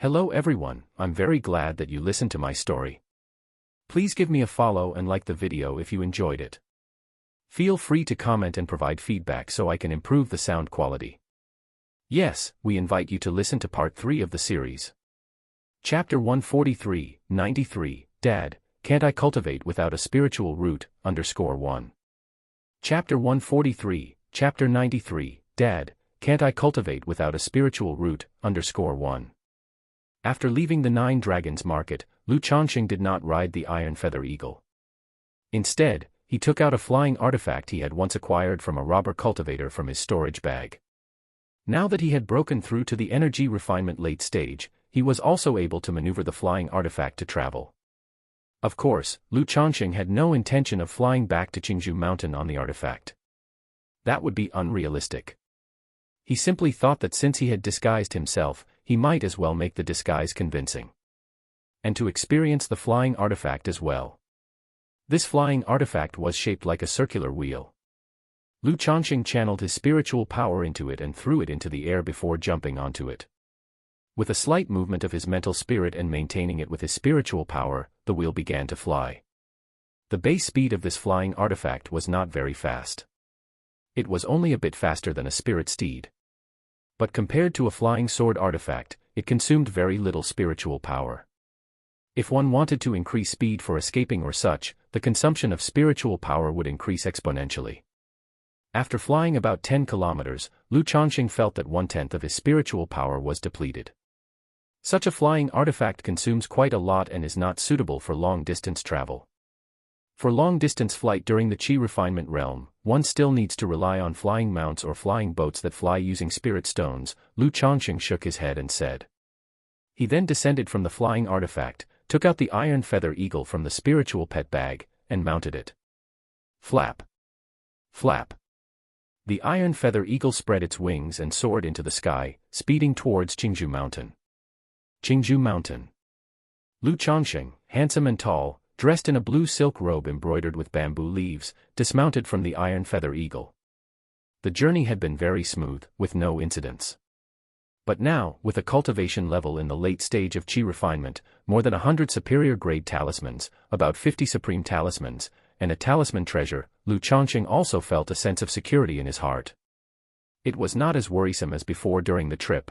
Hello everyone, I'm very glad that you listened to my story. Please give me a follow and like the video if you enjoyed it. Feel free to comment and provide feedback so I can improve the sound quality. Yes, we invite you to listen to part 3 of the series. Chapter 143, 93, Dad, Can't I Cultivate Without a Spiritual Root, _1. Chapter 143, Chapter 93, Dad, Can't I Cultivate Without a Spiritual Root, _1. After leaving the Nine Dragons Market, Changsheng did not ride the Iron Feather Eagle. Instead, he took out a flying artifact he had once acquired from a robber cultivator from his storage bag. Now that he had broken through to the energy refinement late stage, he was also able to maneuver the flying artifact to travel. Of course, Changsheng had no intention of flying back to Qingzhou Mountain on the artifact. That would be unrealistic. He simply thought that since he had disguised himself, he might as well make the disguise convincing. And to experience the flying artifact as well. This flying artifact was shaped like a circular wheel. Changsheng channeled his spiritual power into it and threw it into the air before jumping onto it. With a slight movement of his mental spirit and maintaining it with his spiritual power, the wheel began to fly. The base speed of this flying artifact was not very fast. It was only a bit faster than a spirit steed. But compared to a flying sword artifact, it consumed very little spiritual power. If one wanted to increase speed for escaping or such, the consumption of spiritual power would increase exponentially. After flying about 10 kilometers, Changsheng felt that 1/10 of his spiritual power was depleted. Such a flying artifact consumes quite a lot and is not suitable for long-distance travel. For long-distance flight during the Qi refinement realm, one still needs to rely on flying mounts or flying boats that fly using spirit stones. Changsheng shook his head and said. He then descended from the flying artifact, took out the Iron Feather Eagle from the spiritual pet bag, and mounted it. Flap. Flap. The Iron Feather Eagle spread its wings and soared into the sky, speeding towards Qingzhou Mountain. Qingzhou Mountain. Changsheng, handsome and tall, dressed in a blue silk robe embroidered with bamboo leaves, dismounted from the Iron Feather Eagle. The journey had been very smooth, with no incidents. But now, with a cultivation level in the late stage of Qi refinement, more than 100 superior grade talismans, about 50 supreme talismans, and a talisman treasure, Changsheng also felt a sense of security in his heart. It was not as worrisome as before during the trip.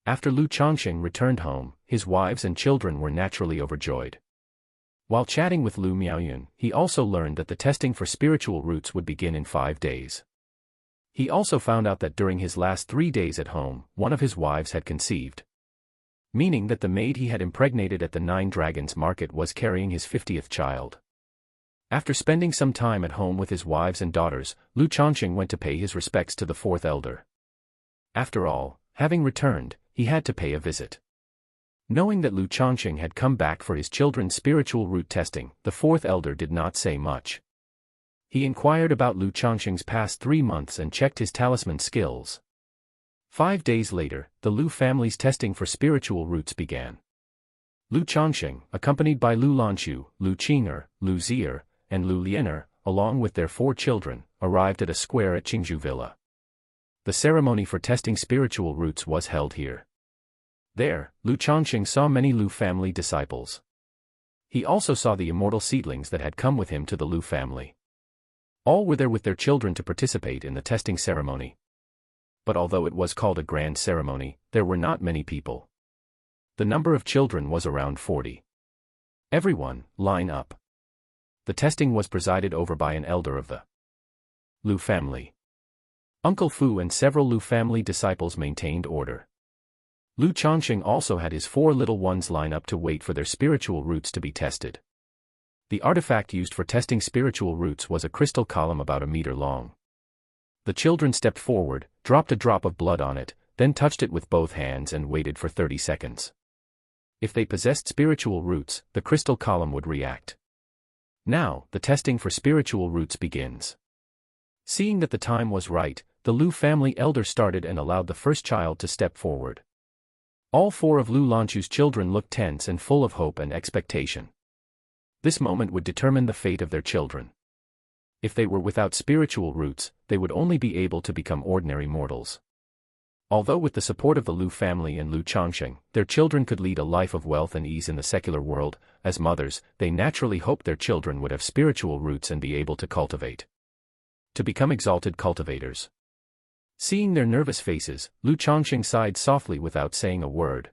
After Changsheng returned home, his wives and children were naturally overjoyed. While chatting with Lu Miaoyun, he also learned that the testing for spiritual roots would begin in 5 days. He also found out that during his last 3 days at home, one of his wives had conceived. Meaning that the maid he had impregnated at the Nine Dragons Market was carrying his 50th child. After spending some time at home with his wives and daughters, Changsheng went to pay his respects to the 4th elder. After all, having returned, he had to pay a visit. Knowing that Changsheng had come back for his children's spiritual root testing, the 4th elder did not say much. He inquired about Changsheng's past 3 months and checked his talisman skills. 5 days later, the Lu family's testing for spiritual roots began. Changsheng, accompanied by Lu Lanqiu, Lu Qing'er, Lu Zi'er, and Lu Lianer, along with their 4 children, arrived at a square at Qingzhou Villa. The ceremony for testing spiritual roots was held here. There, Changsheng saw many Lu family disciples. He also saw the immortal seedlings that had come with him to the Lu family. All were there with their children to participate in the testing ceremony. But although it was called a grand ceremony, there were not many people. The number of children was around 40. Everyone, line up. The testing was presided over by an elder of the Lu family. Uncle Fu and several Lu family disciples maintained order. Changsheng also had his 4 little ones line up to wait for their spiritual roots to be tested. The artifact used for testing spiritual roots was a crystal column about a meter long. The children stepped forward, dropped a drop of blood on it, then touched it with both hands and waited for 30 seconds. If they possessed spiritual roots, the crystal column would react. Now, the testing for spiritual roots begins. Seeing that the time was right, the Lu family elder started and allowed the first child to step forward. All 4 of Lu Lanqiu's children looked tense and full of hope and expectation. This moment would determine the fate of their children. If they were without spiritual roots, they would only be able to become ordinary mortals. Although with the support of the Lu family and Lu Changsheng, their children could lead a life of wealth and ease in the secular world, as mothers, they naturally hoped their children would have spiritual roots and be able to cultivate. To become exalted cultivators. Seeing their nervous faces, Lu Changsheng sighed softly without saying a word.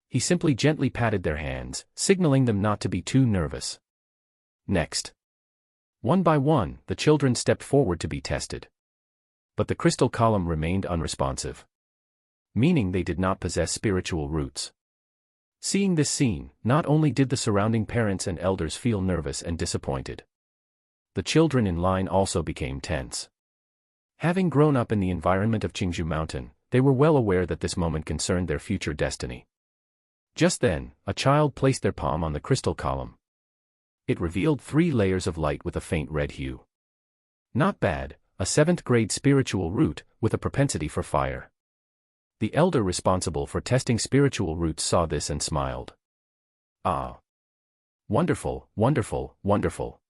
He simply gently patted their hands, signaling them not to be too nervous. Next. One by one, the children stepped forward to be tested. But the crystal column remained unresponsive. Meaning they did not possess spiritual roots. Seeing this scene, not only did the surrounding parents and elders feel nervous and disappointed. The children in line also became tense. Having grown up in the environment of Qingzhou Mountain, they were well aware that this moment concerned their future destiny. Just then, a child placed their palm on the crystal column. It revealed 3 layers of light with a faint red hue. Not bad, a 7th grade spiritual root, with a propensity for fire. The elder responsible for testing spiritual roots saw this and smiled. Ah! Wonderful, wonderful, wonderful.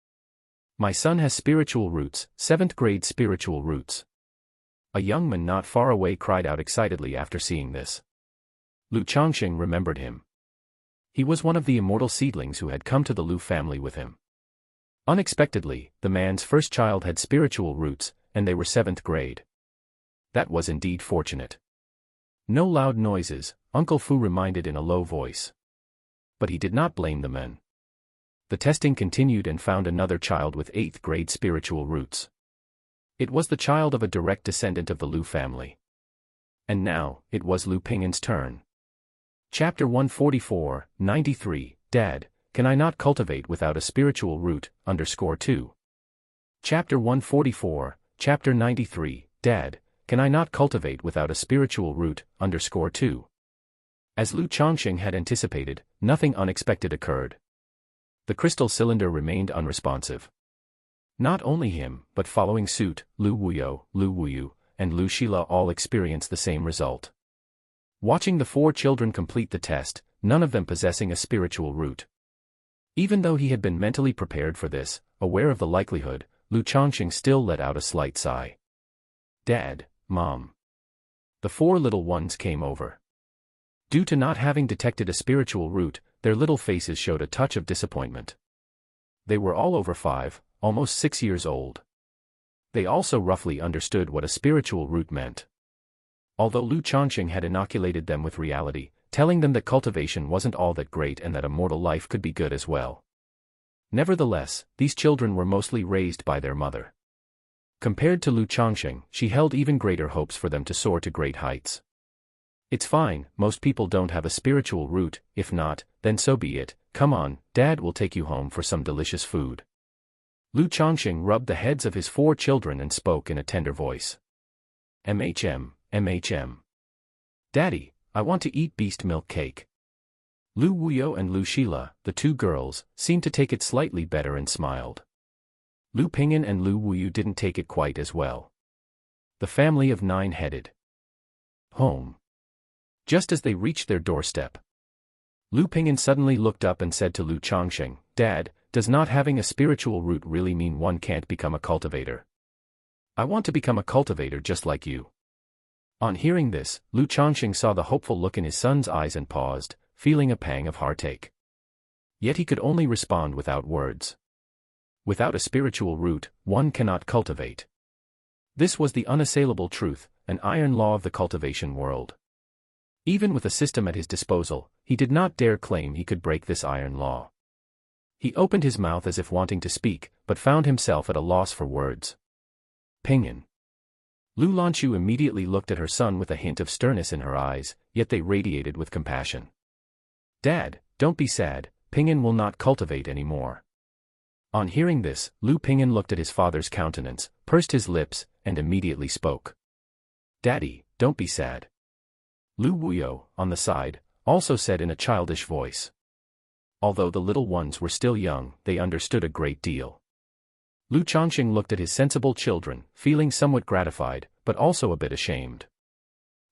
My son has spiritual roots, 7th grade spiritual roots. A young man not far away cried out excitedly after seeing this. Lu Changsheng remembered him. He was one of the immortal seedlings who had come to the Lu family with him. Unexpectedly, the man's first child had spiritual roots, and they were 7th grade. That was indeed fortunate. No loud noises, Uncle Fu reminded in a low voice. But he did not blame the men. The testing continued and found another child with 8th grade spiritual roots. It was the child of a direct descendant of the Lu family. And now, it was Lu Ping'an's turn. Chapter 144, 93, Dad, can I not cultivate without a spiritual root, _2. Chapter 144, Chapter 93, Dad, can I not cultivate without a spiritual root, _2. As Lu Changsheng had anticipated, nothing unexpected occurred. The crystal cylinder remained unresponsive. Not only him, but following suit, Lu Wuyu, and Lu Shila all experienced the same result. Watching the 4 children complete the test, none of them possessing a spiritual root. Even though he had been mentally prepared for this, aware of the likelihood, Lu Changsheng still let out a slight sigh. Dad, Mom. The 4 little ones came over. Due to not having detected a spiritual root, their little faces showed a touch of disappointment. They were all over 5, almost 6 years old. They also roughly understood what a spiritual root meant. Although Lu Changsheng had inoculated them with reality, telling them that cultivation wasn't all that great and that a mortal life could be good as well. Nevertheless, these children were mostly raised by their mother. Compared to Lu Changsheng, she held even greater hopes for them to soar to great heights. It's fine, most people don't have a spiritual root, if not, then so be it, come on, Dad will take you home for some delicious food. Lu Changsheng rubbed the heads of his 4 children and spoke in a tender voice. MHM. Daddy, I want to eat beast milk cake. Lu Wuyo and Lu Shila, the 2 girls, seemed to take it slightly better and smiled. Lu Ping'an and Lu Wuyu didn't take it quite as well. The family of 9 headed home. Just as they reached their doorstep, Lu Ping'an suddenly looked up and said to Lu Changsheng, Dad, does not having a spiritual root really mean one can't become a cultivator? I want to become a cultivator just like you. On hearing this, Lu Changsheng saw the hopeful look in his son's eyes and paused, feeling a pang of heartache. Yet he could only respond without words. Without a spiritual root, one cannot cultivate. This was the unassailable truth, an iron law of the cultivation world. Even with a system at his disposal, he did not dare claim he could break this iron law. He opened his mouth as if wanting to speak, but found himself at a loss for words. Ping'an. Lu Lanqiu immediately looked at her son with a hint of sternness in her eyes, yet they radiated with compassion. Dad, don't be sad, Ping'an will not cultivate anymore. On hearing this, Lu Ping'an looked at his father's countenance, pursed his lips, and immediately spoke. Daddy, don't be sad. Lu Wuyo, on the side, also said in a childish voice. Although the little ones were still young, they understood a great deal. Lu Changsheng looked at his sensible children, feeling somewhat gratified, but also a bit ashamed.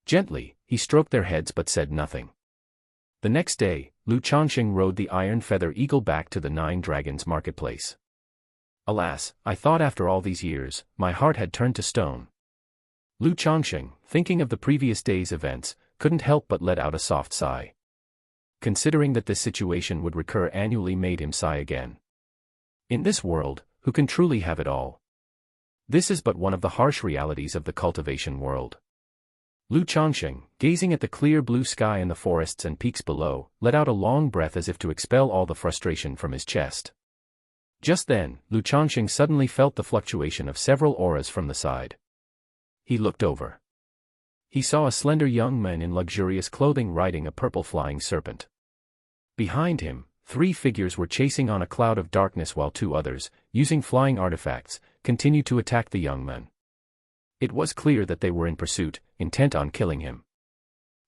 Gently, he stroked their heads but said nothing. The next day, Lu Changsheng rode the iron feather eagle back to the 9 Dragons marketplace. Alas, I thought after all these years, my heart had turned to stone. Lu Changsheng, thinking of the previous day's events, couldn't help but let out a soft sigh. Considering that this situation would recur annually made him sigh again. In this world, who can truly have it all? This is but one of the harsh realities of the cultivation world. Lu Changsheng, gazing at the clear blue sky and the forests and peaks below, let out a long breath as if to expel all the frustration from his chest. Just then, Lu Changsheng suddenly felt the fluctuation of several auras from the side. He looked over. He saw a slender young man in luxurious clothing riding a purple flying serpent. Behind him, 3 figures were chasing on a cloud of darkness while 2 others, using flying artifacts, continued to attack the young man. It was clear that they were in pursuit, intent on killing him.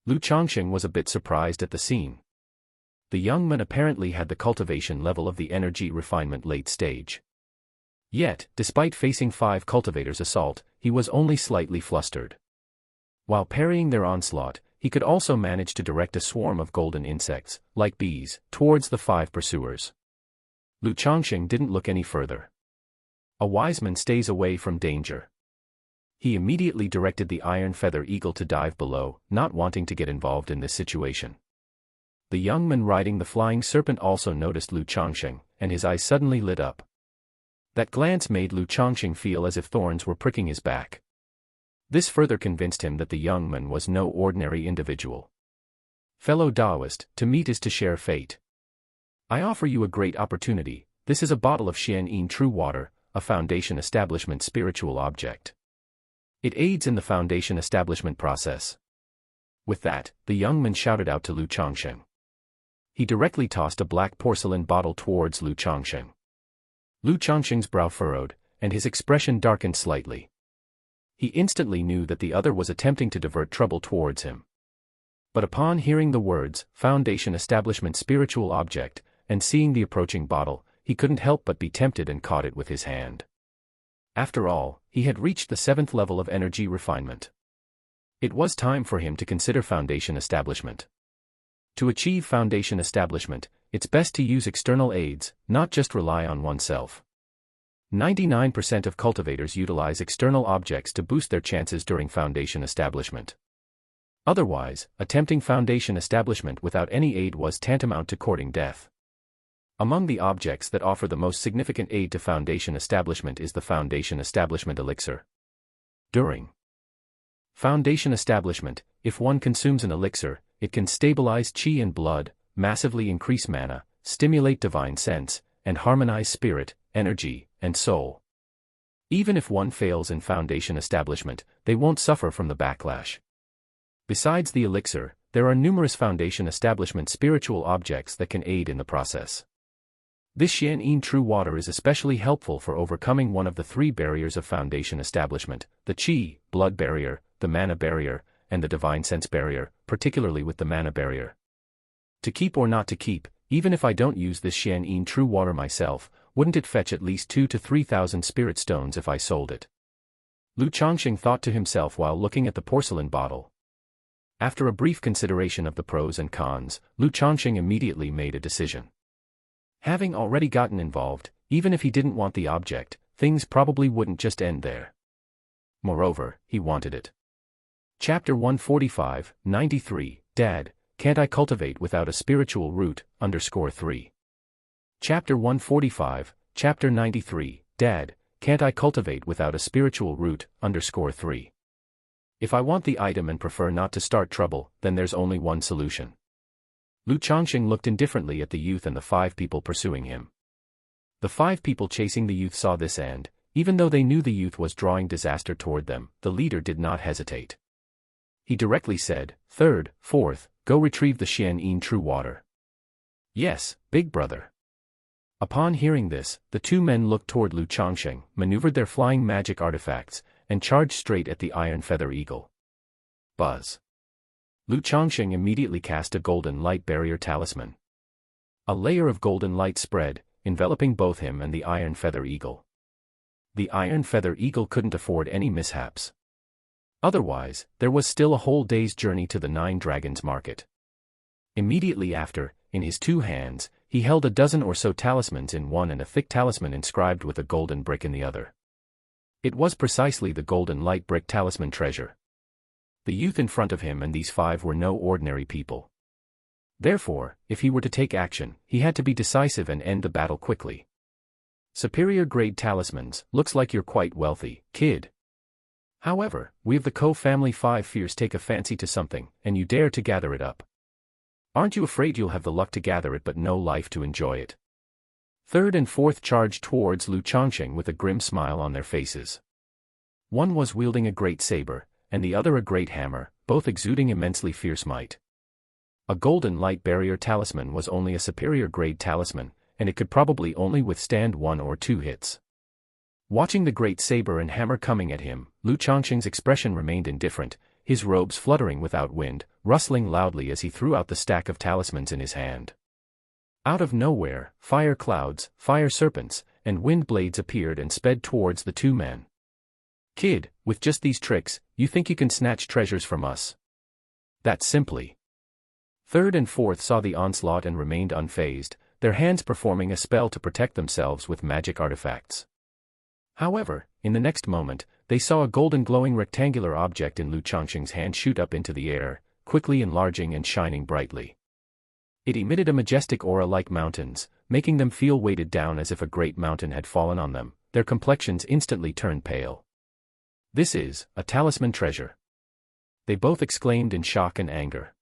Lu Changsheng was a bit surprised at the scene. The young man apparently had the cultivation level of the energy refinement late stage. Yet, despite facing 5 cultivators' assault, he was only slightly flustered. While parrying their onslaught, he could also manage to direct a swarm of golden insects, like bees, towards the 5 pursuers. Lu Changsheng didn't look any further. A wise man stays away from danger. He immediately directed the iron feather eagle to dive below, not wanting to get involved in this situation. The young man riding the flying serpent also noticed Lu Changsheng, and his eyes suddenly lit up. That glance made Lu Changsheng feel as if thorns were pricking his back. This further convinced him that the young man was no ordinary individual. Fellow Taoist, to meet is to share fate. I offer you a great opportunity. This is a bottle of Xianyin true water, a Foundation establishment spiritual object. It aids in the Foundation establishment process. With that, the young man shouted out to Lu Changsheng. He directly tossed a black porcelain bottle towards Lu Changsheng. Lu Changsheng's brow furrowed, and his expression darkened slightly. He instantly knew that the other was attempting to divert trouble towards him. But upon hearing the words, Foundation establishment spiritual object, and seeing the approaching bottle, he couldn't help but be tempted and caught it with his hand. After all, he had reached the 7th level of energy refinement. It was time for him to consider Foundation establishment. To achieve Foundation establishment, it's best to use external aids, not just rely on oneself. 99% of cultivators utilize external objects to boost their chances during Foundation establishment. Otherwise, attempting Foundation establishment without any aid was tantamount to courting death. Among the objects that offer the most significant aid to Foundation establishment is the Foundation establishment elixir. During Foundation establishment, if one consumes an elixir, it can stabilize qi and blood, massively increase mana, stimulate divine sense, and harmonize spirit, energy, and soul. Even if one fails in Foundation establishment, they won't suffer from the backlash. Besides the elixir, there are numerous Foundation establishment spiritual objects that can aid in the process. This Xianyin true water is especially helpful for overcoming one of the 3 barriers of Foundation establishment, the qi, blood barrier, the mana barrier, and the divine sense barrier, particularly with the mana barrier. To keep or not to keep, even if I don't use this Xianyin true water myself, wouldn't it fetch at least 2,000 to 3,000 spirit stones if I sold it? Lu Changsheng thought to himself while looking at the porcelain bottle. After a brief consideration of the pros and cons, Lu Changsheng immediately made a decision. Having already gotten involved, even if he didn't want the object, things probably wouldn't just end there. Moreover, he wanted it. Chapter 145, 93, Dad, can't I cultivate without a spiritual root, _3. Chapter 145, Chapter 93, Dad, can't I cultivate without a spiritual root, _3. If I want the item and prefer not to start trouble, then there's only one solution. Lu Changsheng looked indifferently at the youth and the 5 people pursuing him. The 5 people chasing the youth saw this and, even though they knew the youth was drawing disaster toward them, the leader did not hesitate. He directly said, 3rd, 4th, go retrieve the Xianyin true water. Yes, big brother. Upon hearing this, the 2 men looked toward Lu Changsheng, maneuvered their flying magic artifacts, and charged straight at the iron feather eagle. Buzz. Lu Changsheng immediately cast a golden light barrier talisman. A layer of golden light spread, enveloping both him and the iron feather eagle. The iron feather eagle couldn't afford any mishaps. Otherwise, there was still a whole day's journey to the 9 Dragons market. Immediately after, in his 2 hands, he held a dozen or so talismans in one and a thick talisman inscribed with a golden brick in the other. It was precisely the golden light brick talisman treasure. The youth in front of him and these 5 were no ordinary people. Therefore, if he were to take action, he had to be decisive and end the battle quickly. Superior grade talismans, looks like you're quite wealthy, kid. However, we of the Ko family 5 fears take a fancy to something, and you dare to gather it up. Aren't you afraid you'll have the luck to gather it but no life to enjoy it? Third and fourth charged towards Lu Changsheng with a grim smile on their faces. One was wielding a great saber, and the other a great hammer, both exuding immensely fierce might. A golden light barrier talisman was only a superior grade talisman, and it could probably only withstand 1 or 2 hits. Watching the great saber and hammer coming at him, Lu Changsheng's expression remained indifferent, his robes fluttering without wind, rustling loudly as he threw out the stack of talismans in his hand. Out of nowhere, fire clouds, fire serpents, and wind blades appeared and sped towards the 2 men. Kid, with just these tricks, you think you can snatch treasures from us? That's simply. Third and fourth saw the onslaught and remained unfazed, their hands performing a spell to protect themselves with magic artifacts. However, in the next moment, they saw a golden glowing rectangular object in Lu Changsheng's hand shoot up into the air, quickly enlarging and shining brightly. It emitted a majestic aura like mountains, making them feel weighted down as if a great mountain had fallen on them. Their complexions instantly turned pale. This is a talisman treasure. They both exclaimed in shock and anger.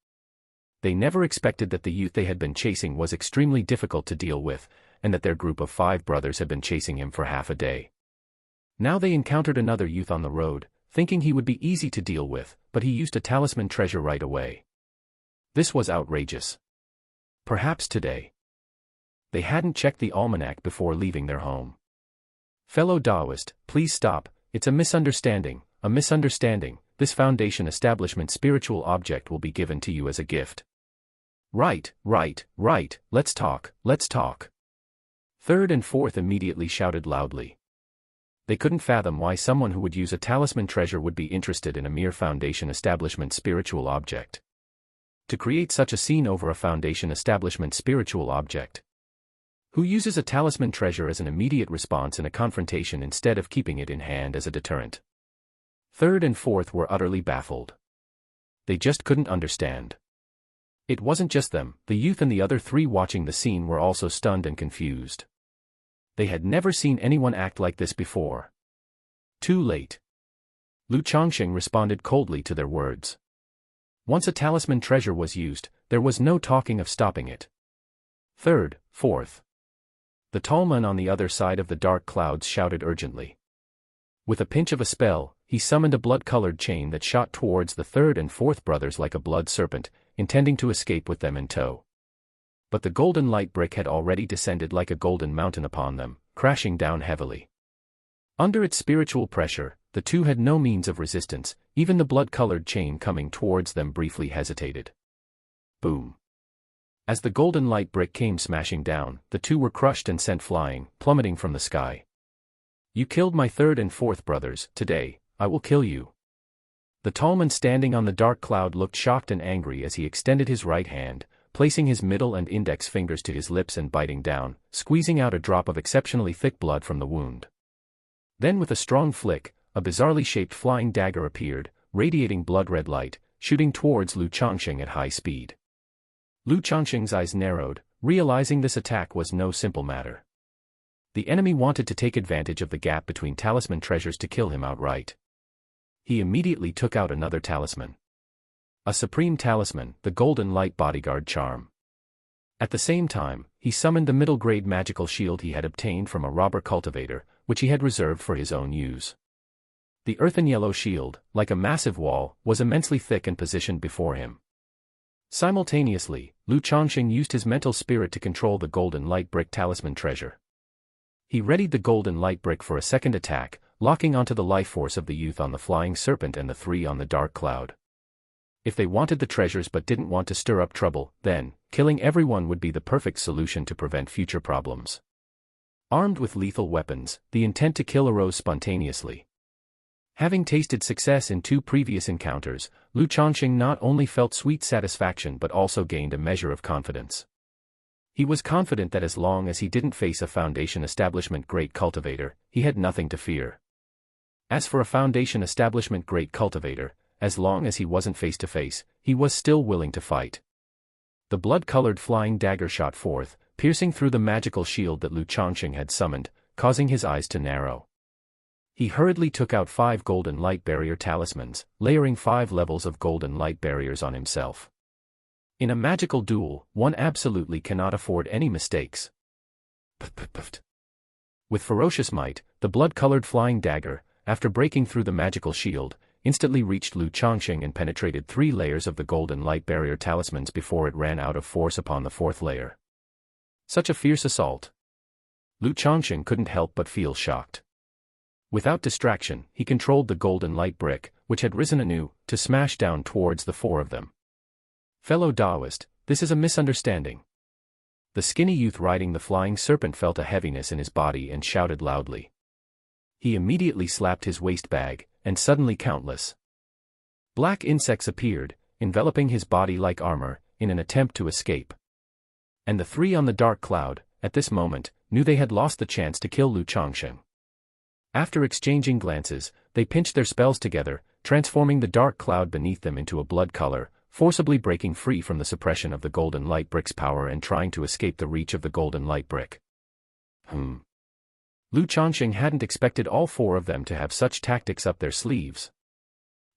They never expected that the youth they had been chasing was extremely difficult to deal with, and that their group of 5 brothers had been chasing him for half a day. Now they encountered another youth on the road, thinking he would be easy to deal with, but he used a talisman treasure right away. This was outrageous. Perhaps today. They hadn't checked the almanac before leaving their home. Fellow Taoist, please stop, it's a misunderstanding, a misunderstanding. This foundation establishment spiritual object will be given to you as a gift. Right, let's talk. Third and fourth immediately shouted loudly. They couldn't fathom why someone who would use a talisman treasure would be interested in a mere foundation establishment spiritual object. To create such a scene over a foundation establishment spiritual object. Who uses a talisman treasure as an immediate response in a confrontation instead of keeping it in hand as a deterrent? Third and fourth were utterly baffled. They just couldn't understand. It wasn't just them, the youth and the other 3 watching the scene were also stunned and confused. They had never seen anyone act like this before. Too late. Lu Changsheng responded coldly to their words. Once a talisman treasure was used, there was no talking of stopping it. Third, fourth. The tall man on the other side of the dark clouds shouted urgently. With a pinch of a spell, he summoned a blood-colored chain that shot towards the third and fourth brothers like a blood serpent, intending to escape with them in tow. But the golden light brick had already descended like a golden mountain upon them, crashing down heavily. Under its spiritual pressure, the 2 had no means of resistance, even the blood-colored chain coming towards them briefly hesitated. Boom. As the golden light brick came smashing down, the 2 were crushed and sent flying, plummeting from the sky. You killed my third and fourth brothers, today, I will kill you. The tall man standing on the dark cloud looked shocked and angry as he extended his right hand, placing his middle and index fingers to his lips and biting down, squeezing out a drop of exceptionally thick blood from the wound. Then with a strong flick, a bizarrely shaped flying dagger appeared, radiating blood-red light, shooting towards Lu Changsheng at high speed. Lu Changsheng's eyes narrowed, realizing this attack was no simple matter. The enemy wanted to take advantage of the gap between talisman treasures to kill him outright. He immediately took out another talisman. A supreme talisman, the Golden Light Bodyguard Charm. At the same time, he summoned the middle-grade magical shield he had obtained from a robber cultivator, which he had reserved for his own use. The earthen yellow shield, like a massive wall, was immensely thick and positioned before him. Simultaneously, Lu Changsheng used his mental spirit to control the golden light brick talisman treasure. He readied the golden light brick for a second attack, locking onto the life force of the youth on the flying serpent and the 3 on the dark cloud. If they wanted the treasures but didn't want to stir up trouble, then, killing everyone would be the perfect solution to prevent future problems. Armed with lethal weapons, the intent to kill arose spontaneously. Having tasted success in 2 previous encounters, Lu Changsheng not only felt sweet satisfaction but also gained a measure of confidence. He was confident that as long as he didn't face a foundation establishment great cultivator, he had nothing to fear. As for a Foundation establishment great cultivator, as long as he wasn't face to face, he was still willing to fight. The blood-colored flying dagger shot forth, piercing through the magical shield that Lu Changsheng had summoned, causing his eyes to narrow. He hurriedly took out 5 golden light barrier talismans, layering 5 levels of golden light barriers on himself. In a magical duel, one absolutely cannot afford any mistakes. With ferocious might, the blood-colored flying dagger, after breaking through the magical shield, instantly reached Lu Changsheng and penetrated 3 layers of the golden light barrier talismans before it ran out of force upon the 4th layer. Such a fierce assault. Lu Changsheng couldn't help but feel shocked. Without distraction, he controlled the golden light brick, which had risen anew, to smash down towards the 4 of them. Fellow Taoist, this is a misunderstanding. The skinny youth riding the flying serpent felt a heaviness in his body and shouted loudly. He immediately slapped his waist bag, and suddenly countless black insects appeared, enveloping his body like armor, in an attempt to escape. And the 3 on the dark cloud, at this moment, knew they had lost the chance to kill Lu Changsheng. After exchanging glances, they pinched their spells together, transforming the dark cloud beneath them into a blood color, forcibly breaking free from the suppression of the golden light brick's power and trying to escape the reach of the golden light brick. Lu Changsheng hadn't expected all 4 of them to have such tactics up their sleeves.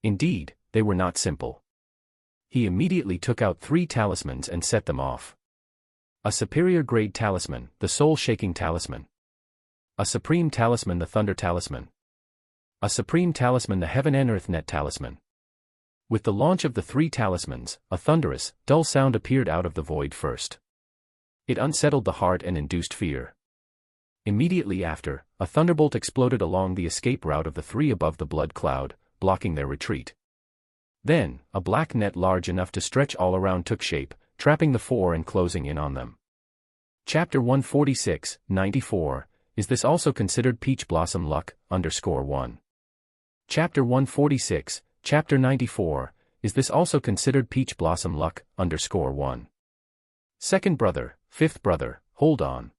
Indeed, they were not simple. He immediately took out 3 talismans and set them off. A superior grade talisman, the soul-shaking talisman. A supreme talisman, the thunder talisman. A supreme talisman, the heaven and earth net talisman. With the launch of the 3 talismans, a thunderous, dull sound appeared out of the void first. It unsettled the heart and induced fear. Immediately after, a thunderbolt exploded along the escape route of the 3 above the blood cloud, blocking their retreat. Then, a black net large enough to stretch all around took shape, trapping the 4 and closing in on them. Chapter 146, 94, is this also considered peach blossom luck, _1. Chapter 146, Chapter 94, is this also considered peach blossom luck, _1. Second brother, 5th brother, hold on.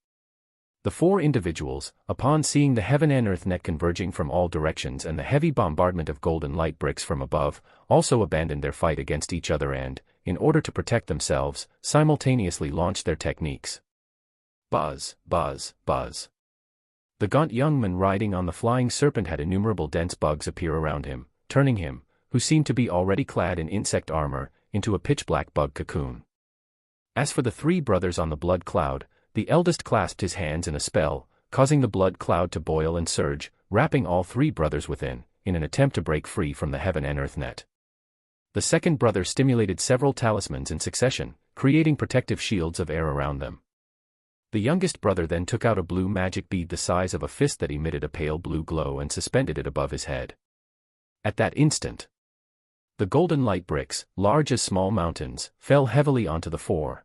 The 4 individuals, upon seeing the heaven and earth net converging from all directions and the heavy bombardment of golden light bricks from above, also abandoned their fight against each other and, in order to protect themselves, simultaneously launched their techniques. Buzz, buzz, buzz. The gaunt young man riding on the flying serpent had innumerable dense bugs appear around him, turning him, who seemed to be already clad in insect armor, into a pitch-black bug cocoon. As for the 3 brothers on the blood cloud, the eldest clasped his hands in a spell, causing the blood cloud to boil and surge, wrapping all 3 brothers within, in an attempt to break free from the heaven and earth net. The second brother stimulated several talismans in succession, creating protective shields of air around them. The youngest brother then took out a blue magic bead the size of a fist that emitted a pale blue glow and suspended it above his head. At that instant, the golden light bricks, large as small mountains, fell heavily onto the 4.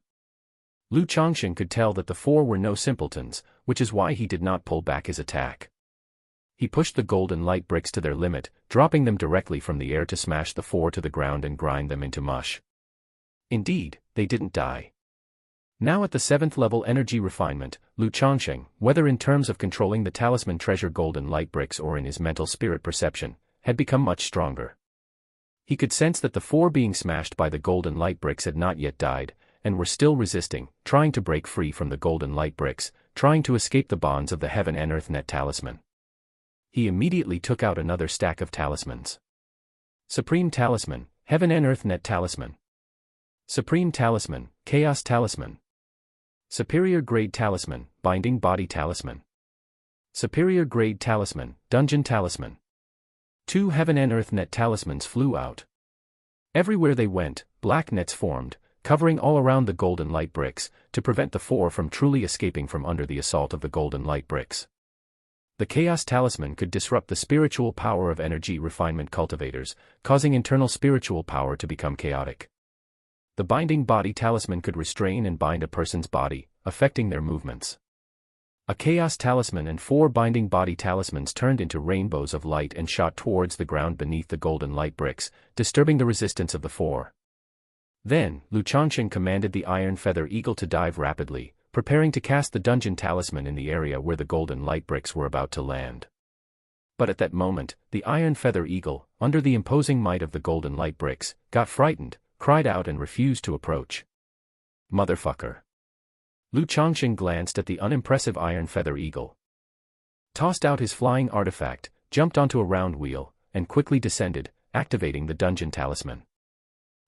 Lu Changsheng could tell that the 4 were no simpletons, which is why he did not pull back his attack. He pushed the golden light bricks to their limit, dropping them directly from the air to smash the 4 to the ground and grind them into mush. Indeed, they didn't die. Now at the 7th level energy refinement, Lu Changsheng, whether in terms of controlling the talisman treasure golden light bricks or in his mental spirit perception, had become much stronger. He could sense that the 4 being smashed by the golden light bricks had not yet died, and were still resisting, trying to break free from the golden light bricks, trying to escape the bonds of the heaven and earth net talisman. He immediately took out another stack of talismans. Supreme Talisman, Heaven and Earth Net Talisman. Supreme Talisman, Chaos Talisman. Superior Grade Talisman, Binding Body Talisman. Superior Grade Talisman, Dungeon Talisman. 2 Heaven and Earth Net Talismans flew out. Everywhere they went, black nets formed, covering all around the golden light bricks, to prevent the 4 from truly escaping from under the assault of the golden light bricks. The Chaos Talisman could disrupt the spiritual power of energy refinement cultivators, causing internal spiritual power to become chaotic. The Binding Body Talisman could restrain and bind a person's body, affecting their movements. A Chaos Talisman and 4 Binding Body Talismans turned into rainbows of light and shot towards the ground beneath the golden light bricks, disturbing the resistance of the 4. Then, Lu Changsheng commanded the Iron Feather Eagle to dive rapidly, preparing to cast the Dungeon Talisman in the area where the golden light bricks were about to land. But at that moment, the iron feather eagle, under the imposing might of the golden light bricks, got frightened, cried out and refused to approach. Motherfucker. Lu Changsheng glanced at the unimpressive iron feather eagle, tossed out his flying artifact, jumped onto a round wheel, and quickly descended, activating the dungeon talisman.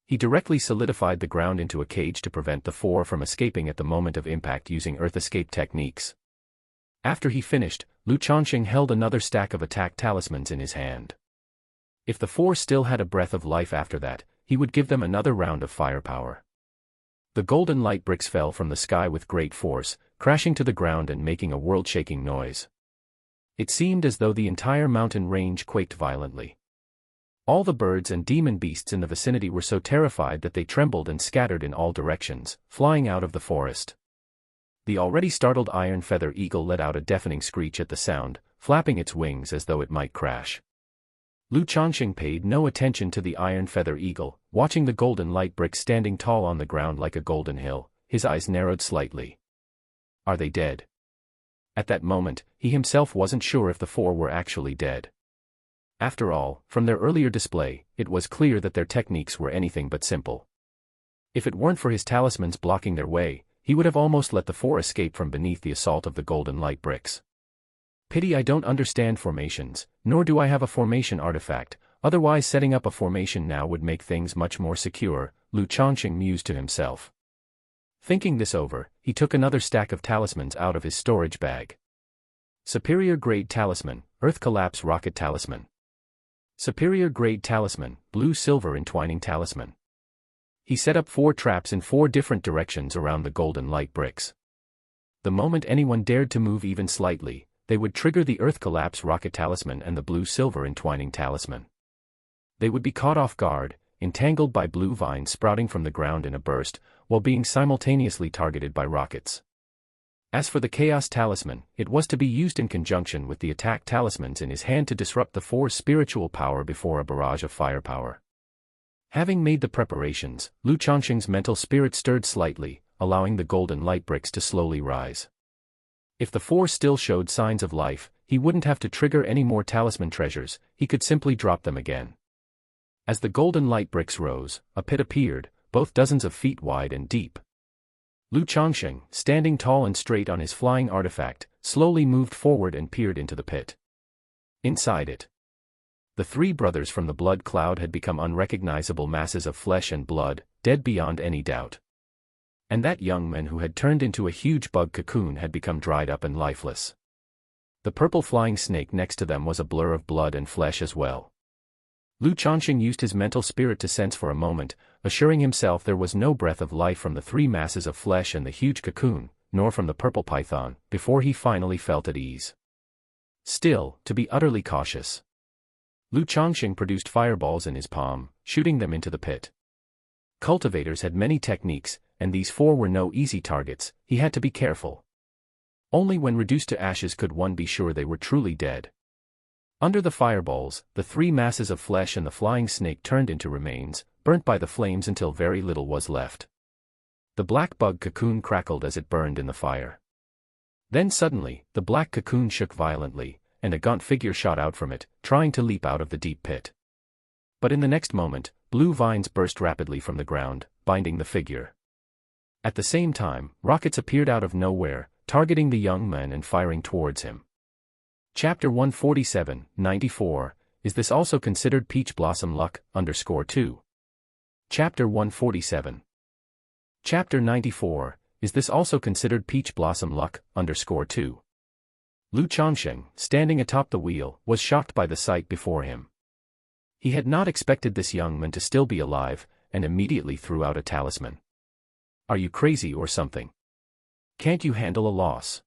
He directly solidified the ground into a cage to prevent the four from escaping at the moment of impact using earth escape techniques. After he finished, Lu Changsheng held another stack of attack talismans in his hand. If the four still had a breath of life after that, he would give them another round of firepower. The golden light bricks fell from the sky with great force, crashing to the ground and making a world-shaking noise. It seemed as though the entire mountain range quaked violently. All the birds and demon beasts in the vicinity were so terrified that they trembled and scattered in all directions, flying out of the forest. The already startled iron feather eagle let out a deafening screech at the sound, flapping its wings as though it might crash. Lu Changsheng paid no attention to the iron feather eagle, watching the golden light brick standing tall on the ground like a golden hill. His eyes narrowed slightly. Are they dead? At that moment, he himself wasn't sure if the four were actually dead. After all, from their earlier display, it was clear that their techniques were anything but simple. If it weren't for his talismans blocking their way, he would have almost let the four escape from beneath the assault of the golden light bricks. Pity I don't understand formations, nor do I have a formation artifact, otherwise setting up a formation now would make things much more secure, Lu Changsheng mused to himself. Thinking this over, he took another stack of talismans out of his storage bag. Superior Grade Talisman, Earth Collapse Rocket Talisman. Superior Grade Talisman, Blue-Silver Entwining Talisman. He set up 4 traps in 4 different directions around the golden light bricks. The moment anyone dared to move even slightly, they would trigger the Earth Collapse Rocket Talisman and the Blue-Silver Entwining Talisman. They would be caught off guard, entangled by blue vines sprouting from the ground in a burst, while being simultaneously targeted by rockets. As for the Chaos Talisman, it was to be used in conjunction with the attack talismans in his hand to disrupt the four's spiritual power before a barrage of firepower. Having made the preparations, Lu Changsheng's mental spirit stirred slightly, allowing the golden light bricks to slowly rise. If the four still showed signs of life, he wouldn't have to trigger any more talisman treasures, he could simply drop them again. As the golden light bricks rose, a pit appeared, both dozens of feet wide and deep. Lu Changsheng, standing tall and straight on his flying artifact, slowly moved forward and peered into the pit. Inside it, the 3 brothers from the blood cloud had become unrecognizable masses of flesh and blood, dead beyond any doubt. And that young man who had turned into a huge bug cocoon had become dried up and lifeless. The purple flying snake next to them was a blur of blood and flesh as well. Lu Changsheng used his mental spirit to sense for a moment, assuring himself there was no breath of life from the 3 masses of flesh and the huge cocoon, nor from the purple python, before he finally felt at ease. Still, to be utterly cautious, Lu Changsheng produced fireballs in his palm, shooting them into the pit. Cultivators had many techniques, and these 4 were no easy targets. He had to be careful. Only when reduced to ashes could one be sure they were truly dead. Under the fireballs, the 3 masses of flesh and the flying snake turned into remains, burnt by the flames until very little was left. The black bug cocoon crackled as it burned in the fire. Then suddenly, the black cocoon shook violently, and a gaunt figure shot out from it, trying to leap out of the deep pit. But in the next moment, blue vines burst rapidly from the ground, binding the figure. At the same time, rockets appeared out of nowhere, targeting the young man and firing towards him. Chapter 147, 94, Is this also considered peach blossom luck, _2? Chapter 147. Chapter 94, Is this also considered peach blossom luck, _2? Lu Changsheng, standing atop the wheel, was shocked by the sight before him. He had not expected this young man to still be alive, and immediately threw out a talisman. Are you crazy or something? Can't you handle a loss?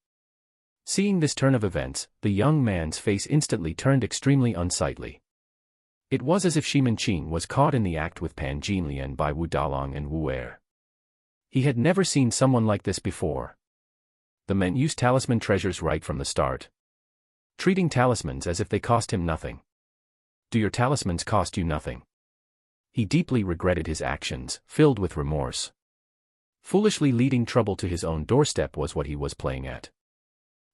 Seeing this turn of events, the young man's face instantly turned extremely unsightly. It was as if Shimin Qing was caught in the act with Pan Jinlian by Wu Dalong and Wu Er. He had never seen someone like this before. The men used talisman treasures right from the start, treating talismans as if they cost him nothing. Do your talismans cost you nothing? He deeply regretted his actions, filled with remorse. Foolishly leading trouble to his own doorstep was what he was playing at.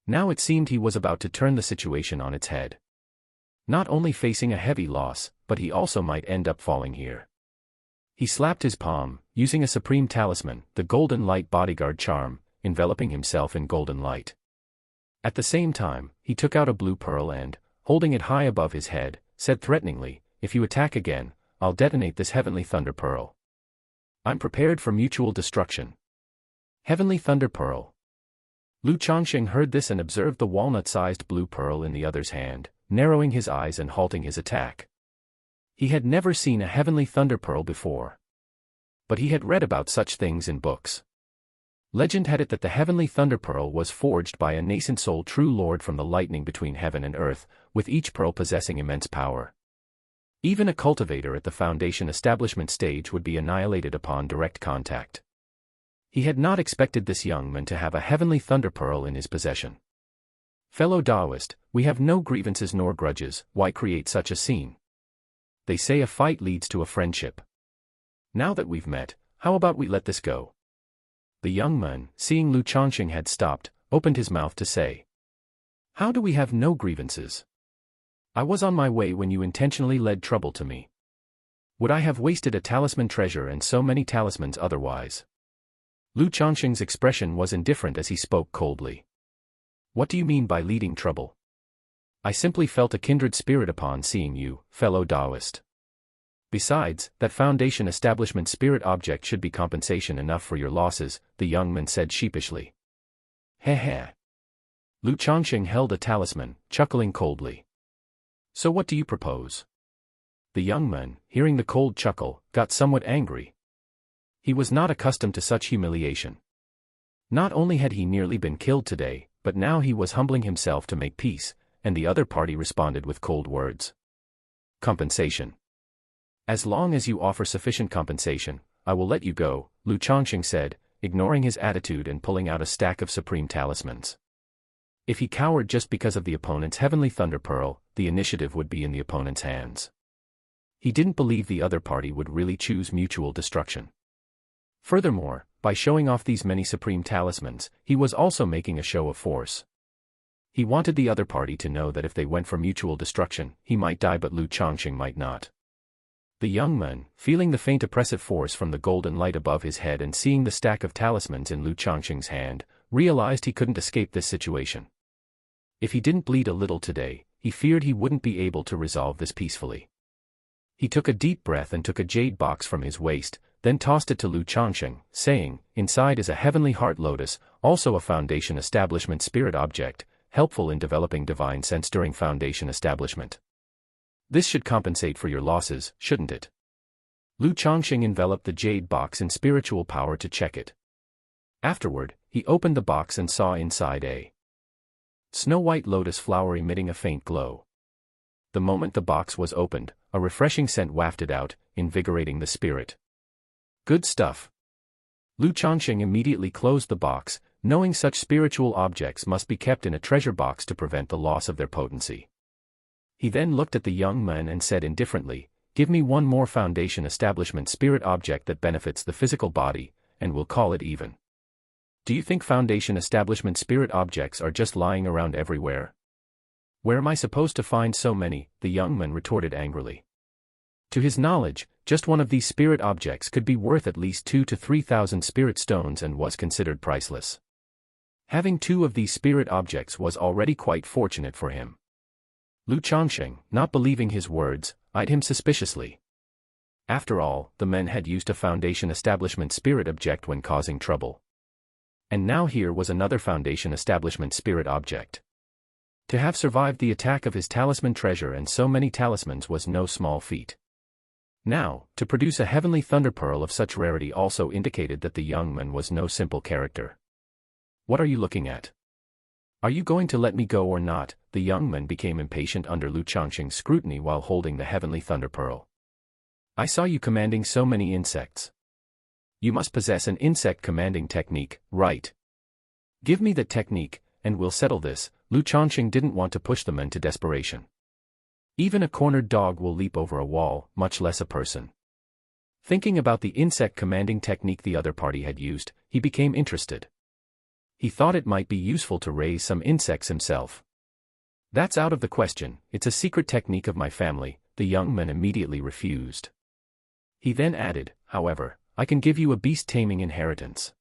Now it seemed he was about to turn the situation on its head. Not only facing a heavy loss, but he also might end up falling here. He slapped his palm, using a supreme talisman, the golden light bodyguard charm, enveloping himself in golden light. At the same time, he took out a blue pearl and, holding it high above his head, said threateningly, "If you attack again, I'll detonate this heavenly thunder pearl. I'm prepared for mutual destruction." Heavenly thunder pearl. Lu Changsheng heard this and observed the walnut-sized blue pearl in the other's hand, narrowing his eyes and halting his attack. He had never seen a heavenly thunder pearl before. But he had read about such things in books. Legend had it that the heavenly thunder pearl was forged by a nascent soul true lord from the lightning between heaven and earth, with each pearl possessing immense power. Even a cultivator at the foundation establishment stage would be annihilated upon direct contact. He had not expected this young man to have a heavenly thunder pearl in his possession. "Fellow Taoist, we have no grievances nor grudges, why create such a scene? They say a fight leads to a friendship. Now that we've met, how about we let this go?" The young man, seeing Lu Changsheng had stopped, opened his mouth to say, "How do we have no grievances? I was on my way when you intentionally led trouble to me. Would I have wasted a talisman treasure and so many talismans otherwise?" Lu Changsheng's expression was indifferent as he spoke coldly. "What do you mean by leading trouble? I simply felt a kindred spirit upon seeing you, fellow Taoist. Besides, that foundation establishment spirit object should be compensation enough for your losses," the young man said sheepishly. "Heh heh." Lu Changsheng held a talisman, chuckling coldly. "So what do you propose?" The young man, hearing the cold chuckle, got somewhat angry. He was not accustomed to such humiliation. Not only had he nearly been killed today, but now he was humbling himself to make peace, and the other party responded with cold words. "Compensation. As long as you offer sufficient compensation, I will let you go," Lu Changsheng said, ignoring his attitude and pulling out a stack of supreme talismans. If he cowered just because of the opponent's heavenly thunder pearl, the initiative would be in the opponent's hands. He didn't believe the other party would really choose mutual destruction. Furthermore, by showing off these many supreme talismans, he was also making a show of force. He wanted the other party to know that if they went for mutual destruction, he might die but Lu Changsheng might not. The young man, feeling the faint oppressive force from the golden light above his head and seeing the stack of talismans in Lu Changsheng's hand, realized he couldn't escape this situation. If he didn't bleed a little today, he feared he wouldn't be able to resolve this peacefully. He took a deep breath and took a jade box from his waist, then tossed it to Lu Changsheng, saying, "Inside is a heavenly heart lotus, also a foundation establishment spirit object, helpful in developing divine sense during foundation establishment. This should compensate for your losses, shouldn't it?" Lu Changsheng enveloped the jade box in spiritual power to check it. Afterward, he opened the box and saw inside a snow-white lotus flower emitting a faint glow. The moment the box was opened, a refreshing scent wafted out, invigorating the spirit. Good stuff. Lu Changsheng immediately closed the box, knowing such spiritual objects must be kept in a treasure box to prevent the loss of their potency. He then looked at the young man and said indifferently, "Give me one more foundation establishment spirit object that benefits the physical body, and we'll call it even." "Do you think foundation establishment spirit objects are just lying around everywhere?" "Where am I supposed to find so many?" the young man retorted angrily. To his knowledge, just one of these spirit objects could be worth at least 2,000 to 3,000 spirit stones and was considered priceless. Having 2 of these spirit objects was already quite fortunate for him. Lu Changsheng, not believing his words, eyed him suspiciously. After all, the men had used a foundation establishment spirit object when causing trouble. And now here was another foundation establishment spirit object. To have survived the attack of his talisman treasure and so many talismans was no small feat. Now, to produce a heavenly thunder pearl of such rarity also indicated that the young man was no simple character. "What are you looking at? Are you going to let me go or not?" The young man became impatient under Lu Changsheng's scrutiny while holding the heavenly thunder pearl. "I saw you commanding so many insects. You must possess an insect commanding technique, right? Give me that technique, and we'll settle this." Lu Changsheng didn't want to push the men to desperation. Even a cornered dog will leap over a wall, much less a person. Thinking about the insect commanding technique the other party had used, he became interested. He thought it might be useful to raise some insects himself. "That's out of the question, it's a secret technique of my family," the young man immediately refused. He then added, "However, I can give you a beast-taming inheritance."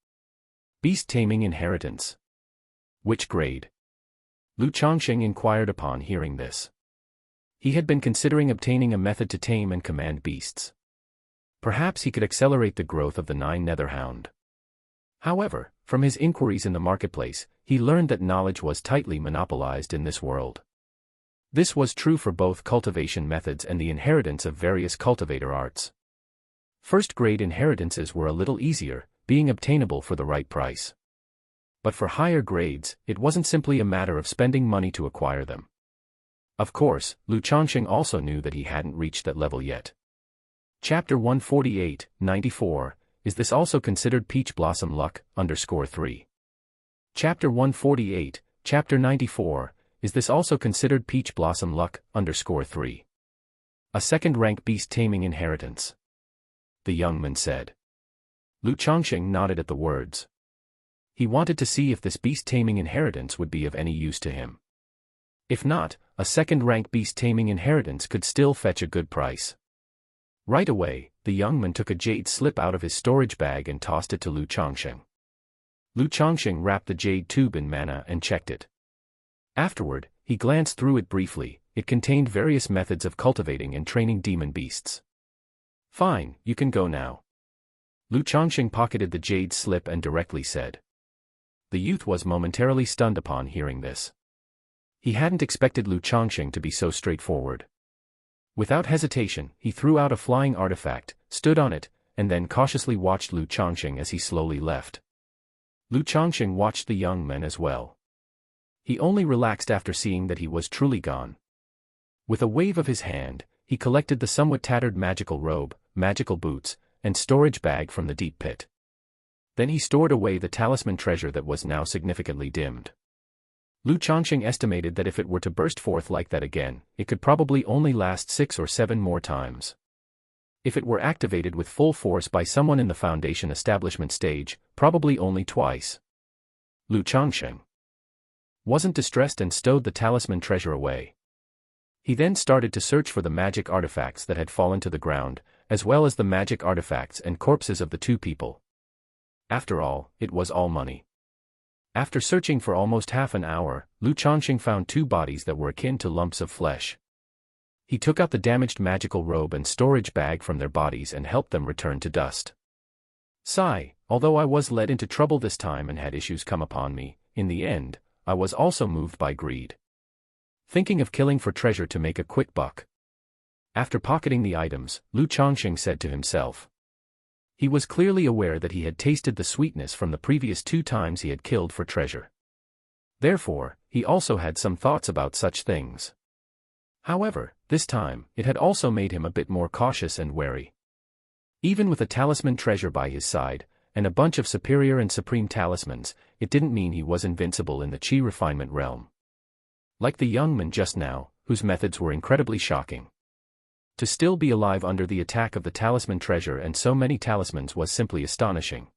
Beast-taming inheritance? Which grade? Lu Changsheng inquired upon hearing this. He had been considering obtaining a method to tame and command beasts. Perhaps he could accelerate the growth of the 9 Netherhound. However, from his inquiries in the marketplace, he learned that knowledge was tightly monopolized in this world. This was true for both cultivation methods and the inheritance of various cultivator arts. First-grade inheritances were a little easier, being obtainable for the right price. But for higher grades, it wasn't simply a matter of spending money to acquire them. Of course, Lu Changsheng also knew that he hadn't reached that level yet. Chapter 148, 94, is this also considered peach blossom luck, _3. Chapter 148, Chapter 94, is this also considered peach blossom luck, _3. A second-rank beast-taming inheritance. The young man said. Lu Changsheng nodded at the words. He wanted to see if this beast-taming inheritance would be of any use to him. If not, a second-rank beast-taming inheritance could still fetch a good price. Right away, the young man took a jade slip out of his storage bag and tossed it to Lu Changsheng. Lu Changsheng wrapped the jade tube in mana and checked it. Afterward, he glanced through it briefly. It contained various methods of cultivating and training demon beasts. "Fine, you can go now." Lu Changsheng pocketed the jade slip and directly said. The youth was momentarily stunned upon hearing this. He hadn't expected Lu Changsheng to be so straightforward. Without hesitation, he threw out a flying artifact, stood on it, and then cautiously watched Lu Changsheng as he slowly left. Lu Changsheng watched the young man as well. He only relaxed after seeing that he was truly gone. With a wave of his hand, he collected the somewhat tattered magical robe, magical boots, and storage bag from the deep pit. Then he stored away the talisman treasure that was now significantly dimmed. Lu Changsheng estimated that if it were to burst forth like that again, it could probably only last 6 or 7 more times. If it were activated with full force by someone in the Foundation establishment stage, probably only twice. Lu Changsheng wasn't distressed and stowed the talisman treasure away. He then started to search for the magic artifacts that had fallen to the ground, as well as the magic artifacts and corpses of the 2 people. After all, it was all money. After searching for almost half an hour, Lu Changsheng found 2 bodies that were akin to lumps of flesh. He took out the damaged magical robe and storage bag from their bodies and helped them return to dust. Sigh, although I was led into trouble this time and had issues come upon me, in the end, I was also moved by greed. Thinking of killing for treasure to make a quick buck. After pocketing the items, Lu Changsheng said to himself. He was clearly aware that he had tasted the sweetness from the previous 2 times he had killed for treasure. Therefore, he also had some thoughts about such things. However, this time, it had also made him a bit more cautious and wary. Even with a talisman treasure by his side, and a bunch of superior and supreme talismans, it didn't mean he was invincible in the chi refinement realm. Like the young man just now, whose methods were incredibly shocking. To still be alive under the attack of the talisman treasure and so many talismans was simply astonishing.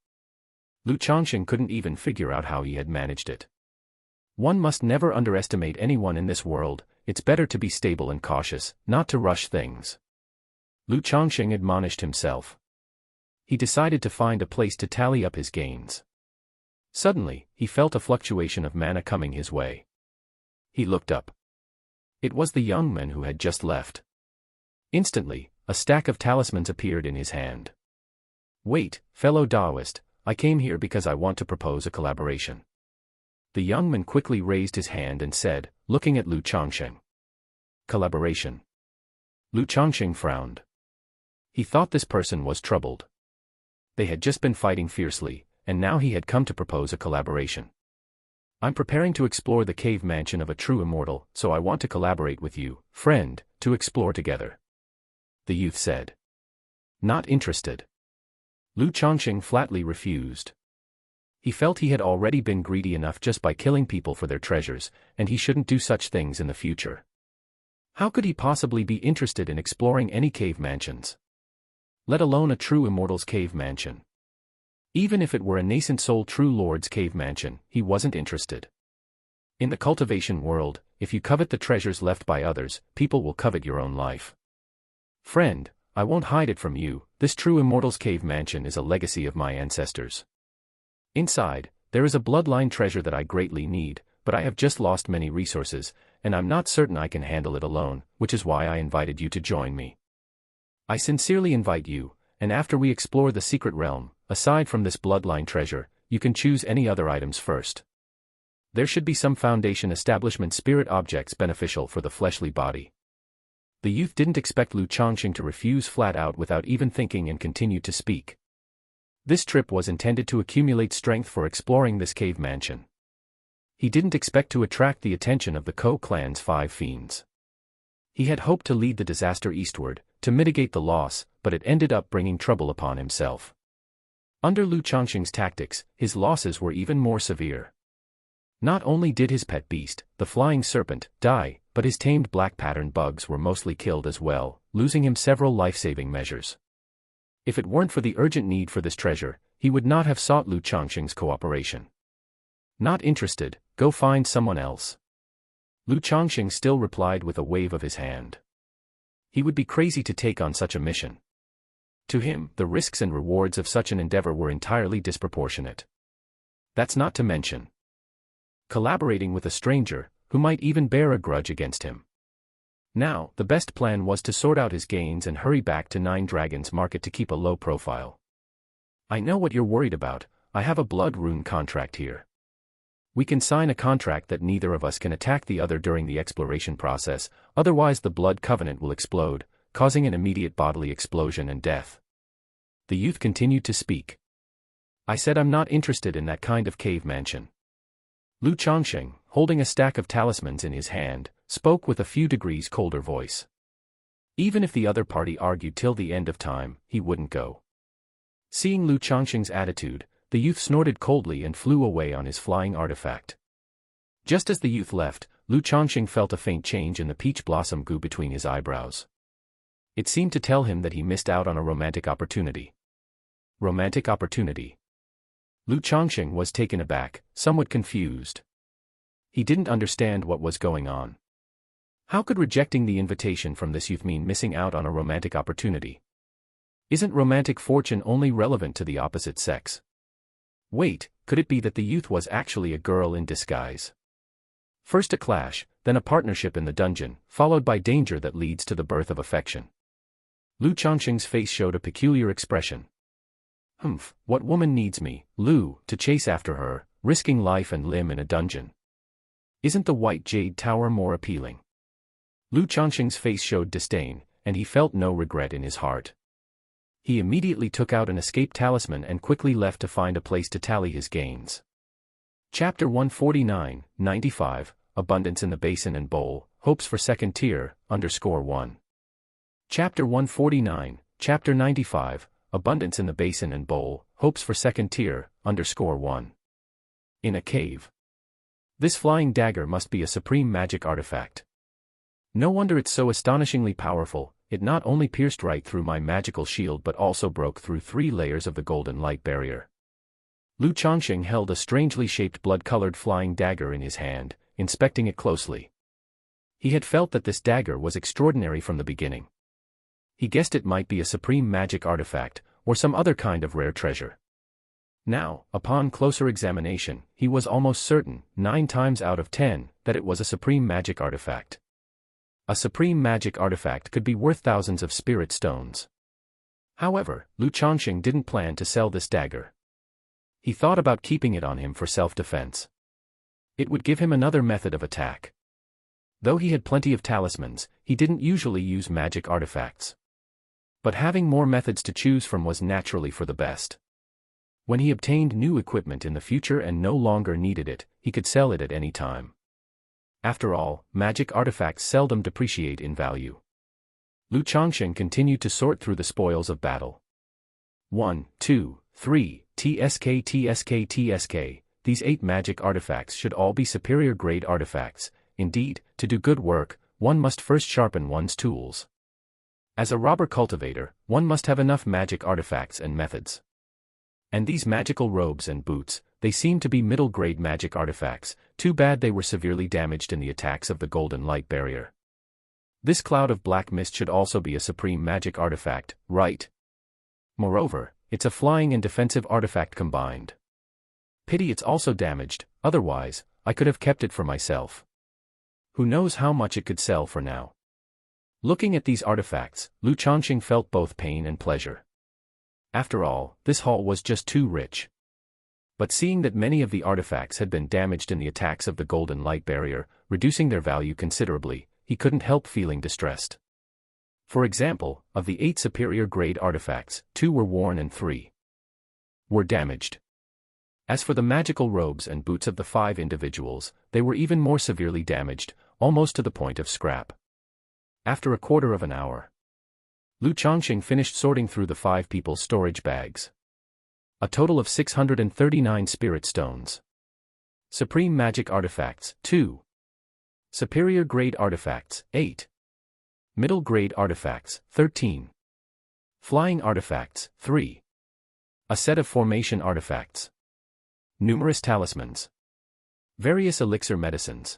Lu Changsheng couldn't even figure out how he had managed it. One must never underestimate anyone in this world. It's better to be stable and cautious, not to rush things. Lu Changsheng admonished himself. He decided to find a place to tally up his gains. Suddenly, he felt a fluctuation of mana coming his way. He looked up. It was the young man who had just left. Instantly, a stack of talismans appeared in his hand. "Wait, fellow Taoist, I came here because I want to propose a collaboration." The young man quickly raised his hand and said, looking at Lu Changsheng. "Collaboration?" Lu Changsheng frowned. He thought this person was troubled. They had just been fighting fiercely, and now he had come to propose a collaboration. "I'm preparing to explore the cave mansion of a true immortal, so I want to collaborate with you, friend, to explore together," the youth said. "Not interested." Lu Changsheng flatly refused. He felt he had already been greedy enough just by killing people for their treasures, and he shouldn't do such things in the future. How could he possibly be interested in exploring any cave mansions? Let alone a true immortal's cave mansion. Even if it were a nascent soul true lord's cave mansion, he wasn't interested. In the cultivation world, if you covet the treasures left by others, people will covet your own life. Friend, I won't hide it from you, this true Immortal's cave mansion is a legacy of my ancestors. Inside, there is a bloodline treasure that I greatly need, but I have just lost many resources, and I'm not certain I can handle it alone, which is why I invited you to join me. I sincerely invite you, and after we explore the secret realm, aside from this bloodline treasure, you can choose any other items first. There should be some foundation establishment spirit objects beneficial for the fleshly body. The youth didn't expect Changsheng to refuse flat out without even thinking and continued to speak. This trip was intended to accumulate strength for exploring this cave mansion. He didn't expect to attract the attention of the Ko clan's 5 fiends. He had hoped to lead the disaster eastward, to mitigate the loss, but it ended up bringing trouble upon himself. Under Changsheng's tactics, his losses were even more severe. Not only did his pet beast, the flying serpent, die, but his tamed black pattern bugs were mostly killed as well, losing him several life-saving measures. If it weren't for the urgent need for this treasure, he would not have sought Changsheng's cooperation. Not interested, go find someone else. Changsheng still replied with a wave of his hand. He would be crazy to take on such a mission. To him, the risks and rewards of such an endeavor were entirely disproportionate. That's not to mention collaborating with a stranger, who might even bear a grudge against him. Now, the best plan was to sort out his gains and hurry back to Nine Dragons Market to keep a low profile. I know what you're worried about, I have a blood rune contract here. We can sign a contract that neither of us can attack the other during the exploration process, otherwise the blood covenant will explode, causing an immediate bodily explosion and death. The youth continued to speak. I said I'm not interested in that kind of cave mansion. Changsheng, holding a stack of talismans in his hand, spoke with a few degrees colder voice. Even if the other party argued till the end of time, he wouldn't go. Seeing Changsheng's attitude, the youth snorted coldly and flew away on his flying artifact. Just as the youth left, Changsheng felt a faint change in the peach blossom goo between his eyebrows. It seemed to tell him that he missed out on a romantic opportunity. Romantic opportunity? Changsheng was taken aback, somewhat confused. He didn't understand what was going on. How could rejecting the invitation from this youth mean missing out on a romantic opportunity? Isn't romantic fortune only relevant to the opposite sex? Wait, could it be that the youth was actually a girl in disguise? First a clash, then a partnership in the dungeon, followed by danger that leads to the birth of affection. Changsheng's face showed a peculiar expression. Humph, what woman needs me, to chase after her, risking life and limb in a dungeon? Isn't the white jade tower more appealing? Changsheng's face showed disdain, and he felt no regret in his heart. He immediately took out an escape talisman and quickly left to find a place to tally his gains. Chapter 149, 95, Abundance in the Basin and Bowl, Hopes for Second Tier, _1. Chapter 149, Chapter 95, Abundance in the Basin and Bowl, Hopes for Second Tier, _1. In a cave. This flying dagger must be a supreme magic artifact. No wonder it's so astonishingly powerful, it not only pierced right through my magical shield but also broke through 3 layers of the golden light barrier. Changsheng held a strangely shaped blood-colored flying dagger in his hand, inspecting it closely. He had felt that this dagger was extraordinary from the beginning. He guessed it might be a supreme magic artifact, or some other kind of rare treasure. Now, upon closer examination, he was almost certain, 9 times out of 10, that it was a supreme magic artifact. A supreme magic artifact could be worth thousands of spirit stones. However, Changsheng didn't plan to sell this dagger. He thought about keeping it on him for self-defense. It would give him another method of attack. Though he had plenty of talismans, he didn't usually use magic artifacts. But having more methods to choose from was naturally for the best. When he obtained new equipment in the future and no longer needed it, he could sell it at any time. After all, magic artifacts seldom depreciate in value. Changsheng continued to sort through the spoils of battle. 1, 2, 3, TSK. These 8 magic artifacts should all be superior grade artifacts. Indeed, to do good work, one must first sharpen one's tools. As a robber cultivator, one must have enough magic artifacts and methods. And these magical robes and boots, they seemed to be middle-grade magic artifacts. Too bad they were severely damaged in the attacks of the golden light barrier. This cloud of black mist should also be a supreme magic artifact, right? Moreover, it's a flying and defensive artifact combined. Pity it's also damaged, otherwise, I could have kept it for myself. Who knows how much it could sell for now. Looking at these artifacts, Lu Changsheng felt both pain and pleasure. After all, this haul was just too rich. But seeing that many of the artifacts had been damaged in the attacks of the golden light barrier, reducing their value considerably, he couldn't help feeling distressed. For example, of the 8 superior grade artifacts, 2 were worn and 3 were damaged. As for the magical robes and boots of the 5 individuals, they were even more severely damaged, almost to the point of scrap. After a quarter of an hour, Lu Changsheng finished sorting through the 5 people's storage bags. A total of 639 spirit stones. Supreme magic artifacts, 2. Superior grade artifacts, 8. Middle grade artifacts, 13. Flying artifacts, 3. A set of formation artifacts. Numerous talismans. Various elixir medicines.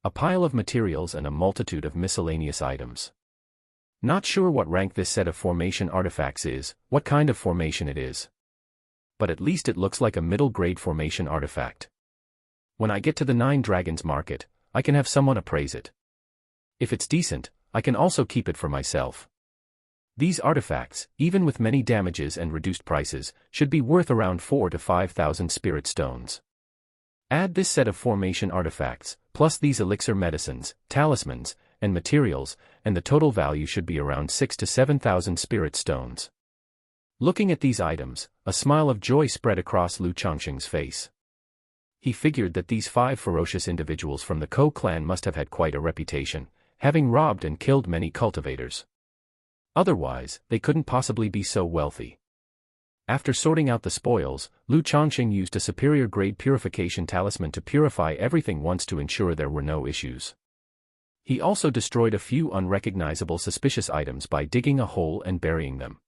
A pile of materials and a multitude of miscellaneous items. Not sure what rank this set of formation artifacts is, what kind of formation it is. But at least it looks like a middle-grade formation artifact. When I get to the 9 Dragons market, I can have someone appraise it. If it's decent, I can also keep it for myself. These artifacts, even with many damages and reduced prices, should be worth around 4,000 to 5,000 spirit stones. Add this set of formation artifacts, plus these elixir medicines, talismans, and materials, and the total value should be around 6,000 to 7,000 spirit stones. Looking at these items, a smile of joy spread across Lu Changsheng's face. He figured that these 5 ferocious individuals from the Ko clan must have had quite a reputation, having robbed and killed many cultivators. Otherwise, they couldn't possibly be so wealthy. After sorting out the spoils, Lu Changsheng used a superior grade purification talisman to purify everything once to ensure there were no issues. He also destroyed a few unrecognizable suspicious items by digging a hole and burying them.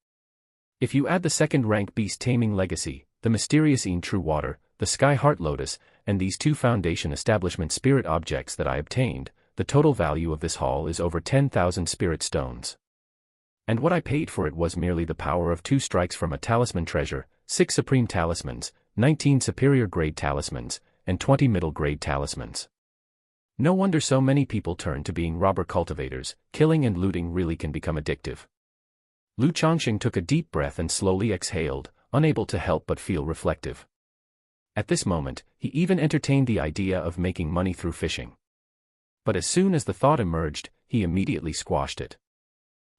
If you add the 2nd rank beast taming legacy, the mysterious True Water, the Sky Heart Lotus, and these 2 foundation establishment spirit objects that I obtained, the total value of this haul is over 10,000 spirit stones. And what I paid for it was merely the power of 2 strikes from a talisman treasure, 6 supreme talismans, 19 superior grade talismans, and 20 middle grade talismans. No wonder so many people turn to being robber cultivators. Killing and looting really can become addictive. Lu Changsheng took a deep breath and slowly exhaled, unable to help but feel reflective. At this moment, he even entertained the idea of making money through fishing. But as soon as the thought emerged, he immediately squashed it.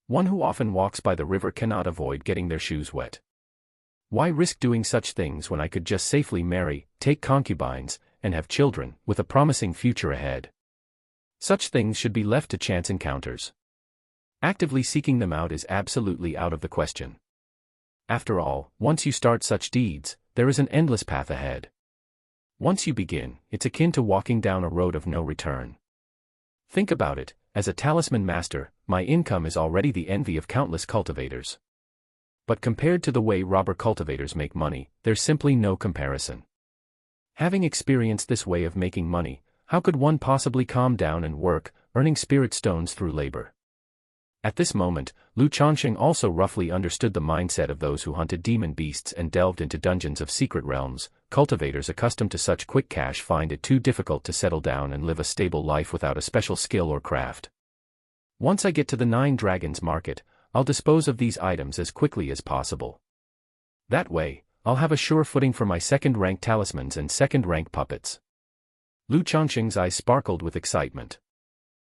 One who often walks by the river cannot avoid getting their shoes wet. Why risk doing such things when I could just safely marry, take concubines, and have children, with a promising future ahead? Such things should be left to chance encounters. Actively seeking them out is absolutely out of the question. After all, once you start such deeds, there is an endless path ahead. Once you begin, it's akin to walking down a road of no return. Think about it, as a talisman master, my income is already the envy of countless cultivators. But compared to the way robber cultivators make money, there's simply no comparison. Having experienced this way of making money, how could one possibly calm down and work, earning spirit stones through labor? At this moment, Lu Changsheng also roughly understood the mindset of those who hunted demon beasts and delved into dungeons of secret realms. Cultivators accustomed to such quick cash find it too difficult to settle down and live a stable life without a special skill or craft. Once I get to the 9 Dragons market, I'll dispose of these items as quickly as possible. That way, I'll have a sure footing for my 2nd rank talismans and 2nd rank puppets. Lu Changsheng's eyes sparkled with excitement.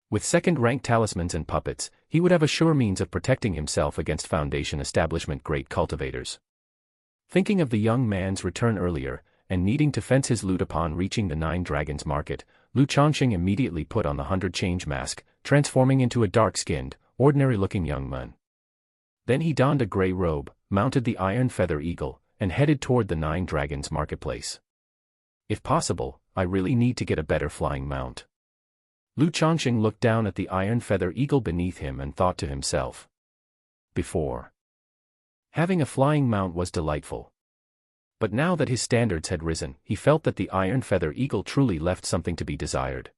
With 2nd rank talismans and puppets, he would have a sure means of protecting himself against Foundation establishment great cultivators. Thinking of the young man's return earlier, and needing to fence his loot upon reaching the 9 Dragons market, Lu Changsheng immediately put on the 100 change mask, transforming into a dark-skinned, ordinary-looking young man. Then he donned a grey robe, mounted the Iron Feather Eagle, and headed toward the 9 Dragons marketplace. If possible, I really need to get a better flying mount. Lu Changsheng looked down at the Iron Feather Eagle beneath him and thought to himself. Before, having a flying mount was delightful. But now that his standards had risen, he felt that the iron feather eagle truly left something to be desired.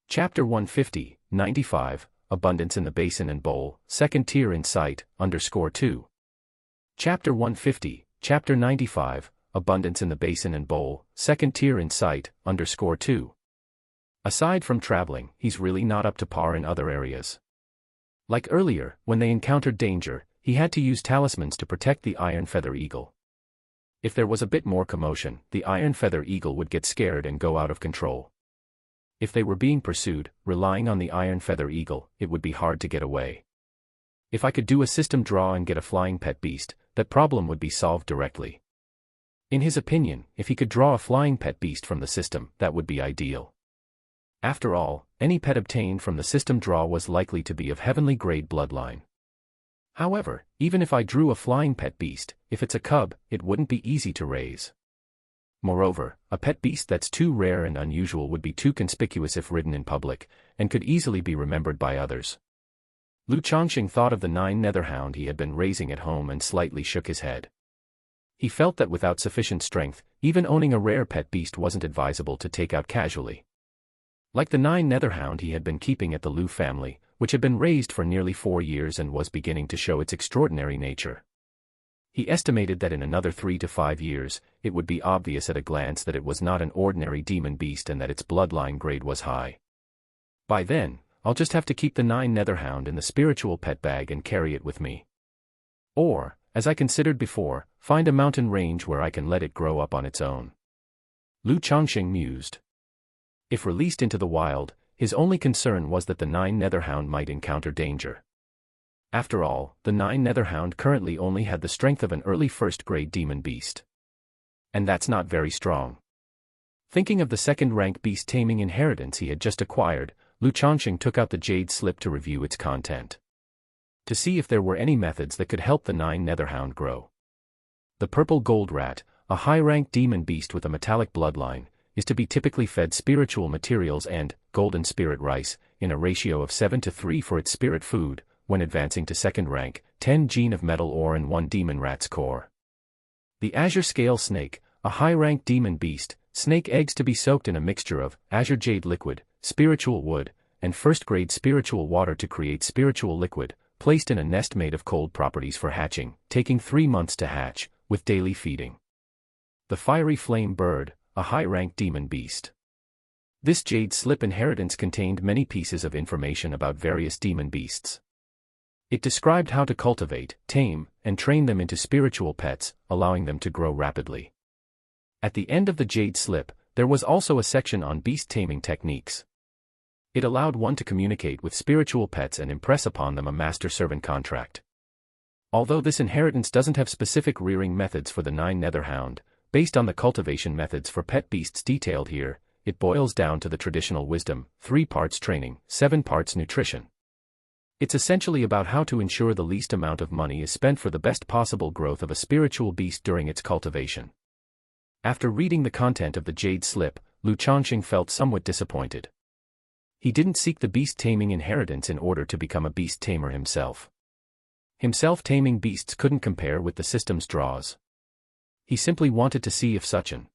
Chapter 150, 95, Abundance in the Basin and Bowl, Second Tier in Sight, _2. Chapter 150, Chapter 95, Abundance in the Basin and Bowl, Second Tier in Sight, _2. Aside from traveling, he's really not up to par in other areas. Like earlier, when they encountered danger, he had to use talismans to protect the iron feather eagle. If there was a bit more commotion, the iron feather eagle would get scared and go out of control. If they were being pursued, relying on the iron feather eagle, it would be hard to get away. If I could do a system draw and get a flying pet beast, that problem would be solved directly. In his opinion, if he could draw a flying pet beast from the system, that would be ideal. After all, any pet obtained from the system draw was likely to be of heavenly grade bloodline. However, even if I drew a flying pet beast, if it's a cub, it wouldn't be easy to raise. Moreover, a pet beast that's too rare and unusual would be too conspicuous if ridden in public, and could easily be remembered by others. Lu Changsheng thought of the 9 netherhound he had been raising at home and slightly shook his head. He felt that without sufficient strength, even owning a rare pet beast wasn't advisable to take out casually. Like the 9 netherhound he had been keeping at the Lu family, which had been raised for nearly 4 years and was beginning to show its extraordinary nature. He estimated that in another 3 to 5 years, it would be obvious at a glance that it was not an ordinary demon beast and that its bloodline grade was high. By then, I'll just have to keep the 9 netherhound in the spiritual pet bag and carry it with me. Or, as I considered before, find a mountain range where I can let it grow up on its own. Lu Changsheng mused. If released into the wild, his only concern was that the 9 netherhound might encounter danger. After all, the 9 netherhound currently only had the strength of an early first-grade demon beast. And that's not very strong. Thinking of the second-rank beast taming inheritance he had just acquired, Lu Changsheng took out the jade slip to review its content. To see if there were any methods that could help the 9 netherhound grow. The purple gold rat, a high-rank demon beast with a metallic bloodline, is to be typically fed spiritual materials and golden spirit rice, in a ratio of 7:3 for its spirit food. When advancing to second rank, 10 gene of metal ore and 1 demon rat's core. The azure scale snake, a high-rank demon beast, snake eggs to be soaked in a mixture of azure jade liquid, spiritual wood, and first-grade spiritual water to create spiritual liquid, placed in a nest made of cold properties for hatching, taking 3 months to hatch, with daily feeding. The fiery flame bird, a high-rank demon beast. This jade slip inheritance contained many pieces of information about various demon beasts. It described how to cultivate, tame, and train them into spiritual pets, allowing them to grow rapidly. At the end of the jade slip, there was also a section on beast taming techniques. It allowed one to communicate with spiritual pets and impress upon them a master-servant contract. Although this inheritance doesn't have specific rearing methods for the 9 netherhound, based on the cultivation methods for pet beasts detailed here, it boils down to the traditional wisdom: 3 parts training, 7 parts nutrition. It's essentially about how to ensure the least amount of money is spent for the best possible growth of a spiritual beast during its cultivation. After reading the content of the jade slip, Lu Changsheng felt somewhat disappointed. He didn't seek the beast taming inheritance in order to become a beast tamer himself. Himself taming beasts couldn't compare with the system's draws. He simply wanted to see if such an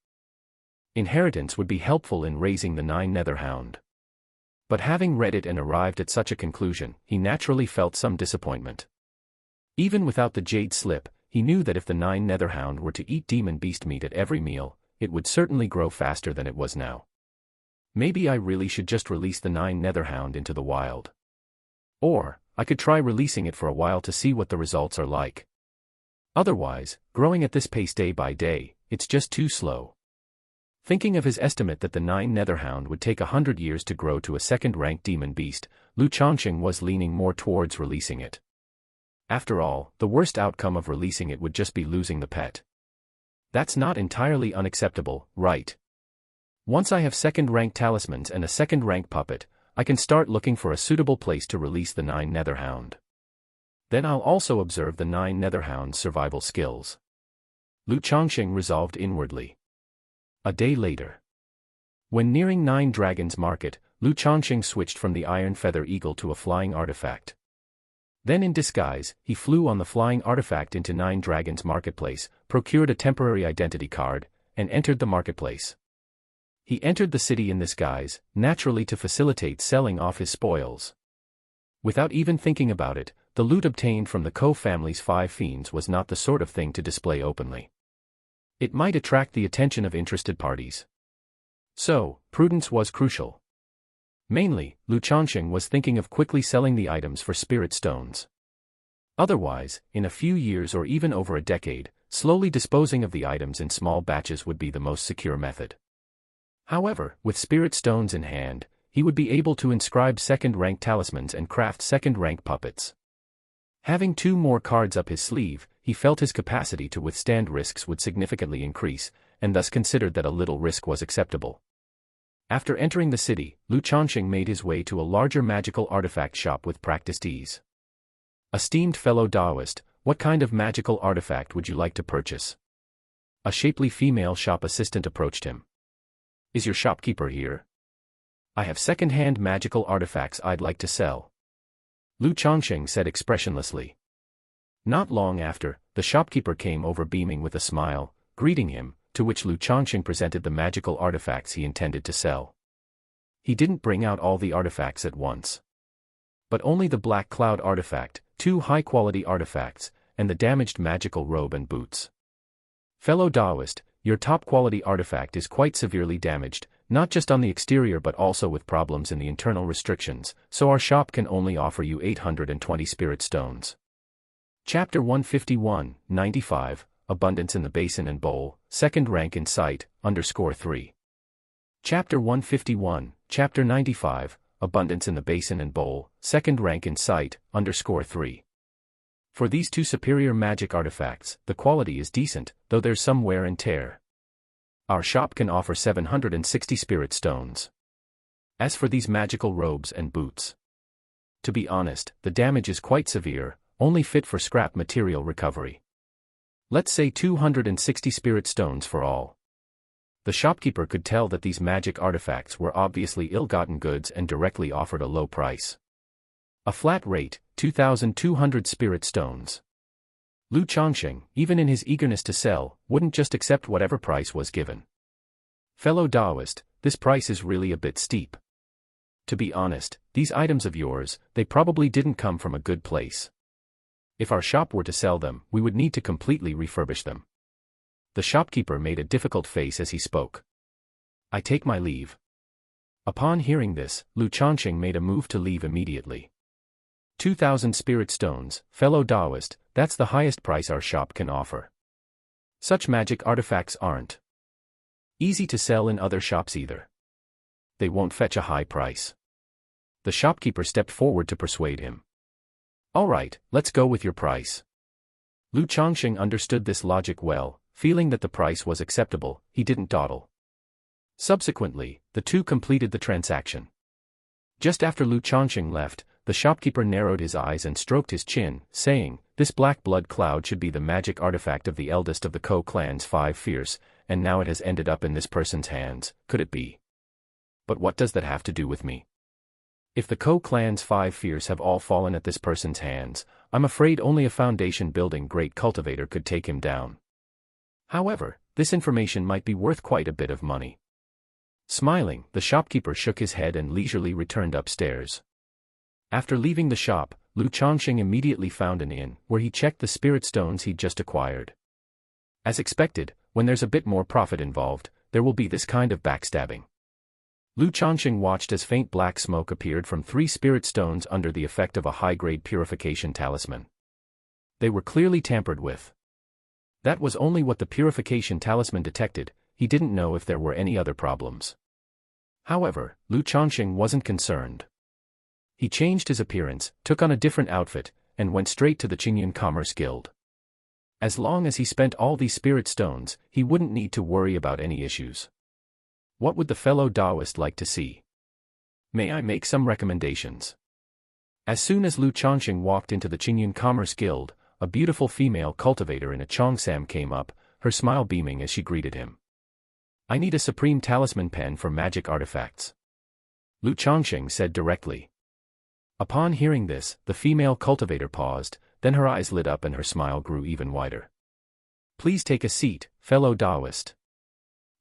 inheritance would be helpful in raising the 9 netherhound. But having read it and arrived at such a conclusion, he naturally felt some disappointment. Even without the jade slip, he knew that if the 9 netherhound were to eat demon beast meat at every meal, it would certainly grow faster than it was now. Maybe I really should just release the 9 netherhound into the wild. Or, I could try releasing it for a while to see what the results are like. Otherwise, growing at this pace day by day, it's just too slow. Thinking of his estimate that the 9 netherhound would take 100 years to grow to a second-rank demon beast, Lu Changsheng was leaning more towards releasing it. After all, the worst outcome of releasing it would just be losing the pet. That's not entirely unacceptable, right? Once I have second-rank talismans and a second-rank puppet, I can start looking for a suitable place to release the 9 netherhound. Then I'll also observe the 9 netherhound's survival skills. Lu Changsheng resolved inwardly. A day later. When nearing 9 Dragons Market, Lu Changsheng switched from the iron feather eagle to a flying artifact. Then in disguise, he flew on the flying artifact into Nine Dragons Marketplace, procured a temporary identity card, and entered the marketplace. He entered the city in this guise, naturally to facilitate selling off his spoils. Without even thinking about it, the loot obtained from the Ko family's 5 fiends was not the sort of thing to display openly. It might attract the attention of interested parties. So, prudence was crucial. Mainly, Changsheng was thinking of quickly selling the items for spirit stones. Otherwise, in a few years or even over a decade, slowly disposing of the items in small batches would be the most secure method. However, with spirit stones in hand, he would be able to inscribe second-rank talismans and craft second-rank puppets. Having 2 more cards up his sleeve, he felt his capacity to withstand risks would significantly increase, and thus considered that a little risk was acceptable. After entering the city, Changsheng made his way to a larger magical artifact shop with practiced ease. Esteemed fellow Taoist, what kind of magical artifact would you like to purchase? A shapely female shop assistant approached him. Is your shopkeeper here? I have second-hand magical artifacts I'd like to sell. Changsheng said expressionlessly. Not long after, the shopkeeper came over beaming with a smile, greeting him, to which Changsheng presented the magical artifacts he intended to sell. He didn't bring out all the artifacts at once, but only the Black Cloud artifact, 2 high-quality artifacts, and the damaged magical robe and boots. Fellow Taoist, your top-quality artifact is quite severely damaged, not just on the exterior but also with problems in the internal restrictions, so our shop can only offer you 820 spirit stones. Chapter 151, 95, Abundance in the Basin and Bowl, second rank in sight, _3. Chapter 151, Chapter 95, Abundance in the Basin and Bowl, second rank in sight, _3. For these 2 superior magic artifacts, the quality is decent, though there's some wear and tear. Our shop can offer 760 spirit stones. As for these magical robes and boots, to be honest, the damage is quite severe, only fit for scrap material recovery. Let's say 260 spirit stones for all. The shopkeeper could tell that these magic artifacts were obviously ill-gotten goods and directly offered a low price. A flat rate, 2,200 spirit stones. Changsheng, even in his eagerness to sell, wouldn't just accept whatever price was given. Fellow Taoist, this price is really a bit steep. To be honest, these items of yours, they probably didn't come from a good place. If our shop were to sell them, we would need to completely refurbish them. The shopkeeper made a difficult face as he spoke. I take my leave. Upon hearing this, Changsheng made a move to leave immediately. 2,000 spirit stones, fellow Taoist, that's the highest price our shop can offer. Such magic artifacts aren't easy to sell in other shops either. They won't fetch a high price. The shopkeeper stepped forward to persuade him. All right, let's go with your price. Changsheng understood this logic well, feeling that the price was acceptable, he didn't dawdle. Subsequently, the 2 completed the transaction. Just after Changsheng left, the shopkeeper narrowed his eyes and stroked his chin, saying, this black blood cloud should be the magic artifact of the eldest of the Ko clan's 5 fierce, and now it has ended up in this person's hands, could it be? But what does that have to do with me? If the Ko clan's 5 fierce have all fallen at this person's hands, I'm afraid only a foundation-building great cultivator could take him down. However, this information might be worth quite a bit of money. Smiling, the shopkeeper shook his head and leisurely returned upstairs. After leaving the shop, Changsheng immediately found an inn, where he checked the spirit stones he'd just acquired. As expected, when there's a bit more profit involved, there will be this kind of backstabbing. Changsheng watched as faint black smoke appeared from 3 spirit stones under the effect of a high-grade purification talisman. They were clearly tampered with. That was only what the purification talisman detected, he didn't know if there were any other problems. However, Changsheng wasn't concerned. He changed his appearance, took on a different outfit, and went straight to the Qingyun Commerce Guild. As long as he spent all these spirit stones, he wouldn't need to worry about any issues. What would the fellow Taoist like to see? May I make some recommendations? As soon as Changsheng walked into the Qingyun Commerce Guild, a beautiful female cultivator in a cheongsam came up, her smile beaming as she greeted him. I need a supreme talisman pen for magic artifacts. Changsheng said directly. Upon hearing this, the female cultivator paused, then her eyes lit up and her smile grew even wider. Please take a seat, fellow Taoist.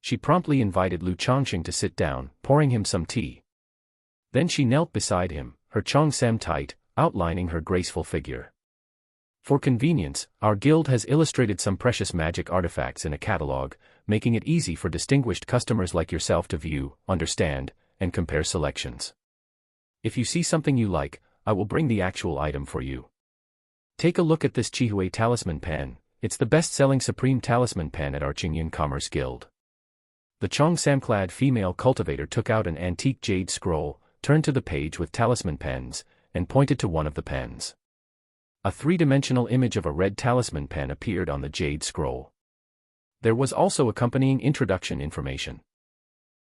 She promptly invited Lu Changsheng to sit down, pouring him some tea. Then she knelt beside him, her cheongsam tight, outlining her graceful figure. For convenience, our guild has illustrated some precious magic artifacts in a catalog, making it easy for distinguished customers like yourself to view, understand, and compare selections. If you see something you like, I will bring the actual item for you. Take a look at this Chihui Talisman Pen. It's the best-selling supreme talisman pen at our Qingyan Commerce Guild. The cheongsam-clad female cultivator took out an antique jade scroll, turned to the page with talisman pens, and pointed to one of the pens. A three-dimensional image of a red talisman pen appeared on the jade scroll. There was also accompanying introduction information.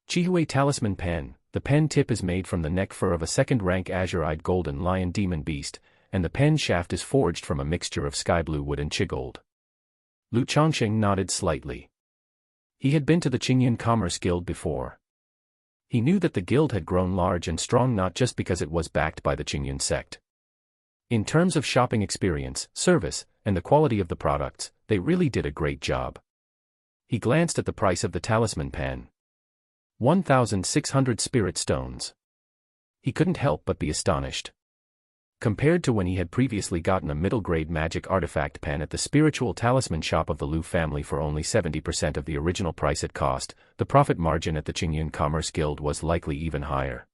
Chihui Talisman Pen. The pen tip is made from the neck fur of a second-rank azure-eyed golden lion demon beast, and the pen shaft is forged from a mixture of sky-blue wood and chigold. Lu Changsheng nodded slightly. He had been to the Qingyan Commerce Guild before. He knew that the guild had grown large and strong not just because it was backed by the Qingyan sect. In terms of shopping experience, service, and the quality of the products, they really did a great job. He glanced at the price of the talisman pen. 1,600 spirit stones. He couldn't help but be astonished. Compared to when he had previously gotten a middle-grade magic artifact pen at the spiritual talisman shop of the Lu family for only 70% of the original price it cost, the profit margin at the Qingyan Commerce Guild was likely even higher.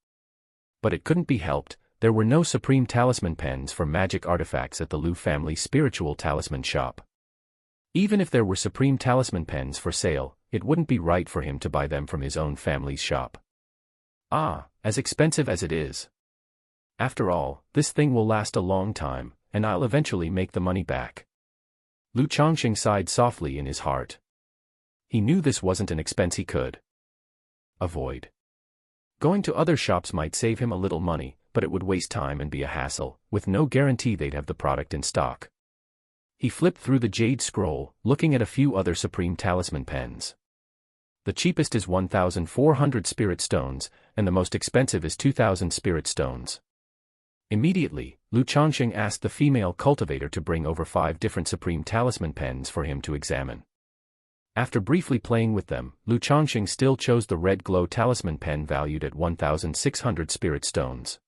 But it couldn't be helped, there were no supreme talisman pens for magic artifacts at the Lu family spiritual talisman shop. Even if there were supreme talisman pens for sale, it wouldn't be right for him to buy them from his own family's shop. As expensive as it is. After all, this thing will last a long time, and I'll eventually make the money back. Lu Changsheng sighed softly in his heart. He knew this wasn't an expense he could avoid. Going to other shops might save him a little money, but it would waste time and be a hassle, with no guarantee they'd have the product in stock. He flipped through the jade scroll, looking at a few other supreme talisman pens. The cheapest is 1,400 spirit stones, and the most expensive is 2,000 spirit stones. Immediately, Lu Changsheng asked the female cultivator to bring over 5 different supreme talisman pens for him to examine. After briefly playing with them, Lu Changsheng still chose the red glow talisman pen valued at 1,600 spirit stones.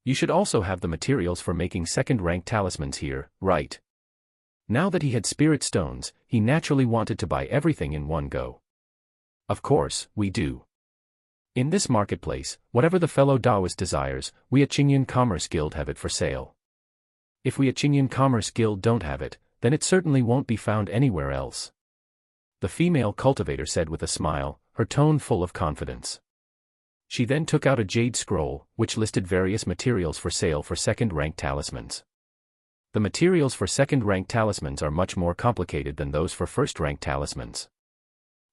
You should also have the materials for making second-rank talismans here, right? Now that he had spirit stones, he naturally wanted to buy everything in one go. Of course, we do. In this marketplace, whatever the fellow Taoist desires, we at Qingyan Commerce Guild have it for sale. If we at Qingyan Commerce Guild don't have it, then it certainly won't be found anywhere else. The female cultivator said with a smile, her tone full of confidence. She then took out a jade scroll, which listed various materials for sale for second-rank talismans. The materials for second-rank talismans are much more complicated than those for first-rank talismans.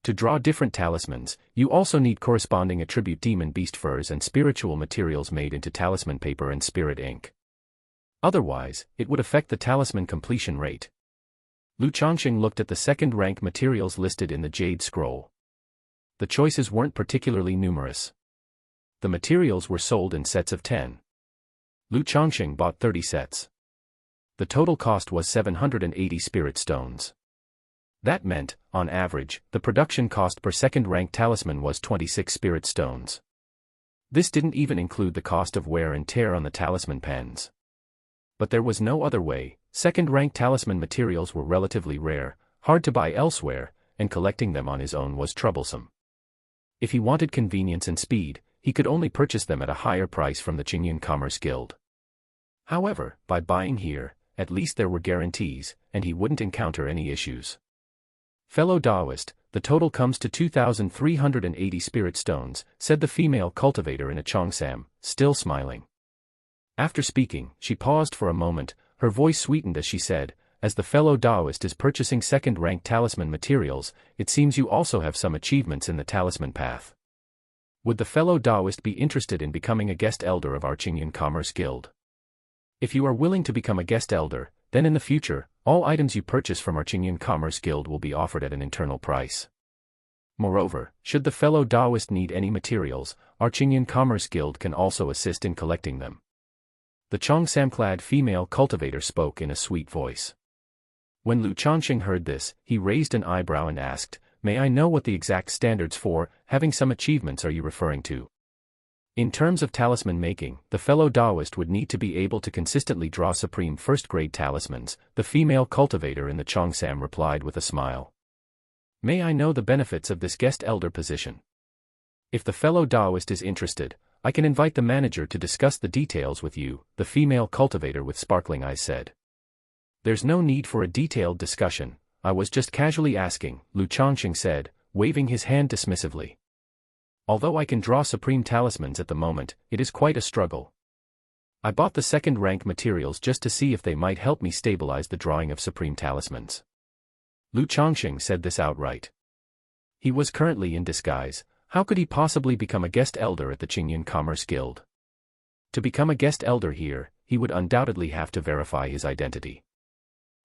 To draw different talismans, you also need corresponding attribute demon beast furs and spiritual materials made into talisman paper and spirit ink. Otherwise, it would affect the talisman completion rate. Lu Changsheng looked at the second-rank materials listed in the jade scroll. The choices weren't particularly numerous. The materials were sold in sets of 10. Lu Changsheng bought 30 sets. The total cost was 780 spirit stones. That meant, on average, the production cost per second-rank talisman was 26 spirit stones. This didn't even include the cost of wear and tear on the talisman pens. But there was no other way. Second-rank talisman materials were relatively rare, hard to buy elsewhere, and collecting them on his own was troublesome. If he wanted convenience and speed, he could only purchase them at a higher price from the Qingyan Commerce Guild. However, by buying here, at least there were guarantees, and he wouldn't encounter any issues. Fellow Taoist, the total comes to 2,380 spirit stones, said the female cultivator in a cheongsam, still smiling. After speaking, she paused for a moment, her voice sweetened as she said, as the fellow Taoist is purchasing second-rank talisman materials, it seems you also have some achievements in the talisman path. Would the fellow Taoist be interested in becoming a guest elder of our Qingyan Commerce Guild? If you are willing to become a guest elder, then in the future, all items you purchase from our Qingyan Commerce Guild will be offered at an internal price. Moreover, should the fellow Taoist need any materials, our Qingyan Commerce Guild can also assist in collecting them. The Changsheng-clad female cultivator spoke in a sweet voice. When Lu Changsheng heard this, he raised an eyebrow and asked, "May I know what the exact standards for having some achievements are you referring to?" In terms of talisman making, the fellow Taoist would need to be able to consistently draw supreme first-grade talismans, the female cultivator in the Changsheng replied with a smile. "May I know the benefits of this guest elder position? If the fellow Taoist is interested, I can invite the manager to discuss the details with you," the female cultivator with sparkling eyes said. "There's no need for a detailed discussion, I was just casually asking," Lu Changsheng said, waving his hand dismissively. "Although I can draw supreme talismans at the moment, it is quite a struggle. I bought the second-rank materials just to see if they might help me stabilize the drawing of supreme talismans." Lu Changsheng said this outright. He was currently in disguise. How could he possibly become a guest elder at the Qingyan Commerce Guild? To become a guest elder here, he would undoubtedly have to verify his identity.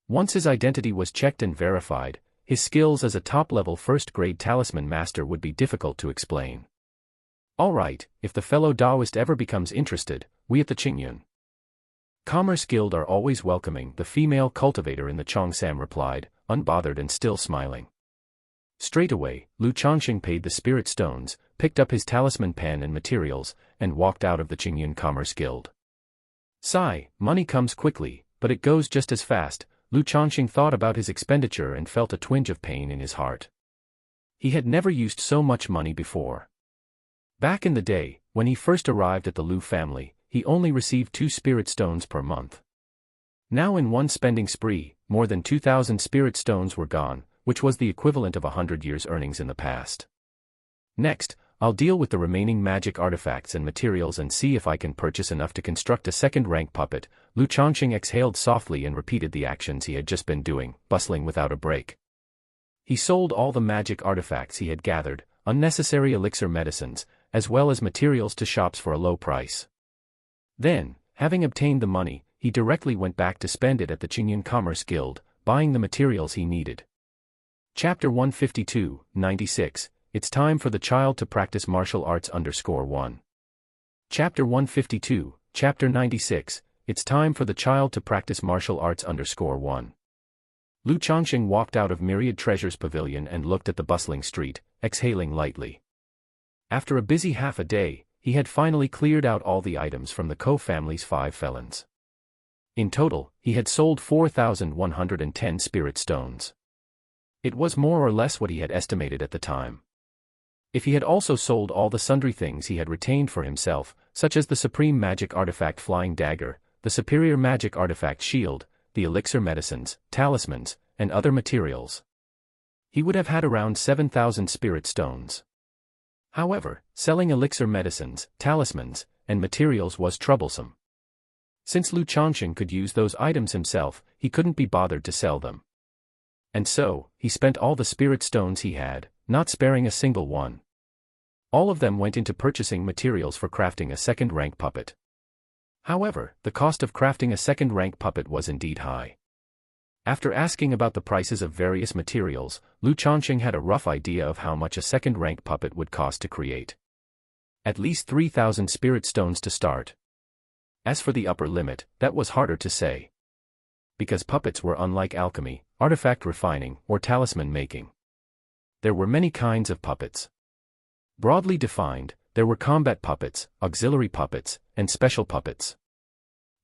Once his identity was checked and verified, his skills as a top-level first-grade talisman master would be difficult to explain. "All right, if the fellow Taoist ever becomes interested, we at the Qingyan Commerce Guild are always welcoming," the female cultivator in the Changsheng replied, unbothered and still smiling. Straight away, Lu Changsheng paid the spirit stones, picked up his talisman pen and materials, and walked out of the Qingyan Commerce Guild. Sigh, money comes quickly, but it goes just as fast. Lu Changsheng thought about his expenditure and felt a twinge of pain in his heart. He had never used so much money before. Back in the day, when he first arrived at the Lu family, he only received 2 spirit stones per month. Now in one spending spree, more than 2,000 spirit stones were gone, which was the equivalent of 100 years' earnings in the past. Next, I'll deal with the remaining magic artifacts and materials and see if I can purchase enough to construct a second-rank puppet. Lu Changsheng exhaled softly and repeated the actions he had just been doing, bustling without a break. He sold all the magic artifacts he had gathered, unnecessary elixir medicines, as well as materials to shops for a low price. Then, having obtained the money, he directly went back to spend it at the Qingyan Commerce Guild, buying the materials he needed. Chapter 152, 96, It's time for the child to practice martial arts _1. Chapter 152, Chapter 96, It's time for the child to practice martial arts _1. Lu Changsheng walked out of Myriad Treasures Pavilion and looked at the bustling street, exhaling lightly. After a busy half a day, he had finally cleared out all the items from the Ko family's 5 felons. In total, he had sold 4,110 spirit stones. It was more or less what he had estimated at the time. If he had also sold all the sundry things he had retained for himself, such as the supreme magic artifact Flying Dagger, the superior magic artifact Shield, the elixir medicines, talismans, and other materials, he would have had around 7,000 spirit stones. However, selling elixir medicines, talismans, and materials was troublesome. Since Lu Changsheng could use those items himself, he couldn't be bothered to sell them. And so, he spent all the spirit stones he had, not sparing a single one. All of them went into purchasing materials for crafting a second-rank puppet. However, the cost of crafting a second-rank puppet was indeed high. After asking about the prices of various materials, Lu Changsheng had a rough idea of how much a second-rank puppet would cost to create. At least 3,000 spirit stones to start. As for the upper limit, that was harder to say. Because puppets were unlike alchemy, artifact refining, or talisman making. There were many kinds of puppets. Broadly defined, there were combat puppets, auxiliary puppets, and special puppets.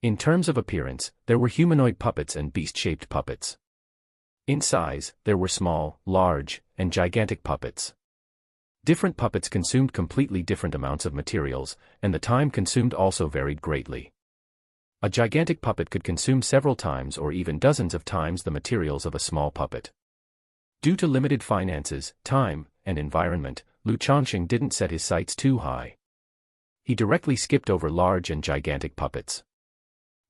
In terms of appearance, there were humanoid puppets and beast-shaped puppets. In size, there were small, large, and gigantic puppets. Different puppets consumed completely different amounts of materials, and the time consumed also varied greatly. A gigantic puppet could consume several times or even dozens of times the materials of a small puppet. Due to limited finances, time, and environment, Lu Changsheng didn't set his sights too high. He directly skipped over large and gigantic puppets.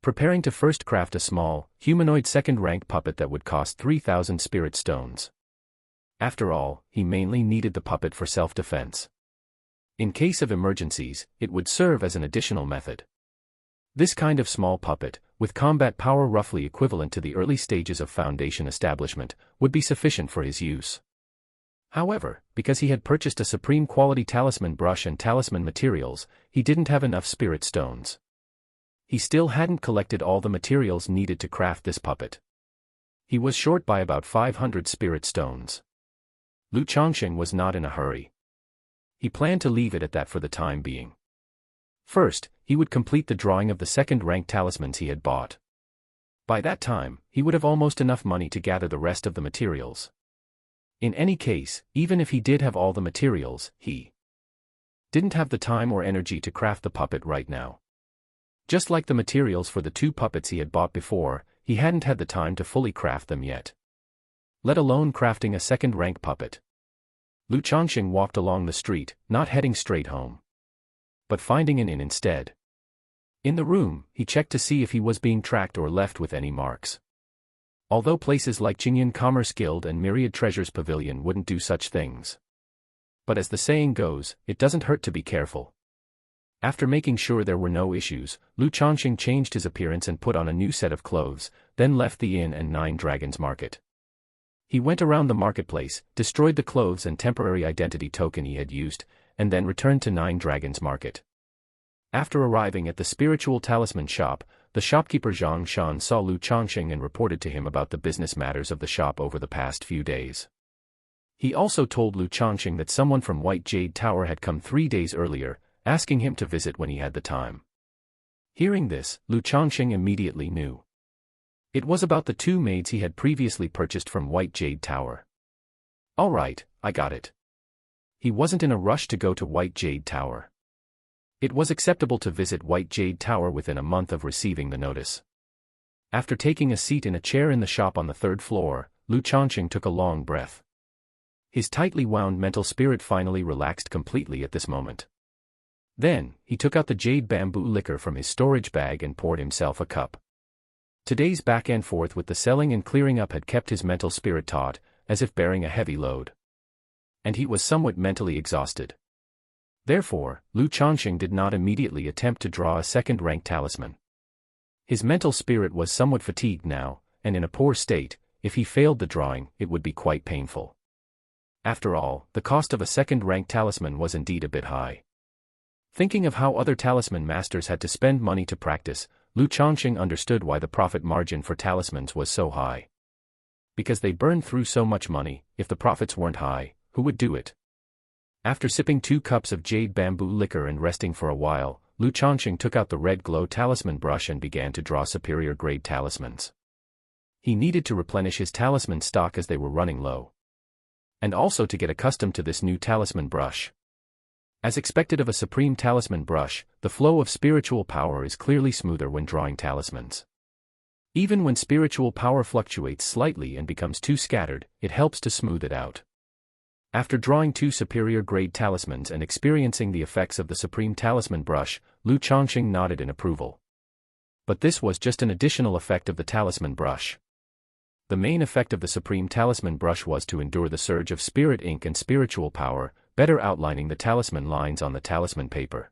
Preparing to first craft a small, humanoid second-rank puppet that would cost 3,000 spirit stones. After all, he mainly needed the puppet for self-defense. In case of emergencies, it would serve as an additional method. This kind of small puppet, with combat power roughly equivalent to the early stages of Foundation establishment, would be sufficient for his use. However, because he had purchased a supreme quality talisman brush and talisman materials, he didn't have enough spirit stones. He still hadn't collected all the materials needed to craft this puppet. He was short by about 500 spirit stones. Lu Changsheng was not in a hurry. He planned to leave it at that for the time being. First, he would complete the drawing of the second-rank talismans he had bought. By that time, he would have almost enough money to gather the rest of the materials. In any case, even if he did have all the materials, he didn't have the time or energy to craft the puppet right now. Just like the materials for the 2 puppets he had bought before, he hadn't had the time to fully craft them yet. Let alone crafting a second-rank puppet. Lu Changsheng walked along the street, not heading straight home, but finding an inn instead. In the room, he checked to see if he was being tracked or left with any marks. Although places like Qingyan Commerce Guild and Myriad Treasures Pavilion wouldn't do such things. But as the saying goes, it doesn't hurt to be careful. After making sure there were no issues, Lu Changsheng changed his appearance and put on a new set of clothes, then left the inn and 9 Dragons Market. He went around the marketplace, destroyed the clothes and temporary identity token he had used, and then returned to 9 Dragons Market. After arriving at the spiritual talisman shop, the shopkeeper Zhang Shan saw Lu Changsheng and reported to him about the business matters of the shop over the past few days. He also told Lu Changsheng that someone from White Jade Tower had come 3 days earlier, asking him to visit when he had the time. Hearing this, Lu Changsheng immediately knew. It was about the 2 maids he had previously purchased from White Jade Tower. All right, I got it. He wasn't in a rush to go to White Jade Tower. It was acceptable to visit White Jade Tower within a month of receiving the notice. After taking a seat in a chair in the shop on the 3rd floor, Lu Changsheng took a long breath. His tightly wound mental spirit finally relaxed completely at this moment. Then, he took out the jade bamboo liquor from his storage bag and poured himself a cup. Today's back and forth with the selling and clearing up had kept his mental spirit taut, as if bearing a heavy load. And he was somewhat mentally exhausted. Therefore, Lu Changsheng did not immediately attempt to draw a second-rank talisman. His mental spirit was somewhat fatigued now, and in a poor state. If he failed the drawing, it would be quite painful. After all, the cost of a second-rank talisman was indeed a bit high. Thinking of how other talisman masters had to spend money to practice, Lu Changsheng understood why the profit margin for talismans was so high. Because they burned through so much money. If the profits weren't high, who would do it? After sipping 2 cups of jade bamboo liquor and resting for a while, Lu Changsheng took out the red glow talisman brush and began to draw superior grade talismans. He needed to replenish his talisman stock as they were running low. And also to get accustomed to this new talisman brush. As expected of a supreme talisman brush, the flow of spiritual power is clearly smoother when drawing talismans. Even when spiritual power fluctuates slightly and becomes too scattered, it helps to smooth it out. After drawing 2 superior grade talismans and experiencing the effects of the supreme talisman brush, Lu Changsheng nodded in approval. But this was just an additional effect of the talisman brush. The main effect of the supreme talisman brush was to endure the surge of spirit ink and spiritual power, better outlining the talisman lines on the talisman paper.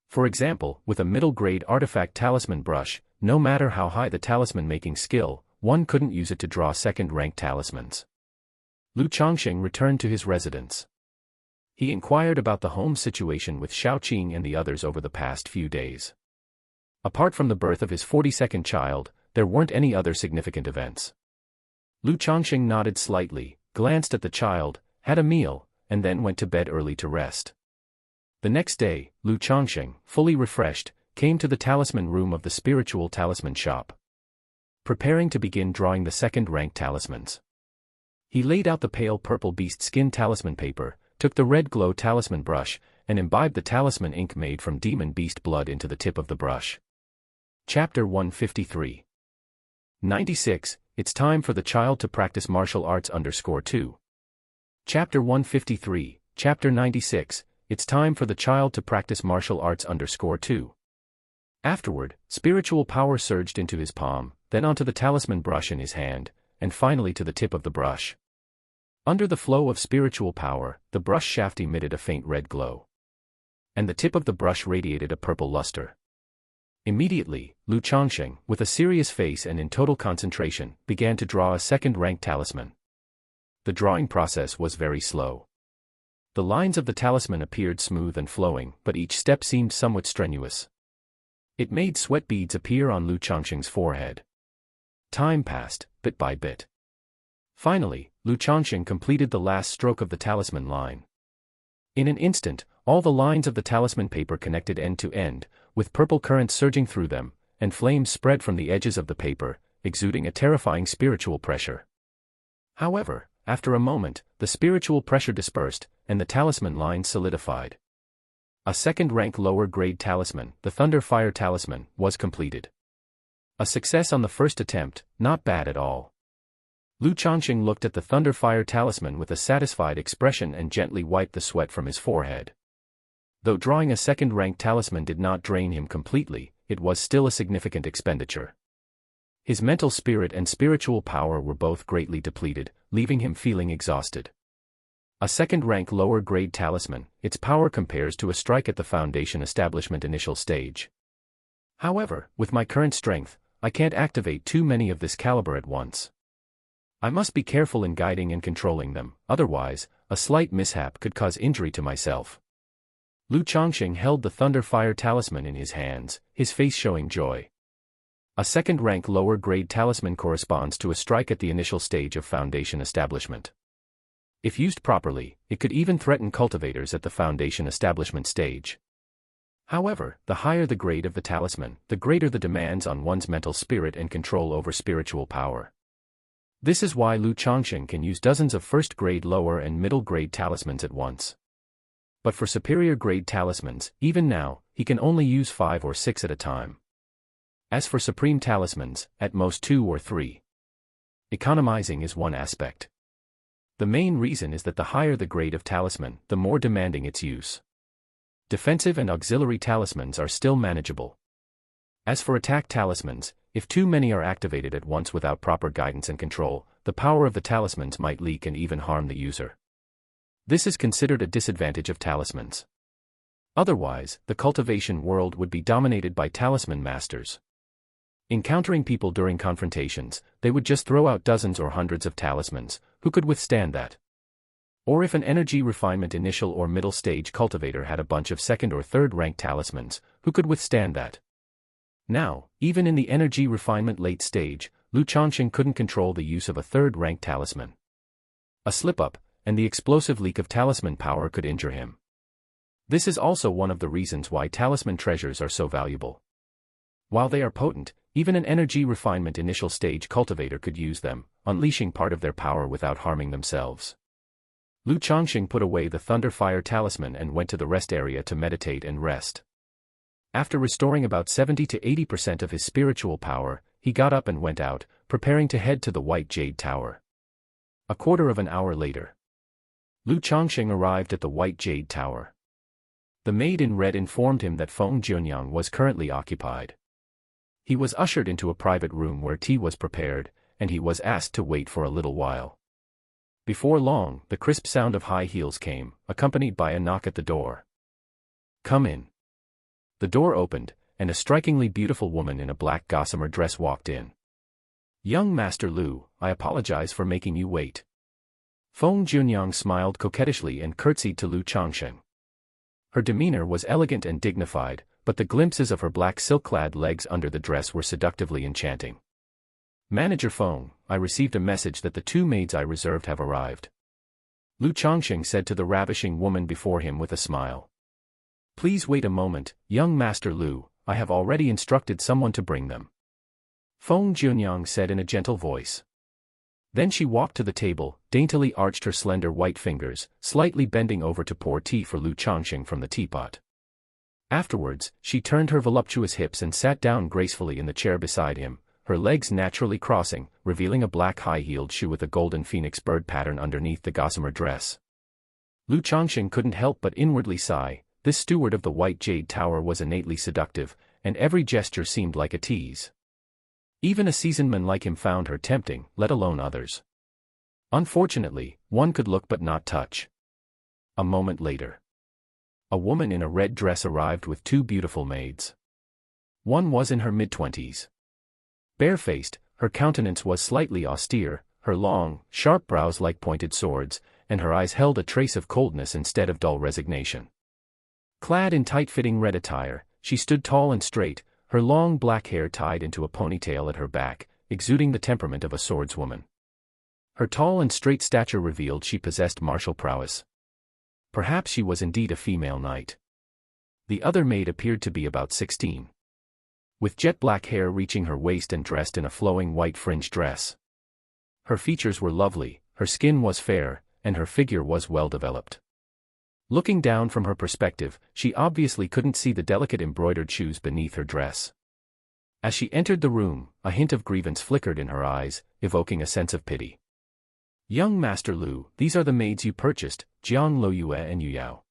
For example, with a middle-grade artifact talisman brush, no matter how high the talisman-making skill, one couldn't use it to draw second-rank talismans. Lu Changsheng returned to his residence. He inquired about the home situation with Xiaoqing and the others over the past few days. Apart from the birth of his 42nd child, there weren't any other significant events. Lu Changsheng nodded slightly, glanced at the child, had a meal, and then went to bed early to rest. The next day, Lu Changsheng, fully refreshed, came to the talisman room of the spiritual talisman shop. Preparing to begin drawing the second-rank talismans. He laid out the pale purple beast skin talisman paper, took the red glow talisman brush, and imbibed the talisman ink made from demon beast blood into the tip of the brush. Chapter 153. 96. It's time for the child to practice martial arts _2. Chapter 153, Chapter 96, It's time for the child to practice martial arts _2. Afterward, spiritual power surged into his palm, then onto the talisman brush in his hand, and finally to the tip of the brush. Under the flow of spiritual power, the brush shaft emitted a faint red glow. And the tip of the brush radiated a purple luster. Immediately, Lu Changsheng, with a serious face and in total concentration, began to draw a second-rank talisman. The drawing process was very slow. The lines of the talisman appeared smooth and flowing, but each step seemed somewhat strenuous. It made sweat beads appear on Lu Changsheng's forehead. Time passed, bit by bit. Finally, Lu Changsheng completed the last stroke of the talisman line. In an instant, all the lines of the talisman paper connected end to end, with purple currents surging through them, and flames spread from the edges of the paper, exuding a terrifying spiritual pressure. However, after a moment, the spiritual pressure dispersed, and the talisman line solidified. A second-rank lower-grade talisman, the Thunder Fire Talisman, was completed. A success on the first attempt, not bad at all. Lu Changsheng looked at the Thunder Fire Talisman with a satisfied expression and gently wiped the sweat from his forehead. Though drawing a second-rank talisman did not drain him completely, it was still a significant expenditure. His mental spirit and spiritual power were both greatly depleted, leaving him feeling exhausted. A second-rank lower-grade talisman, its power compares to a strike at the Foundation establishment initial stage. However, with my current strength, I can't activate too many of this caliber at once. I must be careful in guiding and controlling them, otherwise, a slight mishap could cause injury to myself. Lu Changsheng held the Thunder Fire Talisman in his hands, his face showing joy. A second-rank lower-grade talisman corresponds to a strike at the initial stage of Foundation establishment. If used properly, it could even threaten cultivators at the Foundation establishment stage. However, the higher the grade of the talisman, the greater the demands on one's mental spirit and control over spiritual power. This is why Lu Changsheng can use dozens of first-grade lower and middle-grade talismans at once. But for superior-grade talismans, even now, he can only use 5 or 6 at a time. As for supreme talismans, at most 2 or 3. Economizing is one aspect. The main reason is that the higher the grade of talisman, the more demanding its use. Defensive and auxiliary talismans are still manageable. As for attack talismans, if too many are activated at once without proper guidance and control, the power of the talismans might leak and even harm the user. This is considered a disadvantage of talismans. Otherwise, the cultivation world would be dominated by talisman masters. Encountering people during confrontations, they would just throw out dozens or hundreds of talismans. Who could withstand that? Or if an energy refinement initial or middle stage cultivator had a bunch of second or third rank talismans, who could withstand that? Now, even in the energy refinement late stage, Lu Changsheng couldn't control the use of a third rank talisman. A slip-up, and the explosive leak of talisman power could injure him. This is also one of the reasons why talisman treasures are so valuable. While they are potent, even an energy refinement initial stage cultivator could use them, unleashing part of their power without harming themselves. Lu Changsheng put away the Thunder Fire Talisman and went to the rest area to meditate and rest. After restoring about 70 to 80% of his spiritual power, he got up and went out, preparing to head to the White Jade Tower. A quarter of an hour later, Lu Changsheng arrived at the White Jade Tower. The maid in red informed him that Feng Jianyang was currently occupied. He was ushered into a private room where tea was prepared, and he was asked to wait for a little while. Before long, the crisp sound of high heels came, accompanied by a knock at the door. "Come in." The door opened, and a strikingly beautiful woman in a black gossamer dress walked in. "Young Master Lu, I apologize for making you wait." Feng Jianyang smiled coquettishly and curtsied to Lu Changsheng. Her demeanor was elegant and dignified, but the glimpses of her black silk-clad legs under the dress were seductively enchanting. "Manager Feng, I received a message that the 2 maids I reserved have arrived," Lu Changsheng said to the ravishing woman before him with a smile. "Please wait a moment, young Master Lu, I have already instructed someone to bring them," Feng Jianyang said in a gentle voice. Then she walked to the table, daintily arched her slender white fingers, slightly bending over to pour tea for Lu Changsheng from the teapot. Afterwards, she turned her voluptuous hips and sat down gracefully in the chair beside him, her legs naturally crossing, revealing a black high-heeled shoe with a golden phoenix bird pattern underneath the gossamer dress. Lu Changsheng couldn't help but inwardly sigh. This steward of the White Jade Tower was innately seductive, and every gesture seemed like a tease. Even a seasoned man like him found her tempting, let alone others. Unfortunately, one could look but not touch. A moment later, a woman in a red dress arrived with 2 beautiful maids. One was in her mid-20s. Barefaced, her countenance was slightly austere, her long, sharp brows like pointed swords, and her eyes held a trace of coldness instead of dull resignation. Clad in tight-fitting red attire, she stood tall and straight, her long black hair tied into a ponytail at her back, exuding the temperament of a swordswoman. Her tall and straight stature revealed she possessed martial prowess. Perhaps she was indeed a female knight. The other maid appeared to be about 16. With jet black hair reaching her waist and dressed in a flowing white fringed dress. Her features were lovely, her skin was fair, and her figure was well developed. Looking down from her perspective, she obviously couldn't see the delicate embroidered shoes beneath her dress. As she entered the room, a hint of grievance flickered in her eyes, evoking a sense of pity. "Young Master Lu, these are the maids you purchased, Jiang Loyue and Yu Yao."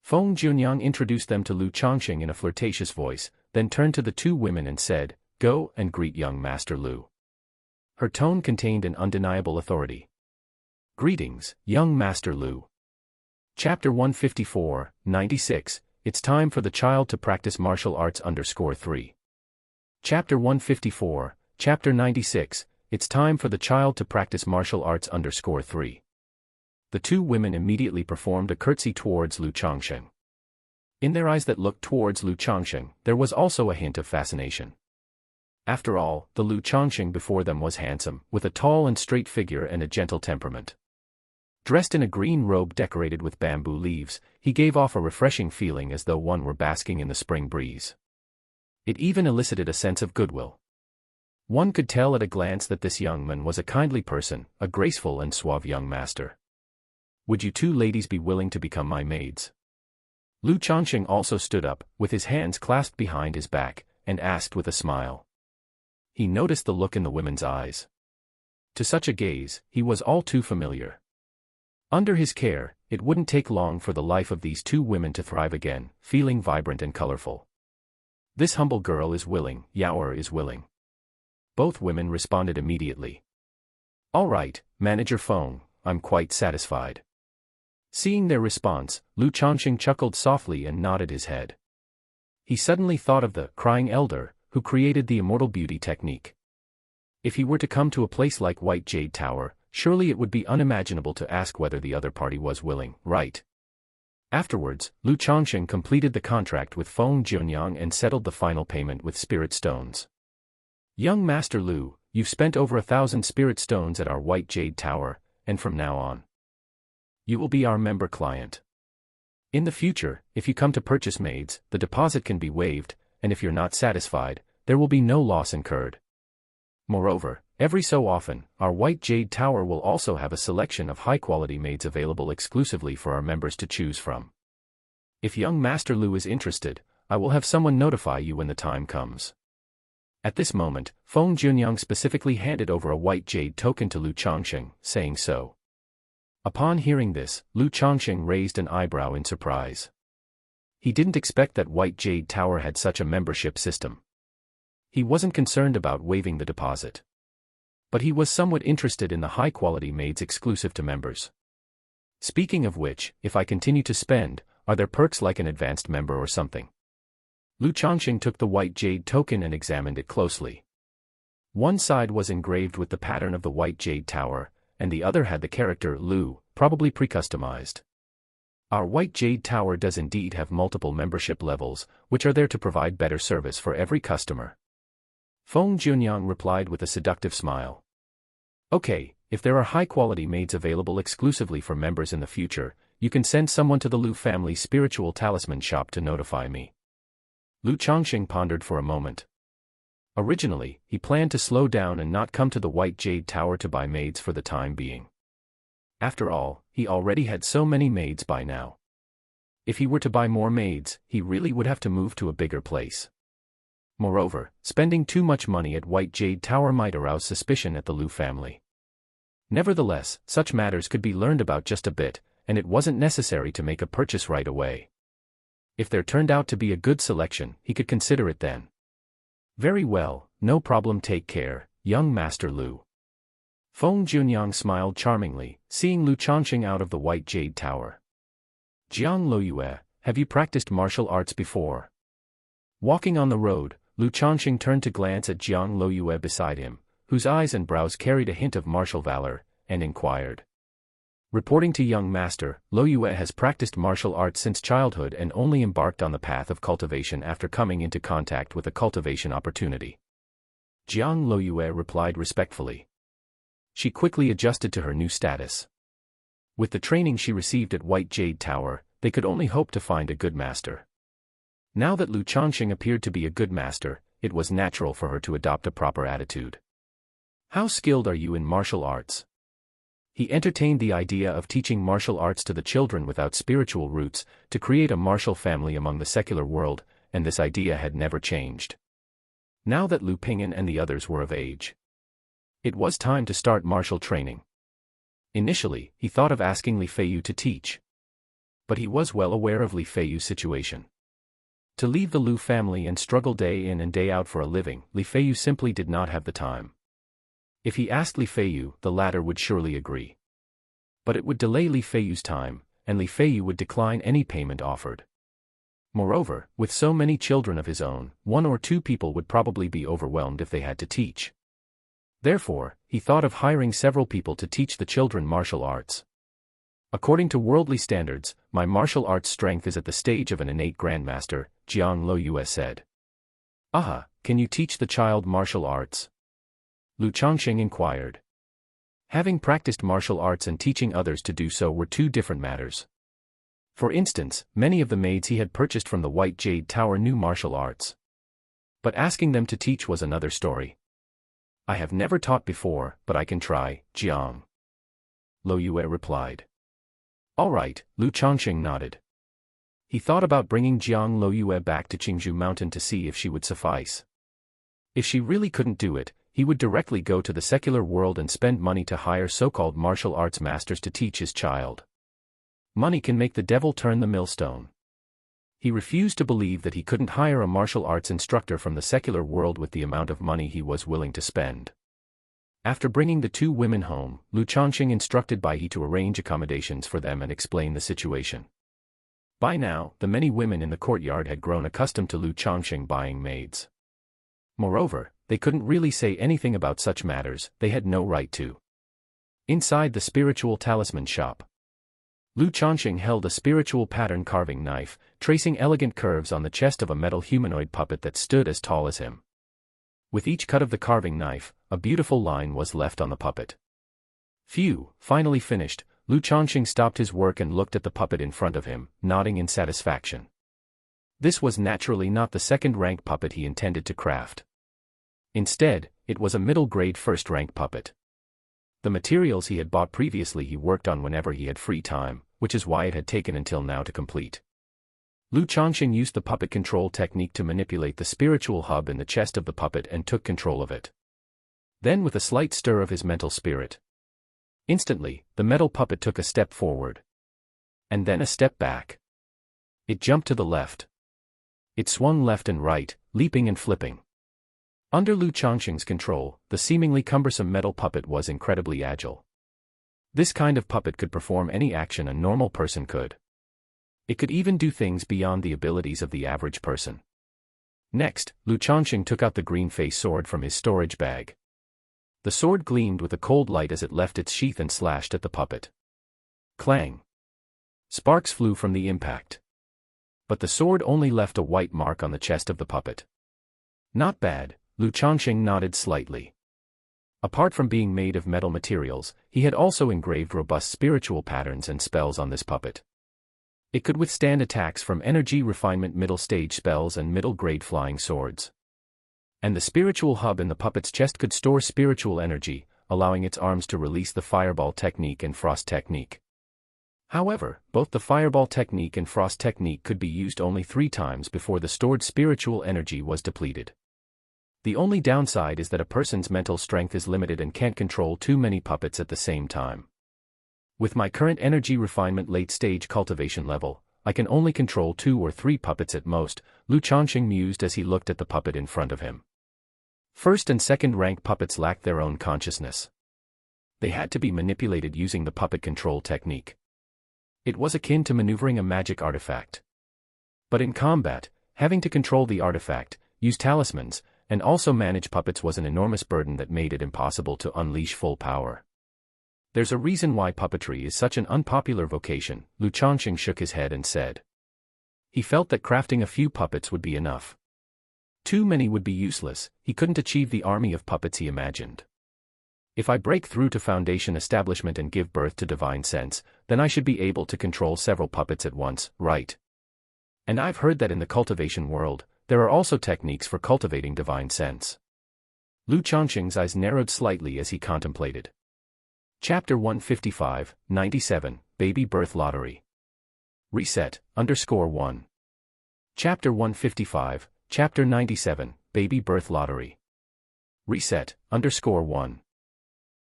Feng Junyang introduced them to Lu Changsheng in a flirtatious voice, then turned to the two women and said, "Go and greet young Master Lu." Her tone contained an undeniable authority. "Greetings, young Master Lu." Chapter 154, 96, It's time for the child to practice martial arts _3. Chapter 154, Chapter 96, It's time for the child to practice martial arts _3. The two women immediately performed a curtsy towards Lu Changsheng. In their eyes that looked towards Lu Changsheng, there was also a hint of fascination. After all, the Lu Changsheng before them was handsome, with a tall and straight figure and a gentle temperament. Dressed in a green robe decorated with bamboo leaves, he gave off a refreshing feeling as though one were basking in the spring breeze. It even elicited a sense of goodwill. One could tell at a glance that this young man was a kindly person, a graceful and suave young master. "Would you two ladies be willing to become my maids?" Lu Changsheng also stood up, with his hands clasped behind his back, and asked with a smile. He noticed the look in the women's eyes. To such a gaze, he was all too familiar. Under his care, it wouldn't take long for the life of these two women to thrive again, feeling vibrant and colorful. "This humble girl is willing, Yaoer is willing." Both women responded immediately. "All right, Manager Feng, I'm quite satisfied." Seeing their response, Lu Changsheng chuckled softly and nodded his head. He suddenly thought of the crying elder, who created the immortal beauty technique. If he were to come to a place like White Jade Tower, surely it would be unimaginable to ask whether the other party was willing, right? Afterwards, Lu Changsheng completed the contract with Feng Junyang and settled the final payment with spirit stones. "Young Master Lu, you've spent over 1,000 spirit stones at our White Jade Tower, and from now on, you will be our member client. In the future, if you come to purchase maids, the deposit can be waived, and if you're not satisfied, there will be no loss incurred. Moreover, every so often, our White Jade Tower will also have a selection of high-quality maids available exclusively for our members to choose from. If young Master Lu is interested, I will have someone notify you when the time comes." At this moment, Feng Junyang specifically handed over a white jade token to Lu Changsheng, saying so. Upon hearing this, Lu Changsheng raised an eyebrow in surprise. He didn't expect that White Jade Tower had such a membership system. He wasn't concerned about waiving the deposit. But he was somewhat interested in the high-quality maids exclusive to members. "Speaking of which, if I continue to spend, are there perks like an advanced member or something?" Lu Changsheng took the white jade token and examined it closely. One side was engraved with the pattern of the White Jade Tower, and the other had the character Lu, probably pre-customized. Our White Jade Tower does indeed have multiple membership levels, which are there to provide better service for every customer. Feng Junyang replied with a seductive smile. "Okay, if there are high-quality maids available exclusively for members in the future, you can send someone to the Lu family spiritual talisman shop to notify me." Lu Changsheng pondered for a moment. Originally, he planned to slow down and not come to the White Jade Tower to buy maids for the time being. After all, he already had so many maids by now. If he were to buy more maids, he really would have to move to a bigger place. Moreover, spending too much money at White Jade Tower might arouse suspicion at the Lu family. Nevertheless, such matters could be learned about just a bit, and it wasn't necessary to make a purchase right away. If there turned out to be a good selection, he could consider it then. "Very well, no problem, take care, young Master Lu." Feng Junyang smiled charmingly, seeing Lu Changsheng out of the White Jade Tower. "Jiang Loyue, have you practiced martial arts before?" Walking on the road, Lu Changsheng turned to glance at Jiang Loyue beside him, whose eyes and brows carried a hint of martial valor, and inquired. Reporting to young master, Lo Yue has practiced martial arts since childhood and only embarked on the path of cultivation after coming into contact with a cultivation opportunity. Jiang Lo Yue replied respectfully. She quickly adjusted to her new status. With the training she received at White Jade Tower, they could only hope to find a good master. Now that Lu Changsheng appeared to be a good master, it was natural for her to adopt a proper attitude. How skilled are you in martial arts? He entertained the idea of teaching martial arts to the children without spiritual roots, to create a martial family among the secular world, and this idea had never changed. Now that Lu Ping'an and the others were of age, it was time to start martial training. Initially, he thought of asking Li Feiyu to teach. But he was well aware of Li Feiyu's situation. To leave the Lu family and struggle day in and day out for a living, Li Feiyu simply did not have the time. If he asked Li Feiyu, the latter would surely agree. But it would delay Li Feiyu's time, and Li Feiyu would decline any payment offered. Moreover, with so many children of his own, 1 or 2 people would probably be overwhelmed if they had to teach. Therefore, he thought of hiring several people to teach the children martial arts. According to worldly standards, my martial arts strength is at the stage of an innate grandmaster, Jiang Lo Yue said. Aha, can you teach the child martial arts? Lu Changsheng inquired. Having practiced martial arts and teaching others to do so were 2 different matters. For instance, many of the maids he had purchased from the White Jade Tower knew martial arts. But asking them to teach was another story. I have never taught before, but I can try, Jiang. Lo Yue replied. All right, Lu Changsheng nodded. He thought about bringing Jiang Lo Yue back to Qingzhou Mountain to see if she would suffice. If she really couldn't do it, he would directly go to the secular world and spend money to hire so-called martial arts masters to teach his child. Money can make the devil turn the millstone. He refused to believe that he couldn't hire a martial arts instructor from the secular world with the amount of money he was willing to spend. After bringing the 2 women home, Lu Changsheng instructed Bai He to arrange accommodations for them and explain the situation. By now, the many women in the courtyard had grown accustomed to Lu Changsheng buying maids. Moreover, they couldn't really say anything about such matters, they had no right to. Inside the spiritual talisman shop, Lu Changsheng held a spiritual pattern carving knife, tracing elegant curves on the chest of a metal humanoid puppet that stood as tall as him. With each cut of the carving knife, a beautiful line was left on the puppet. Phew, finally finished, Lu Changsheng stopped his work and looked at the puppet in front of him, nodding in satisfaction. This was naturally not the second-rank puppet he intended to craft. Instead, it was a middle-grade first-rank puppet. The materials he had bought previously he worked on whenever he had free time, which is why it had taken until now to complete. Lu Changsheng used the puppet control technique to manipulate the spiritual hub in the chest of the puppet and took control of it. Then with a slight stir of his mental spirit, instantly, the metal puppet took a step forward. And then a step back. It jumped to the left. It swung left and right, leaping and flipping. Under Lu Changsheng's control, the seemingly cumbersome metal puppet was incredibly agile. This kind of puppet could perform any action a normal person could. It could even do things beyond the abilities of the average person. Next, Lu Changsheng took out the green face sword from his storage bag. The sword gleamed with a cold light as it left its sheath and slashed at the puppet. Clang! Sparks flew from the impact. But the sword only left a white mark on the chest of the puppet. Not bad, Lu Changsheng nodded slightly. Apart from being made of metal materials, he had also engraved robust spiritual patterns and spells on this puppet. It could withstand attacks from energy refinement middle-stage spells and middle-grade flying swords. And the spiritual hub in the puppet's chest could store spiritual energy, allowing its arms to release the fireball technique and frost technique. However, both the fireball technique and frost technique could be used only 3 times before the stored spiritual energy was depleted. The only downside is that a person's mental strength is limited and can't control too many puppets at the same time. With my current energy refinement late-stage cultivation level, I can only control 2 or 3 puppets at most, Lu Changsheng mused as he looked at the puppet in front of him. First and second rank puppets lacked their own consciousness. They had to be manipulated using the puppet control technique. It was akin to maneuvering a magic artifact. But in combat, having to control the artifact, use talismans, and also manage puppets was an enormous burden that made it impossible to unleash full power. There's a reason why puppetry is such an unpopular vocation, Lu Changsheng shook his head and said. He felt that crafting a few puppets would be enough. Too many would be useless, he couldn't achieve the army of puppets he imagined. If I break through to foundation establishment and give birth to divine sense, then I should be able to control several puppets at once, right? And I've heard that in the cultivation world, there are also techniques for cultivating divine sense. Lu Changsheng's eyes narrowed slightly as he contemplated. Chapter 155, 97, Baby Birth Lottery. Reset, _1. Chapter 155, Chapter 97, Baby Birth Lottery. Reset, _1.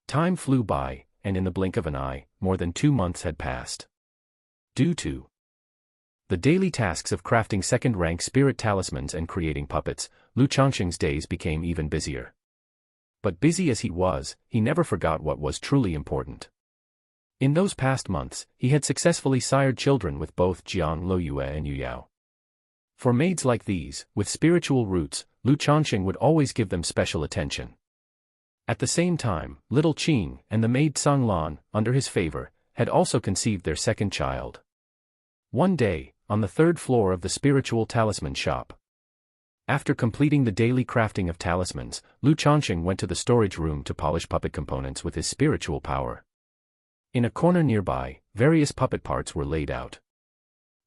Time flew by, and in the blink of an eye, more than 2 months had passed. Due to the daily tasks of crafting second-rank spirit talismans and creating puppets, Lu Changsheng's days became even busier. But busy as he was, he never forgot what was truly important. In those past months, he had successfully sired children with both Jiang Loyue and Yu Yao. For maids like these, with spiritual roots, Lu Changsheng would always give them special attention. At the same time, little Qing and the maid Sang Lan, under his favor, had also conceived their second child. One day, on the 3rd floor of the spiritual talisman shop. After completing the daily crafting of talismans, Lu Changsheng went to the storage room to polish puppet components with his spiritual power. In a corner nearby, various puppet parts were laid out.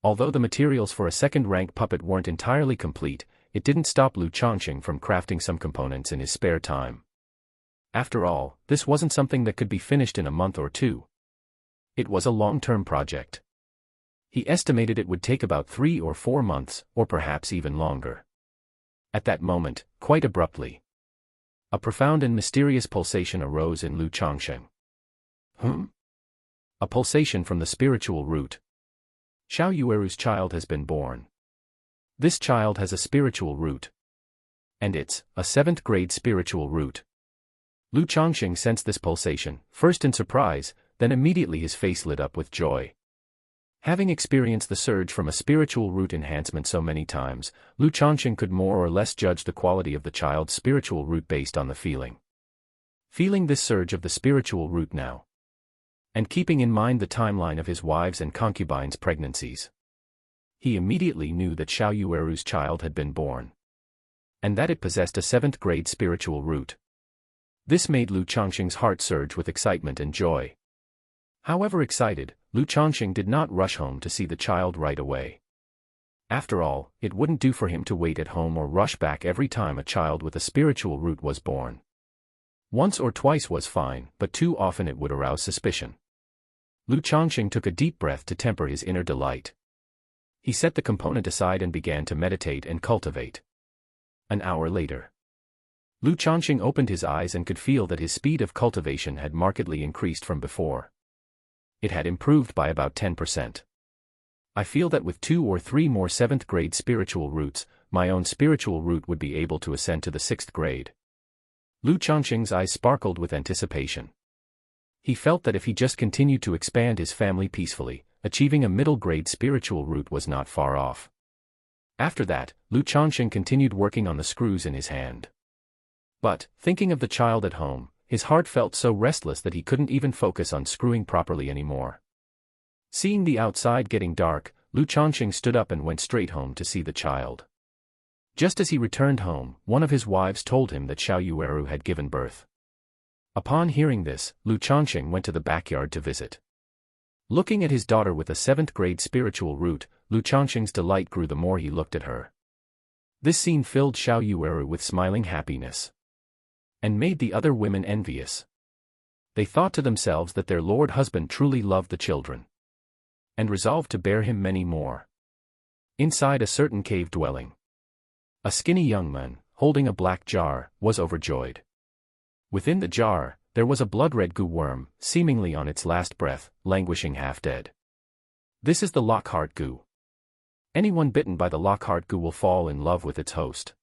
Although the materials for a second-rank puppet weren't entirely complete, it didn't stop Lu Changsheng from crafting some components in his spare time. After all, this wasn't something that could be finished in a month or two. It was a long-term project. He estimated it would take about 3 or 4 months, or perhaps even longer. At that moment, quite abruptly, a profound and mysterious pulsation arose in Lu Changsheng. A pulsation from the spiritual root. Xiao Yueru's child has been born. This child has a spiritual root. And it's a 7th-grade spiritual root. Lu Changsheng sensed this pulsation, first in surprise, then immediately his face lit up with joy. Having experienced the surge from a spiritual root enhancement so many times, Lu Changsheng could more or less judge the quality of the child's spiritual root based on the feeling. Feeling this surge of the spiritual root now, and keeping in mind the timeline of his wives' and concubines' pregnancies, he immediately knew that Xiao Yueru's child had been born, and that it possessed a 7th-grade spiritual root. This made Lu Changsheng's heart surge with excitement and joy. However excited, Lu Changsheng did not rush home to see the child right away. After all, it wouldn't do for him to wait at home or rush back every time a child with a spiritual root was born. Once or twice was fine, but too often it would arouse suspicion. Lu Changsheng took a deep breath to temper his inner delight. He set the component aside and began to meditate and cultivate. An hour later, Lu Changsheng opened his eyes and could feel that his speed of cultivation had markedly increased from before. It had improved by about 10%. I feel that with 2 or 3 more 7th-grade spiritual roots, my own spiritual root would be able to ascend to the 6th grade. Lu Changsheng's eyes sparkled with anticipation. He felt that if he just continued to expand his family peacefully, achieving a middle-grade spiritual root was not far off. After that, Lu Changsheng continued working on the screws in his hand. But, thinking of the child at home, his heart felt so restless that he couldn't even focus on screwing properly anymore. Seeing the outside getting dark, Lu Changsheng stood up and went straight home to see the child. Just as he returned home, one of his wives told him that Xiao Yueru had given birth. Upon hearing this, Lu Changsheng went to the backyard to visit. Looking at his daughter with a 7th-grade spiritual root, Lu Changsheng's delight grew the more he looked at her. This scene filled Xiao Yueru with smiling happiness, and made the other women envious. They thought to themselves that their lord husband truly loved the children, and resolved to bear him many more. Inside a certain cave dwelling, a skinny young man, holding a black jar, was overjoyed. Within the jar, there was a blood-red goo worm, seemingly on its last breath, languishing half-dead. This is the Lockhart goo. Anyone bitten by the Lockhart goo will fall in love with its host.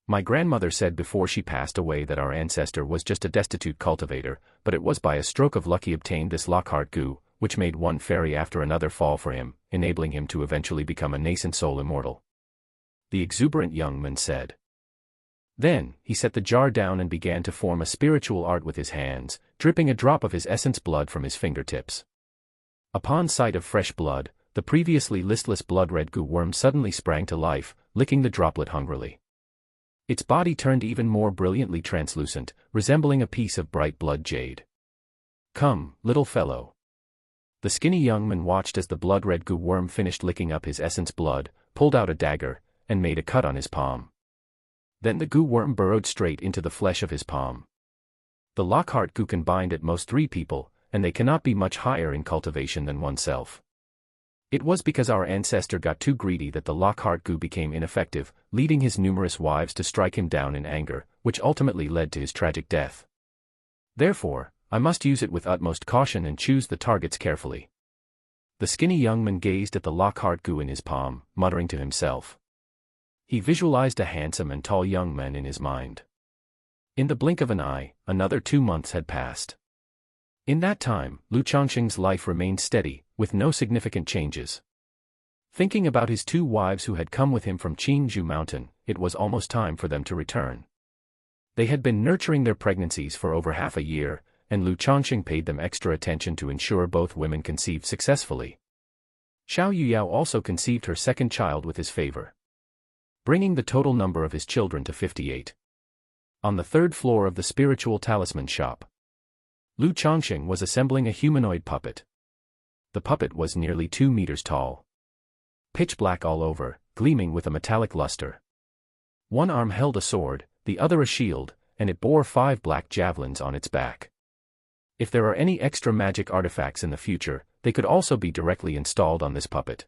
My grandmother said before she passed away that our ancestor was just a destitute cultivator, but it was by a stroke of luck he obtained this Lockhart goo, which made one fairy after another fall for him, enabling him to eventually become a nascent soul immortal. The exuberant young man said. Then, he set the jar down and began to form a spiritual art with his hands, dripping a drop of his essence blood from his fingertips. Upon sight of fresh blood, the previously listless blood-red goo worm suddenly sprang to life, licking the droplet hungrily. Its body turned even more brilliantly translucent, resembling a piece of bright blood jade. "Come, little fellow." The skinny young man watched as the blood-red goo worm finished licking up his essence blood, pulled out a dagger, and made a cut on his palm. Then the goo worm burrowed straight into the flesh of his palm. The Lockhart goo can bind at most 3 people, and they cannot be much higher in cultivation than oneself. It was because our ancestor got too greedy that the Lockhart goo became ineffective, leading his numerous wives to strike him down in anger, which ultimately led to his tragic death. Therefore, I must use it with utmost caution and choose the targets carefully. The skinny young man gazed at the Lockhart goo in his palm, muttering to himself. He visualized a handsome and tall young man in his mind. In the blink of an eye, another 2 months had passed. In that time, Lu Changsheng's life remained steady, with no significant changes. Thinking about his 2 wives who had come with him from Qingzhou Mountain, it was almost time for them to return. They had been nurturing their pregnancies for over half a year, and Lu Changsheng paid them extra attention to ensure both women conceived successfully. Xiao Yuyao also conceived her second child with his favor, bringing the total number of his children to 58. On the 3rd floor of the spiritual talisman shop, Lu Changsheng was assembling a humanoid puppet. The puppet was nearly 2 meters tall, pitch black all over, gleaming with a metallic luster. One arm held a sword, the other a shield, and it bore 5 black javelins on its back. If there are any extra magic artifacts in the future, they could also be directly installed on this puppet.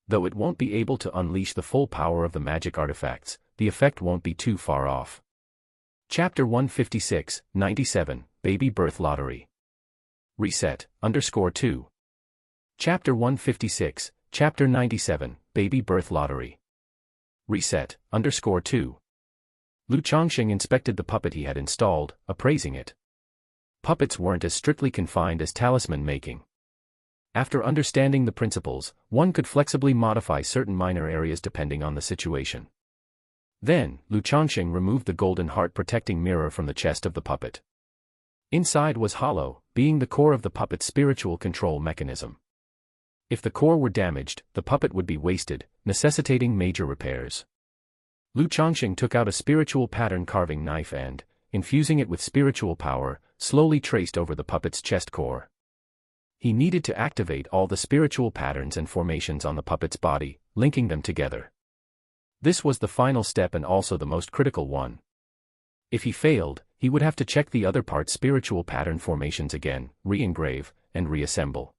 Though it won't be able to unleash the full power of the magic artifacts, the effect won't be too far off. Chapter 156, 97, Baby Birth Lottery. Reset, _2. Chapter 156, Chapter 97, Baby Birth Lottery. Reset, _2. Lu Changsheng inspected the puppet he had installed, appraising it. Puppets weren't as strictly confined as talisman making. After understanding the principles, one could flexibly modify certain minor areas depending on the situation. Then, Lu Changsheng removed the golden heart protecting mirror from the chest of the puppet. Inside was hollow, being the core of the puppet's spiritual control mechanism. If the core were damaged, the puppet would be wasted, necessitating major repairs. Lu Changsheng took out a spiritual pattern carving knife and, infusing it with spiritual power, slowly traced over the puppet's chest core. He needed to activate all the spiritual patterns and formations on the puppet's body, linking them together. This was the final step and also the most critical one. If he failed, he would have to check the other part's spiritual pattern formations again, re-engrave, and reassemble.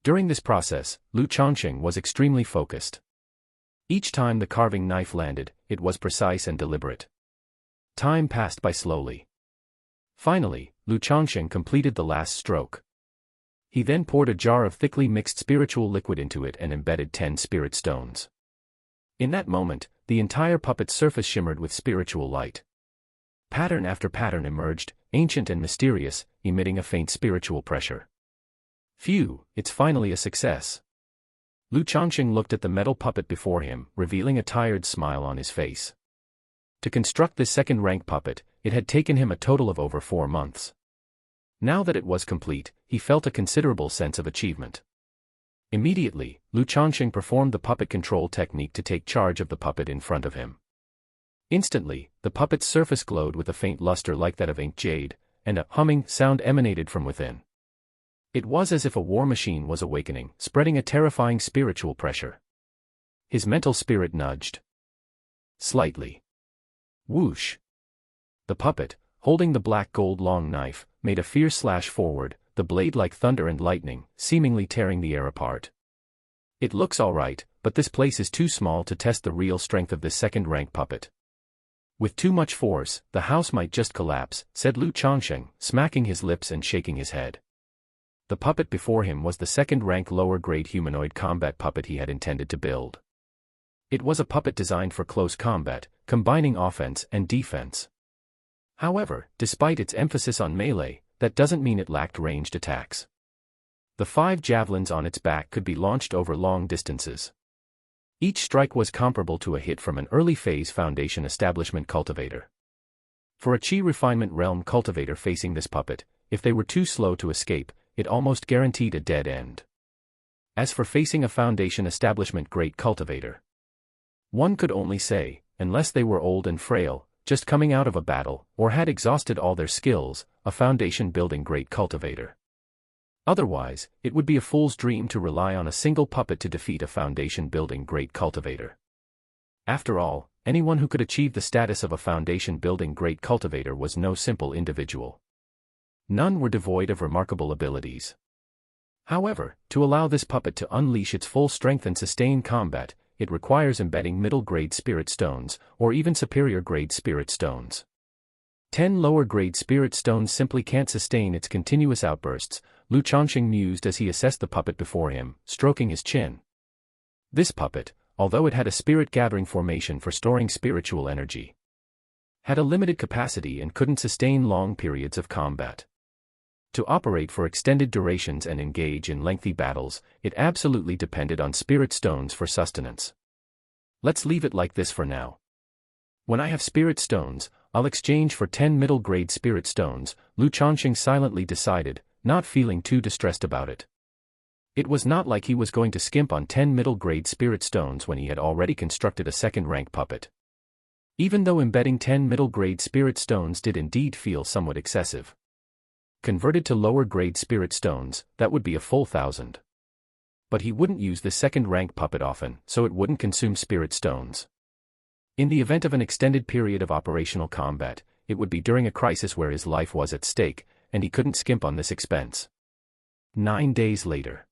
During this process, Lu Changsheng was extremely focused. Each time the carving knife landed, it was precise and deliberate. Time passed by slowly. Finally, Lu Changsheng completed the last stroke. He then poured a jar of thickly mixed spiritual liquid into it and embedded 10 spirit stones. In that moment, the entire puppet's surface shimmered with spiritual light. Pattern after pattern emerged, ancient and mysterious, emitting a faint spiritual pressure. Phew, it's finally a success. Lu Changsheng looked at the metal puppet before him, revealing a tired smile on his face. To construct this second-rank puppet, it had taken him a total of over 4 months. Now that it was complete, he felt a considerable sense of achievement. Immediately, Lu Changsheng performed the puppet control technique to take charge of the puppet in front of him. Instantly, the puppet's surface glowed with a faint luster like that of inked jade, and a humming sound emanated from within. It was as if a war machine was awakening, spreading a terrifying spiritual pressure. His mental spirit nudged slightly. Whoosh! The puppet, holding the black gold long knife, made a fierce slash forward, the blade like thunder and lightning, seemingly tearing the air apart. It looks alright, but this place is too small to test the real strength of this second-rank puppet. With too much force, the house might just collapse, said Lu Changsheng, smacking his lips and shaking his head. The puppet before him was the second-rank lower-grade humanoid combat puppet he had intended to build. It was a puppet designed for close combat, combining offense and defense. However, despite its emphasis on melee, that doesn't mean it lacked ranged attacks. The 5 javelins on its back could be launched over long distances. Each strike was comparable to a hit from an early-phase Foundation establishment cultivator. For a Chi refinement realm cultivator facing this puppet, if they were too slow to escape, it almost guaranteed a dead end. As for facing a Foundation establishment great cultivator, one could only say, unless they were old and frail, just coming out of a battle, or had exhausted all their skills, a foundation-building great cultivator. Otherwise, it would be a fool's dream to rely on a single puppet to defeat a foundation-building great cultivator. After all, anyone who could achieve the status of a foundation-building great cultivator was no simple individual. None were devoid of remarkable abilities. However, to allow this puppet to unleash its full strength and sustain combat, it requires embedding middle-grade spirit stones, or even superior-grade spirit stones. 10 lower-grade spirit stones simply can't sustain its continuous outbursts, Lu Changsheng mused as he assessed the puppet before him, stroking his chin. This puppet, although it had a spirit-gathering formation for storing spiritual energy, had a limited capacity and couldn't sustain long periods of combat. To operate for extended durations and engage in lengthy battles, it absolutely depended on spirit stones for sustenance. Let's leave it like this for now. When I have spirit stones, I'll exchange for 10 middle-grade spirit stones, Lu Changsheng silently decided, not feeling too distressed about it. It was not like he was going to skimp on 10 middle-grade spirit stones when he had already constructed a second-rank puppet. Even though embedding 10 middle-grade spirit stones did indeed feel somewhat excessive. Converted to lower-grade spirit stones, that would be a full 1,000. But he wouldn't use this second-rank puppet often, so it wouldn't consume spirit stones. In the event of an extended period of operational combat, it would be during a crisis where his life was at stake, and he couldn't skimp on this expense. 9 days later,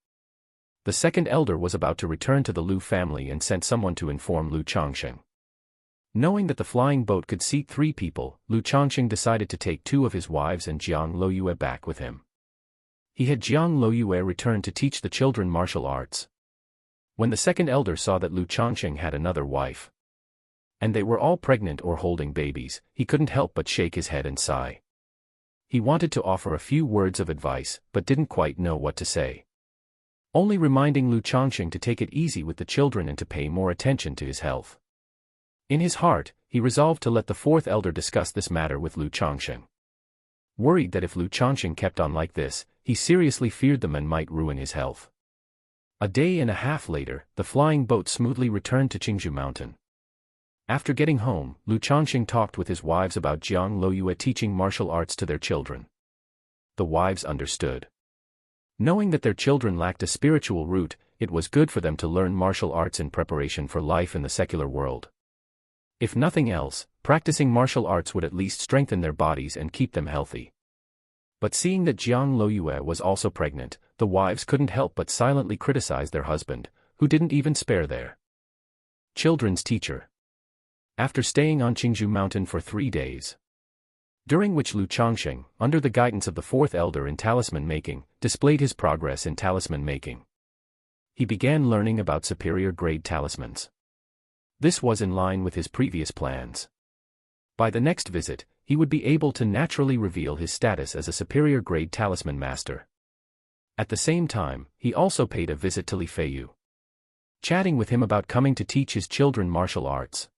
the second elder was about to return to the Lu family and sent someone to inform Lu Changsheng. Knowing that the flying boat could seat 3 people, Lu Changsheng decided to take 2 of his wives and Jiang Loyue back with him. He had Jiang Loyue return to teach the children martial arts. When the second elder saw that Lu Changsheng had another wife, and they were all pregnant or holding babies, he couldn't help but shake his head and sigh. He wanted to offer a few words of advice, but didn't quite know what to say. Only reminding Lu Changsheng to take it easy with the children and to pay more attention to his health. In his heart, he resolved to let the 4th elder discuss this matter with Lu Changsheng. Worried that if Lu Changsheng kept on like this, he seriously feared the man might ruin his health. A day and a half later, the flying boat smoothly returned to Changsheng Mountain. After getting home, Lu Changsheng talked with his wives about Jiang Loyue teaching martial arts to their children. The wives understood. Knowing that their children lacked a spiritual root, it was good for them to learn martial arts in preparation for life in the secular world. If nothing else, practicing martial arts would at least strengthen their bodies and keep them healthy. But seeing that Jiang Loyue was also pregnant, the wives couldn't help but silently criticize their husband, who didn't even spare their children's teacher. After staying on Changsheng Mountain for 3 days, during which Lu Changsheng, under the guidance of the 4th elder in talisman making, displayed his progress in talisman making, he began learning about superior grade talismans. This was in line with his previous plans. By the next visit, he would be able to naturally reveal his status as a superior grade talisman master. At the same time, he also paid a visit to Li Feiyu, chatting with him about coming to teach his children martial arts.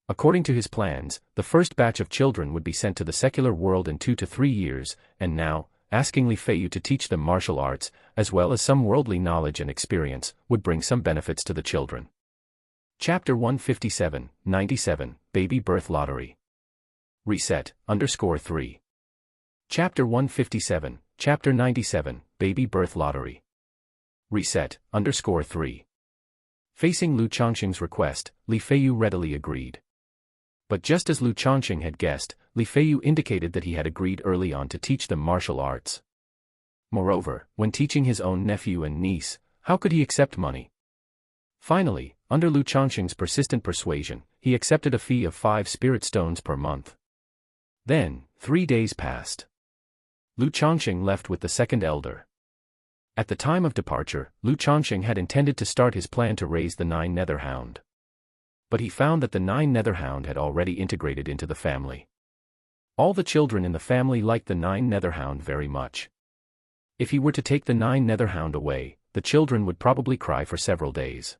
According to his plans, the first batch of children would be sent to the secular world in 2 to 3 years, and now, asking Li Feiyu to teach them martial arts, as well as some worldly knowledge and experience, would bring some benefits to the children. Chapter 157, 97, Baby Birth Lottery. Reset, _3. Chapter 157, Chapter 97, Baby Birth Lottery. Reset, _3. Facing Lu Changsheng's request, Li Feiyu readily agreed. But just as Lu Changsheng had guessed, Li Feiyu indicated that he had agreed early on to teach them martial arts. Moreover, when teaching his own nephew and niece, how could he accept money? Finally, under Lu Changsheng's persistent persuasion, he accepted a fee of 5 spirit stones per month. Then, 3 days passed. Lu Changsheng left with the second elder. At the time of departure, Lu Changsheng had intended to start his plan to raise the 9 Netherhound. But he found that the 9 Netherhound had already integrated into the family. All the children in the family liked the 9 Netherhound very much. If he were to take the 9 Netherhound away, the children would probably cry for several days.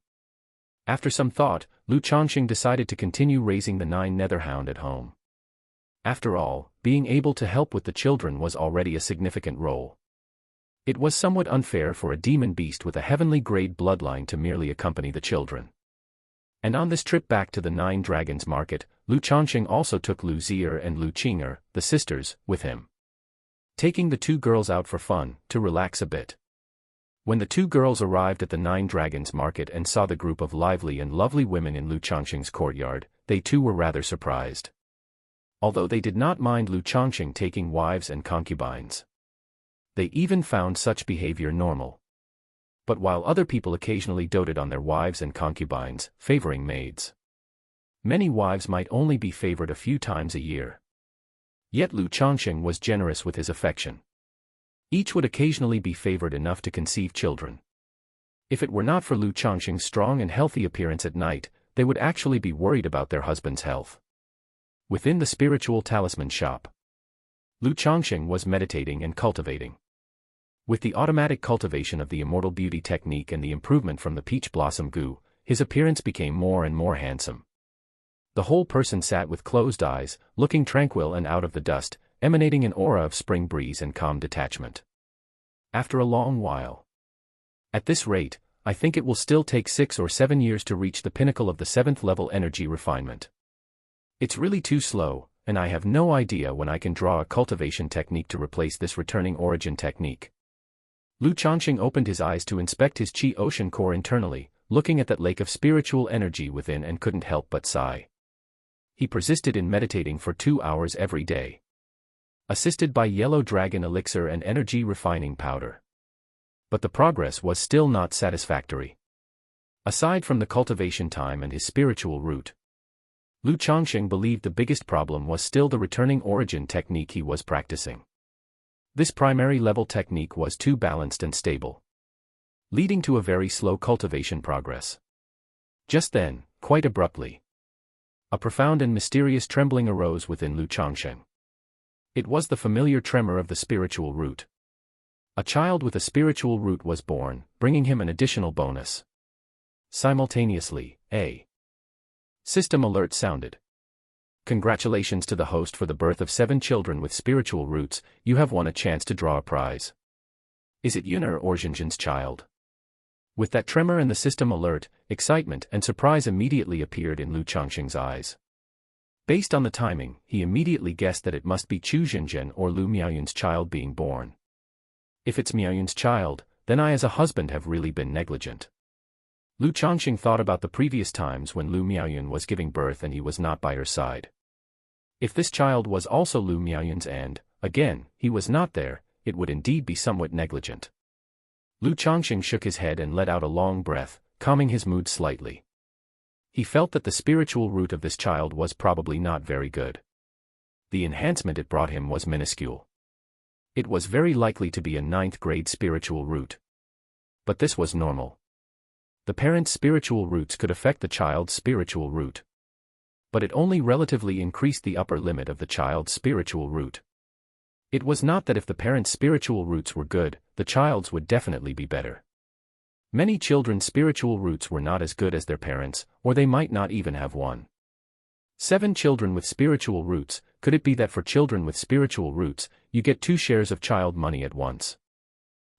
After some thought, Lu Changsheng decided to continue raising the 9 netherhound at home. After all, being able to help with the children was already a significant role. It was somewhat unfair for a demon beast with a heavenly grade bloodline to merely accompany the children. And on this trip back to the 9 Dragons market, Lu Changsheng also took Lu Zier and Lu Qing'er, the sisters, with him. Taking the 2 girls out for fun, to relax a bit. When the 2 girls arrived at the 9 Dragons market and saw the group of lively and lovely women in Lu Changsheng's courtyard, they too were rather surprised. Although they did not mind Lu Changsheng taking wives and concubines. They even found such behavior normal. But while other people occasionally doted on their wives and concubines, favoring maids. Many wives might only be favored a few times a year. Yet Lu Changsheng was generous with his affection. Each would occasionally be favored enough to conceive children. If it were not for Lu Changsheng's strong and healthy appearance at night, they would actually be worried about their husband's health. Within the spiritual talisman shop, Lu Changsheng was meditating and cultivating. With the automatic cultivation of the immortal beauty technique and the improvement from the peach blossom goo, his appearance became more and more handsome. The whole person sat with closed eyes, looking tranquil and out of the dust, emanating an aura of spring breeze and calm detachment. After a long while. At this rate, I think it will still take 6 or 7 years to reach the pinnacle of the 7th level energy refinement. It's really too slow, and I have no idea when I can draw a cultivation technique to replace this returning origin technique. Lu Changsheng opened his eyes to inspect his Qi ocean core internally, looking at that lake of spiritual energy within and couldn't help but sigh. He persisted in meditating for 2 hours every day. Assisted by yellow dragon elixir and energy refining powder. But the progress was still not satisfactory. Aside from the cultivation time and his spiritual root, Lu Changsheng believed the biggest problem was still the returning origin technique he was practicing. This primary level technique was too balanced and stable, leading to a very slow cultivation progress. Just then, quite abruptly, a profound and mysterious trembling arose within Lu Changsheng. It was the familiar tremor of the spiritual root. A child with a spiritual root was born, bringing him an additional bonus. Simultaneously, a system alert sounded. Congratulations to the host for the birth of 7 children with spiritual roots, you have won a chance to draw a prize. Is it Yuner or Xinzhen's child? With that tremor and the system alert, excitement and surprise immediately appeared in Lu Changsheng's eyes. Based on the timing, he immediately guessed that it must be Chu Xinzhen or Lu Miaoyun's child being born. If it's Miaoyun's child, then I as a husband have really been negligent. Lu Changsheng thought about the previous times when Lu Miaoyun was giving birth and he was not by her side. If this child was also Lu Miaoyun's and, again, he was not there, it would indeed be somewhat negligent. Lu Changsheng shook his head and let out a long breath, calming his mood slightly. He felt that the spiritual root of this child was probably not very good. The enhancement it brought him was minuscule. It was very likely to be a 9th grade spiritual root. But this was normal. The parent's spiritual roots could affect the child's spiritual root. But it only relatively increased the upper limit of the child's spiritual root. It was not that if the parent's spiritual roots were good, the child's would definitely be better. Many children's spiritual roots were not as good as their parents', or they might not even have one. 7 children with spiritual roots, could it be that for children with spiritual roots, you get 2 shares of child money at once?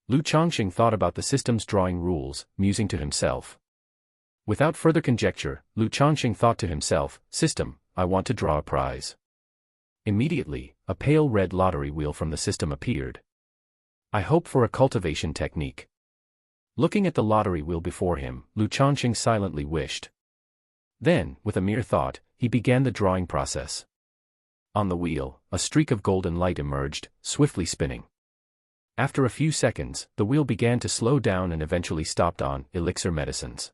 Lu Changsheng thought about the system's drawing rules, musing to himself. Without further conjecture, Lu Changsheng thought to himself, "System, I want to draw a prize." Immediately, a pale red lottery wheel from the system appeared. I hope for a cultivation technique. Looking at the lottery wheel before him, Lu Changsheng silently wished. Then, with a mere thought, he began the drawing process. On the wheel, a streak of golden light emerged, swiftly spinning. After a few seconds, the wheel began to slow down and eventually stopped on Elixir Medicines.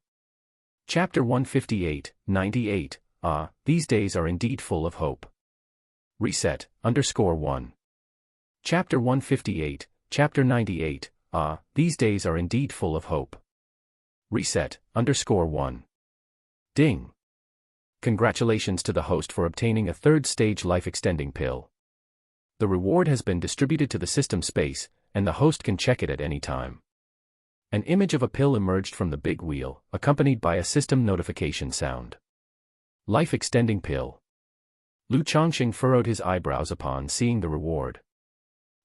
Chapter 158-98, these days are indeed full of hope. Reset, _1. Chapter 158, Chapter 98, these days are indeed full of hope. Reset, _1. Ding. Congratulations to the host for obtaining a 3rd stage life-extending pill. The reward has been distributed to the system space, and the host can check it at any time. An image of a pill emerged from the big wheel, accompanied by a system notification sound. Life-extending pill. Lu Changsheng furrowed his eyebrows upon seeing the reward.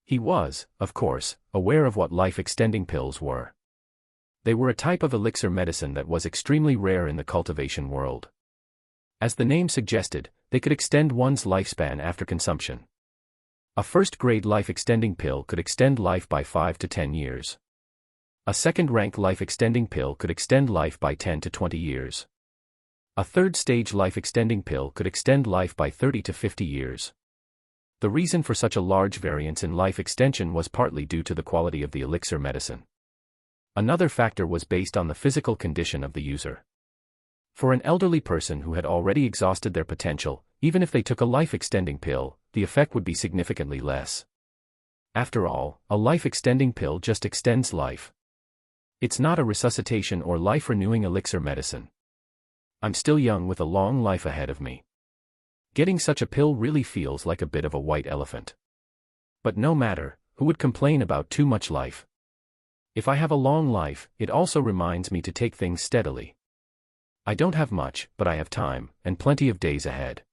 He was, of course, aware of what life-extending pills were. They were a type of elixir medicine that was extremely rare in the cultivation world. As the name suggested, they could extend one's lifespan after consumption. A first-grade life-extending pill could extend life by 5 to 10 years. A second-rank life-extending pill could extend life by 10 to 20 years. A third-stage life-extending pill could extend life by 30 to 50 years. The reason for such a large variance in life extension was partly due to the quality of the elixir medicine. Another factor was based on the physical condition of the user. For an elderly person who had already exhausted their potential, even if they took a life-extending pill, the effect would be significantly less. After all, a life-extending pill just extends life. It's not a resuscitation or life-renewing elixir medicine. I'm still young with a long life ahead of me. Getting such a pill really feels like a bit of a white elephant. But no matter, who would complain about too much life? If I have a long life, it also reminds me to take things steadily. I don't have much, but I have time, and plenty of days ahead.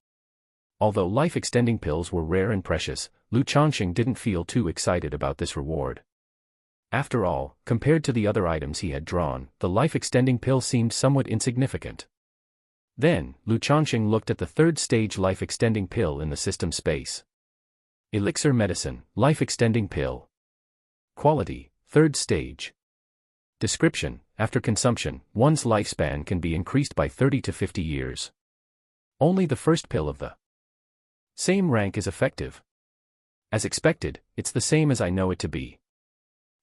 Although life-extending pills were rare and precious, Lu Changsheng didn't feel too excited about this reward. After all, compared to the other items he had drawn, the life-extending pill seemed somewhat insignificant. Then, Lu Changsheng looked at the third-stage life-extending pill in the system space. Elixir medicine, life-extending pill. Quality, third stage. Description: after consumption, one's lifespan can be increased by 30 to 50 years. Only the first pill of the same rank is effective. As expected, it's the same as I know it to be.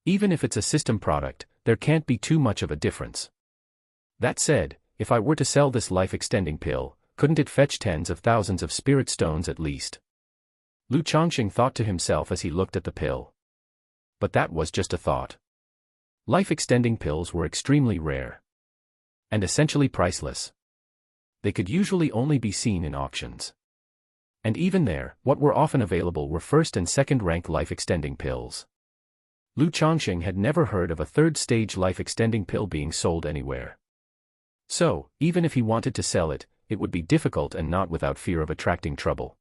Even if it's a system product, there can't be too much of a difference. That said, if I were to sell this life-extending pill, couldn't it fetch tens of thousands of spirit stones at least? Lu Changsheng thought to himself as he looked at the pill. But that was just a thought. Life-extending pills were extremely rare. And essentially priceless. They could usually only be seen in auctions. And even there, what were often available were first and second-rank life-extending pills. Lu Changsheng had never heard of a third-stage life-extending pill being sold anywhere. So, even if he wanted to sell it, it would be difficult and not without fear of attracting trouble.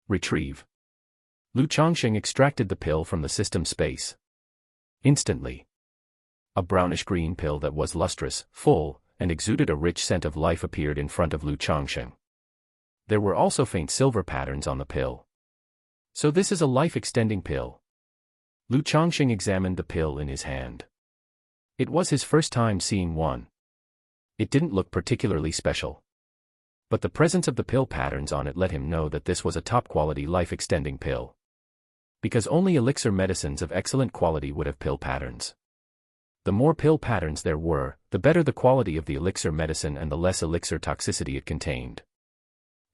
Retrieve. Lu Changsheng extracted the pill from the system space. Instantly. A brownish-green pill that was lustrous, full, and exuded a rich scent of life appeared in front of Lu Changsheng. There were also faint silver patterns on the pill. So this is a life-extending pill. Lu Changsheng examined the pill in his hand. It was his first time seeing one. It didn't look particularly special. But the presence of the pill patterns on it let him know that this was a top-quality life-extending pill. Because only elixir medicines of excellent quality would have pill patterns. The more pill patterns there were, the better the quality of the elixir medicine and the less elixir toxicity it contained.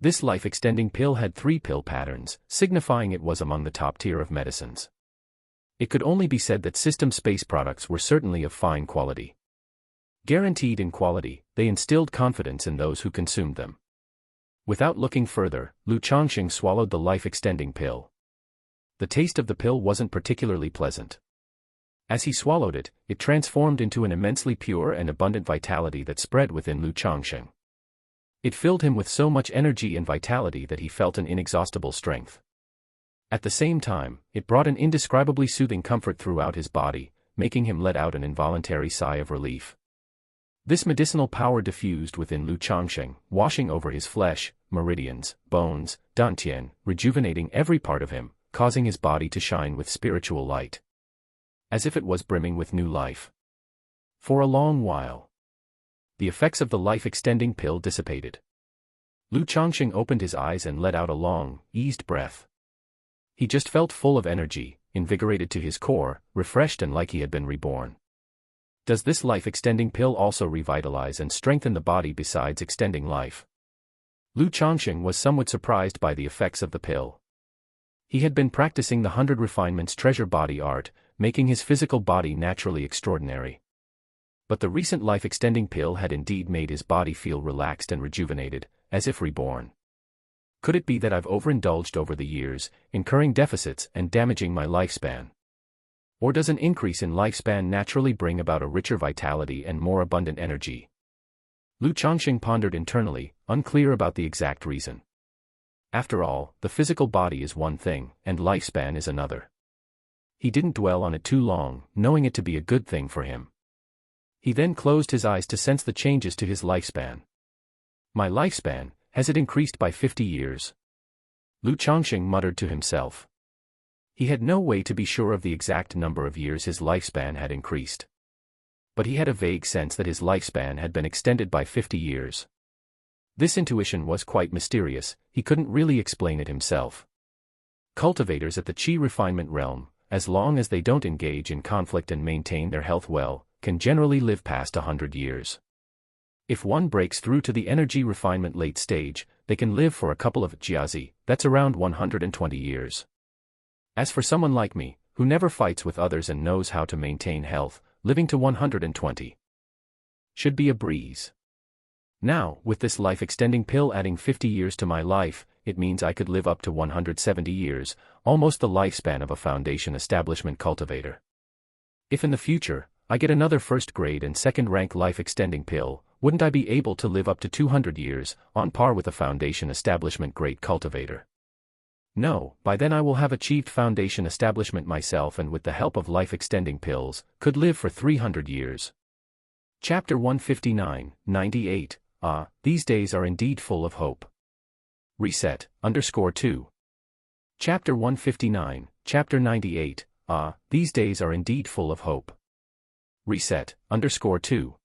This life-extending pill had 3 pill patterns, signifying it was among the top tier of medicines. It could only be said that system space products were certainly of fine quality. Guaranteed in quality, they instilled confidence in those who consumed them. Without looking further, Lu Changsheng swallowed the life-extending pill. The taste of the pill wasn't particularly pleasant. As he swallowed it, it transformed into an immensely pure and abundant vitality that spread within Lu Changsheng. It filled him with so much energy and vitality that he felt an inexhaustible strength. At the same time, it brought an indescribably soothing comfort throughout his body, making him let out an involuntary sigh of relief. This medicinal power diffused within Lu Changsheng, washing over his flesh, meridians, bones, dantian, rejuvenating every part of him, causing his body to shine with spiritual light. As if it was brimming with new life. For a long while, the effects of the life-extending pill dissipated. Lu Changsheng opened his eyes and let out a long, eased breath. He just felt full of energy, invigorated to his core, refreshed and like he had been reborn. Does this life-extending pill also revitalize and strengthen the body besides extending life? Lu Changsheng was somewhat surprised by the effects of the pill. He had been practicing the 100 Refinements treasure body art, making his physical body naturally extraordinary. But the recent life-extending pill had indeed made his body feel relaxed and rejuvenated, as if reborn. Could it be that I've overindulged over the years, incurring deficits and damaging my lifespan? Or does an increase in lifespan naturally bring about a richer vitality and more abundant energy? Lu Changsheng pondered internally, unclear about the exact reason. After all, the physical body is one thing, and lifespan is another. He didn't dwell on it too long, knowing it to be a good thing for him. He then closed his eyes to sense the changes to his lifespan. My lifespan, has it increased by 50 years? Lu Changsheng muttered to himself. He had no way to be sure of the exact number of years his lifespan had increased. But he had a vague sense that his lifespan had been extended by 50 years. This intuition was quite mysterious, he couldn't really explain it himself. Cultivators at the Qi refinement realm, as long as they don't engage in conflict and maintain their health well, can generally live past 100 years. If one breaks through to the energy refinement late stage, they can live for a couple of jiazi, that's around 120 years. As for someone like me, who never fights with others and knows how to maintain health, living to 120 should be a breeze. Now, with this life-extending pill adding 50 years to my life, it means I could live up to 170 years, almost the lifespan of a foundation establishment cultivator. If in the future, I get another first-grade and second-rank life-extending pill, wouldn't I be able to live up to 200 years, on par with a foundation establishment grade cultivator? No, by then I will have achieved foundation establishment myself and with the help of life-extending pills, could live for 300 years. Chapter 159, 98. These days are indeed full of hope. Reset, _2. Chapter 159, Chapter 98. These days are indeed full of hope. Reset, _2.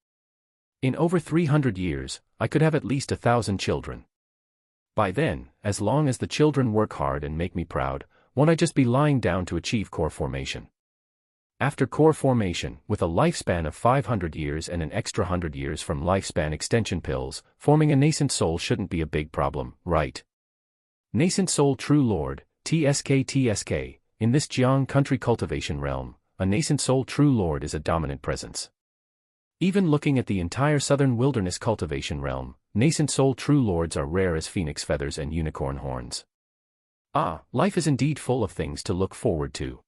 In over 300 years, I could have at least 1,000 children. By then, as long as the children work hard and make me proud, won't I just be lying down to achieve core formation? After core formation, with a lifespan of 500 years and an extra 100 years from lifespan extension pills, forming a nascent soul shouldn't be a big problem, right? Nascent soul true lord, TSK, in this Jiang country cultivation realm, a nascent soul true lord is a dominant presence. Even looking at the entire southern wilderness cultivation realm, nascent soul true lords are rare as phoenix feathers and unicorn horns. Life is indeed full of things to look forward to.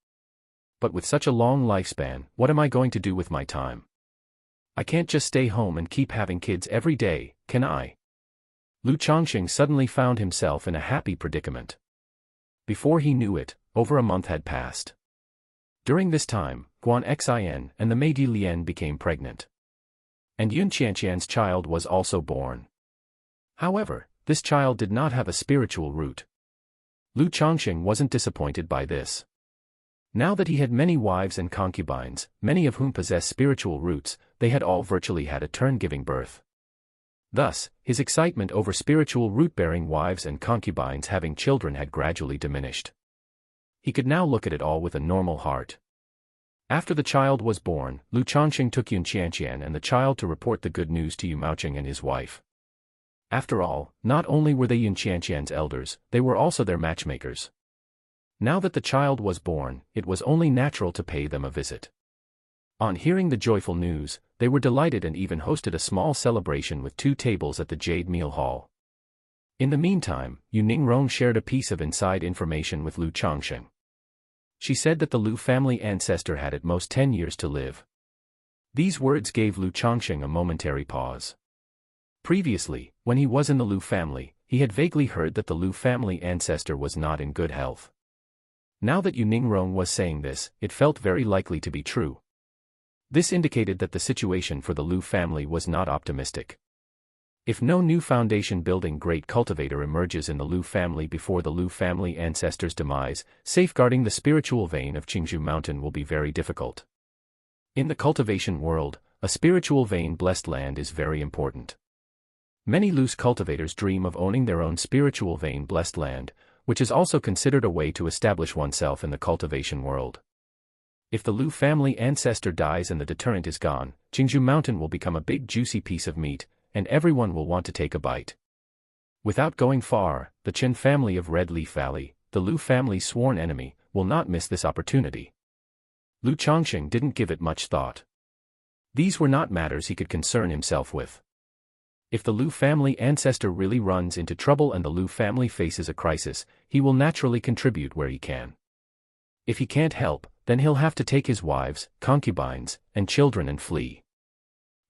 But with such a long lifespan, what am I going to do with my time? I can't just stay home and keep having kids every day, can I? Lu Changsheng suddenly found himself in a happy predicament. Before he knew it, over a month had passed. During this time, Guan Xin and the maid Yi Lian became pregnant. And Yun Qianqian's child was also born. However, this child did not have a spiritual root. Lu Changsheng wasn't disappointed by this. Now that he had many wives and concubines, many of whom possessed spiritual roots, they had all virtually had a turn giving birth. Thus, his excitement over spiritual root-bearing wives and concubines having children had gradually diminished. He could now look at it all with a normal heart. After the child was born, Lu Changsheng took Yun Qianqian and the child to report the good news to Yu Maocheng and his wife. After all, not only were they Yun Qianqian's elders, they were also their matchmakers. Now that the child was born, it was only natural to pay them a visit. On hearing the joyful news, they were delighted and even hosted a small celebration with 2 tables at the Jade Meal Hall. In the meantime, Yu Ningrong shared a piece of inside information with Lu Changsheng. She said that the Lu family ancestor had at most 10 years to live. These words gave Lu Changsheng a momentary pause. Previously, when he was in the Lu family, he had vaguely heard that the Lu family ancestor was not in good health. Now that Yu Ningrong was saying this, it felt very likely to be true. This indicated that the situation for the Lu family was not optimistic. If no new foundation-building great cultivator emerges in the Lu family before the Lu family ancestor's demise, safeguarding the spiritual vein of Qingzhou Mountain will be very difficult. In the cultivation world, a spiritual vein blessed land is very important. Many Lu's cultivators dream of owning their own spiritual vein blessed land, which is also considered a way to establish oneself in the cultivation world. If the Lu family ancestor dies and the deterrent is gone, Qingzhou Mountain will become a big juicy piece of meat, and everyone will want to take a bite. Without going far, the Chen family of Red Leaf Valley, the Lu family's sworn enemy, will not miss this opportunity. Lu Changsheng didn't give it much thought. These were not matters he could concern himself with. If the Lu family ancestor really runs into trouble and the Lu family faces a crisis, he will naturally contribute where he can. If he can't help, then he'll have to take his wives, concubines, and children and flee.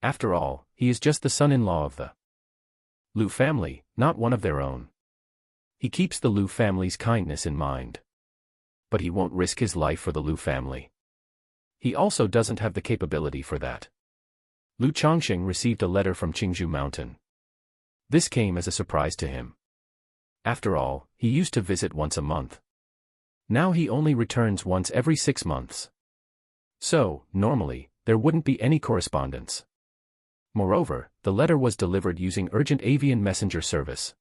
After all, he is just the son-in-law of the Lu family, not one of their own. He keeps the Lu family's kindness in mind. But he won't risk his life for the Lu family. He also doesn't have the capability for that. Lu Changsheng received a letter from Qingzhou Mountain. This came as a surprise to him. After all, he used to visit once a month. Now he only returns once every 6 months. So, normally, there wouldn't be any correspondence. Moreover, the letter was delivered using urgent avian messenger service.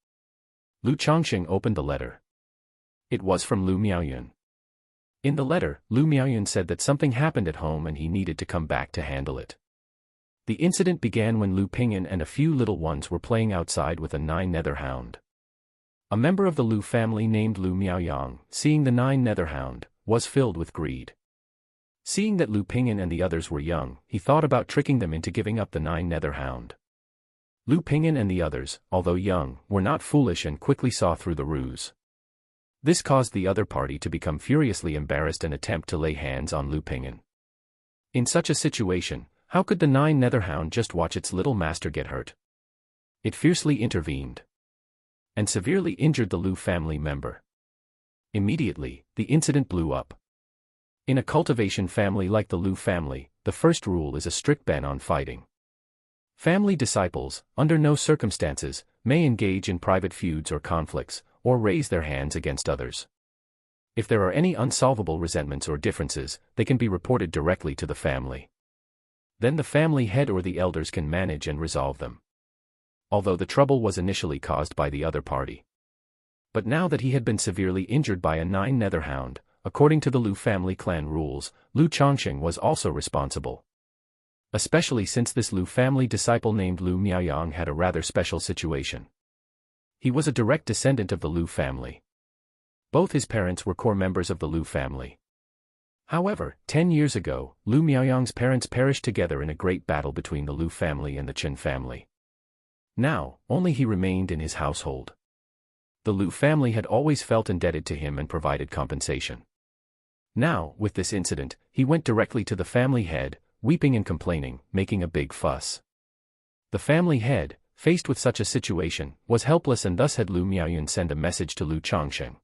Lu Changsheng opened the letter. It was from Lu Miaoyun. In the letter, Lu Miaoyun said that something happened at home and he needed to come back to handle it. The incident began when Lu Pingyan and a few little ones were playing outside with a 9-nether hound. A member of the Lu family named Lu Miaoyang, seeing the 9-nether hound, was filled with greed. Seeing that Lu Pingyan and the others were young, he thought about tricking them into giving up the 9-nether hound. Lu Pingyan and the others, although young, were not foolish and quickly saw through the ruse. This caused the other party to become furiously embarrassed and attempt to lay hands on Lu Pingyan. In such a situation, how could the 9-nether hound just watch its little master get hurt? It fiercely intervened and severely injured the Lu family member. Immediately, the incident blew up. In a cultivation family like the Lu family, the first rule is a strict ban on fighting. Family disciples, under no circumstances, may engage in private feuds or conflicts, or raise their hands against others. If there are any unsolvable resentments or differences, they can be reported directly to the family. Then the family head or the elders can manage and resolve them. Although the trouble was initially caused by the other party. But now that he had been severely injured by a 9-nether hound, according to the Lu family clan rules, Lu Changsheng was also responsible. Especially since this Lu family disciple named Lu Miaoyang had a rather special situation. He was a direct descendant of the Lu family. Both his parents were core members of the Lu family. However, 10 years ago, Lu Miaoyang's parents perished together in a great battle between the Lu family and the Qin family. Now, only he remained in his household. The Lu family had always felt indebted to him and provided compensation. Now, with this incident, he went directly to the family head, weeping and complaining, making a big fuss. The family head, faced with such a situation, was helpless and thus had Lu Miaoyun send a message to Lu Changsheng,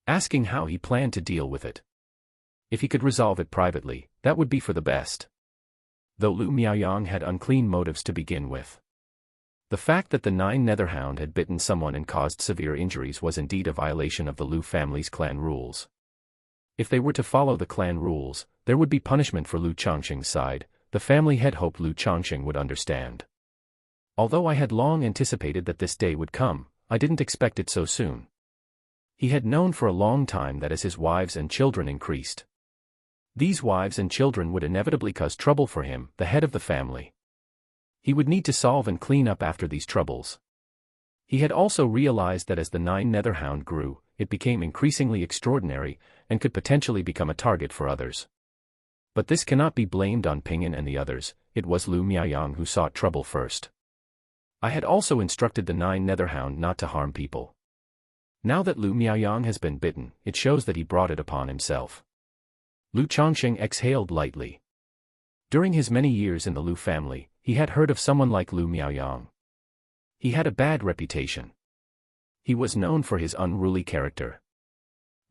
asking how he planned to deal with it. If he could resolve it privately, that would be for the best. Though Lu Miaoyang had unclean motives to begin with. The fact that the 9-nether hound had bitten someone and caused severe injuries was indeed a violation of the Lu family's clan rules. If they were to follow the clan rules, there would be punishment for Lu Changsheng's side. The family head hoped Lu Changsheng would understand. Although I had long anticipated that this day would come, I didn't expect it so soon. He had known for a long time that as his wives and children increased, these wives and children would inevitably cause trouble for him, the head of the family. He would need to solve and clean up after these troubles. He had also realized that as the 9-nether hound grew, it became increasingly extraordinary, and could potentially become a target for others. But this cannot be blamed on Pingyan and the others, it was Lu Miaoyang who sought trouble first. I had also instructed the 9-nether hound not to harm people. Now that Lu Miaoyang has been bitten, it shows that he brought it upon himself. Lu Changsheng exhaled lightly. During his many years in the Lu family, he had heard of someone like Lu Miaoyang. He had a bad reputation. He was known for his unruly character.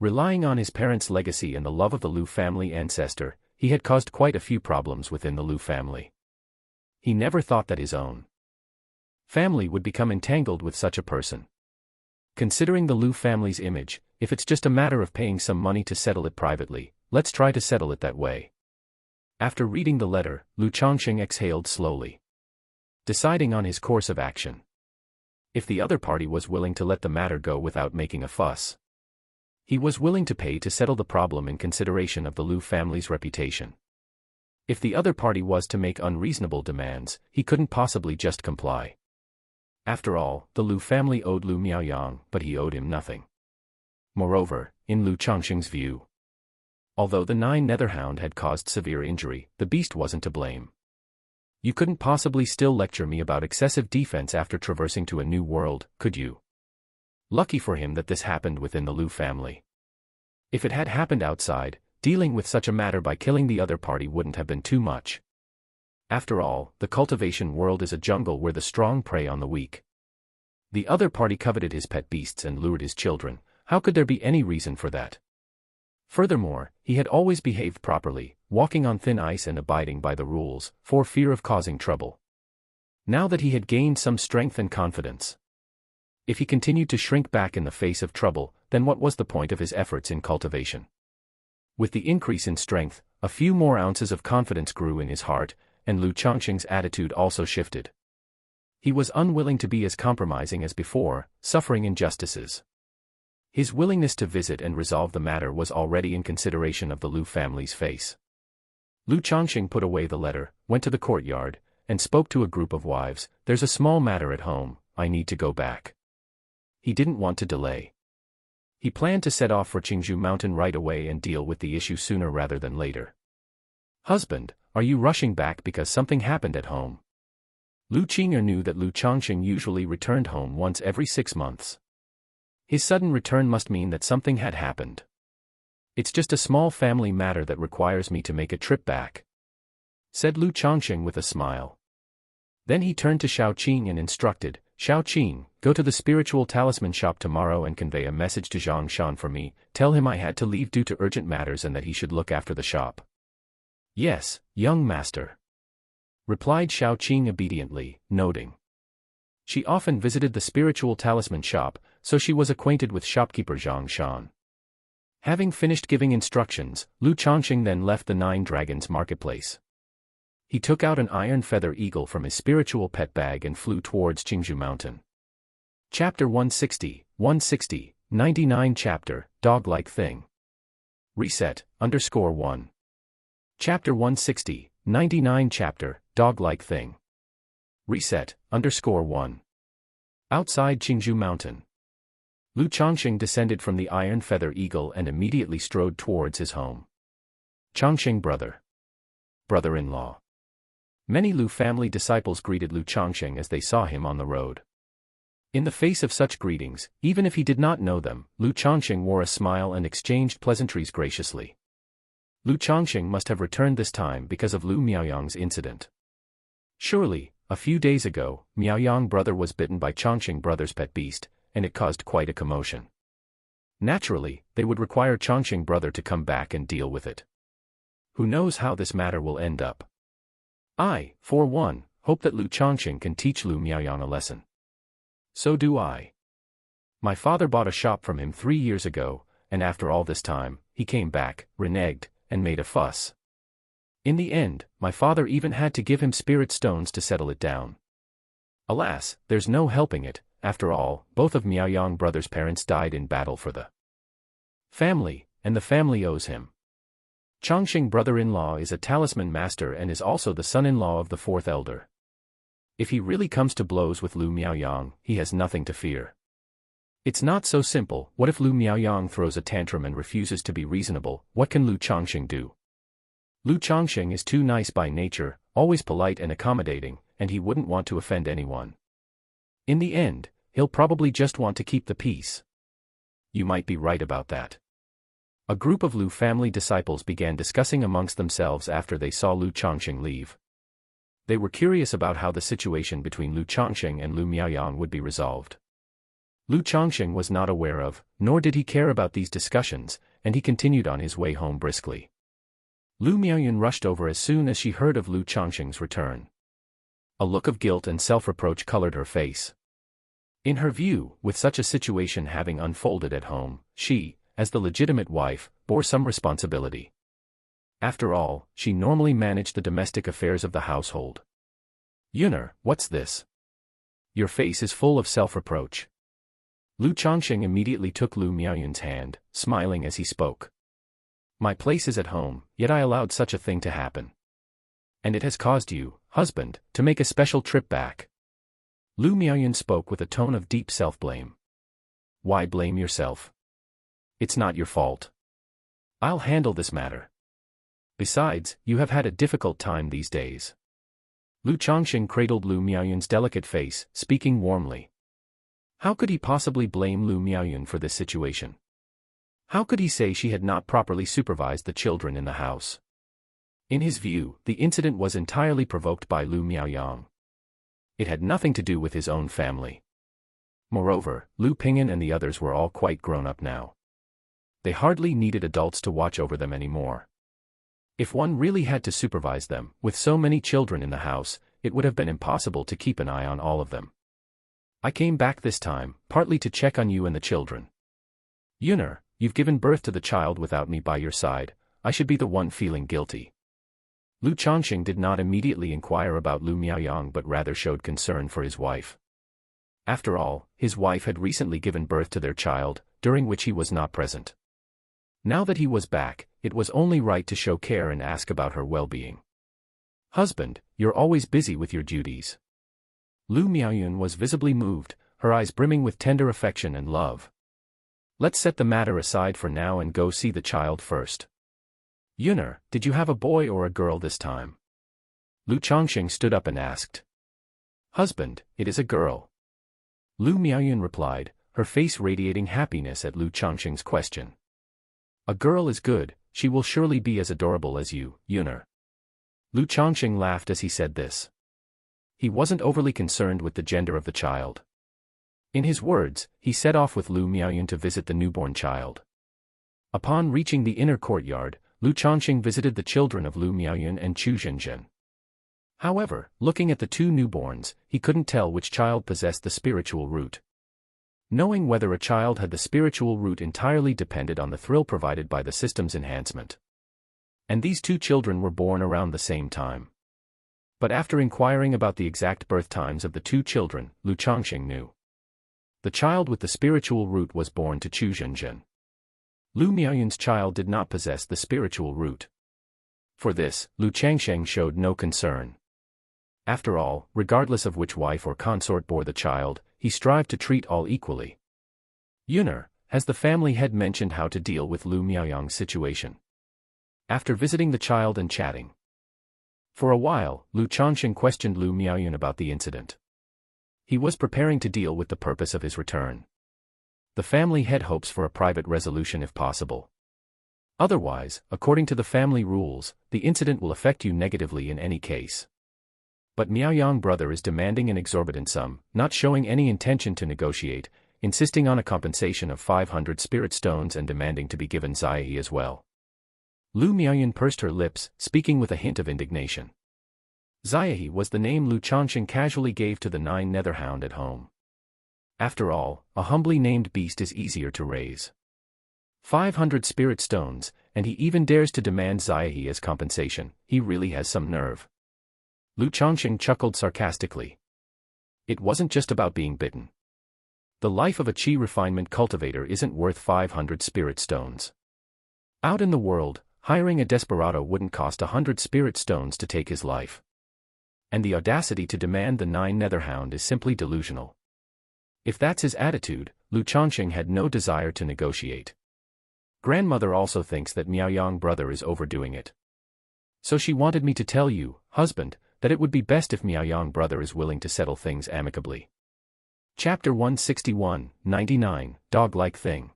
Relying on his parents' legacy and the love of the Lu family ancestor, he had caused quite a few problems within the Lu family. He never thought that his own family would become entangled with such a person. Considering the Lu family's image, if it's just a matter of paying some money to settle it privately, let's try to settle it that way. After reading the letter, Lu Changsheng exhaled slowly, deciding on his course of action. If the other party was willing to let the matter go without making a fuss, he was willing to pay to settle the problem in consideration of the Lu family's reputation. If the other party was to make unreasonable demands, he couldn't possibly just comply. After all, the Lu family owed Lu Miaoyang, but he owed him nothing. Moreover, in Lu Changsheng's view, although the 9-nether hound had caused severe injury, the beast wasn't to blame. You couldn't possibly still lecture me about excessive defense after traversing to a new world, could you? Lucky for him that this happened within the Lu family. If it had happened outside, dealing with such a matter by killing the other party wouldn't have been too much. After all, the cultivation world is a jungle where the strong prey on the weak. The other party coveted his pet beasts and lured his children. How could there be any reason for that? Furthermore, he had always behaved properly, walking on thin ice and abiding by the rules, for fear of causing trouble. Now that he had gained some strength and confidence, if he continued to shrink back in the face of trouble, then what was the point of his efforts in cultivation? With the increase in strength, a few more ounces of confidence grew in his heart, and Lu Changsheng's attitude also shifted. He was unwilling to be as compromising as before, suffering injustices. His willingness to visit and resolve the matter was already in consideration of the Lu family's face. Lu Changsheng put away the letter, went to the courtyard, and spoke to a group of wives. "There's a small matter at home, I need to go back." He didn't want to delay. He planned to set off for Qingzhou Mountain right away and deal with the issue sooner rather than later. "Husband, are you rushing back because something happened at home?" Lu Qing'er knew that Lu Changsheng usually returned home once every 6 months. His sudden return must mean that something had happened. "It's just a small family matter that requires me to make a trip back," said Lu Changsheng with a smile. Then he turned to Shao Qing and instructed, "Shao Qing, go to the spiritual talisman shop tomorrow and convey a message to Zhang Shan for me. Tell him I had to leave due to urgent matters and that he should look after the shop." "Yes, young master," replied Shao Qing obediently, noting she often visited the spiritual talisman shop, so she was acquainted with shopkeeper Zhang Shan. Having finished giving instructions, Lu Changsheng then left the Nine Dragons marketplace. He took out an iron feather eagle from his spiritual pet bag and flew towards Qingzhou Mountain. Chapter 160, 99 Chapter, Dog-like Thing. Reset, _1. Chapter 160, 99 Chapter, Dog-like Thing. Reset, _1. Outside Qingzhou Mountain, Lu Changsheng descended from the iron feather eagle and immediately strode towards his home. Changsheng brother-in-law. Many Lu family disciples greeted Lu Changsheng as they saw him on the road. In the face of such greetings, even if he did not know them, Lu Changsheng wore a smile and exchanged pleasantries graciously. Lu Changsheng must have returned this time because of Lu Miaoyang's incident. Surely, a few days ago, Miaoyang brother was bitten by Changsheng brother's pet beast, and it caused quite a commotion. Naturally, they would require Changsheng brother to come back and deal with it. Who knows how this matter will end up? I, for one, hope that Lu Changsheng can teach Lu Miaoyang a lesson. So do I. My father bought a shop from him 3 years ago, and after all this time, he came back, reneged, and made a fuss. In the end, my father even had to give him spirit stones to settle it down. Alas, there's no helping it. After all, both of Miaoyang brother's parents died in battle for the family, and the family owes him. Changsheng brother-in-law is a talisman master and is also the son-in-law of the fourth elder. If he really comes to blows with Lu Miaoyang, he has nothing to fear. It's not so simple. What if Lu Miaoyang throws a tantrum and refuses to be reasonable? What can Lu Changsheng do? Lu Changsheng is too nice by nature, always polite and accommodating, and he wouldn't want to offend anyone. In the end, he'll probably just want to keep the peace. You might be right about that. A group of Lu family disciples began discussing amongst themselves after they saw Lu Changsheng leave. They were curious about how the situation between Lu Changsheng and Lu Miaoyang would be resolved. Lu Changsheng was not aware of, nor did he care about these discussions, and he continued on his way home briskly. Lu Miaoyang rushed over as soon as she heard of Lu Changsheng's return. A look of guilt and self-reproach colored her face. In her view, with such a situation having unfolded at home, she, as the legitimate wife, bore some responsibility. After all, she normally managed the domestic affairs of the household. "Yuner, what's this? Your face is full of self-reproach." Lu Changsheng immediately took Lu Miaoyang's hand, smiling as he spoke. "My place is at home, yet I allowed such a thing to happen. And it has caused you, husband, to make a special trip back." Lu Miaoyang spoke with a tone of deep self-blame. "Why blame yourself? It's not your fault. I'll handle this matter. Besides, you have had a difficult time these days." Lu Changsheng cradled Lu Miaoyang's delicate face, speaking warmly. How could he possibly blame Lu Miaoyang for this situation? How could he say she had not properly supervised the children in the house? In his view, the incident was entirely provoked by Lu Miaoyang. It had nothing to do with his own family. Moreover, Lu Ping'an and the others were all quite grown up now. They hardly needed adults to watch over them anymore. If one really had to supervise them, with so many children in the house, it would have been impossible to keep an eye on all of them. I came back this time, partly to check on you and the children. Yuner, you've given birth to the child without me by your side. I should be the one feeling guilty. Lu Changsheng did not immediately inquire about Lu Miaoyang but rather showed concern for his wife. After all, his wife had recently given birth to their child, during which he was not present. Now that he was back, it was only right to show care and ask about her well-being. Husband, you're always busy with your duties. Lu Miaoyun was visibly moved, her eyes brimming with tender affection and love. Let's set the matter aside for now and go see the child first. Yuner, did you have a boy or a girl this time? Lu Changsheng stood up and asked. Husband, it is a girl. Lu Miaoyun replied, her face radiating happiness at Lu Changsheng's question. A girl is good, she will surely be as adorable as you, Yuner. Lu Changsheng laughed as he said this. He wasn't overly concerned with the gender of the child. In his words, he set off with Lu Miaoyun to visit the newborn child. Upon reaching the inner courtyard, Lu Changsheng visited the children of Lu Miaoyun and Chu Zhenzhen. However, looking at the two newborns, he couldn't tell which child possessed the spiritual root. Knowing whether a child had the spiritual root entirely depended on the thrill provided by the system's enhancement. And these two children were born around the same time. But after inquiring about the exact birth times of the two children, Lu Changsheng knew. The child with the spiritual root was born to Chu Zhenzhen. Lu Miaoyun's child did not possess the spiritual root. For this, Lu Changsheng showed no concern. After all, regardless of which wife or consort bore the child, he strived to treat all equally. Yuner, has the family head mentioned how to deal with Lu Miaoyang's situation? After visiting the child and chatting. For a while, Lu Changsheng questioned Lu Miaoyun about the incident. He was preparing to deal with the purpose of his return. The family head hopes for a private resolution if possible. Otherwise, according to the family rules, the incident will affect you negatively in any case. But Miaoyang brother is demanding an exorbitant sum, not showing any intention to negotiate, insisting on a compensation of 500 spirit stones and demanding to be given Zaihe as well. Lu Miaoyun pursed her lips, speaking with a hint of indignation. Zaihe was the name Lu Changsheng casually gave to the 9 netherhound at home. After all, a humbly named beast is easier to raise. 500 spirit stones, and he even dares to demand Zaihe as compensation. He really has some nerve. Lu Changsheng chuckled sarcastically. It wasn't just about being bitten. The life of a chi refinement cultivator isn't worth 500 spirit stones. Out in the world, hiring a desperado wouldn't cost 100 spirit stones to take his life. And the audacity to demand the 9 netherhound is simply delusional. If that's his attitude, Lu Changsheng had no desire to negotiate. Grandmother also thinks that Miaoyang brother is overdoing it. So she wanted me to tell you, husband, that it would be best if Miaoyang brother is willing to settle things amicably. Chapter 161, 99, Dog-like Thing.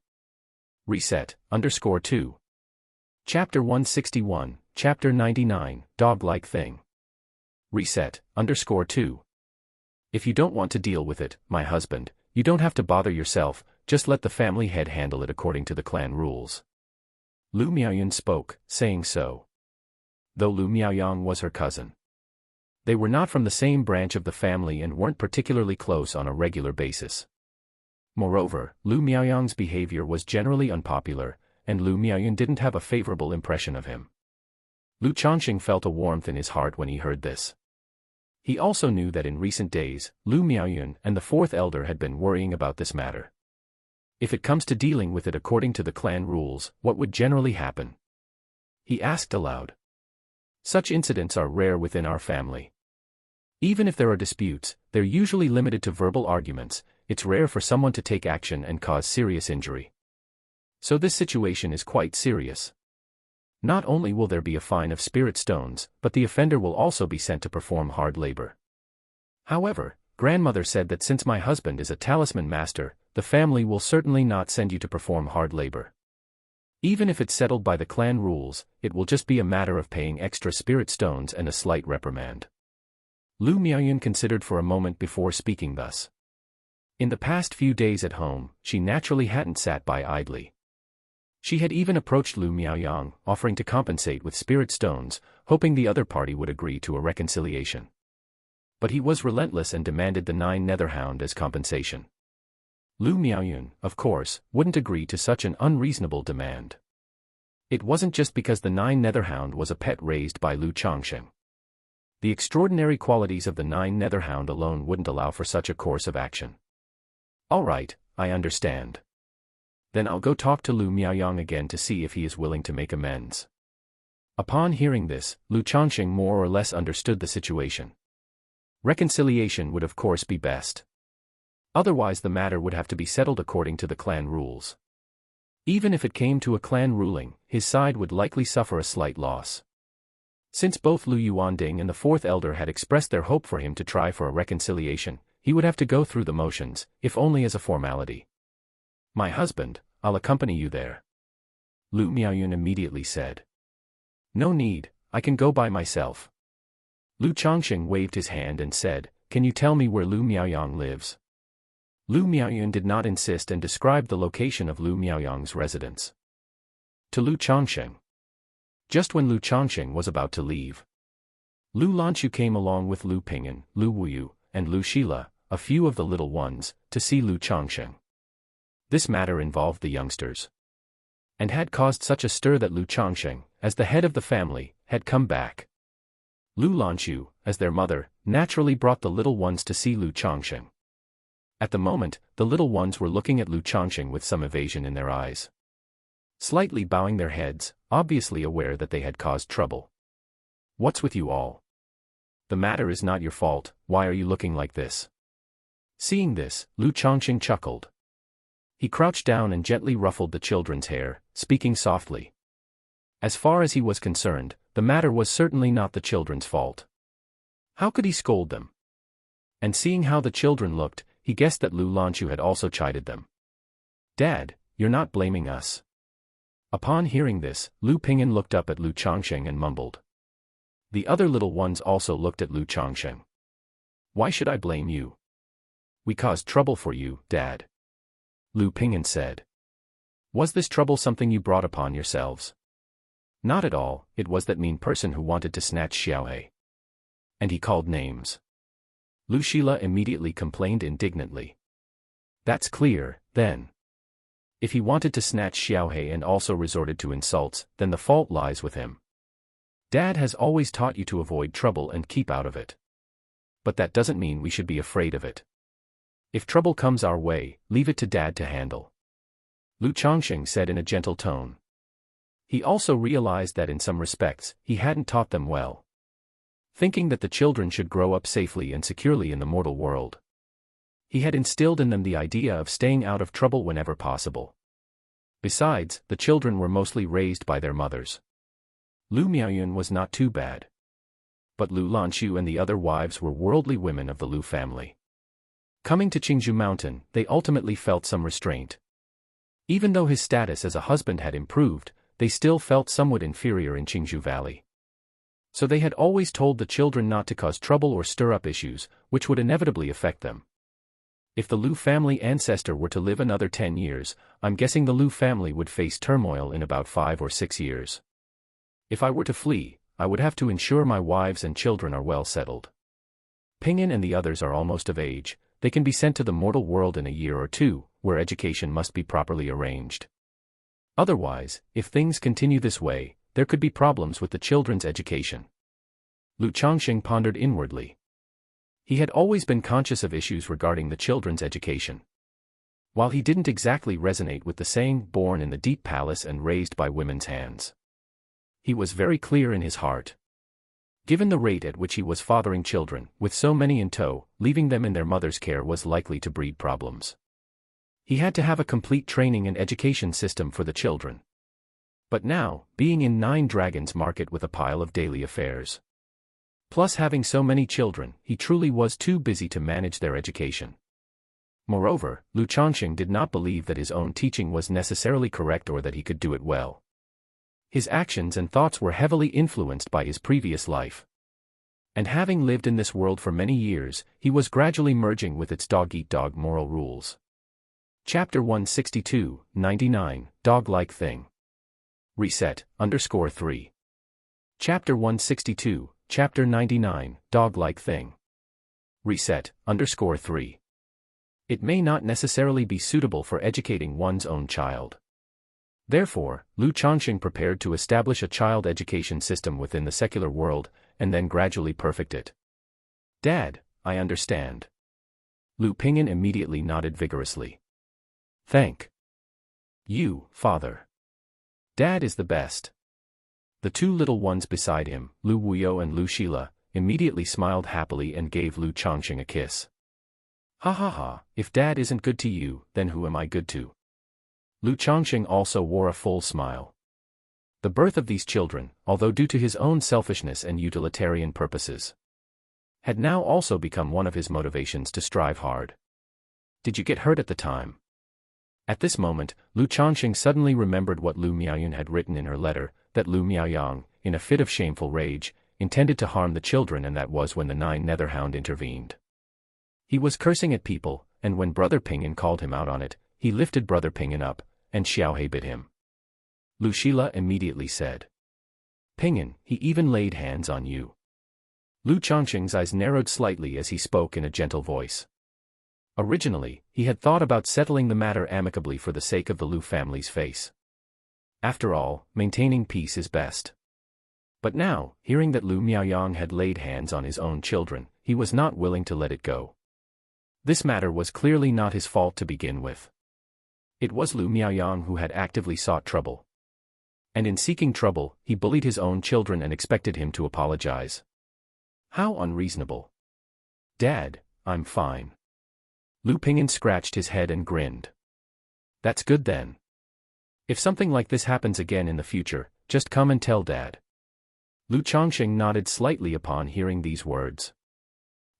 Reset, _2. Chapter 161, Chapter 99, Dog-like Thing. Reset, _2. If you don't want to deal with it, my husband, you don't have to bother yourself, just let the family head handle it according to the clan rules. Lu Miaoyun spoke, saying so. Though Lu Miaoyang was her cousin. They were not from the same branch of the family and weren't particularly close on a regular basis. Moreover, Lu Miaoyang's behavior was generally unpopular, and Lu Miaoyun didn't have a favorable impression of him. Lu Changsheng felt a warmth in his heart when he heard this. He also knew that in recent days, Lu Miaoyun and the 4th elder had been worrying about this matter. If it comes to dealing with it according to the clan rules, what would generally happen? He asked aloud. Such incidents are rare within our family. Even if there are disputes, they're usually limited to verbal arguments. It's rare for someone to take action and cause serious injury. So this situation is quite serious. Not only will there be a fine of spirit stones, but the offender will also be sent to perform hard labor. However, grandmother said that since my husband is a talisman master, the family will certainly not send you to perform hard labor. Even if it's settled by the clan rules, it will just be a matter of paying extra spirit stones and a slight reprimand. Lu Miaoyun considered for a moment before speaking thus. In the past few days at home, she naturally hadn't sat by idly. She had even approached Lu Miaoyang, offering to compensate with spirit stones, hoping the other party would agree to a reconciliation. But he was relentless and demanded the 9 netherhound as compensation. Lu Miaoyun, of course, wouldn't agree to such an unreasonable demand. It wasn't just because the 9 netherhound was a pet raised by Lu Changsheng. The extraordinary qualities of the 9 netherhound alone wouldn't allow for such a course of action. All right, I understand. Then I'll go talk to Lu Miaoyang again to see if he is willing to make amends. Upon hearing this, Lu Changsheng more or less understood the situation. Reconciliation would of course be best. Otherwise the matter would have to be settled according to the clan rules. Even if it came to a clan ruling, his side would likely suffer a slight loss. Since both Lu Yuanding and the 4th elder had expressed their hope for him to try for a reconciliation, he would have to go through the motions, if only as a formality. My husband, I'll accompany you there. Lu Miaoyun immediately said. No need, I can go by myself. Lu Changsheng waved his hand and said, can you tell me where Lu Miaoyang lives? Lu Miaoyun did not insist and described the location of Lu Miaoyang's residence to Lu Changsheng. Just when Lu Changsheng was about to leave, Lu Lanchu came along with Lu Ping'an, Lu Wuyu, and Lu Shila, a few of the little ones, to see Lu Changsheng. This matter involved the youngsters, and had caused such a stir that Lu Changsheng, as the head of the family, had come back. Lu Lanchu, as their mother, naturally brought the little ones to see Lu Changsheng. At the moment, the little ones were looking at Lu Changsheng with some evasion in their eyes, slightly bowing their heads, obviously aware that they had caused trouble. What's with you all? The matter is not your fault, why are you looking like this? Seeing this, Lu Changsheng chuckled. He crouched down and gently ruffled the children's hair, speaking softly. As far as he was concerned, the matter was certainly not the children's fault. How could he scold them? And seeing how the children looked, he guessed that Lu Lanchu had also chided them. Dad, you're not blaming us. Upon hearing this, Lu Ping'an looked up at Lu Changsheng and mumbled. The other little ones also looked at Lu Changsheng. Why should I blame you? We caused trouble for you, Dad. Lu Ping'an said. Was this trouble something you brought upon yourselves? Not at all, it was that mean person who wanted to snatch Xiaohe. And he called names. Lu Shila immediately complained indignantly. That's clear, then. If he wanted to snatch Xiaohe and also resorted to insults, then the fault lies with him. Dad has always taught you to avoid trouble and keep out of it. But that doesn't mean we should be afraid of it. If trouble comes our way, leave it to Dad to handle. Lu Changsheng said in a gentle tone. He also realized that in some respects, he hadn't taught them well. Thinking that the children should grow up safely and securely in the mortal world, he had instilled in them the idea of staying out of trouble whenever possible. Besides, the children were mostly raised by their mothers. Lu Miaoyun was not too bad. But Lu Lanchu and the other wives were worldly women of the Lu family. Coming to Qingzhou Mountain, they ultimately felt some restraint. Even though his status as a husband had improved, they still felt somewhat inferior in Qingzhou Valley. So they had always told the children not to cause trouble or stir up issues, which would inevitably affect them. If the Lu family ancestor were to live another 10 years, I'm guessing the Lu family would face turmoil in about 5 or 6 years. If I were to flee, I would have to ensure my wives and children are well settled. Ping'an and the others are almost of age, they can be sent to the mortal world in a year or two, where education must be properly arranged. Otherwise, if things continue this way, there could be problems with the children's education. Lu Changsheng pondered inwardly. He had always been conscious of issues regarding the children's education. While he didn't exactly resonate with the saying, born in the deep palace and raised by women's hands, he was very clear in his heart. Given the rate at which he was fathering children, with so many in tow, leaving them in their mother's care was likely to breed problems. He had to have a complete training and education system for the children. But now, being in 9 Dragons Market with a pile of daily affairs, plus having so many children, he truly was too busy to manage their education. Moreover, Lu Changsheng did not believe that his own teaching was necessarily correct or that he could do it well. His actions and thoughts were heavily influenced by his previous life. And having lived in this world for many years, he was gradually merging with its dog-eat-dog moral rules. Chapter 162, 99, Dog-like Thing. Reset, _3. Chapter 162, Chapter 99, Dog-like Thing. Reset, _3. It may not necessarily be suitable for educating one's own child. Therefore, Lu Changsheng prepared to establish a child education system within the secular world, and then gradually perfect it. Dad, I understand. Lu Pingyan immediately nodded vigorously. Thank you, Father. Dad is the best. The two little ones beside him, Lu Wuyo and Lu Shila, immediately smiled happily and gave Lu Changsheng a kiss. Ha ha ha, if Dad isn't good to you, then who am I good to? Lu Changsheng also wore a full smile. The birth of these children, although due to his own selfishness and utilitarian purposes, had now also become one of his motivations to strive hard. Did you get hurt at the time? At this moment, Lu Changsheng suddenly remembered what Lu Miaoyun had written in her letter, that Lu Miaoyang, in a fit of shameful rage, intended to harm the children, and that was when the 9 Netherhound intervened. He was cursing at people, and when Brother Pingyan called him out on it, he lifted Brother Pingyan up, and Xiaohe bit him. Lu Shila immediately said, Pingyan, he even laid hands on you. Lu Changsheng's eyes narrowed slightly as he spoke in a gentle voice. Originally, he had thought about settling the matter amicably for the sake of the Lu family's face. After all, maintaining peace is best. But now, hearing that Lu Miaoyang had laid hands on his own children, he was not willing to let it go. This matter was clearly not his fault to begin with. It was Lu Miaoyang who had actively sought trouble. And in seeking trouble, he bullied his own children and expected him to apologize. How unreasonable. Dad, I'm fine. Lu Pingyan scratched his head and grinned. That's good then. If something like this happens again in the future, just come and tell Dad. Lu Changsheng nodded slightly upon hearing these words.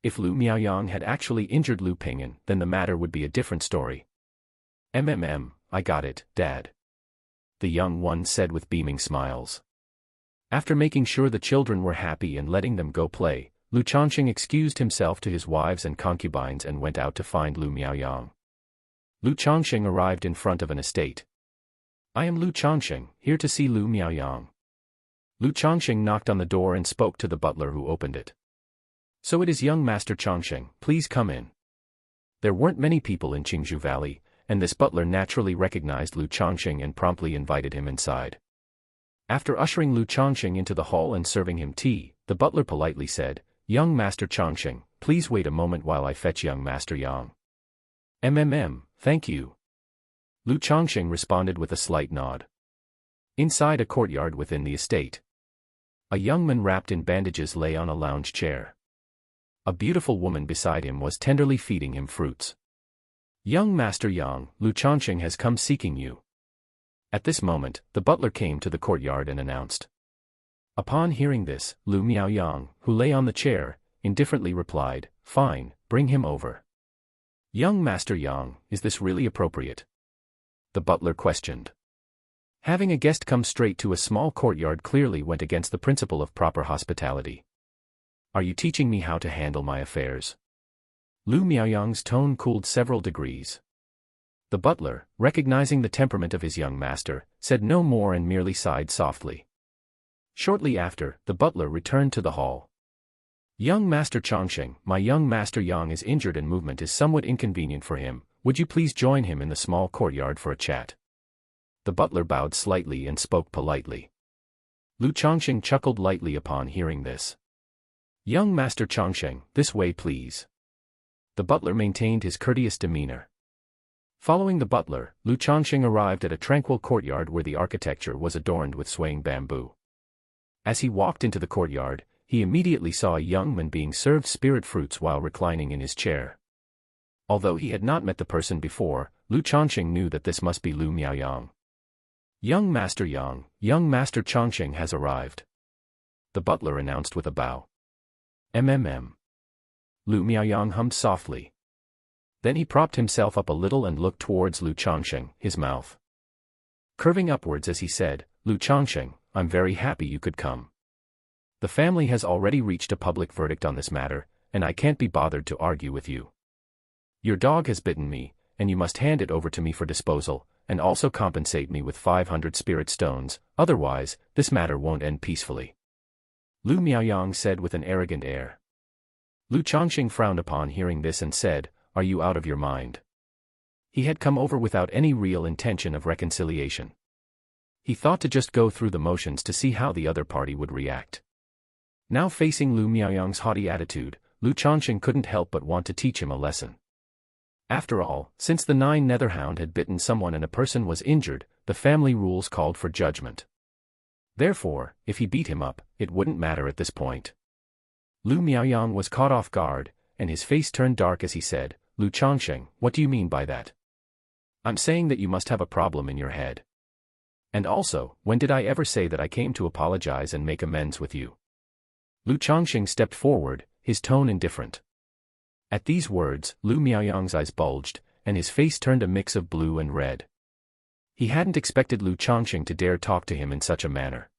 If Lu Miaoyang had actually injured Lu Pingyan, then the matter would be a different story. I got it, Dad. The young one said with beaming smiles. After making sure the children were happy and letting them go play, Lu Changsheng excused himself to his wives and concubines and went out to find Lu Miaoyang. Lu Changsheng arrived in front of an estate. I am Lu Changsheng, here to see Lu Miaoyang. Lu Changsheng knocked on the door and spoke to the butler who opened it. So it is young Master Changsheng, please come in. There weren't many people in Qingzhou Valley, and this butler naturally recognized Lu Changsheng and promptly invited him inside. After ushering Lu Changsheng into the hall and serving him tea, the butler politely said, Young Master Changsheng, please wait a moment while I fetch young Master Yang. Thank you. Lu Changsheng responded with a slight nod. Inside a courtyard within the estate, a young man wrapped in bandages lay on a lounge chair. A beautiful woman beside him was tenderly feeding him fruits. Young Master Yang, Lu Changsheng has come seeking you. At this moment, the butler came to the courtyard and announced. Upon hearing this, Lu Miaoyang, who lay on the chair, indifferently replied, Fine, bring him over. Young Master Yang, is this really appropriate? The butler questioned. Having a guest come straight to a small courtyard clearly went against the principle of proper hospitality. Are you teaching me how to handle my affairs? Lu Miaoyang's tone cooled several degrees. The butler, recognizing the temperament of his young master, said no more and merely sighed softly. Shortly after, the butler returned to the hall. Young Master Changsheng, my young Master Yang is injured and movement is somewhat inconvenient for him, would you please join him in the small courtyard for a chat? The butler bowed slightly and spoke politely. Lu Changsheng chuckled lightly upon hearing this. Young Master Changsheng, this way please. The butler maintained his courteous demeanor. Following the butler, Lu Changsheng arrived at a tranquil courtyard where the architecture was adorned with swaying bamboo. As he walked into the courtyard, he immediately saw a young man being served spirit fruits while reclining in his chair. Although he had not met the person before, Lu Changsheng knew that this must be Lu Miaoyang. Young Master Yang, young Master Changsheng has arrived. The butler announced with a bow. Lu Miaoyang hummed softly. Then he propped himself up a little and looked towards Lu Changsheng, his mouth curving upwards as he said, "Lu Changsheng, I'm very happy you could come. The family has already reached a public verdict on this matter, and I can't be bothered to argue with you. Your dog has bitten me, and you must hand it over to me for disposal, and also compensate me with 500 spirit stones, otherwise, this matter won't end peacefully." Lu Miaoyang said with an arrogant air. Lu Changsheng frowned upon hearing this and said, "Are you out of your mind?" He had come over without any real intention of reconciliation. He thought to just go through the motions to see how the other party would react. Now facing Lu Miaoyang's haughty attitude, Lu Changsheng couldn't help but want to teach him a lesson. After all, since the 9 netherhound had bitten someone and a person was injured, the family rules called for judgment. Therefore, if he beat him up, it wouldn't matter at this point. Lu Miaoyang was caught off guard, and his face turned dark as he said, "Lu Changsheng, what do you mean by that? I'm saying that you must have a problem in your head. And also, when did I ever say that I came to apologize and make amends with you?" Lu Changsheng stepped forward, his tone indifferent. At these words, Lu Miaoyang's eyes bulged, and his face turned a mix of blue and red. He hadn't expected Lu Changsheng to dare talk to him in such a manner.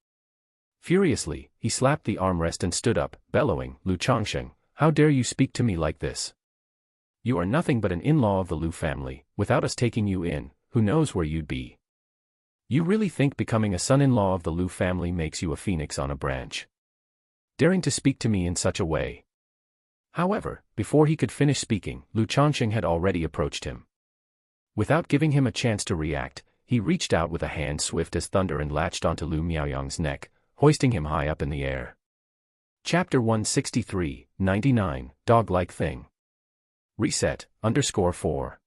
Furiously, he slapped the armrest and stood up, bellowing, "Lu Changsheng, how dare you speak to me like this? You are nothing but an in-law of the Lu family. Without us taking you in, who knows where you'd be? You really think becoming a son-in-law of the Lu family makes you a phoenix on a branch? Daring to speak to me in such a way?" However, before he could finish speaking, Lu Changsheng had already approached him. Without giving him a chance to react, he reached out with a hand swift as thunder and latched onto Lu Miaoyang's neck, hoisting him high up in the air. Chapter 163, 99, Dog-like Thing. Reset, _4.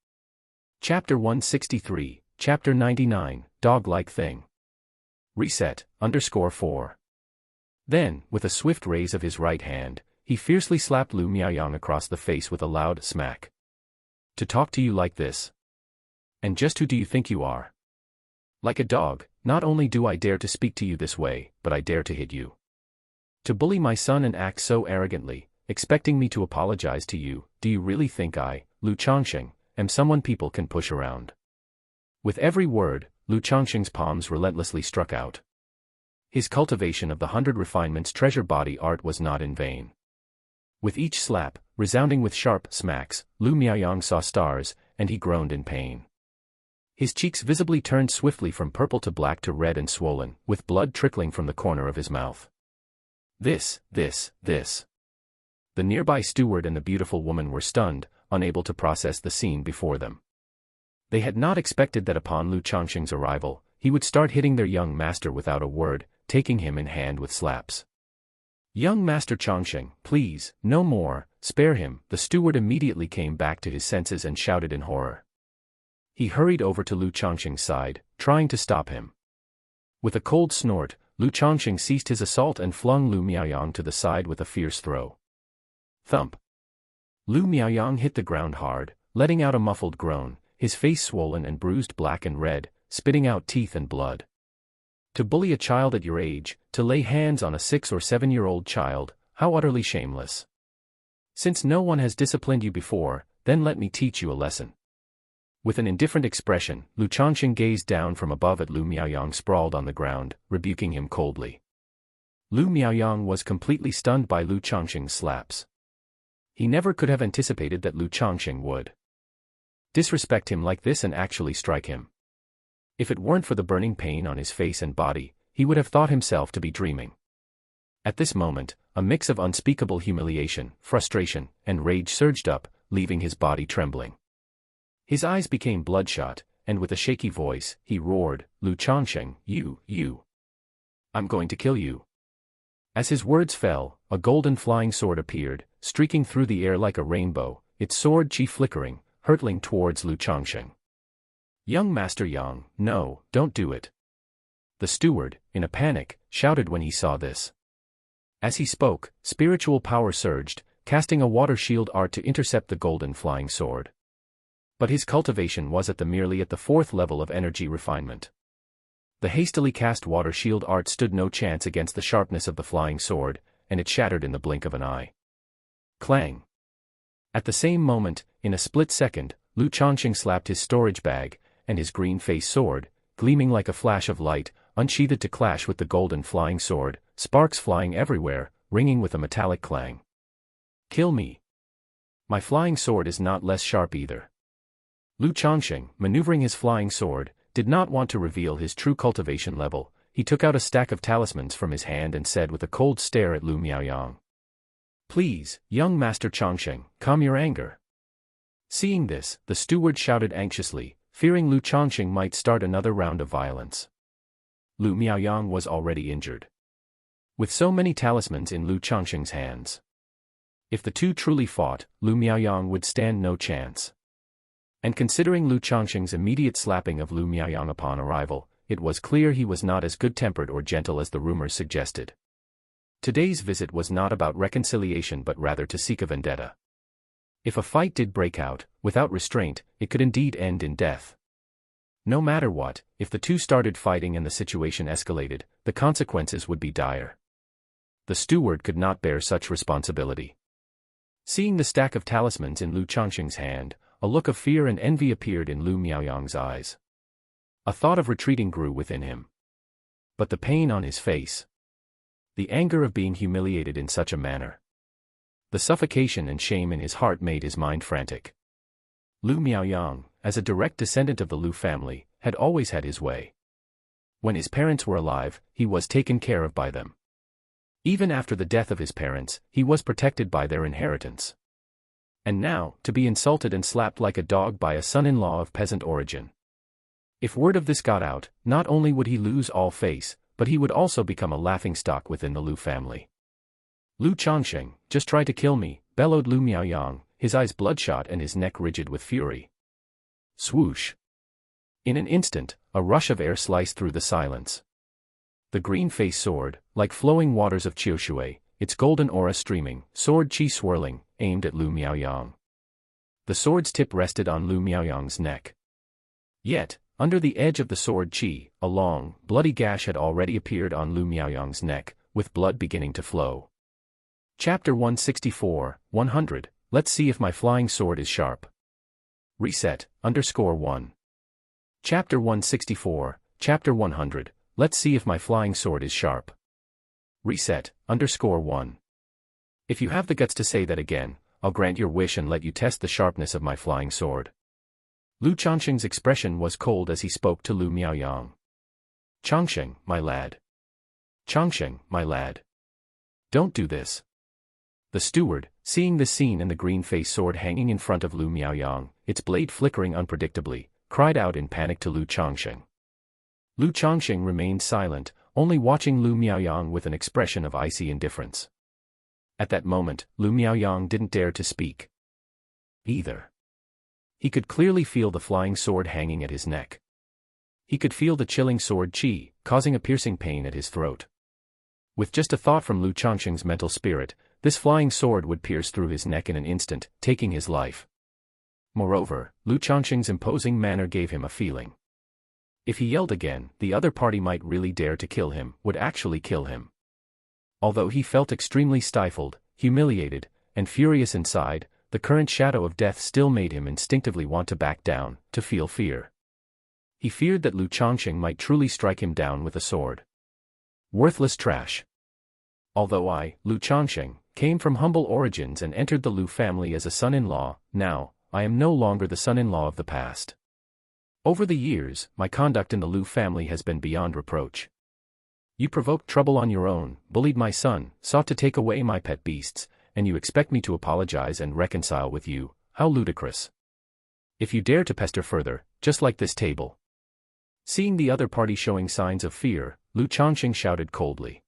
Chapter 163, Chapter 99, Dog-like Thing. Reset, _4. Then, with a swift raise of his right hand, he fiercely slapped Lu Miaoyang across the face with a loud smack. "To talk to you like this? And just who do you think you are? Like a dog, not only do I dare to speak to you this way, but I dare to hit you. To bully my son and act so arrogantly, expecting me to apologize to you, do you really think I, Lu Changsheng, am someone people can push around?" With every word, Lu Changsheng's palms relentlessly struck out. His cultivation of the 100 refinements treasure body art was not in vain. With each slap, resounding with sharp smacks, Lu Miaoyang saw stars, and he groaned in pain. His cheeks visibly turned swiftly from purple to black to red and swollen, with blood trickling from the corner of his mouth. This. The nearby steward and the beautiful woman were stunned, unable to process the scene before them. They had not expected that upon Lu Changsheng's arrival, he would start hitting their young master without a word, taking him in hand with slaps. "Young Master Changsheng, please, no more, spare him." The steward immediately came back to his senses and shouted in horror. He hurried over to Lu Changsheng's side, trying to stop him. With a cold snort, Lu Changsheng ceased his assault and flung Lu Miaoyang to the side with a fierce throw. Thump! Lu Miaoyang hit the ground hard, letting out a muffled groan, his face swollen and bruised black and red, spitting out teeth and blood. To bully a child at your age, to lay hands on a 6 or 7-year-old child, how utterly shameless. Since no one has disciplined you before, then let me teach you a lesson. With an indifferent expression, Lu Changsheng gazed down from above at Lu Miaoyang sprawled on the ground, rebuking him coldly. Lu Miaoyang was completely stunned by Lu Changsheng's slaps. He never could have anticipated that Lu Changsheng would disrespect him like this and actually strike him. If it weren't for the burning pain on his face and body, he would have thought himself to be dreaming. At this moment, a mix of unspeakable humiliation, frustration, and rage surged up, leaving his body trembling. His eyes became bloodshot, and with a shaky voice, he roared, "Lu Changsheng, you. I'm going to kill you." As his words fell, a golden flying sword appeared, streaking through the air like a rainbow, its sword chi flickering, hurtling towards Lu Changsheng. "Young Master Yang, no, don't do it." The steward, in a panic, shouted when he saw this. As he spoke, spiritual power surged, casting a water shield art to intercept the golden flying sword. But his cultivation was merely at the 4th level of energy refinement. The hastily cast water shield art stood no chance against the sharpness of the flying sword, and it shattered in the blink of an eye. Clang! At the same moment, In a split second, Lu Changsheng slapped his storage bag, and his green-face sword, gleaming like a flash of light, unsheathed to clash with the golden flying sword, sparks flying everywhere, ringing with a metallic clang. Kill me. My flying sword is not less sharp either. Lu Changsheng, maneuvering his flying sword, did not want to reveal his true cultivation level. He took out a stack of talismans from his hand and said with a cold stare at Lu Miaoyang. Please, young Master Changsheng, calm your anger. Seeing this, the steward shouted anxiously, fearing Lu Changsheng might start another round of violence. Lu Miaoyang was already injured. With so many talismans in Lu Changsheng's hands, if the two truly fought, Lu Miaoyang would stand no chance. And considering Lu Changsheng's immediate slapping of Lu Miaoyang upon arrival, it was clear he was not as good-tempered or gentle as the rumors suggested. Today's visit was not about reconciliation but rather to seek a vendetta. If a fight did break out, without restraint, it could indeed end in death. No matter what, if the two started fighting and the situation escalated, the consequences would be dire. The steward could not bear such responsibility. Seeing the stack of talismans in Lu Changsheng's hand, a look of fear and envy appeared in Lu Miaoyang's eyes. A thought of retreating grew within him. But the pain on his face, the anger of being humiliated in such a manner, the suffocation and shame in his heart made his mind frantic. Lu Miaoyang, as a direct descendant of the Lu family, had always had his way. When his parents were alive, he was taken care of by them. Even after the death of his parents, he was protected by their inheritance. And now, to be insulted and slapped like a dog by a son-in-law of peasant origin. If word of this got out, not only would he lose all face, but he would also become a laughingstock within the Lu family. Lu Changsheng, just try to kill me, bellowed Lu Miaoyang, his eyes bloodshot and his neck rigid with fury. Swoosh! In an instant, a rush of air sliced through the silence. The green-faced sword, like flowing waters of Qiushui, its golden aura streaming, sword chi swirling, aimed at Lu Miaoyang. The sword's tip rested on Lu Miaoyang's neck. Yet, under the edge of the sword chi, a long, bloody gash had already appeared on Lu Miaoyang's neck, with blood beginning to flow. Chapter 164, 100, Let's see if my flying sword is sharp. Reset, _1. Chapter 164, Chapter 100, Let's see if my flying sword is sharp. Reset, _1. If you have the guts to say that again, I'll grant your wish and let you test the sharpness of my flying sword. Lu Changsheng's expression was cold as he spoke to Lu Miaoyang. Changsheng, my lad. Changsheng, my lad. Don't do this. The steward, seeing the scene and the green-faced sword hanging in front of Lu Miaoyang, its blade flickering unpredictably, cried out in panic to Lu Changsheng. Lu Changsheng remained silent, only watching Lu Miaoyang with an expression of icy indifference. At that moment, Lu Miaoyang didn't dare to speak either. He could clearly feel the flying sword hanging at his neck. He could feel the chilling sword chi, causing a piercing pain at his throat. With just a thought from Lu Changsheng's mental spirit, this flying sword would pierce through his neck in an instant, taking his life. Moreover, Lu Changsheng's imposing manner gave him a feeling. If he yelled again, the other party might really dare to kill him, would actually kill him. Although he felt extremely stifled, humiliated, and furious inside, the current shadow of death still made him instinctively want to back down, to feel fear. He feared that Lu Changsheng might truly strike him down with a sword. Worthless trash. Although I, Lu Changsheng, came from humble origins and entered the Lu family as a son-in-law, now, I am no longer the son-in-law of the past. Over the years, my conduct in the Lu family has been beyond reproach. You provoked trouble on your own, bullied my son, sought to take away my pet beasts, and you expect me to apologize and reconcile with you? How ludicrous. If you dare to pester further, just like this table. Seeing the other party showing signs of fear, Lu Changsheng shouted coldly.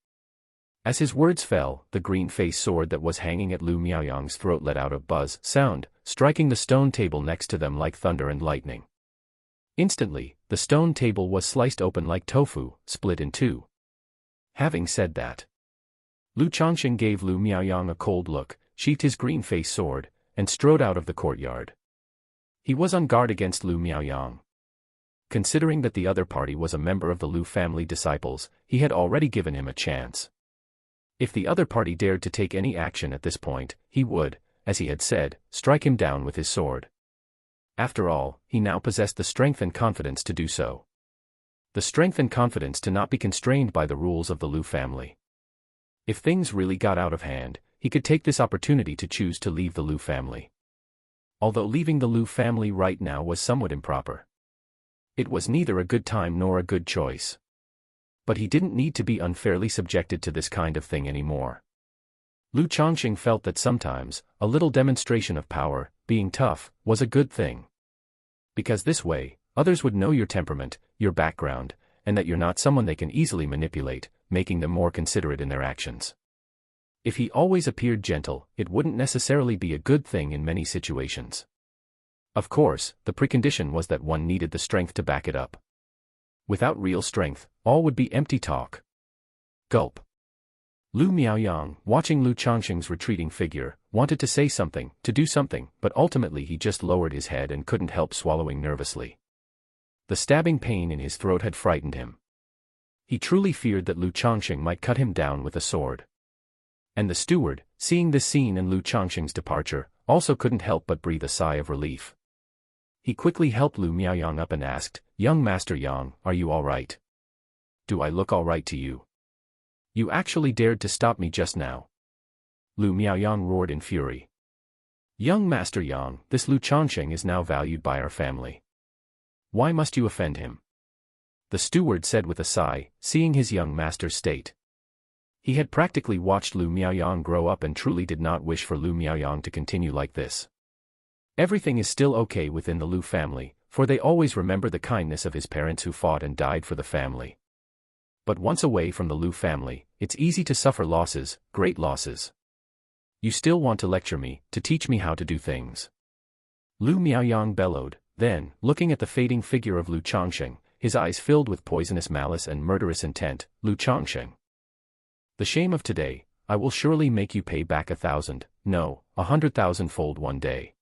As his words fell, the green-faced sword that was hanging at Lu Miaoyang's throat let out a buzz sound, striking the stone table next to them like thunder and lightning. Instantly, the stone table was sliced open like tofu, split in two. Having said that, Lu Changsheng gave Lu Miaoyang a cold look, sheathed his green-faced sword, and strode out of the courtyard. He was on guard against Lu Miaoyang. Considering that the other party was a member of the Lu family disciples, he had already given him a chance. If the other party dared to take any action at this point, he would, as he had said, strike him down with his sword. After all, he now possessed the strength and confidence to do so. The strength and confidence to not be constrained by the rules of the Lu family. If things really got out of hand, he could take this opportunity to choose to leave the Lu family. Although leaving the Lu family right now was somewhat improper. It was neither a good time nor a good choice. But he didn't need to be unfairly subjected to this kind of thing anymore. Lu Changsheng felt that sometimes, a little demonstration of power, being tough, was a good thing. Because this way, others would know your temperament, your background, and that you're not someone they can easily manipulate, making them more considerate in their actions. If he always appeared gentle, it wouldn't necessarily be a good thing in many situations. Of course, the precondition was that one needed the strength to back it up. Without real strength, all would be empty talk. Gulp. Lu Miaoyang, watching Lu Changsheng's retreating figure, wanted to say something, to do something, but ultimately he just lowered his head and couldn't help swallowing nervously. The stabbing pain in his throat had frightened him. He truly feared that Lu Changsheng might cut him down with a sword. And the steward, seeing this scene and Lu Changsheng's departure, also couldn't help but breathe a sigh of relief. He quickly helped Lu Miaoyang up and asked, "Young Master Yang, are you all right? Do I look all right to you? You actually dared to stop me just now." Lu Miaoyang roared in fury. "Young Master Yang, this Lu Changsheng is now valued by our family. Why must you offend him?" The steward said with a sigh, seeing his young master's state. He had practically watched Lu Miaoyang grow up and truly did not wish for Lu Miaoyang to continue like this. Everything is still okay within the Lu family, for they always remember the kindness of his parents who fought and died for the family. But once away from the Lu family, it's easy to suffer losses, great losses. You still want to lecture me, to teach me how to do things? Lu Miaoyang bellowed, then, looking at the fading figure of Lu Changsheng, his eyes filled with poisonous malice and murderous intent. "Lu Changsheng. The shame of today, I will surely make you pay back 1,000, no, 100,000-fold one day."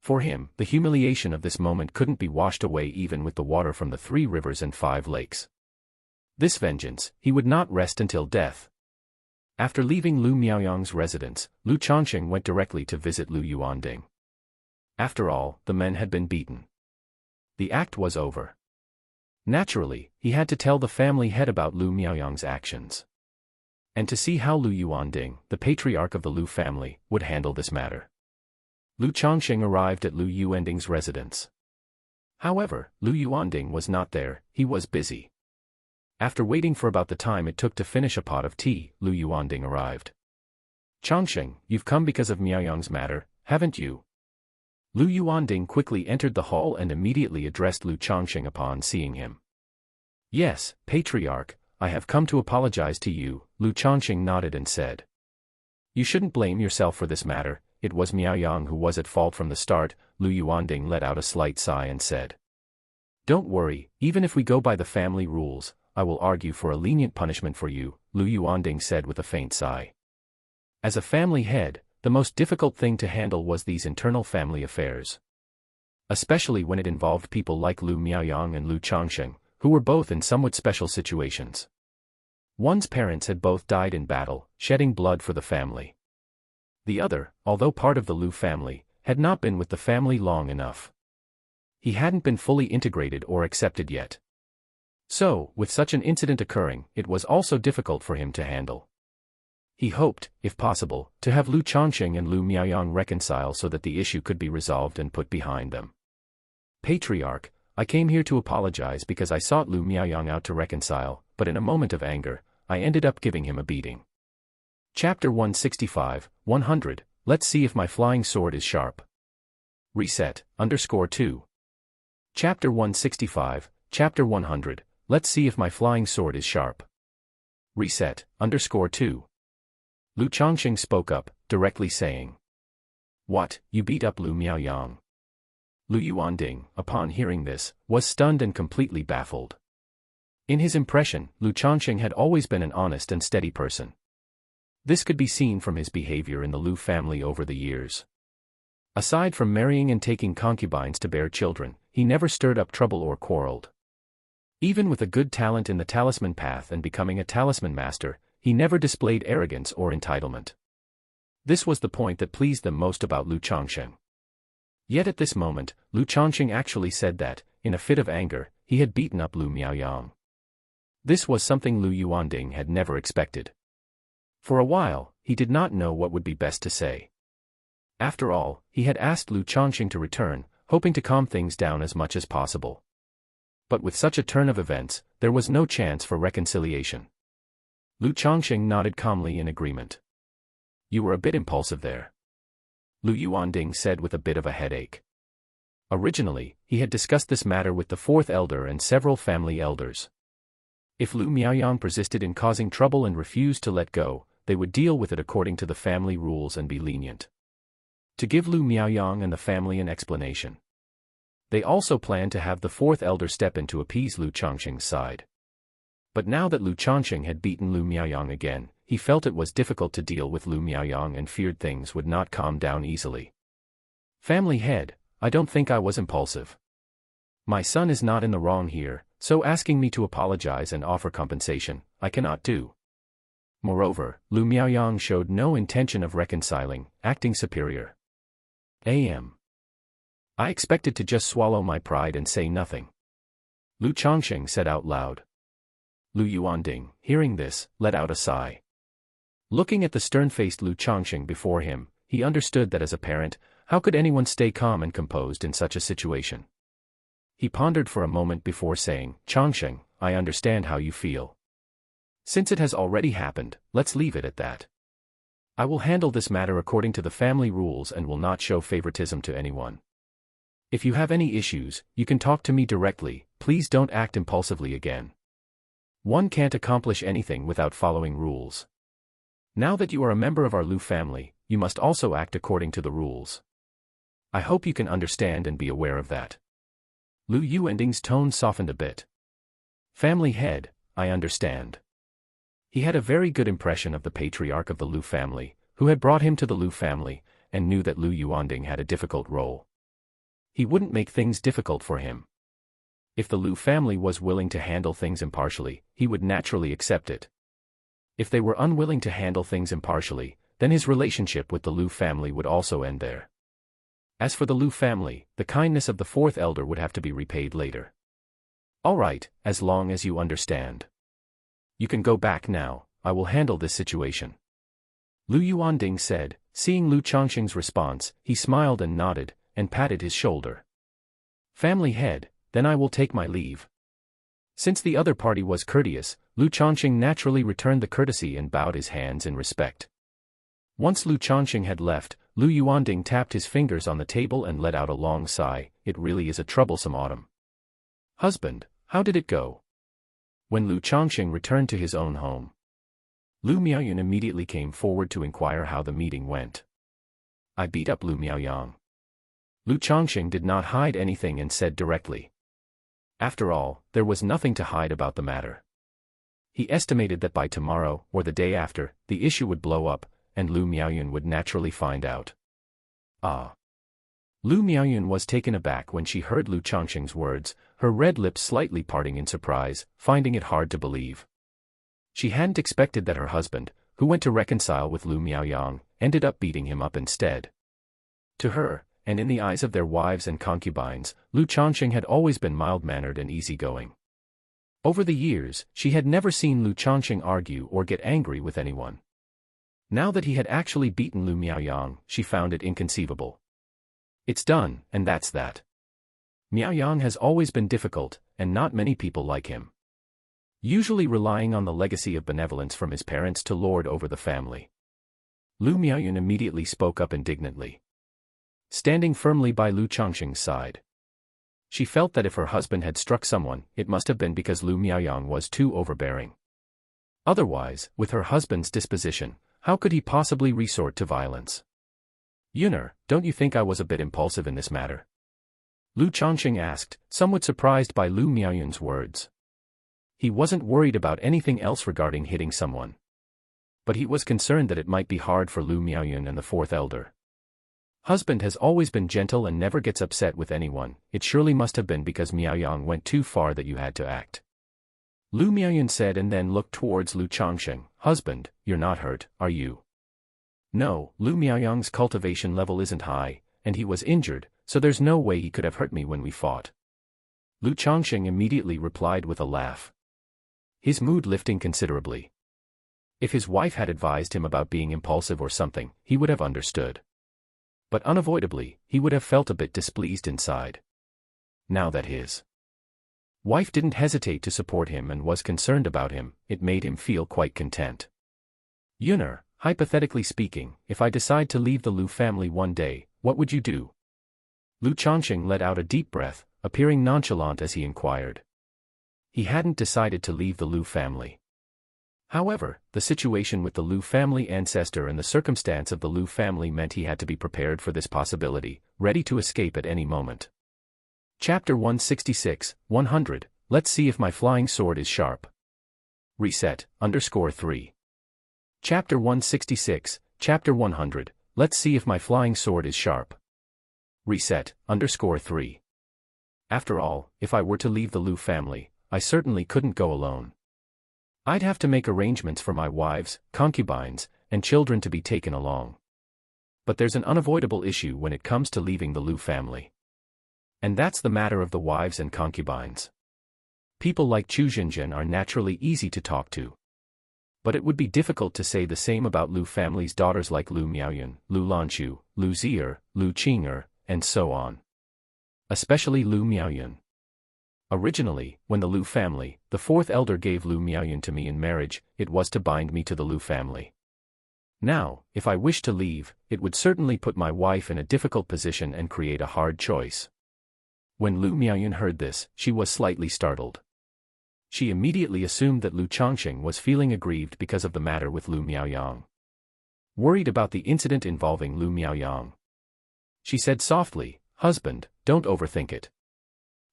For him, the humiliation of this moment couldn't be washed away even with the water from the 3 rivers and 5 lakes. This vengeance, he would not rest until death. After leaving Lu Miaoyang's residence, Lu Changsheng went directly to visit Lu Yuanding. After all, the men had been beaten. The act was over. Naturally, he had to tell the family head about Lu Miaoyang's actions. And to see how Lu Yuanding, the patriarch of the Lu family, would handle this matter. Lu Changsheng arrived at Lu Yuanding's residence. However, Lu Yuanding was not there, he was busy. After waiting for about the time it took to finish a pot of tea, Lu Yuanding arrived. "Changsheng, you've come because of Miaoyang's matter, haven't you?" Lu Yuanding quickly entered the hall and immediately addressed Lu Changsheng upon seeing him. "Yes, Patriarch, I have come to apologize to you," Lu Changsheng nodded and said. "You shouldn't blame yourself for this matter, it was Miaoyang who was at fault from the start." Lu Yuanding let out a slight sigh and said. "Don't worry, even if we go by the family rules, I will argue for a lenient punishment for you," Lu Yuanding said with a faint sigh. As a family head, the most difficult thing to handle was these internal family affairs. Especially when it involved people like Lu Miaoyang and Lu Changsheng, who were both in somewhat special situations. One's parents had both died in battle, shedding blood for the family. The other, although part of the Lu family, had not been with the family long enough. He hadn't been fully integrated or accepted yet. So, with such an incident occurring, it was also difficult for him to handle. He hoped, if possible, to have Lu Changsheng and Lu Miaoyang reconcile so that the issue could be resolved and put behind them. "Patriarch, I came here to apologize because I sought Lu Miaoyang out to reconcile, but in a moment of anger, I ended up giving him a beating." Chapter 165, 100, let's see if my flying sword is sharp. Reset, _2. Chapter 165, Chapter 100, let's see if my flying sword is sharp. Reset, _2. Lu Changsheng spoke up, directly saying. "What, you beat up Lu Miaoyang?" Lu Yuanding, upon hearing this, was stunned and completely baffled. In his impression, Lu Changsheng had always been an honest and steady person. This could be seen from his behavior in the Lu family over the years. Aside from marrying and taking concubines to bear children, he never stirred up trouble or quarreled. Even with a good talent in the talisman path and becoming a talisman master, he never displayed arrogance or entitlement. This was the point that pleased them most about Lu Changsheng. Yet at this moment, Lu Changsheng actually said that, in a fit of anger, he had beaten up Lu Miaoyang. This was something Lu Yuanding had never expected. For a while, he did not know what would be best to say. After all, he had asked Lu Changsheng to return, hoping to calm things down as much as possible. But with such a turn of events, there was no chance for reconciliation. Lu Changsheng nodded calmly in agreement. You were a bit impulsive there, Lu Yuanding said with a bit of a headache. Originally, he had discussed this matter with the fourth elder and several family elders. If Lu Miaoyang persisted in causing trouble and refused to let go, they would deal with it according to the family rules and be lenient. To give Lu Miaoyang and the family an explanation. They also planned to have the fourth elder step in to appease Lu Changsheng's side. But now that Lu Changsheng had beaten Lu Miaoyang again, he felt it was difficult to deal with Lu Miaoyang and feared things would not calm down easily. Family head, I don't think I was impulsive. My son is not in the wrong here, so asking me to apologize and offer compensation, I cannot do. Moreover, Lu Miaoyang showed no intention of reconciling, acting superior. I expected to just swallow my pride and say nothing. Lu Changsheng said out loud. Lu Yuanding, hearing this, let out a sigh. Looking at the stern-faced Lu Changsheng before him, he understood that as a parent, how could anyone stay calm and composed in such a situation? He pondered for a moment before saying, Changsheng, I understand how you feel. Since it has already happened, let's leave it at that. I will handle this matter according to the family rules and will not show favoritism to anyone. If you have any issues, you can talk to me directly, please don't act impulsively again. One can't accomplish anything without following rules. Now that you are a member of our Lu family, you must also act according to the rules. I hope you can understand and be aware of that. Lu Yuanding's tone softened a bit. Family head, I understand. He had a very good impression of the patriarch of the Lu family, who had brought him to the Lu family, and knew that Lu Yuanding had a difficult role. He wouldn't make things difficult for him. If the Lu family was willing to handle things impartially, he would naturally accept it. If they were unwilling to handle things impartially, then his relationship with the Lu family would also end there. As for the Lu family, the kindness of the fourth elder would have to be repaid later. All right, as long as you understand. You can go back now, I will handle this situation. Lu Yuanding said. Seeing Lu Changsheng's response, he smiled and nodded, and patted his shoulder. Family head, then I will take my leave. Since the other party was courteous, Lu Changsheng naturally returned the courtesy and bowed his hands in respect. Once Lu Changsheng had left, Lu Yuanding tapped his fingers on the table and let out a long sigh. It really is a troublesome autumn. Husband, how did it go? When Lu Changsheng returned to his own home, Lu Miaoyang immediately came forward to inquire how the meeting went. I beat up Lu Miaoyang. Lu Changsheng did not hide anything and said directly. After all, there was nothing to hide about the matter. He estimated that by tomorrow, or the day after, the issue would blow up, and Lu Miaoyang would naturally find out. Ah! Lu Miaoyang was taken aback when she heard Lu Changsheng's words, her red lips slightly parting in surprise, finding it hard to believe. She hadn't expected that her husband, who went to reconcile with Lu Miaoyang, ended up beating him up instead. To her, and in the eyes of their wives and concubines, Lu Changsheng had always been mild-mannered and easygoing. Over the years, she had never seen Lu Changsheng argue or get angry with anyone. Now that he had actually beaten Lu Miaoyang, she found it inconceivable. It's done, and that's that. Miaoyang has always been difficult, and not many people like him. Usually relying on the legacy of benevolence from his parents to lord over the family. Lu Miaoyang immediately spoke up indignantly, standing firmly by Lu Changsheng's side. She felt that if her husband had struck someone, it must have been because Lu Miaoyang was too overbearing. Otherwise, with her husband's disposition, how could he possibly resort to violence? Yuner, don't you think I was a bit impulsive in this matter? Lu Changsheng asked, somewhat surprised by Lu Miaoyang's words. He wasn't worried about anything else regarding hitting someone. But he was concerned that it might be hard for Lu Miaoyang and the fourth elder. Husband has always been gentle and never gets upset with anyone. It surely must have been because Miaoyang went too far that you had to act. Lu Miaoyang said and then looked towards Lu Changsheng. Husband, you're not hurt, are you? No, Lu Miaoyang's cultivation level isn't high, and he was injured, so there's no way he could have hurt me when we fought. Lu Changsheng immediately replied with a laugh, his mood lifting considerably. If his wife had advised him about being impulsive or something, he would have understood. But unavoidably, he would have felt a bit displeased inside. Now that his wife didn't hesitate to support him and was concerned about him, it made him feel quite content. Yuner, hypothetically speaking, if I decide to leave the Lu family one day, what would you do? Lu Changsheng let out a deep breath, appearing nonchalant as he inquired. He hadn't decided to leave the Lu family. However, the situation with the Lu family ancestor and the circumstance of the Lu family meant he had to be prepared for this possibility, ready to escape at any moment. Chapter 166, 100, let's see if my flying sword is sharp. Reset, _3. Chapter 166, Chapter 100, let's see if my flying sword is sharp. Reset, _3. After all, if I were to leave the Lu family, I certainly couldn't go alone. I'd have to make arrangements for my wives, concubines, and children to be taken along. But there's an unavoidable issue when it comes to leaving the Lu family. And that's the matter of the wives and concubines. People like Changsheng are naturally easy to talk to. But it would be difficult to say the same about Lu family's daughters like Lu Miaoyun, Lu Lanchu, Lu Zier, Lu Qing'er, and so on. Especially Lu Miaoyun. Originally, when the Lu family, the fourth elder, gave Lu Miaoyun to me in marriage, it was to bind me to the Lu family. Now, if I wish to leave, it would certainly put my wife in a difficult position and create a hard choice. When Lu Miaoyun heard this, she was slightly startled. She immediately assumed that Lu Changsheng was feeling aggrieved because of the matter with Lu Miaoyang. Worried about the incident involving Lu Miaoyang, she said softly, "Husband, don't overthink it.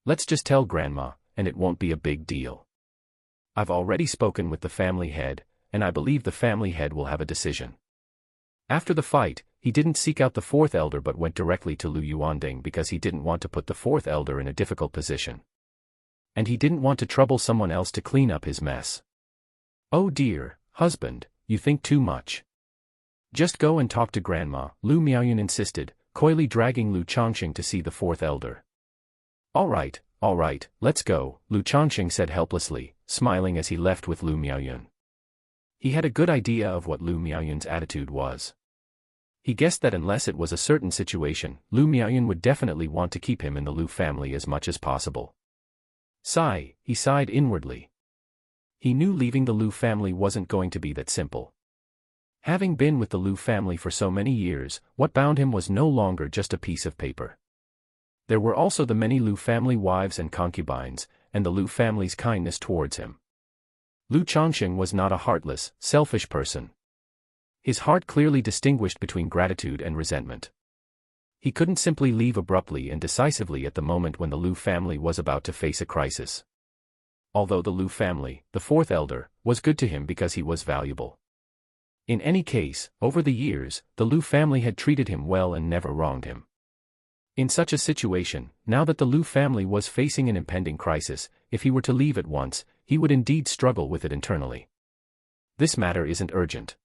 Let's just tell Grandma, and it won't be a big deal. I've already spoken with the family head, and I believe the family head will have a decision." After the fight, he didn't seek out the fourth elder but went directly to Lu Yuanding because he didn't want to put the fourth elder in a difficult position. And he didn't want to trouble someone else to clean up his mess. "Oh dear, husband, you think too much. Just go and talk to Grandma," Lu Miaoyun insisted, coyly dragging Lu Changsheng to see the fourth elder. All right, let's go," Lu Changsheng said helplessly, smiling as he left with Lu Miaoyun. He had a good idea of what Lu Miaoyun's attitude was. He guessed that unless it was a certain situation, Lu Miaoyun would definitely want to keep him in the Lu family as much as possible. He sighed inwardly. He knew leaving the Lu family wasn't going to be that simple. Having been with the Lu family for so many years, what bound him was no longer just a piece of paper. There were also the many Lu family wives and concubines, and the Lu family's kindness towards him. Lu Changsheng was not a heartless, selfish person. His heart clearly distinguished between gratitude and resentment. He couldn't simply leave abruptly and decisively at the moment when the Lu family was about to face a crisis. Although the Lu family, the fourth elder, was good to him because he was valuable. In any case, over the years, the Lu family had treated him well and never wronged him. In such a situation, now that the Lu family was facing an impending crisis, if he were to leave at once, he would indeed struggle with it internally. This matter isn't urgent.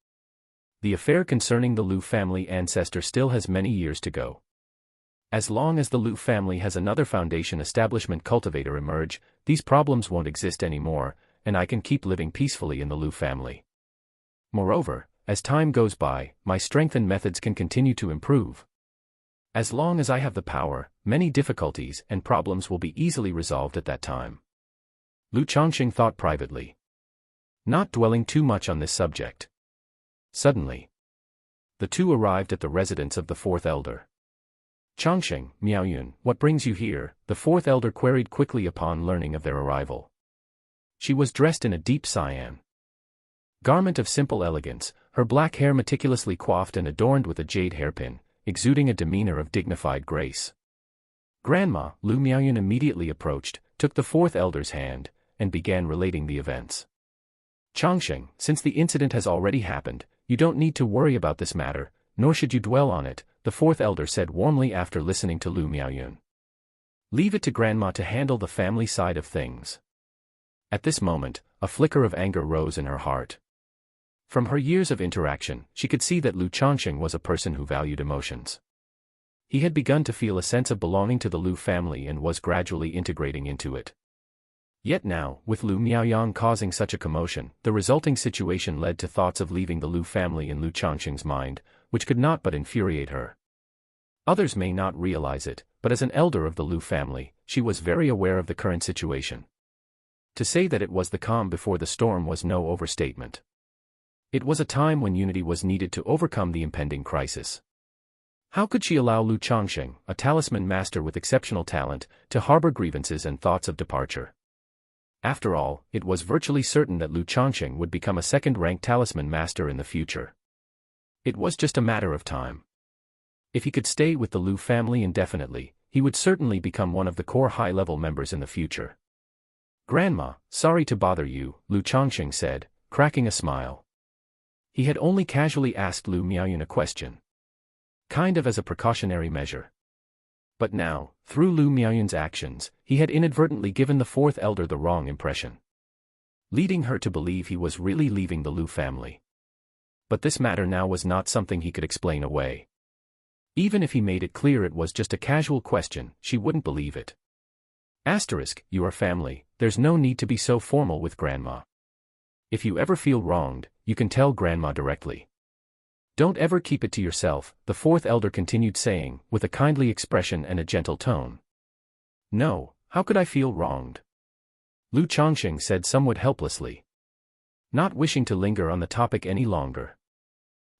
The affair concerning the Lu family ancestor still has many years to go. As long as the Lu family has another foundation establishment cultivator emerge, these problems won't exist anymore, and I can keep living peacefully in the Lu family. Moreover, as time goes by, my strength and methods can continue to improve. As long as I have the power, many difficulties and problems will be easily resolved at that time. Lu Changsheng thought privately, not dwelling too much on this subject. Suddenly, the two arrived at the residence of the fourth elder. "Changsheng, Miaoyun, what brings you here?" the fourth elder queried quickly upon learning of their arrival. She was dressed in a deep cyan garment of simple elegance, her black hair meticulously coiffed and adorned with a jade hairpin, exuding a demeanor of dignified grace. Grandma, Lu Miaoyun immediately approached, took the fourth elder's hand, and began relating the events. "Changsheng, since the incident has already happened, you don't need to worry about this matter, nor should you dwell on it," the fourth elder said warmly after listening to Lu Miaoyun. "Leave it to Grandma to handle the family side of things." At this moment, a flicker of anger rose in her heart. From her years of interaction, she could see that Lu Changsheng was a person who valued emotions. He had begun to feel a sense of belonging to the Lu family and was gradually integrating into it. Yet now, with Lu Miaoyang causing such a commotion, the resulting situation led to thoughts of leaving the Lu family in Lu Changsheng's mind, which could not but infuriate her. Others may not realize it, but as an elder of the Lu family, she was very aware of the current situation. To say that it was the calm before the storm was no overstatement. It was a time when unity was needed to overcome the impending crisis. How could she allow Lu Changsheng, a talisman master with exceptional talent, to harbor grievances and thoughts of departure? After all, it was virtually certain that Lu Changsheng would become a second-rank talisman master in the future. It was just a matter of time. If he could stay with the Lu family indefinitely, he would certainly become one of the core high-level members in the future. "Grandma, sorry to bother you," Lu Changsheng said, cracking a smile. He had only casually asked Lu Miaoyun a question. Kind of as a precautionary measure. But now, through Lu Miaoyun's actions, he had inadvertently given the fourth elder the wrong impression, leading her to believe he was really leaving the Lu family. But this matter now was not something he could explain away. Even if he made it clear it was just a casual question, she wouldn't believe it. You are family, there's no need to be so formal with Grandma. If you ever feel wronged, you can tell Grandma directly. Don't ever keep it to yourself, the fourth elder continued saying, with a kindly expression and a gentle tone. No, how could I feel wronged? Lu Changsheng said somewhat helplessly, not wishing to linger on the topic any longer.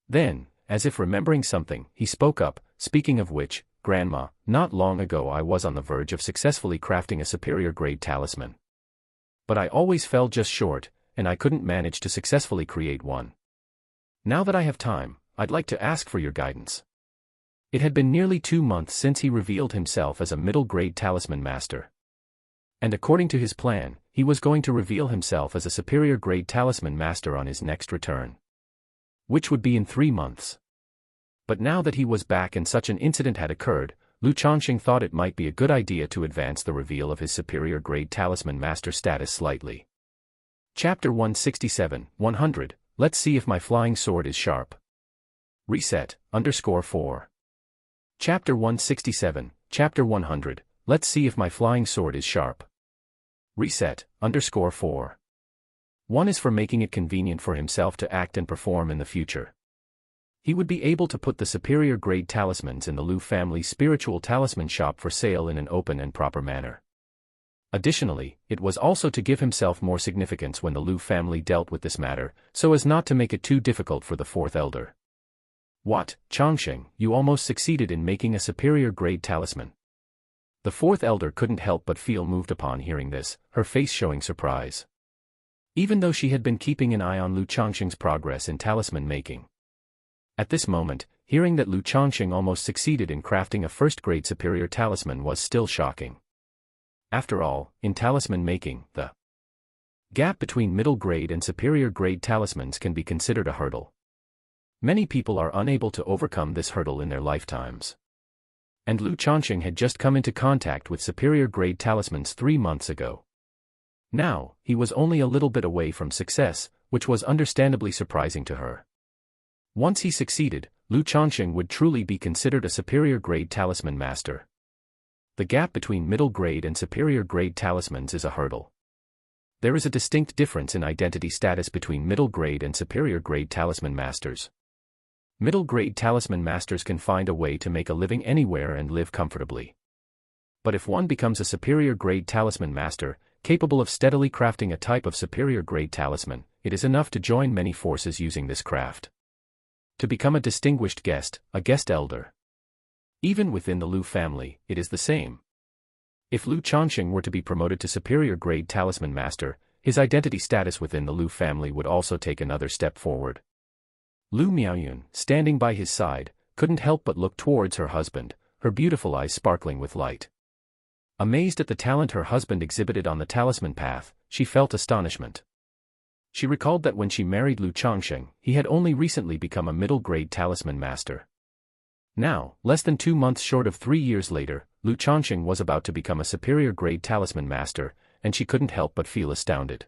Then, as if remembering something, he spoke up, speaking of which, Grandma, not long ago I was on the verge of successfully crafting a superior grade talisman. But I always fell just short, and I couldn't manage to successfully create one. Now that I have time, I'd like to ask for your guidance. It had been nearly 2 months since he revealed himself as a middle-grade talisman master. And according to his plan, he was going to reveal himself as a superior-grade talisman master on his next return, which would be in 3 months. But now that he was back and such an incident had occurred, Lu Changsheng thought it might be a good idea to advance the reveal of his superior-grade talisman master status slightly. Chapter 167, 100, Let's see if my flying sword is sharp. Reset, _4. Chapter 167, Chapter 100, Let's see if my flying sword is sharp. Reset, _4. 1 is for making it convenient for himself to act and perform in the future. He would be able to put the superior grade talismans in the Lu family's spiritual talisman shop for sale in an open and proper manner. Additionally, it was also to give himself more significance when the Lu family dealt with this matter, so as not to make it too difficult for the fourth elder. What, Changsheng, you almost succeeded in making a superior grade talisman. The fourth elder couldn't help but feel moved upon hearing this, her face showing surprise. Even though she had been keeping an eye on Lu Changsheng's progress in talisman making. At this moment, hearing that Lu Changsheng almost succeeded in crafting a first-grade superior talisman was still shocking. After all, in talisman making, the gap between middle-grade and superior-grade talismans can be considered a hurdle. Many people are unable to overcome this hurdle in their lifetimes. And Lu Changsheng had just come into contact with superior-grade talismans 3 months ago. Now, he was only a little bit away from success, which was understandably surprising to her. Once he succeeded, Lu Changsheng would truly be considered a superior-grade talisman master. The gap between middle-grade and superior-grade talismans is a hurdle. There is a distinct difference in identity status between middle-grade and superior-grade talisman masters. Middle-grade talisman masters can find a way to make a living anywhere and live comfortably. But if one becomes a superior-grade talisman master, capable of steadily crafting a type of superior-grade talisman, it is enough to join many forces using this craft. To become a distinguished guest, a guest elder. Even within the Lu family, it is the same. If Lu Changsheng were to be promoted to superior-grade talisman master, his identity status within the Lu family would also take another step forward. Lu Miaoyun, standing by his side, couldn't help but look towards her husband, her beautiful eyes sparkling with light. Amazed at the talent her husband exhibited on the talisman path, she felt astonishment. She recalled that when she married Lu Changsheng, he had only recently become a middle-grade talisman master. Now, less than 2 months short of 3 years later, Lu Changsheng was about to become a superior-grade talisman master, and she couldn't help but feel astounded.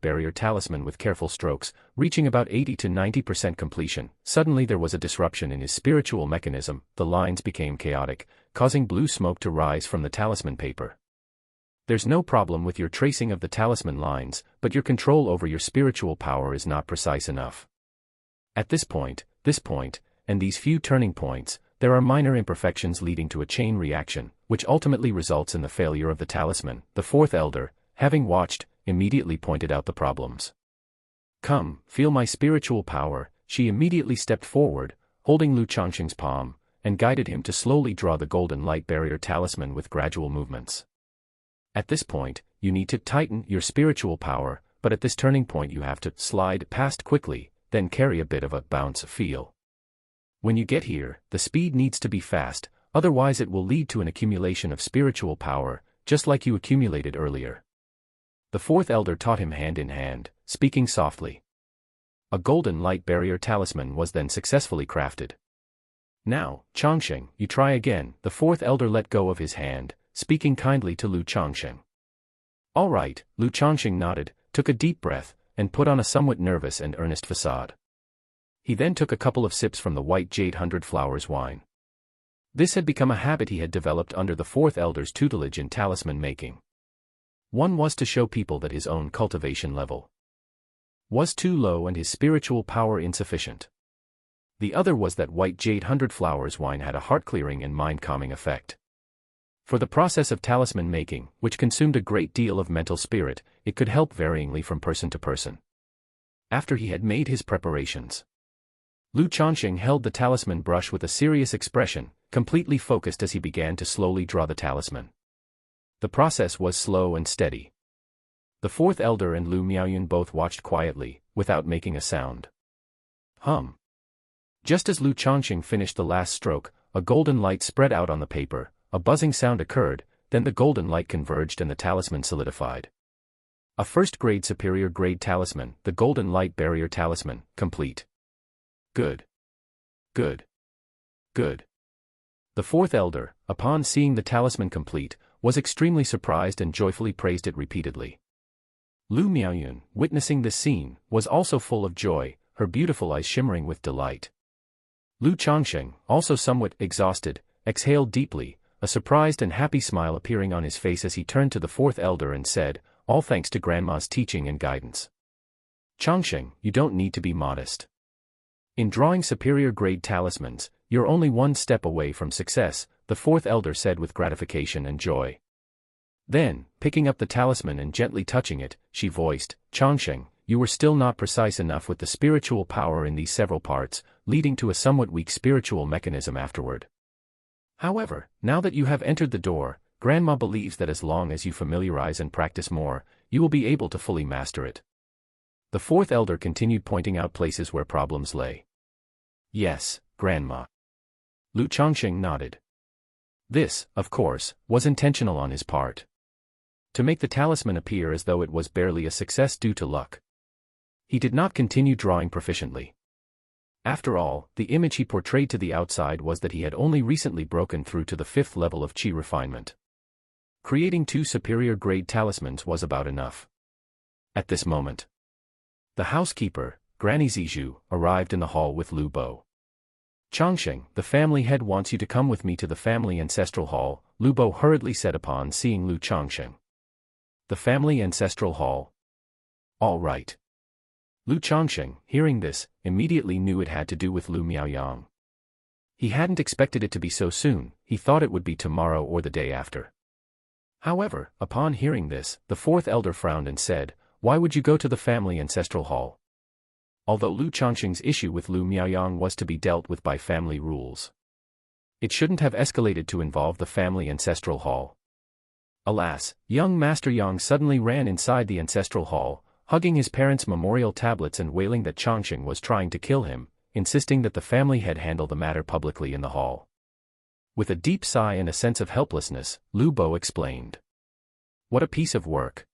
light barrier talisman with careful strokes, reaching about 80 to 90% completion. Suddenly there was a disruption in his spiritual mechanism, the lines became chaotic, causing blue smoke to rise from the talisman paper. There's no problem with your tracing of the talisman lines, but your control over your spiritual power is not precise enough. At this point, and these few turning points, there are minor imperfections leading to a chain reaction, which ultimately results in the failure of the talisman. The fourth elder, having watched, immediately pointed out the problems. "Come, feel my spiritual power." She immediately stepped forward, holding Lu Changsheng's palm, and guided him to slowly draw the golden light barrier talisman with gradual movements. At this point, you need to tighten your spiritual power, but at this turning point you have to slide past quickly, then carry a bit of a bounce feel. When you get here, the speed needs to be fast, otherwise it will lead to an accumulation of spiritual power, just like you accumulated earlier. The fourth elder taught him hand in hand, speaking softly. A golden light barrier talisman was then successfully crafted. "Now, Changsheng, you try again." The fourth elder let go of his hand, speaking kindly to Lu Changsheng. "All right," Lu Changsheng nodded, took a deep breath, and put on a somewhat nervous and earnest facade. He then took a couple of sips from the white jade 100 flowers wine. This had become a habit he had developed under the fourth elder's tutelage in talisman making. One was to show people that his own cultivation level was too low and his spiritual power insufficient. The other was that white jade 100 flowers wine had a heart-clearing and mind-calming effect. For the process of talisman making, which consumed a great deal of mental spirit, it could help varyingly from person to person. After he had made his preparations, Lu Changsheng held the talisman brush with a serious expression, completely focused as he began to slowly draw the talisman. The process was slow and steady. The fourth elder and Lu Miaoyun both watched quietly, without making a sound. Just as Lu Changsheng finished the last stroke, a golden light spread out on the paper, a buzzing sound occurred, then the golden light converged and the talisman solidified. A first-grade superior-grade talisman, the golden light barrier talisman, complete. Good. Good. Good. The fourth elder, upon seeing the talisman complete, was extremely surprised and joyfully praised it repeatedly. Lu Miaoyun, witnessing this scene, was also full of joy, her beautiful eyes shimmering with delight. Lu Changsheng, also somewhat exhausted, exhaled deeply, a surprised and happy smile appearing on his face as he turned to the fourth elder and said, "All thanks to Grandma's teaching and guidance. Changsheng, you don't need to be modest. In drawing superior-grade talismans, you're only one step away from success," the fourth elder said with gratification and joy. Then, picking up the talisman and gently touching it, she voiced, "Changsheng, you were still not precise enough with the spiritual power in these several parts, leading to a somewhat weak spiritual mechanism afterward. However, now that you have entered the door, Grandma believes that as long as you familiarize and practice more, you will be able to fully master it." The fourth elder continued pointing out places where problems lay. "Yes, Grandma." Lu Changsheng nodded. This, of course, was intentional on his part. To make the talisman appear as though it was barely a success due to luck. He did not continue drawing proficiently. After all, the image he portrayed to the outside was that he had only recently broken through to the 5th level of qi refinement. Creating 2 superior-grade talismans was about enough. At this moment, the housekeeper, Granny Zizhu, arrived in the hall with Lu Bo. "Changsheng, the family head wants you to come with me to the family ancestral hall," Lu Bo hurriedly said upon seeing Lu Changsheng. "The family ancestral hall? All right. Lu Changsheng, hearing this, immediately knew it had to do with Lu Miaoyang. He hadn't expected it to be so soon, he thought it would be tomorrow or the day after. However, upon hearing this, the fourth elder frowned and said, "Why would you go to the family ancestral hall?" Although Lu Changsheng's issue with Lu Miaoyang was to be dealt with by family rules, it shouldn't have escalated to involve the family ancestral hall. Alas, young Master Yang suddenly ran inside the ancestral hall, hugging his parents' memorial tablets and wailing that Changsheng was trying to kill him, insisting that the family head handle the matter publicly in the hall. With a deep sigh and a sense of helplessness, Lu Bo explained. What a piece of work.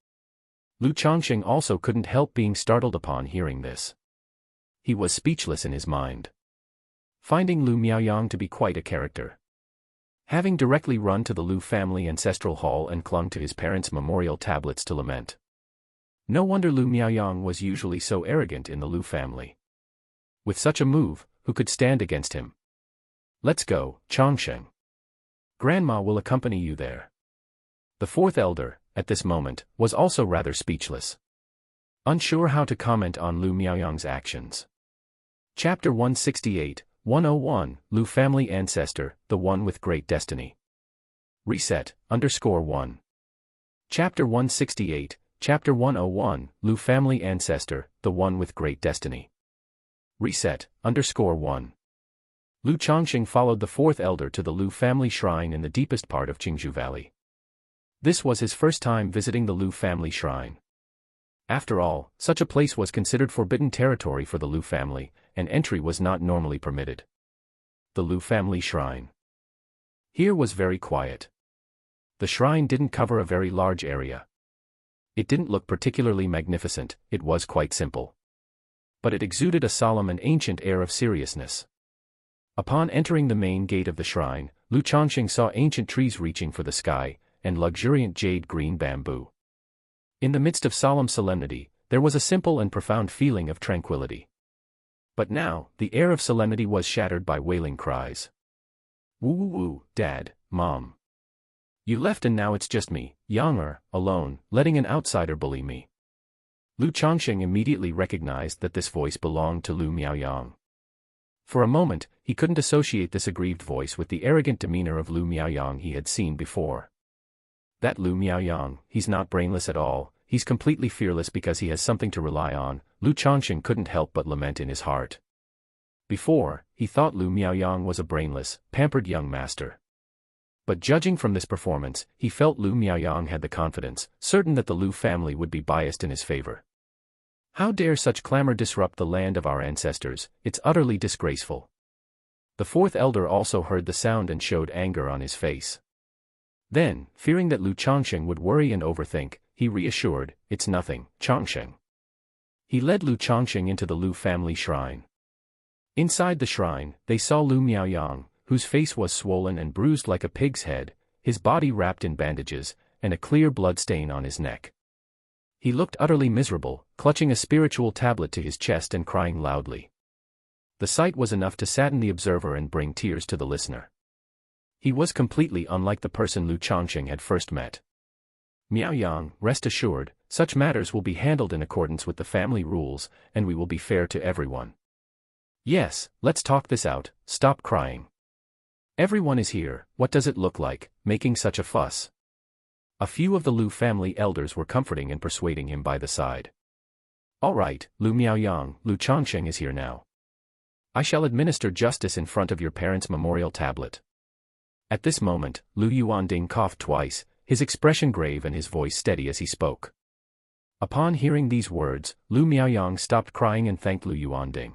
Lu Changsheng also couldn't help being startled upon hearing this. He was speechless in his mind, finding Lu Miaoyang to be quite a character. Having directly run to the Lu family ancestral hall and clung to his parents' memorial tablets to lament. No wonder Lu Miaoyang was usually so arrogant in the Lu family. With such a move, who could stand against him? Let's go, Changsheng. Grandma will accompany you there. The fourth elder, at this moment, was also rather speechless, unsure how to comment on Lu Miaoyang's actions. Chapter 168, 101, Lu Family Ancestor, the one with great destiny. Reset, _1. Chapter 168, Chapter 101, Lu Family Ancestor, the one with great destiny. Reset, _1. Lu Changsheng followed the fourth elder to the Lu family shrine in the deepest part of Qingzhou Valley. This was his first time visiting the Lu family shrine. After all, such a place was considered forbidden territory for the Lu family, and entry was not normally permitted. The Lu family shrine here was very quiet. The shrine didn't cover a very large area. It didn't look particularly magnificent, it was quite simple. But it exuded a solemn and ancient air of seriousness. Upon entering the main gate of the shrine, Lu Changsheng saw ancient trees reaching for the sky, and luxuriant jade-green bamboo. In the midst of solemn solemnity, there was a simple and profound feeling of tranquility. But now, the air of solemnity was shattered by wailing cries. Woo woo woo, Dad, Mom. You left and now it's just me, Yang alone, letting an outsider bully me. Lu Changsheng immediately recognized that this voice belonged to Lu Miaoyang. For a moment, he couldn't associate this aggrieved voice with the arrogant demeanor of Lu Miaoyang he had seen before. That Lu Miaoyang, he's not brainless at all, he's completely fearless because he has something to rely on, Lu Changsheng couldn't help but lament in his heart. Before, he thought Lu Miaoyang was a brainless, pampered young master. But judging from this performance, he felt Lu Miaoyang had the confidence, certain that the Lu family would be biased in his favor. How dare such clamor disrupt the land of our ancestors, it's utterly disgraceful. The fourth elder also heard the sound and showed anger on his face. Then, fearing that Lu Changsheng would worry and overthink, he reassured, "It's nothing, Changsheng." He led Lu Changsheng into the Lu family shrine. Inside the shrine, they saw Lu Miaoyang, whose face was swollen and bruised like a pig's head, his body wrapped in bandages, and a clear blood stain on his neck. He looked utterly miserable, clutching a spiritual tablet to his chest and crying loudly. The sight was enough to sadden the observer and bring tears to the listener. He was completely unlike the person Lu Changsheng had first met. Miaoyang, rest assured, such matters will be handled in accordance with the family rules, and we will be fair to everyone. Yes, let's talk this out, stop crying. Everyone is here, what does it look like, making such a fuss? A few of the Lu family elders were comforting and persuading him by the side. All right, Lu Miaoyang, Lu Changsheng is here now. I shall administer justice in front of your parents' memorial tablet. At this moment, Lu Yuanding coughed twice, his expression grave and his voice steady as he spoke. Upon hearing these words, Lu Miaoyang stopped crying and thanked Lu Yuanding.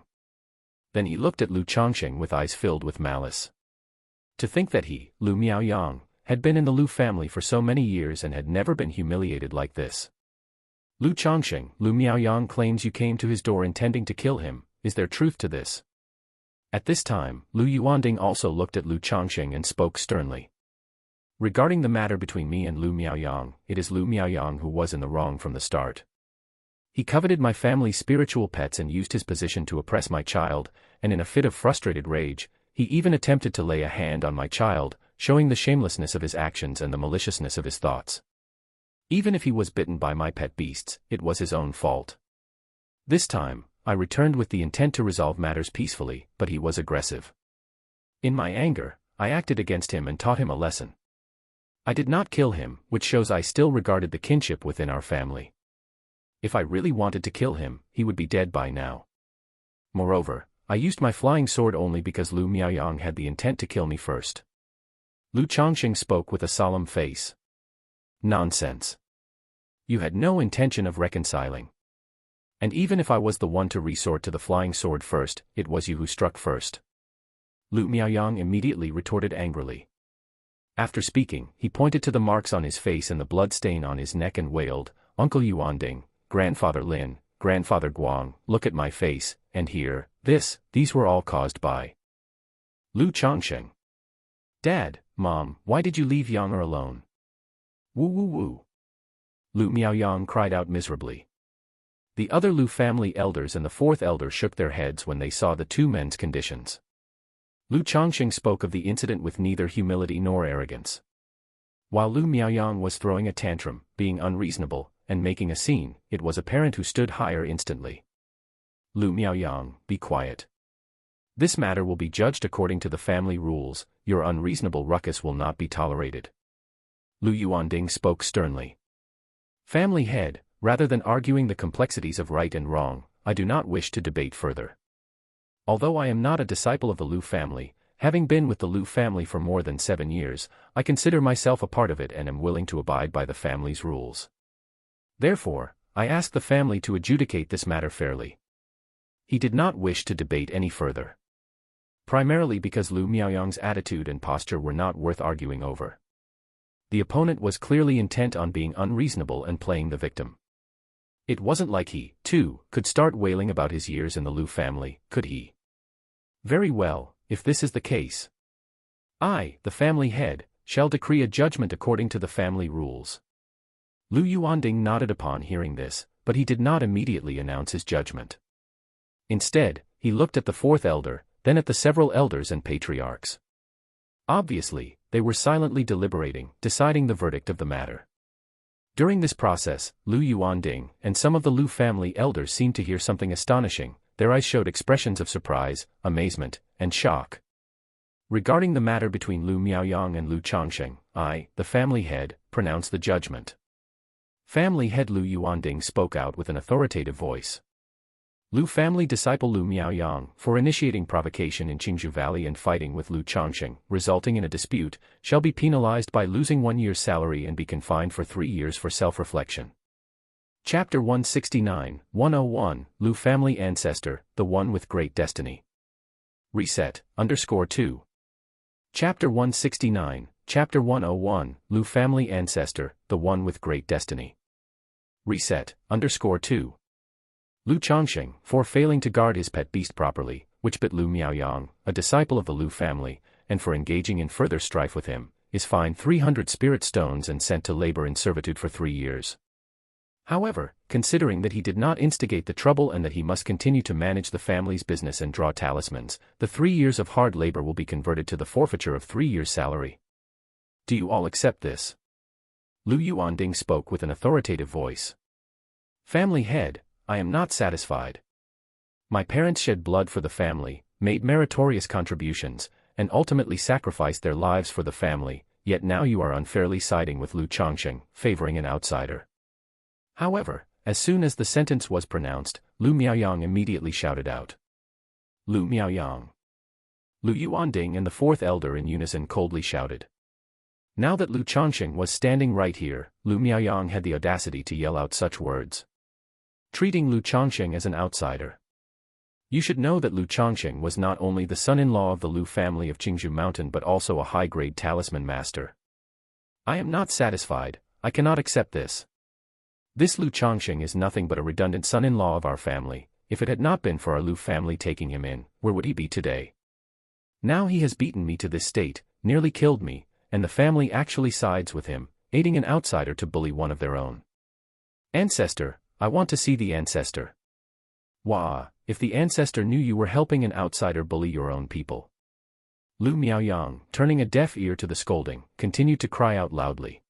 Then he looked at Lu Changsheng with eyes filled with malice. To think that he, Lu Miaoyang, had been in the Lu family for so many years and had never been humiliated like this. Lu Changsheng, Lu Miaoyang claims you came to his door intending to kill him, is there truth to this? At this time, Lu Yuanding also looked at Lu Changsheng and spoke sternly. Regarding the matter between me and Lu Miaoyang, it is Lu Miaoyang who was in the wrong from the start. He coveted my family's spiritual pets and used his position to oppress my child, and in a fit of frustrated rage, he even attempted to lay a hand on my child, showing the shamelessness of his actions and the maliciousness of his thoughts. Even if he was bitten by my pet beasts, it was his own fault. This time, I returned with the intent to resolve matters peacefully, but he was aggressive. In my anger, I acted against him and taught him a lesson. I did not kill him, which shows I still regarded the kinship within our family. If I really wanted to kill him, he would be dead by now. Moreover, I used my flying sword only because Lu Miaoyang had the intent to kill me first. Lu Changsheng spoke with a solemn face. Nonsense. You had no intention of reconciling. And even if I was the one to resort to the flying sword first, it was you who struck first. Lu Miaoyang immediately retorted angrily. After speaking, he pointed to the marks on his face and the blood stain on his neck and wailed, "Uncle Yuanding, Grandfather Lin, Grandfather Guang, look at my face, and here, these were all caused by Lu Changsheng. Dad, Mom, why did you leave Yang alone?" "Woo woo woo." Lu Miaoyang cried out miserably. The other Lu family elders and the fourth elder shook their heads when they saw the two men's conditions. Lu Changsheng spoke of the incident with neither humility nor arrogance. While Lu Miaoyang was throwing a tantrum, being unreasonable, and making a scene, it was apparent who stood higher instantly. "Lu Miaoyang, be quiet. This matter will be judged according to the family rules, your unreasonable ruckus will not be tolerated." Lu Yuanding spoke sternly. "Family head, rather than arguing the complexities of right and wrong, I do not wish to debate further. Although I am not a disciple of the Lu family, having been with the Lu family for more than 7 years, I consider myself a part of it and am willing to abide by the family's rules. Therefore, I ask the family to adjudicate this matter fairly." He did not wish to debate any further. Primarily because Lu Miaoyang's attitude and posture were not worth arguing over. The opponent was clearly intent on being unreasonable and playing the victim. It wasn't like he, too, could start wailing about his years in the Lu family, could he? Very well, if this is the case. I, the family head, shall decree a judgment according to the family rules. Lu Yuanding nodded upon hearing this, but he did not immediately announce his judgment. Instead, he looked at the fourth elder, then at the several elders and patriarchs. Obviously, they were silently deliberating, deciding the verdict of the matter. During this process, Lu Yuanding and some of the Lu family elders seemed to hear something astonishing. Their eyes showed expressions of surprise, amazement, and shock. Regarding the matter between Lu Miaoyang and Lu Changsheng, I, the family head, pronounce the judgment. Family head Lu Yuanding spoke out with an authoritative voice. Lu family disciple Lu Miaoyang, for initiating provocation in Qingzhou Valley and fighting with Lu Changsheng, resulting in a dispute, shall be penalized by losing 1 year's salary and be confined for 3 years for self-reflection. Chapter 169, 101, Lu family ancestor, the one with great destiny. Reset, _2. Chapter 169, Chapter 101, Lu family ancestor, the one with great destiny. Reset, _2. Lu Changsheng, for failing to guard his pet beast properly, which bit Lu Miaoyang, a disciple of the Lu family, and for engaging in further strife with him, is fined 300 spirit stones and sent to labor in servitude for 3 years. However, considering that he did not instigate the trouble and that he must continue to manage the family's business and draw talismans, the 3 years of hard labor will be converted to the forfeiture of 3 years' salary. Do you all accept this? Lu Yuanding spoke with an authoritative voice. Family head, I am not satisfied. My parents shed blood for the family, made meritorious contributions, and ultimately sacrificed their lives for the family, yet now you are unfairly siding with Lu Changsheng, favoring an outsider. However, as soon as the sentence was pronounced, Lu Miaoyang immediately shouted out. Lu Miaoyang. Lu Yuanding and the fourth elder in unison coldly shouted. Now that Lu Changsheng was standing right here, Lu Miaoyang had the audacity to yell out such words. Treating Lu Changsheng as an outsider. You should know that Lu Changsheng was not only the son-in-law of the Lu family of Qingzhou Mountain but also a high-grade talisman master. I am not satisfied, I cannot accept this. This Lu Changsheng is nothing but a redundant son-in-law of our family. If it had not been for our Lu family taking him in, where would he be today? Now he has beaten me to this state, nearly killed me, and the family actually sides with him, aiding an outsider to bully one of their own. Ancestor, I want to see the ancestor. Wah, if the ancestor knew you were helping an outsider bully your own people. Lu Miaoyang, turning a deaf ear to the scolding, continued to cry out loudly.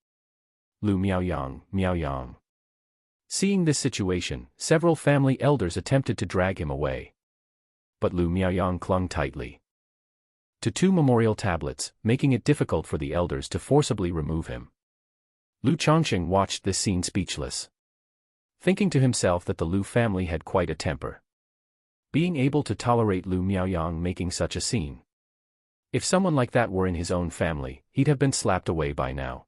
Lu Miaoyang, Miaoyang. Seeing this situation, several family elders attempted to drag him away. But Lu Miaoyang clung tightly to two memorial tablets, making it difficult for the elders to forcibly remove him. Lu Changsheng watched this scene speechless, thinking to himself that the Lu family had quite a temper, being able to tolerate Lu Miaoyang making such a scene. If someone like that were in his own family, he'd have been slapped away by now.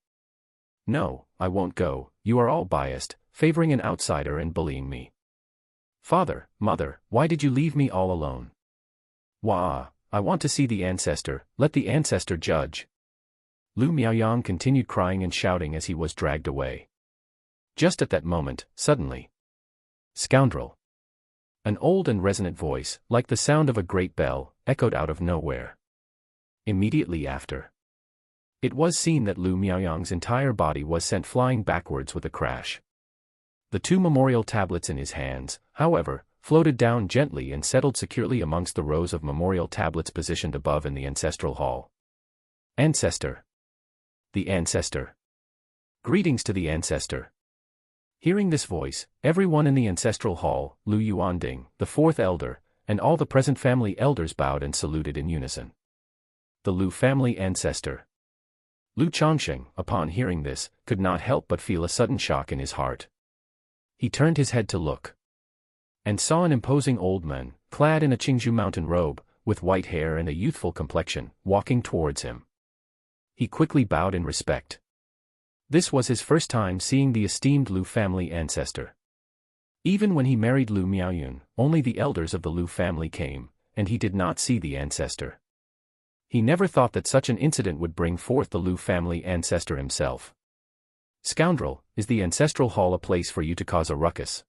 No, I won't go, you are all biased, favoring an outsider and bullying me. Father, mother, why did you leave me all alone? Wah, I want to see the ancestor, let the ancestor judge. Lu Miaoyang continued crying and shouting as he was dragged away. Just at that moment, suddenly, scoundrel! An old and resonant voice, like the sound of a great bell, echoed out of nowhere. Immediately after, it was seen that Lu Miaoyang's entire body was sent flying backwards with a crash. The two memorial tablets in his hands, however, floated down gently and settled securely amongst the rows of memorial tablets positioned above in the ancestral hall. Ancestor! The ancestor! Greetings to the ancestor! Hearing this voice, everyone in the ancestral hall, Lu Yuanding, the fourth elder, and all the present family elders bowed and saluted in unison. The Lu family ancestor. Lu Changsheng, upon hearing this, could not help but feel a sudden shock in his heart. He turned his head to look, and saw an imposing old man, clad in a Qingzhou mountain robe, with white hair and a youthful complexion, walking towards him. He quickly bowed in respect. This was his first time seeing the esteemed Lu family ancestor. Even when he married Lu Miaoyun, only the elders of the Lu family came, and he did not see the ancestor. He never thought that such an incident would bring forth the Lu family ancestor himself. Scoundrel, is the ancestral hall a place for you to cause a ruckus?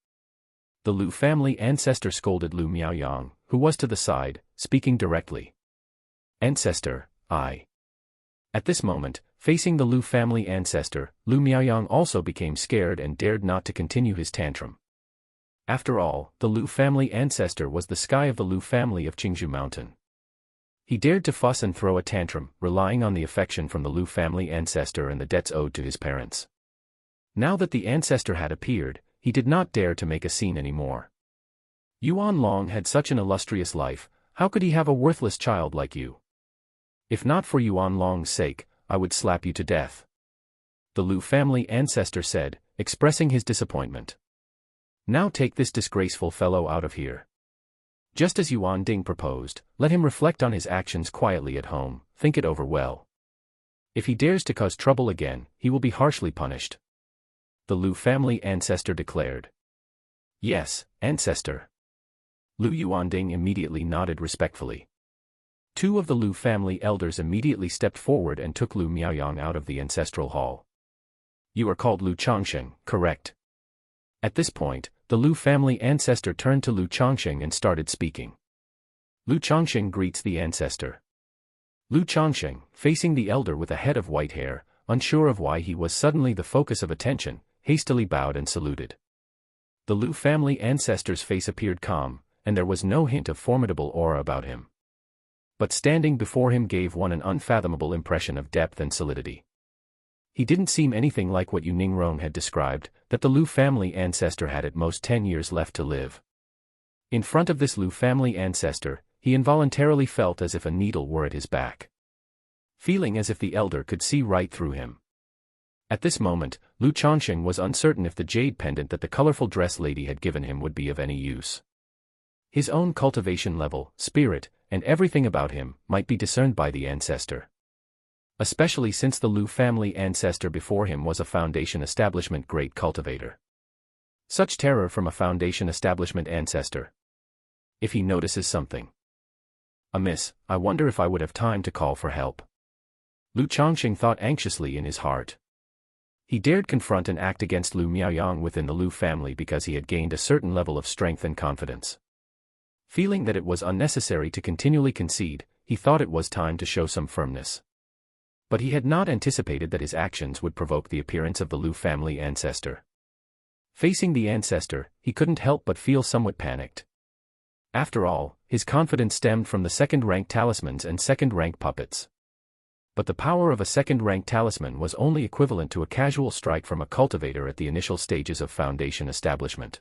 The Lu family ancestor scolded Lu Miaoyang, who was to the side, speaking directly. Ancestor, I. At this moment, facing the Lu family ancestor, Lu Miaoyang also became scared and dared not to continue his tantrum. After all, the Lu family ancestor was the sky of the Lu family of Qingzhou Mountain. He dared to fuss and throw a tantrum, relying on the affection from the Lu family ancestor and the debts owed to his parents. Now that the ancestor had appeared, he did not dare to make a scene anymore. Yuan Long had such an illustrious life, how could he have a worthless child like you? If not for Yuan Long's sake, I would slap you to death. The Lu family ancestor said, expressing his disappointment. Now take this disgraceful fellow out of here. Just as Yuan Ding proposed, let him reflect on his actions quietly at home, think it over well. If he dares to cause trouble again, he will be harshly punished. The Lu family ancestor declared. Yes, ancestor. Lu Yuanding immediately nodded respectfully. Two of the Lu family elders immediately stepped forward and took Lu Miaoyang out of the ancestral hall. You are called Lu Changsheng, correct? At this point, the Lu family ancestor turned to Lu Changsheng and started speaking. Lu Changsheng greets the ancestor. Lu Changsheng, facing the elder with a head of white hair, unsure of why he was suddenly the focus of attention, hastily bowed and saluted. The Lu family ancestor's face appeared calm, and there was no hint of formidable aura about him. But standing before him gave one an unfathomable impression of depth and solidity. He didn't seem anything like what Yu Ningrong had described, that the Lu family ancestor had at most 10 years left to live. In front of this Lu family ancestor, he involuntarily felt as if a needle were at his back, feeling as if the elder could see right through him. At this moment, Lu Changsheng was uncertain if the jade pendant that the colorful dress lady had given him would be of any use. His own cultivation level, spirit, and everything about him might be discerned by the ancestor. Especially since the Lu family ancestor before him was a Foundation Establishment great cultivator. Such terror from a Foundation Establishment ancestor. If he notices something amiss, I wonder if I would have time to call for help. Lu Changsheng thought anxiously in his heart. He dared confront and act against Lu Miaoyang within the Lu family because he had gained a certain level of strength and confidence. Feeling that it was unnecessary to continually concede, he thought it was time to show some firmness. But he had not anticipated that his actions would provoke the appearance of the Lu family ancestor. Facing the ancestor, he couldn't help but feel somewhat panicked. After all, his confidence stemmed from the second-rank talismans and second-rank puppets. But the power of a second-rank talisman was only equivalent to a casual strike from a cultivator at the initial stages of foundation establishment.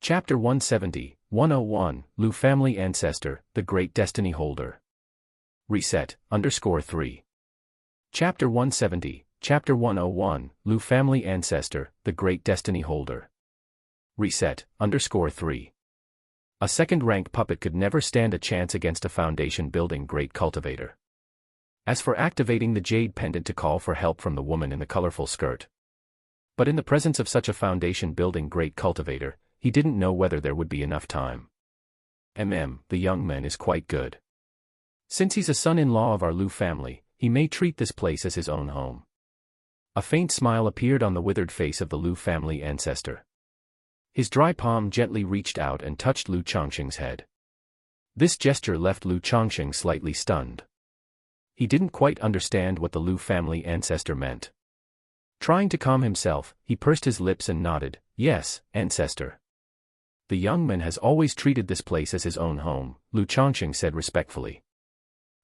Chapter 170, 101, Lu Family Ancestor, the Great Destiny Holder. Reset, _3. Chapter 170, Chapter 101, Lu Family Ancestor, the Great Destiny Holder. Reset, _3. A second-rank puppet could never stand a chance against a foundation-building great cultivator. As for activating the jade pendant to call for help from the woman in the colorful skirt. But in the presence of such a foundation-building great cultivator, he didn't know whether there would be enough time. The young man is quite good. Since he's a son-in-law of our Lu family, he may treat this place as his own home. A faint smile appeared on the withered face of the Lu family ancestor. His dry palm gently reached out and touched Lu Changsheng's head. This gesture left Lu Changsheng slightly stunned. He didn't quite understand what the Lu family ancestor meant. Trying to calm himself, he pursed his lips and nodded, "Yes, ancestor." "The young man has always treated this place as his own home," Lu Changsheng said respectfully.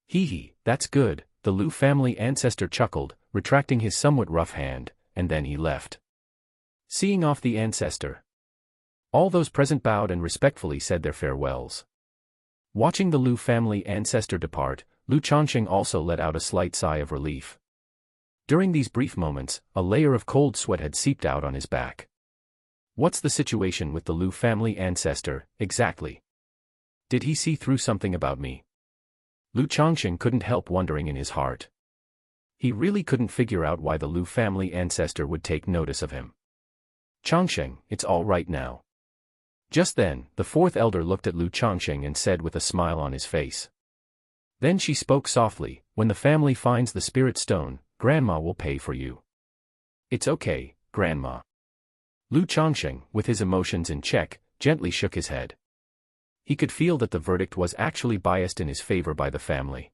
"Hee, that's good," the Lu family ancestor chuckled, retracting his somewhat rough hand, and then he left. Seeing off the ancestor, all those present bowed and respectfully said their farewells. Watching the Lu family ancestor depart, Lu Changsheng also let out a slight sigh of relief. During these brief moments, a layer of cold sweat had seeped out on his back. What's the situation with the Lu family ancestor, exactly? Did he see through something about me? Lu Changsheng couldn't help wondering in his heart. He really couldn't figure out why the Lu family ancestor would take notice of him. "Changsheng, it's all right now." Just then, the fourth elder looked at Lu Changsheng and said with a smile on his face. Then she spoke softly, "When the family finds the spirit stone, Grandma will pay for you." "It's okay, Grandma." Lu Changsheng, with his emotions in check, gently shook his head. He could feel that the verdict was actually biased in his favor by the family.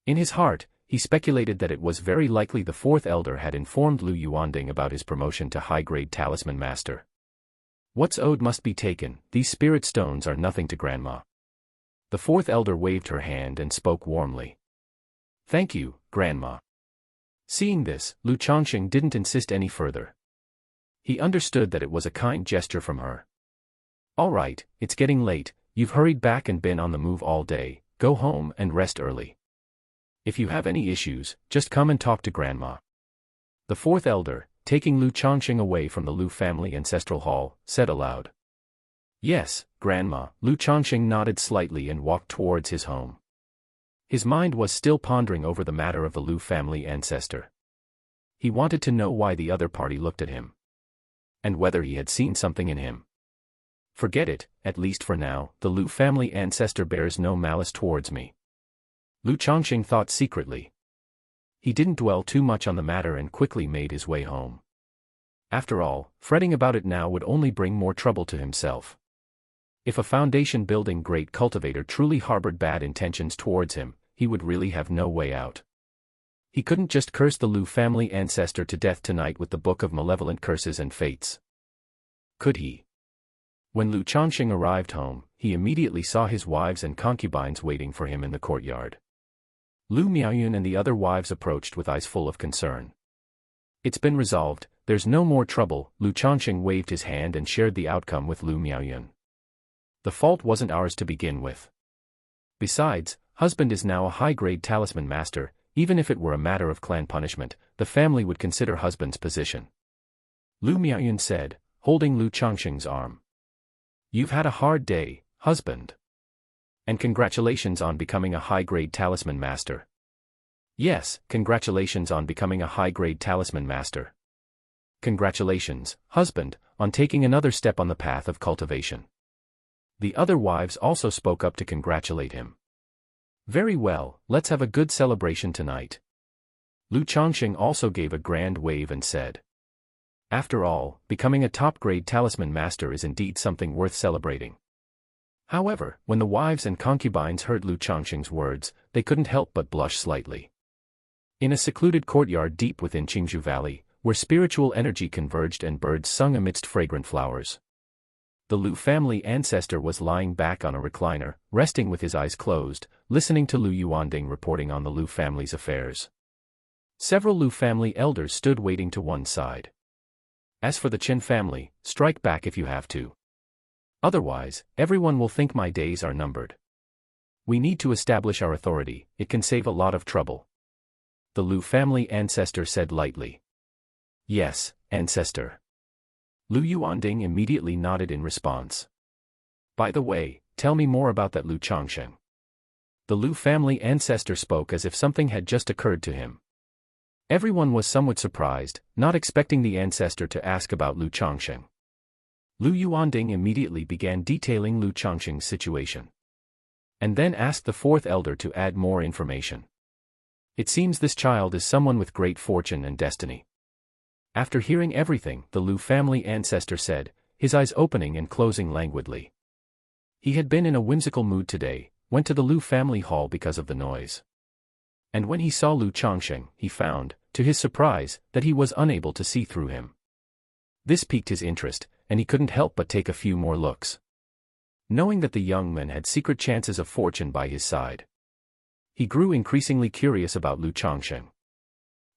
In his heart, he speculated that it was very likely the fourth elder had informed Lu Yuanding about his promotion to high-grade talisman master. What's owed must be taken, these spirit stones are nothing to Grandma. The fourth elder waved her hand and spoke warmly. "Thank you, Grandma." Seeing this, Lu Changsheng didn't insist any further. He understood that it was a kind gesture from her. "All right, it's getting late, you've hurried back and been on the move all day, go home and rest early. If you have any issues, just come and talk to Grandma." The fourth elder, taking Lu Changsheng away from the Lu family ancestral hall, said aloud. "Yes, Grandma." Lu Changsheng nodded slightly and walked towards his home. His mind was still pondering over the matter of the Lu family ancestor. He wanted to know why the other party looked at him. And whether he had seen something in him. Forget it, at least for now, the Lu family ancestor bears no malice towards me. Lu Changsheng thought secretly. He didn't dwell too much on the matter and quickly made his way home. After all, fretting about it now would only bring more trouble to himself. If a foundation-building great cultivator truly harbored bad intentions towards him, he would really have no way out. He couldn't just curse the Lu family ancestor to death tonight with the Book of Malevolent Curses and Fates. Could he? When Lu Changsheng arrived home, he immediately saw his wives and concubines waiting for him in the courtyard. Lu Miaoyun and the other wives approached with eyes full of concern. "It's been resolved, there's no more trouble." Lu Changsheng waved his hand and shared the outcome with Lu Miaoyun. "The fault wasn't ours to begin with. Besides, husband is now a high-grade talisman master. Even if it were a matter of clan punishment, the family would consider husband's position." Lu Miaoyun said, holding Lu Changsheng's arm. "You've had a hard day, husband. And congratulations on becoming a high-grade talisman master." "Yes, congratulations on becoming a high-grade talisman master." "Congratulations, husband, on taking another step on the path of cultivation." The other wives also spoke up to congratulate him. "Very well, let's have a good celebration tonight." Lu Changsheng also gave a grand wave and said. After all, becoming a top-grade talisman master is indeed something worth celebrating. However, when the wives and concubines heard Lu Changsheng's words, they couldn't help but blush slightly. In a secluded courtyard deep within Qingzhou Valley, where spiritual energy converged and birds sung amidst fragrant flowers, The Lu family ancestor was lying back on a recliner, resting with his eyes closed, listening to Lu Yuanding reporting on the Lu family's affairs. Several Lu family elders stood waiting to one side. As for the Chen family, strike back if you have to. Otherwise, everyone will think my days are numbered. We need to establish our authority, it can save a lot of trouble. The Lu family ancestor said lightly. Yes, ancestor. Lu Yuanding immediately nodded in response. By the way, tell me more about that Lu Changsheng. The Lu family ancestor spoke as if something had just occurred to him. Everyone was somewhat surprised, not expecting the ancestor to ask about Lu Changsheng. Lu Yuanding immediately began detailing Lu Changsheng's situation. And then asked the fourth elder to add more information. It seems this child is someone with great fortune and destiny. After hearing everything, the Lu family ancestor said, his eyes opening and closing languidly. He had been in a whimsical mood today, went to the Lu family hall because of the noise. And when he saw Lu Changsheng, he found, to his surprise, that he was unable to see through him. This piqued his interest, and he couldn't help but take a few more looks. Knowing that the young man had secret chances of fortune by his side, he grew increasingly curious about Lu Changsheng.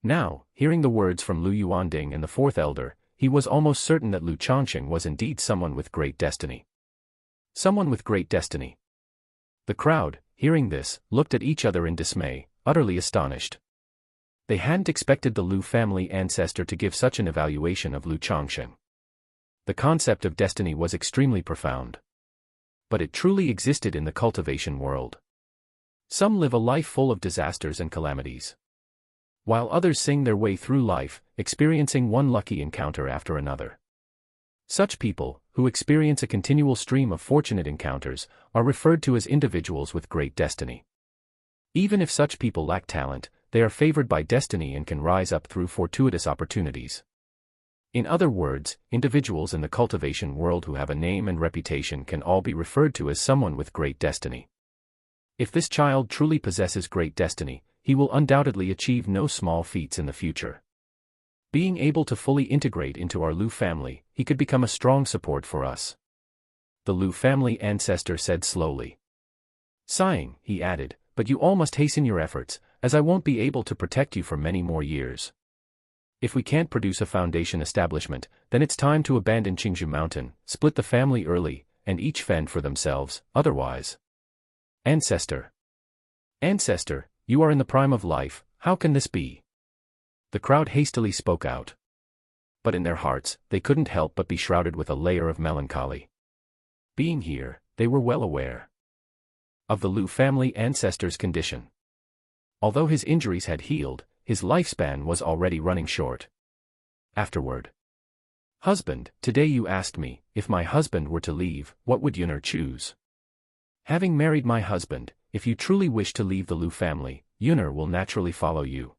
Now, hearing the words from Lu Yuanding and the fourth elder, he was almost certain that Lu Changsheng was indeed someone with great destiny. Someone with great destiny. The crowd, hearing this, looked at each other in dismay, utterly astonished. They hadn't expected the Lu family ancestor to give such an evaluation of Lu Changsheng. The concept of destiny was extremely profound. But it truly existed in the cultivation world. Some live a life full of disasters and calamities, while others sing their way through life, experiencing one lucky encounter after another. Such people, who experience a continual stream of fortunate encounters, are referred to as individuals with great destiny. Even if such people lack talent, they are favored by destiny and can rise up through fortuitous opportunities. In other words, individuals in the cultivation world who have a name and reputation can all be referred to as someone with great destiny. If this child truly possesses great destiny, he will undoubtedly achieve no small feats in the future. Being able to fully integrate into our Lu family, he could become a strong support for us. The Lu family ancestor said slowly. Sighing, he added, but you all must hasten your efforts, as I won't be able to protect you for many more years. If we can't produce a foundation establishment, then it's time to abandon Qingzhou Mountain, split the family early, and each fend for themselves, otherwise. Ancestor. Ancestor, you are in the prime of life, how can this be? The crowd hastily spoke out. But in their hearts, they couldn't help but be shrouded with a layer of melancholy. Being here, they were well aware of the Lu family ancestor's condition. Although his injuries had healed, his lifespan was already running short. Afterward. Husband, today you asked me, if my husband were to leave, what would Yuner choose? Having married my husband, if you truly wish to leave the Lu family, Yuner will naturally follow you.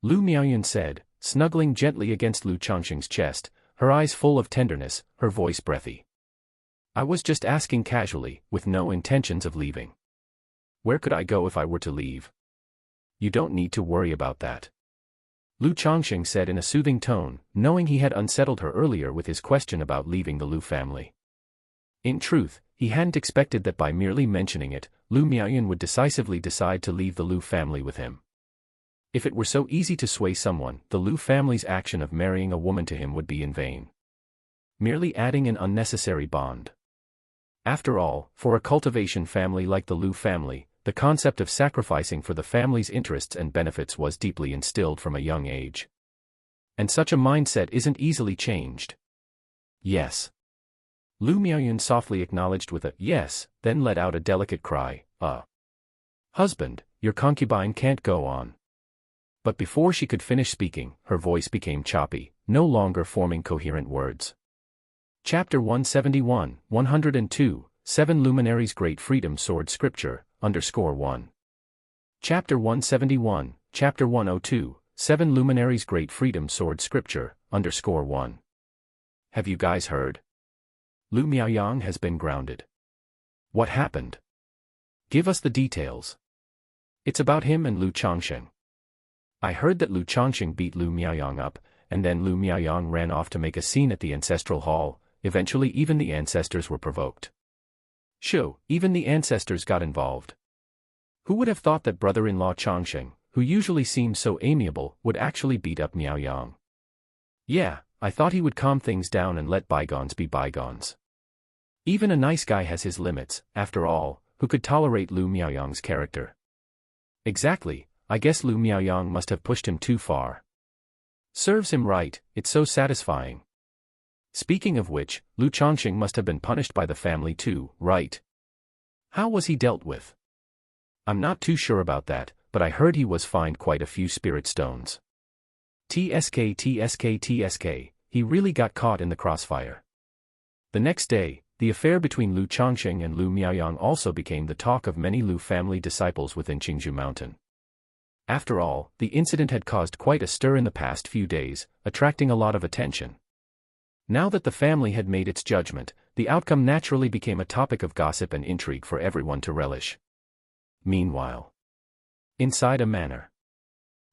Lu Miaoyun said, snuggling gently against Lu Changsheng's chest, her eyes full of tenderness, her voice breathy. I was just asking casually, with no intentions of leaving. Where could I go if I were to leave? You don't need to worry about that. Lu Changsheng said in a soothing tone, knowing he had unsettled her earlier with his question about leaving the Lu family. In truth, he hadn't expected that by merely mentioning it, Lu Miaoyun would decisively decide to leave the Lu family with him. If it were so easy to sway someone, the Lu family's action of marrying a woman to him would be in vain. Merely adding an unnecessary bond. After all, for a cultivation family like the Lu family, the concept of sacrificing for the family's interests and benefits was deeply instilled from a young age. And such a mindset isn't easily changed. Yes. Lu Miaoyun softly acknowledged with a yes, then let out a delicate cry, Husband, your concubine can't go on. But before she could finish speaking, her voice became choppy, no longer forming coherent words. Chapter 171, 102, 7 Luminaries Great Freedom Sword Scripture, _1. Chapter 171, Chapter 102, 7 Luminaries Great Freedom Sword Scripture, _1. Have you guys heard? Lu Miaoyang has been grounded. What happened? Give us the details. It's about him and Lu Changsheng. I heard that Lu Changsheng beat Lu Miaoyang up, and then Lu Miaoyang ran off to make a scene at the ancestral hall. eventually even the ancestors were provoked. Shoo, even the ancestors got involved. Who would have thought that brother-in-law Changsheng, who usually seemed so amiable, would actually beat up Miao Yang? Yeah, I thought he would calm things down and let bygones be bygones. Even a nice guy has his limits, after all. Who could tolerate Lu Miaoyang's character? Exactly, I guess Lu Miaoyang must have pushed him too far. Serves him right, it's so satisfying. Speaking of which, Lu Changsheng must have been punished by the family too, right? How was he dealt with? I'm not too sure about that, but I heard he was fined quite a few spirit stones. TSK, he really got caught in the crossfire. The next day, the affair between Lu Changsheng and Lu Miaoyang also became the talk of many Lu family disciples within Qingzhou Mountain. After all, the incident had caused quite a stir in the past few days, attracting a lot of attention. Now that the family had made its judgment, the outcome naturally became a topic of gossip and intrigue for everyone to relish. Meanwhile, inside a manor.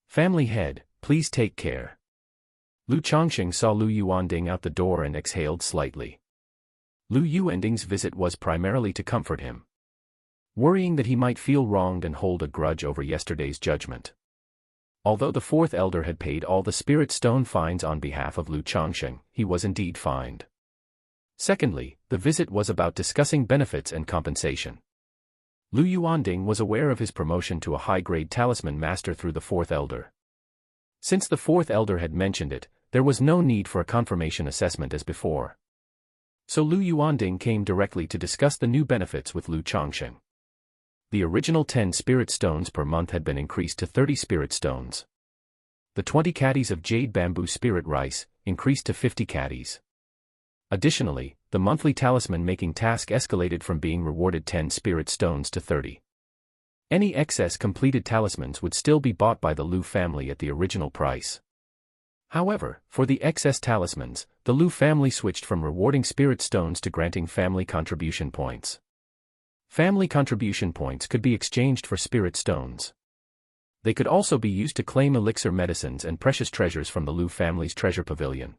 Family head, please take care. Lu Changsheng saw Lu Yuanding out the door and exhaled slightly. Lu Yuanding's visit was primarily to comfort him, worrying that he might feel wronged and hold a grudge over yesterday's judgment. Although the fourth elder had paid all the spirit stone fines on behalf of Lu Changsheng, he was indeed fined. Secondly, the visit was about discussing benefits and compensation. Lu Yuanding was aware of his promotion to a high-grade talisman master through the fourth elder. Since the fourth elder had mentioned it, there was no need for a confirmation assessment as before. So Lu Yuanding came directly to discuss the new benefits with Lu Changsheng. The original 10 spirit stones per month had been increased to 30 spirit stones. The 20 caddies of jade bamboo spirit rice, increased to 50 caddies. Additionally, the monthly talisman making task escalated from being rewarded 10 spirit stones to 30. Any excess completed talismans would still be bought by the Lu family at the original price. However, for the excess talismans, the Lu family switched from rewarding spirit stones to granting family contribution points. Family contribution points could be exchanged for spirit stones. They could also be used to claim elixir medicines and precious treasures from the Lu family's treasure pavilion,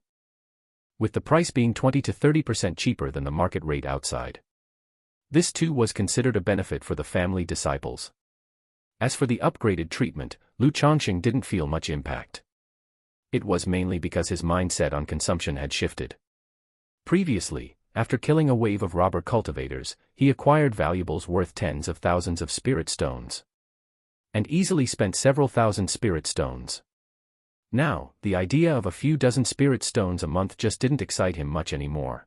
with the price being 20 to 30% cheaper than the market rate outside. This too was considered a benefit for the family disciples. As for the upgraded treatment, Lu Changsheng didn't feel much impact. It was mainly because his mindset on consumption had shifted. Previously, after killing a wave of robber cultivators, he acquired valuables worth tens of thousands of spirit stones, and easily spent several thousand spirit stones. Now, the idea of a few dozen spirit stones a month just didn't excite him much anymore.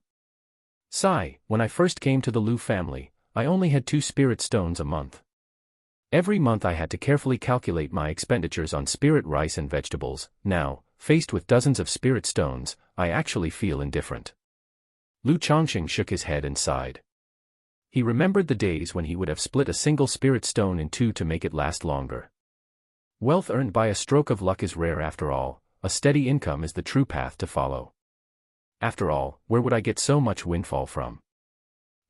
Sigh, when I first came to the Lu family, I only had 2 spirit stones a month. Every month I had to carefully calculate my expenditures on spirit rice and vegetables. Now, faced with dozens of spirit stones, I actually feel indifferent. Lu Changsheng shook his head and sighed. He remembered the days when he would have split a single spirit stone in 2 to make it last longer. Wealth earned by a stroke of luck is rare after all. A steady income is the true path to follow. After all, where would I get so much windfall from?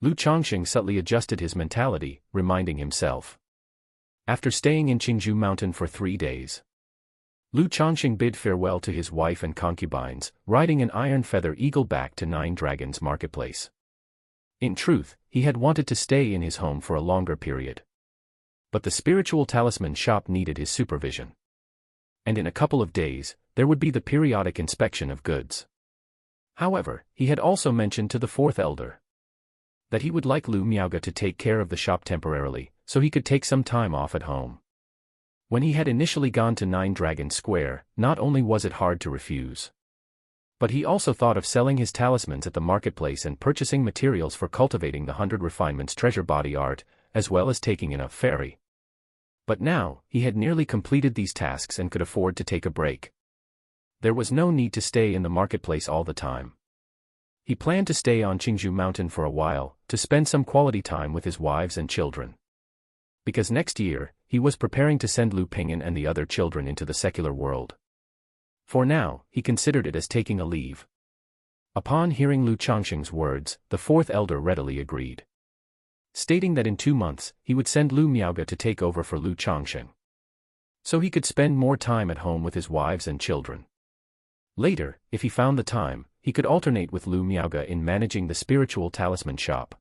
Lu Changsheng subtly adjusted his mentality, reminding himself. After staying in Qingzhou Mountain for 3 days, Lu Changsheng bid farewell to his wife and concubines, riding an iron feather eagle back to Nine Dragons Marketplace. In truth, he had wanted to stay in his home for a longer period, but the spiritual talisman shop needed his supervision. And in a couple of days, there would be the periodic inspection of goods. However, he had also mentioned to the fourth elder that he would like Lu Miaoge to take care of the shop temporarily, so he could take some time off at home. When he had initially gone to Nine Dragon Square, not only was it hard to refuse, but he also thought of selling his talismans at the marketplace and purchasing materials for cultivating the 100 Refinements treasure body art, as well as taking in a ferry. But now, he had nearly completed these tasks and could afford to take a break. There was no need to stay in the marketplace all the time. He planned to stay on Qingzhou Mountain for a while, to spend some quality time with his wives and children. Because next year, he was preparing to send Lu Ping'an and the other children into the secular world. For now, he considered it as taking a leave. Upon hearing Lu Changsheng's words, the fourth elder readily agreed, stating that in 2 months, he would send Lu Miaoge to take over for Lu Changsheng, so he could spend more time at home with his wives and children. Later, if he found the time, he could alternate with Lu Miaoge in managing the spiritual talisman shop,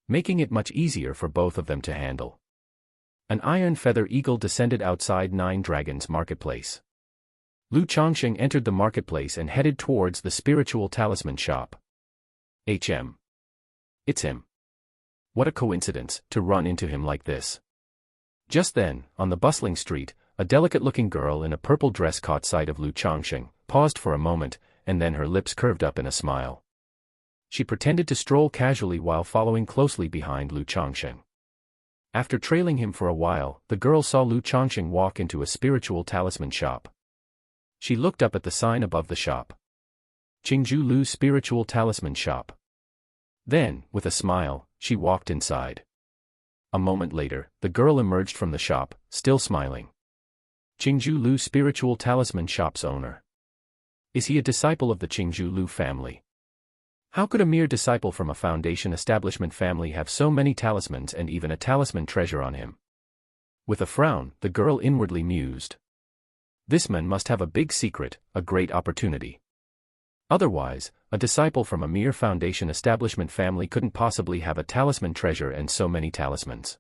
making it much easier for both of them to handle. An iron feather eagle descended outside Nine Dragons Marketplace. Lu Changsheng entered the marketplace and headed towards the spiritual talisman shop. HM. It's him. What a coincidence, to run into him like this. Just then, on the bustling street, a delicate-looking girl in a purple dress caught sight of Lu Changsheng, paused for a moment, and then her lips curved up in a smile. She pretended to stroll casually while following closely behind Lu Changsheng. After trailing him for a while, the girl saw Lu Changsheng walk into a spiritual talisman shop. She looked up at the sign above the shop. Qingzhu Lu's spiritual talisman shop. Then, with a smile, she walked inside. A moment later, the girl emerged from the shop, still smiling. Qingzhu Lu's spiritual talisman shop's owner. Is he a disciple of the Qingzhu Lu family? How could a mere disciple from a foundation establishment family have so many talismans and even a talisman treasure on him? With a frown, the girl inwardly mused. This man must have a big secret, a great opportunity. Otherwise, a disciple from a mere foundation establishment family couldn't possibly have a talisman treasure and so many talismans.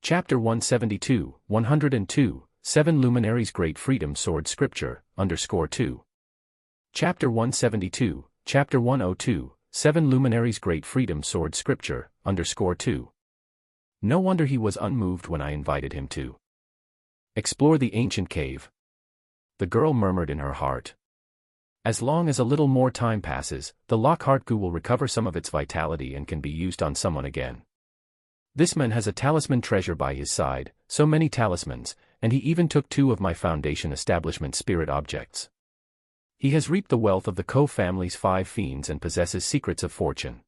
Chapter 172, 102, 7 Luminaries Great Freedom Sword Scripture, _2. Chapter 172, Chapter 102, 7 Luminaries Great Freedom Sword Scripture, _2. No wonder he was unmoved when I invited him to explore the ancient cave. The girl murmured in her heart. As long as a little more time passes, the Lockhart Goo will recover some of its vitality and can be used on someone again. This man has a talisman treasure by his side, so many talismans, and he even took 2 of my foundation establishment spirit objects. He has reaped the wealth of the Ko family's 5 fiends and possesses secrets of fortune.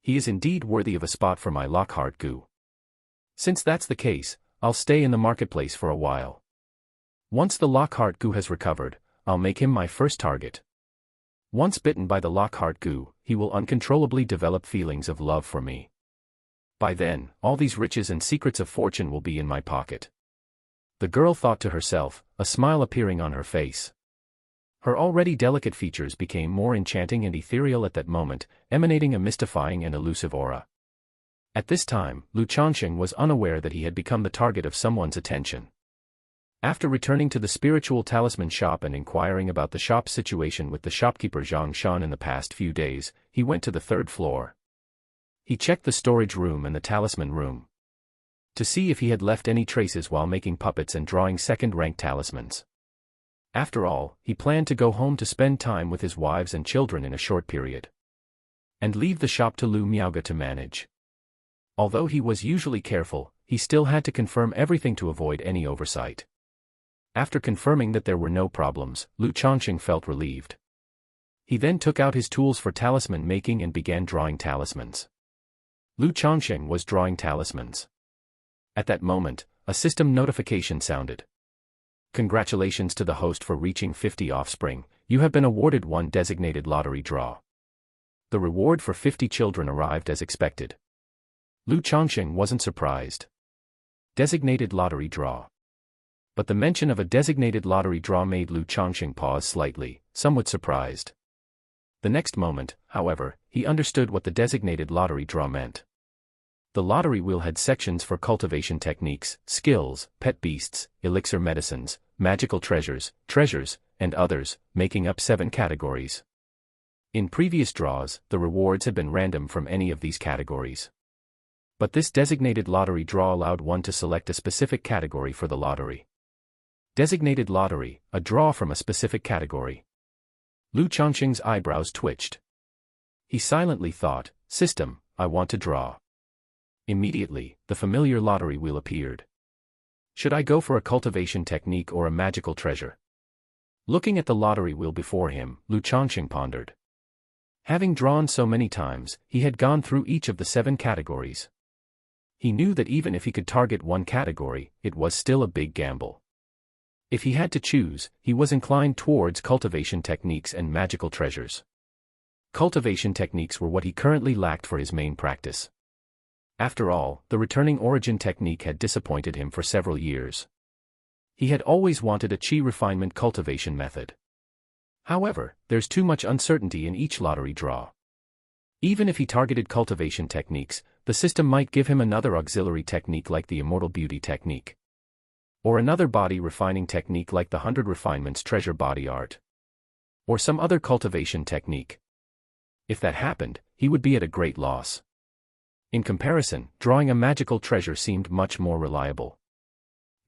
He is indeed worthy of a spot for my Lockhart Goo. Since that's the case, I'll stay in the marketplace for a while. Once the Lockhart Goo has recovered, I'll make him my first target. Once bitten by the Lockhart Goo, he will uncontrollably develop feelings of love for me. By then, all these riches and secrets of fortune will be in my pocket. The girl thought to herself, a smile appearing on her face. Her already delicate features became more enchanting and ethereal at that moment, emanating a mystifying and elusive aura. At this time, Lu Changsheng was unaware that he had become the target of someone's attention. After returning to the spiritual talisman shop and inquiring about the shop's situation with the shopkeeper Zhang Shan in the past few days, he went to the 3rd floor. He checked the storage room and the talisman room to see if he had left any traces while making puppets and drawing second-rank talismans. After all, he planned to go home to spend time with his wives and children in a short period, and leave the shop to Lu Miaoge to manage. Although he was usually careful, he still had to confirm everything to avoid any oversight. After confirming that there were no problems, Lu Changsheng felt relieved. He then took out his tools for talisman making and began drawing talismans. Lu Changsheng was drawing talismans. At that moment, a system notification sounded. Congratulations to the host for reaching 50 offspring, you have been awarded 1 designated lottery draw. The reward for 50 children arrived as expected. Lu Changsheng wasn't surprised. Designated lottery draw. But the mention of a designated lottery draw made Lu Changsheng pause slightly, somewhat surprised. The next moment, however, he understood what the designated lottery draw meant. The lottery wheel had sections for cultivation techniques, skills, pet beasts, elixir medicines, magical treasures, and others, making up 7 categories. In previous draws, the rewards had been random from any of these categories. But this designated lottery draw allowed one to select a specific category for the lottery. Designated lottery, a draw from a specific category. Lu Changsheng's eyebrows twitched. He silently thought, system, I want to draw. Immediately, the familiar lottery wheel appeared. Should I go for a cultivation technique or a magical treasure? Looking at the lottery wheel before him, Lu Changsheng pondered. Having drawn so many times, he had gone through each of the 7 categories. He knew that even if he could target one category, it was still a big gamble. If he had to choose, he was inclined towards cultivation techniques and magical treasures. Cultivation techniques were what he currently lacked for his main practice. After all, the returning origin technique had disappointed him for several years. He had always wanted a chi refinement cultivation method. However, there's too much uncertainty in each lottery draw. Even if he targeted cultivation techniques, the system might give him another auxiliary technique like the Immortal Beauty technique. Or another body refining technique like the 100 Refinements Treasure Body Art. Or some other cultivation technique. If that happened, he would be at a great loss. In comparison, drawing a magical treasure seemed much more reliable.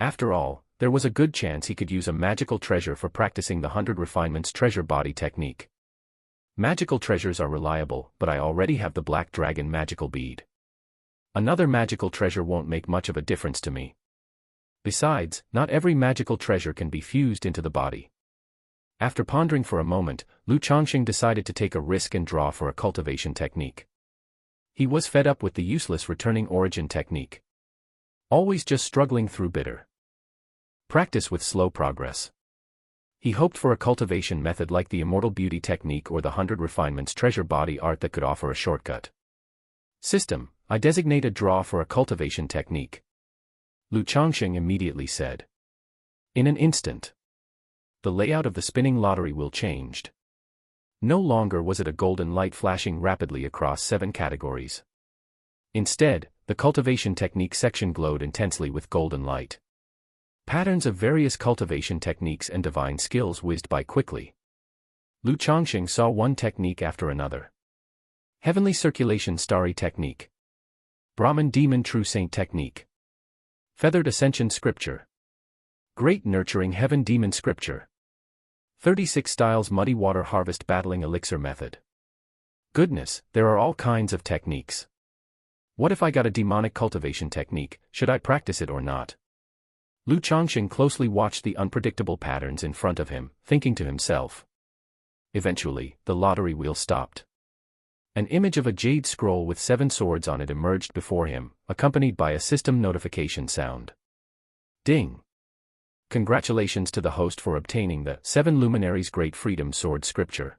After all, there was a good chance he could use a magical treasure for practicing the 100 Refinements Treasure Body technique. Magical treasures are reliable, but I already have the Black Dragon magical bead. Another magical treasure won't make much of a difference to me. Besides, not every magical treasure can be fused into the body. After pondering for a moment, Changsheng decided to take a risk and draw for a cultivation technique. He was fed up with the useless returning origin technique. Always just struggling through bitter practice with slow progress. He hoped for a cultivation method like the Immortal Beauty technique or the 100 Refinements Treasure Body Art that could offer a shortcut. System, I designate a draw for a cultivation technique. Changsheng immediately said. In an instant, the layout of the spinning lottery wheel changed. No longer was it a golden light flashing rapidly across 7 categories. Instead, the cultivation technique section glowed intensely with golden light. Patterns of various cultivation techniques and divine skills whizzed by quickly. Changsheng saw one technique after another. Heavenly Circulation Starry Technique. Brahmin Demon True Saint Technique. Feathered Ascension Scripture. Great Nurturing Heaven Demon Scripture. 36 Styles Muddy Water Harvest Battling Elixir Method. Goodness, there are all kinds of techniques. What if I got a demonic cultivation technique, should I practice it or not? Changsheng closely watched the unpredictable patterns in front of him, thinking to himself. Eventually, the lottery wheel stopped. An image of a jade scroll with 7 swords on it emerged before him, accompanied by a system notification sound. Ding! Congratulations to the host for obtaining the 7 Luminaries Great Freedom Sword Scripture.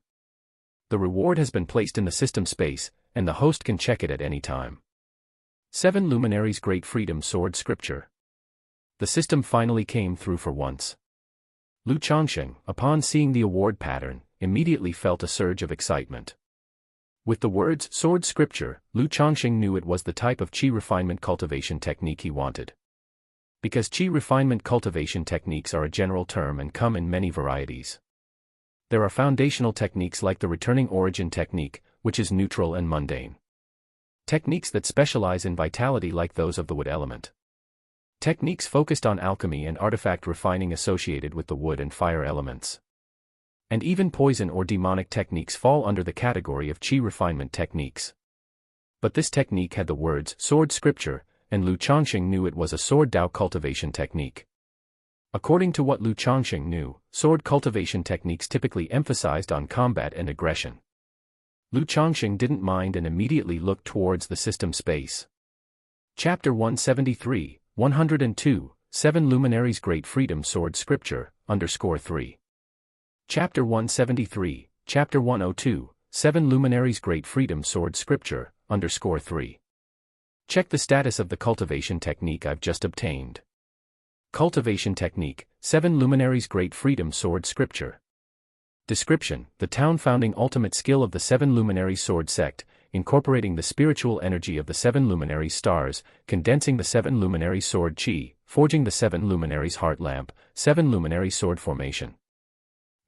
The reward has been placed in the system space, and the host can check it at any time. 7 Luminaries Great Freedom Sword Scripture. The system finally came through for once. Changsheng, upon seeing the award pattern, immediately felt a surge of excitement. With the words Sword Scripture, Changsheng knew it was the type of Qi refinement cultivation technique he wanted. Because Qi refinement cultivation techniques are a general term and come in many varieties. There are foundational techniques like the Returning Origin technique, which is neutral and mundane. Techniques that specialize in vitality like those of the wood element. Techniques focused on alchemy and artifact refining associated with the wood and fire elements. And even poison or demonic techniques fall under the category of Qi refinement techniques. But this technique had the words Sword Scripture, and Changsheng knew it was a sword Dao cultivation technique. According to what Changsheng knew, sword cultivation techniques typically emphasized on combat and aggression. Changsheng didn't mind and immediately looked towards the system space. Chapter 173, 102, 7 Luminaries Great Freedom Sword Scripture, _3. Chapter 173, Chapter 102, 7 Luminaries Great Freedom Sword Scripture, _3. Check the status of the cultivation technique I've just obtained. Cultivation Technique, 7 Luminaries Great Freedom Sword Scripture. Description: the town-founding ultimate skill of the 7 Luminary Sword Sect, incorporating the spiritual energy of the 7 luminary stars, condensing the 7 luminary sword Qi, forging the 7 luminaries heart lamp, 7 luminary sword formation.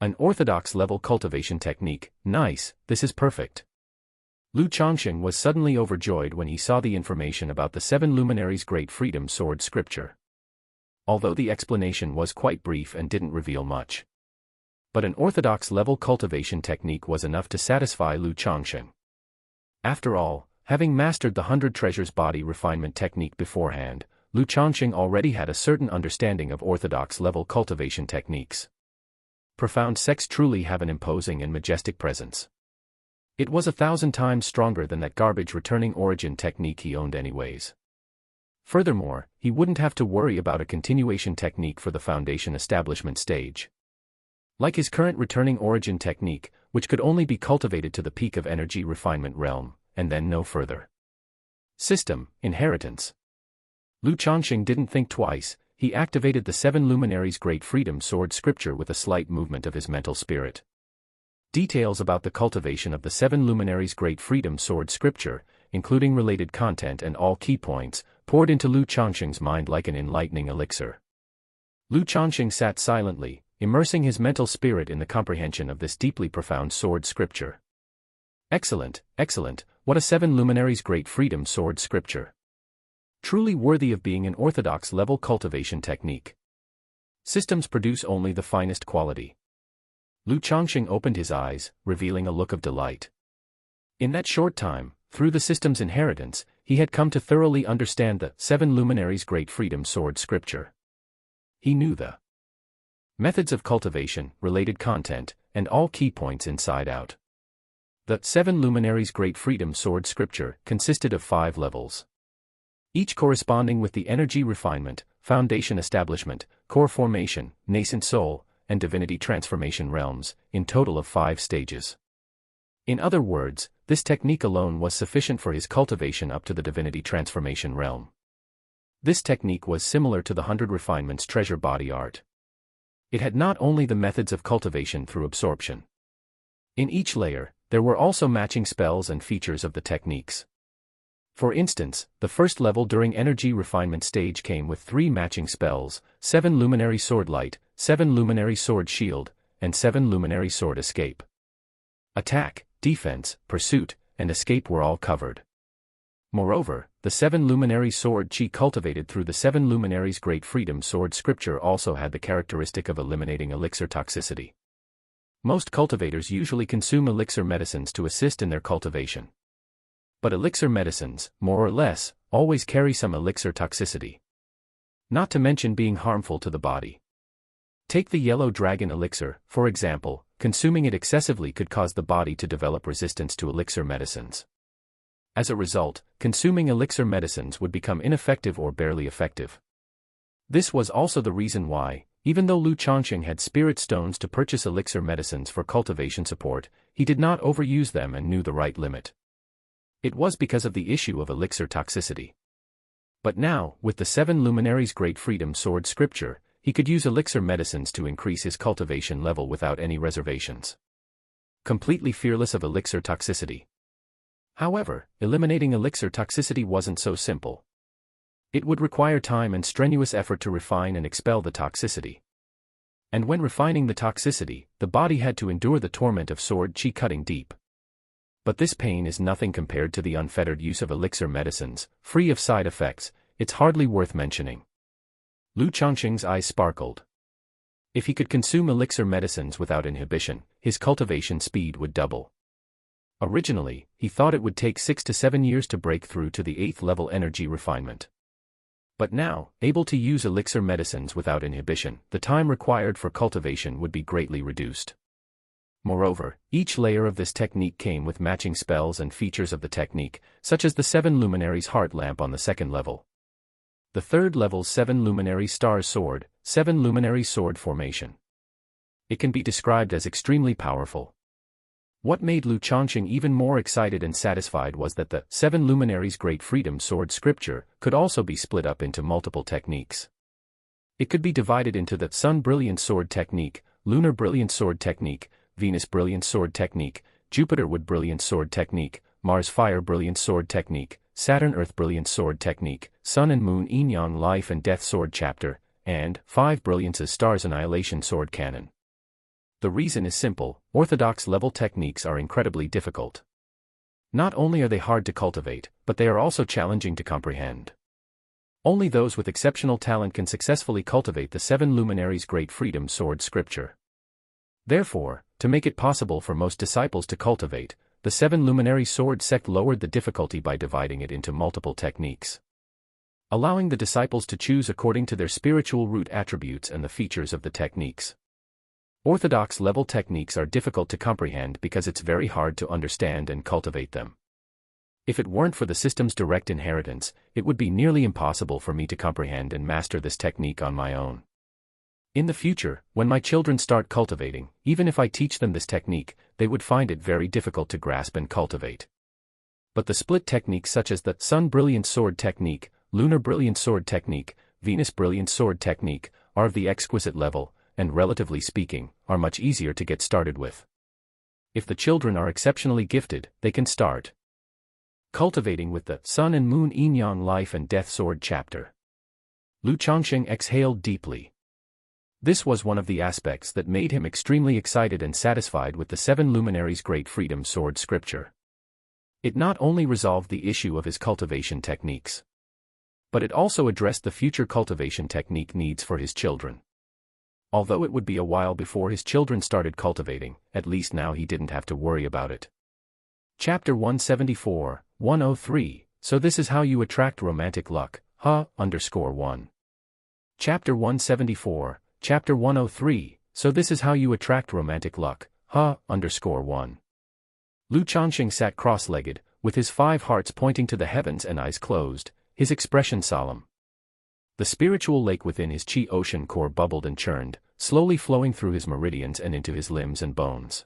An orthodox level cultivation technique. Nice, this is perfect. Changsheng was suddenly overjoyed when he saw the information about the 7 luminaries Great Freedom Sword Scripture. Although the explanation was quite brief and didn't reveal much. But an orthodox level cultivation technique was enough to satisfy Changsheng. After all, having mastered the 100 Treasures Body refinement technique beforehand, Changsheng already had a certain understanding of orthodox level cultivation techniques. Profound sects truly have an imposing and majestic presence. It was 1,000 times stronger than that garbage returning origin technique he owned anyways. Furthermore, he wouldn't have to worry about a continuation technique for the foundation establishment stage. Like his current returning origin technique, which could only be cultivated to the peak of energy refinement realm, and then no further. System: inheritance. Changsheng didn't think twice, he activated the 7 Luminaries Great Freedom Sword Scripture with a slight movement of his mental spirit. Details about the cultivation of the 7 luminaries' Great Freedom Sword scripture, including related content and all key points, poured into Lu Changsheng's mind like an enlightening elixir. Lu Changsheng sat silently, immersing his mental spirit in the comprehension of this deeply profound sword scripture. Excellent, excellent, what a 7 luminaries' Great Freedom Sword scripture. Truly worthy of being an orthodox-level cultivation technique. Systems produce only the finest quality. Lu Changsheng opened his eyes, revealing a look of delight. In that short time, through the system's inheritance, he had come to thoroughly understand the 7 luminaries' Great Freedom Sword scripture. He knew the methods of cultivation, related content, and all key points inside out. The 7 luminaries' Great Freedom Sword scripture consisted of 5 levels, each corresponding with the energy refinement, foundation establishment, core formation, nascent soul, and divinity transformation realms, in total of 5 stages. In other words, this technique alone was sufficient for his cultivation up to the divinity transformation realm. This technique was similar to the 100 refinements treasure body art. It had not only the methods of cultivation through absorption. In each layer, there were also matching spells and features of the techniques. For instance, the first level during energy refinement stage came with 3 matching spells: 7 luminary sword light, 7 luminary sword shield, and 7 luminary sword escape. Attack, defense, pursuit, and escape were all covered. Moreover, the 7 luminary sword chi cultivated through the 7 luminaries' Great Freedom Sword scripture also had the characteristic of eliminating elixir toxicity. Most cultivators usually consume elixir medicines to assist in their cultivation. But elixir medicines, more or less, always carry some elixir toxicity. Not to mention being harmful to the body. Take the yellow dragon elixir, for example. Consuming it excessively could cause the body to develop resistance to elixir medicines. As a result, consuming elixir medicines would become ineffective or barely effective. This was also the reason why, even though Lu Changsheng had spirit stones to purchase elixir medicines for cultivation support, he did not overuse them and knew the right limit. It was because of the issue of elixir toxicity. But now, with the 7 luminaries' Great Freedom Sword scripture, he could use elixir medicines to increase his cultivation level without any reservations. Completely fearless of elixir toxicity. However, eliminating elixir toxicity wasn't so simple. It would require time and strenuous effort to refine and expel the toxicity. And when refining the toxicity, the body had to endure the torment of sword chi cutting deep. But this pain is nothing compared to the unfettered use of elixir medicines, free of side effects. It's hardly worth mentioning. Lu Changsheng's eyes sparkled. If he could consume elixir medicines without inhibition, his cultivation speed would double. Originally, he thought it would take 6 to 7 years to break through to the 8th level energy refinement. But now, able to use elixir medicines without inhibition, the time required for cultivation would be greatly reduced. Moreover, each layer of this technique came with matching spells and features of the technique, such as the 7 luminaries heart lamp on the 2nd level. The 3rd level's 7 luminary stars sword, 7 luminary sword formation. It can be described as extremely powerful. What made Lu Changsheng even more excited and satisfied was that the 7 luminaries' Great Freedom Sword scripture could also be split up into multiple techniques. It could be divided into the Sun Brilliant Sword technique, Lunar Brilliant Sword technique, Venus Brilliant Sword technique, Jupiter Wood Brilliant Sword technique, Mars Fire Brilliant Sword technique, Saturn Earth Brilliant Sword technique, Sun and Moon Yin Yang Life and Death Sword chapter, and 5 Brilliance's Stars Annihilation Sword canon. The reason is simple: orthodox level techniques are incredibly difficult. Not only are they hard to cultivate, but they are also challenging to comprehend. Only those with exceptional talent can successfully cultivate the 7 luminaries' Great Freedom Sword scripture. Therefore, to make it possible for most disciples to cultivate, the 7 luminary sword sect lowered the difficulty by dividing it into multiple techniques, allowing the disciples to choose according to their spiritual root attributes and the features of the techniques. Orthodox level techniques are difficult to comprehend because it's very hard to understand and cultivate them. If it weren't for the system's direct inheritance, it would be nearly impossible for me to comprehend and master this technique on my own. In the future, when my children start cultivating, even if I teach them this technique, they would find it very difficult to grasp and cultivate. But the split techniques such as the Sun Brilliant Sword technique, Lunar Brilliant Sword technique, Venus Brilliant Sword technique, are of the exquisite level, and relatively speaking, are much easier to get started with. If the children are exceptionally gifted, they can start cultivating with the Sun and Moon Yin-Yang Life and Death Sword chapter. Lu Changsheng exhaled deeply. This was one of the aspects that made him extremely excited and satisfied with the Seven Luminaries' Great Freedom Sword scripture. It not only resolved the issue of his cultivation techniques, but it also addressed the future cultivation technique needs for his children. Although it would be a while before his children started cultivating, at least now he didn't have to worry about it. Chapter 174, 103, So this is how you attract romantic luck, _1. Chapter 174, Chapter 103, So this is how you attract romantic luck, _1. Lu Changsheng sat cross-legged, with his 5 hearts pointing to the heavens and eyes closed, his expression solemn. The spiritual lake within his chi ocean core bubbled and churned, slowly flowing through his meridians and into his limbs and bones.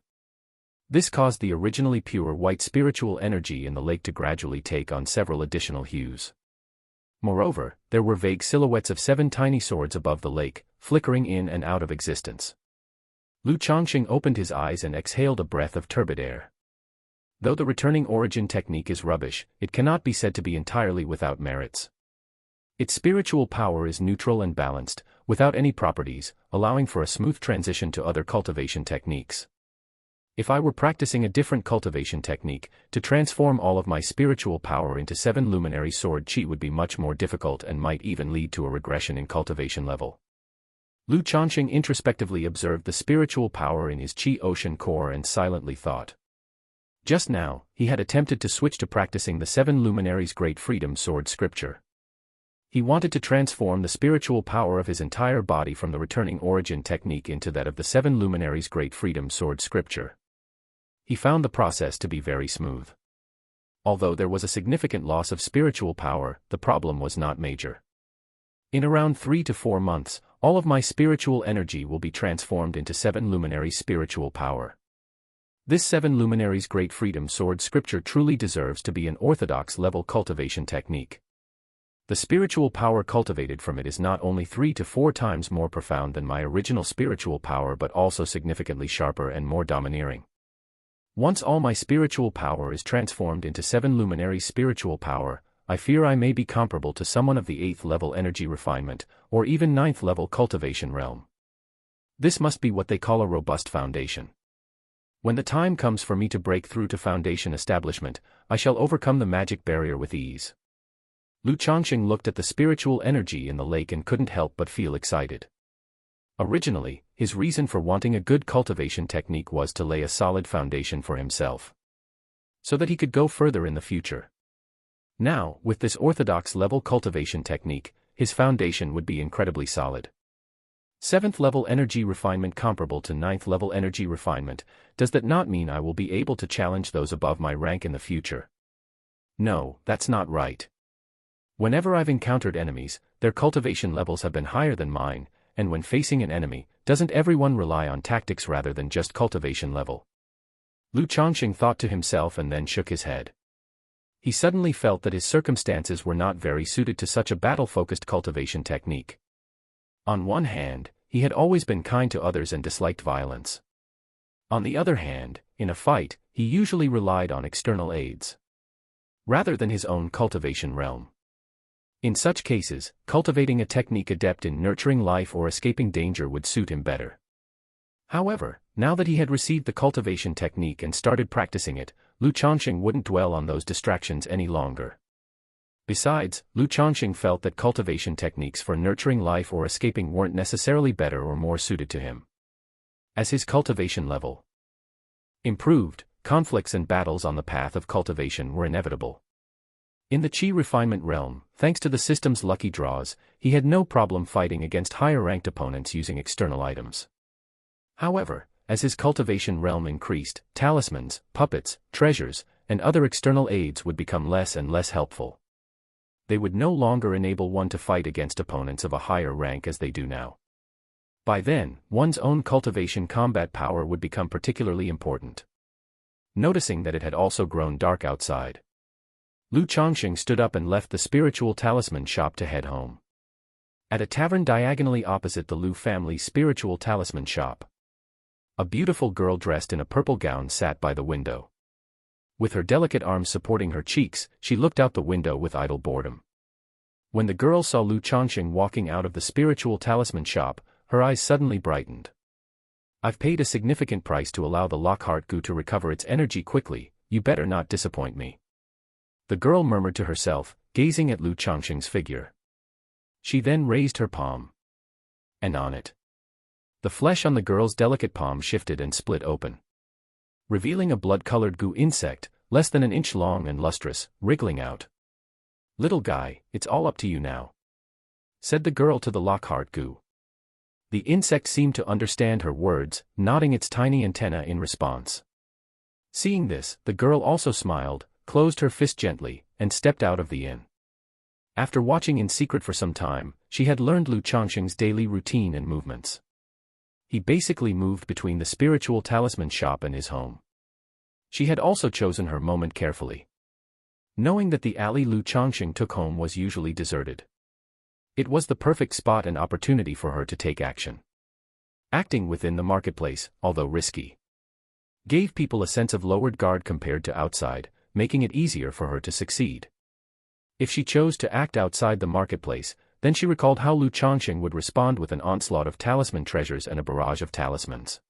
This caused the originally pure white spiritual energy in the lake to gradually take on several additional hues. Moreover, there were vague silhouettes of 7 tiny swords above the lake, flickering in and out of existence. Lu Changsheng opened his eyes and exhaled a breath of turbid air. Though the returning origin technique is rubbish, it cannot be said to be entirely without merits. Its spiritual power is neutral and balanced, without any properties, allowing for a smooth transition to other cultivation techniques. If I were practicing a different cultivation technique, to transform all of my spiritual power into 7 luminary sword chi would be much more difficult and might even lead to a regression in cultivation level. Lu Changsheng introspectively observed the spiritual power in his chi ocean core and silently thought. Just now, he had attempted to switch to practicing the 7 Luminaries' Great Freedom Sword scripture. He wanted to transform the spiritual power of his entire body from the returning origin technique into that of the 7 Luminaries' Great Freedom Sword scripture. He found the process to be very smooth. Although there was a significant loss of spiritual power, the problem was not major. In around 3 to 4 months, all of my spiritual energy will be transformed into 7 Luminaries' spiritual power. This 7 Luminaries' Great Freedom Sword scripture truly deserves to be an orthodox-level cultivation technique. The spiritual power cultivated from it is not only 3 to 4 times more profound than my original spiritual power but also significantly sharper and more domineering. Once all my spiritual power is transformed into 7 Luminaries' spiritual power, I fear I may be comparable to someone of the 8th level energy refinement, or even 9th level cultivation realm. This must be what they call a robust foundation. When the time comes for me to break through to foundation establishment, I shall overcome the magic barrier with ease. Lu Changsheng looked at the spiritual energy in the lake and couldn't help but feel excited. Originally, his reason for wanting a good cultivation technique was to lay a solid foundation for himself, so that he could go further in the future. Now, with this orthodox-level cultivation technique, his foundation would be incredibly solid. 7th level energy refinement comparable to 9th level energy refinement, does that not mean I will be able to challenge those above my rank in the future? No, that's not right. Whenever I've encountered enemies, their cultivation levels have been higher than mine, and when facing an enemy, doesn't everyone rely on tactics rather than just cultivation level? Lu Changsheng thought to himself and then shook his head. He suddenly felt that his circumstances were not very suited to such a battle-focused cultivation technique. On one hand, he had always been kind to others and disliked violence. On the other hand, in a fight, he usually relied on external aids, rather than his own cultivation realm. In such cases, cultivating a technique adept in nurturing life or escaping danger would suit him better. However, now that he had received the cultivation technique and started practicing it, Lu Changsheng wouldn't dwell on those distractions any longer. Besides, Lu Changsheng felt that cultivation techniques for nurturing life or escaping weren't necessarily better or more suited to him. As his cultivation level improved, conflicts and battles on the path of cultivation were inevitable. In the Qi refinement realm, thanks to the system's lucky draws, he had no problem fighting against higher-ranked opponents using external items. However, as his cultivation realm increased, talismans, puppets, treasures, and other external aids would become less and less helpful. They would no longer enable one to fight against opponents of a higher rank as they do now. By then, one's own cultivation combat power would become particularly important. Noticing that it had also grown dark outside, Lu Changsheng stood up and left the spiritual talisman shop to head home. At a tavern diagonally opposite the Lu family spiritual talisman shop, A beautiful girl dressed in a purple gown sat by the window. With her delicate arms supporting her cheeks, she looked out the window with idle boredom. When the girl saw Lu Changsheng walking out of the spiritual talisman shop, her eyes suddenly brightened. "I've paid a significant price to allow the Lockhart Gu to recover its energy quickly, you better not disappoint me," the girl murmured to herself, gazing at Lu Changsheng's figure. She then raised her palm. And on it, the flesh on the girl's delicate palm shifted and split open, revealing a blood-colored Gu insect, less than an inch long and lustrous, wriggling out. "Little guy, it's all up to you now," said the girl to the Lockhart Gu. The insect seemed to understand her words, nodding its tiny antenna in response. Seeing this, the girl also smiled, closed her fist gently, and stepped out of the inn. After watching in secret for some time, she had learned Lu Changsheng's daily routine and movements. He basically moved between the spiritual talisman shop and his home. She had also chosen her moment carefully, knowing that the alley Lu Changsheng took home was usually deserted. It was the perfect spot and opportunity for her to take action. Acting within the marketplace, although risky, gave people a sense of lowered guard compared to outside, making it easier for her to succeed. If she chose to act outside the marketplace, then she recalled how Lu Changsheng would respond with an onslaught of talisman treasures and a barrage of talismans.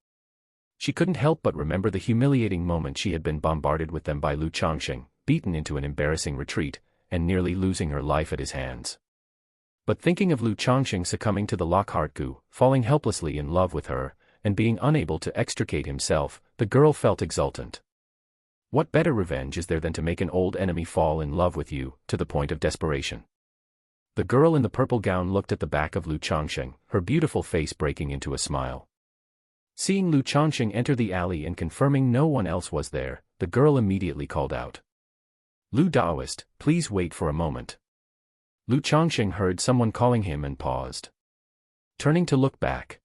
She couldn't help but remember the humiliating moment she had been bombarded with them by Lu Changsheng, beaten into an embarrassing retreat, and nearly losing her life at his hands. But thinking of Lu Changsheng succumbing to the Lockhart Gu, falling helplessly in love with her, and being unable to extricate himself, the girl felt exultant. What better revenge is there than to make an old enemy fall in love with you, to the point of desperation? The girl in the purple gown looked at the back of Lu Changsheng, her beautiful face breaking into a smile. Seeing Lu Changsheng enter the alley and confirming no one else was there, the girl immediately called out, "Lu Daoist, please wait for a moment." Lu Changsheng heard someone calling him and paused. Turning to look back,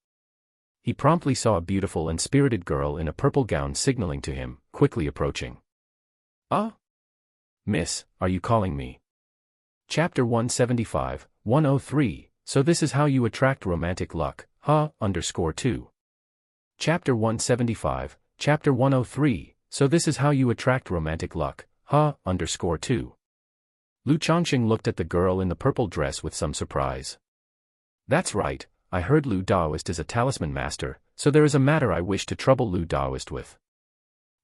he promptly saw a beautiful and spirited girl in a purple gown signaling to him, quickly approaching. "Ah? Miss, are you calling me?" Chapter 175, 103, So this is how you attract romantic luck, _2. Chapter 175, Chapter 103, So this is how you attract romantic luck, _2. Lu Changsheng looked at the girl in the purple dress with some surprise. "That's right, I heard Lu Daoist is a talisman master, so there is a matter I wish to trouble Lu Daoist with,"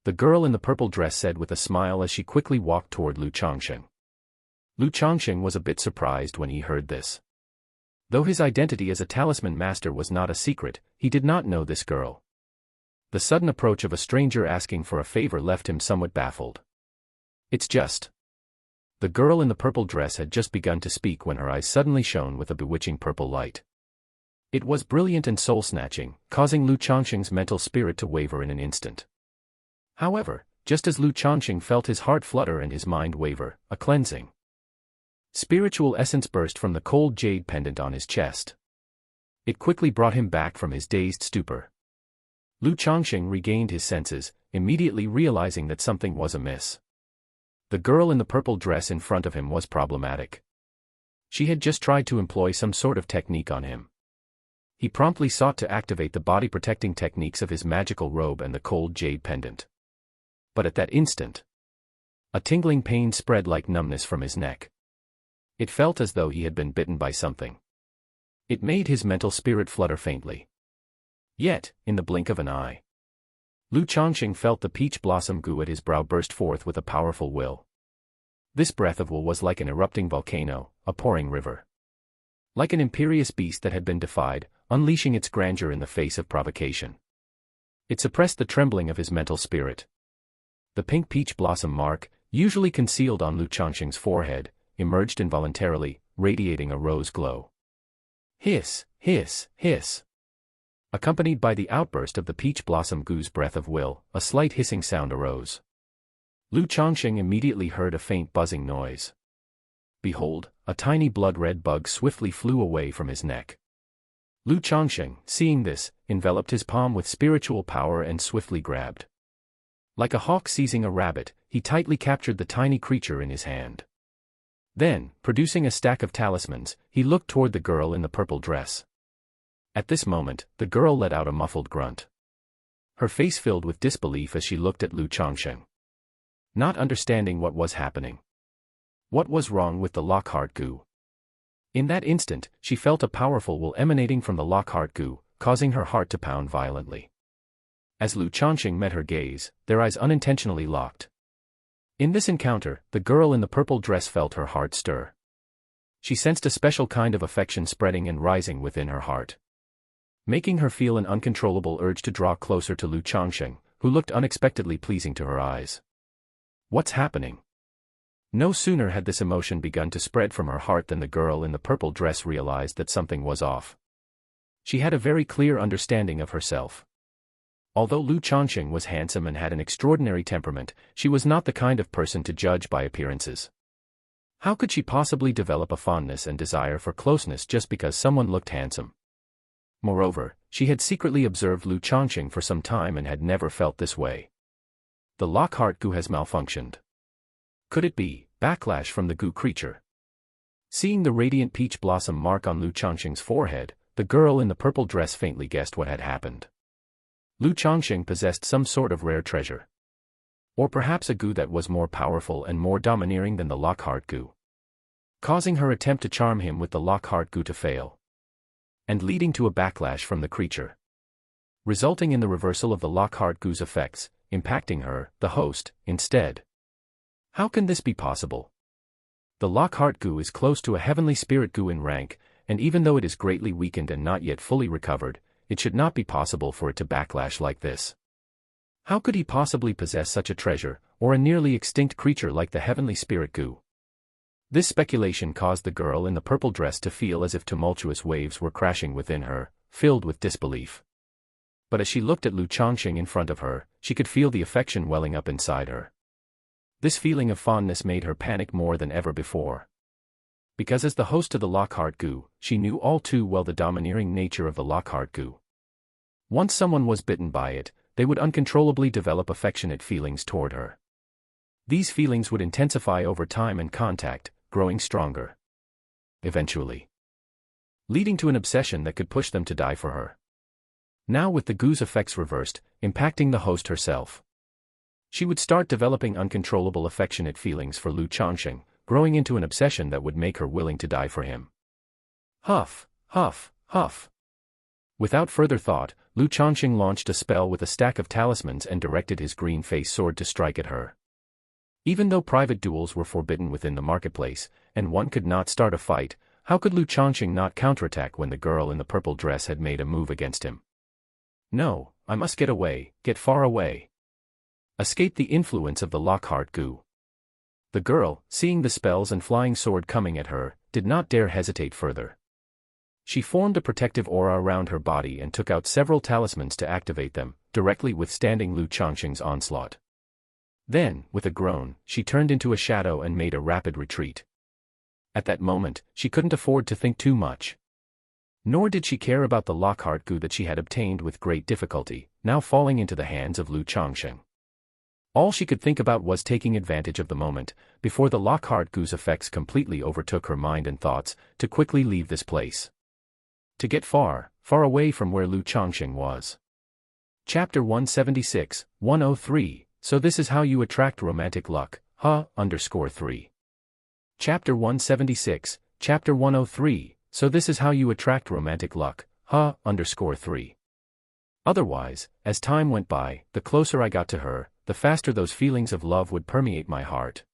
the girl in the purple dress said with a smile as she quickly walked toward Lu Changsheng. Lu Changsheng was a bit surprised when he heard this. Though his identity as a talisman master was not a secret, he did not know this girl. The sudden approach of a stranger asking for a favor left him somewhat baffled. "It's just..." The girl in the purple dress had just begun to speak when her eyes suddenly shone with a bewitching purple light. It was brilliant and soul-snatching, causing Lu Changsheng's mental spirit to waver in an instant. However, just as Lu Changsheng felt his heart flutter and his mind waver, a cleansing spiritual essence burst from the cold jade pendant on his chest. It quickly brought him back from his dazed stupor. Lu Changsheng regained his senses, immediately realizing that something was amiss. The girl in the purple dress in front of him was problematic. She had just tried to employ some sort of technique on him. He promptly sought to activate the body-protecting techniques of his magical robe and the cold jade pendant. But at that instant, a tingling pain spread like numbness from his neck. It felt as though he had been bitten by something. It made his mental spirit flutter faintly. Yet, in the blink of an eye, Lu Changsheng felt the peach blossom Gu at his brow burst forth with a powerful will. This breath of will was like an erupting volcano, a pouring river. Like an imperious beast that had been defied, unleashing its grandeur in the face of provocation. It suppressed the trembling of his mental spirit. The pink peach blossom mark, usually concealed on Lu Changsheng's forehead, emerged involuntarily, radiating a rose glow. Hiss, hiss, hiss. Accompanied by the outburst of the peach blossom Gu's breath of will, a slight hissing sound arose. Lu Changsheng immediately heard a faint buzzing noise. Behold, a tiny blood-red bug swiftly flew away from his neck. Lu Changsheng, seeing this, enveloped his palm with spiritual power and swiftly grabbed. Like a hawk seizing a rabbit, he tightly captured the tiny creature in his hand. Then, producing a stack of talismans, he looked toward the girl in the purple dress. At this moment, the girl let out a muffled grunt. her face filled with disbelief as she looked at Lu Changsheng, not understanding what was happening. What was wrong with the Lockhart goo? In that instant, she felt a powerful will emanating from the Lockhart goo, causing her heart to pound violently. As Lu Changsheng met her gaze, their eyes unintentionally locked. In this encounter, the girl in the purple dress felt her heart stir. She sensed a special kind of affection spreading and rising within her heart, making her feel an uncontrollable urge to draw closer to Lu Changsheng, who looked unexpectedly pleasing to her eyes. What's happening? No sooner had this emotion begun to spread from her heart than the girl in the purple dress realized that something was off. She had a very clear understanding of herself. Although Lu Changsheng was handsome and had an extraordinary temperament, she was not the kind of person to judge by appearances. How could she possibly develop a fondness and desire for closeness just because someone looked handsome? Moreover, she had secretly observed Lu Changsheng for some time and had never felt this way. The Lockhart goo has malfunctioned. Could it be backlash from the goo creature? Seeing the radiant peach blossom mark on Lu Changsheng's forehead, the girl in the purple dress faintly guessed what had happened. Lu Changsheng possessed some sort of rare treasure. Or perhaps a goo that was more powerful and more domineering than the Lockhart goo, causing her attempt to charm him with the Lockhart goo to fail, and leading to a backlash from the creature, resulting in the reversal of the Lockhart goo's effects, impacting her, the host, instead. How can this be possible? The Lockhart goo is close to a heavenly spirit goo in rank, and even though it is greatly weakened and not yet fully recovered, it should not be possible for it to backlash like this. How could he possibly possess such a treasure, or a nearly extinct creature like the heavenly spirit goo? This speculation caused the girl in the purple dress to feel as if tumultuous waves were crashing within her, filled with disbelief. But as she looked at Lu Changsheng in front of her, she could feel the affection welling up inside her. This feeling of fondness made her panic more than ever before. Because as the host to the Lockhart goo, she knew all too well the domineering nature of the Lockhart goo. Once someone was bitten by it, they would uncontrollably develop affectionate feelings toward her. These feelings would intensify over time and contact, growing stronger, eventually leading to an obsession that could push them to die for her. Now with the goo's effects reversed, impacting the host herself, she would start developing uncontrollable affectionate feelings for Lu Changsheng, growing into an obsession that would make her willing to die for him. Huff, huff, huff. Without further thought, Lu Changsheng launched a spell with a stack of talismans and directed his green face sword to strike at her. Even though private duels were forbidden within the marketplace, and one could not start a fight, how could Lu Changsheng not counterattack when the girl in the purple dress had made a move against him? No, I must get away, get far away. Escape the influence of the Lockhart goo. The girl, seeing the spells and flying sword coming at her, did not dare hesitate further. She formed a protective aura around her body and took out several talismans to activate them, directly withstanding Lu Changsheng's onslaught. Then, with a groan, she turned into a shadow and made a rapid retreat. At that moment, she couldn't afford to think too much. Nor did she care about the Lockhart goo that she had obtained with great difficulty, now falling into the hands of Lu Changsheng. All she could think about was taking advantage of the moment, before the Lockhart goo's effects completely overtook her mind and thoughts, to quickly leave this place. To get far, far away from where Lu Changsheng was. Chapter 176, 103, So This Is How You Attract Romantic Luck, _3. Chapter 176, Chapter 103, So This Is How You Attract Romantic Luck, _3. Otherwise, as time went by, the closer I got to her, the faster those feelings of love would permeate my heart.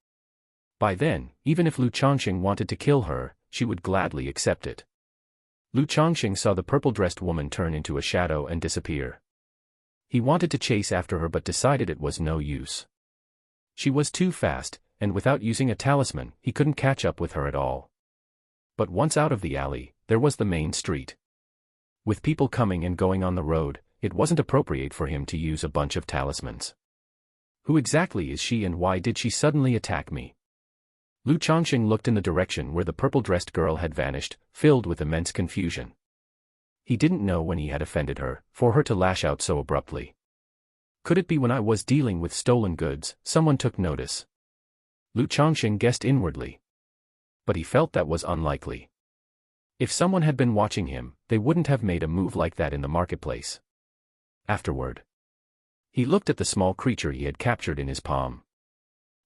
By then, even if Lu Changsheng wanted to kill her, she would gladly accept it. Lu Changsheng saw the purple-dressed woman turn into a shadow and disappear. He wanted to chase after her but decided it was no use. She was too fast, and without using a talisman, he couldn't catch up with her at all. But once out of the alley, there was the main street. With people coming and going on the road, it wasn't appropriate for him to use a bunch of talismans. Who exactly is she and why did she suddenly attack me? Lu Changsheng looked in the direction where the purple-dressed girl had vanished, filled with immense confusion. He didn't know when he had offended her, for her to lash out so abruptly. Could it be when I was dealing with stolen goods, someone took notice? Lu Changsheng guessed inwardly. But he felt that was unlikely. If someone had been watching him, they wouldn't have made a move like that in the marketplace. Afterward, He looked at the small creature he had captured in his palm.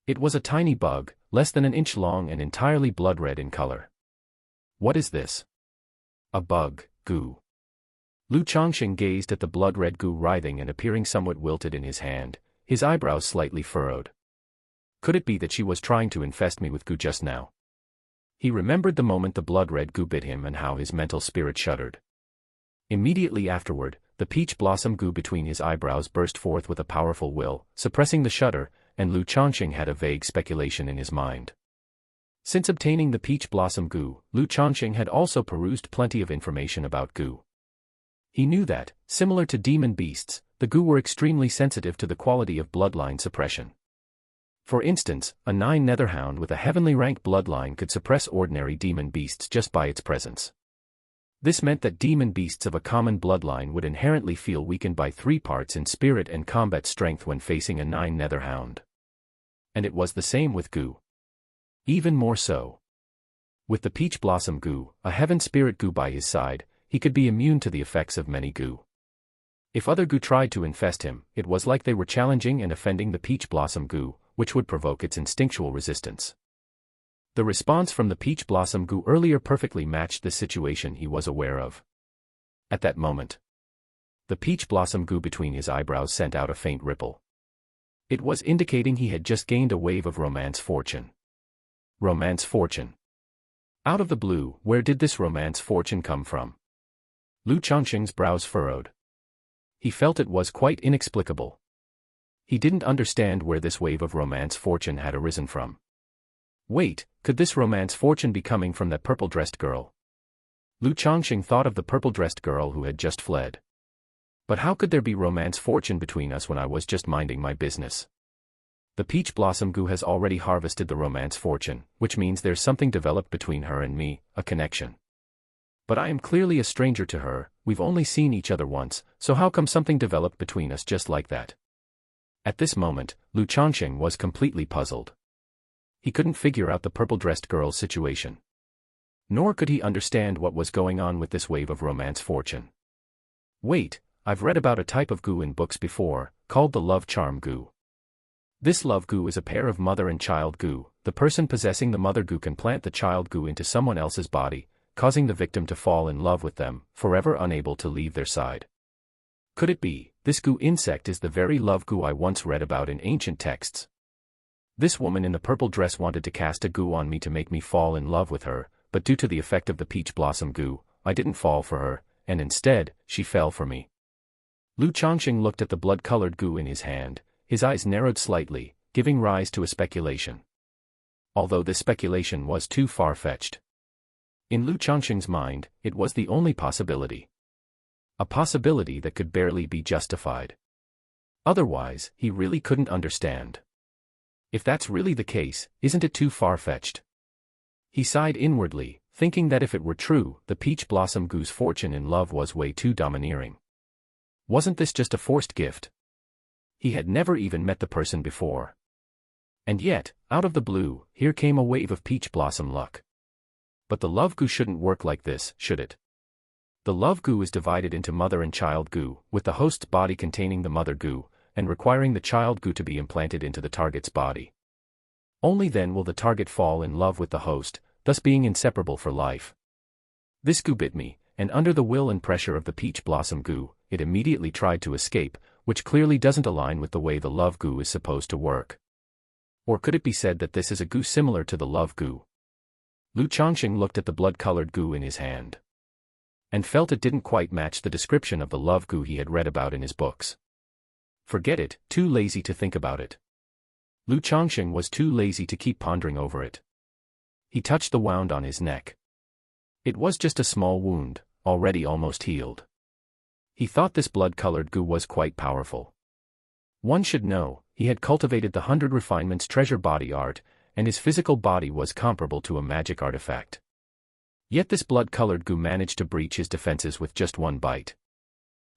It was a tiny bug, less than an inch long and entirely blood-red in color. What is this? A bug, goo. Lu Changsheng gazed at the blood-red goo writhing and appearing somewhat wilted in his hand, his eyebrows slightly furrowed. Could it be that she was trying to infest me with goo just now? He remembered the moment the blood-red goo bit him and how his mental spirit shuddered. Immediately afterward, the peach blossom goo between his eyebrows burst forth with a powerful will, suppressing the shudder, and Lu Changsheng had a vague speculation in his mind. Since obtaining the peach blossom goo, Lu Changsheng had also perused plenty of information about goo. He knew that, similar to demon beasts, the goo were extremely sensitive to the quality of bloodline suppression. For instance, a 9 netherhound with a heavenly rank bloodline could suppress ordinary demon beasts just by its presence. This meant that demon beasts of a common bloodline would inherently feel weakened by 3 parts in spirit and combat strength when facing a 9 netherhound. And it was the same with goo. Even more so. With the peach blossom goo, a heaven spirit goo by his side, he could be immune to the effects of many goo. If other goo tried to infest him, it was like they were challenging and offending the peach blossom goo, which would provoke its instinctual resistance. The response from the peach blossom goo earlier perfectly matched the situation he was aware of. At that moment, the peach blossom goo between his eyebrows sent out a faint ripple. It was indicating he had just gained a wave of romance fortune. Romance fortune. Out of the blue, where did this romance fortune come from? Lu Changsheng's brows furrowed. He felt it was quite inexplicable. He didn't understand where this wave of romance fortune had arisen from. Wait, could this romance fortune be coming from that purple-dressed girl? Lu Changsheng thought of the purple-dressed girl who had just fled. But how could there be romance fortune between us when I was just minding my business? The peach blossom goo has already harvested the romance fortune, which means there's something developed between her and me, a connection. But I am clearly a stranger to her, we've only seen each other once, so how come something developed between us just like that? At this moment, Lu Changsheng was completely puzzled. He couldn't figure out the purple-dressed girl's situation. Nor could he understand what was going on with this wave of romance fortune. Wait, I've read about a type of goo in books before, called the love charm goo. This love goo is a pair of mother and child goo. The person possessing the mother goo can plant the child goo into someone else's body, causing the victim to fall in love with them, forever unable to leave their side. Could it be, this goo insect is the very love goo I once read about in ancient texts? This woman in the purple dress wanted to cast a goo on me to make me fall in love with her, but due to the effect of the peach blossom goo, I didn't fall for her, and instead, she fell for me. Lu Changsheng looked at the blood-colored goo in his hand, his eyes narrowed slightly, giving rise to a speculation. Although this speculation was too far-fetched. In Lu Changsheng's mind, it was the only possibility. A possibility that could barely be justified. Otherwise, he really couldn't understand. If that's really the case, isn't it too far-fetched? He sighed inwardly, thinking that if it were true, the peach blossom goo's fortune in love was way too domineering. Wasn't this just a forced gift? He had never even met the person before. And yet, out of the blue, here came a wave of peach blossom luck. But the love goo shouldn't work like this, should it? The love goo is divided into mother and child goo, with the host's body containing the mother goo, and requiring the child goo to be implanted into the target's body. Only then will the target fall in love with the host, thus being inseparable for life. This goo bit me, and under the will and pressure of the peach blossom goo, it immediately tried to escape, which clearly doesn't align with the way the love goo is supposed to work. Or could it be said that this is a goo similar to the love goo? Lu Changsheng looked at the blood-colored goo in his hand. And felt it didn't quite match the description of the love goo he had read about in his books. Forget it, too lazy to think about it. Lu Changsheng was too lazy to keep pondering over it. He touched the wound on his neck. It was just a small wound, already almost healed. He thought this blood-colored goo was quite powerful. One should know, he had cultivated the 100 refinements treasure body art, and his physical body was comparable to a magic artifact. Yet this blood-colored goo managed to breach his defenses with just one bite.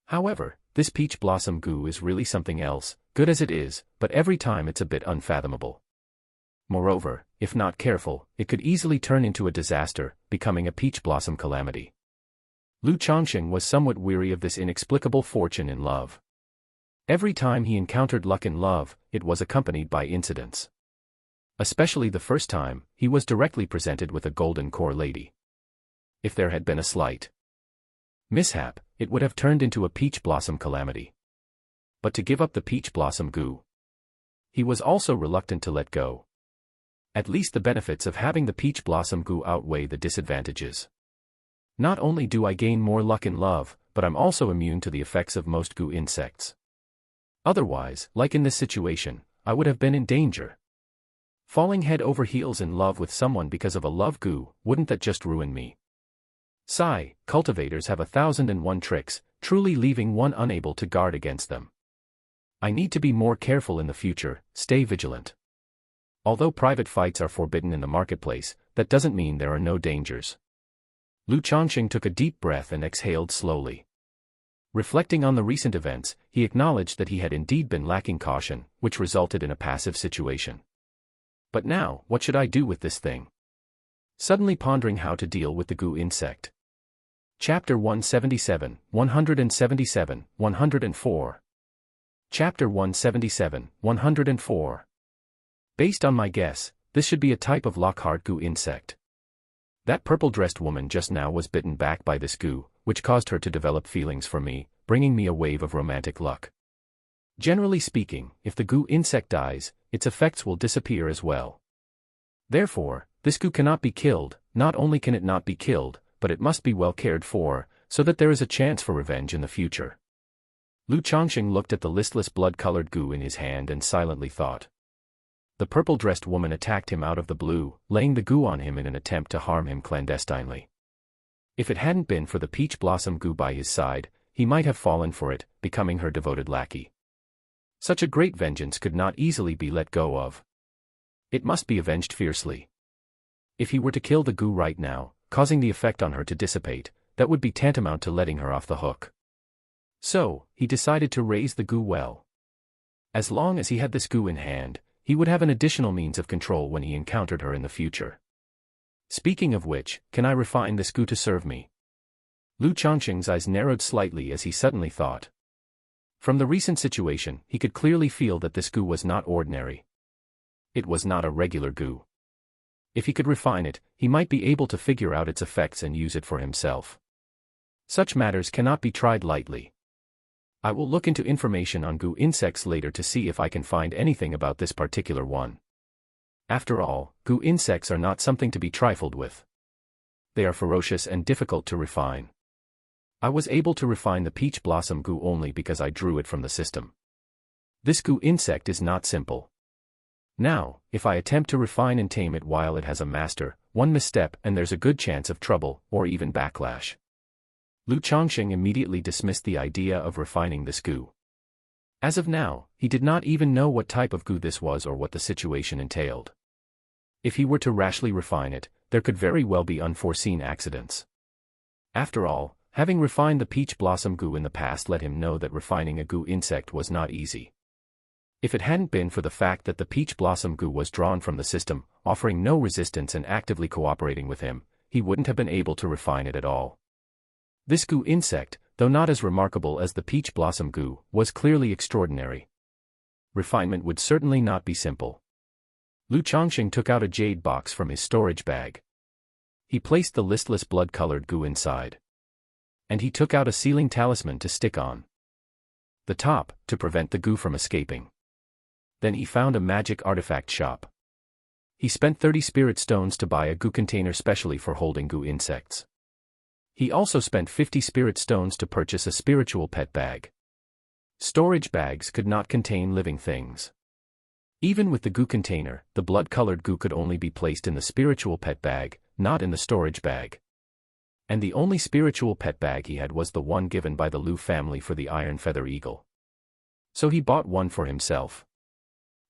However, this peach blossom goo is really something else, good as it is, but every time it's a bit unfathomable. Moreover, if not careful, it could easily turn into a disaster, becoming a peach blossom calamity. Lu Changsheng was somewhat weary of this inexplicable fortune in love. Every time he encountered luck in love, it was accompanied by incidents. Especially the first time, he was directly presented with a golden core lady. If there had been a slight mishap, it would have turned into a peach blossom calamity. But to give up the peach blossom goo, he was also reluctant to let go. At least the benefits of having the peach blossom goo outweigh the disadvantages. Not only do I gain more luck in love, but I'm also immune to the effects of most goo insects. Otherwise, like in this situation, I would have been in danger. Falling head over heels in love with someone because of a love goo, wouldn't that just ruin me? Sigh, cultivators have 1,001 tricks, truly leaving one unable to guard against them. I need to be more careful in the future, stay vigilant. Although private fights are forbidden in the marketplace, that doesn't mean there are no dangers. Lu Changsheng took a deep breath and exhaled slowly. Reflecting on the recent events, he acknowledged that he had indeed been lacking caution, which resulted in a passive situation. But now, what should I do with this thing? Suddenly pondering how to deal with the goo insect. Chapter 177, 177, 104. Chapter 177, 104. Based on my guess, this should be a type of Lockhart goo insect. That purple-dressed woman just now was bitten back by this goo, which caused her to develop feelings for me, bringing me a wave of romantic luck. Generally speaking, if the goo insect dies, its effects will disappear as well. Therefore, this goo cannot be killed. Not only can it not be killed, but it must be well cared for, so that there is a chance for revenge in the future. Lu Changsheng looked at the listless blood-colored goo in his hand and silently thought. The purple-dressed woman attacked him out of the blue, laying the goo on him in an attempt to harm him clandestinely. If it hadn't been for the peach blossom goo by his side, he might have fallen for it, becoming her devoted lackey. Such a great vengeance could not easily be let go of. It must be avenged fiercely. If he were to kill the goo right now, causing the effect on her to dissipate, that would be tantamount to letting her off the hook. So, he decided to raise the goo well. As long as he had this goo in hand, he would have an additional means of control when he encountered her in the future. Speaking of which, can I refine this goo to serve me? Lu Changsheng's eyes narrowed slightly as he suddenly thought. From the recent situation, he could clearly feel that this goo was not ordinary. It was not a regular goo. If he could refine it, he might be able to figure out its effects and use it for himself. Such matters cannot be tried lightly. I will look into information on goo insects later to see if I can find anything about this particular one. After all, goo insects are not something to be trifled with. They are ferocious and difficult to refine. I was able to refine the peach blossom goo only because I drew it from the system. This goo insect is not simple. Now, if I attempt to refine and tame it while it has a master, one misstep and there's a good chance of trouble, or even backlash. Lu Changsheng immediately dismissed the idea of refining this goo. As of now, he did not even know what type of goo this was or what the situation entailed. If he were to rashly refine it, there could very well be unforeseen accidents. After all, having refined the peach blossom goo in the past let him know that refining a goo insect was not easy. If it hadn't been for the fact that the peach blossom goo was drawn from the system, offering no resistance and actively cooperating with him, he wouldn't have been able to refine it at all. This goo insect, though not as remarkable as the peach blossom goo, was clearly extraordinary. Refinement would certainly not be simple. Lu Changsheng took out a jade box from his storage bag. He placed the listless blood-colored goo inside. And he took out a sealing talisman to stick on the top, to prevent the goo from escaping. Then he found a magic artifact shop. He spent 30 spirit stones to buy a goo container specially for holding goo insects. He also spent 50 spirit stones to purchase a spiritual pet bag. Storage bags could not contain living things. Even with the goo container, the blood-colored goo could only be placed in the spiritual pet bag, not in the storage bag. And the only spiritual pet bag he had was the one given by the Lu family for the iron feather eagle. So he bought one for himself.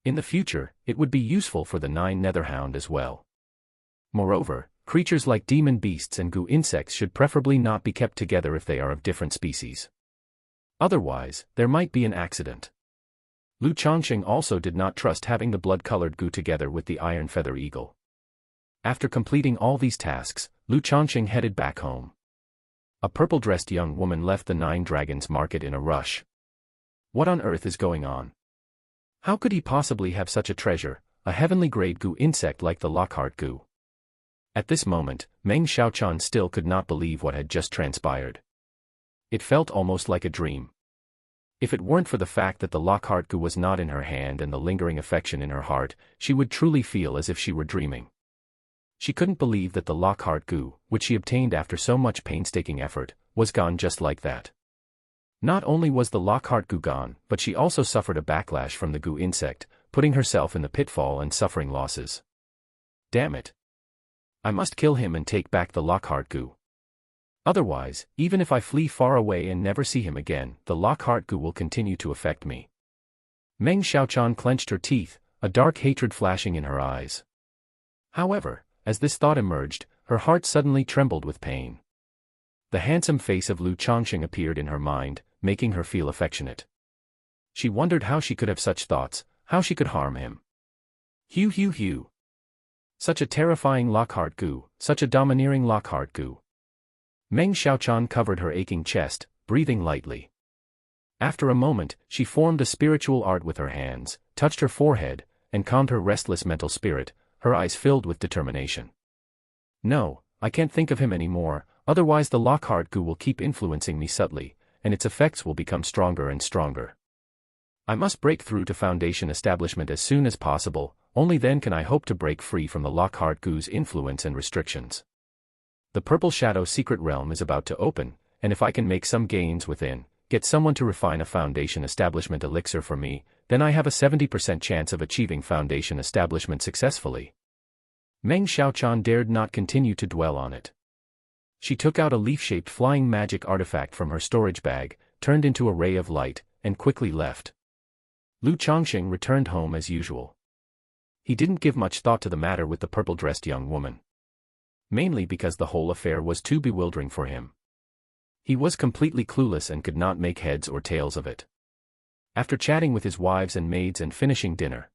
In the future, it would be useful for the 9 netherhound as well. Moreover, creatures like demon beasts and goo insects should preferably not be kept together if they are of different species. Otherwise, there might be an accident. Lu Changsheng also did not trust having the blood-colored goo together with the iron feather eagle. After completing all these tasks, Lu Changsheng headed back home. A purple-dressed young woman left the 9 Dragons market in a rush. What on earth is going on? How could he possibly have such a treasure, a heavenly grade goo insect like the Lockhart goo? At this moment, Meng Xiaochan still could not believe what had just transpired. It felt almost like a dream. If it weren't for the fact that the Lockhart goo was not in her hand and the lingering affection in her heart, she would truly feel as if she were dreaming. She couldn't believe that the Lockhart goo, which she obtained after so much painstaking effort, was gone just like that. Not only was the Lockhart goo gone, but she also suffered a backlash from the goo insect, putting herself in the pitfall and suffering losses. Damn it. I must kill him and take back the Lockhart goo. Otherwise, even if I flee far away and never see him again, the Lockhart goo will continue to affect me. Meng Xiaochan clenched her teeth, a dark hatred flashing in her eyes. However, as this thought emerged, her heart suddenly trembled with pain. The handsome face of Lu Changsheng appeared in her mind, making her feel affectionate. She wondered how she could have such thoughts, how she could harm him. Hew hew hew. Such a terrifying Lockhart goo, such a domineering Lockhart goo. Meng Xiaochan covered her aching chest, breathing lightly. After a moment, she formed a spiritual art with her hands, touched her forehead, and calmed her restless mental spirit, her eyes filled with determination. No, I can't think of him anymore, otherwise the Lockhart goo will keep influencing me subtly, and its effects will become stronger and stronger. I must break through to Foundation establishment as soon as possible, only then can I hope to break free from the Lockhart goo's influence and restrictions. The Purple Shadow secret realm is about to open, and if I can make some gains within, get someone to refine a Foundation establishment elixir for me, then I have a 70% chance of achieving Foundation establishment successfully. Meng Xiaochan dared not continue to dwell on it. She took out a leaf-shaped flying magic artifact from her storage bag, turned into a ray of light, and quickly left. Lu Changsheng returned home as usual. He didn't give much thought to the matter with the purple-dressed young woman. Mainly because the whole affair was too bewildering for him. He was completely clueless and could not make heads or tails of it. After chatting with his wives and maids and finishing dinner,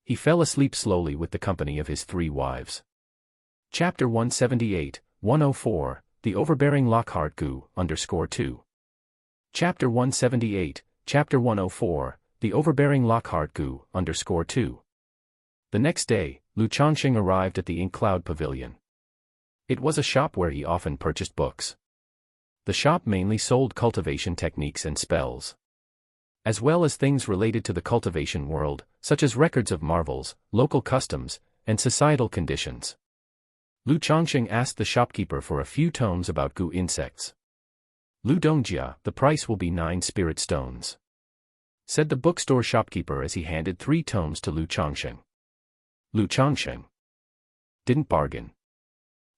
he fell asleep slowly with the company of his 3 wives. Chapter 178, 104, The Overbearing Lockhart goo, _2. Chapter 178, Chapter 104, The Overbearing Lockhart goo, _2. The next day, Lu Changsheng arrived at the Ink Cloud Pavilion. It was a shop where he often purchased books. The shop mainly sold cultivation techniques and spells, as well as things related to the cultivation world, such as records of marvels, local customs, and societal conditions. Lu Changsheng asked the shopkeeper for a few tomes about goo insects. Lu Dongjia, the price will be 9 spirit stones, said the bookstore shopkeeper as he handed 3 tomes to Lu Changsheng. Lu Changsheng didn't bargain.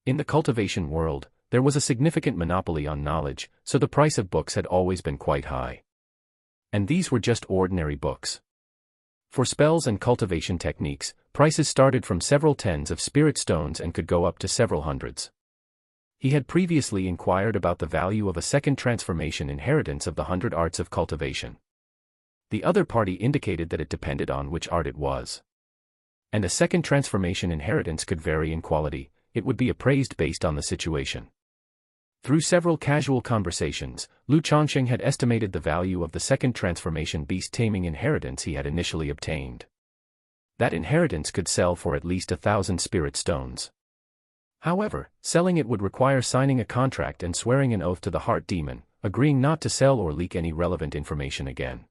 In the cultivation world, there was a significant monopoly on knowledge, so the price of books had always been quite high. And these were just ordinary books. For spells and cultivation techniques, prices started from several tens of spirit stones and could go up to several hundreds. He had previously inquired about the value of a second transformation inheritance of the 100 arts of cultivation. The other party indicated that it depended on which art it was. And a second transformation inheritance could vary in quality, it would be appraised based on the situation. Through several casual conversations, Lu Changsheng had estimated the value of the second transformation beast taming inheritance he had initially obtained. That inheritance could sell for at least 1,000 spirit stones. However, selling it would require signing a contract and swearing an oath to the heart demon, agreeing not to sell or leak any relevant information again.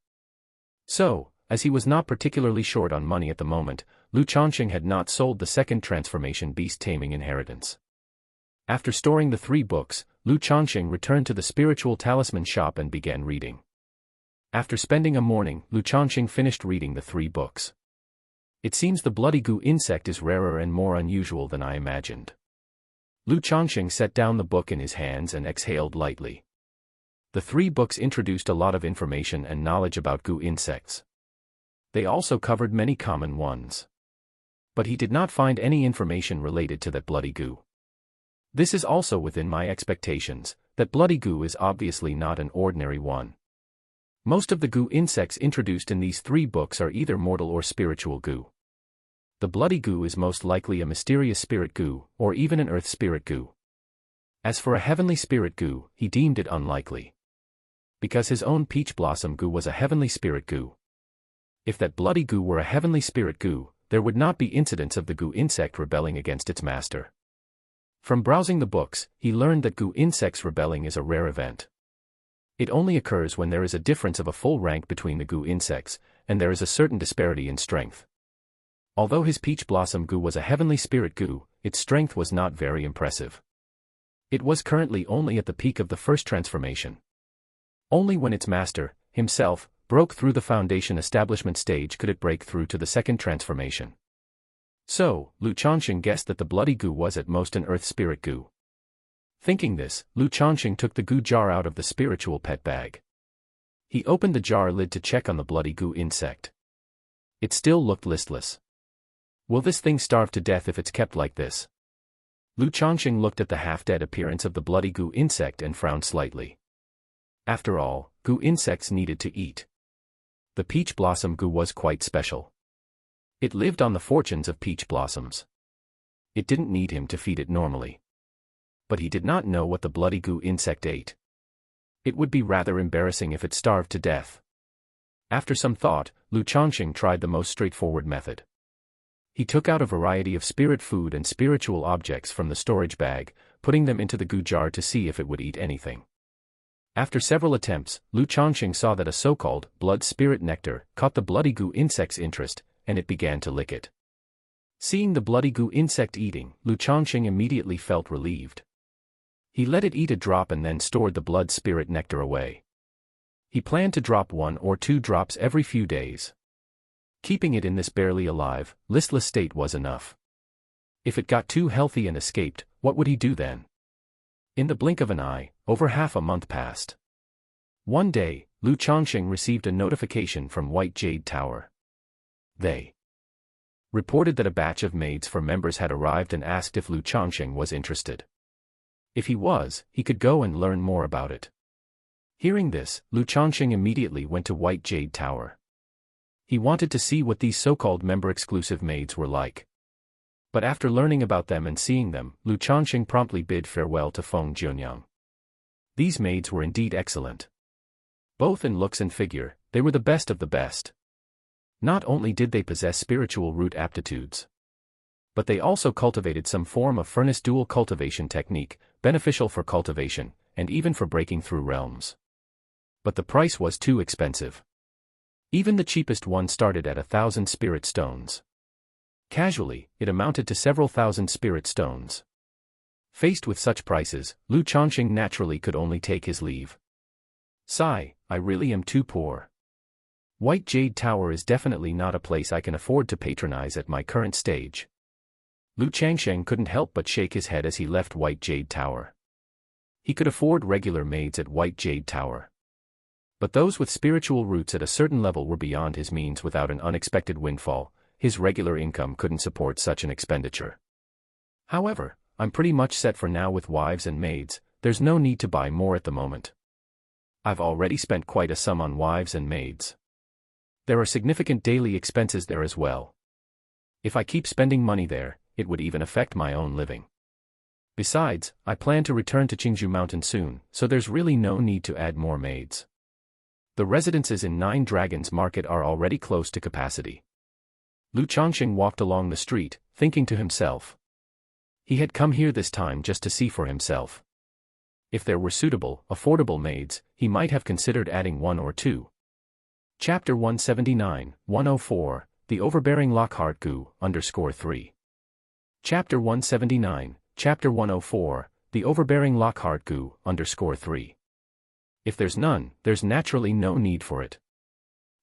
So, as he was not particularly short on money at the moment, Lu Changsheng had not sold the second transformation beast taming inheritance. After storing the 3 books, Lu Changsheng returned to the spiritual talisman shop and began reading. After spending a morning, Lu Changsheng finished reading the 3 books. It seems the bloody goo insect is rarer and more unusual than I imagined. Lu Changsheng set down the book in his hands and exhaled lightly. The 3 books introduced a lot of information and knowledge about goo insects. They also covered many common ones. But he did not find any information related to that bloody goo. This is also within my expectations, that bloody goo is obviously not an ordinary one. Most of the goo insects introduced in these 3 books are either mortal or spiritual goo. The bloody goo is most likely a mysterious spirit goo, or even an earth spirit goo. As for a heavenly spirit goo, he deemed it unlikely. Because his own peach blossom goo was a heavenly spirit goo. If that bloody goo were a heavenly spirit goo, there would not be incidents of the goo insect rebelling against its master. From browsing the books, he learned that goo insects rebelling is a rare event. It only occurs when there is a difference of a full rank between the goo insects, and there is a certain disparity in strength. Although his peach blossom goo was a heavenly spirit goo, its strength was not very impressive. It was currently only at the peak of the first transformation. Only when its master, himself, broke through the foundation establishment stage could it break through to the second transformation. So, Lu Changsheng guessed that the bloody goo was at most an earth spirit goo. Thinking this, Lu Changsheng took the goo jar out of the spiritual pet bag. He opened the jar lid to check on the bloody goo insect. It still looked listless. Will this thing starve to death if it's kept like this? Lu Changsheng looked at the half-dead appearance of the bloody goo insect and frowned slightly. After all, goo insects needed to eat. The peach blossom goo was quite special. It lived on the fortunes of peach blossoms. It didn't need him to feed it normally. But he did not know what the bloody goo insect ate. It would be rather embarrassing if it starved to death. After some thought, Lu Changsheng tried the most straightforward method. He took out a variety of spirit food and spiritual objects from the storage bag, putting them into the goo jar to see if it would eat anything. After several attempts, Lu Changsheng saw that a so-called blood spirit nectar caught the bloody goo insect's interest, and it began to lick it. Seeing the bloody goo insect eating, Lu Changsheng immediately felt relieved. He let it eat a drop and then stored the blood spirit nectar away. He planned to drop 1 or 2 drops every few days. Keeping it in this barely alive, listless state was enough. If it got too healthy and escaped, what would he do then? In the blink of an eye, over half a month passed. One day, Lu Changsheng received a notification from White Jade Tower. They reported that a batch of maids for members had arrived and asked if Lu Changsheng was interested. If he was, he could go and learn more about it. Hearing this, Lu Changsheng immediately went to White Jade Tower. He wanted to see what these so-called member-exclusive maids were like. But after learning about them and seeing them, Lu Changsheng promptly bid farewell to Feng Jianyang. These maids were indeed excellent. Both in looks and figure, they were the best of the best. Not only did they possess spiritual root aptitudes, but they also cultivated some form of furnace dual cultivation technique, beneficial for cultivation, and even for breaking through realms. But the price was too expensive. Even the cheapest one started at 1,000 spirit stones. Casually, it amounted to several thousand spirit stones. Faced with such prices, Lu Changsheng naturally could only take his leave. Sigh, I really am too poor. White Jade Tower is definitely not a place I can afford to patronize at my current stage. Lu Changsheng couldn't help but shake his head as he left White Jade Tower. He could afford regular maids at White Jade Tower. But those with spiritual roots at a certain level were beyond his means. Without an unexpected windfall, his regular income couldn't support such an expenditure. However, I'm pretty much set for now with wives and maids, there's no need to buy more at the moment. I've already spent quite a sum on wives and maids. There are significant daily expenses there as well. If I keep spending money there, it would even affect my own living. Besides, I plan to return to Qingzhou Mountain soon, so there's really no need to add more maids. The residences in Nine Dragons Market are already close to capacity. Lu Changsheng walked along the street, thinking to himself. He had come here this time just to see for himself. If there were suitable, affordable maids, he might have considered adding 1 or 2. Chapter 179, 104, The Overbearing Lockhart Goo, _3. Chapter 179, Chapter 104, The Overbearing Lockhart Goo, _3. If there's none, there's naturally no need for it.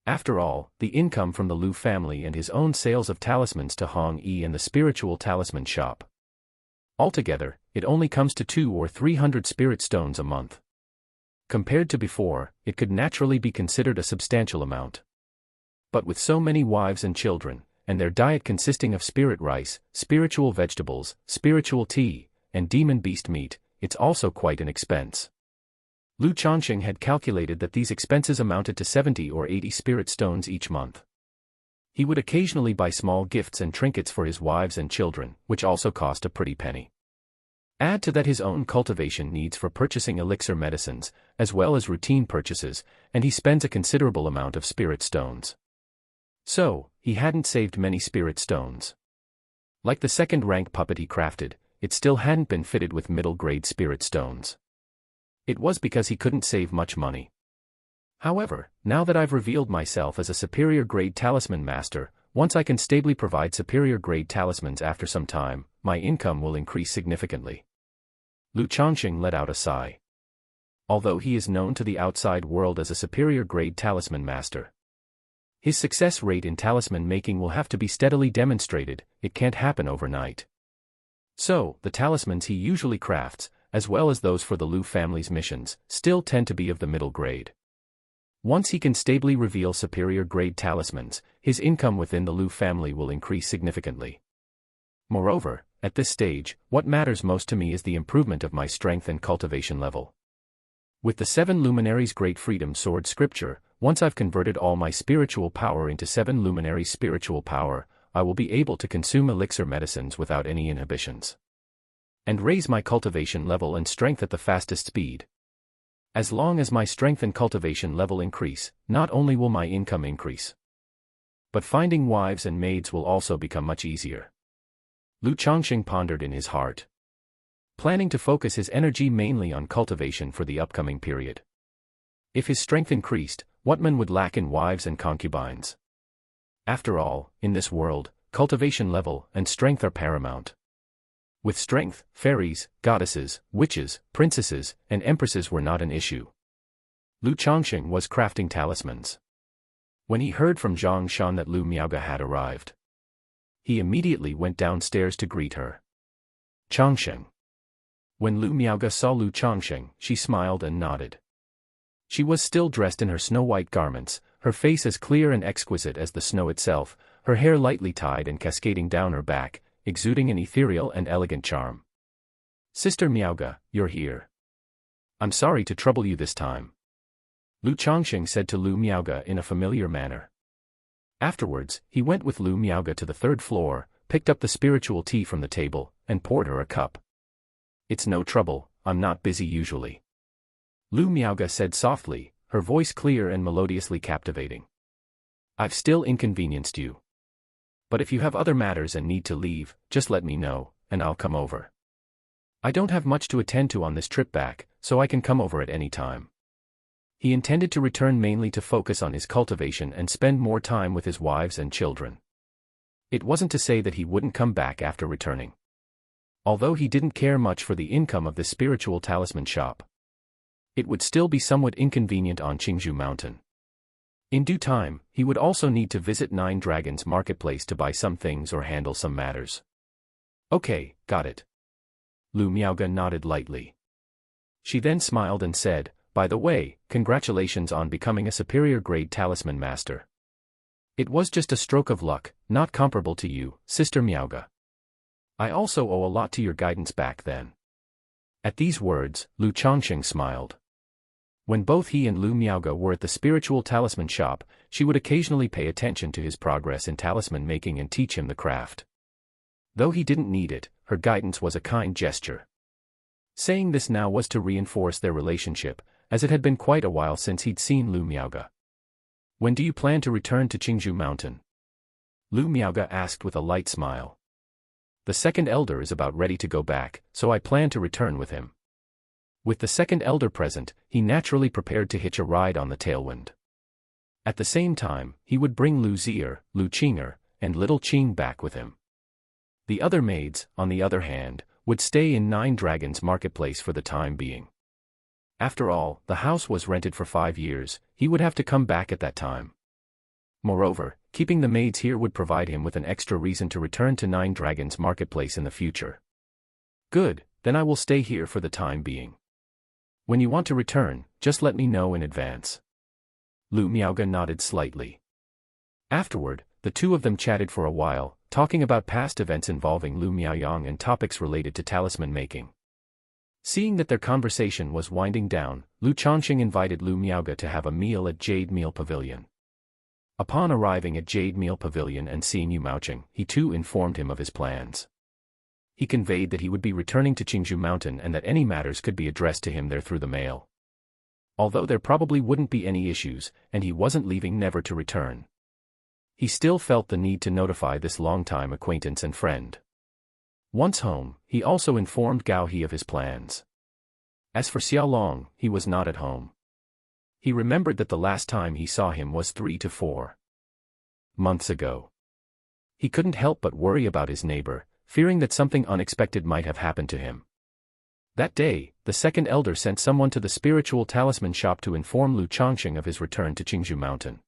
After all, the income from the Lu family and his own sales of talismans to Hong Yi and the spiritual talisman shop. Altogether, it only comes to 200 or 300 spirit stones a month. Compared to before, it could naturally be considered a substantial amount. But with so many wives and children, and their diet consisting of spirit rice, spiritual vegetables, spiritual tea, and demon beast meat, it's also quite an expense. Lu Changsheng had calculated that these expenses amounted to 70 or 80 spirit stones each month. He would occasionally buy small gifts and trinkets for his wives and children, which also cost a pretty penny. Add to that his own cultivation needs for purchasing elixir medicines, as well as routine purchases, and he spends a considerable amount of spirit stones. So, he hadn't saved many spirit stones. Like the second-rank puppet he crafted, it still hadn't been fitted with middle-grade spirit stones. It was because he couldn't save much money. However, now that I've revealed myself as a superior-grade talisman master, once I can stably provide superior-grade talismans after some time, my income will increase significantly. Lu Changsheng let out a sigh. Although he is known to the outside world as a superior-grade talisman master, his success rate in talisman making will have to be steadily demonstrated. It can't happen overnight. So, the talismans he usually crafts, as well as those for the Lu family's missions, still tend to be of the middle grade. Once he can stably reveal superior-grade talismans, his income within the Lu family will increase significantly. Moreover, at this stage, what matters most to me is the improvement of my strength and cultivation level. With the 7 luminaries Great Freedom Sword scripture, once I've converted all my spiritual power into 7 luminaries spiritual power, I will be able to consume elixir medicines without any inhibitions, and raise my cultivation level and strength at the fastest speed. As long as my strength and cultivation level increase, not only will my income increase, but finding wives and maids will also become much easier. Lu Changsheng pondered in his heart, planning to focus his energy mainly on cultivation for the upcoming period. If his strength increased, what man would lack in wives and concubines? After all, in this world, cultivation level and strength are paramount. With strength, fairies, goddesses, witches, princesses, and empresses were not an issue. Lu Changsheng was crafting talismans. When he heard from Zhang Shan that Lu Miaoge had arrived, he immediately went downstairs to greet her. Changsheng. When Lu Miaoge saw Lu Changsheng, she smiled and nodded. She was still dressed in her snow-white garments, her face as clear and exquisite as the snow itself, her hair lightly tied and cascading down her back, exuding an ethereal and elegant charm. Sister Miaoge, you're here. I'm sorry to trouble you this time, Lu Changsheng said to Lu Miaoge in a familiar manner. Afterwards, he went with Lu Miaoge to the 3rd floor, picked up the spiritual tea from the table, and poured her a cup. It's no trouble, I'm not busy usually, Lu Miaoge said softly, her voice clear and melodiously captivating. I've still inconvenienced you. But if you have other matters and need to leave, just let me know, and I'll come over. I don't have much to attend to on this trip back, so I can come over at any time. He intended to return mainly to focus on his cultivation and spend more time with his wives and children. It wasn't to say that he wouldn't come back after returning. Although he didn't care much for the income of this spiritual talisman shop, it would still be somewhat inconvenient on Qingzhou Mountain. In due time, he would also need to visit 9 Dragons Marketplace to buy some things or handle some matters. Okay, got it. Lu Miaoge nodded lightly. She then smiled and said, by the way, congratulations on becoming a superior-grade talisman master. It was just a stroke of luck, not comparable to you, Sister Miaoge. I also owe a lot to your guidance back then. At these words, Lu Changsheng smiled. When both he and Lu Miaoge were at the spiritual talisman shop, she would occasionally pay attention to his progress in talisman making and teach him the craft. Though he didn't need it, her guidance was a kind gesture. Saying this now was to reinforce their relationship, as it had been quite a while since he'd seen Lu Miaoge. When do you plan to return to Qingzhou Mountain? Lu Miaoge asked with a light smile. The 2nd elder is about ready to go back, so I plan to return with him. With the 2nd elder present, he naturally prepared to hitch a ride on the tailwind. At the same time, he would bring Lu Zier, Lu Qinger, and little Qing back with him. The other maids, on the other hand, would stay in 9 Dragons Marketplace for the time being. After all, the house was rented for 5 years, he would have to come back at that time. Moreover, keeping the maids here would provide him with an extra reason to return to 9 Dragons Marketplace in the future. Good, then I will stay here for the time being. When you want to return, just let me know in advance. Lu Miaoge nodded slightly. Afterward, the two of them chatted for a while, talking about past events involving Lu Miaoyang and topics related to talisman making. Seeing that their conversation was winding down, Lu Changsheng invited Lu Miaoge to have a meal at Jade Meal Pavilion. Upon arriving at Jade Meal Pavilion and seeing Yu Maocheng, he too informed him of his plans. He conveyed that he would be returning to Changzhou Mountain and that any matters could be addressed to him there through the mail. Although there probably wouldn't be any issues, and he wasn't leaving never to return. He still felt the need to notify this longtime acquaintance and friend. Once home, he also informed Gao He of his plans. As for Xiaolong, he was not at home. He remembered that the last time he saw him was 3 to 4 months ago. He couldn't help but worry about his neighbor, fearing that something unexpected might have happened to him. That day, the second elder sent someone to the spiritual talisman shop to inform Lu Changsheng of his return to Changzhou Mountain.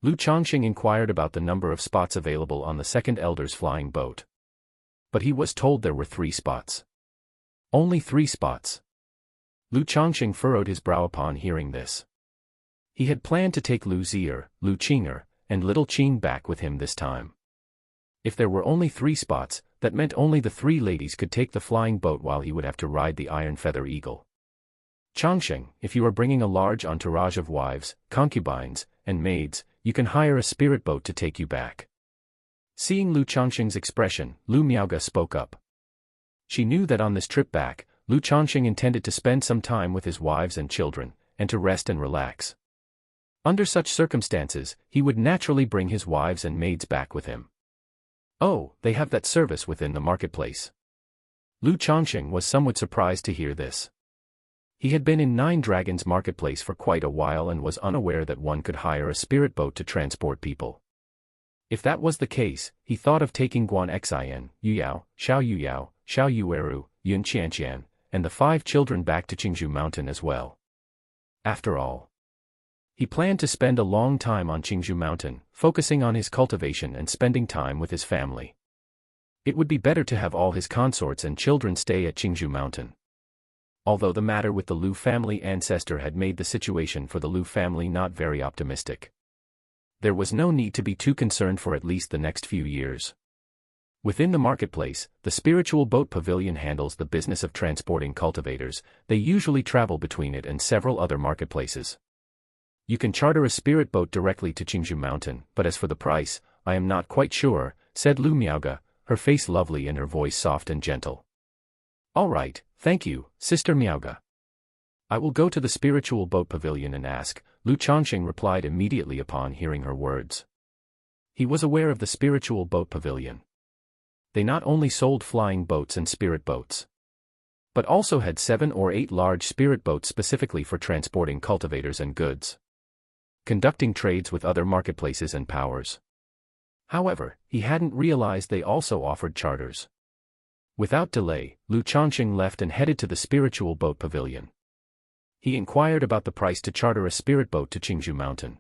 Lu Changsheng inquired about the number of spots available on the second elder's flying boat. But he was told there were 3 spots. Only 3 spots. Lu Changsheng furrowed his brow upon hearing this. He had planned to take Lu Zier, Lu Qing'er, and Little Qing back with him this time. If there were only 3 spots, that meant only the 3 ladies could take the flying boat while he would have to ride the Iron Feather Eagle. Changsheng, if you are bringing a large entourage of wives, concubines, and maids, you can hire a spirit boat to take you back. Seeing Lu Changsheng's expression, Lu Miaoge spoke up. She knew that on this trip back, Lu Changsheng intended to spend some time with his wives and children, and to rest and relax. Under such circumstances, he would naturally bring his wives and maids back with him. Oh, they have that service within the marketplace. Lu Changsheng was somewhat surprised to hear this. He had been in Nine Dragons marketplace for quite a while and was unaware that one could hire a spirit boat to transport people. If that was the case, he thought of taking Guan Xin, Yuyao, Xiao Yuyao, Xiao Yueru, Yun Qianqian, and the 5 children back to Changzhou Mountain as well. After all, he planned to spend a long time on Changzhou Mountain, focusing on his cultivation and spending time with his family. It would be better to have all his consorts and children stay at Changzhou Mountain. Although the matter with the Lu family ancestor had made the situation for the Lu family not very optimistic. There was no need to be too concerned for at least the next few years. Within the marketplace, the spiritual boat pavilion handles the business of transporting cultivators. They usually travel between it and several other marketplaces. You can charter a spirit boat directly to Changzhou Mountain, but as for the price, I am not quite sure, said Lu Miaoge, her face lovely and her voice soft and gentle. All right, thank you, Sister Miaoge. I will go to the spiritual boat pavilion and ask, Lu Changsheng replied immediately upon hearing her words. He was aware of the spiritual boat pavilion. They not only sold flying boats and spirit boats, but also had 7 or 8 large spirit boats specifically for transporting cultivators and goods, conducting trades with other marketplaces and powers. However, he hadn't realized they also offered charters. Without delay, Lu Changsheng left and headed to the spiritual boat pavilion. He inquired about the price to charter a spirit boat to Changzhou Mountain.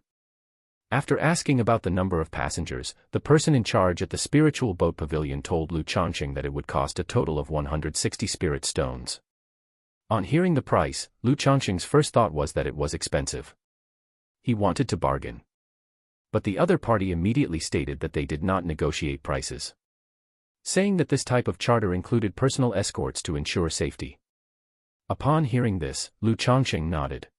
After asking about the number of passengers, the person in charge at the spiritual boat pavilion told Lu Changsheng that it would cost a total of 160 spirit stones. On hearing the price, Lu Changsheng's first thought was that it was expensive. He wanted to bargain. But the other party immediately stated that they did not negotiate prices, saying that this type of charter included personal escorts to ensure safety. Upon hearing this, Lu Changsheng nodded,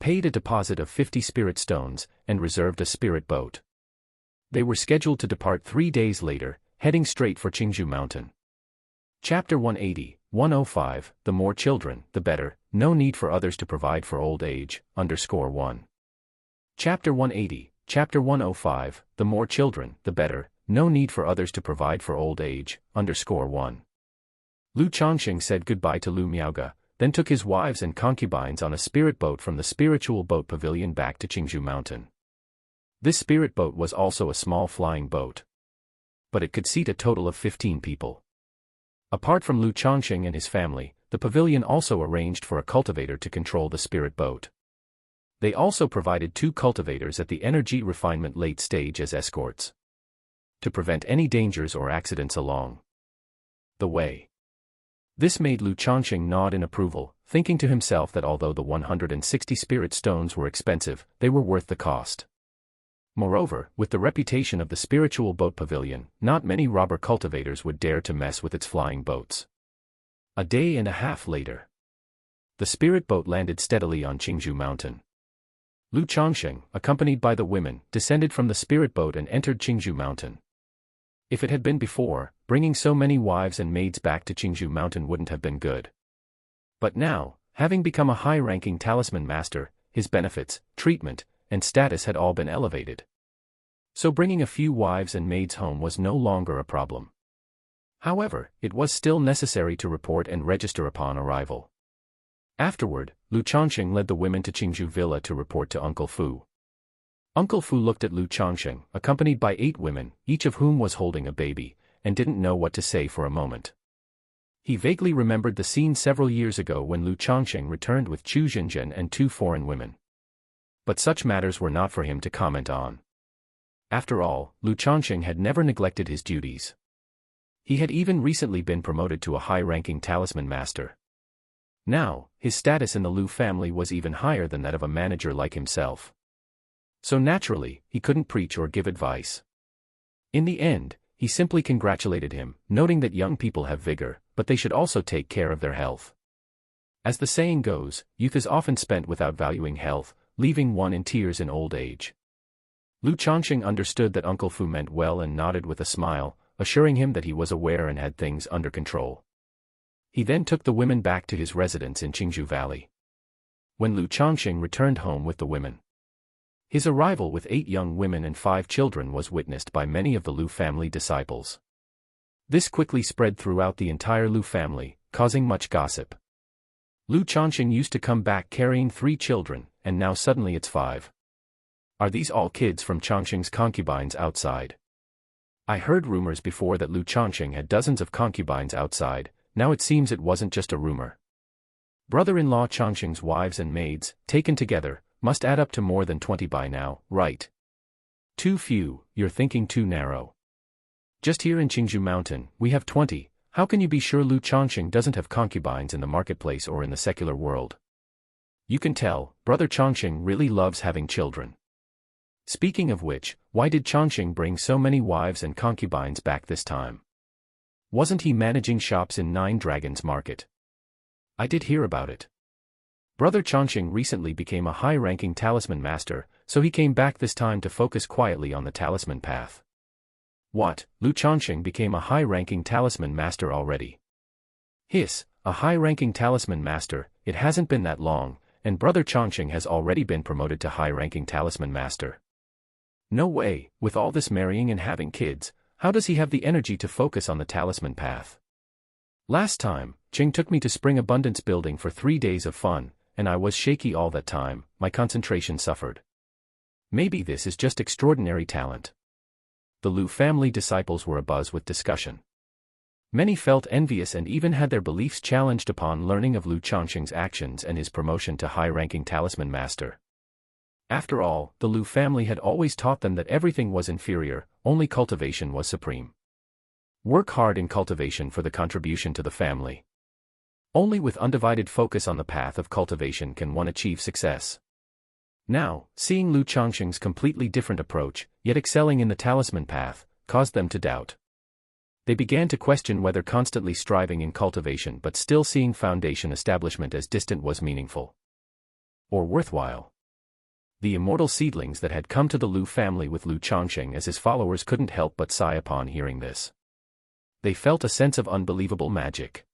paid a deposit of 50 spirit stones, and reserved a spirit boat. They were scheduled to depart 3 days later, heading straight for Changzhou Mountain. Chapter 180, 105, The more children, the better, no need for others to provide for old age, _1. Chapter 180, Chapter 105, The more children, the better, no need for others to provide for old age, _1. Lu Changsheng said goodbye to Lu Miaoge, then took his wives and concubines on a spirit boat from the spiritual boat pavilion back to Changzhou Mountain. This spirit boat was also a small flying boat, but it could seat a total of 15 people. Apart from Lu Changsheng and his family, the pavilion also arranged for a cultivator to control the spirit boat. They also provided 2 cultivators at the energy refinement late stage as escorts, to prevent any dangers or accidents along the way. This made Lu Changsheng nod in approval, thinking to himself that although the 160 spirit stones were expensive, they were worth the cost. Moreover, with the reputation of the spiritual boat pavilion, not many robber cultivators would dare to mess with its flying boats. A day and a half later, the spirit boat landed steadily on Changzhou Mountain. Lu Changsheng, accompanied by the women, descended from the spirit boat and entered Changzhou Mountain. If it had been before, bringing so many wives and maids back to Qingzhou Mountain wouldn't have been good. But now, having become a high-ranking talisman master, his benefits, treatment, and status had all been elevated. So bringing a few wives and maids home was no longer a problem. However, it was still necessary to report and register upon arrival. Afterward, Lu Changsheng led the women to Qingzhou Villa to report to Uncle Fu. Uncle Fu looked at Lu Changsheng, accompanied by 8 women, each of whom was holding a baby, and didn't know what to say for a moment. He vaguely remembered the scene several years ago when Lu Changsheng returned with Chu Zhenjian and 2 foreign women. But such matters were not for him to comment on. After all, Lu Changsheng had never neglected his duties. He had even recently been promoted to a high-ranking talisman master. Now, his status in the Lu family was even higher than that of a manager like himself. So naturally, he couldn't preach or give advice. In the end, he simply congratulated him, noting that young people have vigor, but they should also take care of their health. As the saying goes, youth is often spent without valuing health, leaving one in tears in old age. Lu Changsheng understood that Uncle Fu meant well and nodded with a smile, assuring him that he was aware and had things under control. He then took the women back to his residence in Qingzhou Valley. When Lu Changsheng returned home with the women, his arrival with 8 young women and 5 children was witnessed by many of the Lu family disciples. This quickly spread throughout the entire Lu family, causing much gossip. Lu Changsheng used to come back carrying 3 children, and now suddenly it's 5. Are these all kids from Changsheng's concubines outside? I heard rumors before that Lu Changsheng had dozens of concubines outside, now it seems it wasn't just a rumor. Brother-in-law Changsheng's wives and maids, taken together, must add up to more than 20 by now, right? Too few, you're thinking too narrow. Just here in Qingzhou Mountain, we have 20, how can you be sure Lu Changsheng doesn't have concubines in the marketplace or in the secular world? You can tell, Brother Changsheng really loves having children. Speaking of which, why did Changsheng bring so many wives and concubines back this time? Wasn't he managing shops in 9 Dragons Market? I did hear about it. Brother Changsheng recently became a high-ranking talisman master, so he came back this time to focus quietly on the talisman path. What, Lu Changsheng became a high-ranking talisman master already? Hiss, a high-ranking talisman master, it hasn't been that long, and Brother Changsheng has already been promoted to high-ranking talisman master. No way, with all this marrying and having kids, how does he have the energy to focus on the talisman path? Last time, Ching took me to Spring Abundance Building for 3 days of fun, and I was shaky all that time, my concentration suffered. Maybe this is just extraordinary talent. The Lu family disciples were abuzz with discussion. Many felt envious and even had their beliefs challenged upon learning of Lu Changsheng's actions and his promotion to high-ranking talisman master. After all, the Lu family had always taught them that everything was inferior, only cultivation was supreme. Work hard in cultivation for the contribution to the family. Only with undivided focus on the path of cultivation can one achieve success. Now, seeing Lu Changsheng's completely different approach, yet excelling in the talisman path, caused them to doubt. They began to question whether constantly striving in cultivation but still seeing foundation establishment as distant was meaningful or worthwhile. The immortal seedlings that had come to the Lu family with Lu Changsheng as his followers couldn't help but sigh upon hearing this. They felt a sense of unbelievable magic.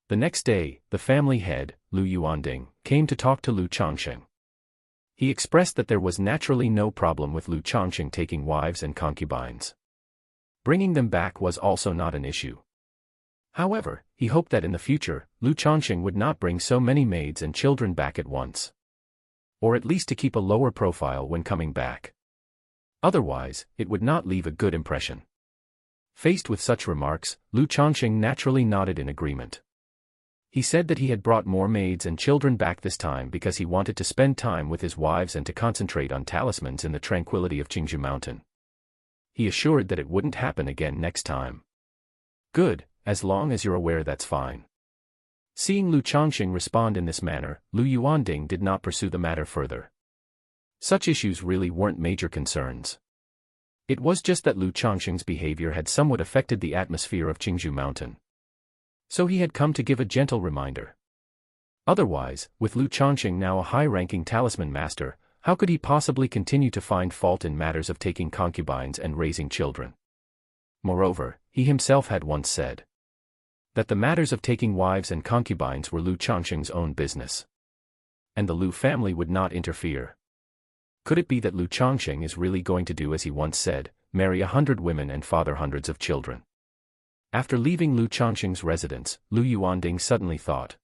The next day, the family head, Lu Yuanding, came to talk to Lu Changsheng. He expressed that there was naturally no problem with Lu Changsheng taking wives and concubines. Bringing them back was also not an issue. However, he hoped that in the future, Lu Changsheng would not bring so many maids and children back at once. Or at least to keep a lower profile when coming back. Otherwise, it would not leave a good impression. Faced with such remarks, Lu Changsheng naturally nodded in agreement. He said that he had brought more maids and children back this time because he wanted to spend time with his wives and to concentrate on talismans in the tranquility of Qingzhou Mountain. He assured that it wouldn't happen again next time. Good, as long as you're aware that's fine. Seeing Lu Changsheng respond in this manner, Lu Yuanding did not pursue the matter further. Such issues really weren't major concerns. It was just that Lu Changsheng's behavior had somewhat affected the atmosphere of Qingzhou Mountain. So he had come to give a gentle reminder. Otherwise, with Lu Changsheng now a high-ranking talisman master, how could he possibly continue to find fault in matters of taking concubines and raising children? Moreover, he himself had once said that the matters of taking wives and concubines were Lu Changsheng's own business, and the Lu family would not interfere. Could it be that Lu Changsheng is really going to do as he once said, marry 100 women and father hundreds of children? After leaving Lu Changsheng's residence, Lu Yuanding suddenly thought.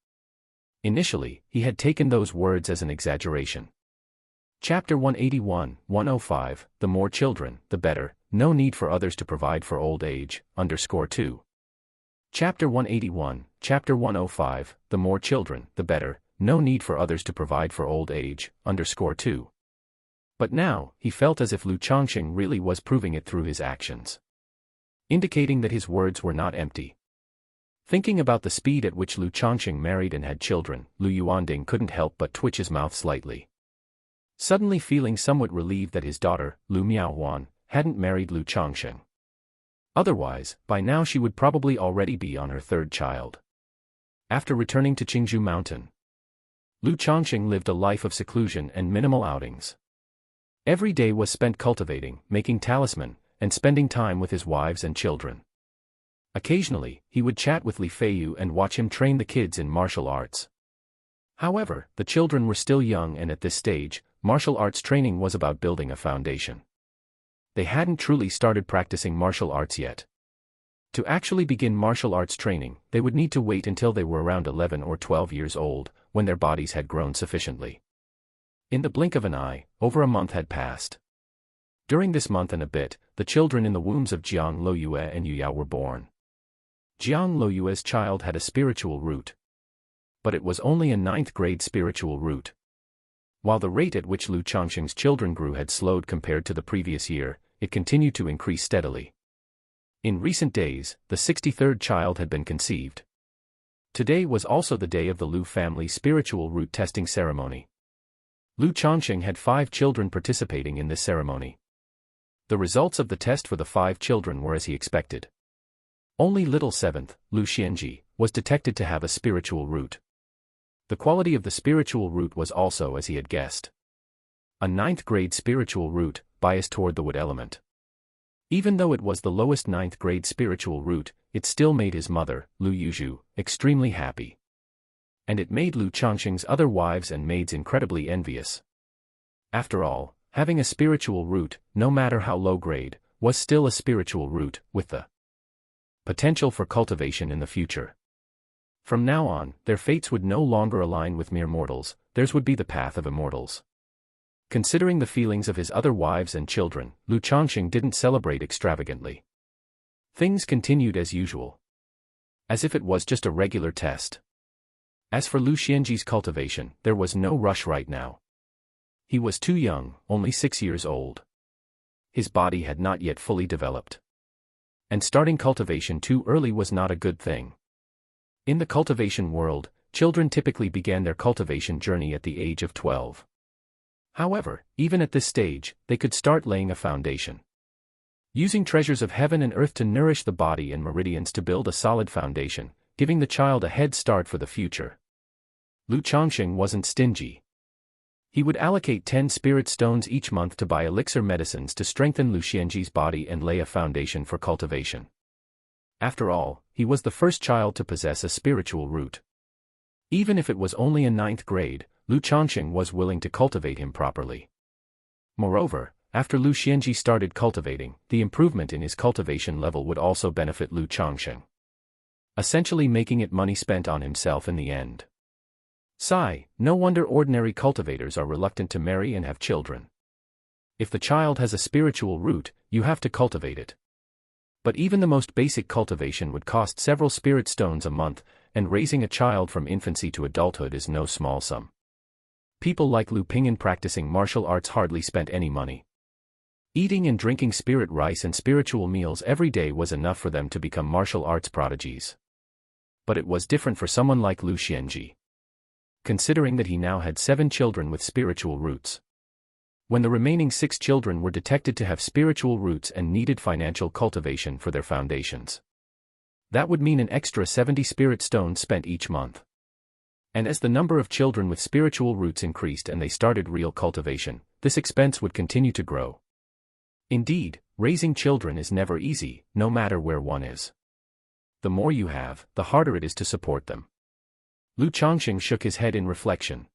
Initially, he had taken those words as an exaggeration. Chapter 181, 105, The more children, the better, no need for others to provide for old age, _2. Chapter 181, Chapter 105, The more children, the better, no need for others to provide for old age, _2. But now, he felt as if Lu Changsheng really was proving it through his actions, indicating that his words were not empty. Thinking about the speed at which Lu Changsheng married and had children, Lu Yuanding couldn't help but twitch his mouth slightly. Suddenly feeling somewhat relieved that his daughter, Lu Miaohuan, hadn't married Lu Changsheng. Otherwise, by now she would probably already be on her third child. After returning to Qingzhou Mountain, Lu Changsheng lived a life of seclusion and minimal outings. Every day was spent cultivating, making talisman, and spending time with his wives and children. Occasionally, he would chat with Li Feiyu and watch him train the kids in martial arts. However, the children were still young, and at this stage, martial arts training was about building a foundation. They hadn't truly started practicing martial arts yet. To actually begin martial arts training, they would need to wait until they were around 11 or 12 years old, when their bodies had grown sufficiently. In the blink of an eye, over a month had passed. During this month and a bit, the children in the wombs of Jiang Loyue and Yu Yao were born. Jiang Loyue's child had a spiritual root, but it was only a 9th grade spiritual root. While the rate at which Lu Changsheng's children grew had slowed compared to the previous year, it continued to increase steadily. In recent days, the 63rd child had been conceived. Today was also the day of the Lu family spiritual root testing ceremony. Lu Changsheng had 5 children participating in this ceremony. The results of the test for the 5 children were as he expected. Only little 7th, Lu Xianji, was detected to have a spiritual root. The quality of the spiritual root was also as he had guessed. A 9th grade spiritual root, biased toward the wood element. Even though it was the lowest 9th grade spiritual root, it still made his mother, Lu Yuzhu, extremely happy. And it made Lu Changsheng's other wives and maids incredibly envious. After all, having a spiritual root, no matter how low grade, was still a spiritual root, with the potential for cultivation in the future. From now on, their fates would no longer align with mere mortals, theirs would be the path of immortals. Considering the feelings of his other wives and children, Lu Changsheng didn't celebrate extravagantly. Things continued as usual, as if it was just a regular test. As for Lu Xianji's cultivation, there was no rush right now. He was too young, only 6 years old. His body had not yet fully developed. And starting cultivation too early was not a good thing. In the cultivation world, children typically began their cultivation journey at the age of 12. However, even at this stage, they could start laying a foundation. Using treasures of heaven and earth to nourish the body and meridians to build a solid foundation, giving the child a head start for the future. Lu Changsheng wasn't stingy. He would allocate 10 spirit stones each month to buy elixir medicines to strengthen Lu Xianji's body and lay a foundation for cultivation. After all, he was the first child to possess a spiritual root. Even if it was only a 9th grade, Lu Changsheng was willing to cultivate him properly. Moreover, after Lu Xianji started cultivating, the improvement in his cultivation level would also benefit Lu Changsheng, essentially making it money spent on himself in the end. Sigh, no wonder ordinary cultivators are reluctant to marry and have children. If the child has a spiritual root, you have to cultivate it. But even the most basic cultivation would cost several spirit stones a month, and raising a child from infancy to adulthood is no small sum. People like Lu Ping'an practicing martial arts hardly spent any money. Eating and drinking spirit rice and spiritual meals every day was enough for them to become martial arts prodigies. But it was different for someone like Lu Xianji, considering that he now had 7 children with spiritual roots. When the remaining 6 children were detected to have spiritual roots and needed financial cultivation for their foundations, that would mean an extra 70 spirit stones spent each month. And as the number of children with spiritual roots increased and they started real cultivation, this expense would continue to grow. Indeed, Raising children is never easy, no matter where one is. The more you have, the harder it is to support them. Lu Changsheng shook his head in reflection.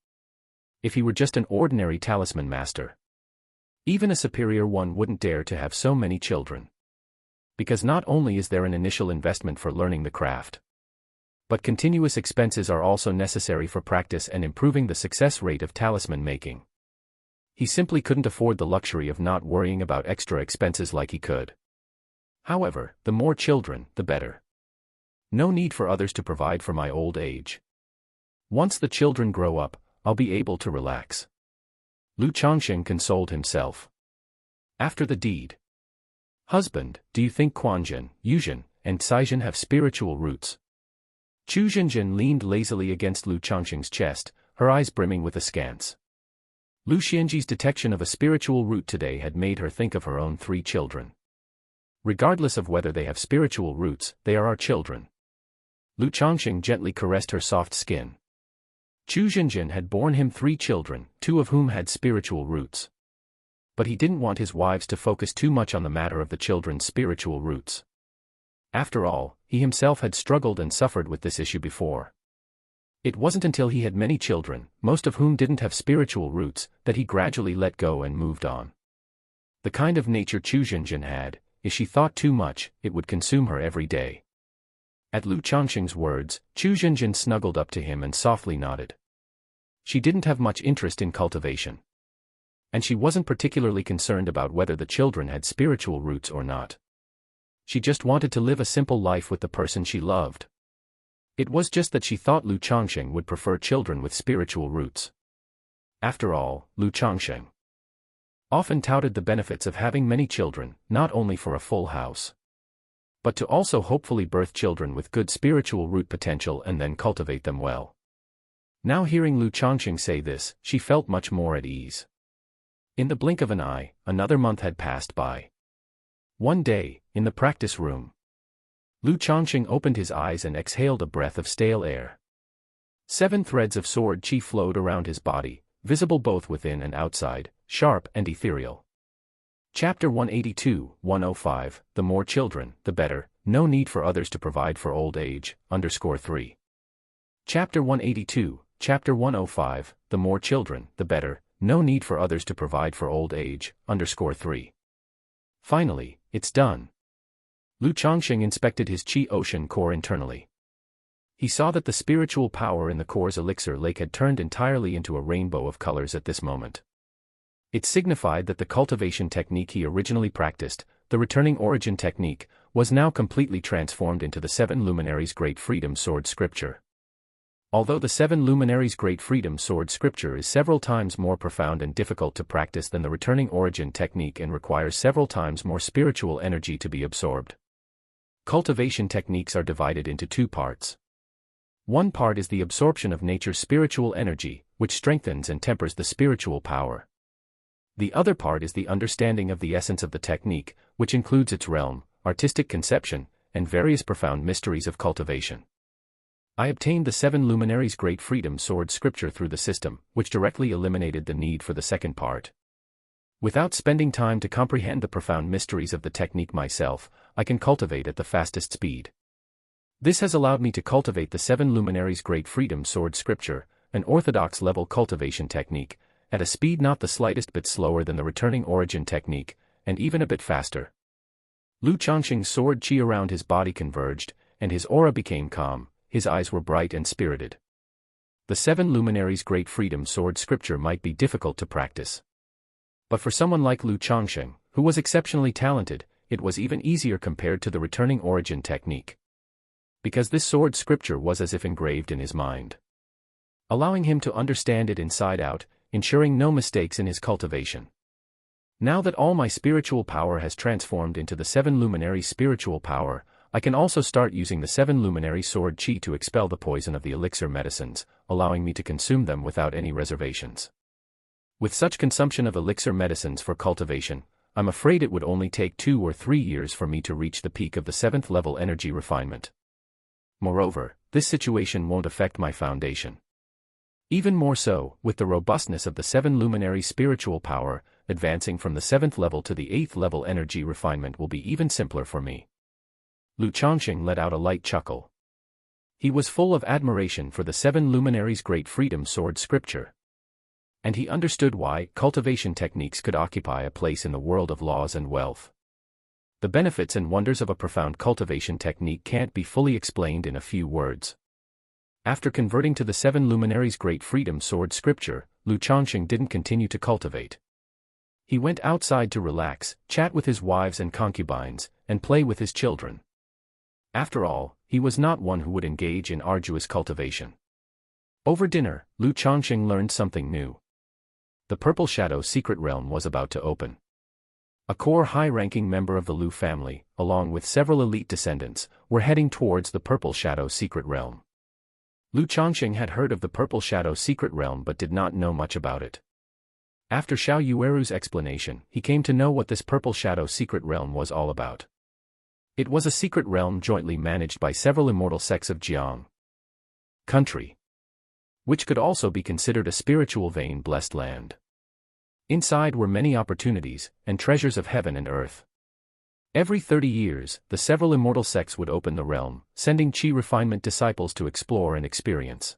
If he were just an ordinary talisman master, even a superior one wouldn't dare to have so many children. Because not only is there an initial investment for learning the craft, but continuous expenses are also necessary for practice and improving the success rate of talisman making. He simply couldn't afford the luxury of not worrying about extra expenses like he could. However, the more children, the better. No need for others to provide for my old age. Once the children grow up, I'll be able to relax. Lu Changsheng consoled himself. After the deed. Husband, do you think Quanzhen, Yuzhen, and Caizhen have spiritual roots? Chu Zhenjin leaned lazily against Lu Changsheng's chest, her eyes brimming with askance. Lu Xianji's detection of a spiritual root today had made her think of her own 3 children. Regardless of whether they have spiritual roots, they are our children. Lu Changsheng gently caressed her soft skin. Chu Zhenjin had borne him 3 children, 2 of whom had spiritual roots. But he didn't want his wives to focus too much on the matter of the children's spiritual roots. After all, he himself had struggled and suffered with this issue before. It wasn't until he had many children, most of whom didn't have spiritual roots, that he gradually let go and moved on. The kind of nature Chu Zhenjin had, if she thought too much, it would consume her every day. At Lu Changsheng's words, Chu Zhenjin snuggled up to him and softly nodded. She didn't have much interest in cultivation. And she wasn't particularly concerned about whether the children had spiritual roots or not. She just wanted to live a simple life with the person she loved. It was just that she thought Lu Changsheng would prefer children with spiritual roots. After all, Lu Changsheng often touted the benefits of having many children, not only for a full house, but to also hopefully birth children with good spiritual root potential and then cultivate them well. Now hearing Lu Changsheng say this, she felt much more at ease. In the blink of an eye, another month had passed by. One day, in the practice room, Lu Changsheng opened his eyes and exhaled a breath of stale air. 7 threads of sword qi flowed around his body, visible both within and outside, sharp and ethereal. Chapter 182-105, The more children, the better, no need for others to provide for old age, _3. Chapter 182, Chapter 105, The more children, the better, no need for others to provide for old age, _3. Finally, it's done. Lu Changsheng inspected his qi ocean core internally. He saw that the spiritual power in the core's elixir lake had turned entirely into a rainbow of colors at this moment. It signified that the cultivation technique he originally practiced, the returning origin technique, was now completely transformed into the 7 Luminaries Great Freedom Sword Scripture. Although the 7 Luminaries Great Freedom Sword Scripture is several times more profound and difficult to practice than the returning origin technique and requires several times more spiritual energy to be absorbed. Cultivation techniques are divided into 2 parts. One part is the absorption of nature's spiritual energy, which strengthens and tempers the spiritual power. The other part is the understanding of the essence of the technique, which includes its realm, artistic conception, and various profound mysteries of cultivation. I obtained the 7 Luminaries Great Freedom Sword Scripture through the system, which directly eliminated the need for the second part. Without spending time to comprehend the profound mysteries of the technique myself, I can cultivate at the fastest speed. This has allowed me to cultivate the 7 Luminaries Great Freedom Sword Scripture, an orthodox level cultivation technique, at a speed not the slightest bit slower than the returning origin technique, and even a bit faster. Lu Changsheng's sword qi around his body converged, and his aura became calm, his eyes were bright and spirited. The 7 Luminaries Great Freedom Sword Scripture might be difficult to practice. But for someone like Lu Changsheng, who was exceptionally talented, it was even easier compared to the returning origin technique. Because this sword scripture was as if engraved in his mind, allowing him to understand it inside out, ensuring no mistakes in his cultivation. Now that all my spiritual power has transformed into the 7 Luminary spiritual power, I can also start using the 7 Luminary sword qi to expel the poison of the elixir medicines, allowing me to consume them without any reservations. With such consumption of elixir medicines for cultivation, I'm afraid it would only take 2 or 3 years for me to reach the peak of the 7th level energy refinement. Moreover, this situation won't affect my foundation. Even more so, with the robustness of the 7 Luminary spiritual power, advancing from the 7th level to the 8th level energy refinement will be even simpler for me. Lu Changsheng let out a light chuckle. He was full of admiration for the 7 luminaries' great freedom sword scripture. And he understood why cultivation techniques could occupy a place in the world of laws and wealth. The benefits and wonders of a profound cultivation technique can't be fully explained in a few words. After converting to the 7 luminaries' great freedom sword scripture, Lu Changsheng didn't continue to cultivate. He went outside to relax, chat with his wives and concubines, and play with his children. After all, he was not one who would engage in arduous cultivation. Over dinner, Lu Changsheng learned something new. The Purple Shadow secret realm was about to open. A core high-ranking member of the Lu family, along with several elite descendants, were heading towards the Purple Shadow secret realm. Lu Changsheng had heard of the Purple Shadow secret realm but did not know much about it. After Xiao Yueru's explanation, he came to know what this Purple Shadow secret realm was all about. It was a secret realm jointly managed by several immortal sects of Jiang country, which could also be considered a spiritual vein blessed land. Inside were many opportunities, and treasures of heaven and earth. Every 30 years, the several immortal sects would open the realm, sending Qi refinement disciples to explore and experience.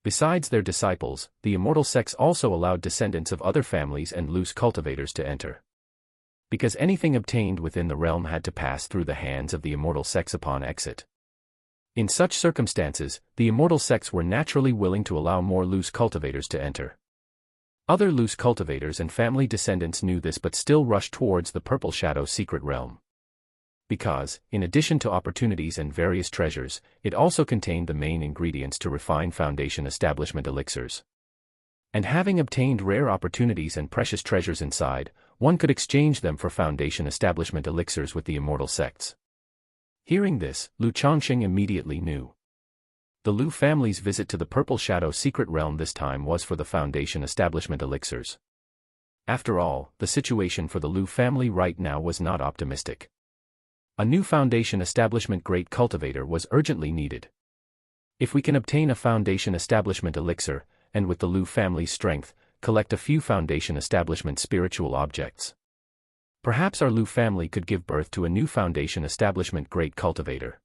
Besides their disciples, the immortal sects also allowed descendants of other families and loose cultivators to enter. Because anything obtained within the realm had to pass through the hands of the immortal sects upon exit. In such circumstances, the immortal sects were naturally willing to allow more loose cultivators to enter. Other loose cultivators and family descendants knew this but still rushed towards the Purple Shadow secret realm. Because, in addition to opportunities and various treasures, it also contained the main ingredients to refine foundation establishment elixirs. And having obtained rare opportunities and precious treasures inside, one could exchange them for foundation establishment elixirs with the immortal sects. Hearing this, Lu Changsheng immediately knew. The Lu family's visit to the Purple Shadow secret realm this time was for the foundation establishment elixirs. After all, the situation for the Lu family right now was not optimistic. A new foundation establishment great cultivator was urgently needed. If we can obtain a foundation establishment elixir, and with the Lu family's strength, collect a few foundation establishment spiritual objects, perhaps our Lu family could give birth to a new foundation establishment great cultivator.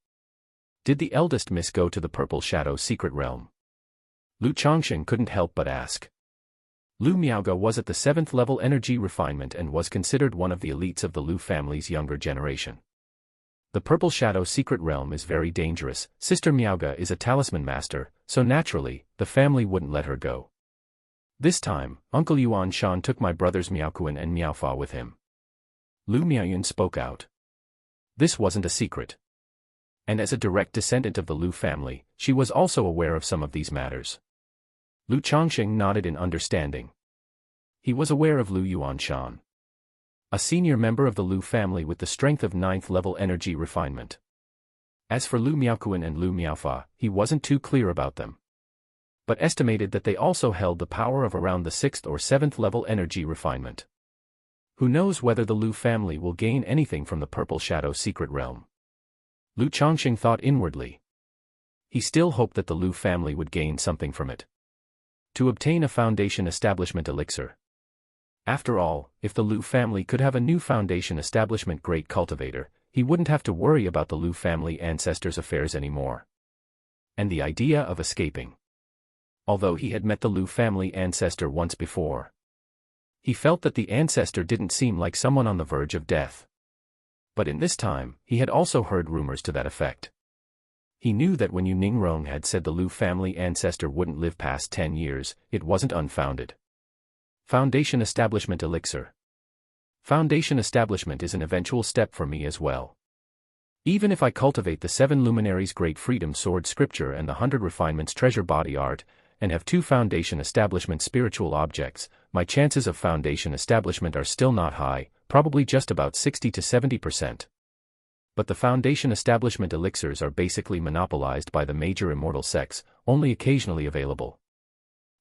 Did the eldest miss go to the Purple Shadow secret realm? Lu Changsheng couldn't help but ask. Lu Miaoge was at the 7th level energy refinement and was considered one of the elites of the Lu family's younger generation. The Purple Shadow secret realm is very dangerous. Sister Miaoge is a talisman master, so naturally, the family wouldn't let her go. This time, Uncle Yuan Shan took my brothers Miaoquan and Miaofa with him. Lu Miaoyun spoke out. This wasn't a secret. And as a direct descendant of the Lu family, she was also aware of some of these matters. Lu Changsheng nodded in understanding. He was aware of Lu Yuanshan, a senior member of the Lu family with the strength of 9th level energy refinement. As for Lu Miaoquan and Lu Miaofa, he wasn't too clear about them, but estimated that they also held the power of around the 6th or 7th level energy refinement. Who knows whether the Lu family will gain anything from the Purple Shadow secret realm? Lu Changsheng thought inwardly. He still hoped that the Lu family would gain something from it. To obtain a foundation establishment elixir. After all, if the Lu family could have a new foundation establishment great cultivator, he wouldn't have to worry about the Lu family ancestors' affairs anymore. And the idea of escaping. Although he had met the Lu family ancestor once before, he felt that the ancestor didn't seem like someone on the verge of death. But in this time, he had also heard rumors to that effect. He knew that when Yu Ningrong had said the Lu family ancestor wouldn't live past 10 years, it wasn't unfounded. Foundation establishment elixir. Foundation establishment is an eventual step for me as well. Even if I cultivate the 7 luminaries great freedom sword scripture and the 100 refinements treasure body art, and have 2 foundation establishment spiritual objects, my chances of foundation establishment are still not high, probably just about 60 to 70%. But the foundation establishment elixirs are basically monopolized by the major immortal sects, only occasionally available.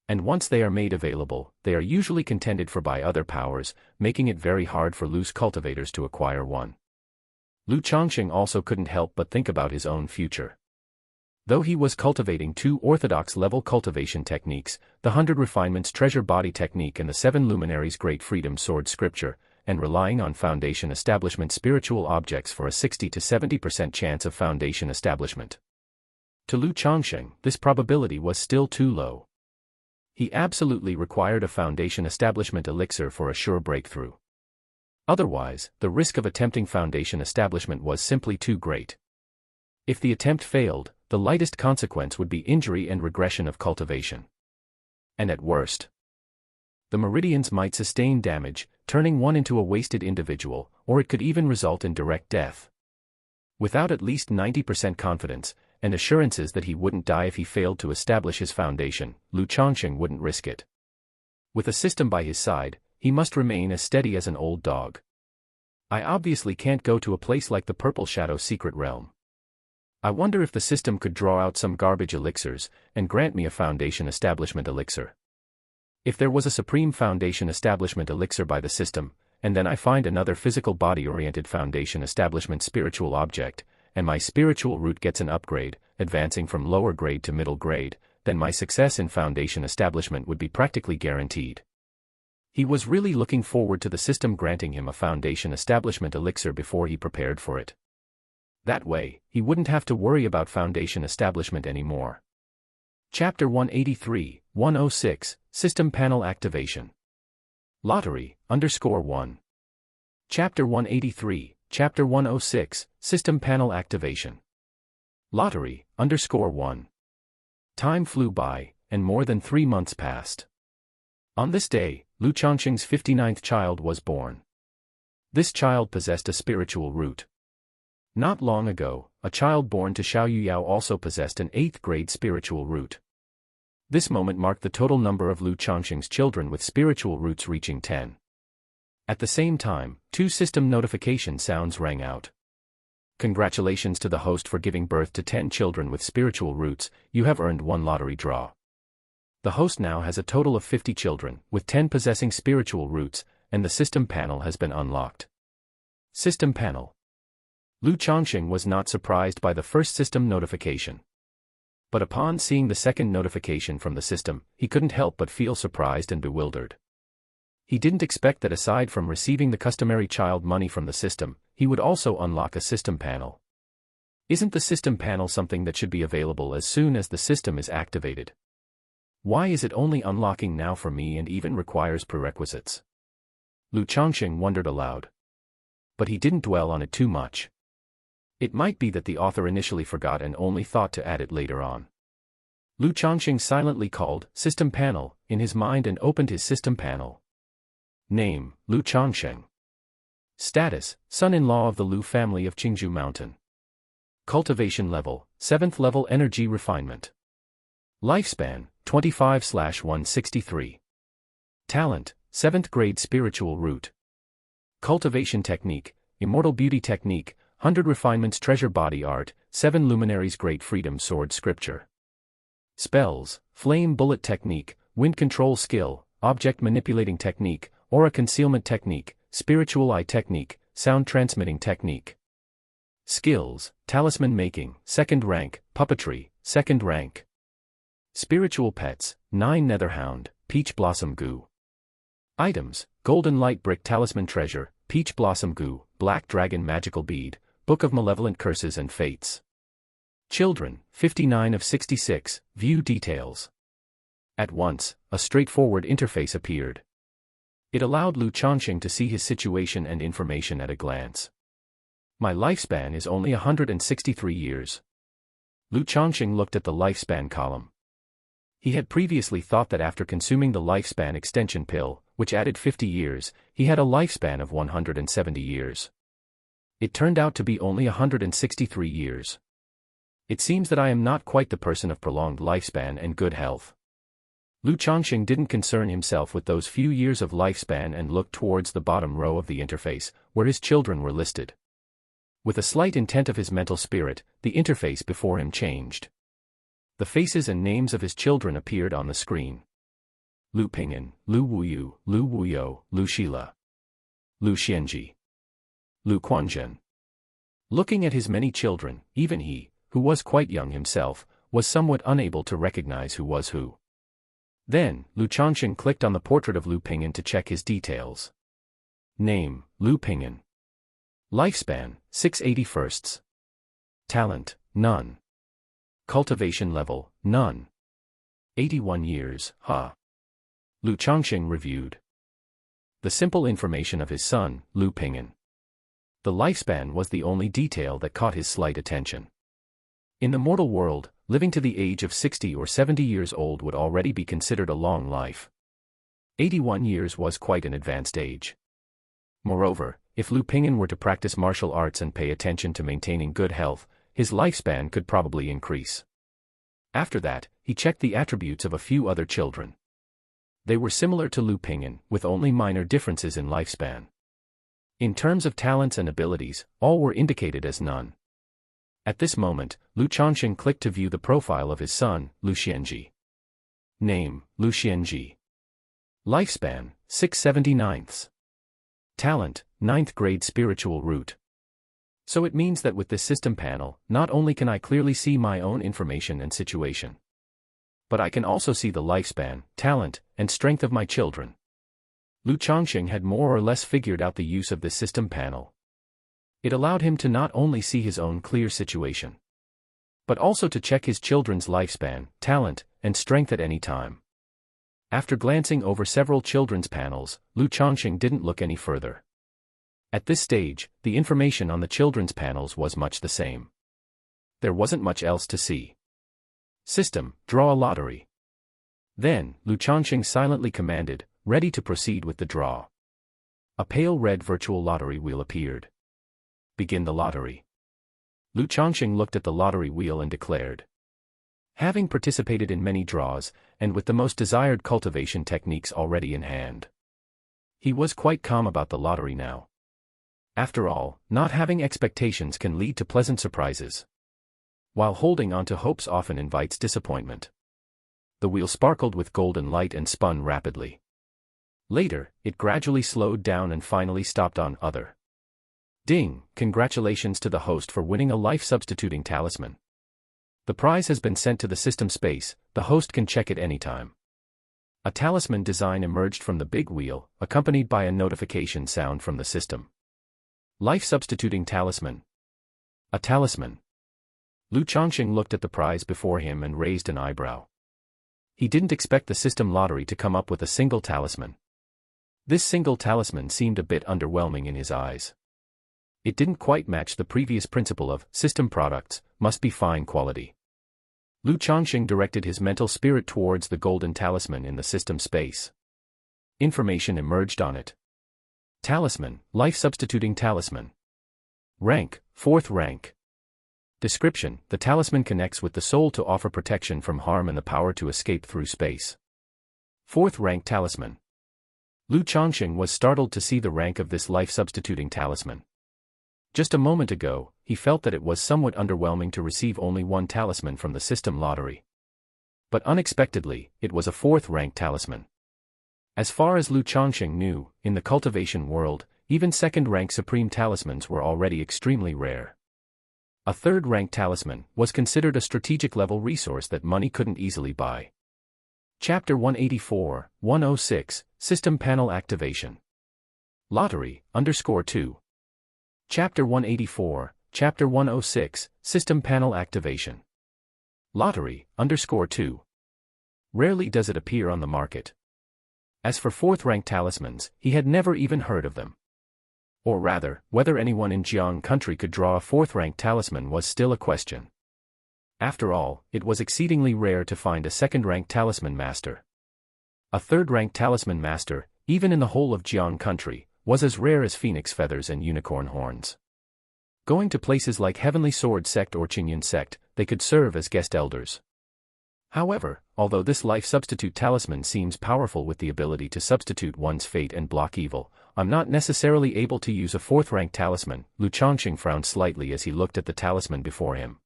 And once they are made available, they are usually contended for by other powers, making it very hard for loose cultivators to acquire one. Lu Changsheng also couldn't help but think about his own future. Though he was cultivating 2 orthodox-level cultivation techniques, the 100 Refinements Treasure Body Technique and the 7 Luminaries Great Freedom Sword Scripture, and relying on Foundation Establishment spiritual objects for a 60 to 70% chance of Foundation establishment. To Lu Changsheng, this probability was still too low. He absolutely required a Foundation Establishment elixir for a sure breakthrough. Otherwise, the risk of attempting Foundation establishment was simply too great. If the attempt failed, the lightest consequence would be injury and regression of cultivation. And at worst, the meridians might sustain damage, turning one into a wasted individual, or it could even result in direct death. Without at least 90% confidence, and assurances that he wouldn't die if he failed to establish his foundation, Lu Changsheng wouldn't risk it. With a system by his side, he must remain as steady as an old dog. I obviously can't go to a place like the Purple Shadow Secret Realm. I wonder if the system could draw out some garbage elixirs, and grant me a Foundation Establishment elixir. If there was a Supreme Foundation Establishment elixir by the system, and then I find another physical body-oriented Foundation Establishment spiritual object, and my spiritual root gets an upgrade, advancing from lower grade to middle grade, then my success in Foundation Establishment would be practically guaranteed. He was really looking forward to the system granting him a Foundation Establishment elixir before he prepared for it. That way, he wouldn't have to worry about Foundation Establishment anymore. Chapter 183-106, System Panel Activation. Lottery, _1. Chapter 183, Chapter 106, System Panel Activation. Lottery, _1. Time flew by, and more than 3 months passed. On this day, Lu Changsheng's 59th child was born. This child possessed a spiritual root. Not long ago, a child born to Xiao Yuyao also possessed an 8th grade spiritual root. This moment marked the total number of Lu Changsheng's children with spiritual roots reaching 10. At the same time, 2 system notification sounds rang out. Congratulations to the host for giving birth to 10 children with spiritual roots, you have earned 1 lottery draw. The host now has a total of 50 children, with 10 possessing spiritual roots, and the system panel has been unlocked. System panel. Lu Changsheng was not surprised by the first system notification. But upon seeing the second notification from the system, he couldn't help but feel surprised and bewildered. He didn't expect that aside from receiving the customary child money from the system, he would also unlock a system panel. Isn't the system panel something that should be available as soon as the system is activated? Why is it only unlocking now for me and even requires prerequisites? Lu Changsheng wondered aloud. But he didn't dwell on it too much. It might be that the author initially forgot and only thought to add it later on. Lu Changsheng silently called System Panel in his mind and opened his system panel. Name, Lu Changsheng. Status, son-in-law of the Lu family of Qingzhou Mountain. Cultivation level, 7th level energy refinement. Lifespan, 25/163. Talent, 7th grade spiritual root. Cultivation technique, Immortal beauty technique, 100 Refinements Treasure Body Art, 7 Luminaries Great Freedom Sword Scripture. Spells, Flame Bullet Technique, Wind Control Skill, Object Manipulating Technique, Aura Concealment Technique, Spiritual Eye Technique, Sound Transmitting Technique. Skills, Talisman Making, 2nd rank, Puppetry, 2nd rank. Spiritual Pets, 9 Netherhound, Peach Blossom Goo. Items, Golden Light Brick Talisman Treasure, Peach Blossom Goo, Black Dragon Magical Bead, Book of Malevolent Curses and Fates. Children, 59 of 66, view details. At once, a straightforward interface appeared. It allowed Lu Changsheng to see his situation and information at a glance. My lifespan is only 163 years. Lu Changsheng looked at the lifespan column. He had previously thought that after consuming the lifespan extension pill, which added 50 years, he had a lifespan of 170 years. It turned out to be only 163 years. It seems that I am not quite the person of prolonged lifespan and good health. Lu Changsheng didn't concern himself with those few years of lifespan and looked towards the bottom row of the interface, where his children were listed. With a slight intent of his mental spirit, the interface before him changed. The faces and names of his children appeared on the screen. Lu Ping'an, Lu Wuyu, Lu Wuyou, Lu Shila, Lu Xianji, Lu Quanzhen. Looking at his many children, even he, who was quite young himself, was somewhat unable to recognize who was who. Then, Changsheng clicked on the portrait of Lu Ping'an to check his details. Name, Lu Ping'an. Lifespan, 681st. Talent, none. Cultivation level, none. 81 years, Lu Changsheng reviewed the simple information of his son, Lu Ping'an. The lifespan was the only detail that caught his slight attention. In the mortal world, living to the age of 60 or 70 years old would already be considered a long life. 81 years was quite an advanced age. Moreover, if Lu Ping'an were to practice martial arts and pay attention to maintaining good health, his lifespan could probably increase. After that, he checked the attributes of a few other children. They were similar to Lu Ping'an, with only minor differences in lifespan. In terms of talents and abilities, all were indicated as none. At this moment, Lu Changsheng clicked to view the profile of his son, Lu Xianji. Name, Lu Xianji. Lifespan, 679th. Talent, 9th grade spiritual root. So it means that with this system panel, not only can I clearly see my own information and situation, but I can also see the lifespan, talent, and strength of my children. Lu Changsheng had more or less figured out the use of this system panel. It allowed him to not only see his own clear situation, but also to check his children's lifespan, talent, and strength at any time. After glancing over several children's panels, Lu Changsheng didn't look any further. At this stage, the information on the children's panels was much the same. There wasn't much else to see. System, draw a lottery. Then, Lu Changsheng silently commanded, ready to proceed with the draw. A pale red virtual lottery wheel appeared. Begin the lottery. Lu Changsheng looked at the lottery wheel and declared. Having participated in many draws, and with the most desired cultivation techniques already in hand, he was quite calm about the lottery now. After all, not having expectations can lead to pleasant surprises, while holding on to hopes often invites disappointment. The wheel sparkled with golden light and spun rapidly. Later, it gradually slowed down and finally stopped on other. Ding! Congratulations to the host for winning a life-substituting talisman. The prize has been sent to the system space, the host can check it anytime. A talisman design emerged from the big wheel, accompanied by a notification sound from the system. Life-substituting talisman. A talisman. Lu Changsheng looked at the prize before him and raised an eyebrow. He didn't expect the system lottery to come up with a single talisman. This single talisman seemed a bit underwhelming in his eyes. It didn't quite match the previous principle of system products must be fine quality. Lu Changsheng directed his mental spirit towards the golden talisman in the system space. Information emerged on it. Talisman, life-substituting talisman. Rank, 4th rank. Description: the talisman connects with the soul to offer protection from harm and the power to escape through space. 4th rank talisman. Lu Changsheng was startled to see the rank of this life-substituting talisman. Just a moment ago, he felt that it was somewhat underwhelming to receive only one talisman from the system lottery. But unexpectedly, it was a 4th rank talisman. As far as Lu Changsheng knew, in the cultivation world, even 2nd rank supreme talismans were already extremely rare. A 3rd rank talisman was considered a strategic level resource that money couldn't easily buy. Chapter 184, 106, System Panel Activation. Lottery, _2. Chapter 184, Chapter 106, System Panel Activation. Lottery, _2. Rarely does it appear on the market. As for 4th rank talismans, he had never even heard of them. Or rather, whether anyone in Jiang country could draw a 4th rank talisman was still a question. After all, it was exceedingly rare to find a 2nd rank talisman master. A 3rd rank talisman master, even in the whole of Jiang country, was as rare as phoenix feathers and unicorn horns. Going to places like Heavenly Sword sect or Qingyan sect, they could serve as guest elders. However, although this life-substitute talisman seems powerful with the ability to substitute one's fate and block evil, I'm not necessarily able to use a 4th rank talisman. Lu Changsheng frowned slightly as he looked at the talisman before him.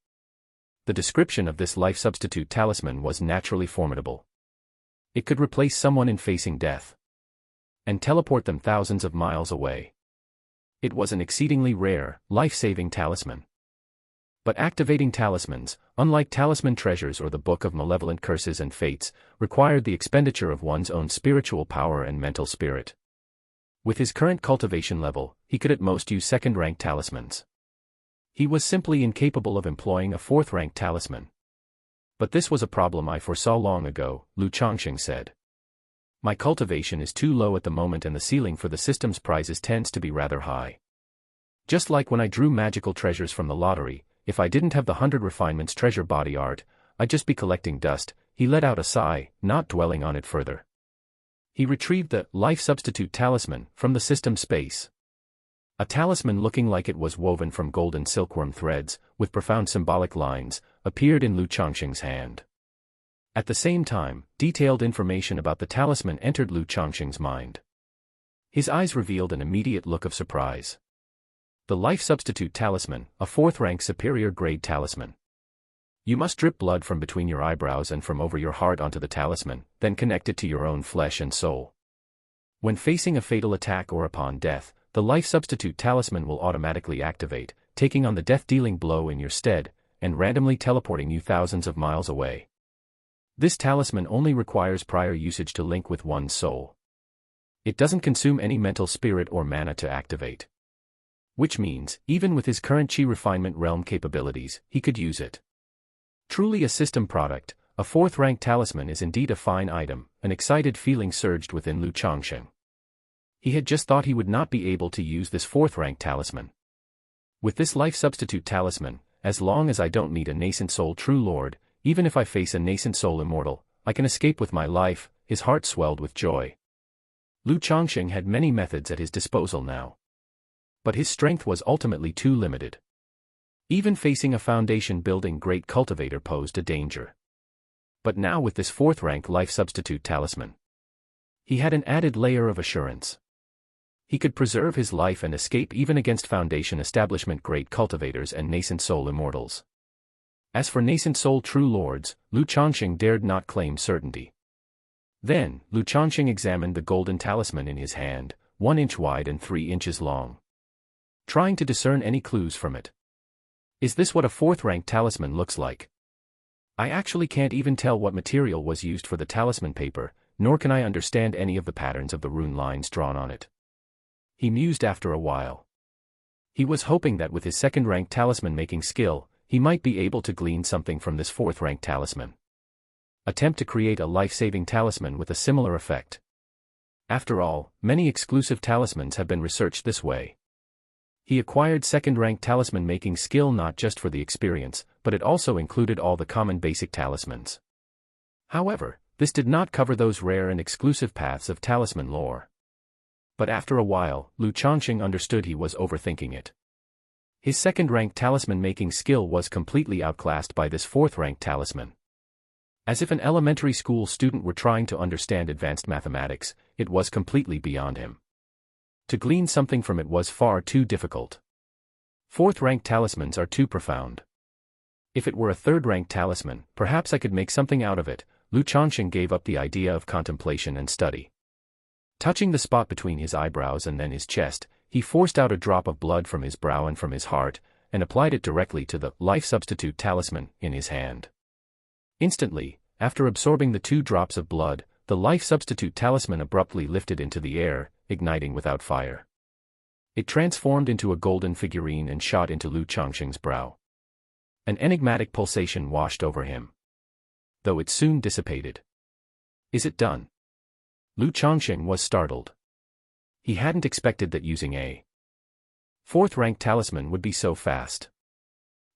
The description of this life-substitute talisman was naturally formidable. It could replace someone in facing death and teleport them thousands of miles away. It was an exceedingly rare, life-saving talisman. But activating talismans, unlike talisman treasures or the Book of Malevolent Curses and Fates, required the expenditure of one's own spiritual power and mental spirit. With his current cultivation level, he could at most use second-rank talismans. He was simply incapable of employing a fourth-rank talisman. But this was a problem I foresaw long ago, Changsheng said. My cultivation is too low at the moment and the ceiling for the system's prizes tends to be rather high. Just like when I drew magical treasures from the lottery, if I didn't have the 100 refinements treasure body art, I'd just be collecting dust. He let out a sigh, not dwelling on it further. He retrieved the life substitute talisman from the system space. A talisman looking like it was woven from golden silkworm threads, with profound symbolic lines, appeared in Changsheng's hand. At the same time, detailed information about the talisman entered Changsheng's mind. His eyes revealed an immediate look of surprise. The life substitute talisman, a fourth-rank superior grade talisman. You must drip blood from between your eyebrows and from over your heart onto the talisman, then connect it to your own flesh and soul. When facing a fatal attack or upon death, the life substitute talisman will automatically activate, taking on the death-dealing blow in your stead, and randomly teleporting you thousands of miles away. This talisman only requires prior usage to link with one's soul. It doesn't consume any mental spirit or mana to activate. Which means, even with his current chi refinement realm capabilities, he could use it. Truly a system product, a fourth-rank talisman is indeed a fine item. An excited feeling surged within Changsheng. He had just thought he would not be able to use this fourth-rank talisman. With this life substitute talisman, as long as I don't meet a nascent soul true lord, even if I face a nascent soul immortal, I can escape with my life. His heart swelled with joy. Changsheng had many methods at his disposal now. But his strength was ultimately too limited. Even facing a foundation-building great cultivator posed a danger. But now with this fourth-rank life substitute talisman, he had an added layer of assurance. He could preserve his life and escape even against foundation establishment great cultivators and nascent soul immortals. As for nascent soul true lords, Changsheng dared not claim certainty. Then, Changsheng examined the golden talisman in his hand, 1 inch wide and 3 inches long. Trying to discern any clues from it. Is this what a fourth-rank talisman looks like? I actually can't even tell what material was used for the talisman paper, nor can I understand any of the patterns of the rune lines drawn on it. He mused after a while. He was hoping that with his second-rank talisman-making skill, he might be able to glean something from this fourth-rank talisman. Attempt to create a life-saving talisman with a similar effect. After all, many exclusive talismans have been researched this way. He acquired second-rank talisman-making skill not just for the experience, but it also included all the common basic talismans. However, this did not cover those rare and exclusive paths of talisman lore. But after a while, Changsheng understood he was overthinking it. His second-rank talisman-making skill was completely outclassed by this fourth-rank talisman. As if an elementary school student were trying to understand advanced mathematics, it was completely beyond him. To glean something from it was far too difficult. Fourth-rank talismans are too profound. If it were a third-rank talisman, perhaps I could make something out of it. Changsheng gave up the idea of contemplation and study. Touching the spot between his eyebrows and then his chest, he forced out a drop of blood from his brow and from his heart, and applied it directly to the life substitute talisman in his hand. Instantly, after absorbing the 2 drops of blood, the life substitute talisman abruptly lifted into the air, igniting without fire. It transformed into a golden figurine and shot into Changsheng's brow. An enigmatic pulsation washed over him. Though it soon dissipated. Is it done? Changsheng was startled. He hadn't expected that using a fourth-rank talisman would be so fast.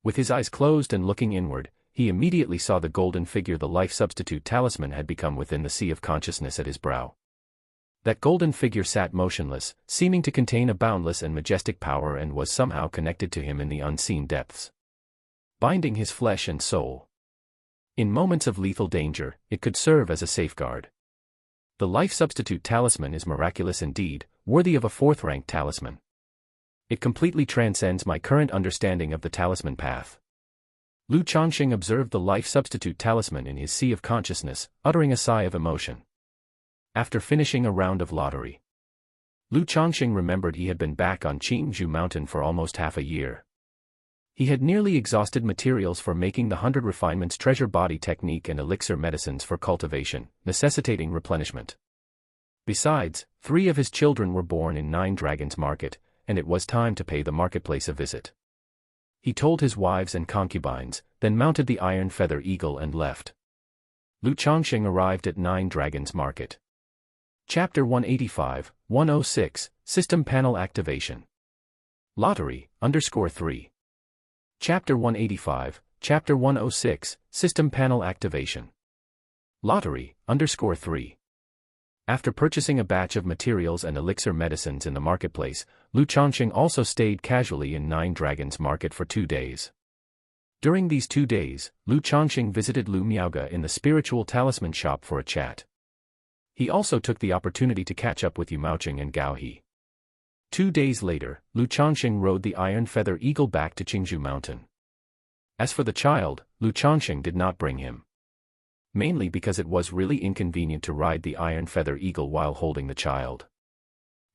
With his eyes closed and looking inward, he immediately saw the golden figure the life substitute talisman had become within the sea of consciousness at his brow. That golden figure sat motionless, seeming to contain a boundless and majestic power and was somehow connected to him in the unseen depths, binding his flesh and soul. In moments of lethal danger, it could serve as a safeguard. The life substitute talisman is miraculous indeed, worthy of a fourth-rank talisman. It completely transcends my current understanding of the talisman path. Changsheng observed the life substitute talisman in his sea of consciousness, uttering a sigh of emotion. After finishing a round of lottery, Changsheng remembered he had been back on Changzhou Mountain for almost half a year. He had nearly exhausted materials for making the 100 refinements treasure body technique and elixir medicines for cultivation, necessitating replenishment. Besides, 3 of his children were born in 9 Dragons Market, and it was time to pay the marketplace a visit. He told his wives and concubines, then mounted the Iron Feather Eagle and left. Lu Changsheng arrived at 9 Dragons Market. Chapter 185, 106, System Panel Activation. Lottery, _3. Chapter 185, Chapter 106, System Panel Activation. Lottery, _3. After purchasing a batch of materials and elixir medicines in the marketplace, Lu Changsheng also stayed casually in 9 Dragons Market for 2 days. During these 2 days, Lu Changsheng visited Lu Miaoge in the spiritual talisman shop for a chat. He also took the opportunity to catch up with Yu Maocheng and Gao He. 2 days later, Lu Changsheng rode the Iron Feather Eagle back to Qingzhou Mountain. As for the child, Lu Changsheng did not bring him. Mainly because it was really inconvenient to ride the Iron Feather Eagle while holding the child.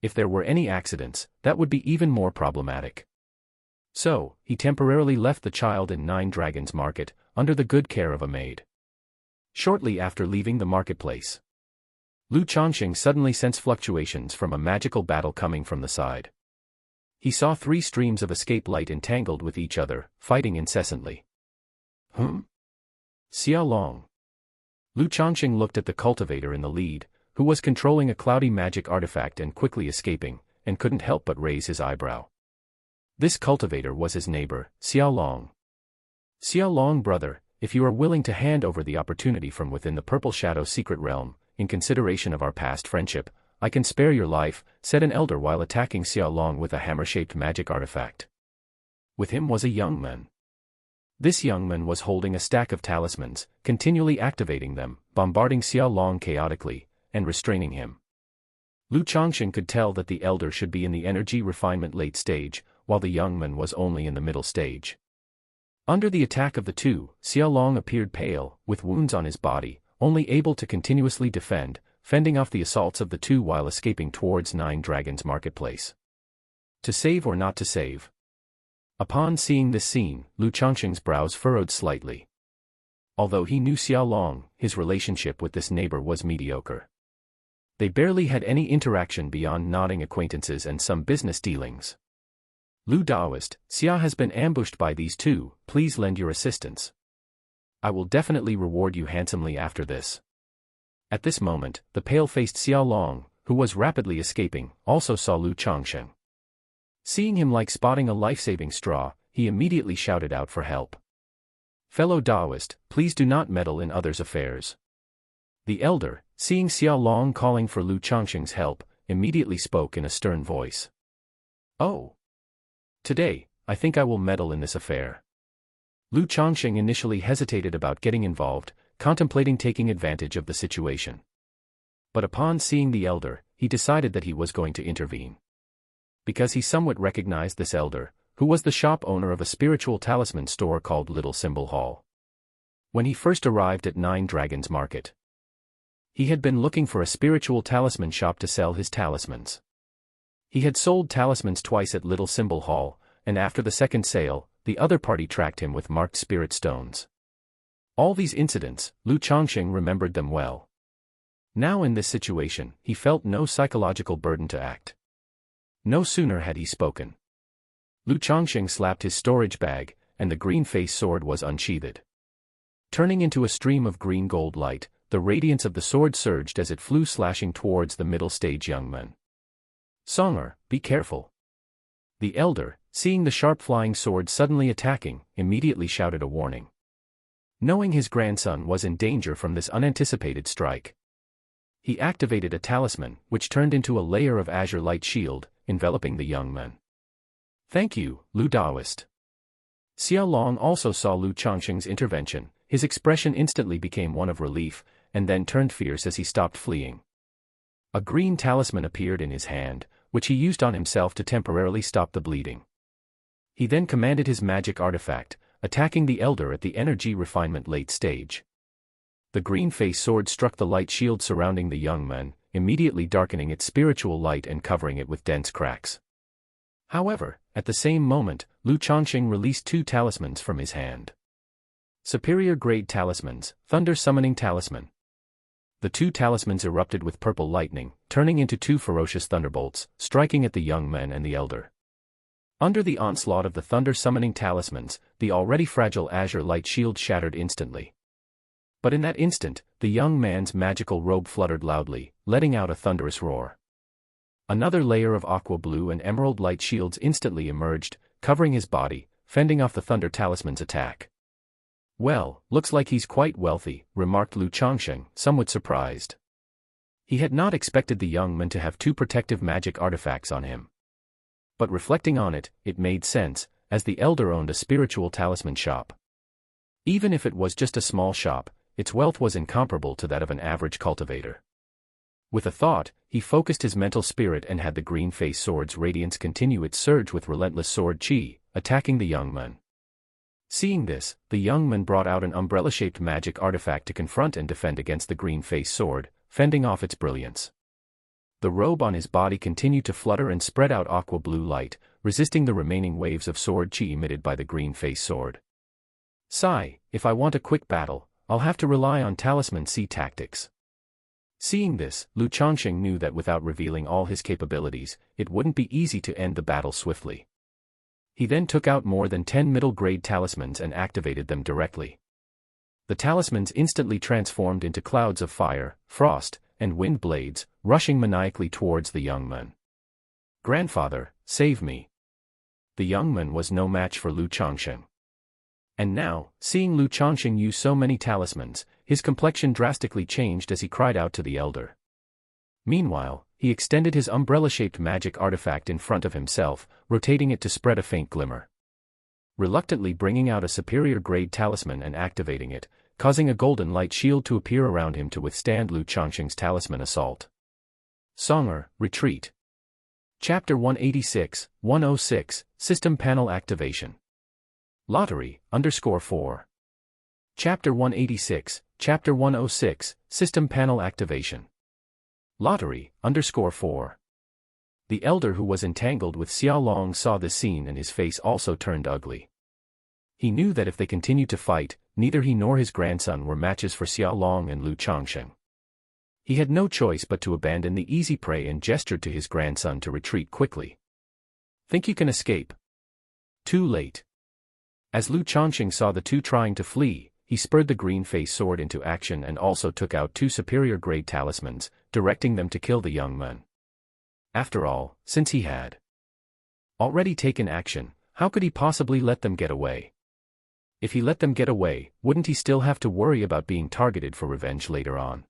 If there were any accidents, that would be even more problematic. So, he temporarily left the child in 9 Dragons Market, under the good care of a maid. Shortly after leaving the marketplace, Lu Changsheng suddenly sensed fluctuations from a magical battle coming from the side. He saw 3 streams of escape light entangled with each other, fighting incessantly. Xiao Long. Lu Changsheng looked at the cultivator in the lead, who was controlling a cloudy magic artifact and quickly escaping, and couldn't help but raise his eyebrow. This cultivator was his neighbor, Xiao Long. Xiao Long, brother, if you are willing to hand over the opportunity from within the Purple Shadow secret realm, in consideration of our past friendship, I can spare your life, said an elder while attacking Xiao Long with a hammer-shaped magic artifact. With him was a young man. This young man was holding a stack of talismans, continually activating them, bombarding Xiao Long chaotically, and restraining him. Lu Changsheng could tell that the elder should be in the energy refinement late stage, while the young man was only in the middle stage. Under the attack of the two, Xiao Long appeared pale, with wounds on his body, only able to continuously defend, fending off the assaults of the two while escaping towards 9 Dragons Marketplace. To save or not to save? Upon seeing this scene, Lu Changsheng's brows furrowed slightly. Although he knew Xiao Long, his relationship with this neighbor was mediocre. They barely had any interaction beyond nodding acquaintances and some business dealings. Lu Daoist, Xia has been ambushed by these two, please lend your assistance. I will definitely reward you handsomely after this. At this moment, the pale-faced Xiao Long, who was rapidly escaping, also saw Lu Changsheng. Seeing him like spotting a life-saving straw, he immediately shouted out for help. Fellow Daoist, please do not meddle in others' affairs. The elder, seeing Xiao Long calling for Lu Changsheng's help, immediately spoke in a stern voice. Oh. Today, I think I will meddle in this affair. Lu Changsheng initially hesitated about getting involved, contemplating taking advantage of the situation. But upon seeing the elder, he decided that he was going to intervene. Because he somewhat recognized this elder, who was the shop owner of a spiritual talisman store called Little Symbol Hall. When he first arrived at 9 Dragons Market, he had been looking for a spiritual talisman shop to sell his talismans. He had sold talismans twice at Little Symbol Hall, and after the second sale, the other party tracked him with marked spirit stones. All these incidents, Lu Changsheng remembered them well. Now in this situation, he felt no psychological burden to act. No sooner had he spoken. Lu Changsheng slapped his storage bag, and the green-face sword was unsheathed. Turning into a stream of green gold light, the radiance of the sword surged as it flew slashing towards the middle-stage young man. Songer, be careful. The elder, seeing the sharp flying sword suddenly attacking, immediately shouted a warning. Knowing his grandson was in danger from this unanticipated strike, he activated a talisman, which turned into a layer of azure light shield, enveloping the young man. Thank you, Lu Daoist. Xiao Long also saw Lu Changsheng's intervention, his expression instantly became one of relief, and then turned fierce as he stopped fleeing. A green talisman appeared in his hand, which he used on himself to temporarily stop the bleeding. He then commanded his magic artifact, attacking the elder at the energy refinement late stage. The green-face sword struck the light shield surrounding the young man, immediately darkening its spiritual light and covering it with dense cracks. However, at the same moment, Lu Changsheng released 2 talismans from his hand. Superior grade talismans, Thunder Summoning Talisman. The 2 talismans erupted with purple lightning, turning into 2 ferocious thunderbolts, striking at the young men and the elder. Under the onslaught of the Thunder Summoning Talismans, the already fragile azure light shield shattered instantly. But in that instant, the young man's magical robe fluttered loudly, letting out a thunderous roar. Another layer of aqua blue and emerald light shields instantly emerged, covering his body, fending off the Thunder Talisman's attack. "Well, looks like he's quite wealthy," remarked Lu Changsheng, somewhat surprised. He had not expected the young man to have 2 protective magic artifacts on him. But reflecting on it, it made sense, as the elder owned a spiritual talisman shop. Even if it was just a small shop, its wealth was incomparable to that of an average cultivator. With a thought, he focused his mental spirit and had the green face sword's radiance continue its surge with relentless sword chi, attacking the young man. Seeing this, the young man brought out an umbrella-shaped magic artifact to confront and defend against the green face sword, fending off its brilliance. The robe on his body continued to flutter and spread out aqua blue light, resisting the remaining waves of sword chi emitted by the green face sword. "Sigh, if I want a quick battle, I'll have to rely on Talisman C tactics." Seeing this, Lu Changsheng knew that without revealing all his capabilities, it wouldn't be easy to end the battle swiftly. He then took out more than 10 middle-grade talismans and activated them directly. The talismans instantly transformed into clouds of fire, frost, and wind blades, rushing maniacally towards the young man. "Grandfather, save me." The young man was no match for Lu Changsheng. And now, seeing Lu Changsheng use so many talismans, his complexion drastically changed as he cried out to the elder. Meanwhile, he extended his umbrella-shaped magic artifact in front of himself, rotating it to spread a faint glimmer. Reluctantly bringing out a superior-grade talisman and activating it, causing a golden light shield to appear around him to withstand Lu Changsheng's talisman assault. Songer, Retreat. Chapter 186, System Panel Activation. Lottery, _4. Chapter 186, Chapter 106, System Panel Activation. Lottery, _4. The elder who was entangled with Xiao Long saw this scene and his face also turned ugly. He knew that if they continued to fight, neither he nor his grandson were matches for Xiao Long and Lu Changsheng. He had no choice but to abandon the easy prey and gestured to his grandson to retreat quickly. "Think you can escape?" Too late. As Lu Changsheng saw the 2 trying to flee, he spurred the green face sword into action and also took out 2 superior-grade talismans, directing them to kill the young man. After all, since he had already taken action, how could he possibly let them get away? If he let them get away, wouldn't he still have to worry about being targeted for revenge later on?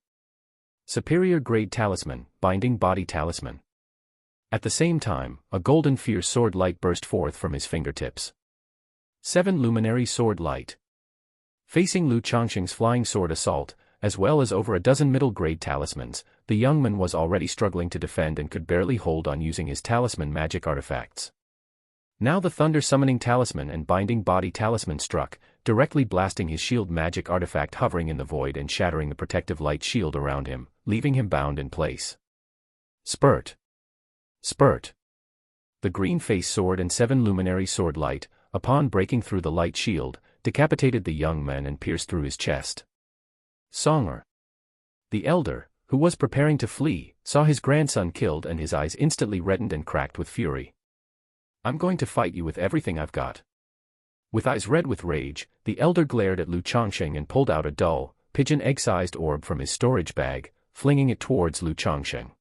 Superior-grade talisman, Binding Body Talisman. At the same time, a golden fierce sword light burst forth from his fingertips. 7 Luminary Sword Light. Facing Lu Changsheng's flying sword assault, as well as over a dozen middle-grade talismans, the young man was already struggling to defend and could barely hold on using his talisman magic artifacts. Now the Thunder Summoning Talisman and Binding Body Talisman struck, directly blasting his shield magic artifact hovering in the void and shattering the protective light shield around him, leaving him bound in place. Spurt. Spurt. The green face sword and 7 Luminary Sword Light, upon breaking through the light shield, decapitated the young man and pierced through his chest. Songer. The elder, who was preparing to flee, saw his grandson killed and his eyes instantly reddened and cracked with fury. "I'm going to fight you with everything I've got." With eyes red with rage, the elder glared at Lu Changsheng and pulled out a dull, pigeon egg-sized orb from his storage bag, flinging it towards Lu Changsheng.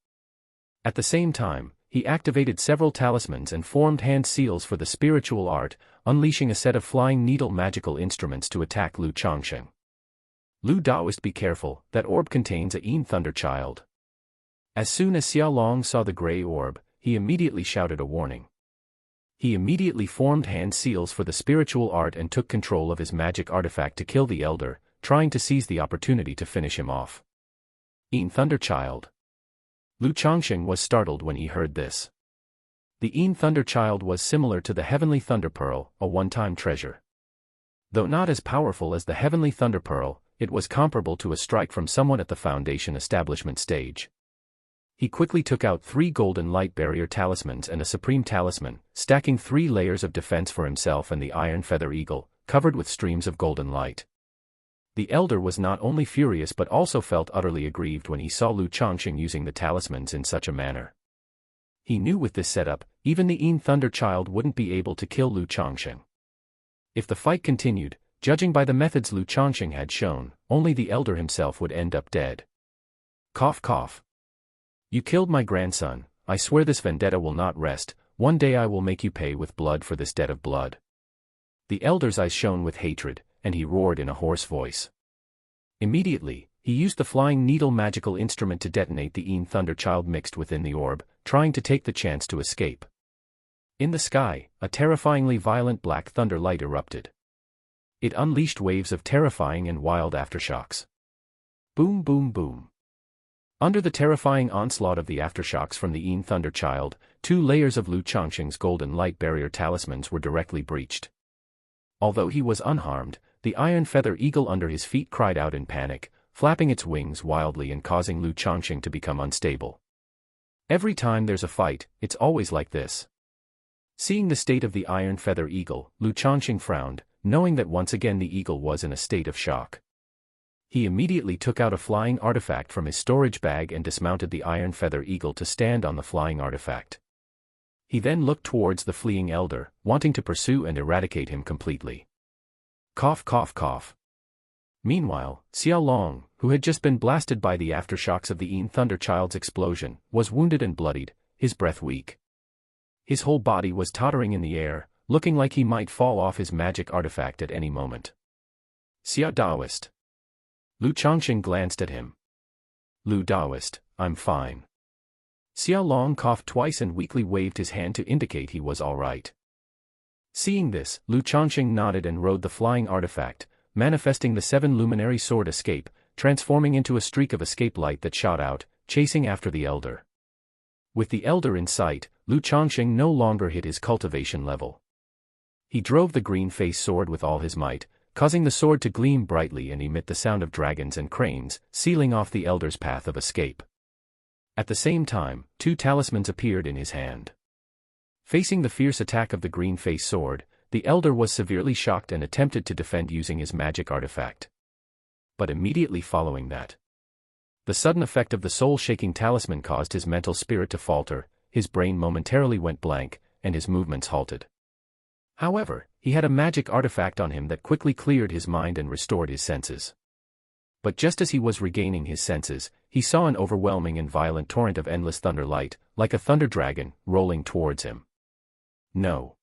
At the same time, he activated several talismans and formed hand seals for the spiritual art, unleashing a set of flying needle magical instruments to attack Lu Changsheng. "Lu Daoist, be careful, that orb contains a Yin Thunder Child." As soon as Xiao Long saw the gray orb, he immediately shouted a warning. He immediately formed hand seals for the spiritual art and took control of his magic artifact to kill the elder, trying to seize the opportunity to finish him off. Yin Thunder Child. Lu Changsheng was startled when he heard this. The Yin Thunder Child was similar to the Heavenly Thunder Pearl, a one-time treasure. Though not as powerful as the Heavenly Thunder Pearl, it was comparable to a strike from someone at the Foundation establishment stage. he quickly took out 3 golden light barrier talismans and a supreme talisman, stacking 3 layers of defense for himself and the iron feather eagle, covered with streams of golden light. The elder was not only furious but also felt utterly aggrieved when he saw Lu Changsheng using the talismans in such a manner. He knew with this setup, even the Yin Thunder Child wouldn't be able to kill Lu Changsheng. If the fight continued, judging by the methods Lu Changsheng had shown, only the elder himself would end up dead. Cough cough. You killed my grandson, I swear this vendetta will not rest, one day I will make you pay with blood for this debt of blood. The elder's eyes shone with hatred, and he roared in a hoarse voice. Immediately, he used the flying needle magical instrument to detonate the Yin Thunder Child mixed within the orb, trying to take the chance to escape. In the sky, a terrifyingly violent black thunder light erupted. It unleashed waves of terrifying and wild aftershocks. Boom boom boom. Under the terrifying onslaught of the aftershocks from the Yin Thunder Child, 2 layers of Lu Changsheng's golden light barrier talismans were directly breached. Although he was unharmed, the iron feather eagle under his feet cried out in panic, flapping its wings wildly and causing Lu Changsheng to become unstable. Every time there's a fight, it's always like this. Seeing the state of the iron feather eagle, Lu Changsheng frowned, knowing that once again the eagle was in a state of shock. He immediately took out a flying artifact from his storage bag and dismounted the iron feather eagle to stand on the flying artifact. He then looked towards the fleeing elder, wanting to pursue and eradicate him completely. Cough cough cough. Meanwhile, Xiao Long, who had just been blasted by the aftershocks of the Yin Thunder Child's explosion, was wounded and bloodied, his breath weak. His whole body was tottering in the air, looking like he might fall off his magic artifact at any moment. Xiao Daoist. Lu Changsheng glanced at him. Lu Daoist, I'm fine. Xiao Long coughed twice and weakly waved his hand to indicate he was all right. Seeing this, Lu Changsheng nodded and rode the flying artifact, manifesting the 7 luminary sword escape, transforming into a streak of escape light that shot out, chasing after the elder. With the elder in sight, Lu Changsheng no longer hit his cultivation level. He drove the green face sword with all his might, causing the sword to gleam brightly and emit the sound of dragons and cranes, sealing off the elder's path of escape. At the same time, 2 talismans appeared in his hand. Facing the fierce attack of the green face sword, the elder was severely shocked and attempted to defend using his magic artifact. But immediately following that, the sudden effect of the soul-shaking talisman caused his mental spirit to falter, his brain momentarily went blank, and his movements halted. However, he had a magic artifact on him that quickly cleared his mind and restored his senses. But just as he was regaining his senses, he saw an overwhelming and violent torrent of endless thunder light, like a thunder dragon, rolling towards him. No.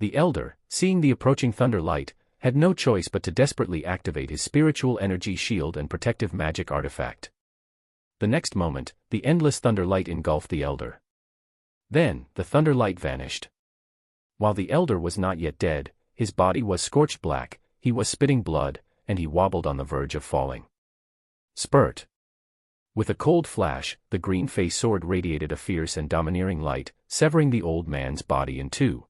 The elder, seeing the approaching thunder light, had no choice but to desperately activate his spiritual energy shield and protective magic artifact. The next moment, the endless thunder light engulfed the elder. Then, the thunder light vanished. While the elder was not yet dead, his body was scorched black, he was spitting blood, and he wobbled on the verge of falling. Spurt. With a cold flash, the green face sword radiated a fierce and domineering light, severing the old man's body in 2.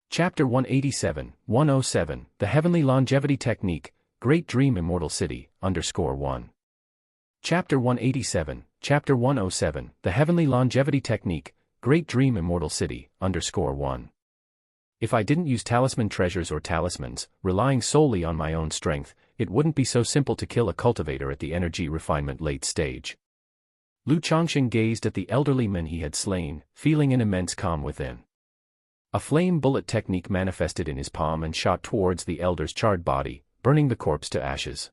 Chapter 187, 107, The Heavenly Longevity Technique, Great Dream Immortal City, _1. Chapter 187, Chapter 107, The Heavenly Longevity Technique, Great Dream Immortal City, _1. If I didn't use talisman treasures or talismans, relying solely on my own strength, it wouldn't be so simple to kill a cultivator at the energy refinement late stage. Lu Changsheng gazed at the elderly man he had slain, feeling an immense calm within. A flame bullet technique manifested in his palm and shot towards the elder's charred body, burning the corpse to ashes.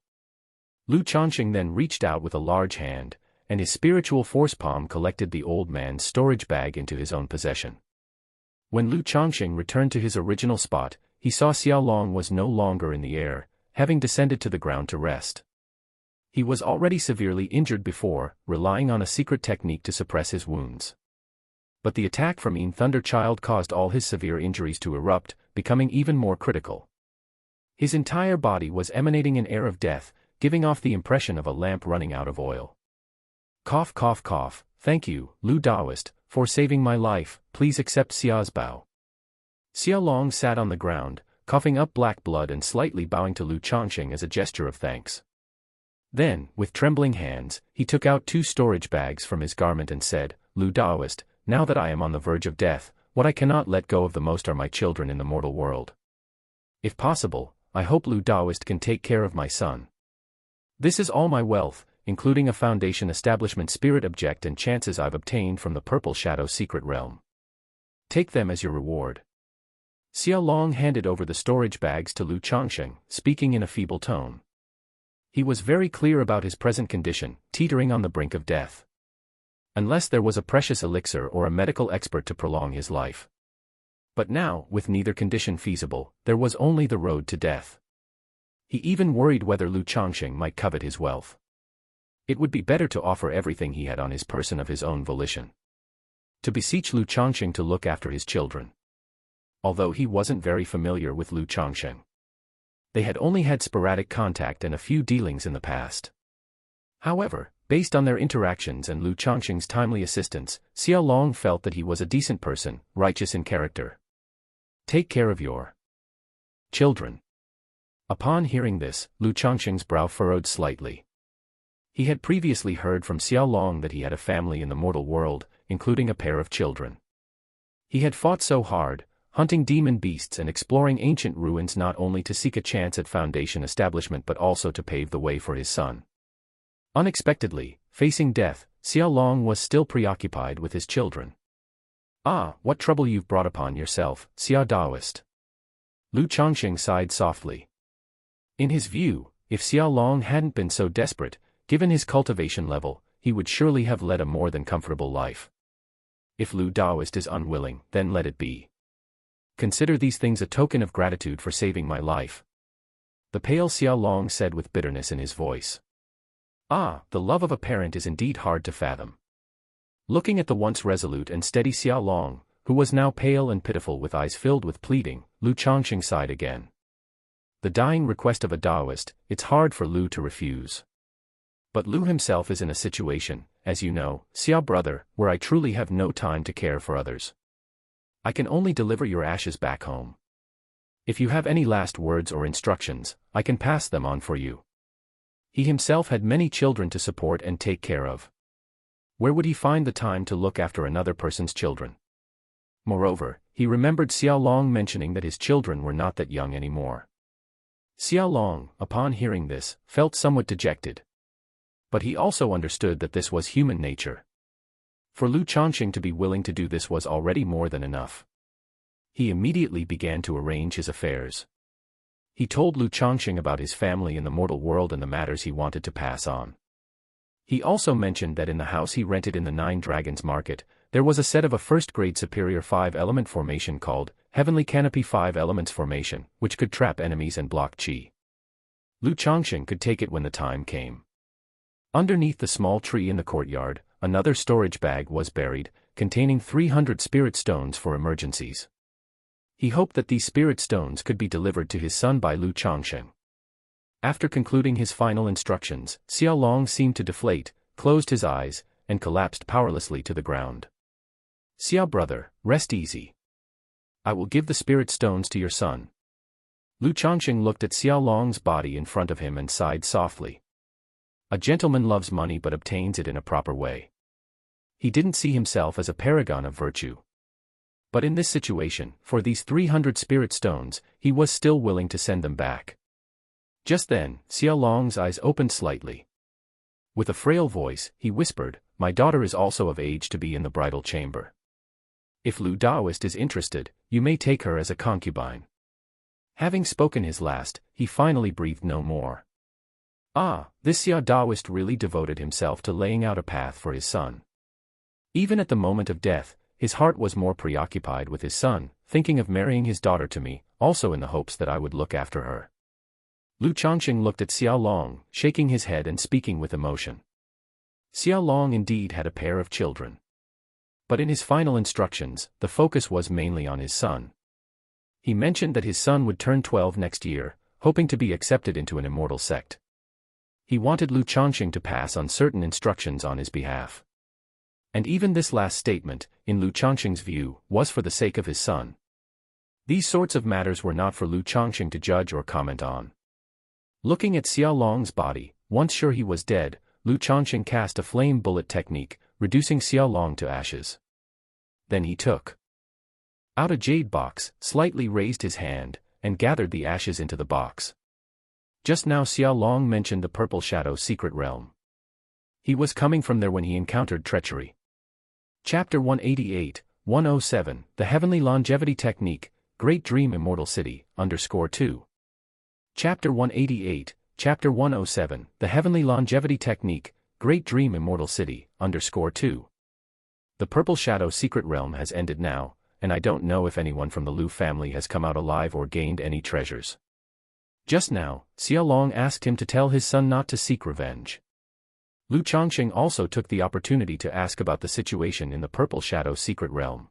Lu Changsheng then reached out with a large hand, and his spiritual force palm collected the old man's storage bag into his own possession. When Lu Changsheng returned to his original spot, he saw Xiao Long was no longer in the air, having descended to the ground to rest. He was already severely injured before, relying on a secret technique to suppress his wounds. But the attack from Yin Thunder Child caused all his severe injuries to erupt, becoming even more critical. His entire body was emanating an air of death, giving off the impression of a lamp running out of oil. Cough cough cough, thank you, Lu Daoist, for saving my life, please accept Xiao's bow. Xiao Long sat on the ground, coughing up black blood and slightly bowing to Lu Changsheng as a gesture of thanks. Then, with trembling hands, he took out 2 storage bags from his garment and said, "Lu Daoist, now that I am on the verge of death, what I cannot let go of the most are my children in the mortal world. If possible, I hope Lu Daoist can take care of my son. This is all my wealth, including a foundation establishment spirit object and chances I've obtained from the Purple Shadow secret realm. Take them as your reward." Xiao Long handed over the storage bags to Lu Changsheng, speaking in a feeble tone. He was very clear about his present condition, teetering on the brink of death. Unless there was a precious elixir or a medical expert to prolong his life. But now, with neither condition feasible, there was only the road to death. He even worried whether Lu Changsheng might covet his wealth. It would be better to offer everything he had on his person of his own volition. To beseech Lu Changsheng to look after his children. Although he wasn't very familiar with Lu Changsheng. They had only had sporadic contact and a few dealings in the past. However, based on their interactions and Lu Changsheng's timely assistance, Xiao Long felt that he was a decent person, righteous in character. Take care of your children. Upon hearing this, Lu Changsheng's brow furrowed slightly. He had previously heard from Xiao Long that he had a family in the mortal world, including a pair of children. He had fought so hard, hunting demon beasts and exploring ancient ruins not only to seek a chance at foundation establishment but also to pave the way for his son. Unexpectedly, facing death, Xiao Long was still preoccupied with his children. "Ah, what trouble you've brought upon yourself, Xiao Daoist." Lu Changsheng sighed softly. In his view, if Xiao Long hadn't been so desperate, given his cultivation level, he would surely have led a more than comfortable life. If Lu Daoist is unwilling, then let it be. Consider these things a token of gratitude for saving my life. The pale Xiao Long said with bitterness in his voice. Ah, the love of a parent is indeed hard to fathom. Looking at the once resolute and steady Xiao Long, who was now pale and pitiful with eyes filled with pleading, Lu Changsheng sighed again. The dying request of a Daoist, it's hard for Lu to refuse. But Lu himself is in a situation, as you know, Xiao brother, where I truly have no time to care for others. I can only deliver your ashes back home. If you have any last words or instructions, I can pass them on for you. He himself had many children to support and take care of. Where would he find the time to look after another person's children? Moreover, he remembered Xiao Long mentioning that his children were not that young anymore. Xiao Long, upon hearing this, felt somewhat dejected. But he also understood that this was human nature. For Lu Changsheng to be willing to do this was already more than enough. He immediately began to arrange his affairs. He told Lu Changsheng about his family in the mortal world and the matters he wanted to pass on. He also mentioned that in the house he rented in the Nine Dragons Market, there was a set of a first-grade superior 5-element formation called Heavenly Canopy 5 Elements Formation, which could trap enemies and block qi. Lu Changsheng could take it when the time came. Underneath the small tree in the courtyard, another storage bag was buried, containing 300 spirit stones for emergencies. He hoped that these spirit stones could be delivered to his son by Lu Changsheng. After concluding his final instructions, Xiao Long seemed to deflate, closed his eyes, and collapsed powerlessly to the ground. Xiao brother, rest easy. I will give the spirit stones to your son. Lu Changsheng looked at Xiao Long's body in front of him and sighed softly. A gentleman loves money but obtains it in a proper way. He didn't see himself as a paragon of virtue. But in this situation, for these 300 spirit stones, he was still willing to send them back. Just then, Xiao Long's eyes opened slightly. With a frail voice, he whispered, "My daughter is also of age to be in the bridal chamber. If Lu Daoist is interested, you may take her as a concubine." Having spoken his last, he finally breathed no more. Ah, this Xiao Daoist really devoted himself to laying out a path for his son. Even at the moment of death, his heart was more preoccupied with his son, thinking of marrying his daughter to me, also in the hopes that I would look after her. Lu Changsheng looked at Xiao Long, shaking his head and speaking with emotion. Xiao Long indeed had a pair of children. But in his final instructions, the focus was mainly on his son. He mentioned that his son would turn 12 next year, hoping to be accepted into an immortal sect. He wanted Lu Changsheng to pass on certain instructions on his behalf. And even this last statement, in Lu Changsheng's view, was for the sake of his son. These sorts of matters were not for Lu Changsheng to judge or comment on. Looking at Xiao Long's body, once sure he was dead, Lu Changsheng cast a flame bullet technique, reducing Xiao Long to ashes. Then he took out a jade box, slightly raised his hand, and gathered the ashes into the box. Just now Xiao Long mentioned the Purple Shadow secret realm. He was coming from there when he encountered treachery. Chapter 188, 107, The Heavenly Longevity Technique, Great Dream Immortal City, _2. Chapter 188, Chapter 107, The Heavenly Longevity Technique, Great Dream Immortal City, _2. The Purple Shadow secret realm has ended now, and I don't know if anyone from the Lu family has come out alive or gained any treasures. Just now, Xiao Long asked him to tell his son not to seek revenge. Lu Changsheng also took the opportunity to ask about the situation in the Purple Shadow secret realm.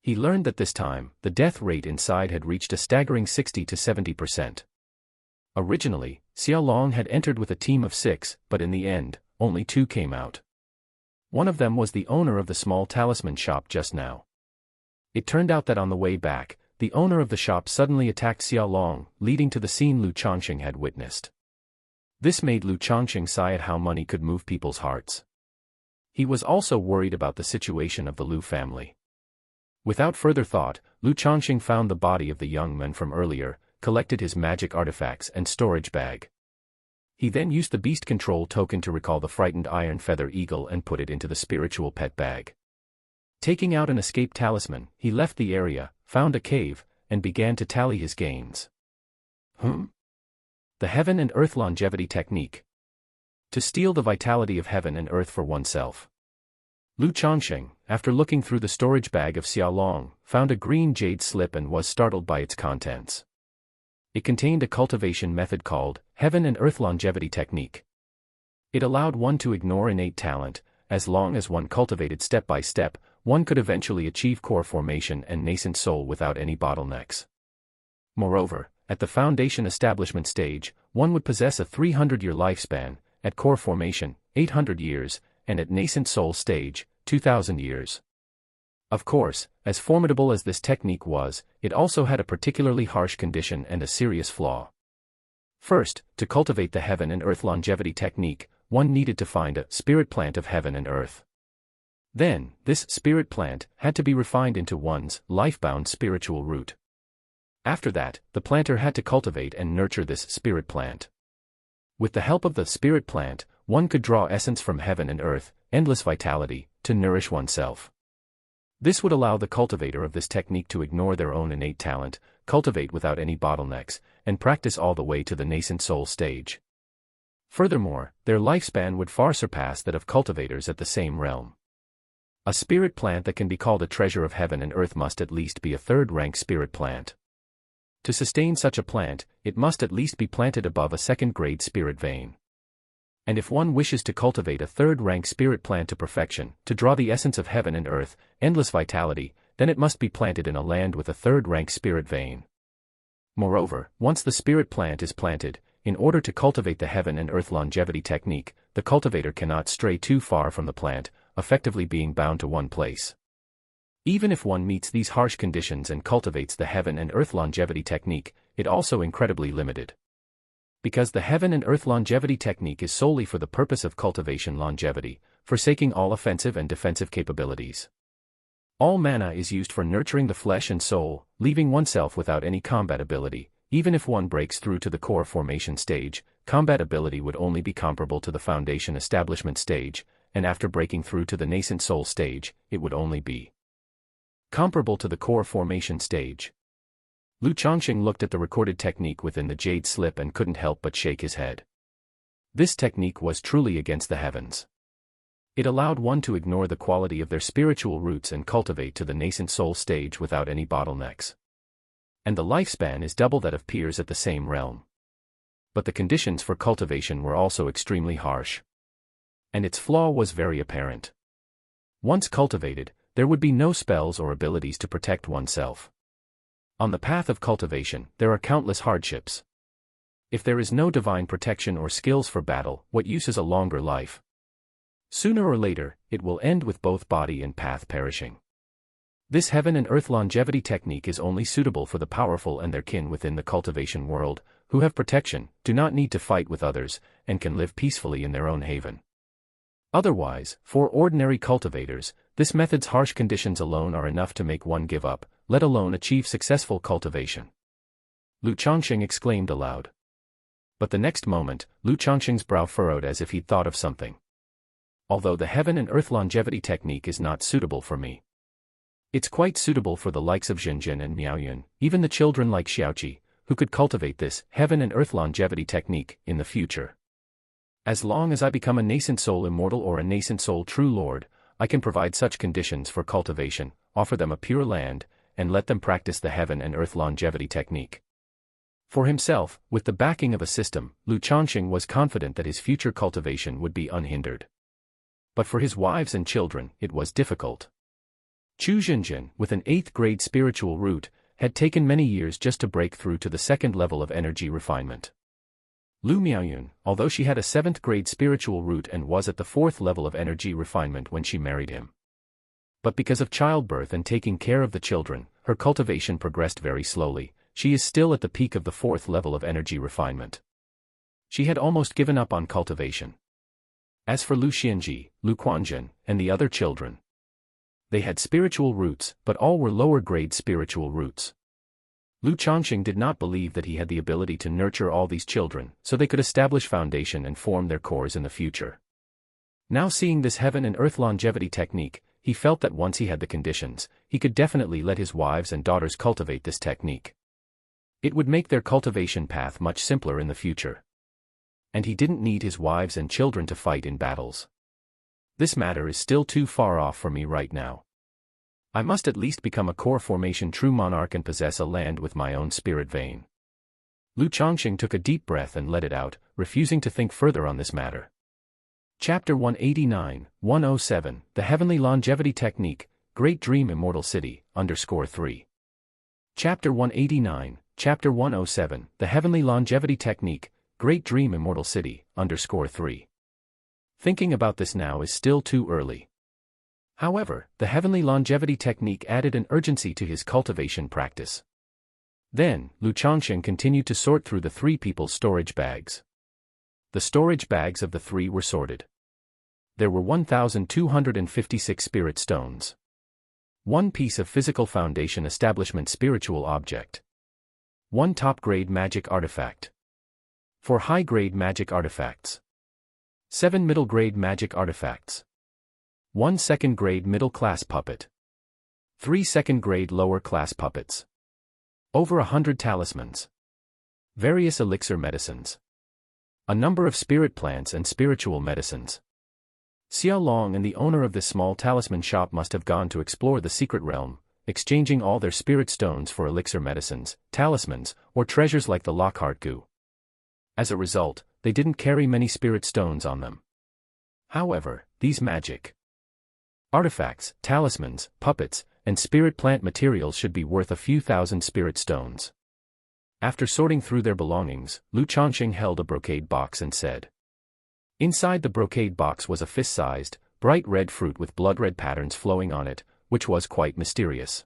He learned that this time, the death rate inside had reached a staggering 60 to 70%. Originally, Xiao Long had entered with a team of 6, but in the end, only 2 came out. One of them was the owner of the small talisman shop just now. It turned out that on the way back, the owner of the shop suddenly attacked Xiao Long, leading to the scene Lu Changsheng had witnessed. This made Lu Changsheng sigh at how money could move people's hearts. He was also worried about the situation of the Lu family. Without further thought, Lu Changsheng found the body of the young man from earlier, collected his magic artifacts and storage bag. He then used the beast control token to recall the frightened iron feather eagle and put it into the spiritual pet bag. Taking out an escape talisman, he left the area, found a cave, and began to tally his gains. The Heaven and Earth Longevity Technique. To steal the vitality of heaven and earth for oneself. Lu Changsheng, after looking through the storage bag of Xiao Long, found a green jade slip and was startled by its contents. It contained a cultivation method called Heaven and Earth Longevity Technique. It allowed one to ignore innate talent. As long as one cultivated step by step, one could eventually achieve core formation and nascent soul without any bottlenecks. Moreover, at the foundation establishment stage, one would possess a 300-year lifespan, at core formation, 800 years, and at nascent soul stage, 2,000 years. Of course, as formidable as this technique was, it also had a particularly harsh condition and a serious flaw. First, to cultivate the Heaven and Earth Longevity Technique, one needed to find a spirit plant of heaven and earth. Then, this spirit plant had to be refined into one's life-bound spiritual root. After that, the planter had to cultivate and nurture this spirit plant. With the help of the spirit plant, one could draw essence from heaven and earth, endless vitality, to nourish oneself. This would allow the cultivator of this technique to ignore their own innate talent, cultivate without any bottlenecks, and practice all the way to the nascent soul stage. Furthermore, their lifespan would far surpass that of cultivators at the same realm. A spirit plant that can be called a treasure of heaven and earth must at least be a third-rank spirit plant. To sustain such a plant, it must at least be planted above a second-grade spirit vein. And if one wishes to cultivate a third-rank spirit plant to perfection, to draw the essence of heaven and earth, endless vitality, then it must be planted in a land with a third-rank spirit vein. Moreover, once the spirit plant is planted, in order to cultivate the Heaven and Earth Longevity Technique, the cultivator cannot stray too far from the plant, effectively being bound to one place. Even if one meets these harsh conditions and cultivates the Heaven and Earth Longevity Technique, it also incredibly limited. Because the Heaven and Earth Longevity Technique is solely for the purpose of cultivation longevity, forsaking all offensive and defensive capabilities. All mana is used for nurturing the flesh and soul, leaving oneself without any combat ability. Even if one breaks through to the core formation stage, combat ability would only be comparable to the foundation establishment stage, and after breaking through to the nascent soul stage, it would only be comparable to the core formation stage. Lu Changsheng looked at the recorded technique within the jade slip and couldn't help but shake his head. This technique was truly against the heavens. It allowed one to ignore the quality of their spiritual roots and cultivate to the nascent soul stage without any bottlenecks. And the lifespan is double that of peers at the same realm. But the conditions for cultivation were also extremely harsh. And its flaw was very apparent. Once cultivated, there would be no spells or abilities to protect oneself. On the path of cultivation, there are countless hardships. If there is no divine protection or skills for battle, what use is a longer life? Sooner or later, it will end with both body and path perishing. This heaven and earth longevity technique is only suitable for the powerful and their kin within the cultivation world, who have protection, do not need to fight with others, and can live peacefully in their own haven. Otherwise, for ordinary cultivators, this method's harsh conditions alone are enough to make one give up, let alone achieve successful cultivation. Lu Changsheng exclaimed aloud. But the next moment, Lu Changsheng's brow furrowed as if he'd thought of something. Although the heaven and earth longevity technique is not suitable for me, it's quite suitable for the likes of Zhenjian and Miaoyun, even the children like Xiaoqi, who could cultivate this heaven and earth longevity technique in the future. As long as I become a nascent soul immortal or a nascent soul true lord, I can provide such conditions for cultivation, offer them a pure land, and let them practice the heaven and earth longevity technique. For himself, with the backing of a system, Lu Changsheng was confident that his future cultivation would be unhindered. But for his wives and children, it was difficult. Chu Zhenjian, with an 8th grade spiritual root, had taken many years just to break through to the 2nd level of energy refinement. Lu Miaoyun, although she had a 7th grade spiritual root and was at the 4th level of energy refinement when she married him. But because of childbirth and taking care of the children, her cultivation progressed very slowly. She is still at the peak of the 4th level of energy refinement. She had almost given up on cultivation. As for Lu Xianji, Lu Quanzhen, and the other children, they had spiritual roots, but all were lower-grade spiritual roots. Lu Changsheng did not believe that he had the ability to nurture all these children, so they could establish foundation and form their cores in the future. Now seeing this heaven and earth longevity technique, he felt that once he had the conditions, he could definitely let his wives and daughters cultivate this technique. It would make their cultivation path much simpler in the future. And he didn't need his wives and children to fight in battles. This matter is still too far off for me right now. I must at least become a core formation true monarch and possess a land with my own spirit vein. Lu Changsheng took a deep breath and let it out, refusing to think further on this matter. Chapter 189, 107, The Heavenly Longevity Technique, Great Dream Immortal City, _3. Chapter 189, Chapter 107, The Heavenly Longevity Technique, Great Dream Immortal City, _3. Thinking about this now is still too early. However, the heavenly longevity technique added an urgency to his cultivation practice. Then, Lu Changsheng continued to sort through the 3 people's storage bags. The storage bags of the 3 were sorted. There were 1,256 spirit stones. 1 piece of physical foundation establishment spiritual object. 1 top-grade magic artifact. 4 high-grade magic artifacts. 7 middle-grade magic artifacts. 1 second-grade middle-class puppet. 3 second-grade lower-class puppets. Over 100 talismans. Various elixir medicines. A number of spirit plants and spiritual medicines. Xiao Long and the owner of this small talisman shop must have gone to explore the secret realm, exchanging all their spirit stones for elixir medicines, talismans, or treasures like the Lockhart goo. As a result, they didn't carry many spirit stones on them. However, these magic artifacts, talismans, puppets, and spirit plant materials should be worth a few thousand spirit stones. After sorting through their belongings, Lu Changsheng held a brocade box and said. Inside the brocade box was a fist-sized, bright red fruit with blood-red patterns flowing on it, which was quite mysterious.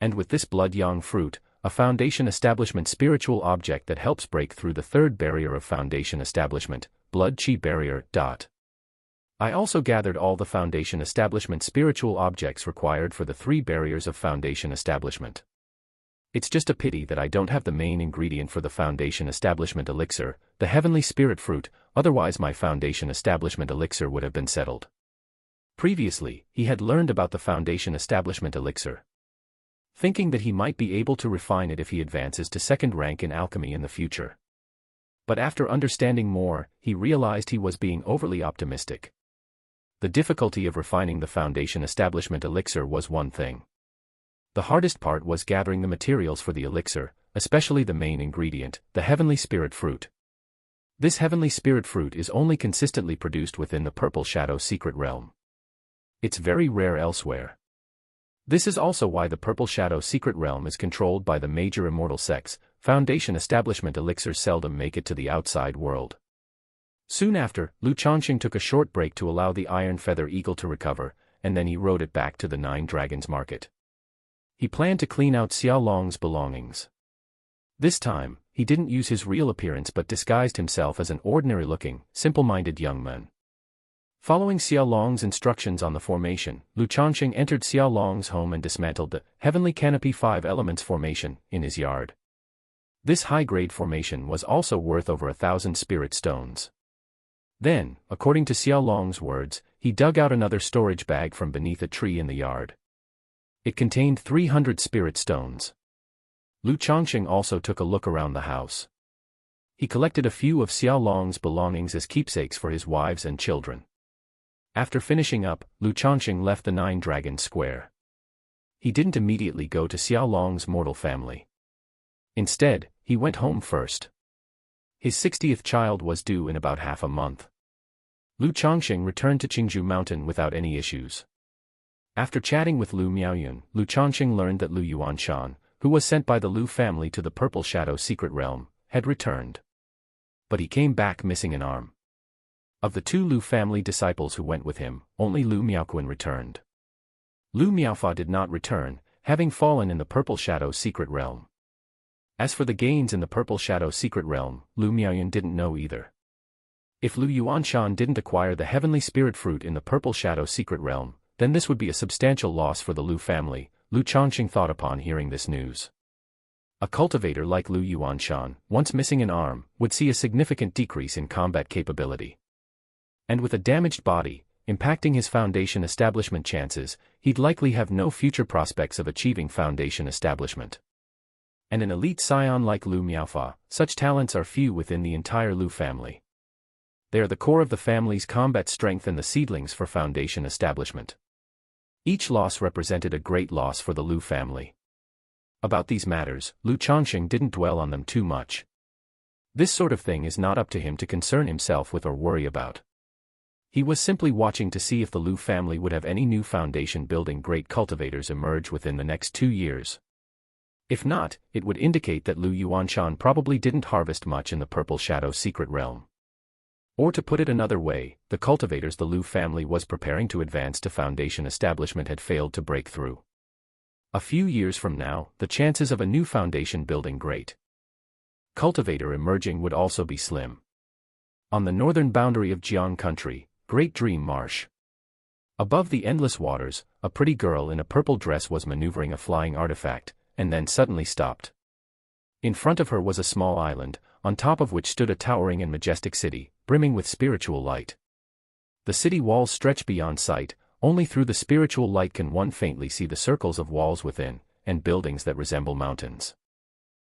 And with this blood-yang fruit, a foundation establishment spiritual object that helps break through the 3rd barrier of foundation establishment, blood-chi barrier. I also gathered all the foundation establishment spiritual objects required for the 3 barriers of foundation establishment. It's just a pity that I don't have the main ingredient for the foundation establishment elixir, the heavenly spirit fruit, otherwise my foundation establishment elixir would have been settled. Previously, he had learned about the foundation establishment elixir, thinking that he might be able to refine it if he advances to 2nd rank in alchemy in the future. But after understanding more, he realized he was being overly optimistic. The difficulty of refining the foundation establishment elixir was one thing. The hardest part was gathering the materials for the elixir, especially the main ingredient, the heavenly spirit fruit. This heavenly spirit fruit is only consistently produced within the Purple Shadow secret realm. It's very rare elsewhere. This is also why the Purple Shadow secret realm is controlled by the major immortal sects. Foundation establishment elixirs seldom make it to the outside world. Soon after, Lu Changsheng took a short break to allow the Iron Feather Eagle to recover, and then he rode it back to the 9 Dragons Market. He planned to clean out Xiao Long's belongings. This time, he didn't use his real appearance but disguised himself as an ordinary-looking, simple-minded young man. Following Xiao Long's instructions on the formation, Lu Changsheng entered Xiao Long's home and dismantled the Heavenly Canopy 5 Elements formation in his yard. This high-grade formation was also worth over 1,000 spirit stones. Then, according to Xiao Long's words, he dug out another storage bag from beneath a tree in the yard. It contained 300 spirit stones. Lu Changsheng also took a look around the house. He collected a few of Xiao Long's belongings as keepsakes for his wives and children. After finishing up, Lu Changsheng left the Nine Dragons Square. He didn't immediately go to Xiao Long's mortal family. Instead, he went home first. His 60th child was due in about half a month. Lu Changsheng returned to Qingzhou Mountain without any issues. After chatting with Lu Miaoyun, Lu Changsheng learned that Lu Yuanshan, who was sent by the Lu family to the Purple Shadow secret realm, had returned. But he came back missing an arm. Of the 2 Lu family disciples who went with him, only Lu Miaoquan returned. Lu Miaofa did not return, having fallen in the Purple Shadow secret realm. As for the gains in the Purple Shadow secret realm, Lu Miaoyun didn't know either. If Lu Yuanshan didn't acquire the Heavenly Spirit Fruit in the Purple Shadow secret realm, then this would be a substantial loss for the Lu family, Lu Changsheng thought upon hearing this news. A cultivator like Lu Yuanshan, once missing an arm, would see a significant decrease in combat capability. And with a damaged body, impacting his foundation establishment chances, he'd likely have no future prospects of achieving foundation establishment. And an elite scion like Lu Miaofa, such talents are few within the entire Lu family. They are the core of the family's combat strength and the seedlings for foundation establishment. Each loss represented a great loss for the Lu family. About these matters, Lu Changsheng didn't dwell on them too much. This sort of thing is not up to him to concern himself with or worry about. He was simply watching to see if the Lu family would have any new foundation-building great cultivators emerge within the next 2 years. If not, it would indicate that Lu Yuanshan probably didn't harvest much in the Purple Shadow secret realm. Or to put it another way, the cultivators the Lu family was preparing to advance to foundation establishment had failed to break through. A few years from now, the chances of a new foundation building great cultivator emerging would also be slim. On the northern boundary of Jiang country, Great Dream Marsh. Above the endless waters, a pretty girl in a purple dress was maneuvering a flying artifact, and then suddenly stopped. In front of her was a small island, on top of which stood a towering and majestic city, brimming with spiritual light. The city walls stretch beyond sight, only through the spiritual light can one faintly see the circles of walls within, and buildings that resemble mountains.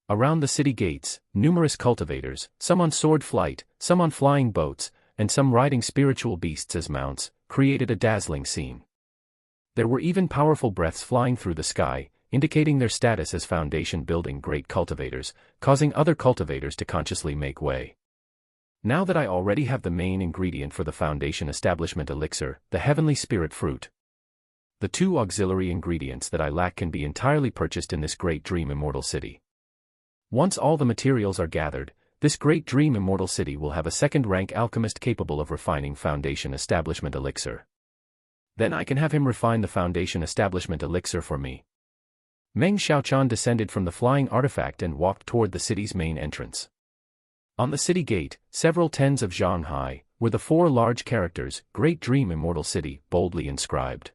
Around the city gates, numerous cultivators, some on sword flight, some on flying boats, and some riding spiritual beasts as mounts, created a dazzling scene. There were even powerful breaths flying through the sky, indicating their status as foundation-building great cultivators, causing other cultivators to consciously make way. Now that I already have the main ingredient for the foundation establishment elixir, the Heavenly Spirit Fruit. The 2 auxiliary ingredients that I lack can be entirely purchased in this Great Dream Immortal City. Once all the materials are gathered, this Great Dream Immortal City will have a second-rank alchemist capable of refining foundation establishment elixir. Then I can have him refine the foundation establishment elixir for me. Meng Xiaochan descended from the flying artifact and walked toward the city's main entrance. On the city gate, several tens of zhang high, were the 4 large characters, Great Dream Immortal City, boldly inscribed.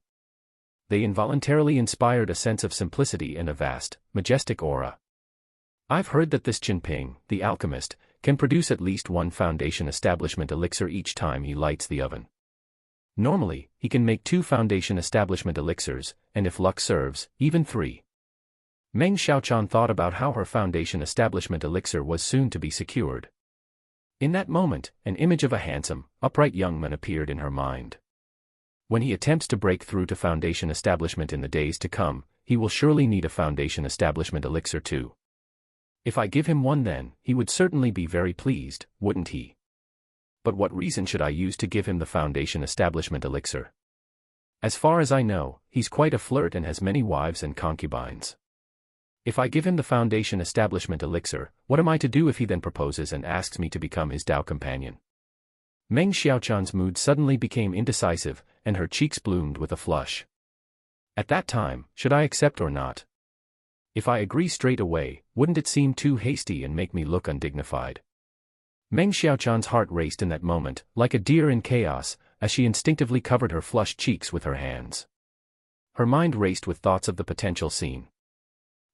They involuntarily inspired a sense of simplicity and a vast, majestic aura. I've heard that this Jinping, the alchemist, can produce at least 1 foundation establishment elixir each time he lights the oven. Normally, he can make 2 foundation establishment elixirs, and if luck serves, even 3. Meng Xiaochan thought about how her foundation establishment elixir was soon to be secured. In that moment, an image of a handsome, upright young man appeared in her mind. When he attempts to break through to foundation establishment in the days to come, he will surely need a foundation establishment elixir too. If I give him one then, he would certainly be very pleased, wouldn't he? But what reason should I use to give him the foundation establishment elixir? As far as I know, he's quite a flirt and has many wives and concubines. If I give him the foundation establishment elixir, what am I to do if he then proposes and asks me to become his Tao companion? Meng Xiaochan's mood suddenly became indecisive, and her cheeks bloomed with a flush. At that time, should I accept or not? If I agree straight away, wouldn't it seem too hasty and make me look undignified? Meng Xiaochan's heart raced in that moment, like a deer in chaos, as she instinctively covered her flushed cheeks with her hands. Her mind raced with thoughts of the potential scene.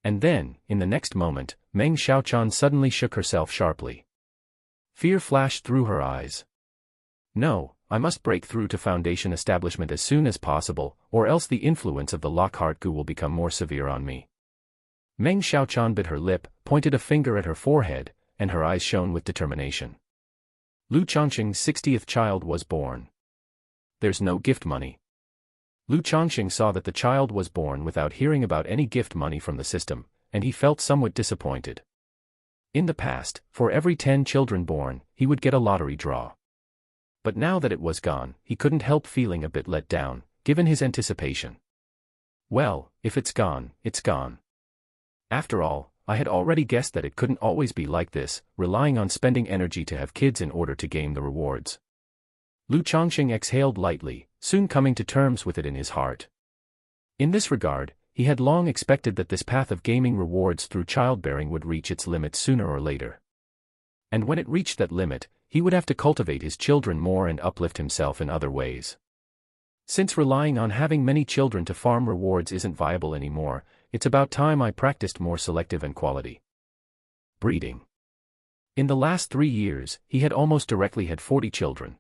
And then, in the next moment, Meng Xiaochan suddenly shook herself sharply. Fear flashed through her eyes. No, I must break through to Foundation establishment as soon as possible, or else the influence of the Lockhart Gu will become more severe on me. Meng Xiaochan bit her lip, pointed a finger at her forehead, and her eyes shone with determination. Lu Changsheng's 60th child was born. There's no gift money. Lu Changsheng saw that the child was born without hearing about any gift money from the system, and he felt somewhat disappointed. In the past, for every 10 children born, he would get a lottery draw. But now that it was gone, he couldn't help feeling a bit let down, given his anticipation. Well, if it's gone, it's gone. After all, I had already guessed that it couldn't always be like this, relying on spending energy to have kids in order to gain the rewards. Lu Changsheng exhaled lightly, soon coming to terms with it in his heart. In this regard, he had long expected that this path of gaming rewards through childbearing would reach its limit sooner or later. And when it reached that limit, he would have to cultivate his children more and uplift himself in other ways. Since relying on having many children to farm rewards isn't viable anymore, it's about time I practiced more selective and quality breeding. In the last 3 years, he had almost directly had 40 children.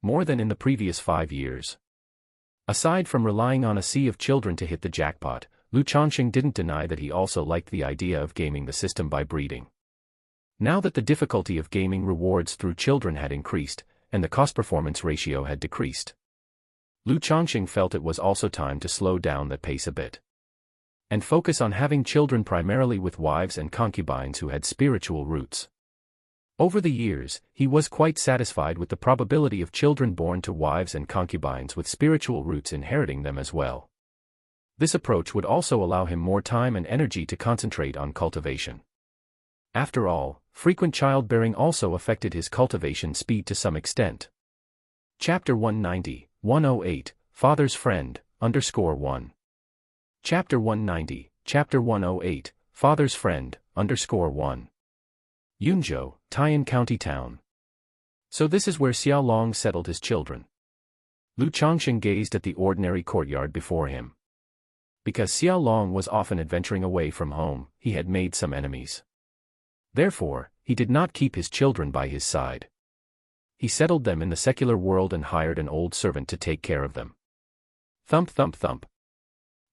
More than in the previous 5 years. Aside from relying on a sea of children to hit the jackpot, Lu Changsheng didn't deny that he also liked the idea of gaming the system by breeding. Now that the difficulty of gaming rewards through children had increased, and the cost-performance ratio had decreased, Lu Changsheng felt it was also time to slow down that pace a bit. And focus on having children primarily with wives and concubines who had spiritual roots. Over the years, he was quite satisfied with the probability of children born to wives and concubines with spiritual roots inheriting them as well. This approach would also allow him more time and energy to concentrate on cultivation. After all, frequent childbearing also affected his cultivation speed to some extent. Chapter 190, 108, Father's Friend, _1. Chapter 190, Chapter 108, Father's Friend, _1. Yunzhou, Taiyan County Town. So this is where Xiao Long settled his children. Lu Changsheng gazed at the ordinary courtyard before him. Because Xiao Long was often adventuring away from home, he had made some enemies. Therefore, he did not keep his children by his side. He settled them in the secular world and hired an old servant to take care of them. Thump thump thump.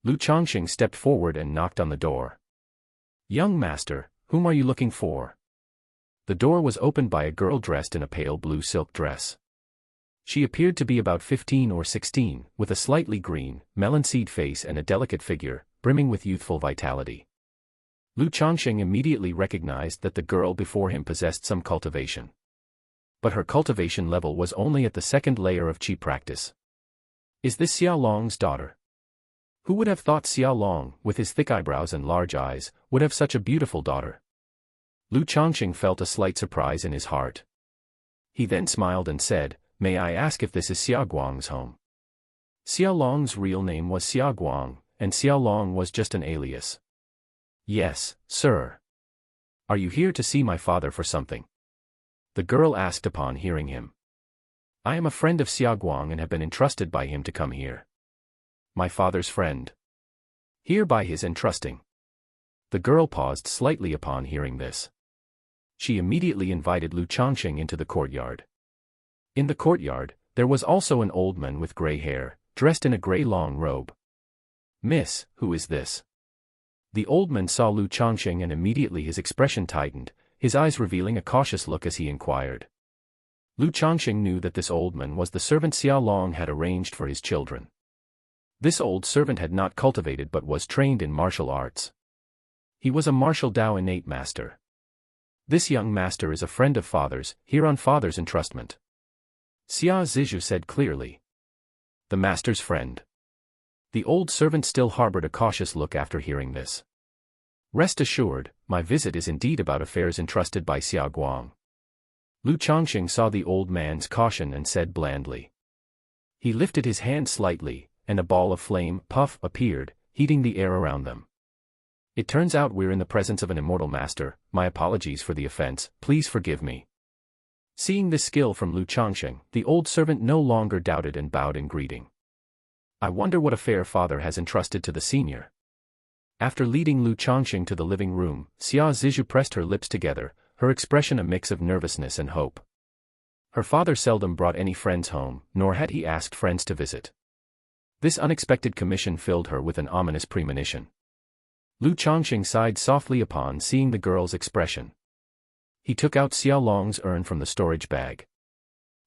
Lu Changsheng stepped forward and knocked on the door. Young master, whom are you looking for? The door was opened by a girl dressed in a pale blue silk dress. She appeared to be about 15 or 16, with a slightly green, melon-seed face and a delicate figure, brimming with youthful vitality. Lu Changsheng immediately recognized that the girl before him possessed some cultivation. But her cultivation level was only at the second layer of qi practice. Is this Xiao Long's daughter? Who would have thought Xiao Long, with his thick eyebrows and large eyes, would have such a beautiful daughter? Lu Changsheng felt a slight surprise in his heart. He then smiled and said, "May I ask if this is Xiao Guang's home?" Xiao Long's real name was Xiao Guang, and Xiao Long was just an alias. "Yes, sir." "Are you here to see my father for something?" the girl asked upon hearing him. "I am a friend of Xiao Guang and have been entrusted by him to come here." "My father's friend?" "Hereby his entrusting." The girl paused slightly upon hearing this. She immediately invited Lu Changsheng into the courtyard. In the courtyard, there was also an old man with gray hair, dressed in a gray long robe. "Miss, who is this?" The old man saw Lu Changsheng and immediately his expression tightened, his eyes revealing a cautious look as he inquired. Lu Changsheng knew that this old man was the servant Xiao Long had arranged for his children. This old servant had not cultivated but was trained in martial arts. He was a martial Dao innate master. This young master is a friend of father's, here on father's entrustment. Xia Zizhu said clearly. The master's friend. The old servant still harbored a cautious look after hearing this. Rest assured, my visit is indeed about affairs entrusted by Xiao Guang. Lu Changsheng saw the old man's caution and said blandly. He lifted his hand slightly, and a ball of flame, puff, appeared, heating the air around them. It turns out we're in the presence of an immortal master. My apologies for the offense, please forgive me. Seeing this skill from Lu Changsheng, the old servant no longer doubted and bowed in greeting. I wonder what a fair father has entrusted to the senior. After leading Lu Changsheng to the living room, Xia Zizhu pressed her lips together, her expression a mix of nervousness and hope. Her father seldom brought any friends home, nor had he asked friends to visit. This unexpected commission filled her with an ominous premonition. Lu Changsheng sighed softly upon seeing the girl's expression. He took out Xiao Long's urn from the storage bag.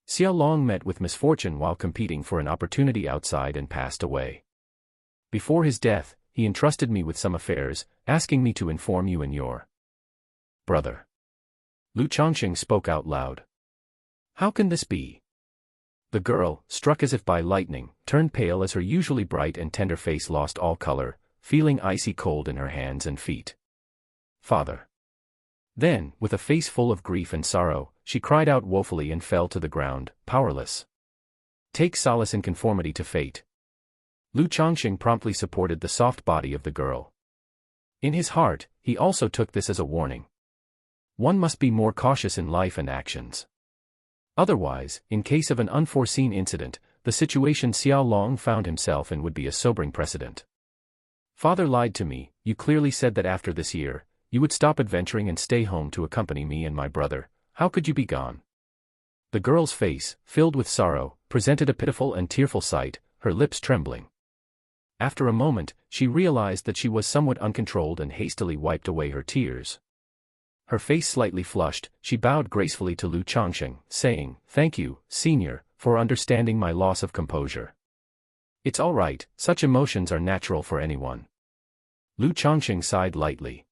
Xiao Long met with misfortune while competing for an opportunity outside and passed away. Before his death, he entrusted me with some affairs, asking me to inform you and your brother. Lu Changsheng spoke out loud. How can this be? The girl, struck as if by lightning, turned pale as her usually bright and tender face lost all color, feeling icy cold in her hands and feet. Father. Then, with a face full of grief and sorrow, she cried out woefully and fell to the ground, powerless. Take solace in conformity to fate. Lu Changsheng promptly supported the soft body of the girl. In his heart, he also took this as a warning. One must be more cautious in life and actions. Otherwise, in case of an unforeseen incident, the situation Xiao Long found himself in would be a sobering precedent. Father lied to me. You clearly said that after this year, you would stop adventuring and stay home to accompany me and my brother. How could you be gone? The girl's face, filled with sorrow, presented a pitiful and tearful sight, her lips trembling. After a moment, she realized that she was somewhat uncontrolled and hastily wiped away her tears. Her face slightly flushed, she bowed gracefully to Lu Changsheng, saying, "Thank you, senior, for understanding my loss of composure. It's all right, such emotions are natural for anyone." Lu Changsheng sighed lightly.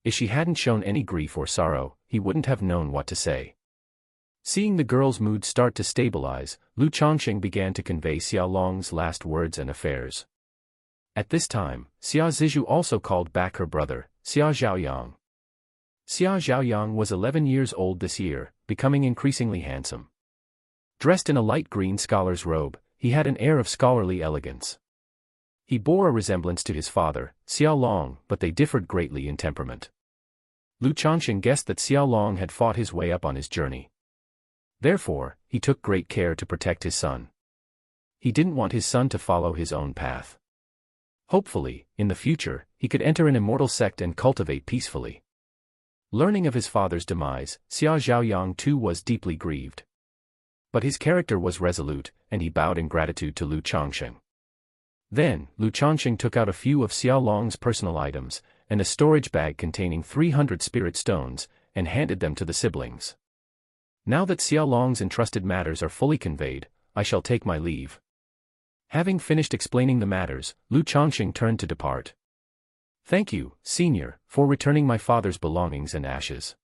If she hadn't shown any grief or sorrow, he wouldn't have known what to say. Seeing the girl's mood start to stabilize, Lu Changsheng began to convey Xiao Long's last words and affairs. At this time, Xia Zizhu also called back her brother, Xia Zhaoyang. Xia Zhaoyang was 11 years old this year, becoming increasingly handsome. Dressed in a light green scholar's robe, he had an air of scholarly elegance. He bore a resemblance to his father, Xiao Long, but they differed greatly in temperament. Lu Changsheng guessed that Xiao Long had fought his way up on his journey. Therefore, he took great care to protect his son. He didn't want his son to follow his own path. Hopefully, in the future, he could enter an immortal sect and cultivate peacefully. Learning of his father's demise, Xia Zhaoyang too was deeply grieved. But his character was resolute, and he bowed in gratitude to Lu Changsheng. Then, Lu Changsheng took out a few of Xiao Long's personal items, and a storage bag containing 300 spirit stones, and handed them to the siblings. Now that Xiao Long's entrusted matters are fully conveyed, I shall take my leave. Having finished explaining the matters, Lu Changsheng turned to depart. Thank you, senior, for returning my father's belongings and ashes.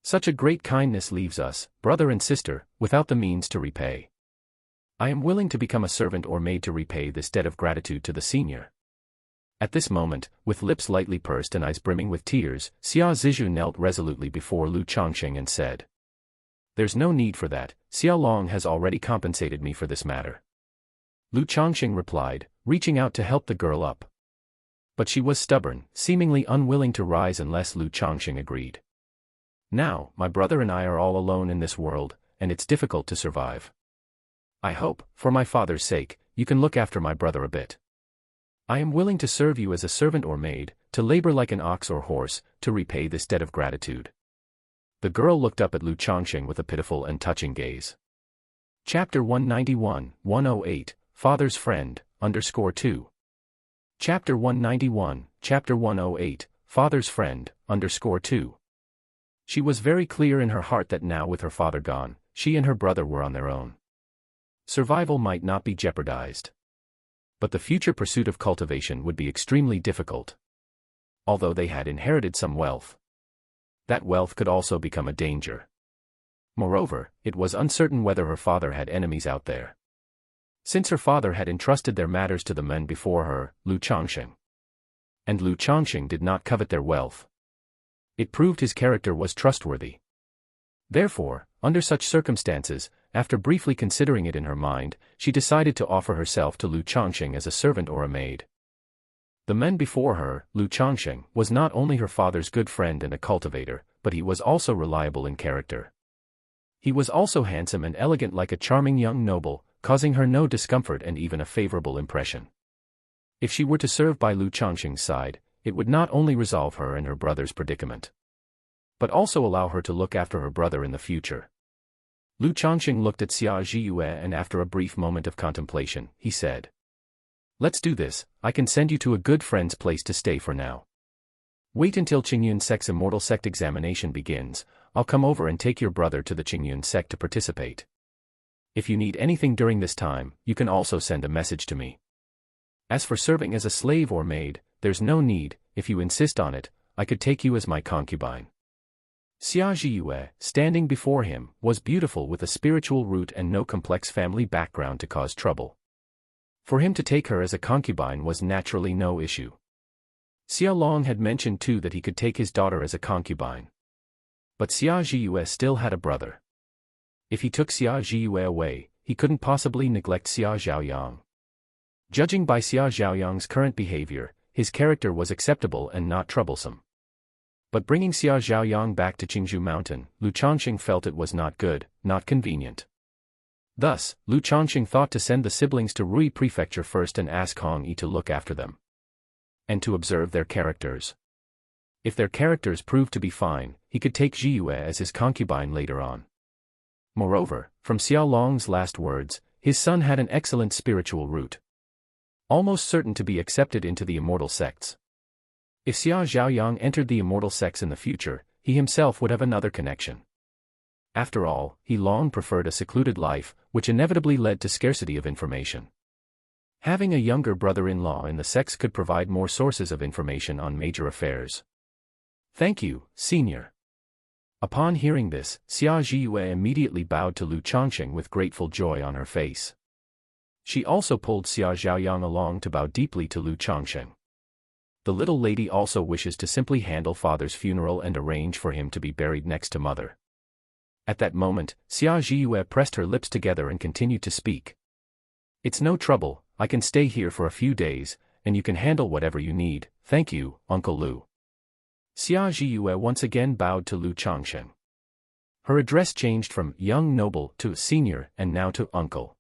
Such a great kindness leaves us, brother and sister, without the means to repay. I am willing to become a servant or maid to repay this debt of gratitude to the senior. At this moment, with lips lightly pursed and eyes brimming with tears, Xia Zizhu knelt resolutely before Lu Changsheng and said, "There's no need for that, Xiao Long has already compensated me for this matter." Lu Changsheng replied, reaching out to help the girl up. But she was stubborn, seemingly unwilling to rise unless Lu Changsheng agreed. Now, my brother and I are all alone in this world, and it's difficult to survive. I hope, for my father's sake, you can look after my brother a bit. I am willing to serve you as a servant or maid, to labor like an ox or horse, to repay this debt of gratitude. The girl looked up at Lu Changsheng with a pitiful and touching gaze. Chapter 191, 108, Father's Friend, _2. Chapter 191, Chapter 108, Father's Friend, _2. She was very clear in her heart that now with her father gone, she and her brother were on their own. Survival might not be jeopardized. But the future pursuit of cultivation would be extremely difficult. Although they had inherited some wealth, that wealth could also become a danger. Moreover, it was uncertain whether her father had enemies out there. Since her father had entrusted their matters to the men before her, Lu Changsheng. And Lu Changsheng did not covet their wealth. It proved his character was trustworthy. Therefore, under such circumstances, after briefly considering it in her mind, she decided to offer herself to Lu Changsheng as a servant or a maid. The man before her, Changsheng, was not only her father's good friend and a cultivator, but he was also reliable in character. He was also handsome and elegant like a charming young noble, causing her no discomfort and even a favorable impression. If she were to serve by Changsheng's side, it would not only resolve her and her brother's predicament, but also allow her to look after her brother in the future. Changsheng looked at Xia Zhiyue and after a brief moment of contemplation, he said, "Let's do this. I can send you to a good friend's place to stay for now. Wait until Qingyun sect's immortal sect examination begins. I'll come over and take your brother to the Qingyun sect to participate. If you need anything during this time, you can also send a message to me. As for serving as a slave or maid, there's no need. If you insist on it, I could take you as my concubine." Xia Zhiyue, standing before him, was beautiful with a spiritual root and no complex family background to cause trouble. For him to take her as a concubine was naturally no issue. Xia Long had mentioned too that he could take his daughter as a concubine. But Xia Zhiyue still had a brother. If he took Xia Zhiyue away, he couldn't possibly neglect Xia Zhaoyang. Judging by Xia Zhaoyang's current behavior, his character was acceptable and not troublesome. But bringing Xia Zhaoyang back to Qingzhou Mountain, Changsheng felt it was not good, not convenient. Thus, Changsheng thought to send the siblings to Rui Prefecture first and ask Hong Yi to look after them, and to observe their characters. If their characters proved to be fine, he could take Zhiyue as his concubine later on. Moreover, from Xia Long's last words, his son had an excellent spiritual root, almost certain to be accepted into the immortal sects. If Xia Zhaoyang entered the immortal sects in the future, he himself would have another connection. After all, he long preferred a secluded life, which inevitably led to scarcity of information. Having a younger brother-in-law in the sects could provide more sources of information on major affairs. "Thank you, senior." Upon hearing this, Xia Zhiyue immediately bowed to Changsheng with grateful joy on her face. She also pulled Xia Zhaoyang along to bow deeply to Changsheng. The little lady also wishes to simply handle father's funeral and arrange for him to be buried next to mother. At that moment, Xia Zhiyue pressed her lips together and continued to speak. "It's no trouble, I can stay here for a few days, and you can handle whatever you need. Thank you, Uncle Lu." Xia Zhiyue once again bowed to Changsheng. Her address changed from young noble to senior and now to uncle.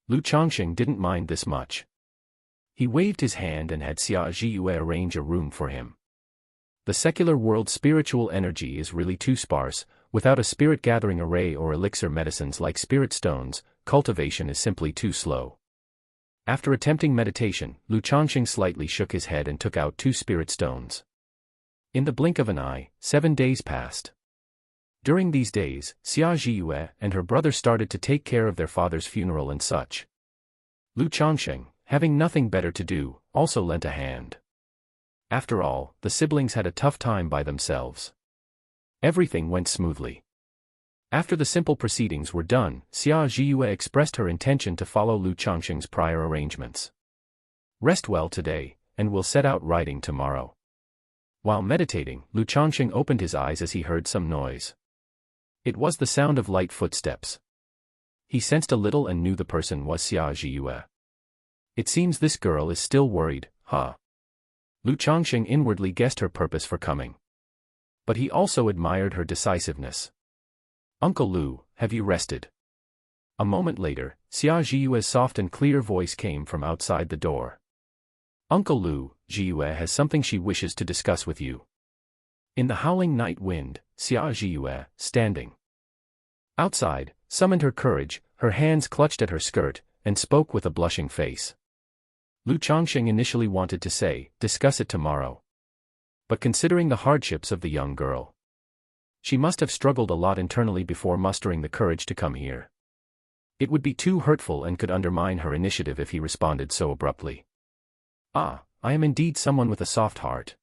Changsheng didn't mind this much. He waved his hand and had Xia Zhiyue arrange a room for him. The secular world's spiritual energy is really too sparse. Without a spirit-gathering array or elixir medicines like spirit stones, cultivation is simply too slow. After attempting meditation, Changsheng slightly shook his head and took out 2 spirit stones. In the blink of an eye, 7 days passed. During these days, Xia Zhiyue and her brother started to take care of their father's funeral and such. Changsheng, having nothing better to do, also lent a hand. After all, the siblings had a tough time by themselves. Everything went smoothly. After the simple proceedings were done, Xia Zhiyue expressed her intention to follow Changsheng's prior arrangements. "Rest well today, and we'll set out riding tomorrow." While meditating, Changsheng opened his eyes as he heard some noise. It was the sound of light footsteps. He sensed a little and knew the person was Xia Zhiyue. "It seems this girl is still worried, huh?" Changsheng inwardly guessed her purpose for coming. But he also admired her decisiveness. "Uncle Lu, have you rested?" A moment later, Xia Zhiyue's soft and clear voice came from outside the door. "Uncle Lu, Zhiyue has something she wishes to discuss with you." In the howling night wind, Xia Zhiyue, standing outside, summoned her courage, her hands clutched at her skirt, and spoke with a blushing face. Changsheng initially wanted to say, "Discuss it tomorrow." But considering the hardships of the young girl, she must have struggled a lot internally before mustering the courage to come here. It would be too hurtful and could undermine her initiative if he responded so abruptly. "Ah, I am indeed someone with a soft heart."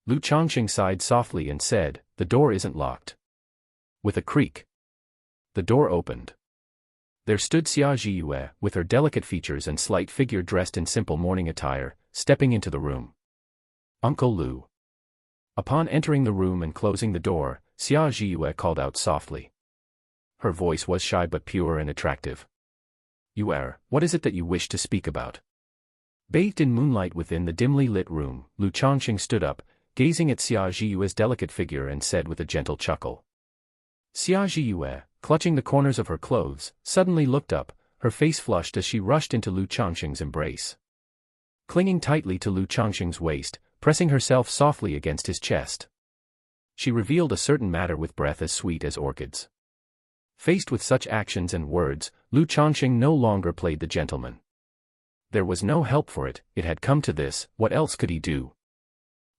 Changsheng sighed softly and said, "The door isn't locked." With a creak, the door opened. There stood Xia Zhiyue, with her delicate features and slight figure dressed in simple morning attire, stepping into the room. "Uncle Lu." Upon entering the room and closing the door, Xia Zhiyue called out softly. Her voice was shy but pure and attractive. "What is it that you wish to speak about?" Bathed in moonlight within the dimly lit room, Lu Changsheng stood up, gazing at Xia Zhiyue's delicate figure and said with a gentle chuckle. Xia Zhiyue, clutching the corners of her clothes, suddenly looked up, her face flushed as she rushed into Lu Changsheng's embrace. Clinging tightly to Lu Changsheng's waist, pressing herself softly against his chest, she revealed a certain matter with breath as sweet as orchids. Faced with such actions and words, Lu Changsheng no longer played the gentleman. There was no help for it, it had come to this, what else could he do?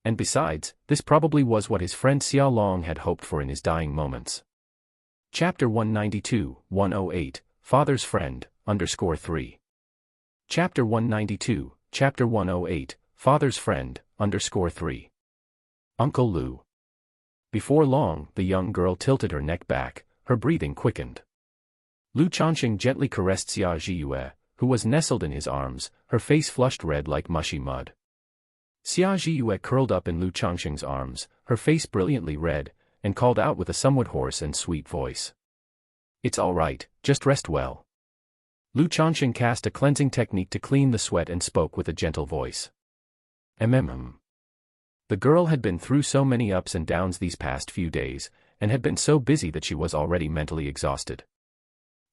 And besides, this probably was what his friend Xia Long had hoped for in his dying moments. Chapter 192, 108, Father's Friend, _3. Chapter 192, Chapter 108, Father's Friend, _3. Uncle Lu. Before long, the young girl tilted her neck back, her breathing quickened. Lu Changsheng gently caressed Xia Zhiyue, who was nestled in his arms, her face flushed red like mushy mud. Xia Zhiyue curled up in Lu Changsheng's arms, her face brilliantly red, and called out with a somewhat hoarse and sweet voice. "It's all right, just rest well." Lu Changsheng cast a cleansing technique to clean the sweat and spoke with a gentle voice. The girl had been through so many ups and downs these past few days, and had been so busy that she was already mentally exhausted.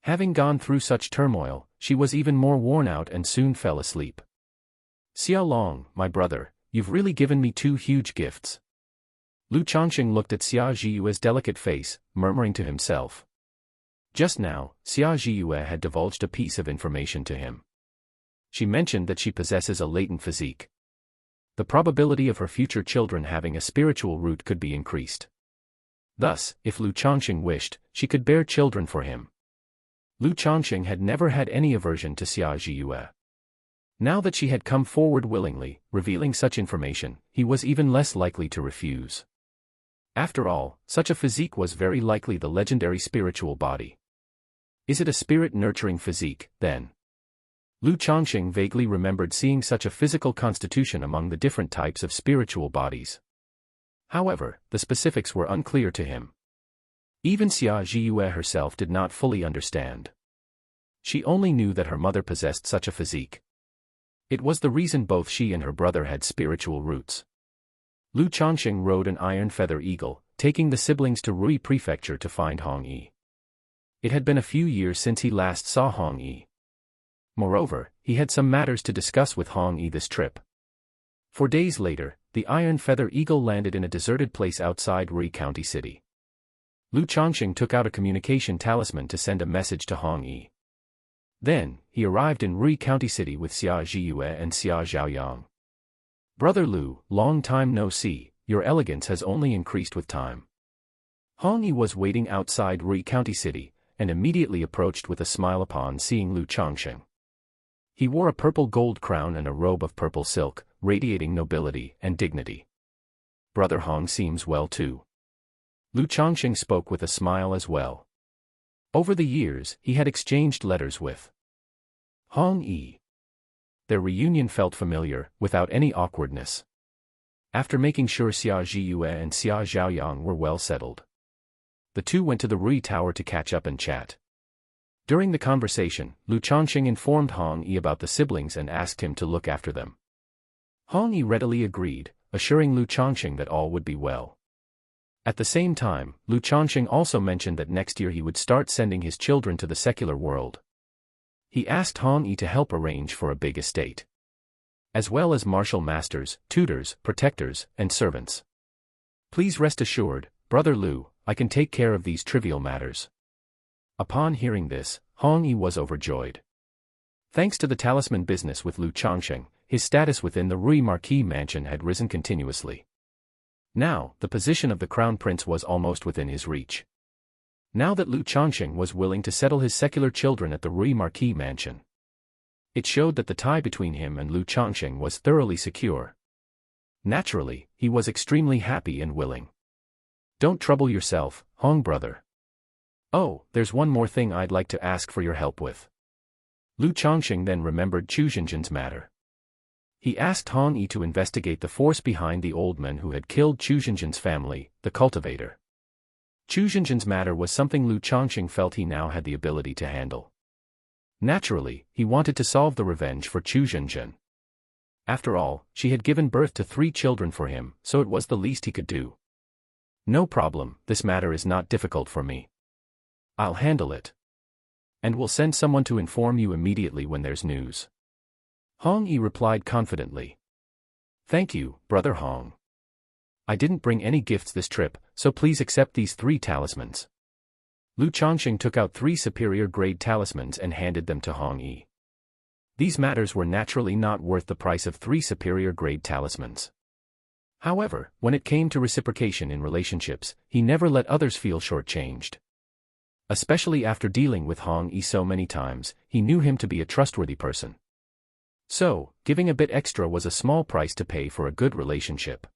Having gone through such turmoil, she was even more worn out and soon fell asleep. "Xia Long, my brother, you've really given me two huge gifts." Lu Changsheng looked at Xia Zhiyue's delicate face, murmuring to himself. Just now, Xia Zhiyue had divulged a piece of information to him. She mentioned that she possesses a latent physique. The probability of her future children having a spiritual root could be increased. Thus, if Lu Changsheng wished, she could bear children for him. Lu Changsheng had never had any aversion to Xia Zhiyue. Now that she had come forward willingly, revealing such information, he was even less likely to refuse. After all, such a physique was very likely the legendary spiritual body. Is it a spirit-nurturing physique, then? Lu Changsheng vaguely remembered seeing such a physical constitution among the different types of spiritual bodies. However, the specifics were unclear to him. Even Xia Zhiyue herself did not fully understand. She only knew that her mother possessed such a physique. It was the reason both she and her brother had spiritual roots. Lu Changsheng rode an iron feather eagle, taking the siblings to Rui Prefecture to find Hong Yi. It had been a few years since he last saw Hong Yi. Moreover, he had some matters to discuss with Hong Yi this trip. 4 days later, the iron feather eagle landed in a deserted place outside Rui County City. Lu Changsheng took out a communication talisman to send a message to Hong Yi. Then, he arrived in Rui County City with Xia Zhiyue and Xia Zhaoyang. "Brother Lu, long time no see, your elegance has only increased with time." Hong Yi was waiting outside Rui County City, and immediately approached with a smile upon seeing Lu Changsheng. He wore a purple gold crown and a robe of purple silk, radiating nobility and dignity. "Brother Hong seems well too." Lu Changsheng spoke with a smile as well. Over the years, he had exchanged letters with Hong Yi. Their reunion felt familiar, without any awkwardness. After making sure Xia Zhiyue and Xia Zhaoyang were well settled, the two went to the Rui Tower to catch up and chat. During the conversation, Lu Changsheng informed Hong Yi about the siblings and asked him to look after them. Hong Yi readily agreed, assuring Lu Changsheng that all would be well. At the same time, Lu Changsheng also mentioned that next year he would start sending his children to the secular world. He asked Hong Yi to help arrange for a big estate, as well as martial masters, tutors, protectors, and servants. "Please rest assured, Brother Lu, I can take care of these trivial matters." Upon hearing this, Hong Yi was overjoyed. Thanks to the talisman business with Lu Changsheng, his status within the Rui Marquis mansion had risen continuously. Now, the position of the crown prince was almost within his reach. Now that Lu Changsheng was willing to settle his secular children at the Rui Marquis mansion, it showed that the tie between him and Lu Changsheng was thoroughly secure. Naturally, he was extremely happy and willing. "Don't trouble yourself, Hong brother. Oh, there's one more thing I'd like to ask for your help with." Lu Changsheng then remembered Chu Xinjian's matter. He asked Hong Yi to investigate the force behind the old man who had killed Chu Xinjian's family, the cultivator. Chu Xinjian's matter was something Lu Changsheng felt he now had the ability to handle. Naturally, he wanted to solve the revenge for Chu Xinjian. After all, she had given birth to 3 children for him, so it was the least he could do. No problem, this matter is not difficult for me. I'll handle it. And will send someone to inform you immediately when there's news. Hong Yi replied confidently. Thank you, Brother Hong. I didn't bring any gifts this trip, so please accept these 3 talismans. Lu Changsheng took out 3 superior-grade talismans and handed them to Hong Yi. These matters were naturally not worth the price of 3 superior-grade talismans. However, when it came to reciprocation in relationships, he never let others feel shortchanged. Especially after dealing with Hong Yi so many times, he knew him to be a trustworthy person. So, giving a bit extra was a small price to pay for a good relationship.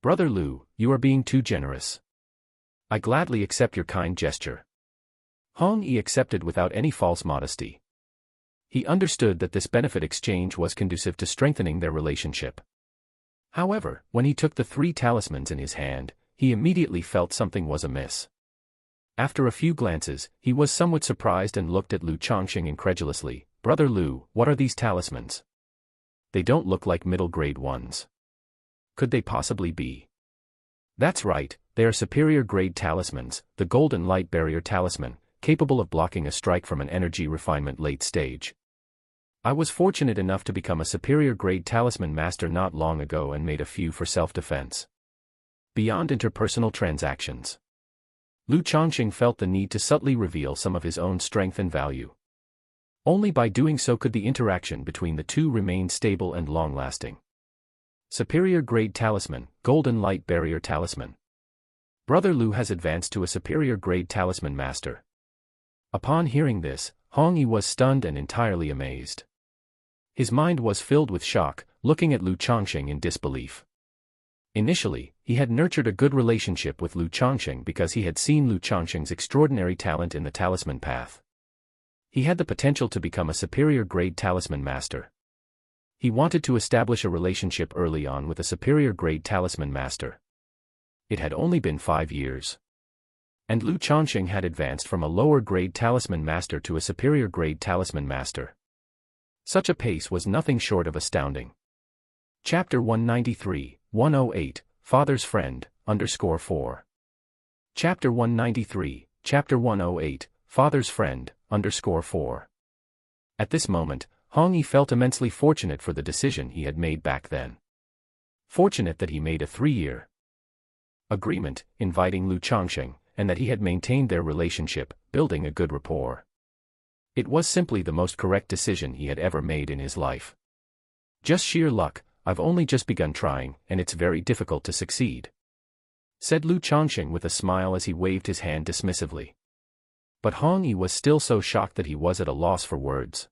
Brother Lu, you are being too generous. I gladly accept your kind gesture. Hong Yi accepted without any false modesty. He understood that this benefit exchange was conducive to strengthening their relationship. However, when he took the 3 talismans in his hand, he immediately felt something was amiss. After a few glances, he was somewhat surprised and looked at Lu Changsheng incredulously. Brother Lu, what are these talismans? They don't look like middle-grade ones. Could they possibly be? That's right, they are superior-grade talismans, the Golden Light Barrier Talisman, capable of blocking a strike from an energy refinement late stage. I was fortunate enough to become a superior-grade talisman master not long ago and made a few for self-defense. Beyond interpersonal transactions, Lu Changsheng felt the need to subtly reveal some of his own strength and value. Only by doing so could the interaction between the two remain stable and long-lasting. Superior-grade talisman, Golden Light Barrier Talisman. Brother Lu has advanced to a superior-grade talisman master. Upon hearing this, Hong Yi was stunned and entirely amazed. His mind was filled with shock, looking at Lu Changsheng in disbelief. Initially, he had nurtured a good relationship with Lu Changsheng because he had seen Lu Changsheng's extraordinary talent in the talisman path. He had the potential to become a superior-grade talisman master. He wanted to establish a relationship early on with a superior-grade talisman master. It had only been 5 years. And Lu Changsheng had advanced from a lower-grade talisman master to a superior-grade talisman master. Such a pace was nothing short of astounding. Chapter 193, 108, Father's Friend, _4. Chapter 193, Chapter 108, Father's Friend, _4. At this moment, Hong Yi felt immensely fortunate for the decision he had made back then. Fortunate that he made a 3-year agreement, inviting Lu Changsheng, and that he had maintained their relationship, building a good rapport. It was simply the most correct decision he had ever made in his life. Just sheer luck, I've only just begun trying, and it's very difficult to succeed, said Lu Changsheng with a smile as he waved his hand dismissively. But Hong Yi was still so shocked that he was at a loss for words.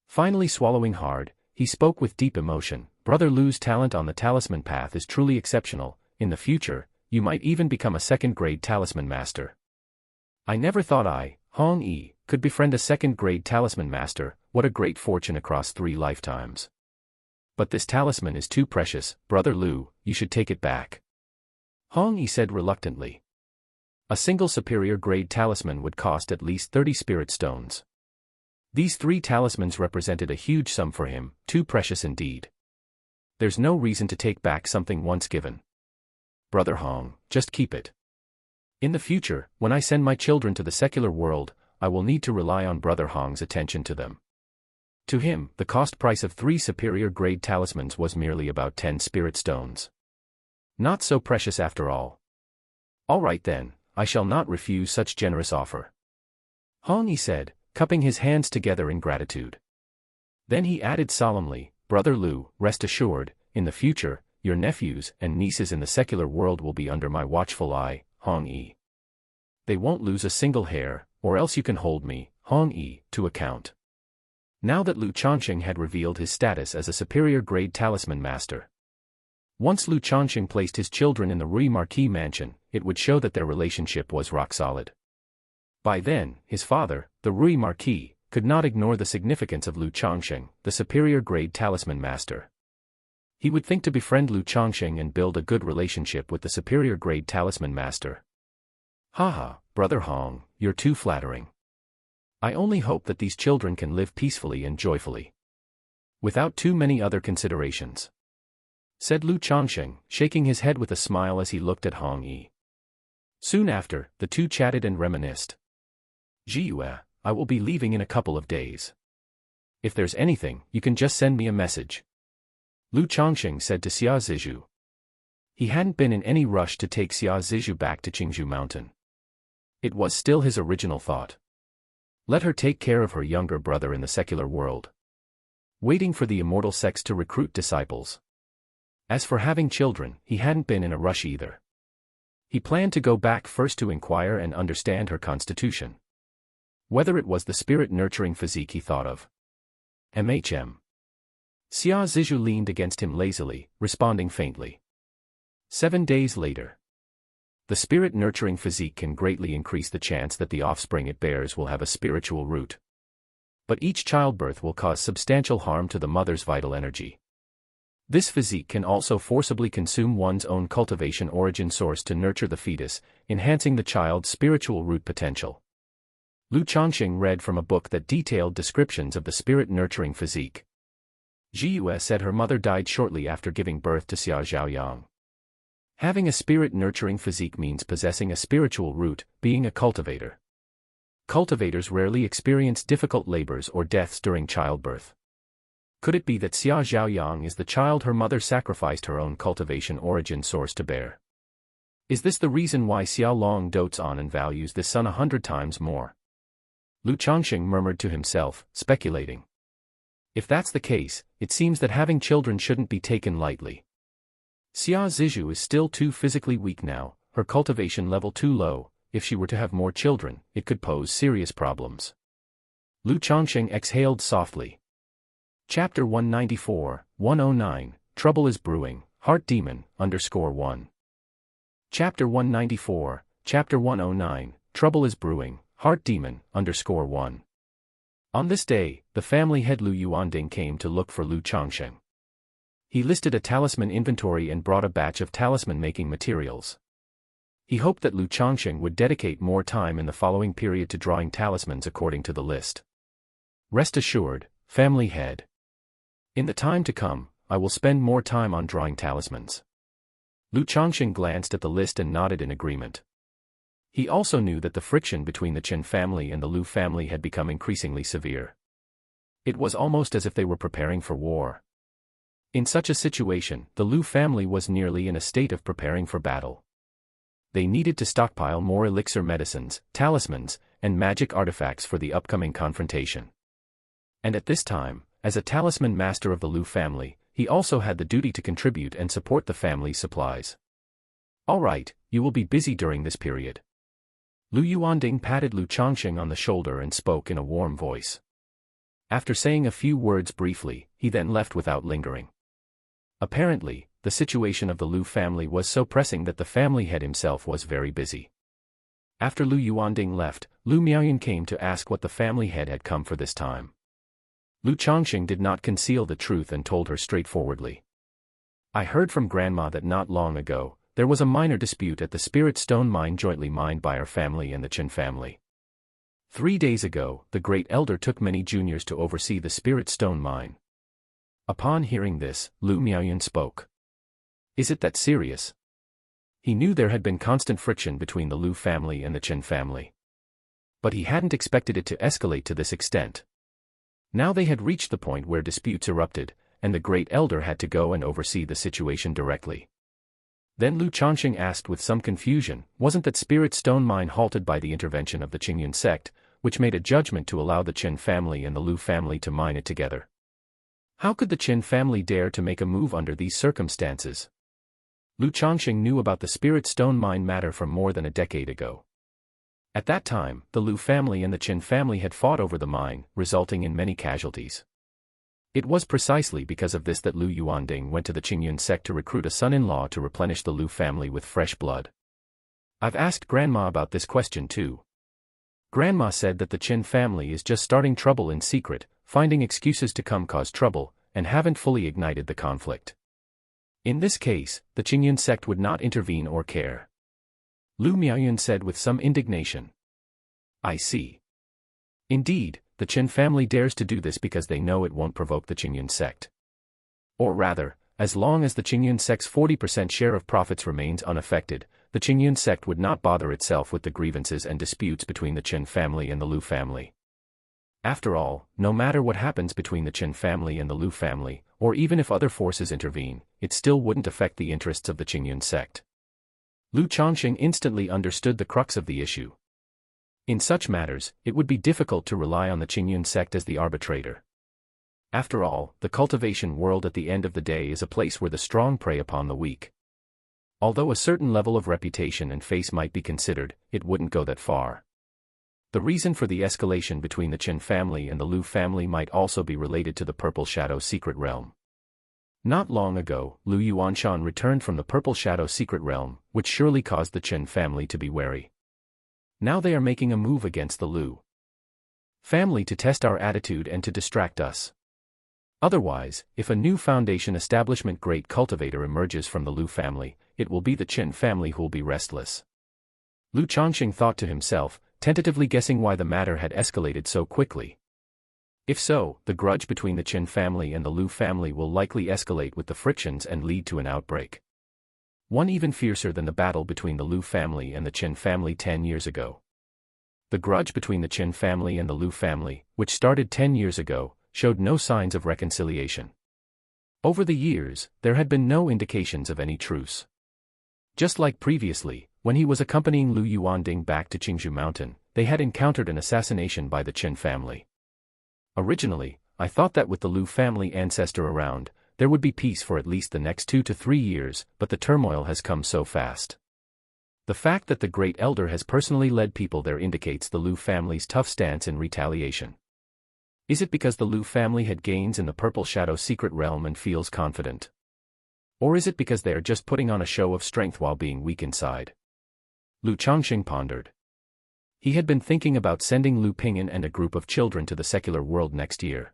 Finally swallowing hard, he spoke with deep emotion. Brother Lu's talent on the talisman path is truly exceptional. In the future, you might even become a second-grade talisman master. I never thought I, Hong Yi, could befriend a second-grade talisman master. What a great fortune across 3 lifetimes. But this talisman is too precious, Brother Lu, you should take it back, Hong Yi said reluctantly. A single superior-grade talisman would cost at least 30 spirit stones. These 3 talismans represented a huge sum for him, too precious indeed. There's no reason to take back something once given. Brother Hong, just keep it. In the future, when I send my children to the secular world, I will need to rely on Brother Hong's attention to them. To him, the cost price of 3 superior-grade talismans was merely about 10 spirit stones. Not so precious after all. All right then, I shall not refuse such generous offer, Hong Yi said, cupping his hands together in gratitude. Then he added solemnly, Brother Lu, rest assured, in the future, your nephews and nieces in the secular world will be under my watchful eye, Hong Yi. They won't lose a single hair, or else you can hold me, Hong Yi, to account. Now that Lu Changsheng had revealed his status as a superior-grade talisman master. Once Lu Changsheng placed his children in the Rui Marquis mansion, it would show that their relationship was rock solid. By then, his father, the Rui Marquis, could not ignore the significance of Lu Changsheng, the superior-grade talisman master. He would think to befriend Lu Changsheng and build a good relationship with the superior-grade talisman master. Haha, Brother Hong, you're too flattering. I only hope that these children can live peacefully and joyfully. Without too many other considerations, said Lu Changsheng, shaking his head with a smile as he looked at Hong Yi. Soon after, the two chatted and reminisced. Jiyue, I will be leaving in a couple of days. If there's anything, you can just send me a message. Lu Changsheng said to Xia Zizhu. He hadn't been in any rush to take Xia Zizhu back to Qingzhou Mountain. It was still his original thought. Let her take care of her younger brother in the secular world, waiting for the immortal sects to recruit disciples. As for having children, he hadn't been in a rush either. He planned to go back first to inquire and understand her constitution. Whether it was the spirit-nurturing physique he thought of. Xia Zizhu leaned against him lazily, responding faintly. 7 days later. The spirit-nurturing physique can greatly increase the chance that the offspring it bears will have a spiritual root. But each childbirth will cause substantial harm to the mother's vital energy. This physique can also forcibly consume one's own cultivation origin source to nurture the fetus, enhancing the child's spiritual root potential. Lu Changsheng read from a book that detailed descriptions of the spirit-nurturing physique. Jiyue said her mother died shortly after giving birth to Xia Zhaoyang. Having a spirit-nurturing physique means possessing a spiritual root, being a cultivator. Cultivators rarely experience difficult labors or deaths during childbirth. Could it be that Xia Zhaoyang is the child her mother sacrificed her own cultivation origin source to bear? Is this the reason why Xia Long dotes on and values this son 100 times more? Lu Changsheng murmured to himself, speculating. If that's the case, it seems that having children shouldn't be taken lightly. Xia Zizhu is still too physically weak now, her cultivation level too low. If she were to have more children, it could pose serious problems. Lu Changsheng exhaled softly. Chapter 194, 109, Trouble is Brewing, Heart Demon, _1. Chapter 194, Chapter 109, Trouble is Brewing, Heart Demon, _1. On this day, the family head Lu Yuanding came to look for Lu Changsheng. He listed a talisman inventory and brought a batch of talisman-making materials. He hoped that Lu Changsheng would dedicate more time in the following period to drawing talismans according to the list. Rest assured, family head. In the time to come, I will spend more time on drawing talismans. Lu Changsheng glanced at the list and nodded in agreement. He also knew that the friction between the Qin family and the Lu family had become increasingly severe. It was almost as if they were preparing for war. In such a situation, the Lu family was nearly in a state of preparing for battle. They needed to stockpile more elixir medicines, talismans, and magic artifacts for the upcoming confrontation. And at this time, as a talisman master of the Lu family, he also had the duty to contribute and support the family's supplies. All right, you will be busy during this period. Lu Yuanding patted Lu Changsheng on the shoulder and spoke in a warm voice. After saying a few words briefly, he then left without lingering. Apparently, the situation of the Lu family was so pressing that the family head himself was very busy. After Lu Yuanding left, Lu Miaoyan came to ask what the family head had come for this time. Lu Changsheng did not conceal the truth and told her straightforwardly. I heard from Grandma that not long ago, there was a minor dispute at the Spirit Stone mine jointly mined by our family and the Qin family. 3 days ago, the Great Elder took many juniors to oversee the Spirit Stone mine. Upon hearing this, Lu Miaoyan spoke. Is it that serious? He knew there had been constant friction between the Lu family and the Qin family. But he hadn't expected it to escalate to this extent. Now they had reached the point where disputes erupted, and the Great Elder had to go and oversee the situation directly. Then Lu Changsheng asked with some confusion, wasn't that Spirit Stone mine halted by the intervention of the Qingyun sect, which made a judgment to allow the Qin family and the Lu family to mine it together? How could the Qin family dare to make a move under these circumstances? Lu Changsheng knew about the Spirit Stone mine matter from more than a decade ago. At that time, the Lu family and the Qin family had fought over the mine, resulting in many casualties. It was precisely because of this that Lu Yuanding went to the Qingyun sect to recruit a son-in-law to replenish the Lu family with fresh blood. I've asked Grandma about this question too. Grandma said that the Qin family is just starting trouble in secret, finding excuses to come cause trouble, and haven't fully ignited the conflict. In this case, the Qingyun sect would not intervene or care. Lu Miaoyan said with some indignation. I see. Indeed, the Qin family dares to do this because they know it won't provoke the Qingyun sect. Or rather, as long as the Qingyun sect's 40% share of profits remains unaffected, the Qingyun sect would not bother itself with the grievances and disputes between the Qin family and the Lu family. After all, no matter what happens between the Qin family and the Lu family, or even if other forces intervene, it still wouldn't affect the interests of the Qingyun sect. Lu Changsheng instantly understood the crux of the issue. In such matters, it would be difficult to rely on the Qingyun sect as the arbitrator. After all, the cultivation world at the end of the day is a place where the strong prey upon the weak. Although a certain level of reputation and face might be considered, it wouldn't go that far. The reason for the escalation between the Qin family and the Lu family might also be related to the Purple Shadow secret realm. Not long ago, Lu Yuanshan returned from the Purple Shadow secret realm, which surely caused the Qin family to be wary. Now they are making a move against the Lu family to test our attitude and to distract us. Otherwise, if a new foundation establishment great cultivator emerges from the Lu family, it will be the Qin family who'll be restless. Lu Changsheng thought to himself, tentatively guessing why the matter had escalated so quickly. If so, the grudge between the Qin family and the Lu family will likely escalate with the frictions and lead to an outbreak. One even fiercer than the battle between the Lu family and the Qin family 10 years ago. The grudge between the Qin family and the Lu family, which started 10 years ago, showed no signs of reconciliation. Over the years, there had been no indications of any truce. Just like previously, when he was accompanying Lu Yuanding back to Qingzhou Mountain, they had encountered an assassination by the Qin family. Originally, I thought that with the Lu family ancestor around, there would be peace for at least the next 2 to 3 years, but the turmoil has come so fast. The fact that the Great Elder has personally led people there indicates the Lu family's tough stance in retaliation. Is it because the Lu family had gains in the Purple Shadow secret realm and feels confident? Or is it because they are just putting on a show of strength while being weak inside? Lu Changsheng pondered. He had been thinking about sending Lu Ping'an and a group of children to the secular world next year.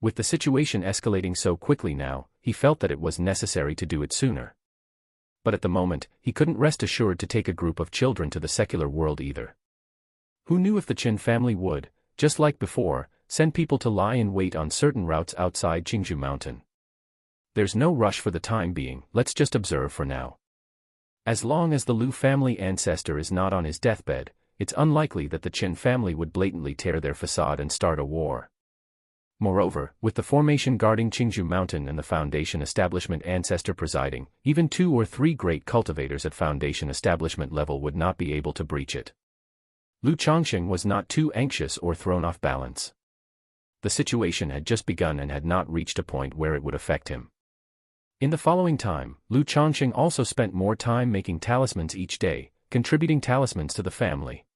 With the situation escalating so quickly now, he felt that it was necessary to do it sooner. But at the moment, he couldn't rest assured to take a group of children to the secular world either. Who knew if the Qin family would, just like before, send people to lie in wait on certain routes outside Qingzhou Mountain? There's no rush for the time being, let's just observe for now. As long as the Lu family ancestor is not on his deathbed, it's unlikely that the Qin family would blatantly tear their facade and start a war. Moreover, with the formation guarding Qingzhou Mountain and the Foundation establishment ancestor presiding, even 2 or 3 great cultivators at Foundation establishment level would not be able to breach it. Lu Changsheng was not too anxious or thrown off balance. The situation had just begun and had not reached a point where it would affect him. In the following time, Lu Changsheng also spent more time making talismans each day, contributing talismans to the family.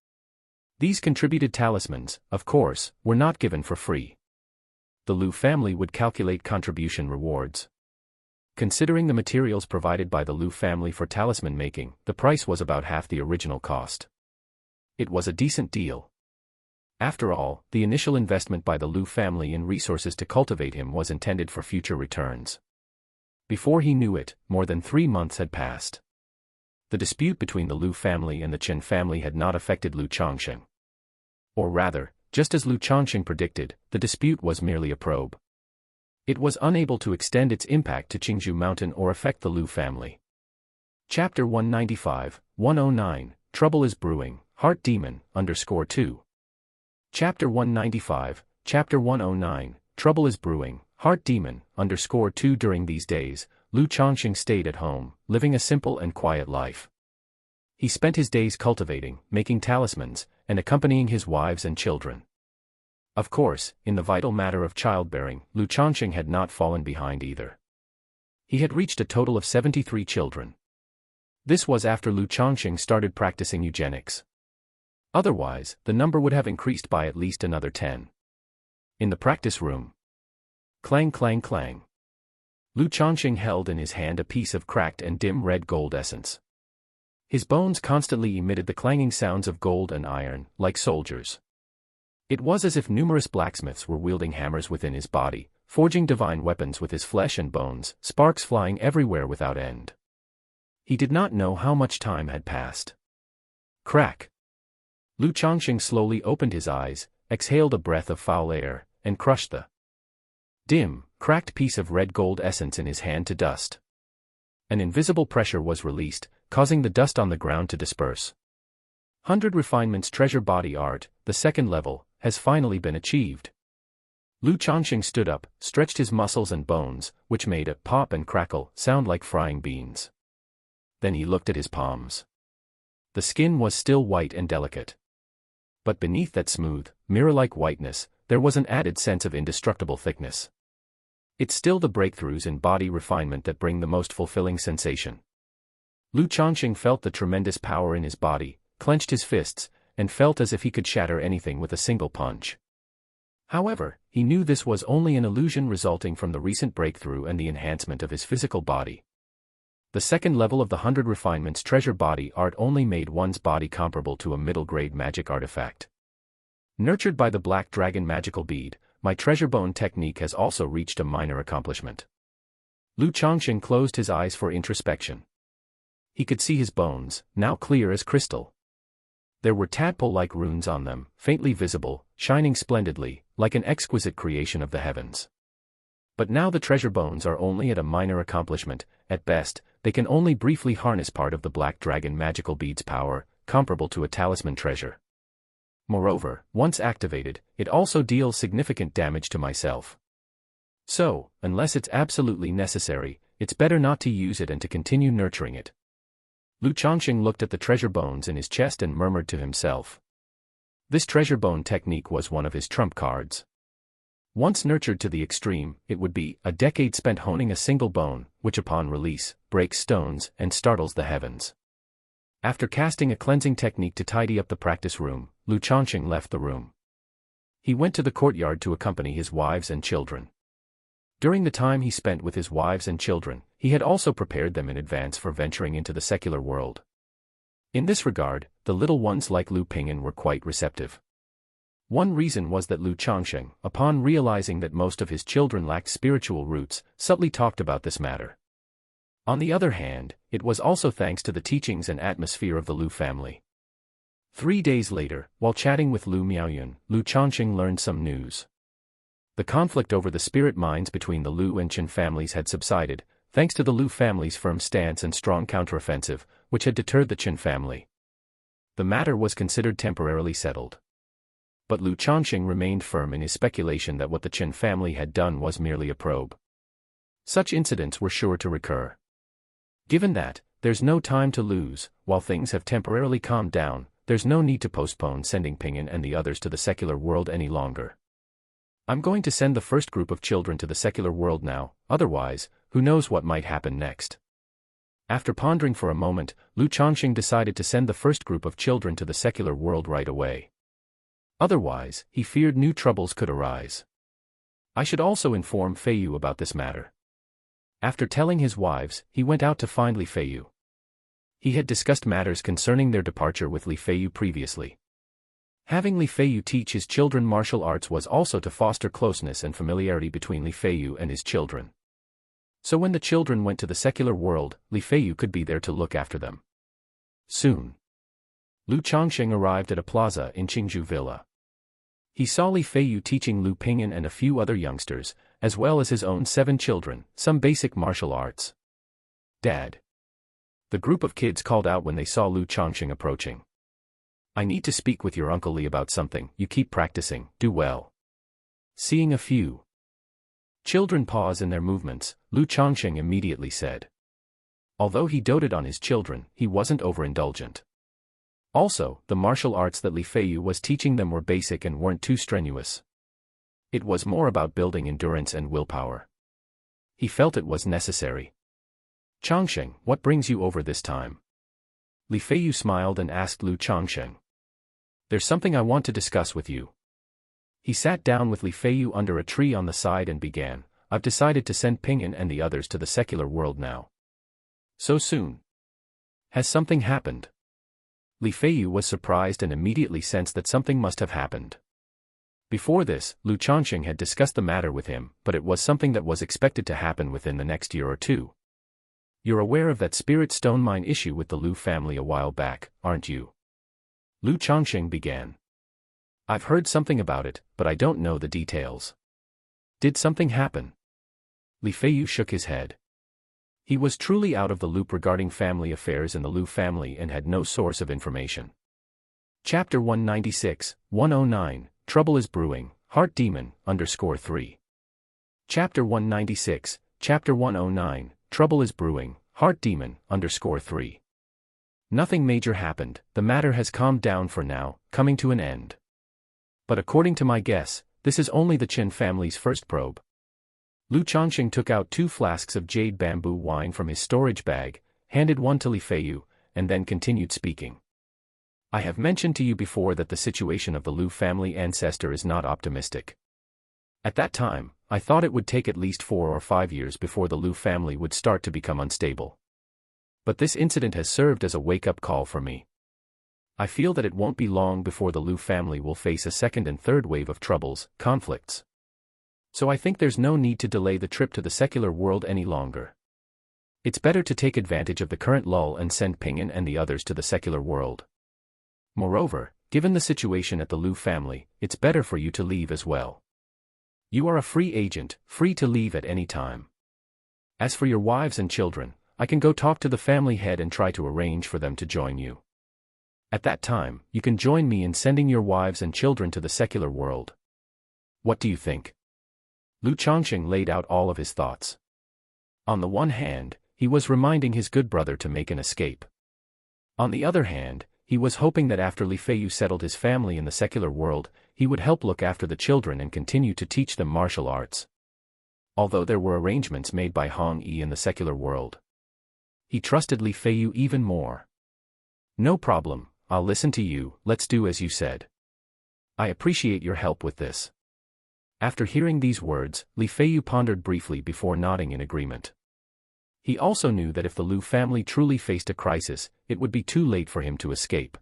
These contributed talismans, of course, were not given for free. The Lu family would calculate contribution rewards. Considering the materials provided by the Lu family for talisman making, the price was about half the original cost. It was a decent deal. After all, the initial investment by the Lu family in resources to cultivate him was intended for future returns. Before he knew it, more than 3 months had passed. The dispute between the Lu family and the Qin family had not affected Lu Changsheng. Or rather, just as Lu Changsheng predicted, the dispute was merely a probe. It was unable to extend its impact to Qingzhou Mountain or affect the Lu family. Chapter 195, 109, Trouble is Brewing, Heart Demon, _2. Chapter 195, Chapter 109, Trouble is Brewing, Heart Demon, _2. During these days, Lu Changsheng stayed at home, living a simple and quiet life. He spent his days cultivating, making talismans, and accompanying his wives and children. Of course, in the vital matter of childbearing, Lu Changsheng had not fallen behind either. He had reached a total of 73 children. This was after Lu Changsheng started practicing eugenics. Otherwise, the number would have increased by at least another 10. In the practice room. Clang clang clang. Lu Changsheng held in his hand a piece of cracked and dim red gold essence. His bones constantly emitted the clanging sounds of gold and iron, like soldiers. It was as if numerous blacksmiths were wielding hammers within his body, forging divine weapons with his flesh and bones, sparks flying everywhere without end. He did not know how much time had passed. Crack. Lu Changsheng slowly opened his eyes, exhaled a breath of foul air, and crushed the dim, cracked piece of red gold essence in his hand to dust. An invisible pressure was released, causing the dust on the ground to disperse. 100 Refinements Treasure Body Art, the second level, has finally been achieved. Lu Changsheng stood up, stretched his muscles and bones, which made a pop and crackle sound like frying beans. Then he looked at his palms. The skin was still white and delicate. But beneath that smooth, mirror-like whiteness, there was an added sense of indestructible thickness. It's still the breakthroughs in body refinement that bring the most fulfilling sensation. Lu Changsheng felt the tremendous power in his body, clenched his fists, and felt as if he could shatter anything with a single punch. However, he knew this was only an illusion resulting from the recent breakthrough and the enhancement of his physical body. The second level of the 100 Refinements Treasure Body Art only made one's body comparable to a middle-grade magic artifact. Nurtured by the Black Dragon magical bead, my treasure bone technique has also reached a minor accomplishment. Lu Changsheng closed his eyes for introspection. He could see his bones, now clear as crystal. There were tadpole-like runes on them, faintly visible, shining splendidly, like an exquisite creation of the heavens. But now the treasure bones are only at a minor accomplishment. At best, they can only briefly harness part of the Black Dragon magical bead's power, comparable to a talisman treasure. Moreover, once activated, it also deals significant damage to myself. So, unless it's absolutely necessary, it's better not to use it and to continue nurturing it. Lu Changsheng looked at the treasure bones in his chest and murmured to himself. This treasure bone technique was one of his trump cards. Once nurtured to the extreme, it would be a decade spent honing a single bone, which upon release, breaks stones and startles the heavens. After casting a cleansing technique to tidy up the practice room, Lu Changsheng left the room. He went to the courtyard to accompany his wives and children. During the time he spent with his wives and children, he had also prepared them in advance for venturing into the secular world. In this regard, the little ones like Lu Ping'an were quite receptive. One reason was that Lu Changsheng, upon realizing that most of his children lacked spiritual roots, subtly talked about this matter. On the other hand, it was also thanks to the teachings and atmosphere of the Lu family. 3 days later, while chatting with Lu Miaoyun, Lu Changsheng learned some news. The conflict over the spirit minds between the Lu and Chen families had subsided, thanks to the Lu family's firm stance and strong counteroffensive, which had deterred the Chen family. The matter was considered temporarily settled. But Lu Changsheng remained firm in his speculation that what the Chen family had done was merely a probe. Such incidents were sure to recur. Given that, there's no time to lose, while things have temporarily calmed down, there's no need to postpone sending Ping'an and the others to the secular world any longer. I'm going to send the first group of children to the secular world now, otherwise, who knows what might happen next. After pondering for a moment, Lu Changsheng decided to send the first group of children to the secular world right away. Otherwise, he feared new troubles could arise. I should also inform Feiyu about this matter. After telling his wives, he went out to find Li Feiyu. He had discussed matters concerning their departure with Li Feiyu previously. Having Li Feiyu teach his children martial arts was also to foster closeness and familiarity between Li Feiyu and his children. So when the children went to the secular world, Li Feiyu could be there to look after them. Soon, Lu Changsheng arrived at a plaza in Qingzhou Villa. He saw Li Feiyu teaching Lu Ping'an and a few other youngsters, as well as his own 7 children, some basic martial arts. Dad. The group of kids called out when they saw Lu Changsheng approaching. I need to speak with your Uncle Li about something. You keep practicing, do well. Seeing a few children pause in their movements, Lu Changsheng immediately said. Although he doted on his children, he wasn't overindulgent. Also, the martial arts that Li Feiyu was teaching them were basic and weren't too strenuous. It was more about building endurance and willpower. He felt it was necessary. Changsheng, what brings you over this time? Li Feiyu smiled and asked Lu Changsheng. There's something I want to discuss with you. He sat down with Li Feiyu under a tree on the side and began. I've decided to send Ping'an and the others to the secular world now. So soon? Has something happened? Li Feiyu was surprised and immediately sensed that something must have happened. Before this, Lu Changsheng had discussed the matter with him, but it was something that was expected to happen within the next year or two. You're aware of that spirit stone mine issue with the Lu family a while back, aren't you? Lu Changsheng began. I've heard something about it, but I don't know the details. Did something happen? Li Feiyu shook his head. He was truly out of the loop regarding family affairs in the Lu family and had no source of information. Chapter 196, 109, Trouble is Brewing, Heart Demon, _3. Chapter 196, Chapter 109, Trouble is Brewing, Heart Demon, _3. Nothing major happened, the matter has calmed down for now, coming to an end. But according to my guess, this is only the Qin family's first probe. Lu Changsheng took out 2 flasks of jade bamboo wine from his storage bag, handed one to Li Feiyu, and then continued speaking. I have mentioned to you before that the situation of the Lu family ancestor is not optimistic. At that time, I thought it would take at least 4 or 5 years before the Lu family would start to become unstable. But this incident has served as a wake-up call for me. I feel that it won't be long before the Lu family will face a second and third wave of troubles, conflicts. So I think there's no need to delay the trip to the secular world any longer. It's better to take advantage of the current lull and send Ping'an and the others to the secular world. Moreover, given the situation at the Lu family, it's better for you to leave as well. You are a free agent, free to leave at any time. As for your wives and children, I can go talk to the family head and try to arrange for them to join you. At that time, you can join me in sending your wives and children to the secular world. What do you think? Lu Changsheng laid out all of his thoughts. On the one hand, he was reminding his good brother to make an escape. On the other hand, he was hoping that after Li Feiyu settled his family in the secular world, he would help look after the children and continue to teach them martial arts. Although there were arrangements made by Hong Yi in the secular world, he trusted Li Feiyu even more. No problem, I'll listen to you, let's do as you said. I appreciate your help with this. After hearing these words, Li Feiyu pondered briefly before nodding in agreement. He also knew that if the Lu family truly faced a crisis, it would be too late for him to escape.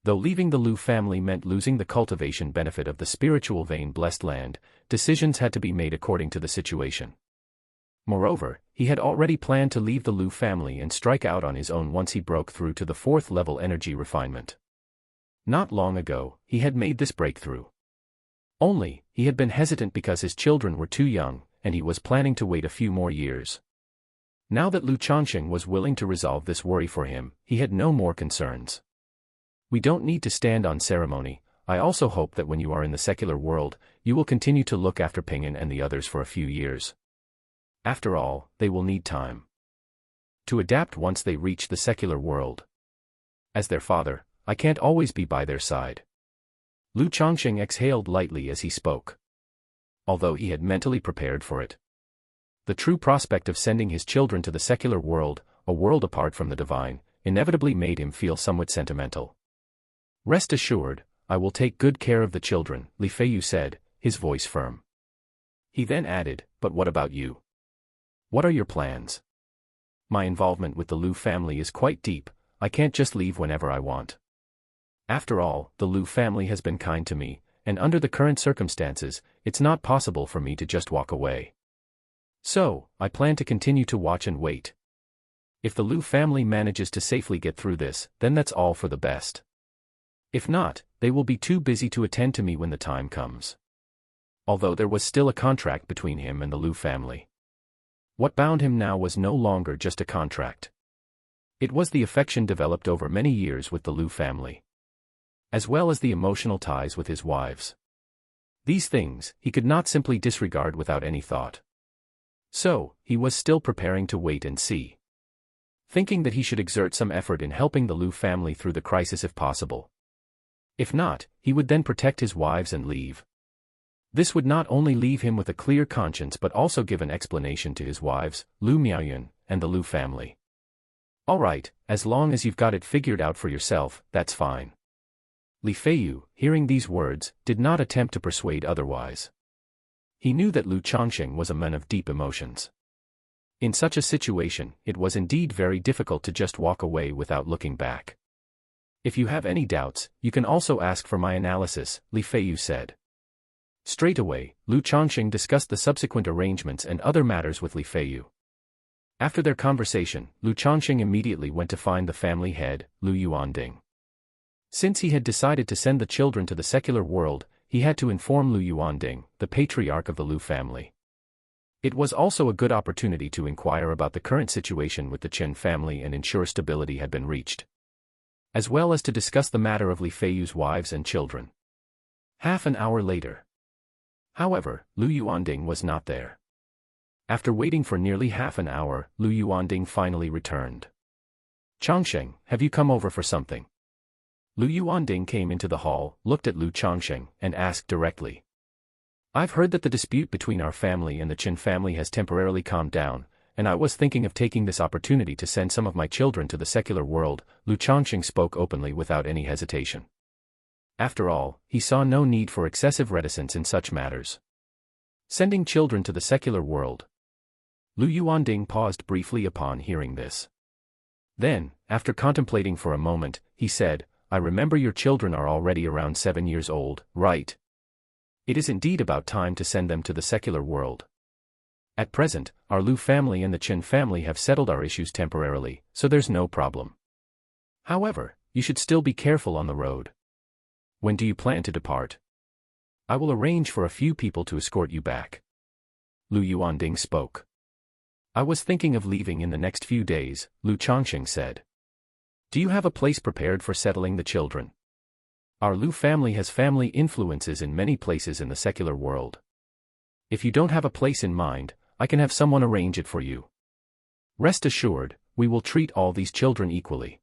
Though leaving the Lu family meant losing the cultivation benefit of the spiritual vein blessed land, decisions had to be made according to the situation. Moreover, he had already planned to leave the Lu family and strike out on his own once he broke through to the 4th level energy refinement. Not long ago, he had made this breakthrough. Only, he had been hesitant because his children were too young, and he was planning to wait a few more years. Now that Lu Changsheng was willing to resolve this worry for him, he had no more concerns. We don't need to stand on ceremony. I also hope that when you are in the secular world, you will continue to look after Ping'an and the others for a few years. After all, they will need time to adapt once they reach the secular world. As their father, I can't always be by their side. Lu Changsheng exhaled lightly as he spoke. Although he had mentally prepared for it. The true prospect of sending his children to the secular world, a world apart from the divine, inevitably made him feel somewhat sentimental. Rest assured, I will take good care of the children, Li Feiyu said, his voice firm. He then added, but what about you? What are your plans? My involvement with the Lu family is quite deep, I can't just leave whenever I want. After all, the Lu family has been kind to me, and under the current circumstances, it's not possible for me to just walk away. So, I plan to continue to watch and wait. If the Lu family manages to safely get through this, then that's all for the best. If not, they will be too busy to attend to me when the time comes. Although there was still a contract between him and the Lu family. What bound him now was no longer just a contract. It was the affection developed over many years with the Lu family, as well as the emotional ties with his wives. These things, he could not simply disregard without any thought. So, he was still preparing to wait and see. Thinking that he should exert some effort in helping the Lu family through the crisis if possible. If not, he would then protect his wives and leave. This would not only leave him with a clear conscience but also give an explanation to his wives, Lu Miaoyun, and the Lu family. Alright, as long as you've got it figured out for yourself, that's fine. Li Feiyu, hearing these words, did not attempt to persuade otherwise. He knew that Lu Changsheng was a man of deep emotions. In such a situation, it was indeed very difficult to just walk away without looking back. If you have any doubts, you can also ask for my analysis, Li Feiyu said. Straight away, Lu Changsheng discussed the subsequent arrangements and other matters with Li Feiyu. After their conversation, Lu Changsheng immediately went to find the family head, Lu Yuanding. Since he had decided to send the children to the secular world, he had to inform Lu Yuanding, the patriarch of the Lu family. It was also a good opportunity to inquire about the current situation with the Chen family and ensure stability had been reached, as well as to discuss the matter of Li Feiyu's wives and children. Half an hour later. However, Lu Yuanding was not there. After waiting for nearly half an hour, Lu Yuanding finally returned. "Changsheng, have you come over for something?" Lu Yuanding came into the hall, looked at Lu Changsheng, and asked directly. "I've heard that the dispute between our family and the Chen family has temporarily calmed down, and I was thinking of taking this opportunity to send some of my children to the secular world." Lu Changsheng spoke openly without any hesitation. After all, he saw no need for excessive reticence in such matters. Sending children to the secular world. Lu Yuanding paused briefly upon hearing this. Then, after contemplating for a moment, he said, "I remember your children are already around 7 years old, right? It is indeed about time to send them to the secular world. At present, our Lu family and the Chen family have settled our issues temporarily, so there's no problem. However, you should still be careful on the road. When do you plan to depart? I will arrange for a few people to escort you back." Lu Yuanding spoke. "I was thinking of leaving in the next few days," Lu Changsheng said. "Do you have a place prepared for settling the children? Our Lu family has family influences in many places in the secular world. If you don't have a place in mind, I can have someone arrange it for you. Rest assured, we will treat all these children equally."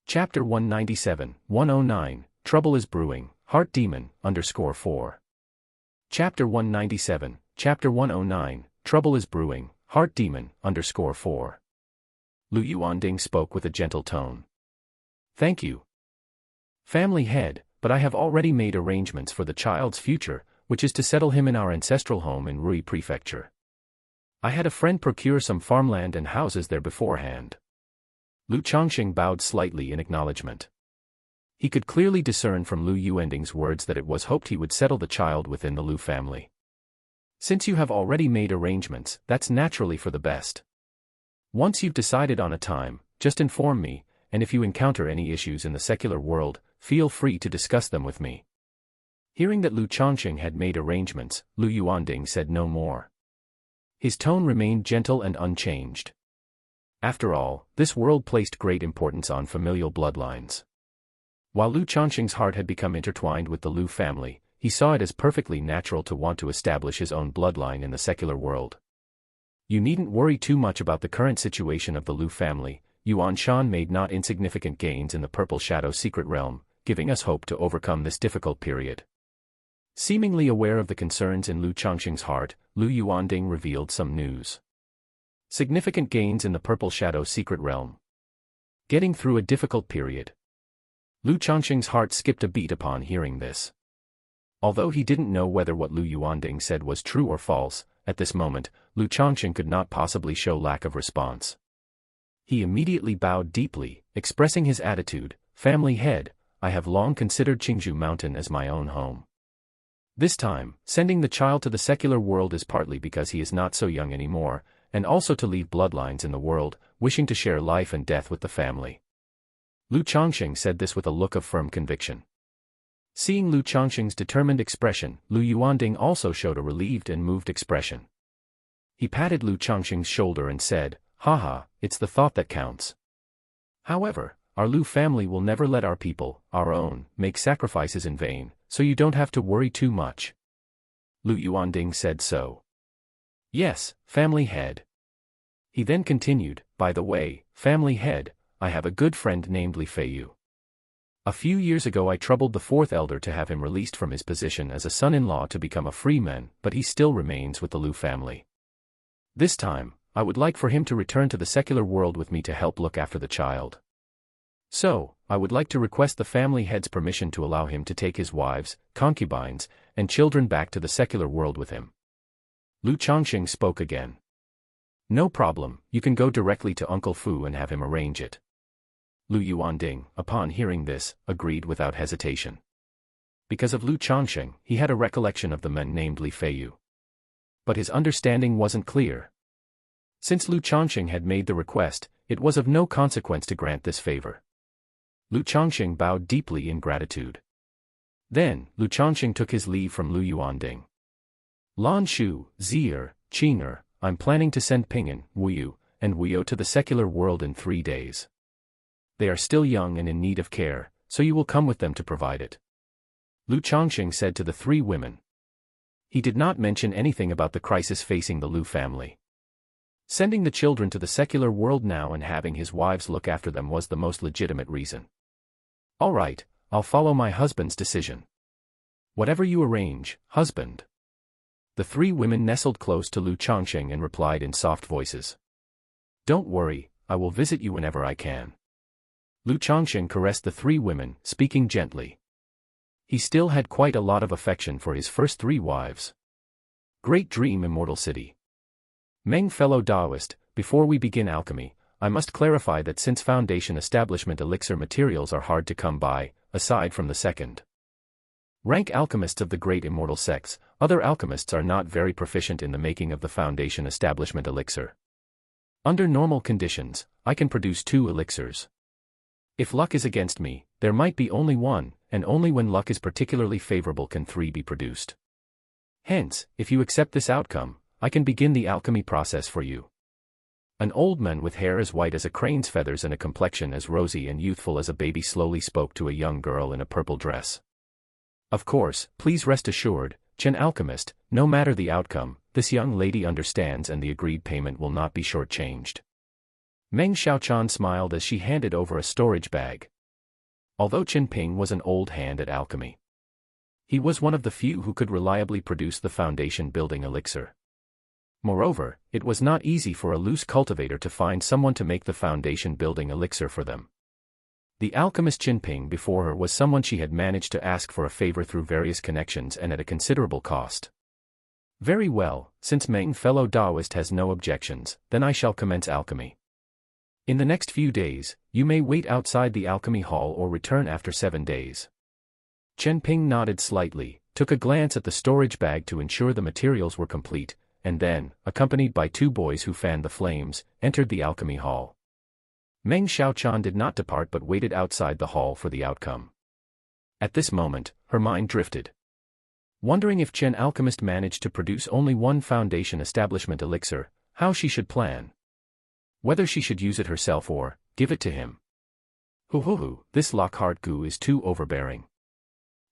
Chapter 197, 109, Trouble is Brewing, Heart Demon, _4. Chapter 197, Chapter 109, Trouble is Brewing, Heart Demon, _4. Lu Yuanding spoke with a gentle tone. "Thank you, family head, but I have already made arrangements for the child's future, which is to settle him in our ancestral home in Rui Prefecture. I had a friend procure some farmland and houses there beforehand." Lu Changsheng bowed slightly in acknowledgement. He could clearly discern from Lu Yuanding's words that it was hoped he would settle the child within the Lu family. "Since you have already made arrangements, that's naturally for the best. Once you've decided on a time, just inform me, and if you encounter any issues in the secular world, feel free to discuss them with me." Hearing that Lu Changsheng had made arrangements, Lu Yuanding said no more. His tone remained gentle and unchanged. After all, this world placed great importance on familial bloodlines. While Lu Changsheng's heart had become intertwined with the Lu family, he saw it as perfectly natural to want to establish his own bloodline in the secular world. "You needn't worry too much about the current situation of the Lu family. Yuan Shan made not insignificant gains in the Purple Shadow secret realm, giving us hope to overcome this difficult period." Seemingly aware of the concerns in Lu Changsheng's heart, Lu Yuanding revealed some news. Significant gains in the Purple Shadow secret realm. Getting through a difficult period. Lu Changsheng's heart skipped a beat upon hearing this. Although he didn't know whether what Lu Yuanding said was true or false, at this moment, Lu Changsheng could not possibly show lack of response. He immediately bowed deeply, expressing his attitude, "Family head, I have long considered Qingzhou Mountain as my own home. This time, sending the child to the secular world is partly because he is not so young anymore, and also to leave bloodlines in the world, wishing to share life and death with the family." Lu Changsheng said this with a look of firm conviction. Seeing Lu Changsheng's determined expression, Lu Yuanding also showed a relieved and moved expression. He patted Lu Changsheng's shoulder and said, "Haha, it's the thought that counts. However, our Lu family will never let our people, our own, make sacrifices in vain, so you don't have to worry too much." Lu Yuanding said so. "Yes, family head." He then continued, "By the way, family head, I have a good friend named Li Feiyu. A few years ago I troubled the fourth elder to have him released from his position as a son-in-law to become a free man, but he still remains with the Lu family. This time, I would like for him to return to the secular world with me to help look after the child. So, I would like to request the family head's permission to allow him to take his wives, concubines, and children back to the secular world with him." Lu Changsheng spoke again. "No problem, you can go directly to Uncle Fu and have him arrange it." Lu Yuanding, upon hearing this, agreed without hesitation. Because of Lu Changsheng, he had a recollection of the man named Li Feiyu. But his understanding wasn't clear. Since Lu Changsheng had made the request, it was of no consequence to grant this favor. Lu Changsheng bowed deeply in gratitude. Then, Lu Changsheng took his leave from Lu Yuanding. Lan Shu, Zier, Qing'er, I'm planning to send Ping'an, Wuyu, and Wuyo to the secular world in 3 days. They are still young and in need of care, so you will come with them to provide it. Lu Changsheng said to the 3 women. He did not mention anything about the crisis facing the Lu family. Sending the children to the secular world now and having his wives look after them was the most legitimate reason. All right, I'll follow my husband's decision. Whatever you arrange, husband. The 3 women nestled close to Lu Changsheng and replied in soft voices. Don't worry, I will visit you whenever I can. Lu Changsheng caressed the 3 women, speaking gently. He still had quite a lot of affection for his first 3 wives. Great dream, Immortal City. Meng, fellow Taoist, before we begin alchemy, I must clarify that since foundation establishment elixir materials are hard to come by, aside from the second rank alchemists of the great immortal sects, other alchemists are not very proficient in the making of the foundation establishment elixir. Under normal conditions, I can produce 2 elixirs. If luck is against me, there might be only 1, and only when luck is particularly favorable can 3 be produced. Hence, if you accept this outcome, I can begin the alchemy process for you. An old man with hair as white as a crane's feathers and a complexion as rosy and youthful as a baby slowly spoke to a young girl in a purple dress. Of course, please rest assured, Chen Alchemist, no matter the outcome, this young lady understands and the agreed payment will not be shortchanged. Meng Xiaochan smiled as she handed over a storage bag. Although Chen Ping was an old hand at alchemy, he was one of the few who could reliably produce the foundation building elixir. Moreover, it was not easy for a loose cultivator to find someone to make the foundation building elixir for them. The alchemist Chen Ping before her was someone she had managed to ask for a favor through various connections and at a considerable cost. Very well, since Meng, fellow Taoist, has no objections, then I shall commence alchemy. In the next few days, you may wait outside the alchemy hall or return after 7 days. Chen Ping nodded slightly, took a glance at the storage bag to ensure the materials were complete, and then, accompanied by 2 boys who fanned the flames, entered the alchemy hall. Meng Xiaochan did not depart but waited outside the hall for the outcome. At this moment, her mind drifted. Wondering if Chen Alchemist managed to produce only 1 foundation establishment elixir, how she should plan. Whether she should use it herself or give it to him. This Lockhart Gu is too overbearing.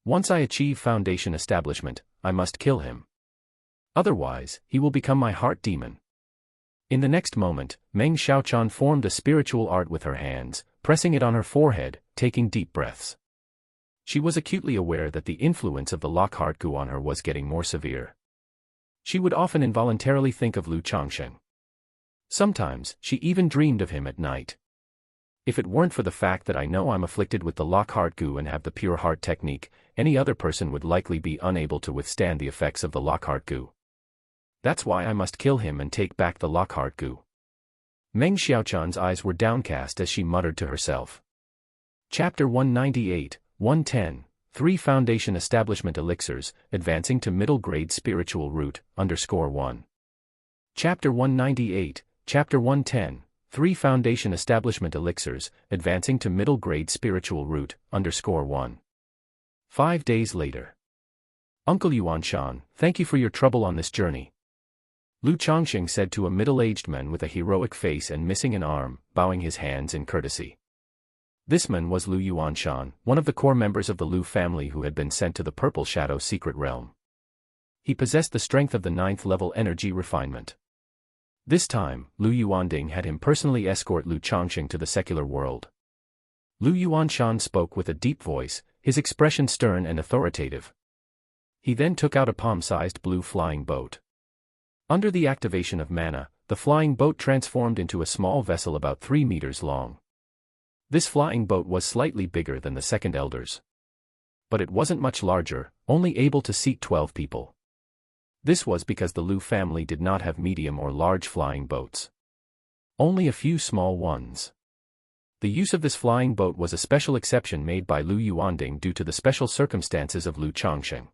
Once I achieve foundation establishment, I must kill him. Otherwise, he will become my heart demon. In the next moment, Meng Xiaochan formed a spiritual art with her hands, pressing it on her forehead, taking deep breaths. She was acutely aware that the influence of the Lockhart Gu on her was getting more severe. She would often involuntarily think of Lu Changsheng. Sometimes, she even dreamed of him at night. If it weren't for the fact that I know I'm afflicted with the Lockhart Gu and have the pure heart technique, any other person would likely be unable to withstand the effects of the Lockhart Gu. That's why I must kill him and take back the Lockhart Gu. Meng Xiaochan's eyes were downcast as she muttered to herself. Chapter 198, 110, 3 Foundation Establishment Elixirs, Advancing to Middle Grade Spiritual Root, _1. Chapter 198, Chapter 110, 3 Foundation Establishment Elixirs, Advancing to Middle Grade Spiritual Root, _1. 5 days later. Uncle Yuanshan, thank you for your trouble on this journey. Lu Changsheng said to a middle-aged man with a heroic face and missing an arm, bowing his hands in courtesy. This man was Lu Yuanshan, one of the core members of the Lu family who had been sent to the Purple Shadow secret realm. He possessed the strength of the 9th level energy refinement. This time, Lu Yuanding had him personally escort Lu Changsheng to the secular world. Lu Yuanshan spoke with a deep voice, his expression stern and authoritative. He then took out a palm-sized blue flying boat. Under the activation of mana, the flying boat transformed into a small vessel about 3 meters long. This flying boat was slightly bigger than the second elders. But it wasn't much larger, only able to seat 12 people. This was because the Lu family did not have medium or large flying boats. Only a few small ones. The use of this flying boat was a special exception made by Lu Yuanding due to the special circumstances of Lu Changsheng.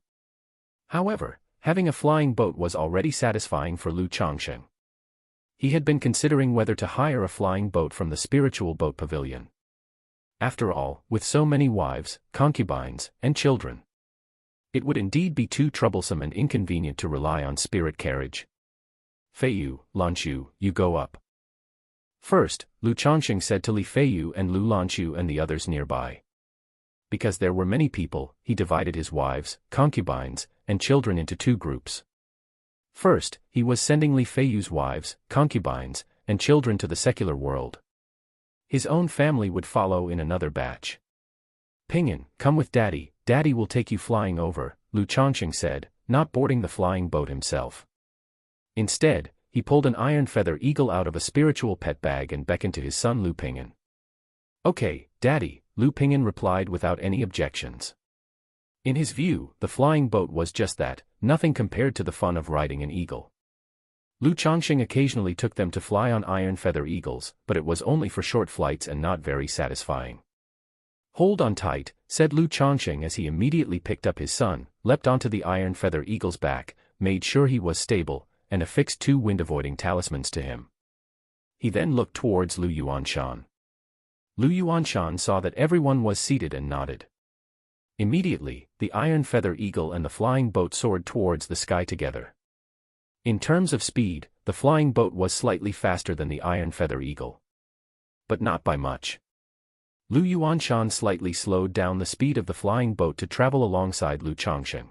However, having a flying boat was already satisfying for Lu Changsheng. He had been considering whether to hire a flying boat from the spiritual boat pavilion. After all, with so many wives, concubines, and children, it would indeed be too troublesome and inconvenient to rely on spirit carriage. Feiyu, Lanqiu, you go up. First, Lu Changsheng said to Li Feiyu and Lu Lanqiu and the others nearby. Because there were many people, he divided his wives, concubines, and children into two groups. First, he was sending Li Feiyu's wives, concubines, and children to the secular world. His own family would follow in another batch. Pingyan, come with Daddy, Daddy will take you flying over, Lu Changsheng said, not boarding the flying boat himself. Instead, he pulled an iron feather eagle out of a spiritual pet bag and beckoned to his son Lu Pingyan. Okay, Daddy, Lu Pingyan replied without any objections. In his view, the flying boat was just that, nothing compared to the fun of riding an eagle. Lu Changsheng occasionally took them to fly on iron feather eagles, but it was only for short flights and not very satisfying. Hold on tight, said Lu Changsheng as he immediately picked up his son, leapt onto the iron feather eagle's back, made sure he was stable, and affixed 2 wind-avoiding talismans to him. He then looked towards Lu Yuanshan. Lu Yuanshan saw that everyone was seated and nodded. Immediately, the iron feather eagle and the flying boat soared towards the sky together. In terms of speed, the flying boat was slightly faster than the iron feather eagle. But not by much. Lu Yuanshan slightly slowed down the speed of the flying boat to travel alongside Lu Changsheng.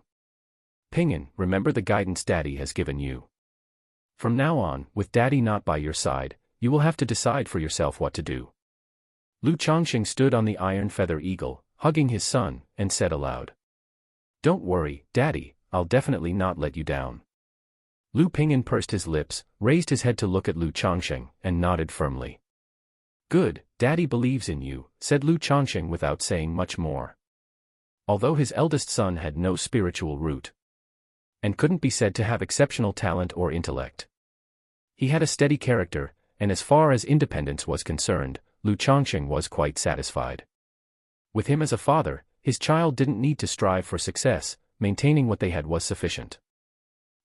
Pingyan, remember the guidance Daddy has given you. From now on, with Daddy not by your side, you will have to decide for yourself what to do. Lu Changsheng stood on the iron feather eagle, hugging his son, and said aloud. Don't worry, Daddy, I'll definitely not let you down. Lu Pingyan pursed his lips, raised his head to look at Lu Changsheng, and nodded firmly. Good, Daddy believes in you, said Lu Changsheng without saying much more. Although his eldest son had no spiritual root, and couldn't be said to have exceptional talent or intellect, he had a steady character, and as far as independence was concerned, Lu Changsheng was quite satisfied. With him as a father, his child didn't need to strive for success, maintaining what they had was sufficient.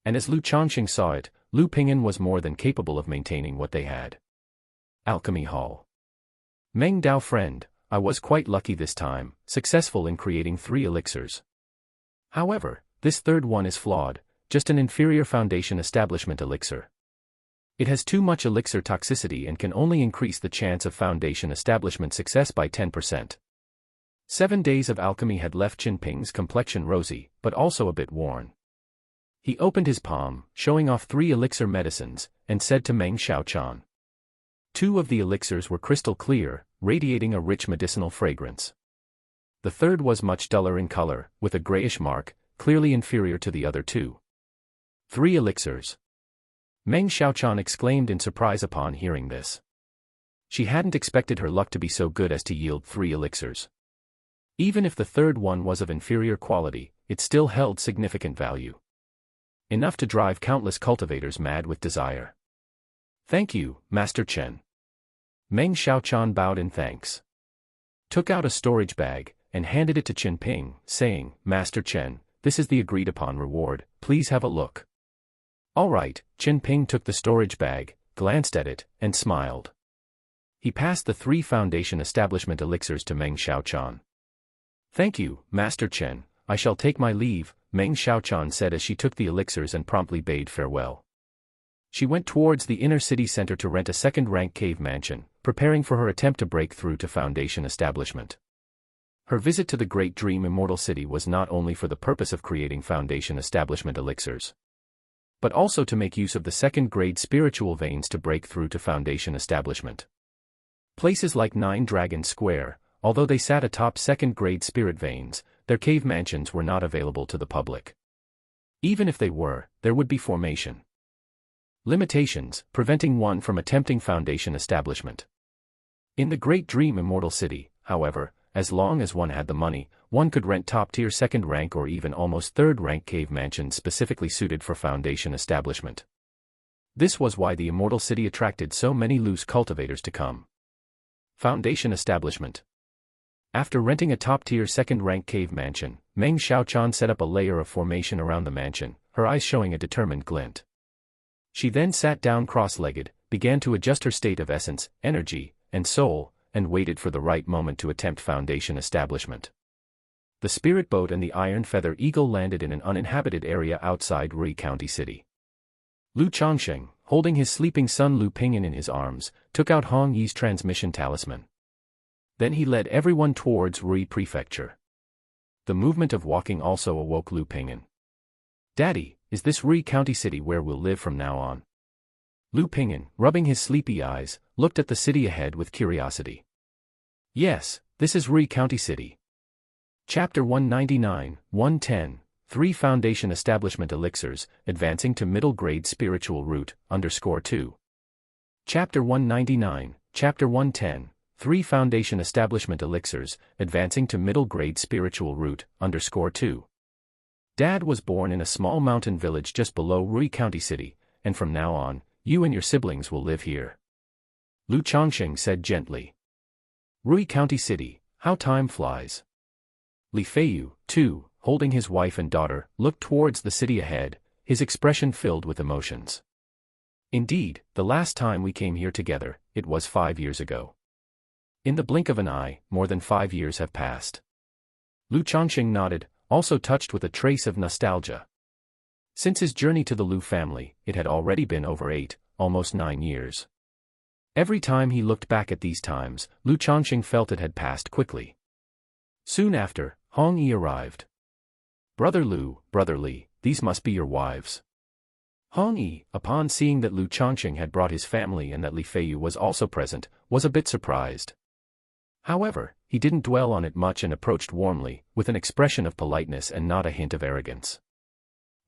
And as Lu Changsheng saw it, Lu Pingyan was more than capable of maintaining what they had. Alchemy Hall. Meng Dao friend, I was quite lucky this time, successful in creating 3 elixirs. However, this third one is flawed, just an inferior foundation establishment elixir. It has too much elixir toxicity and can only increase the chance of foundation establishment success by 10%. 7 days of alchemy had left Jinping's complexion rosy, but also a bit worn. He opened his palm, showing off 3 elixir medicines, and said to Meng Xiaochan. 2 of the elixirs were crystal clear, radiating a rich medicinal fragrance. The third was much duller in color, with a grayish mark, clearly inferior to the other 2. 3 elixirs. Meng Xiaochan exclaimed in surprise upon hearing this. She hadn't expected her luck to be so good as to yield 3 elixirs. Even if the third one was of inferior quality, it still held significant value. Enough to drive countless cultivators mad with desire. Thank you, Master Chen. Meng Xiaochan bowed in thanks. Took out a storage bag, and handed it to Qin Ping, saying, Master Chen, this is the agreed upon reward, please have a look. All right, Qin Ping took the storage bag, glanced at it, and smiled. He passed the 3 foundation establishment elixirs to Meng Xiaochan. Thank you, Master Chen, I shall take my leave, Meng Xiaochan said as she took the elixirs and promptly bade farewell. She went towards the inner city center to rent a second-rank cave mansion, preparing for her attempt to break through to foundation establishment. Her visit to the Great Dream Immortal City was not only for the purpose of creating foundation establishment elixirs, but also to make use of the second-grade spiritual veins to break through to foundation establishment. Places like 9 Dragon Square, although they sat atop second-grade spirit veins, their cave mansions were not available to the public. Even if they were, there would be formation limitations, preventing one from attempting foundation establishment. In the Great Dream Immortal City, however, as long as one had the money, one could rent top-tier second-rank or even almost third-rank cave mansions specifically suited for foundation establishment. This was why the Immortal City attracted so many loose cultivators to come. Foundation establishment. After renting a top-tier second-rank cave mansion, Meng Xiaochan set up a layer of formation around the mansion, her eyes showing a determined glint. She then sat down cross-legged, began to adjust her state of essence, energy, and soul, and waited for the right moment to attempt foundation establishment. The Spirit Boat and the Iron Feather Eagle landed in an uninhabited area outside Rui County City. Lu Changsheng, holding his sleeping son Lu Pingyan in his arms, took out Hong Yi's transmission talisman. Then he led everyone towards Rui Prefecture. The movement of walking also awoke Lu Pingyan. "Daddy, is this Rui County City where we'll live from now on?" Lu Pingyan, rubbing his sleepy eyes, looked at the city ahead with curiosity. "Yes, this is Rui County City." Chapter 199, 110, 3 Foundation Establishment Elixirs, Advancing to Middle Grade Spiritual Root, _2. Chapter 199, Chapter 110, 3 Foundation Establishment Elixirs, Advancing to Middle Grade Spiritual Root, _2. Dad was born in a small mountain village just below Rui County City, and from now on, you and your siblings will live here. Lu Changsheng said gently. Rui County City, how time flies. Li Feiyu, too, holding his wife and daughter, looked towards the city ahead, his expression filled with emotions. Indeed, the last time we came here together, it was 5 years ago. In the blink of an eye, more than 5 years have passed. Lu Changsheng nodded, also touched with a trace of nostalgia. Since his journey to the Lu family, it had already been over 8, almost 9 years. Every time he looked back at these times, Lu Changsheng felt it had passed quickly. Soon after, Hong Yi arrived. Brother Li, these must be your wives. Hong Yi, upon seeing that Lu Changsheng had brought his family and that Li Feiyu was also present, was a bit surprised. However, he didn't dwell on it much and approached warmly, with an expression of politeness and not a hint of arrogance.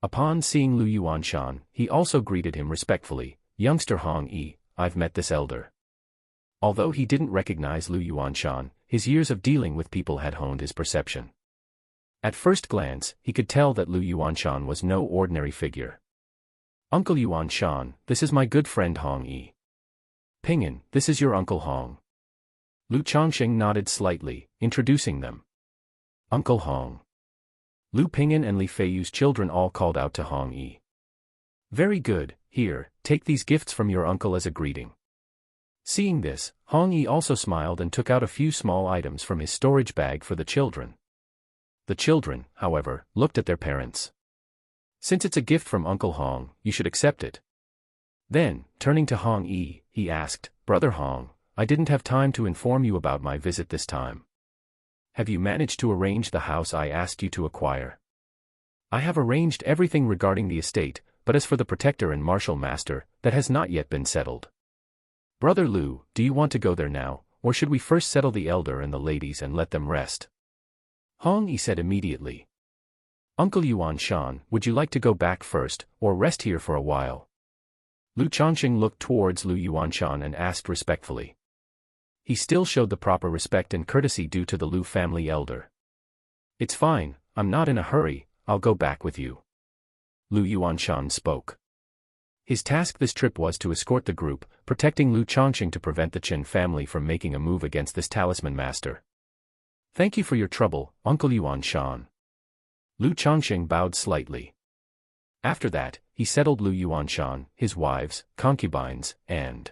Upon seeing Lu Yuanshan, he also greeted him respectfully, "Youngster Hong Yi, I've met this elder." Although he didn't recognize Lu Yuanshan, his years of dealing with people had honed his perception. At first glance, he could tell that Lu Yuanshan was no ordinary figure. "Uncle Yuanshan, this is my good friend Hong Yi. Pingyan, this is your Uncle Hong." Lu Changsheng nodded slightly, introducing them. "Uncle Hong." Lu Pingyan and Li Feiyu's children all called out to Hong Yi. "Very good, here, take these gifts from your uncle as a greeting." Seeing this, Hong Yi also smiled and took out a few small items from his storage bag for the children. The children, however, looked at their parents. "Since it's a gift from Uncle Hong, you should accept it." Then, turning to Hong Yi, he asked, "Brother Hong, I didn't have time to inform you about my visit this time. Have you managed to arrange the house I asked you to acquire?" "I have arranged everything regarding the estate, but as for the protector and martial master, that has not yet been settled." "Brother Lu, do you want to go there now, or should we first settle the elder and the ladies and let them rest?" Hong Yi said immediately. "Uncle Yuanshan, would you like to go back first, or rest here for a while?" Lu Changsheng looked towards Lu Yuanshan and asked respectfully. He still showed the proper respect and courtesy due to the Lu family elder. "It's fine, I'm not in a hurry, I'll go back with you." Lu Yuanshan spoke. His task this trip was to escort the group, protecting Lu Changsheng to prevent the Chen family from making a move against this talisman master. "Thank you for your trouble, Uncle Yuanshan." Lu Changsheng bowed slightly. After that, he settled Lu Yuanshan, his wives, concubines, and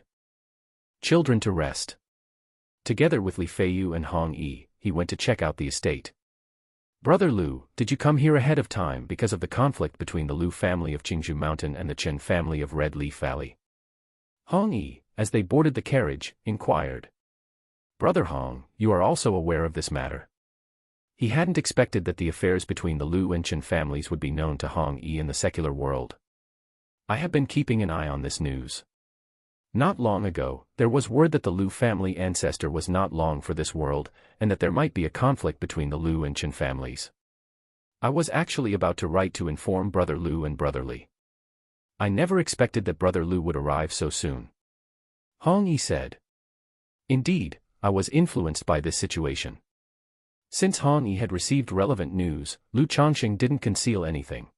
children to rest. Together with Li Feiyu and Hong Yi, he went to check out the estate. "Brother Lu, did you come here ahead of time because of the conflict between the Lu family of Qingzhou Mountain and the Chen family of Red Leaf Valley?" Hong Yi, as they boarded the carriage, inquired. "Brother Hong, you are also aware of this matter." He hadn't expected that the affairs between the Lu and Chen families would be known to Hong Yi in the secular world. "I have been keeping an eye on this news. Not long ago, there was word that the Lu family ancestor was not long for this world, and that there might be a conflict between the Lu and Chen families. I was actually about to write to inform Brother Lu and Brother Li. I never expected that Brother Lu would arrive so soon." Hong Yi said. Indeed, I was influenced by this situation. Since Hong Yi had received relevant news, Lu Changsheng didn't conceal anything.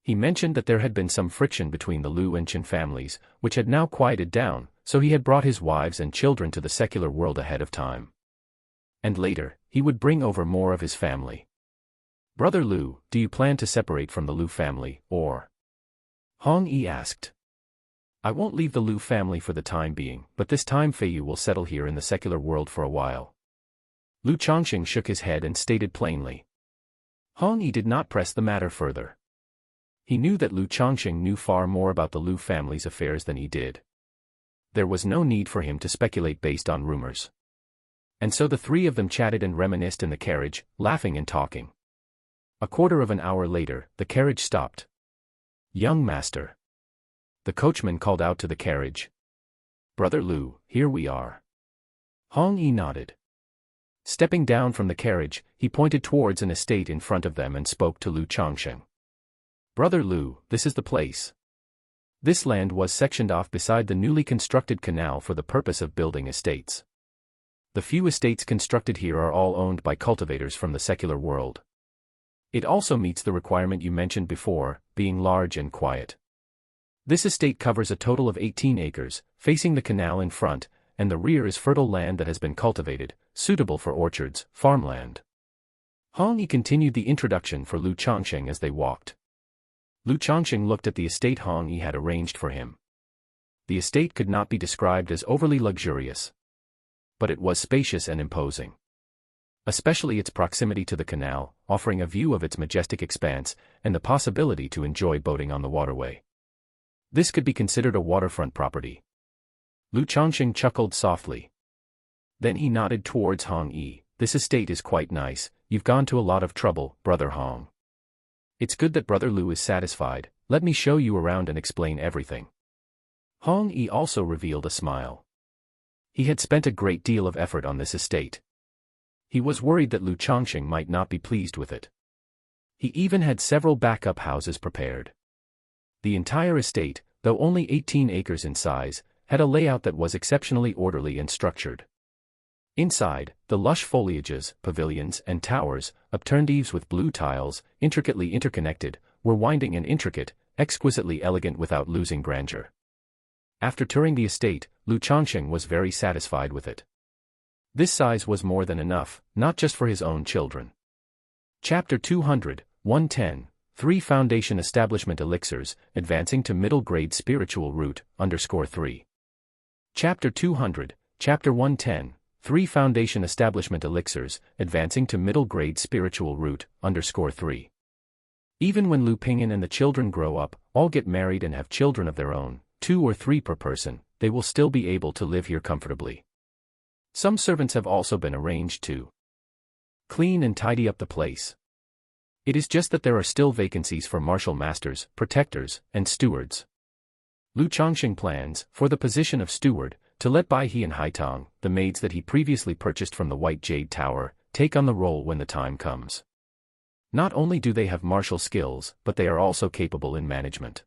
He mentioned that there had been some friction between the Lu and Chen families, which had now quieted down, so he had brought his wives and children to the secular world ahead of time. And later, he would bring over more of his family. "Brother Lu, do you plan to separate from the Lu family, or?" Hong Yi asked. I won't leave the Lu family for the time being, but this time Feiyu will settle here in the secular world for a while. Lu Changsheng shook his head and stated plainly. Hong Yi did not press the matter further. He knew that Lu Changsheng knew far more about the Lu family's affairs than he did. There was no need for him to speculate based on rumors. And so the three of them chatted and reminisced in the carriage, laughing and talking. A quarter of an hour later, the carriage stopped. "Young master." The coachman called out to the carriage. "Brother Lu, here we are." Hong Yi nodded. Stepping down from the carriage, he pointed towards an estate in front of them and spoke to Lu Changsheng. "Brother Lu, this is the place." This land was sectioned off beside the newly constructed canal for the purpose of building estates. The few estates constructed here are all owned by cultivators from the secular world. It also meets the requirement you mentioned before, being large and quiet. This estate covers a total of 18 acres, facing the canal in front, and the rear is fertile land that has been cultivated, suitable for orchards, farmland. Hong Yi continued the introduction for Lu Changsheng as they walked. Lu Changsheng looked at the estate Hong Yi had arranged for him. The estate could not be described as overly luxurious. But it was spacious and imposing. Especially its proximity to the canal, offering a view of its majestic expanse, and the possibility to enjoy boating on the waterway. This could be considered a waterfront property. Lu Changsheng chuckled softly. Then he nodded towards Hong Yi. "This estate is quite nice. You've gone to a lot of trouble, Brother Hong. It's good that Brother Lu is satisfied. Let me show you around and explain everything." Hong Yi also revealed a smile. He had spent a great deal of effort on this estate. He was worried that Lu Changsheng might not be pleased with it. He even had several backup houses prepared. The entire estate, though only 18 acres in size, had a layout that was exceptionally orderly and structured. Inside, the lush foliages, pavilions, and towers, upturned eaves with blue tiles, intricately interconnected, were winding and intricate, exquisitely elegant without losing grandeur. After touring the estate, Lu Changsheng was very satisfied with it. This size was more than enough, not just for his own children. Chapter 200, 110, 3 Foundation Establishment Elixirs, Advancing to Middle Grade Spiritual Root, _3. Chapter 200, Chapter 110, 3 Foundation Establishment Elixirs, Advancing to Middle Grade Spiritual Root, _3. Even when Lu Pingyan and the children grow up, all get married and have children of their own, 2 or 3 per person, they will still be able to live here comfortably. Some servants have also been arranged to clean and tidy up the place. It is just that there are still vacancies for martial masters, protectors, and stewards. Lu Changsheng plans, for the position of steward, to let Bai He and Haitong, the maids that he previously purchased from the White Jade Tower, take on the role when the time comes. Not only do they have martial skills, but they are also capable in management.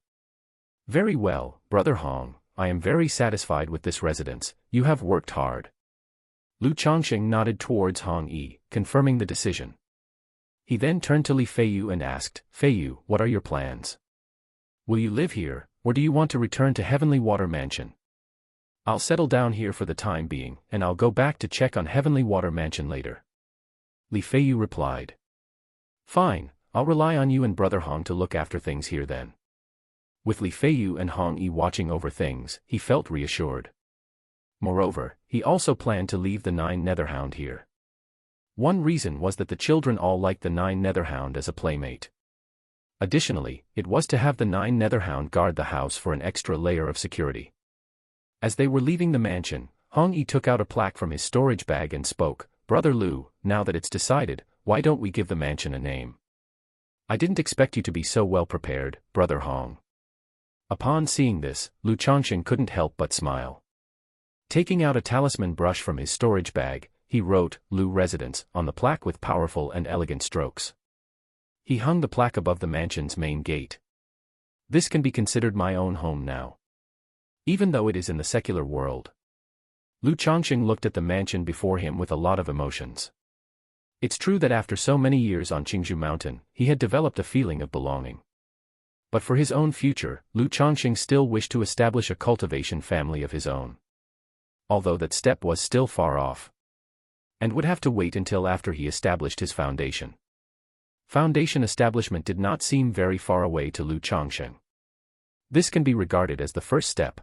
"Very well, Brother Hong, I am very satisfied with this residence. You have worked hard." Lu Changsheng nodded towards Hong Yi, confirming the decision. He then turned to Li Feiyu and asked, "Feiyu, what are your plans? Will you live here, or do you want to return to Heavenly Water Mansion?" "I'll settle down here for the time being, and I'll go back to check on Heavenly Water Mansion later," Li Feiyu replied. "Fine, I'll rely on you and Brother Hong to look after things here then." With Li Feiyu and Hong Yi watching over things, he felt reassured. Moreover, he also planned to leave the 9 Netherhound here. One reason was that the children all liked the 9 Netherhound as a playmate. Additionally, it was to have the 9 Netherhound guard the house for an extra layer of security. As they were leaving the mansion, Hong Yi took out a plaque from his storage bag and spoke, "Brother Lu, now that it's decided, why don't we give the mansion a name?" "I didn't expect you to be so well prepared, Brother Hong." Upon seeing this, Lu Changsheng couldn't help but smile. Taking out a talisman brush from his storage bag, he wrote, "Lu Residence," on the plaque with powerful and elegant strokes. He hung the plaque above the mansion's main gate. "This can be considered my own home now, even though it is in the secular world." Lu Changsheng looked at the mansion before him with a lot of emotions. It's true that after so many years on Qingzhou Mountain, he had developed a feeling of belonging. But for his own future, Lu Changsheng still wished to establish a cultivation family of his own. Although that step was still far off, and would have to wait until after he established his foundation. Foundation establishment did not seem very far away to Lu Changsheng. This can be regarded as the first step,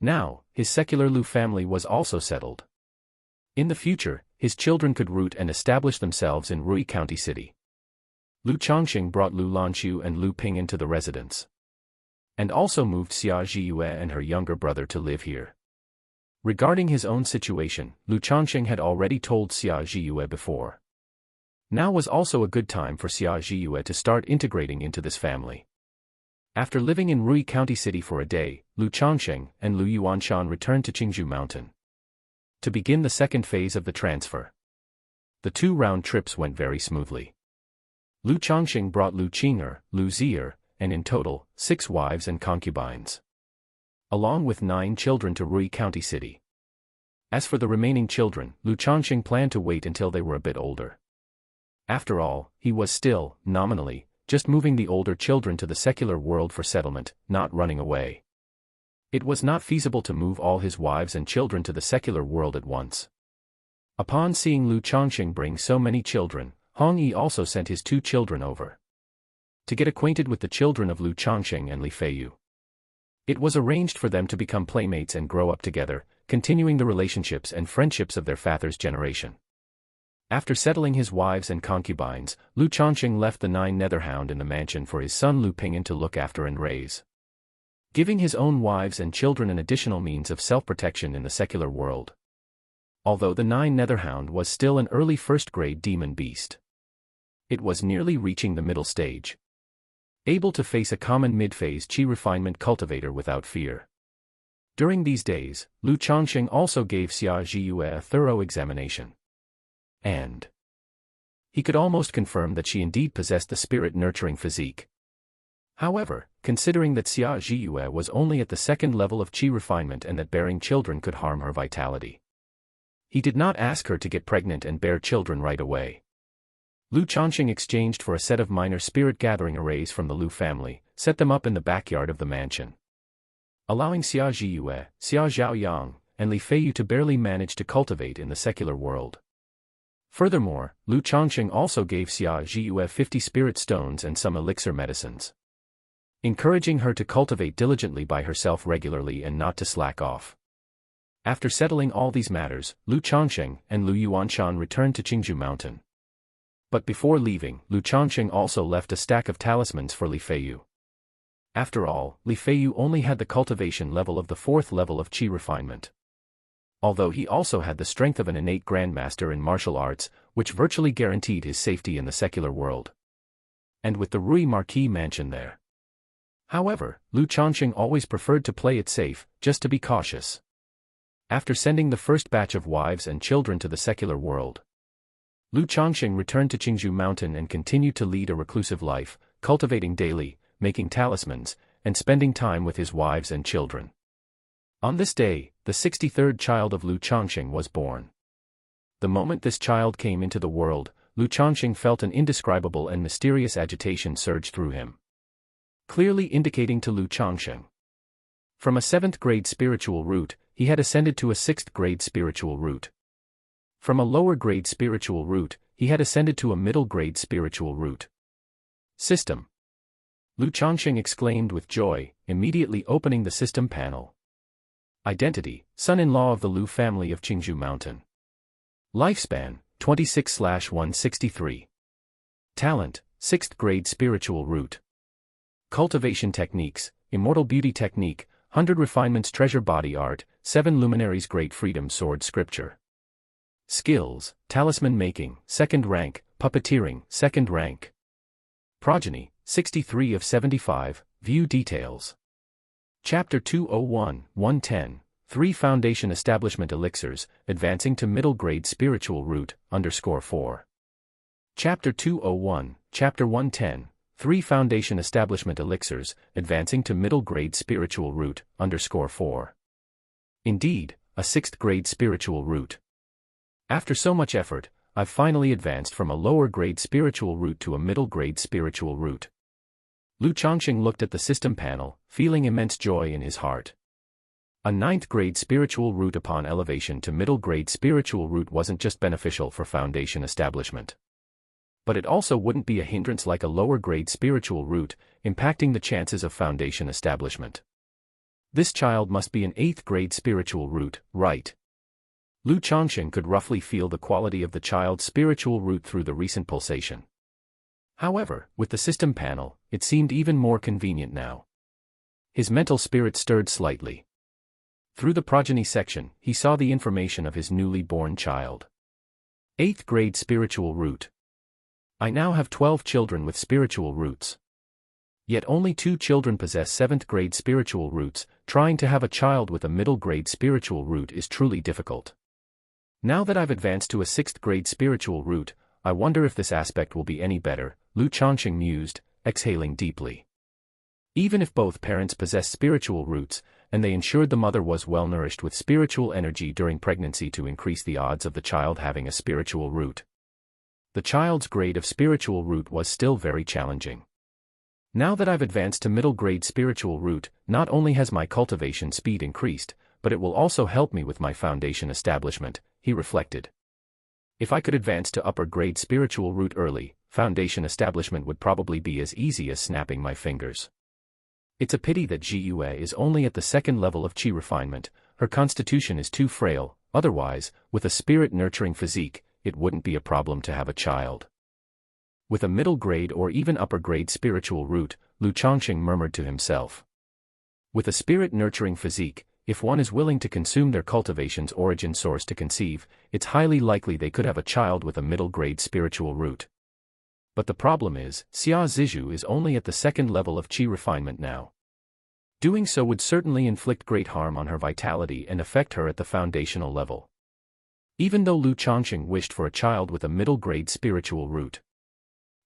Now, his secular Lu family was also settled. In the future, his children could root and establish themselves in Rui County City. Lu Changsheng brought Lu Lanqiu and Lu Ping into the residence, and also moved Xia Zhiyue and her younger brother to live here. Regarding his own situation, Lu Changsheng had already told Xia Zhiyue before. Now was also a good time for Xia Zhiyue to start integrating into this family. After living in Rui County City for a day, Lu Changsheng and Lu Yuanshan returned to Qingzhou Mountain to begin the second phase of the transfer. The 2 round trips went very smoothly. Lu Changsheng brought Lu Qing'er, Lu Zi'er, and in total, 6 wives and concubines, along with 9 children to Rui County City. As for the remaining children, Lu Changsheng planned to wait until they were a bit older. After all, he was still, nominally, just moving the older children to the secular world for settlement, not running away. It was not feasible to move all his wives and children to the secular world at once. Upon seeing Lu Changsheng bring so many children, Hong Yi also sent his 2 children over to get acquainted with the children of Lu Changsheng and Li Feiyu. It was arranged for them to become playmates and grow up together, continuing the relationships and friendships of their father's generation. After settling his wives and concubines, Lu Changsheng left the 9 Netherhound in the mansion for his son Lu Ping'an to look after and raise, giving his own wives and children an additional means of self-protection in the secular world. Although the 9 Netherhound was still an early first-grade demon beast, it was nearly reaching the middle stage, able to face a common mid-phase Qi refinement cultivator without fear. During these days, Lu Changsheng also gave Xia Zhiyue a thorough examination, and he could almost confirm that she indeed possessed the spirit-nurturing physique. However, considering that Xia Zhiyue was only at the 2nd level of Qi refinement and that bearing children could harm her vitality, he did not ask her to get pregnant and bear children right away. Lu Changsheng exchanged for a set of minor spirit-gathering arrays from the Lu family, set them up in the backyard of the mansion, allowing Xia Zhiyue, Xia Zhaoyang, and Li Feiyu to barely manage to cultivate in the secular world. Furthermore, Lu Changsheng also gave Xia Zhiyue 50 spirit stones and some elixir medicines, encouraging her to cultivate diligently by herself regularly and not to slack off. After settling all these matters, Lu Changsheng and Lu Yuanshan returned to Qingzhou Mountain. But before leaving, Lu Changsheng also left a stack of talismans for Li Feiyu. After all, Li Feiyu only had the cultivation level of the 4th level of Qi refinement, although he also had the strength of an innate grandmaster in martial arts, which virtually guaranteed his safety in the secular world, and with the Rui Marquis mansion there. However, Lu Changsheng always preferred to play it safe, just to be cautious. After sending the first batch of wives and children to the secular world, Lu Changsheng returned to Qingzhou Mountain and continued to lead a reclusive life, cultivating daily, making talismans, and spending time with his wives and children. On this day, the 63rd child of Lu Changsheng was born. The moment this child came into the world, Lu Changsheng felt an indescribable and mysterious agitation surge through him, clearly indicating to Lu Changsheng, from a 7th grade spiritual root, he had ascended to a 6th grade spiritual root. From a lower grade spiritual root, he had ascended to a middle grade spiritual root system. Lu Changsheng exclaimed with joy, immediately opening the system panel. Identity, son-in-law of the Lu family of Qingzhou Mountain. Lifespan, 26/163. Talent, 6th grade spiritual root. Cultivation techniques, Immortal Beauty Technique, 100 Refinements Treasure Body Art, 7 Luminaries Great Freedom Sword Scripture. Skills, Talisman Making, 2nd rank, Puppeteering, 2nd rank. Progeny, 63 of 75, View Details. Chapter 201, 110, 3 Foundation Establishment Elixirs, Advancing to Middle Grade Spiritual Root, _4. Chapter 201, Chapter 110, 3 Foundation Establishment Elixirs, Advancing to Middle Grade Spiritual Root, _4. Indeed, a 6th grade spiritual root. After so much effort, I've finally advanced from a lower grade spiritual root to a middle grade spiritual root. Lu Changsheng looked at the system panel, feeling immense joy in his heart. A 9th grade spiritual root upon elevation to middle grade spiritual root wasn't just beneficial for foundation establishment, but it also wouldn't be a hindrance like a lower grade spiritual root, impacting the chances of foundation establishment. This child must be an 8th grade spiritual root, right? Lu Changsheng could roughly feel the quality of the child's spiritual root through the recent pulsation. However, with the system panel, it seemed even more convenient now. His mental spirit stirred slightly. Through the progeny section, he saw the information of his newly born child. 8th grade spiritual root. I now have 12 children with spiritual roots. Yet only 2 children possess 7th grade spiritual roots. Trying to have a child with a middle grade spiritual root is truly difficult. Now that I've advanced to a 6th grade spiritual root, I wonder if this aspect will be any better, Lu Changsheng mused, exhaling deeply. Even if both parents possess spiritual roots, and they ensured the mother was well nourished with spiritual energy during pregnancy to increase the odds of the child having a spiritual root, the child's grade of spiritual root was still very challenging. Now that I've advanced to middle grade spiritual root, not only has my cultivation speed increased, but it will also help me with my foundation establishment, he reflected. If I could advance to upper grade spiritual root early, foundation establishment would probably be as easy as snapping my fingers. It's a pity that Zhi is only at the 2nd level of qi refinement. Her constitution is too frail, otherwise, with a spirit-nurturing physique, it wouldn't be a problem to have a child. With a middle grade or even upper grade spiritual root, Lu Changsheng murmured to himself. With a spirit-nurturing physique, if one is willing to consume their cultivation's origin source to conceive, it's highly likely they could have a child with a middle grade spiritual root. But the problem is, Xia Zizhu is only at the 2nd level of qi refinement now. Doing so would certainly inflict great harm on her vitality and affect her at the foundational level. Even though Lu Changsheng wished for a child with a middle grade spiritual root,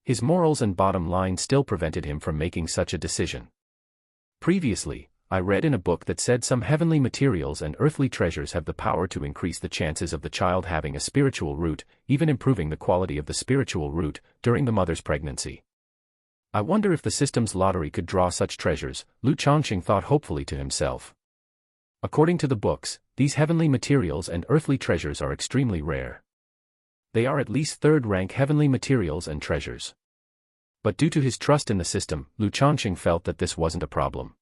his morals and bottom line still prevented him from making such a decision. Previously, I read in a book that said some heavenly materials and earthly treasures have the power to increase the chances of the child having a spiritual root, even improving the quality of the spiritual root, during the mother's pregnancy. I wonder if the system's lottery could draw such treasures, Lu Changsheng thought hopefully to himself. According to the books, these heavenly materials and earthly treasures are extremely rare. They are at least 3rd-rank heavenly materials and treasures. But due to his trust in the system, Lu Changsheng felt that this wasn't a problem.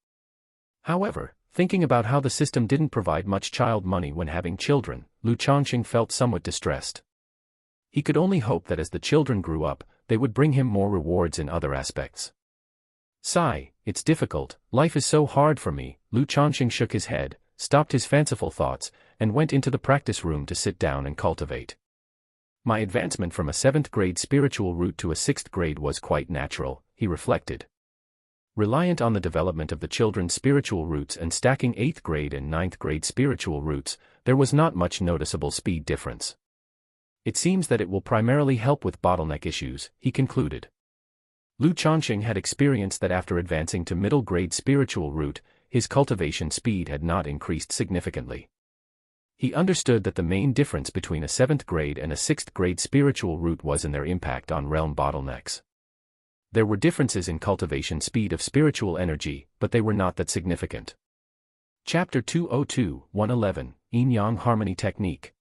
However, thinking about how the system didn't provide much child money when having children, Lu Changsheng felt somewhat distressed. He could only hope that as the children grew up, they would bring him more rewards in other aspects. Sigh, it's difficult, life is so hard for me. Lu Changsheng shook his head, stopped his fanciful thoughts, and went into the practice room to sit down and cultivate. My advancement from a 7th grade spiritual root to a 6th grade was quite natural, he reflected. Reliant on the development of the children's spiritual roots and stacking 8th grade and 9th grade spiritual roots, there was not much noticeable speed difference. It seems that it will primarily help with bottleneck issues, he concluded. Lu Changsheng had experienced that after advancing to middle grade spiritual root, his cultivation speed had not increased significantly. He understood that the main difference between a 7th grade and a 6th grade spiritual root was in their impact on realm bottlenecks. There were differences in cultivation speed of spiritual energy, but they were not that significant. Chapter 202, 111, Yin-Yang Harmony Technique.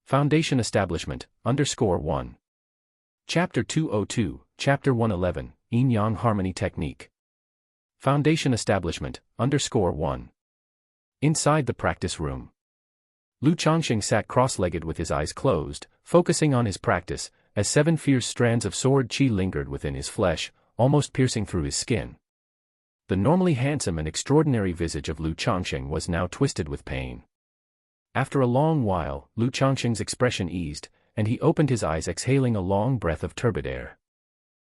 Foundation Establishment, _1. Chapter 202, Chapter 111, Yin-Yang Harmony Technique. Foundation Establishment, _1. Inside the practice room, Lu Changsheng sat cross-legged with his eyes closed, focusing on his practice, as 7 fierce strands of sword qi lingered within his flesh, almost piercing through his skin. The normally handsome and extraordinary visage of Lu Changsheng was now twisted with pain. After a long while, Lu Changsheng's expression eased, and he opened his eyes, exhaling a long breath of turbid air.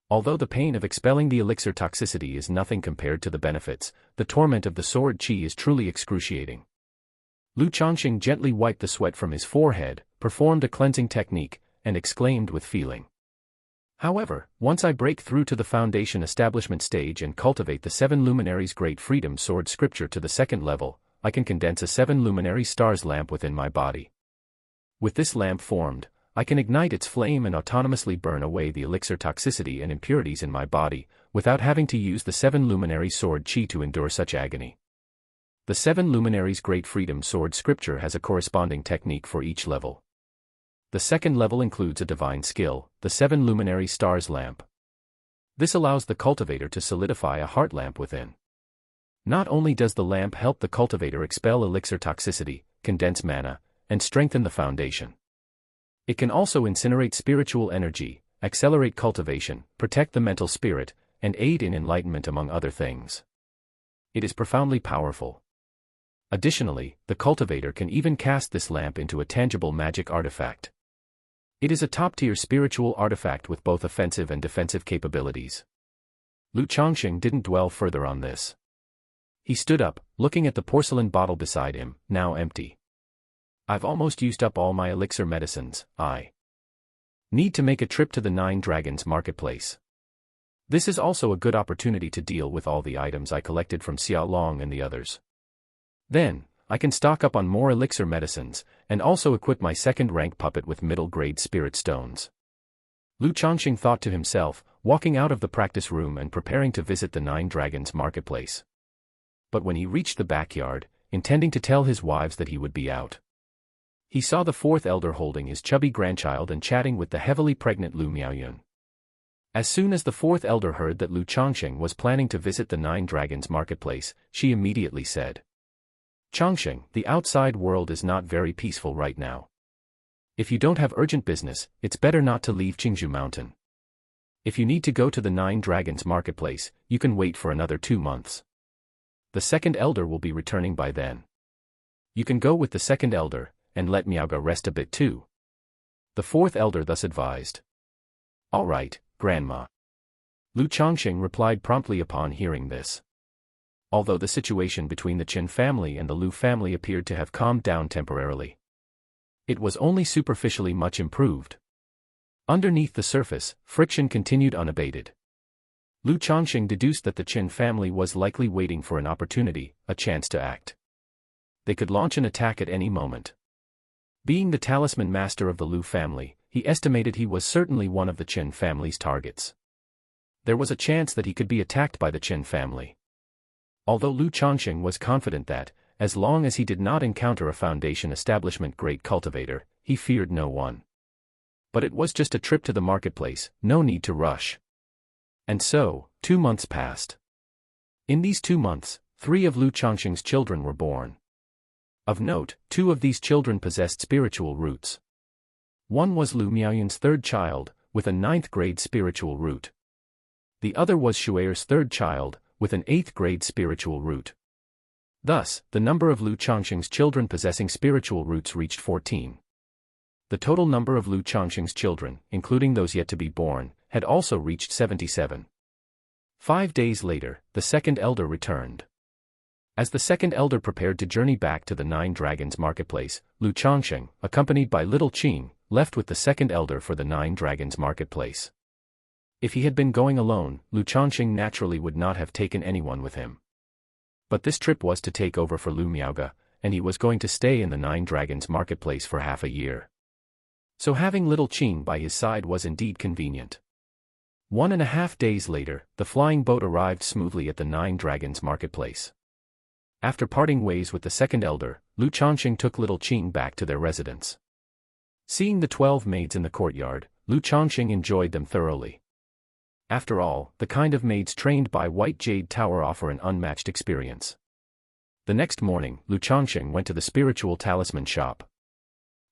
Although the pain of expelling the elixir toxicity is nothing compared to the benefits, the torment of the sword qi is truly excruciating. Lu Changsheng gently wiped the sweat from his forehead, performed a cleansing technique, and exclaimed with feeling. However, once I break through to the foundation establishment stage and cultivate the 7 luminaries great freedom sword scripture to the 2nd level, I can condense a 7 luminary stars lamp within my body. With this lamp formed, I can ignite its flame and autonomously burn away the elixir toxicity and impurities in my body, without having to use the 7 luminary sword qi to endure such agony. The 7 luminaries great freedom sword scripture has a corresponding technique for each level. The 2nd level includes a divine skill, the 7 luminary stars lamp. This allows the cultivator to solidify a heart lamp within. Not only does the lamp help the cultivator expel elixir toxicity, condense mana, and strengthen the foundation, it can also incinerate spiritual energy, accelerate cultivation, protect the mental spirit, and aid in enlightenment among other things. It is profoundly powerful. Additionally, the cultivator can even cast this lamp into a tangible magic artifact. It is a top-tier spiritual artifact with both offensive and defensive capabilities. Lu Changsheng didn't dwell further on this. He stood up, looking at the porcelain bottle beside him, now empty. I've almost used up all my elixir medicines. I need to make a trip to the Nine Dragons marketplace. This is also a good opportunity to deal with all the items I collected from Xia Long and the others. Then, I can stock up on more elixir medicines, and also equip my second-rank puppet with middle-grade spirit stones. Lu Changsheng thought to himself, walking out of the practice room and preparing to visit the Nine Dragons marketplace. But when he reached the backyard, intending to tell his wives that he would be out, he saw the fourth elder holding his chubby grandchild and chatting with the heavily pregnant Lu Miaoyun. As soon as the fourth elder heard that Lu Changsheng was planning to visit the Nine Dragons marketplace, she immediately said, "Changsheng, the outside world is not very peaceful right now. If you don't have urgent business, it's better not to leave Qingzhou Mountain. If you need to go to the Nine Dragons marketplace, you can wait for another 2 months. The second elder will be returning by then. You can go with the second elder, and let Miaoga rest a bit too." The fourth elder thus advised. "All right, Grandma." Lu Changsheng replied promptly upon hearing this. Although the situation between the Qin family and the Lu family appeared to have calmed down temporarily, it was only superficially much improved. Underneath the surface, friction continued unabated. Lu Changsheng deduced that the Qin family was likely waiting for an opportunity, a chance to act. They could launch an attack at any moment. Being the talisman master of the Lu family, he estimated he was certainly one of the Qin family's targets. There was a chance that he could be attacked by the Qin family. Although Lu Changsheng was confident that, as long as he did not encounter a Foundation establishment great cultivator, he feared no one. But it was just a trip to the marketplace, no need to rush. And so, 2 months passed. In these 2 months, 3 of Lu Changsheng's children were born. Of note, 2 of these children possessed spiritual roots. One was Lu Miaoyun's third child, with a 9th-grade spiritual root. The other was Shue'er's third child, with an 8th-grade spiritual root. Thus, the number of Lu Changsheng's children possessing spiritual roots reached 14. The total number of Lu Changsheng's children, including those yet to be born, had also reached 77. 5 days later, the second elder returned. As the second elder prepared to journey back to the Nine Dragons marketplace, Lu Changsheng, accompanied by little Qing, left with the second elder for the Nine Dragons marketplace. If he had been going alone, Lu Changsheng naturally would not have taken anyone with him. But this trip was to take over for Lu Miaoga, and he was going to stay in the Nine Dragons marketplace for half a year. So having little Qing by his side was indeed convenient. 1.5 days later, the flying boat arrived smoothly at the Nine Dragons marketplace. After parting ways with the second elder, Lu Changsheng took little Qing back to their residence. Seeing the 12 maids in the courtyard, Lu Changsheng enjoyed them thoroughly. After all, the kind of maids trained by White Jade Tower offer an unmatched experience. The next morning, Lu Changsheng went to the spiritual talisman shop.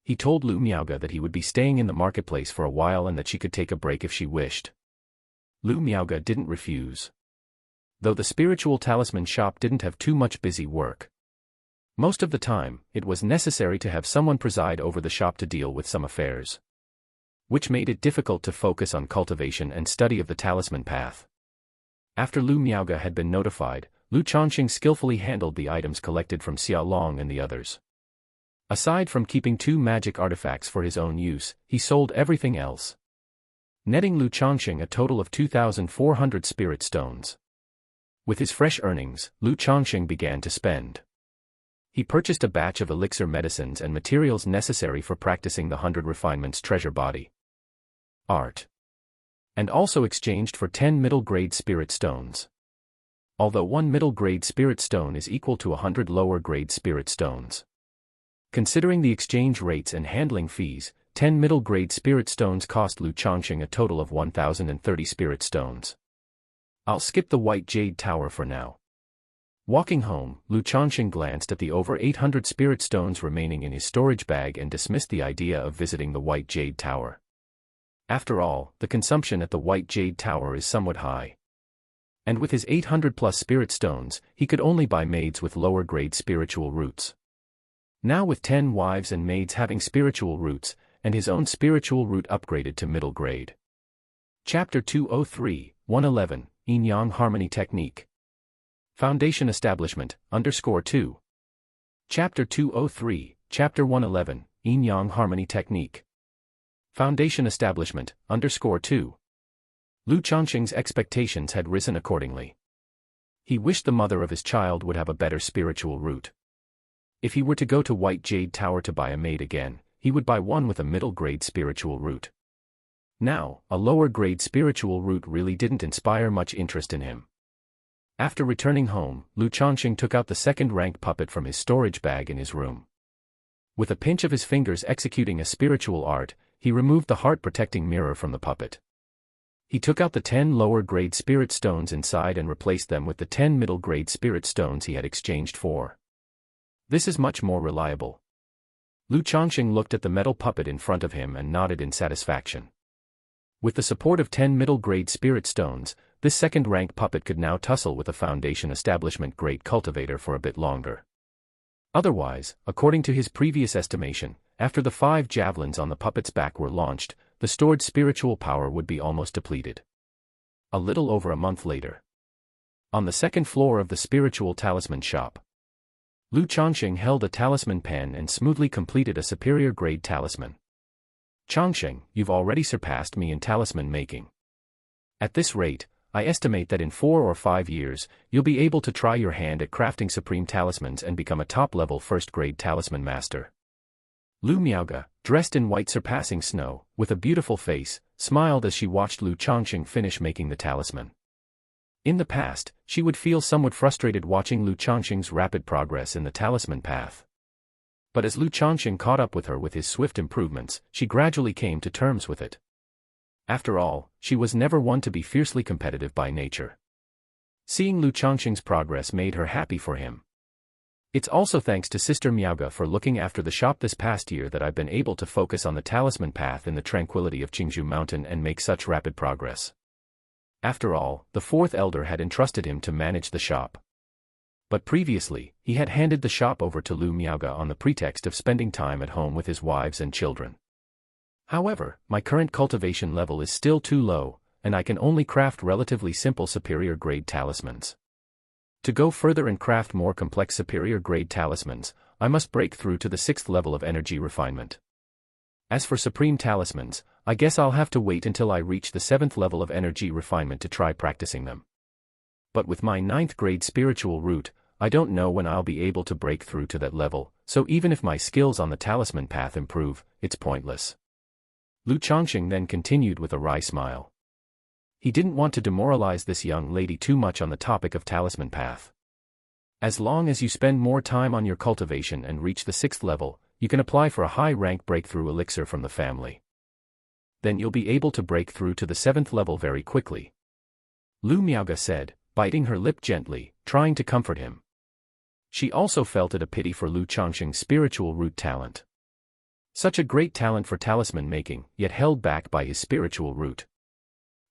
He told Lu Miaoga that he would be staying in the marketplace for a while and that she could take a break if she wished. Lu Miaoga didn't refuse. Though the spiritual talisman shop didn't have too much busy work. Most of the time, it was necessary to have someone preside over the shop to deal with some affairs, which made it difficult to focus on cultivation and study of the talisman path. After Lu Miaoga had been notified, Lu Changsheng skillfully handled the items collected from Xia Long and the others. Aside from keeping 2 magic artifacts for his own use, he sold everything else, netting Lu Changsheng a total of 2,400 spirit stones. With his fresh earnings, Lu Changsheng began to spend. He purchased a batch of elixir medicines and materials necessary for practicing the 100 refinements treasure body art, and also exchanged for 10 middle-grade spirit stones. Although 1 middle-grade spirit stone is equal to 100 lower-grade spirit stones. Considering the exchange rates and handling fees, 10 middle-grade spirit stones cost Lu Changsheng a total of 1,030 spirit stones. I'll skip the White Jade Tower for now. Walking home, Lu Changsheng glanced at the over 800 spirit stones remaining in his storage bag and dismissed the idea of visiting the White Jade Tower. After all, the consumption at the White Jade Tower is somewhat high. And with his 800+ spirit stones, he could only buy maids with lower-grade spiritual roots. Now with 10 wives and maids having spiritual roots, and his own spiritual root upgraded to middle grade. Chapter 203, 111, Yin-Yang Harmony Technique. Foundation Establishment, _2. Chapter 203, Chapter 111, Yin-Yang Harmony Technique. Foundation Establishment, _2. Lu Changsheng's expectations had risen accordingly. He wished the mother of his child would have a better spiritual root. If he were to go to White Jade Tower to buy a maid again, he would buy one with a middle-grade spiritual root. Now, a lower-grade spiritual root really didn't inspire much interest in him. After returning home, Lu Changsheng took out the second-rank puppet from his storage bag in his room. With a pinch of his fingers executing a spiritual art, he removed the heart-protecting mirror from the puppet. He took out the 10 lower-grade spirit stones inside and replaced them with the 10 middle-grade spirit stones he had exchanged for. This is much more reliable. Lu Changsheng looked at the metal puppet in front of him and nodded in satisfaction. With the support of 10 middle-grade spirit stones, this second-rank puppet could now tussle with a Foundation Establishment great cultivator for a bit longer. Otherwise, according to his previous estimation, after the 5 javelins on the puppet's back were launched, the stored spiritual power would be almost depleted. A little over a month later. On the second floor of the spiritual talisman shop, Lu Changsheng held a talisman pen and smoothly completed a superior-grade talisman. Changsheng, you've already surpassed me in talisman making. At this rate, I estimate that in 4 or 5 years, you'll be able to try your hand at crafting supreme talismans and become a top-level first-grade talisman master. Lu Miaoge, dressed in white surpassing snow, with a beautiful face, smiled as she watched Lu Changsheng finish making the talisman. In the past, she would feel somewhat frustrated watching Lu Changsheng's rapid progress in the talisman path. But as Lu Changsheng caught up with her with his swift improvements, she gradually came to terms with it. After all, she was never one to be fiercely competitive by nature. Seeing Lu Changsheng's progress made her happy for him. It's also thanks to Sister Miaoge for looking after the shop this past year that I've been able to focus on the talisman path in the tranquility of Changsheng Mountain and make such rapid progress. After all, the 4th elder had entrusted him to manage the shop. But previously, he had handed the shop over to Lu Miaoge on the pretext of spending time at home with his wives and children. However, my current cultivation level is still too low, and I can only craft relatively simple superior-grade talismans. To go further and craft more complex superior-grade talismans, I must break through to the 6th level of energy refinement. As for supreme talismans, I guess I'll have to wait until I reach the 7th level of energy refinement to try practicing them. But with my 9th grade spiritual root, I don't know when I'll be able to break through to that level, so even if my skills on the talisman path improve, it's pointless. Lu Changsheng then continued with a wry smile. He didn't want to demoralize this young lady too much on the topic of talisman path. As long as you spend more time on your cultivation and reach the 6th level, you can apply for a high-rank breakthrough elixir from the family. Then you'll be able to break through to the 7th level very quickly. Lu Miaoge said, biting her lip gently, trying to comfort him. She also felt it a pity for Lu Changsheng's spiritual root talent. Such a great talent for talisman making, yet held back by his spiritual root.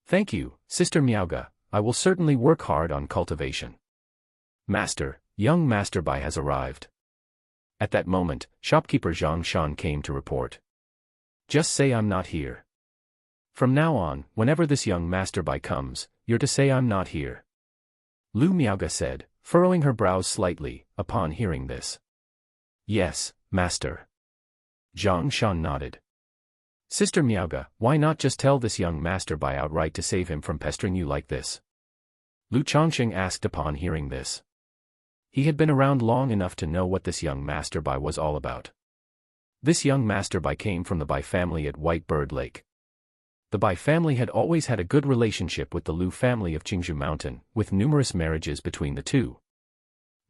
Thank you, Sister Miaoge, I will certainly work hard on cultivation. Master, young Master Bai has arrived. At that moment, shopkeeper Zhang Shan came to report. Just say I'm not here. From now on, whenever this young Master Bai comes, you're to say I'm not here. Lu Miaoge said, furrowing her brows slightly, upon hearing this. Yes, Master. Zhang Shan nodded. Sister Miaoge, why not just tell this young Master Bai outright to save him from pestering you like this? Lu Changsheng asked upon hearing this. He had been around long enough to know what this young Master Bai was all about. This young Master Bai came from the Bai family at White Bird Lake. The Bai family had always had a good relationship with the Lu family of Changsheng Mountain, with numerous marriages between the two.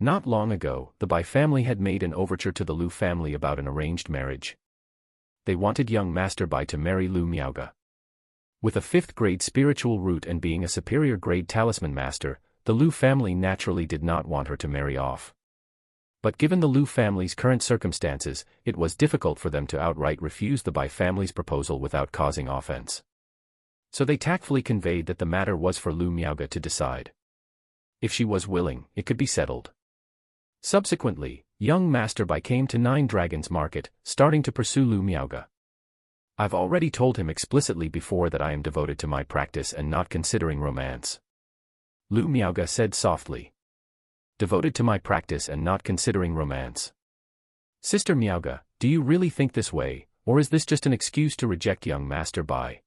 Not long ago, the Bai family had made an overture to the Lu family about an arranged marriage. They wanted young Master Bai to marry Lu Miaoge. With a 5th grade spiritual root and being a superior grade talisman master, the the Liu family naturally did not want her to marry off. But given the Liu family's current circumstances, it was difficult for them to outright refuse the Bai family's proposal without causing offense. So they tactfully conveyed that the matter was for Liu Miaoge to decide. If she was willing, it could be settled. Subsequently, young Master Bai came to Nine Dragons Market, starting to pursue Liu Miaoge. I've already told him explicitly before that I am devoted to my practice and not considering romance. Liu Miaoge said softly. Devoted to my practice and not considering romance. Sister Miaoge, do you really think this way, or is this just an excuse to reject young Master Bai?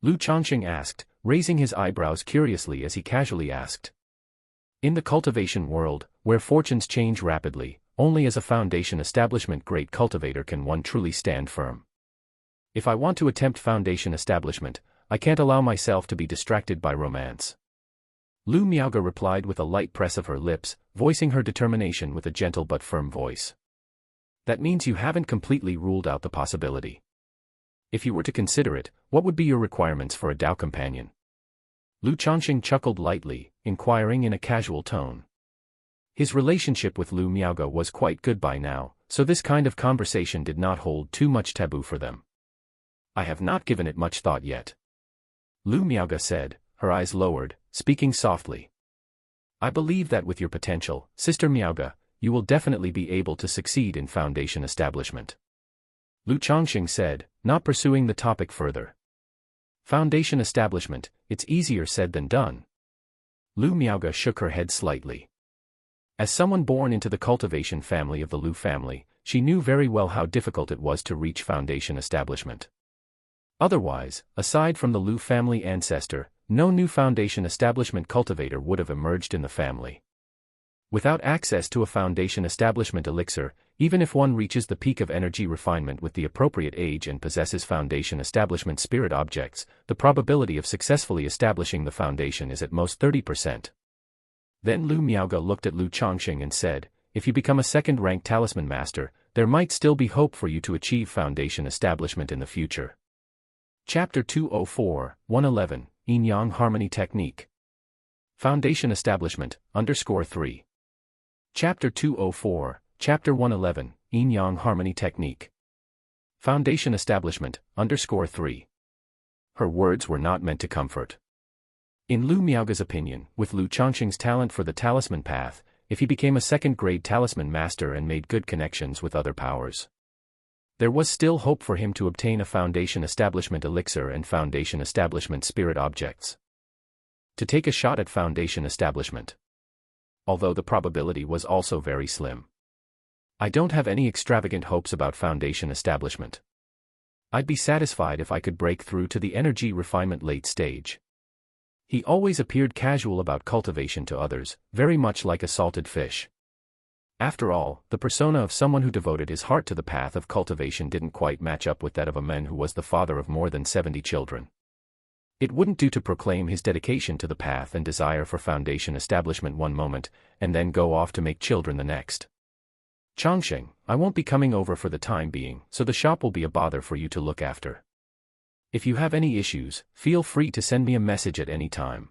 Lu Changsheng asked, raising his eyebrows curiously as he casually asked. In the cultivation world, where fortunes change rapidly, only as a foundation establishment great cultivator can one truly stand firm. If I want to attempt foundation establishment, I can't allow myself to be distracted by romance. Liu Miaoge replied with a light press of her lips, voicing her determination with a gentle but firm voice. That means you haven't completely ruled out the possibility. If you were to consider it, what would be your requirements for a Dao companion? Lu Changsheng chuckled lightly, inquiring in a casual tone. His relationship with Liu Miaoge was quite good by now, so this kind of conversation did not hold too much taboo for them. I have not given it much thought yet. Liu Miaoge said, her eyes lowered, speaking softly. I believe that with your potential, Sister Miaoge, you will definitely be able to succeed in foundation establishment. Lu Changsheng said, not pursuing the topic further. Foundation establishment, it's easier said than done. Liu Miaoge shook her head slightly. As someone born into the cultivation family of the Liu family, she knew very well how difficult it was to reach foundation establishment. Otherwise, aside from the Liu family ancestor, no new foundation establishment cultivator would have emerged in the family. Without access to a foundation establishment elixir, even if one reaches the peak of energy refinement with the appropriate age and possesses foundation establishment spirit objects, the probability of successfully establishing the foundation is at most 30%. Then Liu Miaoge looked at Lu Changsheng and said, if you become a second-rank talisman master, there might still be hope for you to achieve foundation establishment in the future. Chapter 204, 111, Yin-Yang Harmony Technique. Foundation Establishment, _3. Chapter 204, Chapter 111, Yin-Yang Harmony Technique. Foundation Establishment, _3. Her words were not meant to comfort. In Liu Miaoge's opinion, with Lu Changsheng's talent for the talisman path, if he became a second-grade talisman master and made good connections with other powers, there was still hope for him to obtain a foundation establishment elixir and foundation establishment spirit objects. To take a shot at foundation establishment. Although the probability was also very slim. I don't have any extravagant hopes about foundation establishment. I'd be satisfied if I could break through to the energy refinement late stage. He always appeared casual about cultivation to others, very much like a salted fish. After all, the persona of someone who devoted his heart to the path of cultivation didn't quite match up with that of a man who was the father of more than 70 children. It wouldn't do to proclaim his dedication to the path and desire for foundation establishment one moment, and then go off to make children the next. Changsheng, I won't be coming over for the time being, so the shop will be a bother for you to look after. If you have any issues, feel free to send me a message at any time.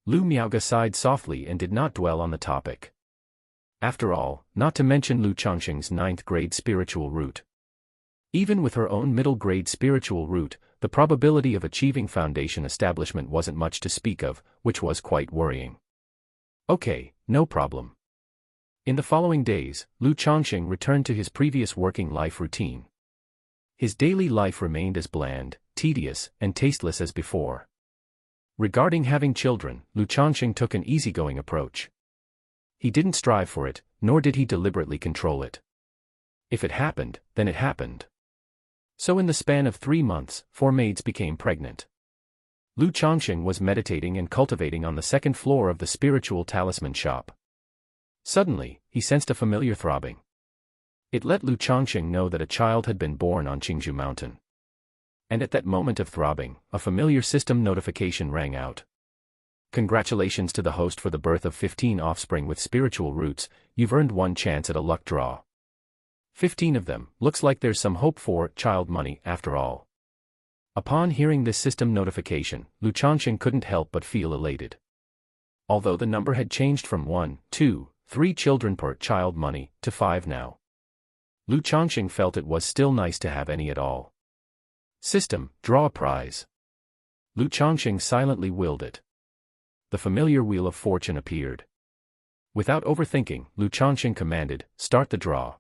Liu Miaoge sighed softly and did not dwell on the topic. After all, not to mention Lu Changsheng's 9th grade spiritual root. Even with her own middle grade spiritual root, the probability of achieving foundation establishment wasn't much to speak of, which was quite worrying. Okay, no problem. In the following days, Lu Changsheng returned to his previous working life routine. His daily life remained as bland, tedious, and tasteless as before. Regarding having children, Lu Changsheng took an easygoing approach. He didn't strive for it, nor did he deliberately control it. If it happened, then it happened. So in the span of 3 months, 4 maids became pregnant. Lu Changsheng was meditating and cultivating on the 2nd floor of the spiritual talisman shop. Suddenly, he sensed a familiar throbbing. It let Lu Changsheng know that a child had been born on Qingzhou Mountain. And at that moment of throbbing, a familiar system notification rang out. Congratulations to the host for the birth of 15 offspring with spiritual roots, you've earned 1 chance at a luck draw. 15 of them, looks like there's some hope for child money after all. Upon hearing this system notification, Lu Changsheng couldn't help but feel elated. although the number had changed from 1, 2, 3 children per child money to 5 now. Lu Changsheng felt it was still nice to have any at all. System, draw a prize. Lu Changsheng silently willed it. The familiar Wheel of Fortune appeared. Without overthinking, Lu Changsheng commanded, "Start the draw."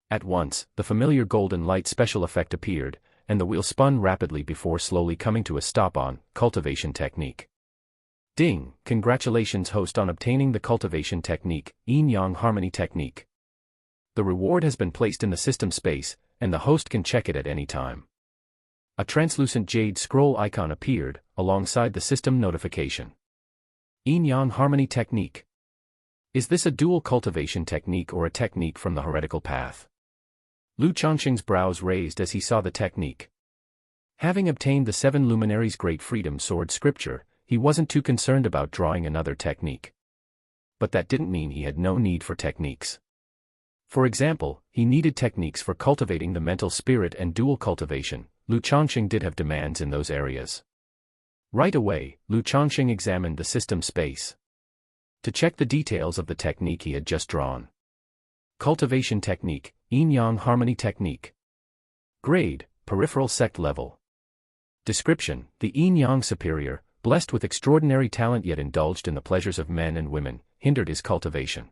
At once, the familiar golden light special effect appeared, and the wheel spun rapidly before slowly coming to a stop on cultivation technique. Ding! Congratulations host on obtaining the cultivation technique, yin-yang harmony technique. The reward has been placed in the system space, and the host can check it at any time. A translucent jade scroll icon appeared, alongside the system notification. Yin-yang harmony technique. Is this a dual cultivation technique or a technique from the heretical path? Lu Changsheng's brows raised as he saw the technique. Having obtained the 7 luminaries' great freedom sword scripture, he wasn't too concerned about drawing another technique. But that didn't mean he had no need for techniques. For example, he needed techniques for cultivating the mental spirit and dual cultivation. Lu Changsheng did have demands in those areas. Right away, Lu Changsheng examined the system space to check the details of the technique he had just drawn. Cultivation technique, yin-yang harmony technique. Grade, peripheral sect level. Description, the yin-yang superior, blessed with extraordinary talent yet indulged in the pleasures of men and women, hindered his cultivation.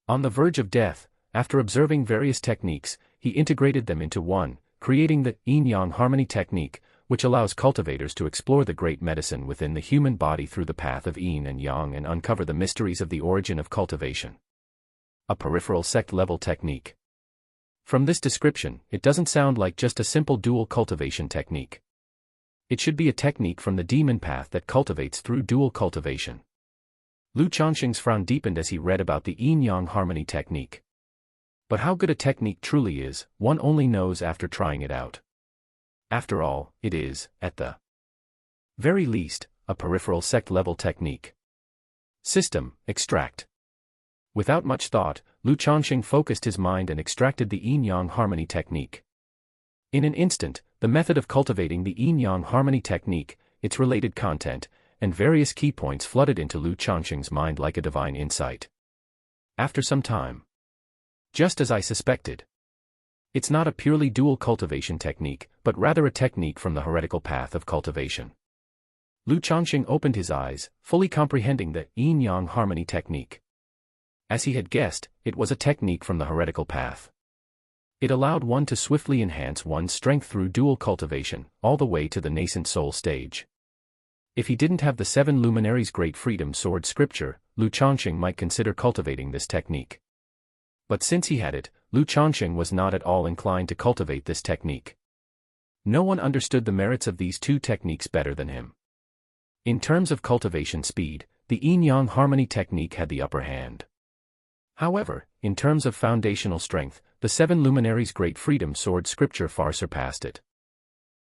On the verge of death, after observing various techniques, he integrated them into one, creating the yin-yang harmony technique, which allows cultivators to explore the great medicine within the human body through the path of yin and yang and uncover the mysteries of the origin of cultivation. A peripheral sect-level technique. From this description, it doesn't sound like just a simple dual cultivation technique. It should be a technique from the demon path that cultivates through dual cultivation. Lu Changsheng's frown deepened as he read about the yin-yang harmony technique. But how good a technique truly is, one only knows after trying it out. After all, it is, at the very least, a peripheral sect-level technique. System, extract. Without much thought, Lu Changsheng focused his mind and extracted the yin-yang harmony technique. In an instant, the method of cultivating the yin-yang harmony technique, its related content, and various key points flooded into Lu Changsheng's mind like a divine insight. After some time. Just as I suspected. It's not a purely dual cultivation technique, but rather a technique from the heretical path of cultivation. Lu Changsheng opened his eyes, fully comprehending the yin-yang harmony technique. As he had guessed, it was a technique from the heretical path. It allowed one to swiftly enhance one's strength through dual cultivation, all the way to the nascent soul stage. If he didn't have the 7 luminaries' great freedom sword scripture, Lu Changsheng might consider cultivating this technique. But since he had it, Lu Changsheng was not at all inclined to cultivate this technique. No one understood the merits of these two techniques better than him. In terms of cultivation speed, the yin-yang harmony technique had the upper hand. However, in terms of foundational strength, the 7 luminaries' great freedom sword scripture far surpassed it.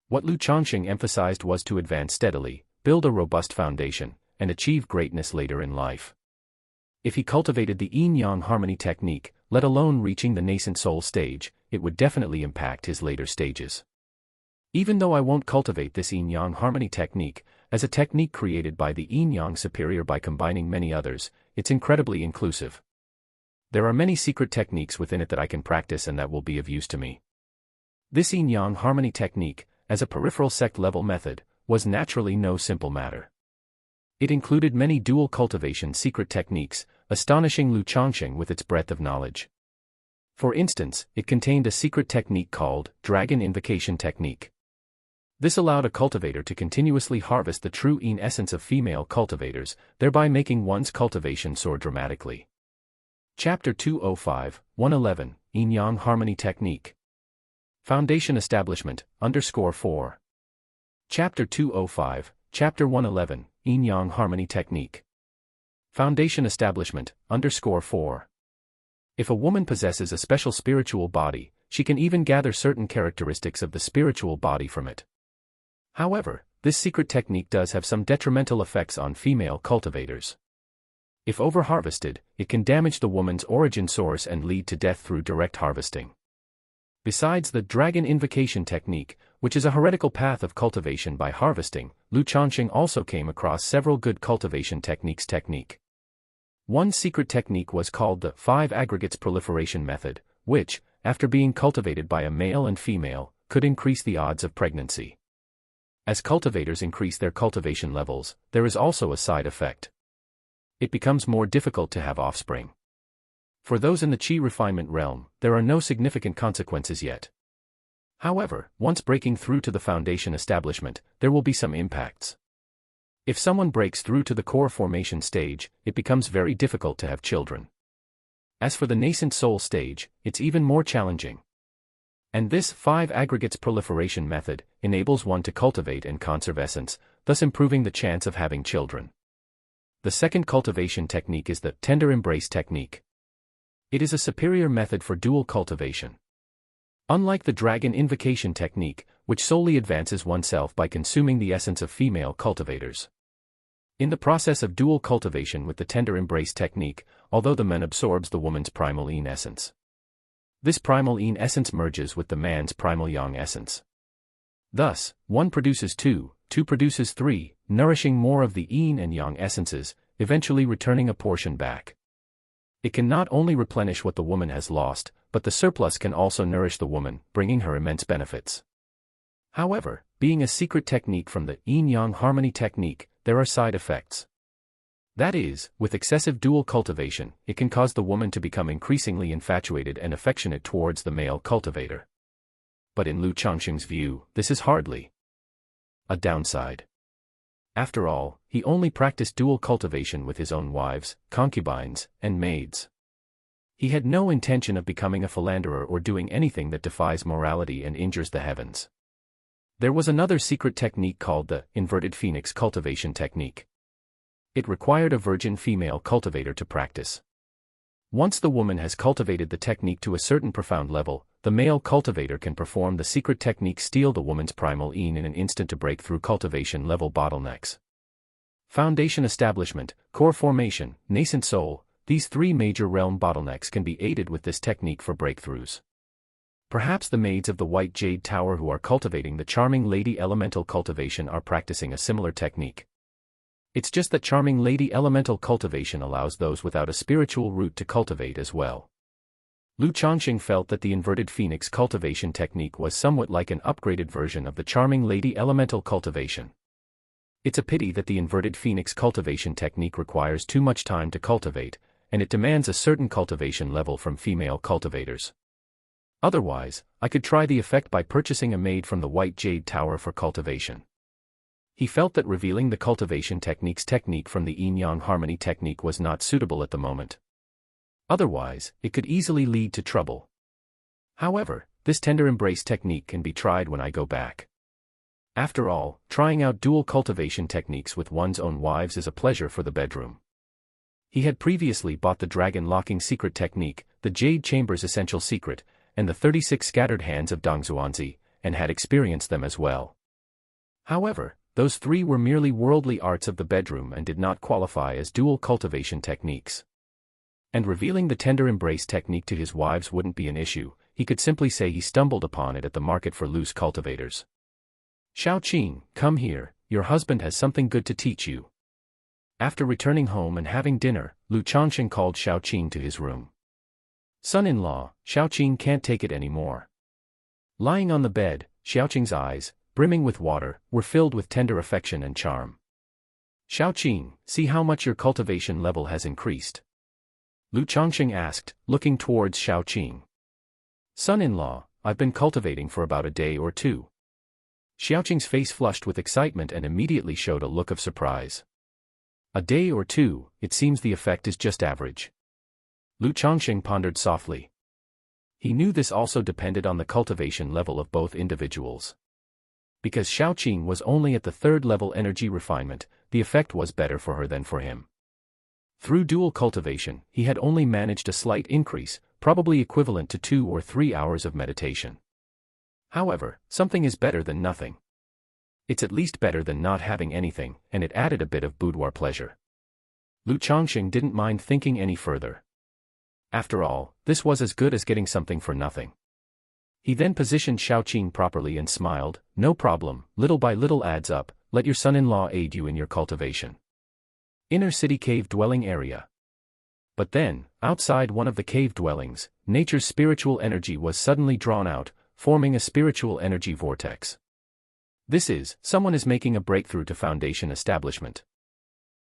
What Lu Changsheng emphasized was to advance steadily, build a robust foundation, and achieve greatness later in life. If he cultivated the yin-yang harmony technique, let alone reaching the nascent soul stage, it would definitely impact his later stages. Even though I won't cultivate this yin-yang harmony technique, as a technique created by the yin-yang superior by combining many others, it's incredibly inclusive. There are many secret techniques within it that I can practice and that will be of use to me. This yin-yang harmony technique, as a peripheral sect-level method, was naturally no simple matter. It included many dual cultivation secret techniques, astonishing Lu Changsheng with its breadth of knowledge. For instance, it contained a secret technique called dragon invocation technique. This allowed a cultivator to continuously harvest the true yin essence of female cultivators, thereby making one's cultivation soar dramatically. Chapter 205, 111, Yin-Yang Harmony Technique. Foundation Establishment, _4. Chapter 205, Chapter 111, Yin-Yang Harmony Technique. Foundation Establishment, _4. If a woman possesses a special spiritual body, she can even gather certain characteristics of the spiritual body from it. However, this secret technique does have some detrimental effects on female cultivators. If over-harvested, it can damage the woman's origin source and lead to death through direct harvesting. Besides the dragon invocation technique, which is a heretical path of cultivation by harvesting, Lu Changsheng also came across several good cultivation techniques. One secret technique was called the 5 aggregates proliferation method, which, after being cultivated by a male and female, could increase the odds of pregnancy. As cultivators increase their cultivation levels, there is also a side effect. It becomes more difficult to have offspring. For those in the Qi refinement realm, there are no significant consequences yet. However, once breaking through to the foundation establishment, there will be some impacts. If someone breaks through to the core formation stage, it becomes very difficult to have children. As for the nascent soul stage, it's even more challenging. And this 5 aggregates proliferation method enables one to cultivate and conserve essence, thus improving the chance of having children. The second cultivation technique is the tender embrace technique. It is a superior method for dual cultivation. Unlike the dragon invocation technique, which solely advances oneself by consuming the essence of female cultivators. In the process of dual cultivation with the tender embrace technique, although the man absorbs the woman's primal yin essence, this primal yin essence merges with the man's primal yang essence. Thus, 1 produces 2, 2 produces 3, nourishing more of the yin and yang essences, eventually returning a portion back. It can not only replenish what the woman has lost, but the surplus can also nourish the woman, bringing her immense benefits. However, being a secret technique from the yin-yang harmony technique, there are side effects. That is, with excessive dual cultivation, it can cause the woman to become increasingly infatuated and affectionate towards the male cultivator. But in Lu Changsheng's view, this is hardly a downside. After all, he only practiced dual cultivation with his own wives, concubines, and maids. He had no intention of becoming a philanderer or doing anything that defies morality and injures the heavens. There was another secret technique called the inverted phoenix cultivation technique. It required a virgin female cultivator to practice. Once the woman has cultivated the technique to a certain profound level, the male cultivator can perform the secret technique, steal the woman's primal yin in an instant to break through cultivation level bottlenecks. Foundation establishment, core formation, nascent soul, these 3 major realm bottlenecks can be aided with this technique for breakthroughs. Perhaps the maids of the White Jade Tower who are cultivating the Charming Lady Elemental cultivation are practicing a similar technique. It's just that Charming Lady Elemental cultivation allows those without a spiritual root to cultivate as well. Lu Changsheng felt that the inverted phoenix cultivation technique was somewhat like an upgraded version of the Charming Lady Elemental cultivation. It's a pity that the inverted phoenix cultivation technique requires too much time to cultivate, and it demands a certain cultivation level from female cultivators. Otherwise, I could try the effect by purchasing a maid from the White Jade Tower for cultivation. He felt that revealing the cultivation technique from the yin-yang harmony technique was not suitable at the moment. Otherwise, it could easily lead to trouble. However, this tender embrace technique can be tried when I go back. After all, trying out dual cultivation techniques with one's own wives is a pleasure for the bedroom. He had previously bought the dragon locking secret technique, the Jade Chamber's essential secret, and the 36 scattered hands of Dongzuanzi, and had experienced them as well. However, those 3 were merely worldly arts of the bedroom and did not qualify as dual cultivation techniques. And revealing the tender embrace technique to his wives wouldn't be an issue, he could simply say he stumbled upon it at the market for loose cultivators. Xiaoqing, come here, your husband has something good to teach you. After returning home and having dinner, Lu Changsheng called Xiaoqing to his room. Son-in-law, Xiaoqing can't take it anymore. Lying on the bed, Xiaoqing's eyes, brimming with water, were filled with tender affection and charm. Xiaoqing, see how much your cultivation level has increased. Lu Changsheng asked, looking towards Xiaoqing. Son-in-law, I've been cultivating for about a day or 2. Xiaoqing's face flushed with excitement and immediately showed a look of surprise. A day or 2, it seems the effect is just average. Lu Changsheng pondered softly. He knew this also depended on the cultivation level of both individuals. Because Xiaoqing was only at the 3rd level energy refinement, the effect was better for her than for him. Through dual cultivation, he had only managed a slight increase, probably equivalent to 2 or 3 hours of meditation. However, something is better than nothing. It's at least better than not having anything, and it added a bit of boudoir pleasure. Lu Changsheng didn't mind thinking any further. After all, this was as good as getting something for nothing. He then positioned Xiaoqing properly and smiled, "No problem, little by little adds up, let your son-in-law aid you in your cultivation." Inner city cave dwelling area. But then, outside one of the cave dwellings, nature's spiritual energy was suddenly drawn out, forming a spiritual energy vortex. Someone is making a breakthrough to foundation establishment.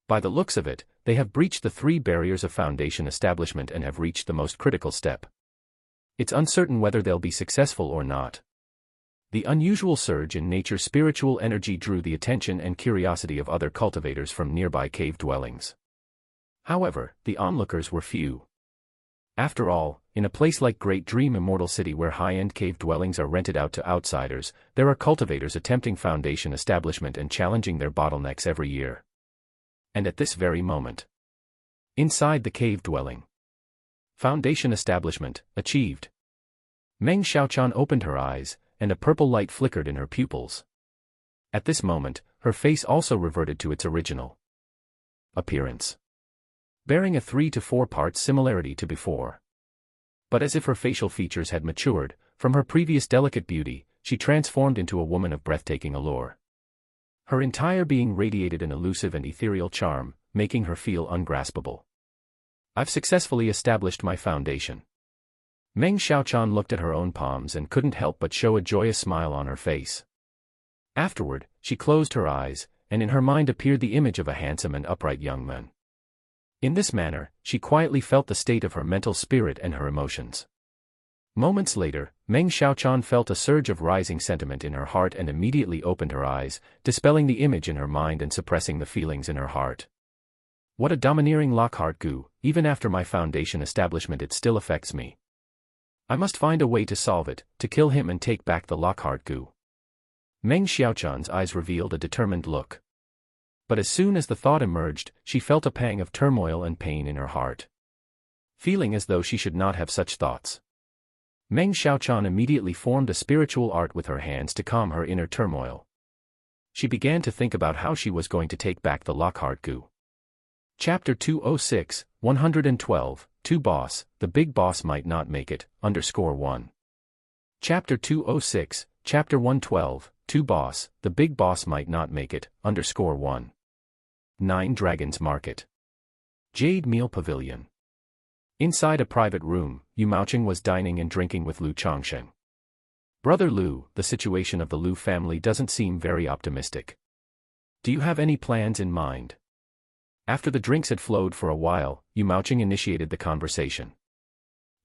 By the looks of it, they have breached the 3 barriers of foundation establishment and have reached the most critical step. It's uncertain whether they'll be successful or not. The unusual surge in nature's spiritual energy drew the attention and curiosity of other cultivators from nearby cave dwellings. However, the onlookers were few. After all, in a place like Great Dream Immortal City where high-end cave dwellings are rented out to outsiders, there are cultivators attempting foundation establishment and challenging their bottlenecks every year. And at this very moment, inside the cave dwelling, foundation establishment achieved. Meng Xiaochan opened her eyes, and a purple light flickered in her pupils. At this moment, her face also reverted to its original appearance, bearing a 3 to 4 parts similarity to before. But as if her facial features had matured, from her previous delicate beauty, she transformed into a woman of breathtaking allure. Her entire being radiated an elusive and ethereal charm, making her feel ungraspable. I've successfully established my foundation. Meng Xiaochan looked at her own palms and couldn't help but show a joyous smile on her face. Afterward, she closed her eyes, and in her mind appeared the image of a handsome and upright young man. In this manner, she quietly felt the state of her mental spirit and her emotions. Moments later, Meng Xiaochan felt a surge of rising sentiment in her heart and immediately opened her eyes, dispelling the image in her mind and suppressing the feelings in her heart. What a domineering Lockhart goo, even after my foundation establishment it still affects me. I must find a way to solve it, to kill him and take back the Lockhart goo. Meng Xiaochan's eyes revealed a determined look. But as soon as the thought emerged, she felt a pang of turmoil and pain in her heart. Feeling as though she should not have such thoughts, Meng Xiaochan immediately formed a spiritual art with her hands to calm her inner turmoil. She began to think about how she was going to take back the Lockhart goo. Chapter 206, 112, 2 Boss, the Big Boss Might Not Make It, _1. Chapter 206, Chapter 112, 2 Boss, the Big Boss Might Not Make It, _1. 9 Dragons Market. Jade Meal Pavilion. Inside a private room, Yu Maoqing was dining and drinking with Lu Changsheng. Brother Lu, the situation of the Lu family doesn't seem very optimistic. Do you have any plans in mind? After the drinks had flowed for a while, Yu Maoqing initiated the conversation.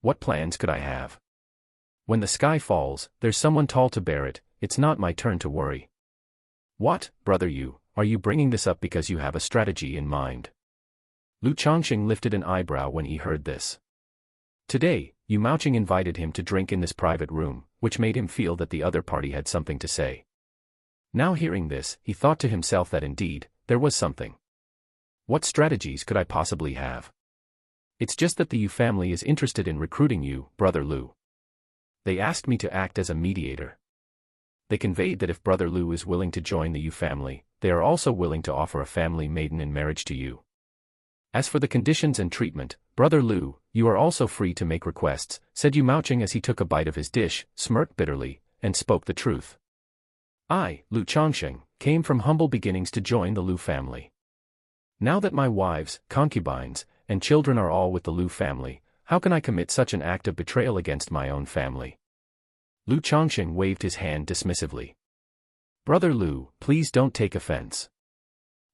What plans could I have? When the sky falls, there's someone tall to bear it, it's not my turn to worry. What, Brother Yu, are you bringing this up because you have a strategy in mind? Lu Changsheng lifted an eyebrow when he heard this. Today, Yu Maoqing invited him to drink in this private room, which made him feel that the other party had something to say. Now hearing this, he thought to himself that indeed, there was something. What strategies could I possibly have? It's just that the Yu family is interested in recruiting you, Brother Lu. They asked me to act as a mediator. They conveyed that if Brother Lu is willing to join the Yu family, they are also willing to offer a family maiden in marriage to you. As for the conditions and treatment, Brother Lu, you are also free to make requests, said Yu Maoqing as he took a bite of his dish, smirked bitterly, and spoke the truth. I, Lu Changsheng, came from humble beginnings to join the Lu family. Now that my wives, concubines, and children are all with the Lu family, how can I commit such an act of betrayal against my own family? Lu Changsheng waved his hand dismissively. Brother Lu, please don't take offense.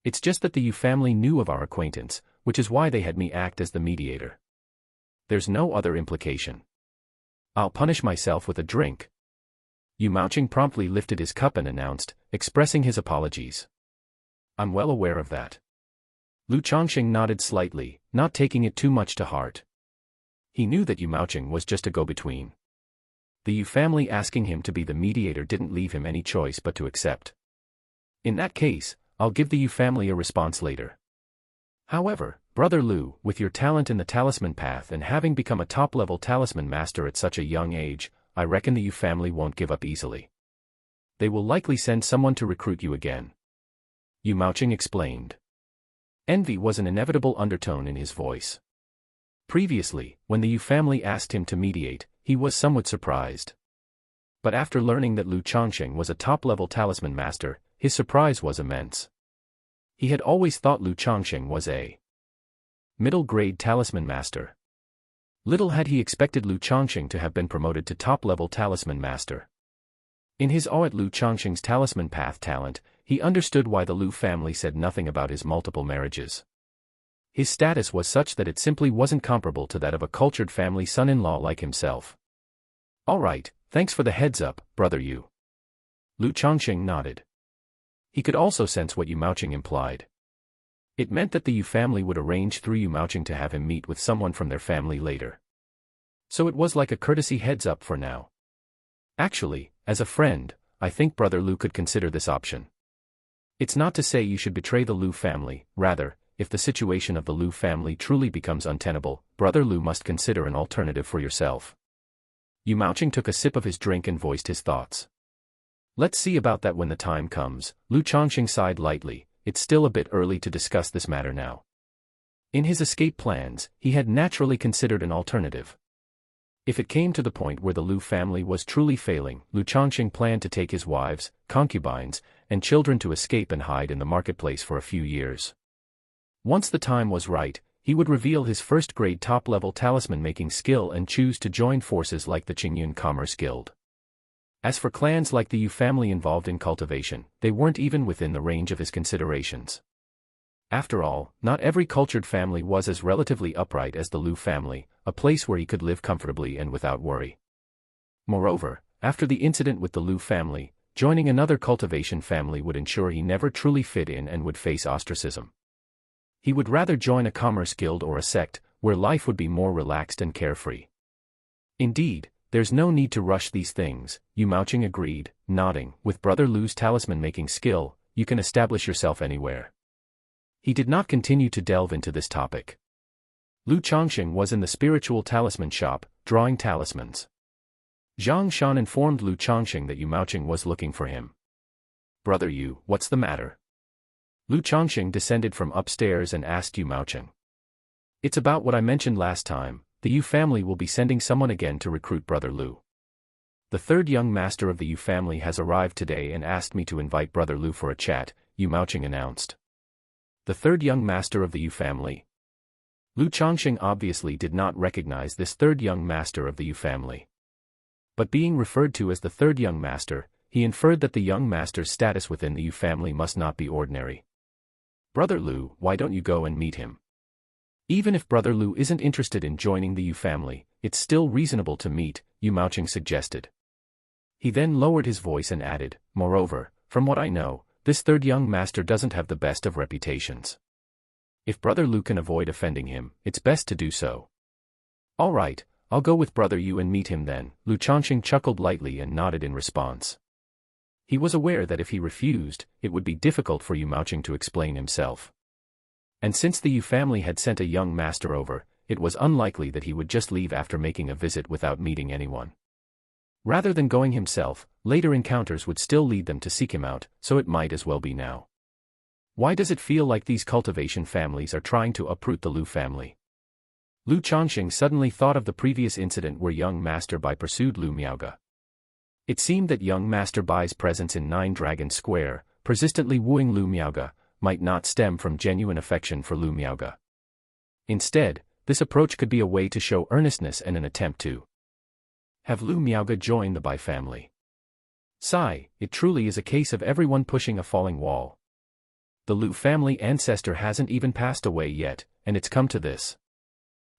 It's just that the Yu family knew of our acquaintance, which is why they had me act as the mediator. There's no other implication. I'll punish myself with a drink. Yu Maoqing promptly lifted his cup and announced, expressing his apologies. I'm well aware of that. Lu Changsheng nodded slightly, not taking it too much to heart. He knew that Yu Maoqing was just a go-between. The Yu family asking him to be the mediator didn't leave him any choice but to accept. In that case, I'll give the Yu family a response later. However, Brother Lu, with your talent in the talisman path and having become a top-level talisman master at such a young age, I reckon the Yu family won't give up easily. They will likely send someone to recruit you again. Yu Maoqing explained. Envy was an inevitable undertone in his voice. Previously, when the Yu family asked him to mediate, he was somewhat surprised. But after learning that Lu Changsheng was a top-level talisman master, his surprise was immense. He had always thought Lu Changsheng was a middle-grade talisman master. Little had he expected Lu Changsheng to have been promoted to top-level talisman master. In his awe at Lu Changsheng's talisman path talent, he understood why the Lu family said nothing about his multiple marriages. His status was such that it simply wasn't comparable to that of a cultured family son-in-law like himself. "All right, thanks for the heads-up, brother Yu." Lu Changsheng nodded. He could also sense what Yu Maocheng implied. It meant that the Yu family would arrange through Yu Maocheng to have him meet with someone from their family later. So it was like a courtesy heads-up for now. "Actually, as a friend, I think brother Lu could consider this option. It's not to say you should betray the Lu family, rather, if the situation of the Lu family truly becomes untenable, brother Lu must consider an alternative for yourself." Yu Maocheng took a sip of his drink and voiced his thoughts. "Let's see about that when the time comes." Lu Changsheng sighed lightly. It's still a bit early to discuss this matter now. In his escape plans, he had naturally considered an alternative. If it came to the point where the Lu family was truly failing, Lu Changsheng planned to take his wives, concubines, and children to escape and hide in the marketplace for a few years. Once the time was right, he would reveal his first-grade top-level talisman-making skill and choose to join forces like the Qingyun Commerce Guild. As for clans like the Yu family involved in cultivation, they weren't even within the range of his considerations. After all, not every cultured family was as relatively upright as the Lu family, a place where he could live comfortably and without worry. Moreover, after the incident with the Lu family, joining another cultivation family would ensure he never truly fit in and would face ostracism. He would rather join a commerce guild or a sect, where life would be more relaxed and carefree. Indeed, there's no need to rush these things, Yu Maocheng agreed, nodding. With brother Lu's talisman-making skill, you can establish yourself anywhere. He did not continue to delve into this topic. Lu Changsheng was in the spiritual talisman shop, drawing talismans. Zhang Shan informed Lu Changsheng that Yu Maocheng was looking for him. "Brother Yu, what's the matter?" Lu Changsheng descended from upstairs and asked Yu Maocheng. "It's about what I mentioned last time. The Yu family will be sending someone again to recruit brother Lu. The third young master of the Yu family has arrived today and asked me to invite brother Lu for a chat," Yu Maocheng announced. The third young master of the Yu family. Lu Changsheng obviously did not recognize this third young master of the Yu family. But being referred to as the third young master, he inferred that the young master's status within the Yu family must not be ordinary. "Brother Lu, why don't you go and meet him? Even if brother Lu isn't interested in joining the Yu family, it's still reasonable to meet," Yu Maocheng suggested. He then lowered his voice and added, "Moreover, from what I know, this third young master doesn't have the best of reputations. If brother Lu can avoid offending him, it's best to do so." "All right, I'll go with brother Yu and meet him then," Lu Changsheng chuckled lightly and nodded in response. He was aware that if he refused, it would be difficult for Yu Maocheng to explain himself. And since the Yu family had sent a young master over, it was unlikely that he would just leave after making a visit without meeting anyone. Rather than going himself, later encounters would still lead them to seek him out, so it might as well be now. Why does it feel like these cultivation families are trying to uproot the Lu family? Lu Changsheng suddenly thought of the previous incident where young Master Bai pursued Lu Miaoge. It seemed that young Master Bai's presence in Nine Dragon Square, persistently wooing Lu Miaoge, might not stem from genuine affection for Lu Miaoge. Instead, this approach could be a way to show earnestness and an attempt to have Lu Miaoge join the Bai family. Sigh, it truly is a case of everyone pushing a falling wall. The Lu family ancestor hasn't even passed away yet, and it's come to this.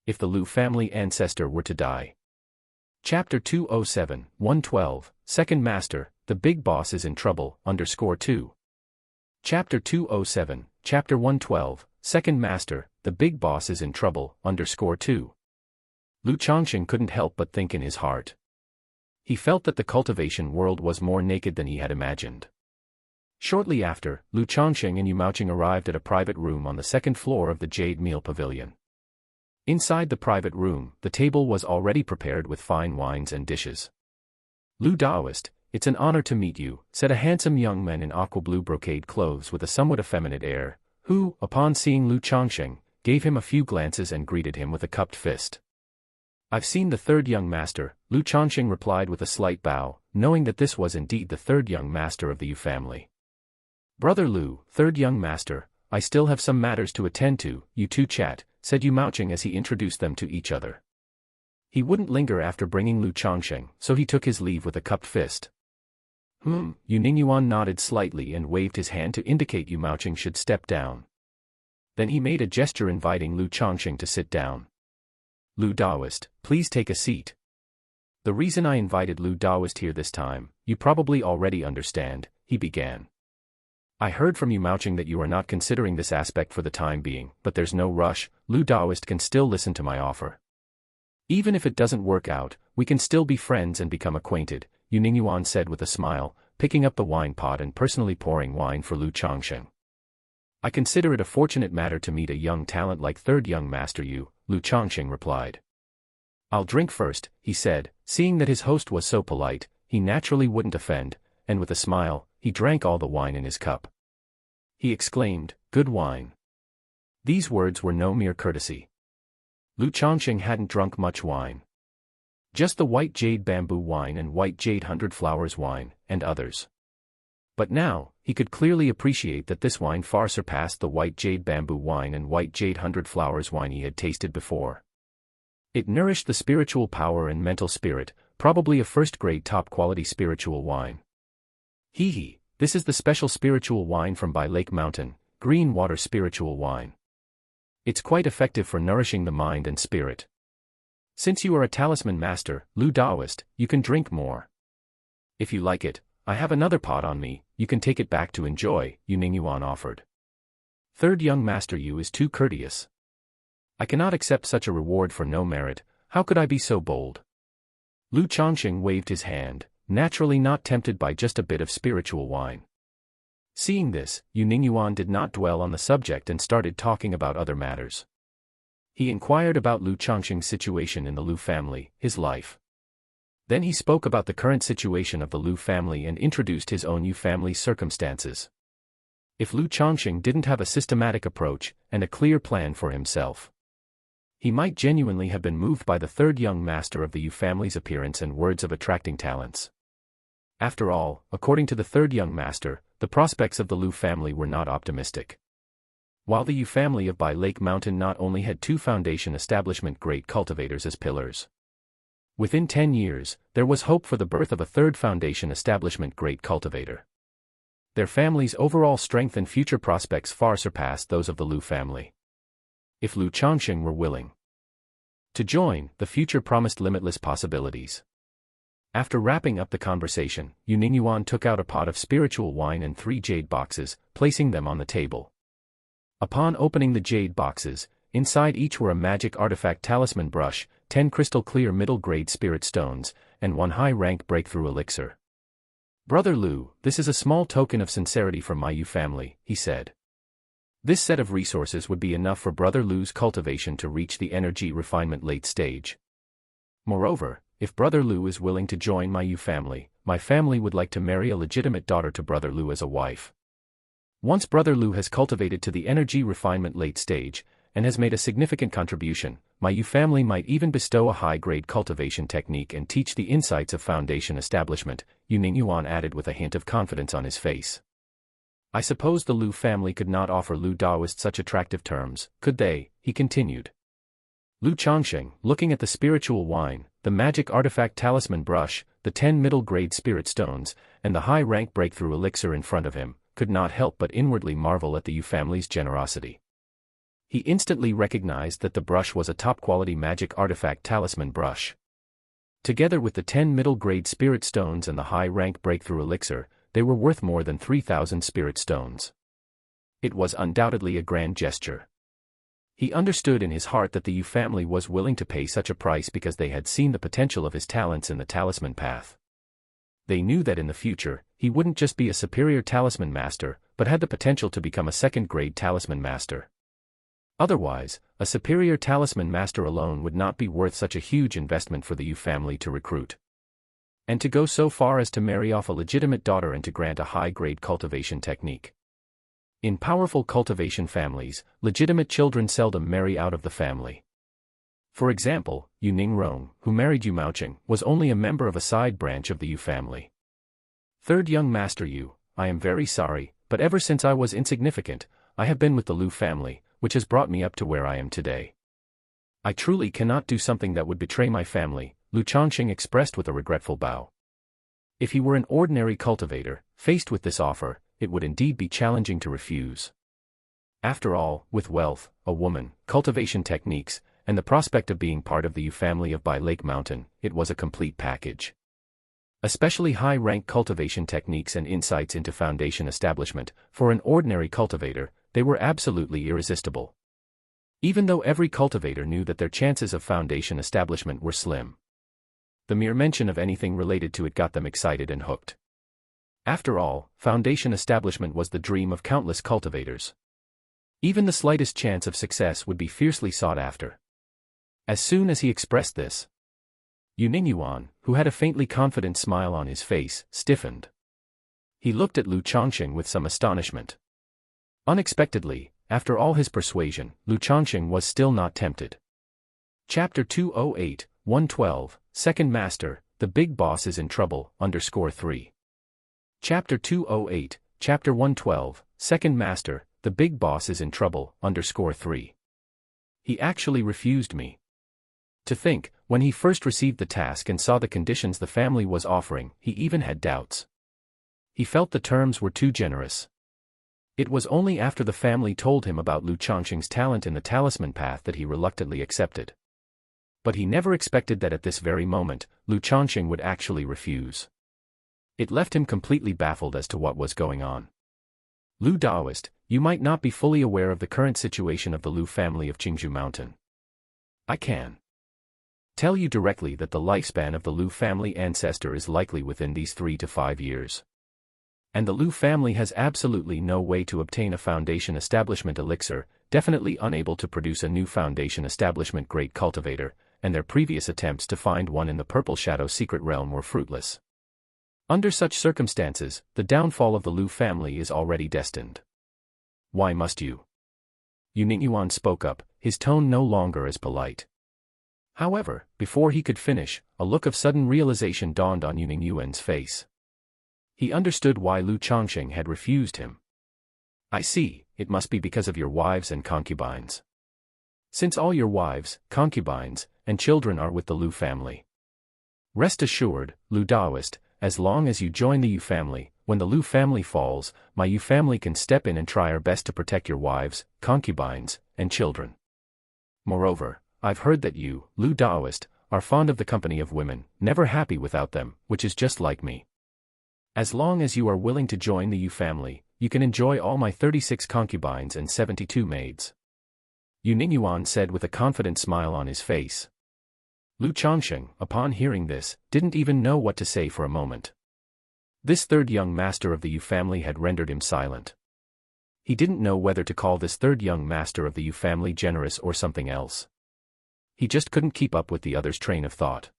If the Lu family ancestor were to die. Chapter 207, 112, Second Master, the Big Boss is in Trouble, _2. Chapter 207, Chapter 112, Second Master, the Big Boss is in Trouble, _2. Lu Changsheng couldn't help but think in his heart. He felt that the cultivation world was more naked than he had imagined. Shortly after, Lu Changsheng and Yu Maocheng arrived at a private room on the second floor of the Jade Meal Pavilion. Inside the private room, the table was already prepared with fine wines and dishes. "Lu Daoist, it's an honor to meet you," said a handsome young man in aqua-blue brocade clothes with a somewhat effeminate air, who, upon seeing Lu Changsheng, gave him a few glances and greeted him with a cupped fist. "I've seen the third young master," Lu Changsheng replied with a slight bow, knowing that this was indeed the third young master of the Yu family. "Brother Lu, third young master, I still have some matters to attend to, you two chat," said Yu Maocheng as he introduced them to each other. He wouldn't linger after bringing Lu Changsheng, so he took his leave with a cupped fist. Yu Ningyuan nodded slightly and waved his hand to indicate Yu Maocheng should step down. Then he made a gesture inviting Lu Changsheng to sit down. "Lu Daoist, please take a seat. The reason I invited Lu Daoist here this time, you probably already understand," he began. "I heard from Yu Maocheng that you are not considering this aspect for the time being, but there's no rush. Lu Daoist can still listen to my offer. Even if it doesn't work out, we can still be friends and become acquainted," Yu Ningyuan said with a smile, picking up the wine pot and personally pouring wine for Lu Changsheng. "I consider it a fortunate matter to meet a young talent like third young master Yu," Lu Changsheng replied. "I'll drink first," he said, seeing that his host was so polite, he naturally wouldn't offend, and with a smile, he drank all the wine in his cup. He exclaimed, "Good wine." These words were no mere courtesy. Lu Changsheng hadn't drunk much wine. Just the white jade bamboo wine and white jade 100 flowers wine, and others. But now, he could clearly appreciate that this wine far surpassed the white jade bamboo wine and white jade 100 flowers wine he had tasted before. It nourished the spiritual power and mental spirit, probably a first-grade top-quality spiritual wine. This is the special spiritual wine from Bai Lake Mountain, green water spiritual wine. It's quite effective for nourishing the mind and spirit. Since you are a talisman master, Lu Daoist, you can drink more. If you like it, I have another pot on me, you can take it back to enjoy, Yu Ningyuan offered. Third young master Yu is too courteous. I cannot accept such a reward for no merit, how could I be so bold? Lu Changsheng waved his hand, naturally not tempted by just a bit of spiritual wine. Seeing this, Yu Ningyuan did not dwell on the subject and started talking about other matters. He inquired about Lu Changsheng's situation in the Lu family, his life. Then he spoke about the current situation of the Lu family and introduced his own Yu family's circumstances. If Lu Changsheng didn't have a systematic approach and a clear plan for himself, he might genuinely have been moved by the third young master of the Yu family's appearance and words of attracting talents. After all, according to the third young master, the prospects of the Lu family were not optimistic. While the Yu family of Bai Lake Mountain not only had 2 foundation establishment great cultivators as pillars. Within 10 years, there was hope for the birth of a third foundation establishment great cultivator. Their family's overall strength and future prospects far surpassed those of the Lu family. If Lu Changsheng were willing to join, the future promised limitless possibilities. After wrapping up the conversation, Yu Ningyuan took out a pot of spiritual wine and 3 jade boxes, placing them on the table. Upon opening the jade boxes, inside each were a magic artifact talisman brush, 10 crystal clear middle-grade spirit stones, and 1 high-rank breakthrough elixir. "Brother Lu, this is a small token of sincerity from my Yu family," he said. "This set of resources would be enough for Brother Lu's cultivation to reach the energy refinement late stage. Moreover, if Brother Lu is willing to join my family would like to marry a legitimate daughter to Brother Lu as a wife. Once Brother Lu has cultivated to the energy refinement late stage, and has made a significant contribution, my family might even bestow a high-grade cultivation technique and teach the insights of foundation establishment," Yu Ningyuan added with a hint of confidence on his face. "I suppose the Lu family could not offer Lu Daoist such attractive terms, could they?" he continued. Lu Changsheng, looking at the spiritual wine, the magic artifact talisman brush, the 10 middle-grade spirit stones, and the high-rank breakthrough elixir in front of him, could not help but inwardly marvel at the Yu family's generosity. He instantly recognized that the brush was a top-quality magic artifact talisman brush. Together with the 10 middle-grade spirit stones and the high-rank breakthrough elixir, they were worth more than 3,000 spirit stones. It was undoubtedly a grand gesture. He understood in his heart that the Yu family was willing to pay such a price because they had seen the potential of his talents in the talisman path. They knew that in the future, he wouldn't just be a superior talisman master, but had the potential to become a second-grade talisman master. Otherwise, a superior talisman master alone would not be worth such a huge investment for the Yu family to recruit. And to go so far as to marry off a legitimate daughter and to grant a high-grade cultivation technique. In powerful cultivation families, legitimate children seldom marry out of the family. For example, Yu Ningrong, who married Yu Maocheng, was only a member of a side branch of the Yu family. Third young master Yu, I am very sorry, but ever since I was insignificant, I have been with the Lu family, which has brought me up to where I am today. I truly cannot do something that would betray my family, Lu Changsheng expressed with a regretful bow. If he were an ordinary cultivator, faced with this offer, it would indeed be challenging to refuse. After all, with wealth, a woman, cultivation techniques, and the prospect of being part of the Yu family of Bai Lake Mountain, it was a complete package. Especially high-rank cultivation techniques and insights into foundation establishment, for an ordinary cultivator, they were absolutely irresistible. Even though every cultivator knew that their chances of foundation establishment were slim. The mere mention of anything related to it got them excited and hooked. After all, foundation establishment was the dream of countless cultivators. Even the slightest chance of success would be fiercely sought after. As soon as he expressed this, Yu Ningyuan, who had a faintly confident smile on his face, stiffened. He looked at Lu Changsheng with some astonishment. Unexpectedly, after all his persuasion, Lu Changsheng was still not tempted. Chapter 208, 112, Second Master, The Big Boss is in Trouble, _3. Chapter 208, Chapter 112, Second Master, The Big Boss is in Trouble, _3. He actually refused me. To think, when he first received the task and saw the conditions the family was offering, he even had doubts. He felt the terms were too generous. It was only after the family told him about Lu Changsheng's talent in the talisman path that he reluctantly accepted. But he never expected that at this very moment, Lu Changsheng would actually refuse. It left him completely baffled as to what was going on. Lu Daoist, you might not be fully aware of the current situation of the Lu family of Qingzhou Mountain. I can tell you directly that the lifespan of the Lu family ancestor is likely within these 3 to 5 years. And the Lu family has absolutely no way to obtain a foundation establishment elixir, definitely unable to produce a new foundation establishment great cultivator, and their previous attempts to find one in the Purple Shadow secret realm were fruitless. Under such circumstances, the downfall of the Lu family is already destined. Why must you? Yu Ningyuan spoke up, his tone no longer as polite. However, before he could finish, a look of sudden realization dawned on Yu Ningyuan's face. He understood why Lu Changsheng had refused him. I see, it must be because of your wives and concubines. Since all your wives, concubines, and children are with the Lu family. Rest assured, Lu Daoist, as long as you join the Yu family, when the Lu family falls, my Yu family can step in and try our best to protect your wives, concubines, and children. Moreover, I've heard that you, Lu Daoist, are fond of the company of women, never happy without them, which is just like me. As long as you are willing to join the Yu family, you can enjoy all my 36 concubines and 72 maids. Yu Ningyuan said with a confident smile on his face. Lu Changsheng, upon hearing this, didn't even know what to say for a moment. This third young master of the Yu family had rendered him silent. He didn't know whether to call this third young master of the Yu family generous or something else. He just couldn't keep up with the other's train of thought.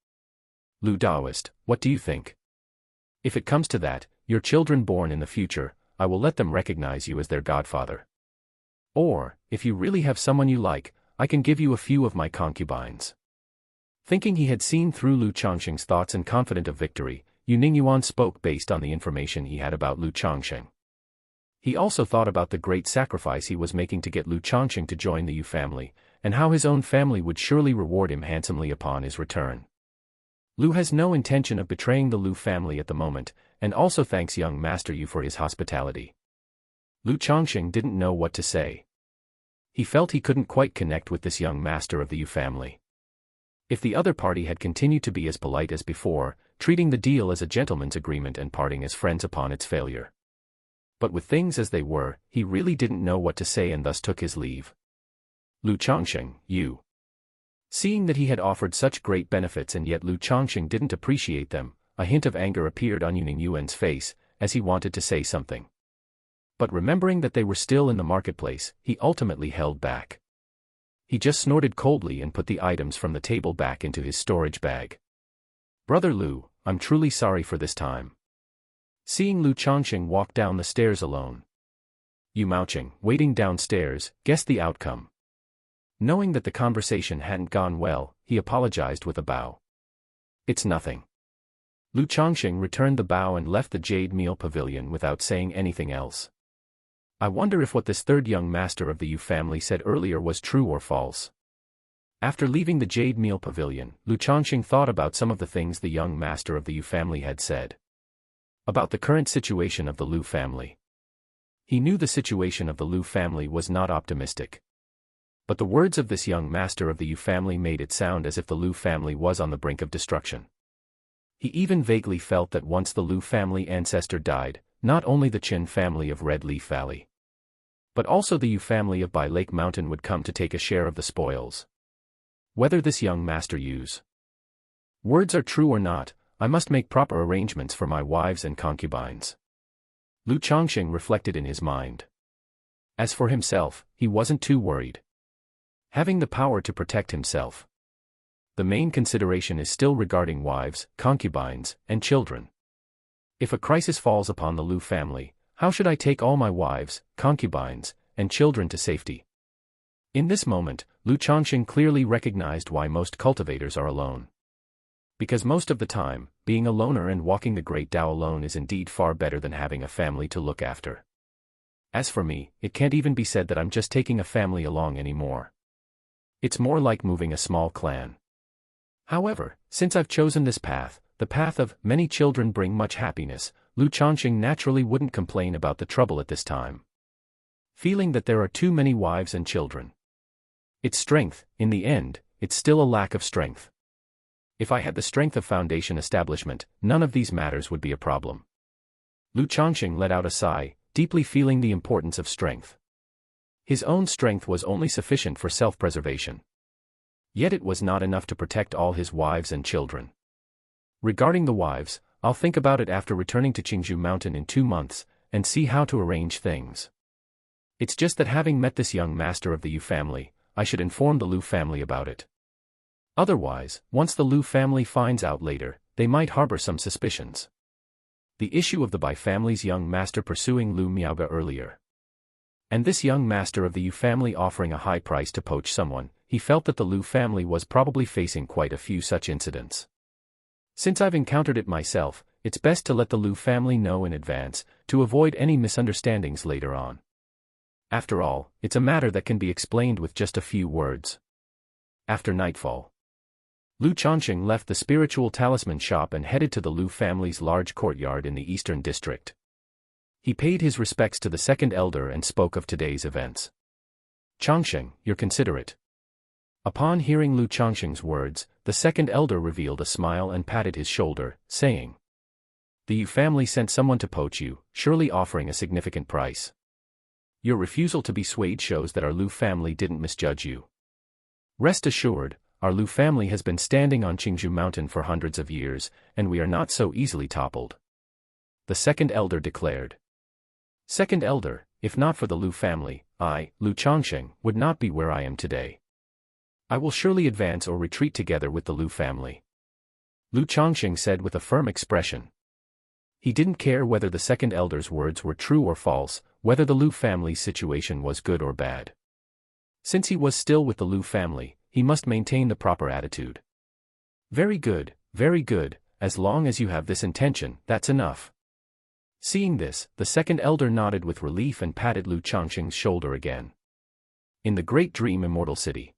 Lu Daoist, what do you think? If it comes to that, your children born in the future, I will let them recognize you as their godfather. Or, if you really have someone you like, I can give you a few of my concubines. Thinking he had seen through Lu Changsheng's thoughts and confident of victory, Yu Ningyuan spoke based on the information he had about Lu Changsheng. He also thought about the great sacrifice he was making to get Lu Changsheng to join the Yu family, and how his own family would surely reward him handsomely upon his return. Lu has no intention of betraying the Lu family at the moment, and also thanks young Master Yu for his hospitality. Lu Changsheng didn't know what to say. He felt he couldn't quite connect with this young master of the Yu family. If the other party had continued to be as polite as before, treating the deal as a gentleman's agreement and parting as friends upon its failure. But with things as they were, he really didn't know what to say and thus took his leave. Lu Changsheng, you. Seeing that he had offered such great benefits and yet Lu Changsheng didn't appreciate them, a hint of anger appeared on Yu Ningyuan's face, as he wanted to say something. But remembering that they were still in the marketplace, he ultimately held back. He just snorted coldly and put the items from the table back into his storage bag. Brother Lu, I'm truly sorry for this time. Seeing Lu Changsheng walk down the stairs alone, Yu Maocheng, waiting downstairs, guessed the outcome. Knowing that the conversation hadn't gone well, he apologized with a bow. "It's nothing." Lu Changsheng returned the bow and left the Jade Meal Pavilion without saying anything else. I wonder if what this third young master of the Yu family said earlier was true or false. After leaving the Jade Meal Pavilion, Lu Changsheng thought about some of the things the young master of the Yu family had said. About the current situation of the Lu family. He knew the situation of the Lu family was not optimistic. But the words of this young master of the Yu family made it sound as if the Lu family was on the brink of destruction. He even vaguely felt that once the Lu family ancestor died, not only the Qin family of Red Leaf Valley, but also the Yu family of Bai Lake Mountain would come to take a share of the spoils. Whether this young master Yu's words are true or not, I must make proper arrangements for my wives and concubines. Lu Changsheng reflected in his mind. As for himself, he wasn't too worried. Having the power to protect himself. The main consideration is still regarding wives, concubines, and children. If a crisis falls upon the Lu family, how should I take all my wives, concubines, and children to safety? In this moment, Lu Changsheng clearly recognized why most cultivators are alone. Because most of the time, being a loner and walking the Great Tao alone is indeed far better than having a family to look after. As for me, it can't even be said that I'm just taking a family along anymore. It's more like moving a small clan. However, since I've chosen this path, the path of many children bring much happiness, Lu Changsheng naturally wouldn't complain about the trouble at this time. Feeling that there are too many wives and children. It's strength, in the end, it's still a lack of strength. If I had the strength of foundation establishment, none of these matters would be a problem. Lu Changsheng let out a sigh, deeply feeling the importance of strength. His own strength was only sufficient for self-preservation. Yet it was not enough to protect all his wives and children. Regarding the wives, I'll think about it after returning to Qingzhou Mountain in 2 months, and see how to arrange things. It's just that having met this young master of the Yu family, I should inform the Lu family about it. Otherwise, once the Lu family finds out later, they might harbor some suspicions. The issue of the Bai family's young master pursuing Lu Miaoga earlier. And this young master of the Yu family offering a high price to poach someone, he felt that the Lu family was probably facing quite a few such incidents. Since I've encountered it myself, it's best to let the Lu family know in advance, to avoid any misunderstandings later on. After all, it's a matter that can be explained with just a few words. After nightfall, Lu Changsheng left the spiritual talisman shop and headed to the Lu family's large courtyard in the eastern district. He paid his respects to the second elder and spoke of today's events. "Changsheng, you're considerate." Upon hearing Lu Changsheng's words, the second elder revealed a smile and patted his shoulder, saying, "The Yu family sent someone to poach you, surely offering a significant price. Your refusal to be swayed shows that our Lu family didn't misjudge you. Rest assured, our Lu family has been standing on Qingzhou Mountain for hundreds of years, and we are not so easily toppled," the second elder declared. Second elder, if not for the Lu family, I, Lu Changsheng, would not be where I am today. I will surely advance or retreat together with the Lu family, Lu Changsheng said with a firm expression. He didn't care whether the second elder's words were true or false, whether the Lu family's situation was good or bad. Since he was still with the Lu family, he must maintain the proper attitude. Very good, as long as you have this intention, that's enough." Seeing this, the second elder nodded with relief and patted Lu Changsheng's shoulder again. In the Great Dream Immortal City,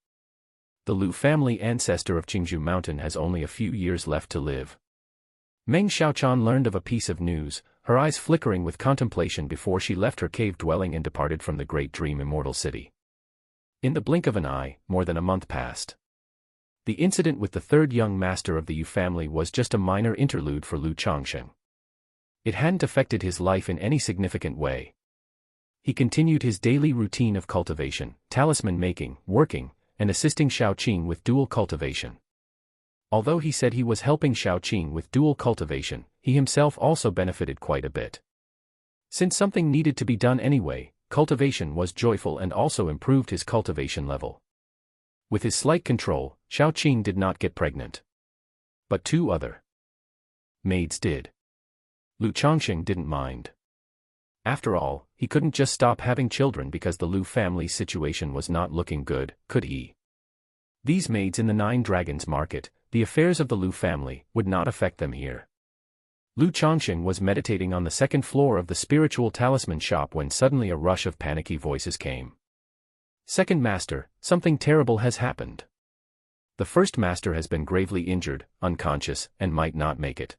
the Lu family ancestor of Qingzhou Mountain has only a few years left to live. Meng Xiaochan learned of a piece of news, her eyes flickering with contemplation before she left her cave dwelling and departed from the Great Dream Immortal City. In the blink of an eye, more than a month passed. The incident with the third young master of the Yu family was just a minor interlude for Lu Changsheng. It hadn't affected his life in any significant way. He continued his daily routine of cultivation, talisman making, working, and assisting Xiaoqing with dual cultivation. Although he said he was helping Xiaoqing with dual cultivation, he himself also benefited quite a bit. Since something needed to be done anyway, cultivation was joyful and also improved his cultivation level. With his slight control, Xiaoqing did not get pregnant. But 2 other maids did. Lu Changsheng didn't mind. After all, he couldn't just stop having children because the Lu family's situation was not looking good, could he? These maids in the Nine Dragons market, the affairs of the Lu family, would not affect them here. Lu Changsheng was meditating on the second floor of the spiritual talisman shop when suddenly a rush of panicky voices came. Second Master, something terrible has happened. The first master has been gravely injured, unconscious, and might not make it.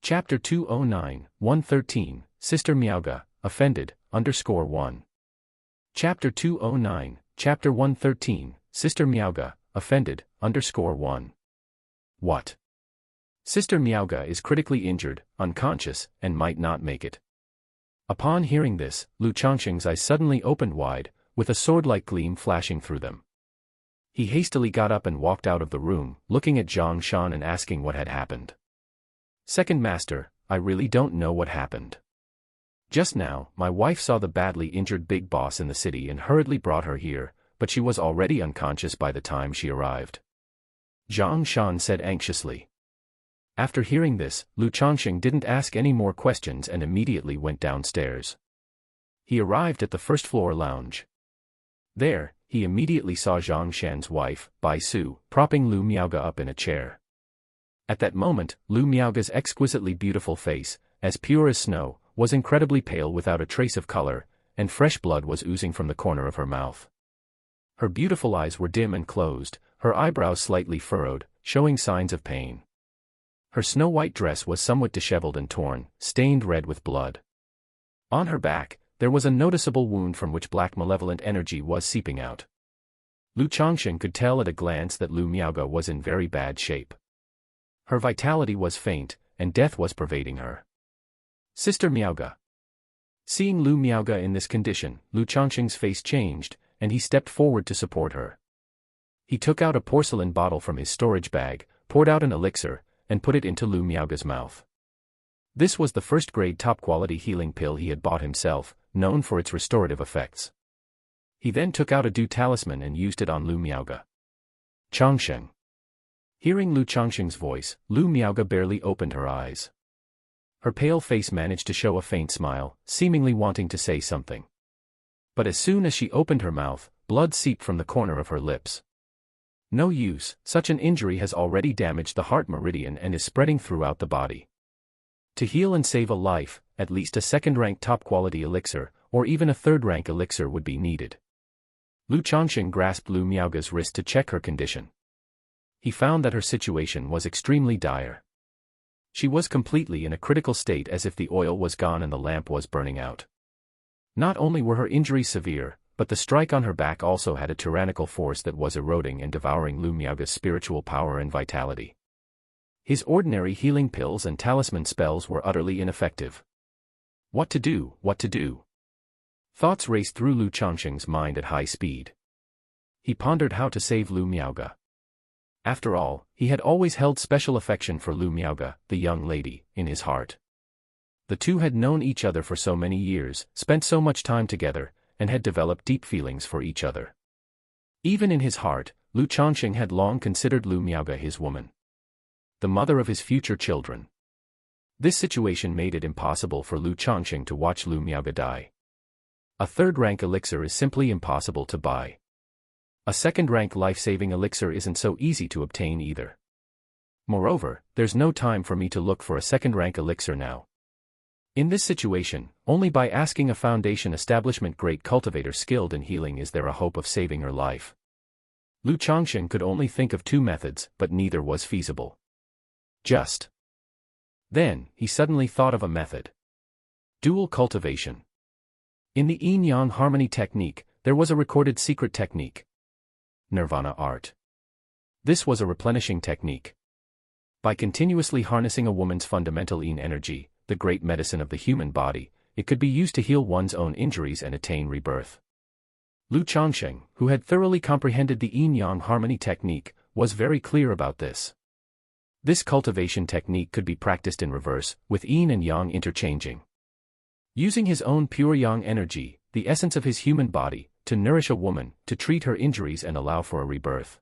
Chapter 209, 113, Sister Miaoga, offended, _1. Chapter 209, Chapter 113, Sister Miaoga, offended, _1. What? Sister Miaoga is critically injured, unconscious, and might not make it. Upon hearing this, Lu Changsheng's eyes suddenly opened wide, with a sword-like gleam flashing through them. He hastily got up and walked out of the room, looking at Zhang Shan and asking what had happened. Second Master, I really don't know what happened. Just now, my wife saw the badly injured big boss in the city and hurriedly brought her here, but she was already unconscious by the time she arrived. Zhang Shan said anxiously. After hearing this, Lu Changsheng didn't ask any more questions and immediately went downstairs. He arrived at the first-floor lounge. There, he immediately saw Zhang Shan's wife, Bai Su, propping Lu Miaoga up in a chair. At that moment, Lu Miaoga's exquisitely beautiful face, as pure as snow, was incredibly pale without a trace of color, and fresh blood was oozing from the corner of her mouth. Her beautiful eyes were dim and closed, her eyebrows slightly furrowed, showing signs of pain. Her snow-white dress was somewhat disheveled and torn, stained red with blood. On her back, there was a noticeable wound from which black malevolent energy was seeping out. Lu Changsheng could tell at a glance that Lu Miaoga was in very bad shape. Her vitality was faint, and death was pervading her. Sister Miaoga. Seeing Lu Miaoga in this condition, Lu Changsheng's face changed, and he stepped forward to support her. He took out a porcelain bottle from his storage bag, poured out an elixir, and put it into Lu Miaoga's mouth. This was the first-grade top-quality healing pill he had bought himself, known for its restorative effects. He then took out a dew talisman and used it on Lu Miaoga. Changsheng. Hearing Lu Changsheng's voice, Lu Miaoga barely opened her eyes. Her pale face managed to show a faint smile, seemingly wanting to say something. But as soon as she opened her mouth, blood seeped from the corner of her lips. No use, such an injury has already damaged the heart meridian and is spreading throughout the body. To heal and save a life, at least a second-rank top-quality elixir, or even a third-rank elixir would be needed. Lu Changsheng grasped Lu Miaoga's wrist to check her condition. He found that her situation was extremely dire. She was completely in a critical state, as if the oil was gone and the lamp was burning out. Not only were her injuries severe, but the strike on her back also had a tyrannical force that was eroding and devouring Lu Miaoga's spiritual power and vitality. His ordinary healing pills and talisman spells were utterly ineffective. What to do, what to do? Thoughts raced through Lu Changsheng's mind at high speed. He pondered how to save Lu Miaoga. After all, he had always held special affection for Lu Miaoga, the young lady, in his heart. The two had known each other for so many years, spent so much time together, and had developed deep feelings for each other. Even in his heart, Lu Changsheng had long considered Lu Miaoga his woman, the mother of his future children. This situation made it impossible for Lu Changsheng to watch Lu Miaoga die. A third-rank elixir is simply impossible to buy. A second-rank life-saving elixir isn't so easy to obtain either. Moreover, there's no time for me to look for a second-rank elixir now. In this situation, only by asking a Foundation establishment great cultivator skilled in healing is there a hope of saving her life. Lu Changsheng could only think of two methods, but neither was feasible. Then, he suddenly thought of a method. Dual cultivation. In the yin-yang harmony technique, there was a recorded secret technique. Nirvana art. This was a replenishing technique. By continuously harnessing a woman's fundamental yin energy, the great medicine of the human body, it could be used to heal one's own injuries and attain rebirth. Lu Changsheng, who had thoroughly comprehended the yin-yang harmony technique, was very clear about this. This cultivation technique could be practiced in reverse, with yin and yang interchanging. Using his own pure yang energy, the essence of his human body, to nourish a woman, to treat her injuries and allow for a rebirth.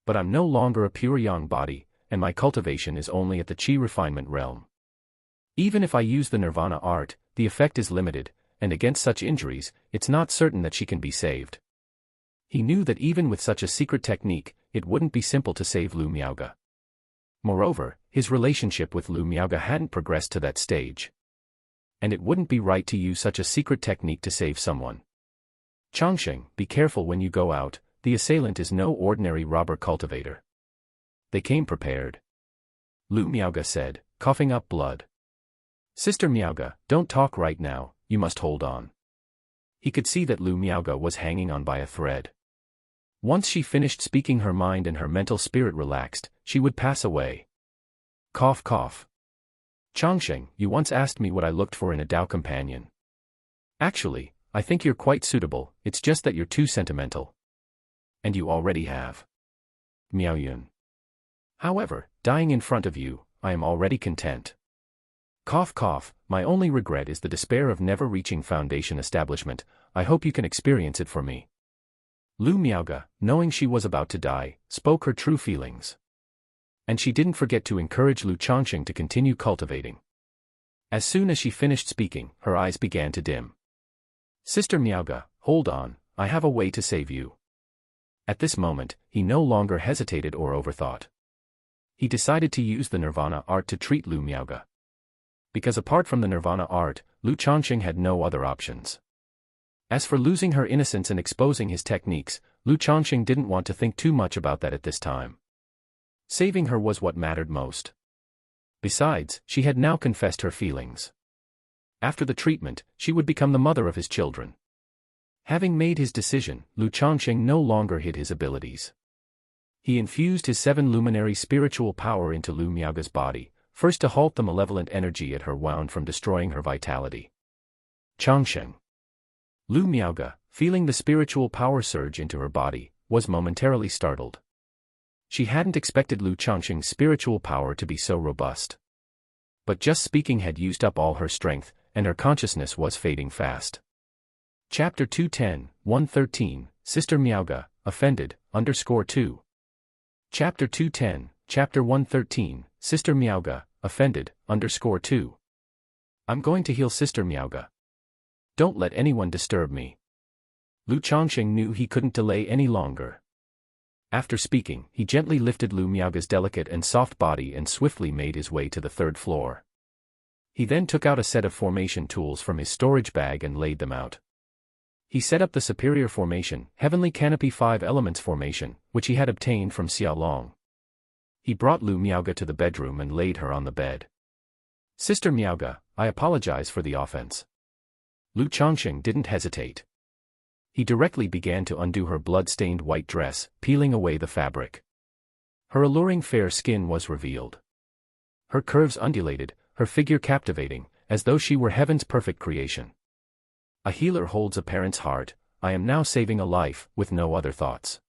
But I'm no longer a pure yang body, and my cultivation is only at the qi refinement realm. Even if I use the nirvana art, the effect is limited, and against such injuries, it's not certain that she can be saved. He knew that even with such a secret technique, it wouldn't be simple to save Lu Miaoge. Moreover, his relationship with Lu Miaoge hadn't progressed to that stage. And it wouldn't be right to use such a secret technique to save someone. Changsheng, be careful when you go out, the assailant is no ordinary robber cultivator. They came prepared. Lu Miaoge said, coughing up blood. Sister Miaoge, don't talk right now, you must hold on. He could see that Lu Miaoge was hanging on by a thread. Once she finished speaking, her mind and her mental spirit relaxed, she would pass away. Cough cough. Changsheng, you once asked me what I looked for in a Tao companion. Actually, I think you're quite suitable, it's just that you're too sentimental. And you already have. Miao Yun. However, dying in front of you, I am already content. Cough cough, my only regret is the despair of never reaching foundation establishment, I hope you can experience it for me. Lu Miaoge, knowing she was about to die, spoke her true feelings. And she didn't forget to encourage Lu Changsheng to continue cultivating. As soon as she finished speaking, her eyes began to dim. Sister Miaoge, hold on, I have a way to save you. At this moment, he no longer hesitated or overthought. He decided to use the nirvana art to treat Lu Miaoge. Because apart from the nirvana art, Lu Changsheng had no other options. As for losing her innocence and exposing his techniques, Lu Changsheng didn't want to think too much about that at this time. Saving her was what mattered most. Besides, she had now confessed her feelings. After the treatment, she would become the mother of his children. Having made his decision, Lu Changsheng no longer hid his abilities. He infused his 7 luminary spiritual power into Lu Miaoge's body, first to halt the malevolent energy at her wound from destroying her vitality. Changsheng. Lu Miaoge, feeling the spiritual power surge into her body, was momentarily startled. She hadn't expected Lu Changsheng's spiritual power to be so robust. But just speaking had used up all her strength, and her consciousness was fading fast. Chapter 210, 113, Sister Miaoge, Offended, _2. Chapter 210, Chapter 113, Sister Miaoge, Offended, _2. I'm going to heal Sister Miaoge. Don't let anyone disturb me. Lu Changsheng knew he couldn't delay any longer. After speaking, he gently lifted Lu Miaoge's delicate and soft body and swiftly made his way to the 3rd floor. He then took out a set of formation tools from his storage bag and laid them out. He set up the superior formation, Heavenly Canopy 5 Elements formation, which he had obtained from Xiaolong. He brought Lu Miaoge to the bedroom and laid her on the bed. Sister Miaoge, I apologize for the offense. Lu Changsheng didn't hesitate. He directly began to undo her blood-stained white dress, peeling away the fabric. Her alluring fair skin was revealed. Her curves undulated, her figure captivating, as though she were heaven's perfect creation. A healer holds a parent's heart, I am now saving a life, with no other thoughts.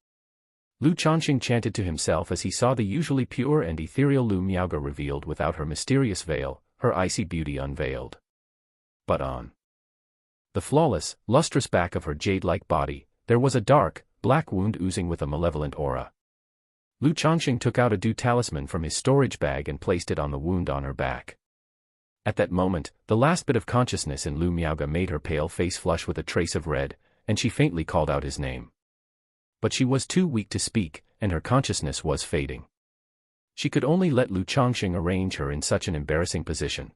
Lu Changsheng chanted to himself as he saw the usually pure and ethereal Lu Miaoge revealed without her mysterious veil, her icy beauty unveiled. But on the flawless, lustrous back of her jade-like body, there was a dark, black wound oozing with a malevolent aura. Lu Changsheng took out a dew talisman from his storage bag and placed it on the wound on her back. At that moment, the last bit of consciousness in Lu Miaoge made her pale face flush with a trace of red, and she faintly called out his name. But she was too weak to speak, and her consciousness was fading. She could only let Lu Changsheng arrange her in such an embarrassing position.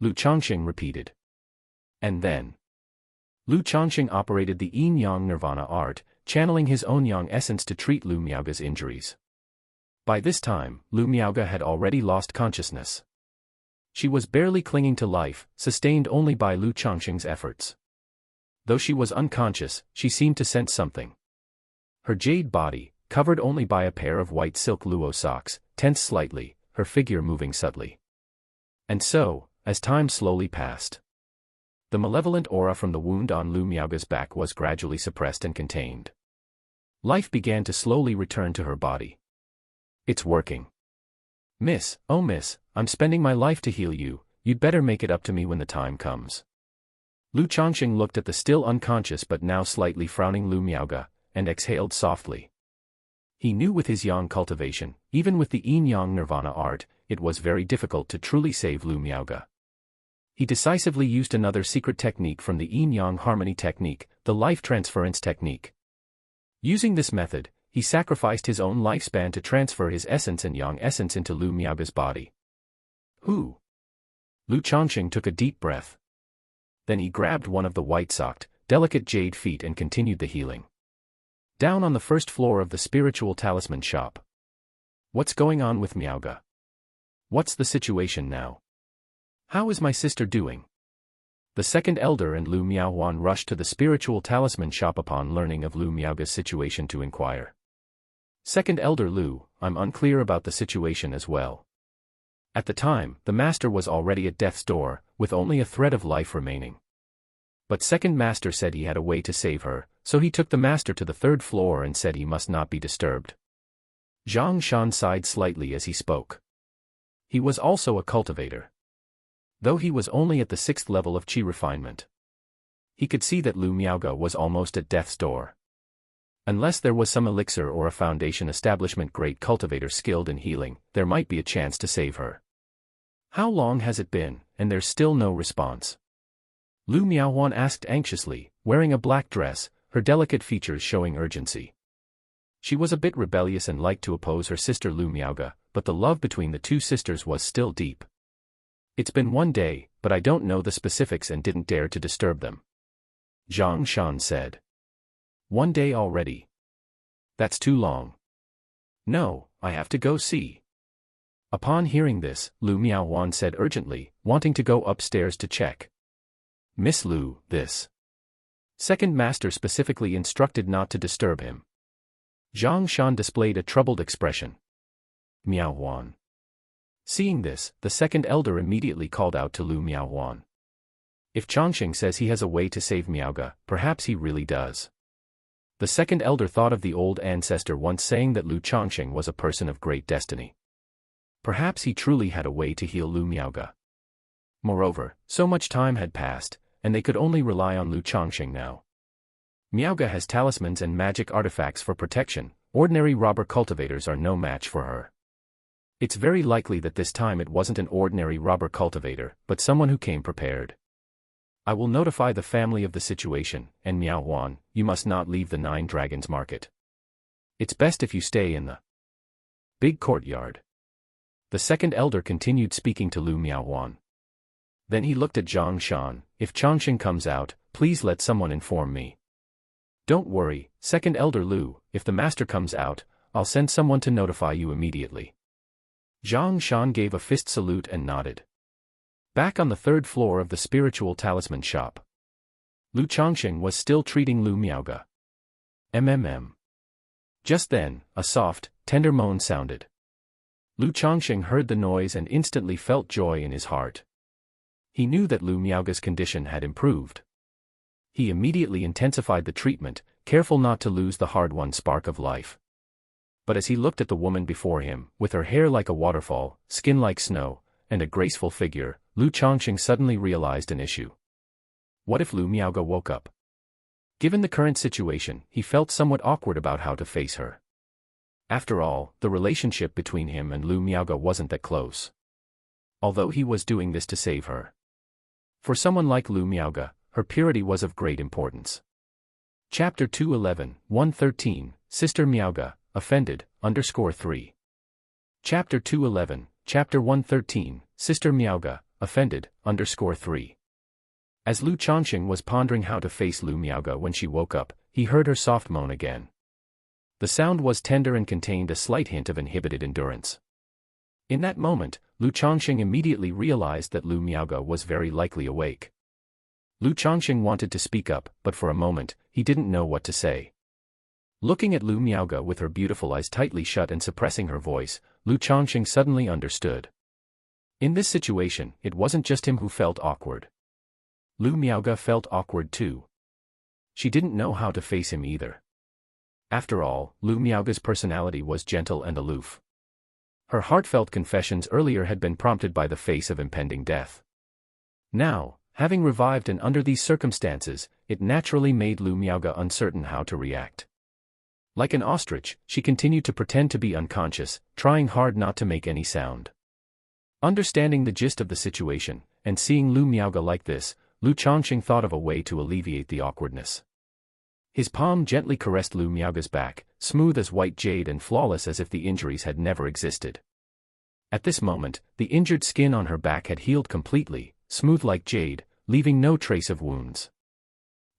Lu Changsheng repeated. And then Lu Changsheng operated the yin-yang nirvana art, channeling his own yang essence to treat Lu Miaoge's injuries. By this time, Lu Miaoge had already lost consciousness. She was barely clinging to life, sustained only by Lu Changsheng's efforts. Though she was unconscious, she seemed to sense something. Her jade body, covered only by a pair of white silk luo socks, tensed slightly, her figure moving subtly. And so, as time slowly passed, the malevolent aura from the wound on Lu Miaoge's back was gradually suppressed and contained. Life began to slowly return to her body. It's working. Miss, oh miss, I'm spending my life to heal you, you'd better make it up to me when the time comes. Lu Changsheng looked at the still unconscious but now slightly frowning Lu Miaoge, and exhaled softly. He knew with his yang cultivation, even with the yin-yang nirvana art, it was very difficult to truly save Lu Miaoge. He decisively used another secret technique from the yin-yang harmony technique, the life transference technique. Using this method, he sacrificed his own lifespan to transfer his essence and yang essence into Lu Miaoge's body. Ooh! Lu Changsheng took a deep breath. Then he grabbed one of the white-socked, delicate jade feet and continued the healing. Down on the first floor of the spiritual talisman shop. What's going on with Miaoge? What's the situation now? How is my sister doing? The second elder and Lu Miaohuan rushed to the spiritual talisman shop upon learning of Lu Miaoge's situation to inquire. Second elder Lu, I'm unclear about the situation as well. At the time, the master was already at death's door, with only a thread of life remaining. But second master said he had a way to save her, so he took the master to the third floor and said he must not be disturbed. Zhang Shan sighed slightly as he spoke. He was also a cultivator. Though he was only at the 6th level of qi refinement. He could see that Lu Miaoge was almost at death's door. Unless there was some elixir or a foundation establishment great cultivator skilled in healing, there might be a chance to save her. How long has it been, and there's still no response? Lu Miaohuan asked anxiously, wearing a black dress, her delicate features showing urgency. She was a bit rebellious and liked to oppose her sister Lu Miaoge, but the love between the two sisters was still deep. It's been 1 day, but I don't know the specifics and didn't dare to disturb them. Zhang Shan said. 1 day already. That's too long. No, I have to go see. Upon hearing this, Lu Miaohuan said urgently, wanting to go upstairs to check. Miss Lu, this. Second master specifically instructed not to disturb him. Zhang Shan displayed a troubled expression. Miaohuan. Seeing this, the second elder immediately called out to Lu Miaohuan. If Changsheng says he has a way to save Miaoge, perhaps he really does. The second elder thought of the old ancestor once saying that Lu Changsheng was a person of great destiny. Perhaps he truly had a way to heal Lu Miaoge. Moreover, so much time had passed, and they could only rely on Lu Changsheng now. Miaoge has talismans and magic artifacts for protection, ordinary robber cultivators are no match for her. It's very likely that this time it wasn't an ordinary robber cultivator, but someone who came prepared. I will notify the family of the situation, and Miaohuan, you must not leave the 9 Dragons Market. It's best if you stay in the big courtyard. The second elder continued speaking to Lu Miaohuan. Then he looked at Zhang Shan, if Changsheng comes out, please let someone inform me. Don't worry, second elder Lu, if the master comes out, I'll send someone to notify you immediately. Zhang Shan gave a fist salute and nodded. Back on the 3rd floor of the spiritual talisman shop. Lu Changsheng was still treating Lu Miaoge. Just then, a soft, tender moan sounded. Lu Changsheng heard the noise and instantly felt joy in his heart. He knew that Lu Miaoge's condition had improved. He immediately intensified the treatment, careful not to lose the hard-won spark of life. But as he looked at the woman before him, with her hair like a waterfall, skin like snow, and a graceful figure, Lu Changsheng suddenly realized an issue. What if Lu Miaoge woke up? Given the current situation, he felt somewhat awkward about how to face her. After all, the relationship between him and Lu Miaoge wasn't that close. Although he was doing this to save her. For someone like Lu Miaoge, her purity was of great importance. Chapter 211, 113, Sister Miaoge, Offended, _3. Chapter 211, Chapter 113, Sister Miaoge, Offended, _3. As Lu Changsheng was pondering how to face Lu Miaoge when she woke up, he heard her soft moan again. The sound was tender and contained a slight hint of inhibited endurance. In that moment, Lu Changsheng immediately realized that Lu Miaoge was very likely awake. Lu Changsheng wanted to speak up, but for a moment, he didn't know what to say. Looking at Lu Miaoge with her beautiful eyes tightly shut and suppressing her voice, Lu Changsheng suddenly understood. In this situation, it wasn't just him who felt awkward. Lu Miaoge felt awkward too. She didn't know how to face him either. After all, Lu Miaoge's personality was gentle and aloof. Her heartfelt confessions earlier had been prompted by the face of impending death. Now, having revived and under these circumstances, it naturally made Lu Miaoge uncertain how to react. Like an ostrich, she continued to pretend to be unconscious, trying hard not to make any sound. Understanding the gist of the situation, and seeing Lu Miaoge like this, Lu Changsheng thought of a way to alleviate the awkwardness. His palm gently caressed Lu Miaoge's back, smooth as white jade and flawless as if the injuries had never existed. At this moment, the injured skin on her back had healed completely, smooth like jade, leaving no trace of wounds.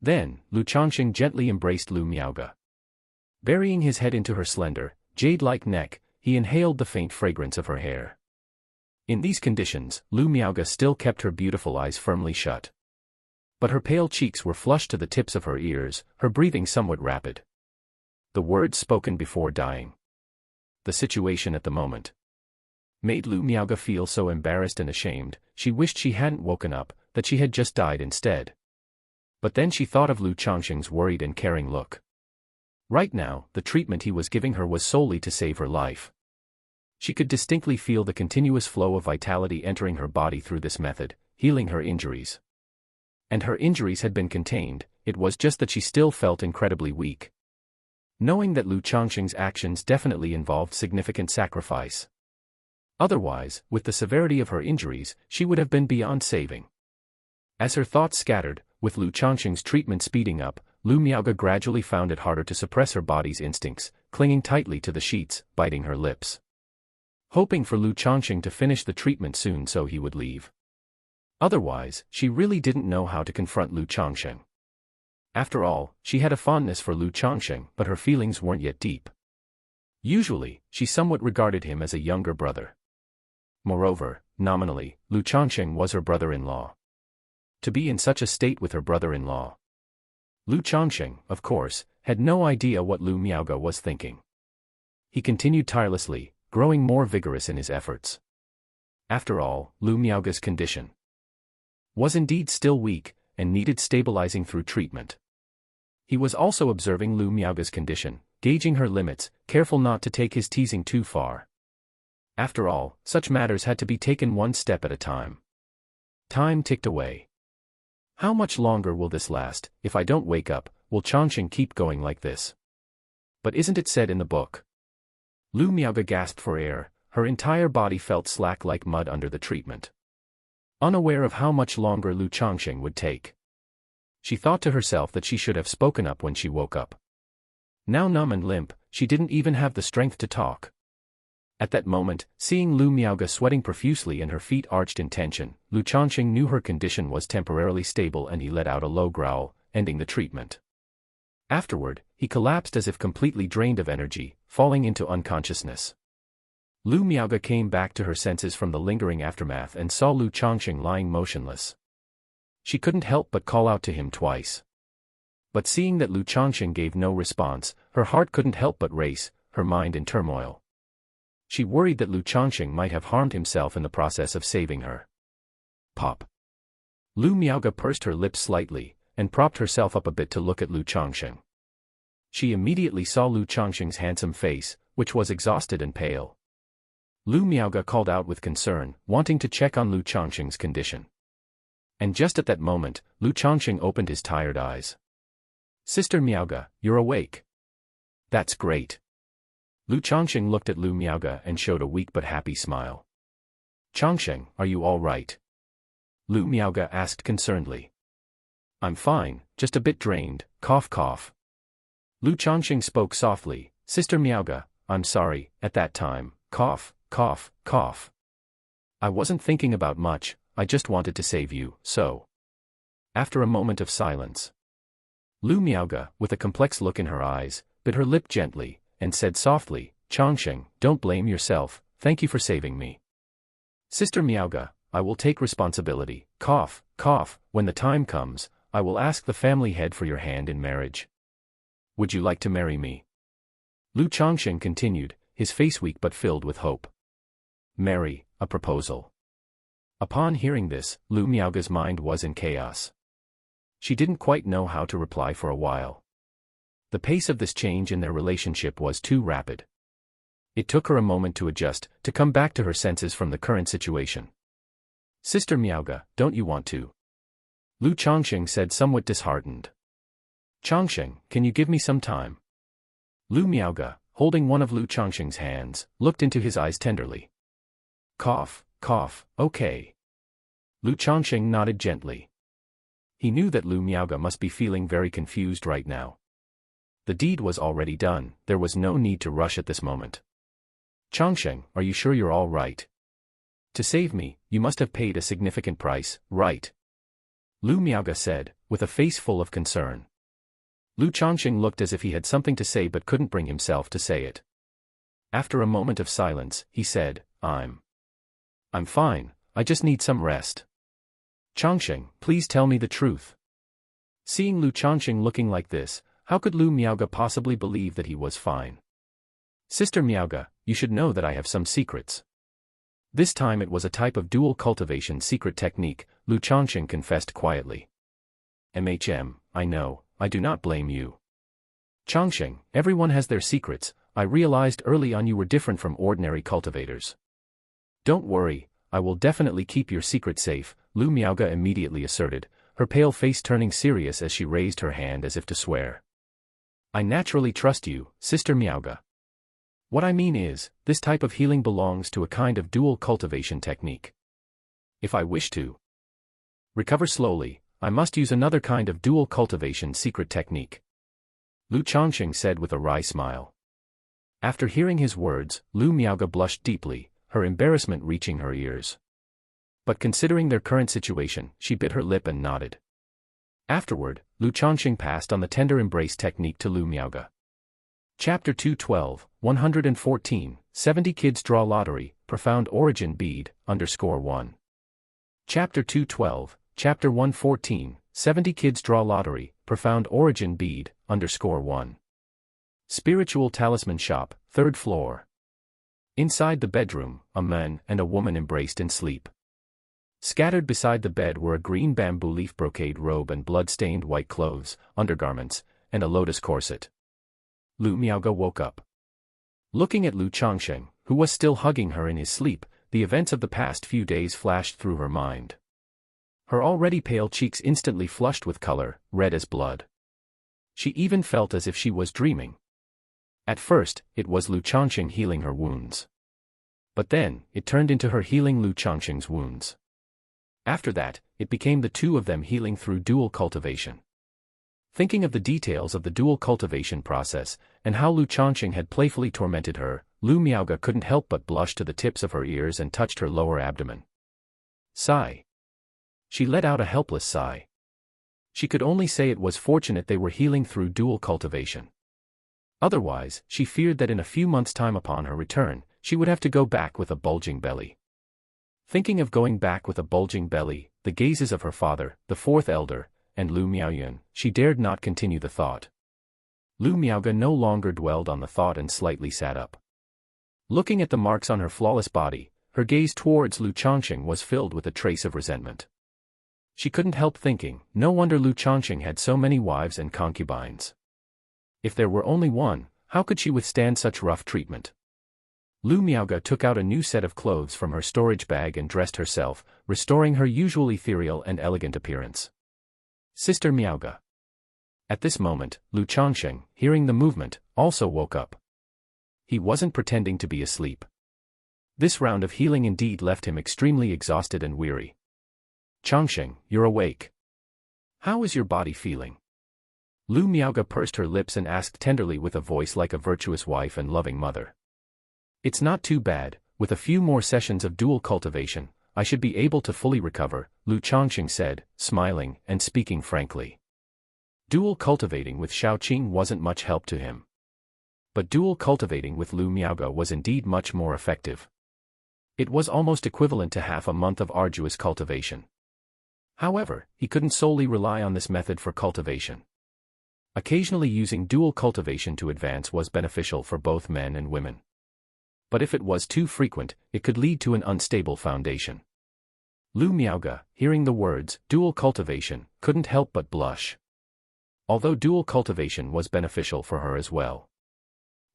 Then, Lu Changsheng gently embraced Lu Miaoge. Burying his head into her slender, jade-like neck, he inhaled the faint fragrance of her hair. In these conditions, Lu Miaoge still kept her beautiful eyes firmly shut. But her pale cheeks were flushed to the tips of her ears, her breathing somewhat rapid. The words spoken before dying. The situation at the moment made Lu Miaoge feel so embarrassed and ashamed, she wished she hadn't woken up, that she had just died instead. But then she thought of Lu Changsheng's worried and caring look. Right now, the treatment he was giving her was solely to save her life. She could distinctly feel the continuous flow of vitality entering her body through this method, healing her injuries. And her injuries had been contained, it was just that she still felt incredibly weak. Knowing that Lu Changsheng's actions definitely involved significant sacrifice. Otherwise, with the severity of her injuries, she would have been beyond saving. As her thoughts scattered, with Lu Changsheng's treatment speeding up, Lu Miaoge gradually found it harder to suppress her body's instincts, clinging tightly to the sheets, biting her lips. Hoping for Lu Changsheng to finish the treatment soon so he would leave. Otherwise, she really didn't know how to confront Lu Changsheng. After all, she had a fondness for Lu Changsheng, but her feelings weren't yet deep. Usually, she somewhat regarded him as a younger brother. Moreover, nominally, Lu Changsheng was her brother-in-law. To be in such a state with her brother-in-law. Lu Changsheng, of course, had no idea what Lu Miaoge was thinking. He continued tirelessly, growing more vigorous in his efforts. After all, Lu Miaoge's condition was indeed still weak, and needed stabilizing through treatment. He was also observing Lu Miaoge's condition, gauging her limits, careful not to take his teasing too far. After all, such matters had to be taken one step at a time. Time ticked away. How much longer will this last? If I don't wake up, will Changsheng keep going like this? But isn't it said in the book? Lu Miaoge gasped for air, her entire body felt slack like mud under the treatment. Unaware of how much longer Lu Changsheng would take. She thought to herself that she should have spoken up when she woke up. Now numb and limp, she didn't even have the strength to talk. At that moment, seeing Lu Miaoge sweating profusely and her feet arched in tension, Lu Changsheng knew her condition was temporarily stable and he let out a low growl, ending the treatment. Afterward, he collapsed as if completely drained of energy, falling into unconsciousness. Lu Miaoge came back to her senses from the lingering aftermath and saw Lu Changsheng lying motionless. She couldn't help but call out to him twice. But seeing that Lu Changsheng gave no response, her heart couldn't help but race, her mind in turmoil. She worried that Lu Changsheng might have harmed himself in the process of saving her. Pop. Lu Miaoge pursed her lips slightly, and propped herself up a bit to look at Lu Changsheng. She immediately saw Lu Changsheng's handsome face, which was exhausted and pale. Lu Miaoge called out with concern, wanting to check on Lu Changsheng's condition. And just at that moment, Lu Changsheng opened his tired eyes. "Sister Miaoge, you're awake. That's great." Lu Changsheng looked at Lu Miaoge and showed a weak but happy smile. "Changsheng, are you all right?" Lu Miaoge asked concernedly. "I'm fine, just a bit drained, cough cough." Lu Changsheng spoke softly, "Sister Miaoge, I'm sorry, at that time, cough, cough, cough. I wasn't thinking about much, I just wanted to save you, so." After a moment of silence, Lu Miaoge, with a complex look in her eyes, bit her lip gently, and said softly, "Changsheng, don't blame yourself, thank you for saving me. Sister Miaoge, I will take responsibility, cough, cough, when the time comes, I will ask the family head for your hand in marriage. Would you like to marry me?" Lu Changsheng continued, his face weak but filled with hope. Marry, a proposal. Upon hearing this, Lu Miaoge's mind was in chaos. She didn't quite know how to reply for a while. The pace of this change in their relationship was too rapid. It took her a moment to adjust, to come back to her senses from the current situation. "Sister Miaoge, don't you want to?" Lu Changsheng said somewhat disheartened. "Changsheng, can you give me some time?" Lu Miaoge, holding one of Lu Changsheng's hands, looked into his eyes tenderly. "Cough, cough, okay." Lu Changsheng nodded gently. He knew that Lu Miaoge must be feeling very confused right now. The deed was already done, there was no need to rush at this moment. Changsheng, are you sure you're all right? To save me, you must have paid a significant price, right? Lu Miaoge said, with a face full of concern. Lu Changsheng looked as if he had something to say but couldn't bring himself to say it. After a moment of silence, he said, I'm fine, I just need some rest. Changsheng, please tell me the truth. Seeing Lu Changsheng looking like this, how could Lu Miaoge possibly believe that he was fine? Sister Miaoge, you should know that I have some secrets. This time it was a type of dual cultivation secret technique, Lu Changsheng confessed quietly. I know, I do not blame you. Changsheng, everyone has their secrets, I realized early on you were different from ordinary cultivators. Don't worry, I will definitely keep your secret safe, Lu Miaoge immediately asserted, her pale face turning serious as she raised her hand as if to swear. I naturally trust you, Sister Miaoge. What I mean is, this type of healing belongs to a kind of dual cultivation technique. If I wish to recover slowly, I must use another kind of dual cultivation secret technique. Lu Changsheng said with a wry smile. After hearing his words, Lu Miaoge blushed deeply, her embarrassment reaching her ears. But considering their current situation, she bit her lip and nodded. Afterward, Lu Changsheng passed on the tender embrace technique to Lu Miaoge. Chapter 212, 114, 70 Kids Draw Lottery, Profound Origin Bead, _1. Chapter 212, Chapter 114, 70 Kids Draw Lottery, Profound Origin Bead, _1. Spiritual Talisman Shop, 3rd floor. Inside the bedroom, a man and a woman embraced in sleep. Scattered beside the bed were a green bamboo leaf brocade robe and blood-stained white clothes, undergarments, and a lotus corset. Lu Miaoge woke up. Looking at Lu Changsheng, who was still hugging her in his sleep, the events of the past few days flashed through her mind. Her already pale cheeks instantly flushed with color, red as blood. She even felt as if she was dreaming. At first, it was Lu Changsheng healing her wounds. But then, it turned into her healing Lu Changsheng's wounds. After that, it became the two of them healing through dual cultivation. Thinking of the details of the dual cultivation process, and how Lu Changsheng had playfully tormented her, Lu Miaoge couldn't help but blush to the tips of her ears and touched her lower abdomen. Sigh. She let out a helpless sigh. She could only say it was fortunate they were healing through dual cultivation. Otherwise, she feared that in a few months' time upon her return, she would have to go back with a bulging belly. Thinking of going back with a bulging belly, the gazes of her father, the fourth elder, and Lu Miaoyun, she dared not continue the thought. Lu Miaoge no longer dwelled on the thought and slightly sat up. Looking at the marks on her flawless body, her gaze towards Lu Changsheng was filled with a trace of resentment. She couldn't help thinking, no wonder Lu Changsheng had so many wives and concubines. If there were only one, how could she withstand such rough treatment? Lu Miaoge took out a new set of clothes from her storage bag and dressed herself, restoring her usual ethereal and elegant appearance. Sister Miaoge. At this moment, Lu Changsheng, hearing the movement, also woke up. He wasn't pretending to be asleep. This round of healing indeed left him extremely exhausted and weary. Changsheng, you're awake. How is your body feeling? Lu Miaoge pursed her lips and asked tenderly with a voice like a virtuous wife and loving mother. It's not too bad, with a few more sessions of dual cultivation, I should be able to fully recover, Lu Changsheng said, smiling and speaking frankly. Dual cultivating with Shaoqing wasn't much help to him. But dual cultivating with Lu Miaoge was indeed much more effective. It was almost equivalent to half a month of arduous cultivation. However, he couldn't solely rely on this method for cultivation. Occasionally using dual cultivation to advance was beneficial for both men and women. But if it was too frequent, it could lead to an unstable foundation. Lu Miaoge, hearing the words, dual cultivation, couldn't help but blush. Although dual cultivation was beneficial for her as well.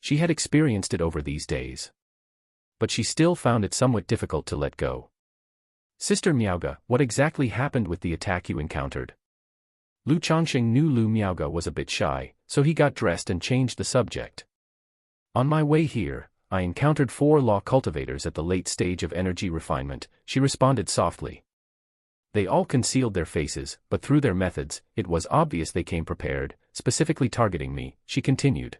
She had experienced it over these days. But she still found it somewhat difficult to let go. Sister Miaoge, what exactly happened with the attack you encountered? Lu Changsheng knew Lu Miaoge was a bit shy, so he got dressed and changed the subject. On my way here, I encountered 4 law cultivators at the late stage of energy refinement, she responded softly. They all concealed their faces, but through their methods, it was obvious they came prepared, specifically targeting me, she continued.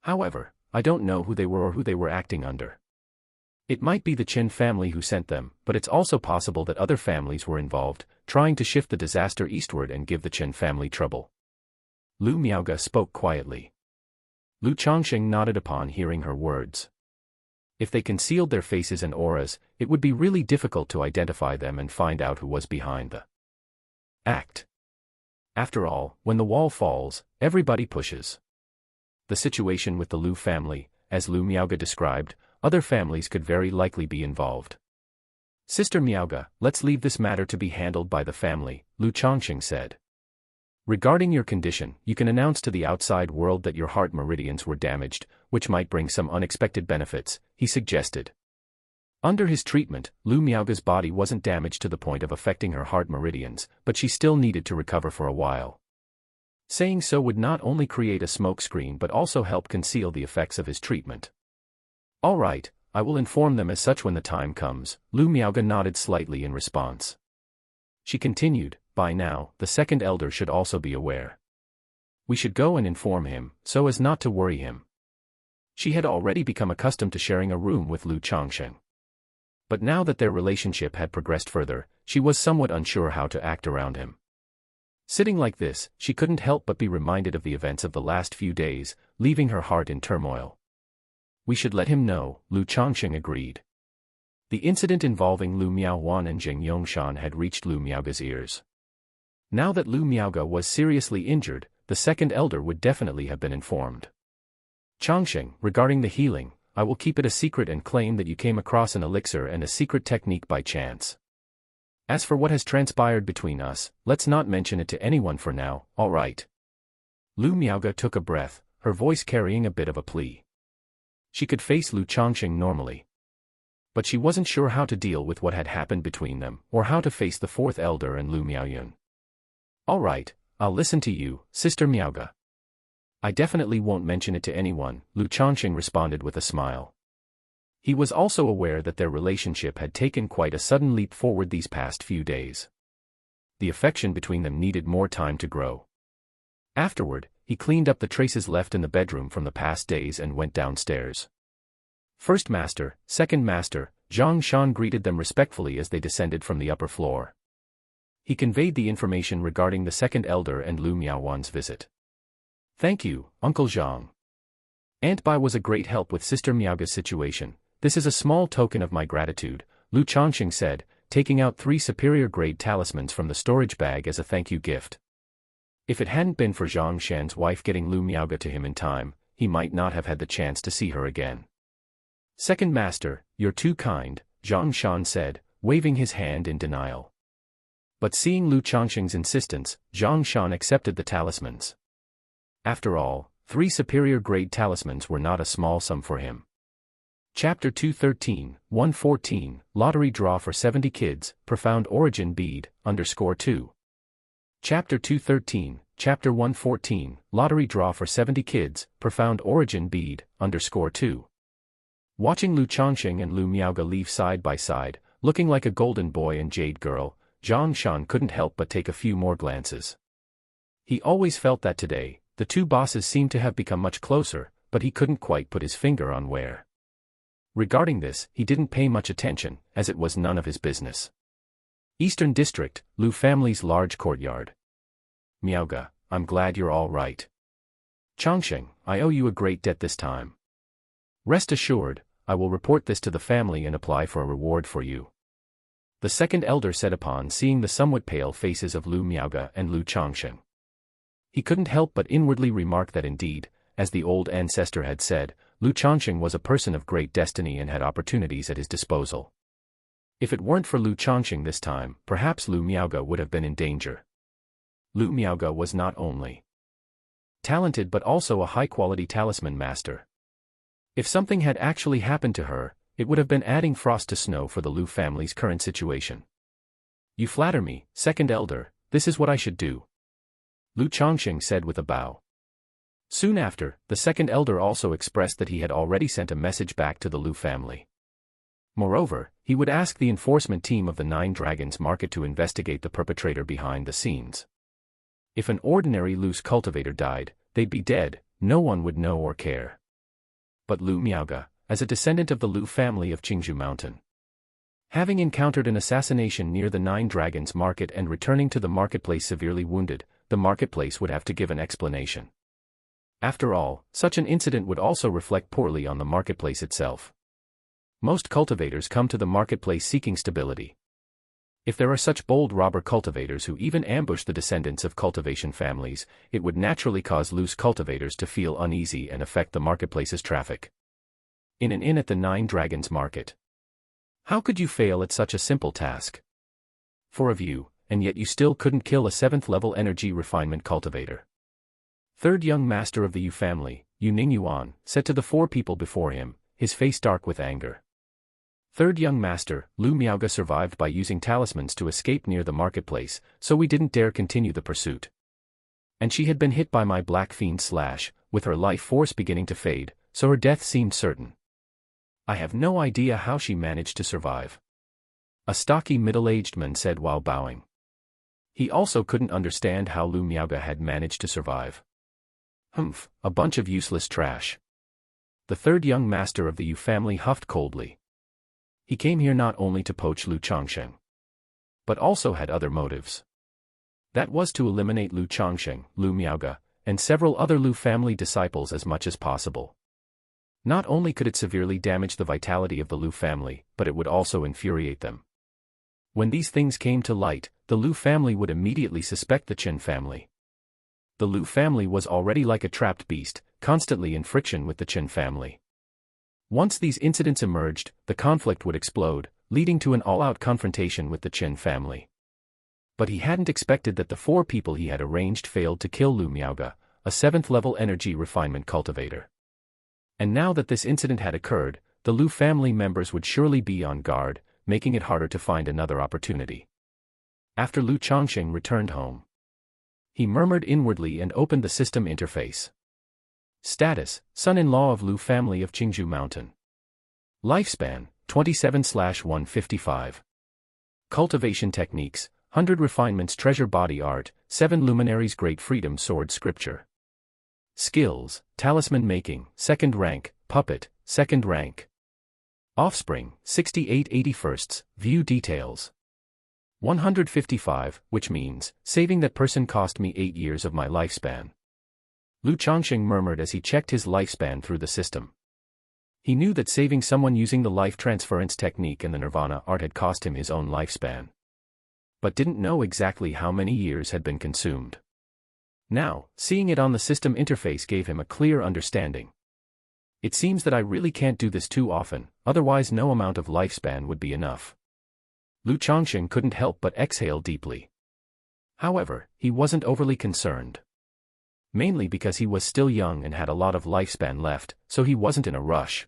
However, I don't know who they were or who they were acting under. It might be the Qin family who sent them, but it's also possible that other families were involved, trying to shift the disaster eastward and give the Qin family trouble. Lu Miaoge spoke quietly. Lu Changsheng nodded upon hearing her words. If they concealed their faces and auras, it would be really difficult to identify them and find out who was behind the act. After all, when the wall falls, everybody pushes. The situation with the Lu family, as Lu Miaoge described, other families could very likely be involved. Sister Miaoge, let's leave this matter to be handled by the family, Lu Changsheng said. Regarding your condition, you can announce to the outside world that your heart meridians were damaged, which might bring some unexpected benefits, he suggested. Under his treatment, Lu Miaoge's body wasn't damaged to the point of affecting her heart meridians, but she still needed to recover for a while. Saying so would not only create a smokescreen but also help conceal the effects of his treatment. All right, I will inform them as such when the time comes, Lu Miaoge nodded slightly in response. She continued, by now, the second elder should also be aware. We should go and inform him, so as not to worry him. She had already become accustomed to sharing a room with Lu Changsheng. But now that their relationship had progressed further, she was somewhat unsure how to act around him. Sitting like this, she couldn't help but be reminded of the events of the last few days, leaving her heart in turmoil. We should let him know, Lu Changsheng agreed. The incident involving Lu Miaowan and Zheng Yongshan had reached Lu Miaoge's ears. Now that Lu Miaoge was seriously injured, the second elder would definitely have been informed. Changsheng, regarding the healing, I will keep it a secret and claim that you came across an elixir and a secret technique by chance. As for what has transpired between us, let's not mention it to anyone for now, all right? Lu Miaoge took a breath, her voice carrying a bit of a plea. She could face Lu Changsheng normally. But she wasn't sure how to deal with what had happened between them, or how to face the fourth elder and Lu Miaoyun. All right, I'll listen to you, Sister Miaoge. I definitely won't mention it to anyone, Lu Changsheng responded with a smile. He was also aware that their relationship had taken quite a sudden leap forward these past few days. The affection between them needed more time to grow. Afterward, he cleaned up the traces left in the bedroom from the past days and went downstairs. First master, second master, Zhang Shan greeted them respectfully as they descended from the upper floor. He conveyed the information regarding the second elder and Lu Miaowan's visit. Thank you, Uncle Zhang. Aunt Bai was a great help with Sister Miaoge's situation. This is a small token of my gratitude, Lu Changsheng said, taking out 3 superior-grade talismans from the storage bag as a thank-you gift. If it hadn't been for Zhang Shan's wife getting Lu Miaoge to him in time, he might not have had the chance to see her again. Second master, you're too kind, Zhang Shan said, waving his hand in denial. But seeing Lu Changsheng's insistence, Zhang Shan accepted the talismans. After all, 3 superior-grade talismans were not a small sum for him. Chapter 213, 114, Lottery Draw for 70 Kids, Profound Origin Bead, _2. Chapter 213, Chapter 114, Lottery Draw for 70 Kids, Profound Origin Bead, _2. Watching Lu Changsheng and Lu Miaoge leave side by side, looking like a golden boy and jade girl, Zhang Shan couldn't help but take a few more glances. He always felt that today, the two bosses seemed to have become much closer, but he couldn't quite put his finger on where. Regarding this, he didn't pay much attention, as it was none of his business. Eastern District, Lu family's large courtyard. Miaoge, I'm glad you're all right. Changsheng, I owe you a great debt this time. Rest assured, I will report this to the family and apply for a reward for you. The second elder said upon seeing the somewhat pale faces of Lu Miaoge and Lu Changsheng. He couldn't help but inwardly remark that indeed, as the old ancestor had said, Lu Changsheng was a person of great destiny and had opportunities at his disposal. If it weren't for Lu Changsheng this time, perhaps Lu Miaoge would have been in danger. Lu Miaoge was not only talented but also a high-quality talisman master. If something had actually happened to her, it would have been adding frost to snow for the Lu family's current situation. You flatter me, second elder, this is what I should do, Lu Changsheng said with a bow. Soon after, the second elder also expressed that he had already sent a message back to the Lu family. Moreover, he would ask the enforcement team of the Nine Dragons Market to investigate the perpetrator behind the scenes. If an ordinary loose cultivator died, they'd be dead, no one would know or care. But Lu Miaoge, as a descendant of the Lu family of Qingzhou Mountain, having encountered an assassination near the Nine Dragons Market and returning to the marketplace severely wounded, the marketplace would have to give an explanation. After all, such an incident would also reflect poorly on the marketplace itself. Most cultivators come to the marketplace seeking stability. If there are such bold robber cultivators who even ambush the descendants of cultivation families, it would naturally cause loose cultivators to feel uneasy and affect the marketplace's traffic. In an inn at the Nine Dragons Market. How could you fail at such a simple task? 4 of you, and yet you still couldn't kill a 7th-level energy refinement cultivator. Third young master of the Yu family, Yu Ning Yuan, said to the 4 people before him, his face dark with anger. Third young master, Lu Miaoge survived by using talismans to escape near the marketplace, so we didn't dare continue the pursuit. And she had been hit by my black fiend slash, with her life force beginning to fade, so her death seemed certain. I have no idea how she managed to survive. A stocky middle-aged man said while bowing. He also couldn't understand how Lu Miaoge had managed to survive. Humph, a bunch of useless trash. The third young master of the Yu family huffed coldly. He came here not only to poach Lu Changsheng, but also had other motives. That was to eliminate Lu Changsheng, Lu Miaoge, and several other Lu family disciples as much as possible. Not only could it severely damage the vitality of the Lu family, but it would also infuriate them. When these things came to light, the Lu family would immediately suspect the Qin family. The Lu family was already like a trapped beast, constantly in friction with the Qin family. Once these incidents emerged, the conflict would explode, leading to an all-out confrontation with the Qin family. But he hadn't expected that the 4 people he had arranged failed to kill Lu Miaoge, a 7th-level energy refinement cultivator. And now that this incident had occurred, the Lu family members would surely be on guard, making it harder to find another opportunity. After Lu Changsheng returned home, he murmured inwardly and opened the system interface. Status, son-in-law of Lu family of Qingzhou Mountain. Lifespan, 27/155. Cultivation techniques, 100 refinements treasure body art, 7 luminaries great freedom sword scripture. Skills, talisman making, 2nd rank, puppet, 2nd rank. Offspring, 68 81st, view details. 155, which means, saving that person cost me 8 years of my lifespan. Lu Changsheng murmured as he checked his lifespan through the system. He knew that saving someone using the life transference technique and the nirvana art had cost him his own lifespan, but didn't know exactly how many years had been consumed. Now, seeing it on the system interface gave him a clear understanding. It seems that I really can't do this too often, otherwise no amount of lifespan would be enough. Lu Changsheng couldn't help but exhale deeply. However, he wasn't overly concerned. Mainly because he was still young and had a lot of lifespan left, so he wasn't in a rush.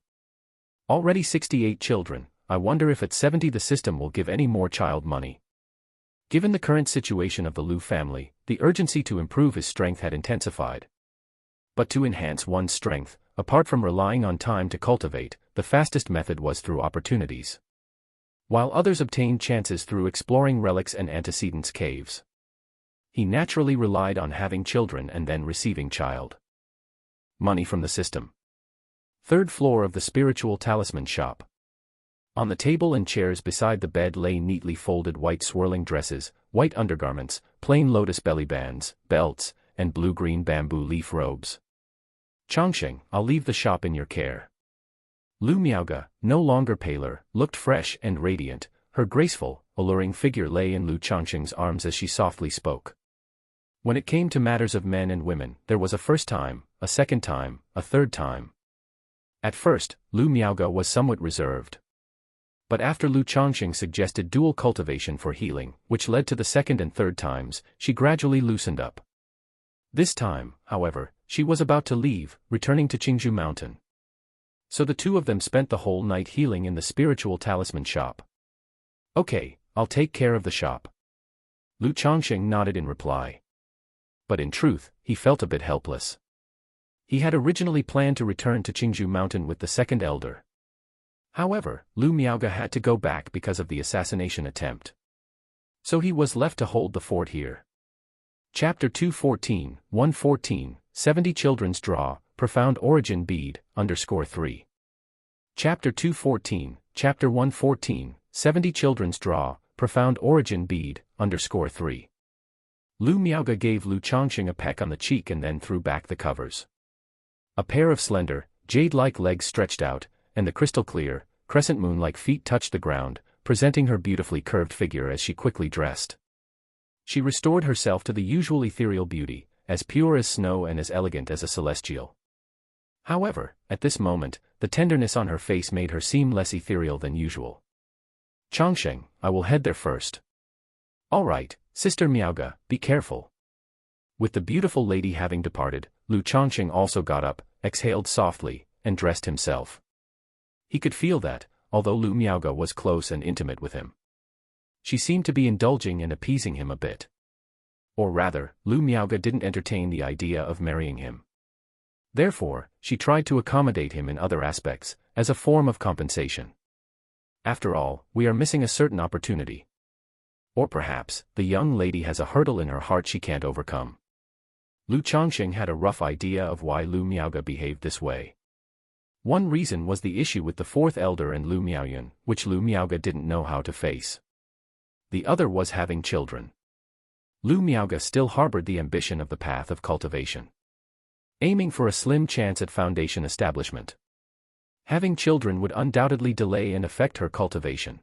Already 68 children, I wonder if at 70 the system will give any more child money. Given the current situation of the Lu family, the urgency to improve his strength had intensified. But to enhance one's strength, apart from relying on time to cultivate, the fastest method was through opportunities. While others obtained chances through exploring relics and antecedents caves, he naturally relied on having children and then receiving child money from the system. 3rd floor of the spiritual talisman shop. On the table and chairs beside the bed lay neatly folded white swirling dresses, white undergarments, plain lotus belly bands, belts, and blue-green bamboo leaf robes. Changsheng, I'll leave the shop in your care. Lu Miaoge, no longer paler, looked fresh and radiant. Her graceful, alluring figure lay in Lu Changsheng's arms as she softly spoke. When it came to matters of men and women, there was a first time, a second time, a third time. At first, Lu Miaoge was somewhat reserved. But after Lu Changsheng suggested dual cultivation for healing, which led to the second and third times, she gradually loosened up. This time, however, she was about to leave, returning to Qingzhou Mountain. So the 2 of them spent the whole night healing in the spiritual talisman shop. Okay, I'll take care of the shop. Lu Changsheng nodded in reply. But in truth, he felt a bit helpless. He had originally planned to return to Qingzhou Mountain with the 2nd elder. However, Lu Miaoge had to go back because of the assassination attempt. So he was left to hold the fort here. Chapter 214, 114, 70 Children's Draw, Profound Origin Bead, _3. Chapter 214, Chapter 114, 70 Children's Draw, Profound Origin Bead, _3. Lu Miaoge gave Lu Changsheng a peck on the cheek and then threw back the covers. A pair of slender, jade-like legs stretched out, and the crystal-clear, crescent moon-like feet touched the ground, presenting her beautifully curved figure as she quickly dressed. She restored herself to the usual ethereal beauty, as pure as snow and as elegant as a celestial. However, at this moment, the tenderness on her face made her seem less ethereal than usual. Changsheng, I will head there first. All right, Sister Miaoge, be careful. With the beautiful lady having departed, Lu Changsheng also got up, exhaled softly, and dressed himself. He could feel that, although Lu Miaoge was close and intimate with him, she seemed to be indulging and appeasing him a bit. Or rather, Lu Miaoge didn't entertain the idea of marrying him. Therefore, she tried to accommodate him in other aspects, as a form of compensation. After all, we are missing a certain opportunity. Or perhaps, the young lady has a hurdle in her heart she can't overcome. Lu Changsheng had a rough idea of why Lu Miaoge behaved this way. One reason was the issue with the fourth elder and Lu Miaoyun, which Lu Miaoge didn't know how to face. The other was having children. Lu Miaoge still harbored the ambition of the path of cultivation, aiming for a slim chance at foundation establishment. Having children would undoubtedly delay and affect her cultivation.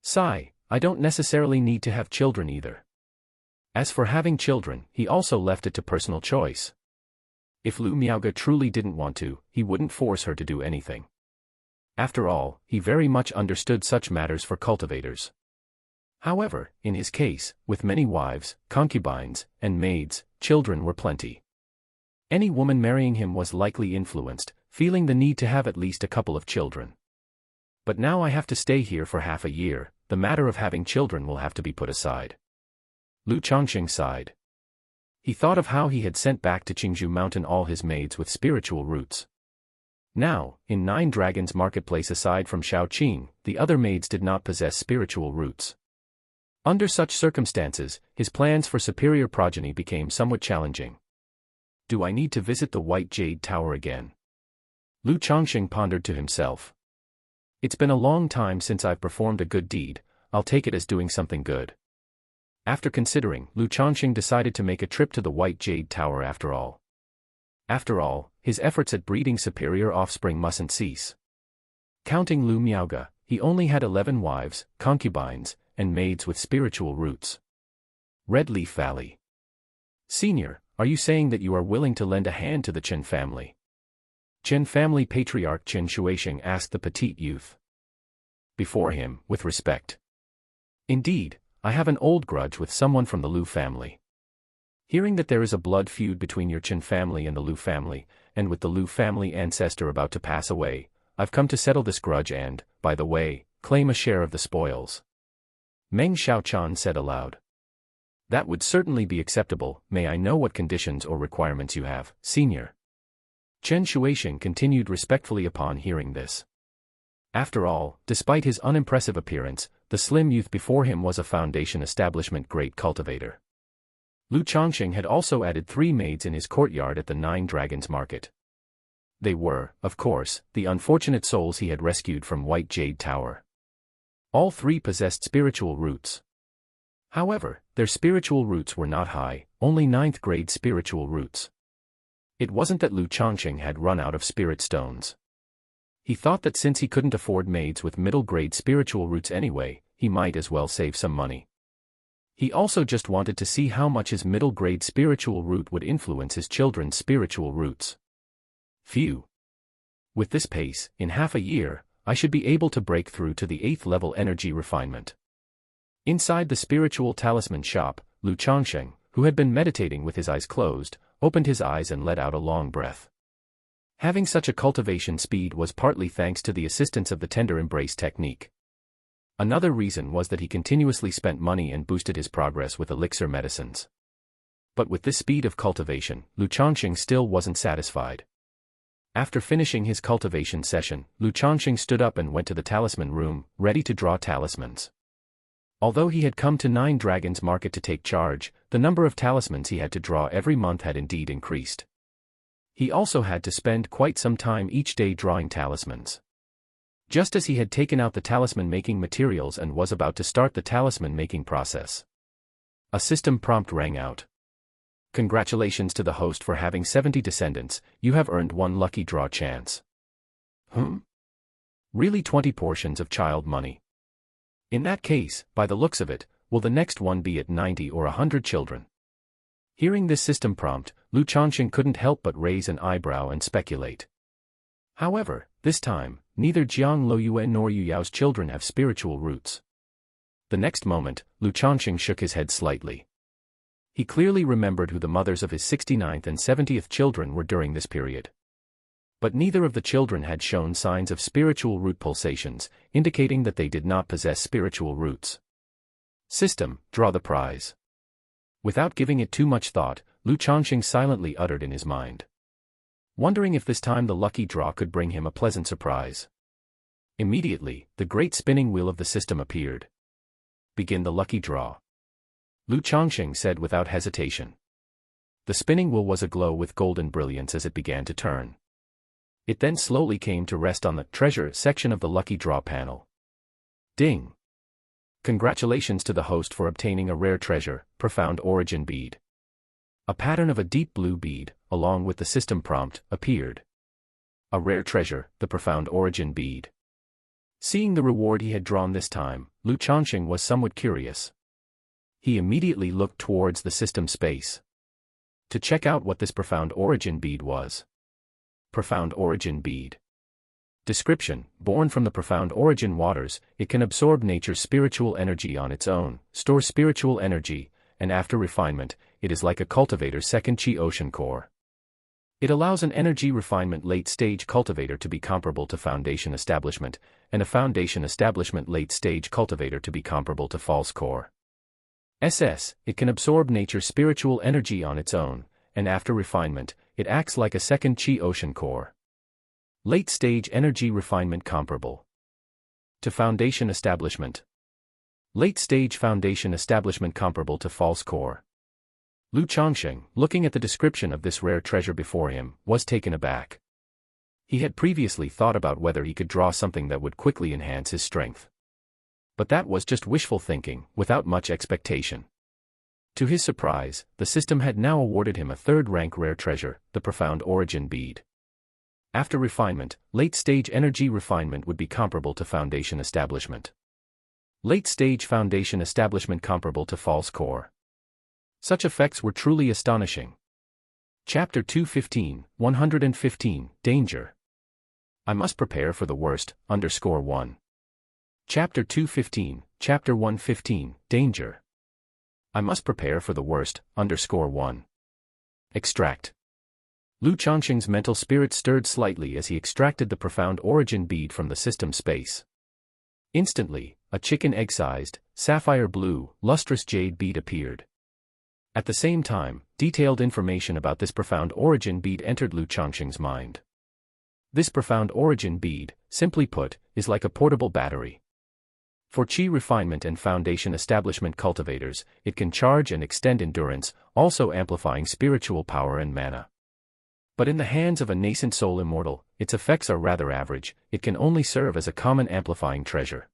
Sigh, I don't necessarily need to have children either. As for having children, he also left it to personal choice. If Lu Miaoge truly didn't want to, he wouldn't force her to do anything. After all, he very much understood such matters for cultivators. However, in his case, with many wives, concubines, and maids, children were plenty. Any woman marrying him was likely influenced, feeling the need to have at least a couple of children. But now I have to stay here for half a year, the matter of having children will have to be put aside. Lu Changsheng sighed. He thought of how he had sent back to Qingzhou Mountain all his maids with spiritual roots. Now, in Nine Dragons Marketplace aside from Shaoqing, the other maids did not possess spiritual roots. Under such circumstances, his plans for superior progeny became somewhat challenging. Do I need to visit the White Jade Tower again? Lu Changsheng pondered to himself. It's been a long time since I've performed a good deed, I'll take it as doing something good. After considering, Lu Changsheng decided to make a trip to the White Jade Tower after all. After all, his efforts at breeding superior offspring mustn't cease. Counting Lu Miaoge, he only had 11 wives, concubines, and maids with spiritual roots. Red Leaf Valley. Senior, are you saying that you are willing to lend a hand to the Chen family? Chen family patriarch Chen Shuisheng asked the petite youth before him, with respect. Indeed, I have an old grudge with someone from the Lu family. Hearing that there is a blood feud between your Chen family and the Lu family, and with the Lu family ancestor about to pass away, I've come to settle this grudge and, by the way, claim a share of the spoils. Meng Xiaochan said aloud. That would certainly be acceptable. May I know what conditions or requirements you have, senior? Chen Shuisheng continued respectfully upon hearing this. After all, despite his unimpressive appearance, the slim youth before him was a foundation establishment great cultivator. Lu Changsheng had also added 3 maids in his courtyard at the Nine Dragons Market. They were, of course, the unfortunate souls he had rescued from White Jade Tower. All 3 possessed spiritual roots. However, their spiritual roots were not high, only 9th grade spiritual roots. It wasn't that Lu Changsheng had run out of spirit stones. He thought that since he couldn't afford maids with middle-grade spiritual roots anyway, he might as well save some money. He also just wanted to see how much his middle-grade spiritual root would influence his children's spiritual roots. Phew. With this pace, in half a year, I should be able to break through to the 8th level energy refinement. Inside the spiritual talisman shop, Lu Changsheng, who had been meditating with his eyes closed, opened his eyes and let out a long breath. Having such a cultivation speed was partly thanks to the assistance of the tender embrace technique. Another reason was that he continuously spent money and boosted his progress with elixir medicines. But with this speed of cultivation, Lu Changsheng still wasn't satisfied. After finishing his cultivation session, Lu Changsheng stood up and went to the talisman room, ready to draw talismans. Although he had come to 9 Dragons Market to take charge, the number of talismans he had to draw every month had indeed increased. He also had to spend quite some time each day drawing talismans. Just as he had taken out the talisman-making materials and was about to start the talisman-making process, a system prompt rang out. Congratulations to the host for having 70 descendants, you have earned 1 lucky draw chance. Really 20 portions of child money. In that case, by the looks of it, will the next one be at 90 or 100 children? Hearing this system prompt, Lu Changsheng couldn't help but raise an eyebrow and speculate. However, this time, neither Jiang Loyue nor Yu Yao's children have spiritual roots. The next moment, Lu Changsheng shook his head slightly. He clearly remembered who the mothers of his 69th and 70th children were during this period. But neither of the children had shown signs of spiritual root pulsations, indicating that they did not possess spiritual roots. System, draw the prize. Without giving it too much thought, Lu Changsheng silently uttered in his mind, wondering if this time the lucky draw could bring him a pleasant surprise. Immediately, the great spinning wheel of the system appeared. Begin the lucky draw, Lu Changsheng said without hesitation. The spinning wheel was aglow with golden brilliance as it began to turn. It then slowly came to rest on the treasure section of the lucky draw panel. Ding! Congratulations to the host for obtaining a rare treasure, profound origin bead. A pattern of a deep blue bead, along with the system prompt, appeared. A rare treasure, the profound origin bead. Seeing the reward he had drawn this time, Lu Changsheng was somewhat curious. He immediately looked towards the system space to check out what this profound origin bead was. Profound origin bead. Description: born from the profound origin waters, it can absorb nature's spiritual energy on its own, store spiritual energy, and after refinement, it is like a cultivator's second chi ocean core. It allows an energy refinement late-stage cultivator to be comparable to foundation establishment, and a foundation establishment late-stage cultivator to be comparable to false core. It can absorb nature's spiritual energy on its own, and after refinement, it acts like a second chi ocean core. Late-stage energy refinement comparable to foundation establishment. Late-stage foundation establishment comparable to false core. Lu Changsheng, looking at the description of this rare treasure before him, was taken aback. He had previously thought about whether he could draw something that would quickly enhance his strength. But that was just wishful thinking, without much expectation. To his surprise, the system had now awarded him a 3rd-rank rare treasure, the profound origin bead. After refinement, late-stage energy refinement would be comparable to foundation establishment. Late-stage foundation establishment comparable to false core. Such effects were truly astonishing. Chapter 215, 115, Danger. I must prepare for the worst, _1. Chapter 215, Chapter 115, Danger. I must prepare for the worst, _1. Extract. Lu Changsheng's mental spirit stirred slightly as he extracted the profound origin bead from the system space. Instantly, a chicken egg-sized, sapphire blue, lustrous jade bead appeared. At the same time, detailed information about this profound origin bead entered Lu Changsheng's mind. This profound origin bead, simply put, is like a portable battery. For chi refinement and foundation establishment cultivators, it can charge and extend endurance, also amplifying spiritual power and mana. But in the hands of a nascent soul immortal, its effects are rather average, it can only serve as a common amplifying treasure.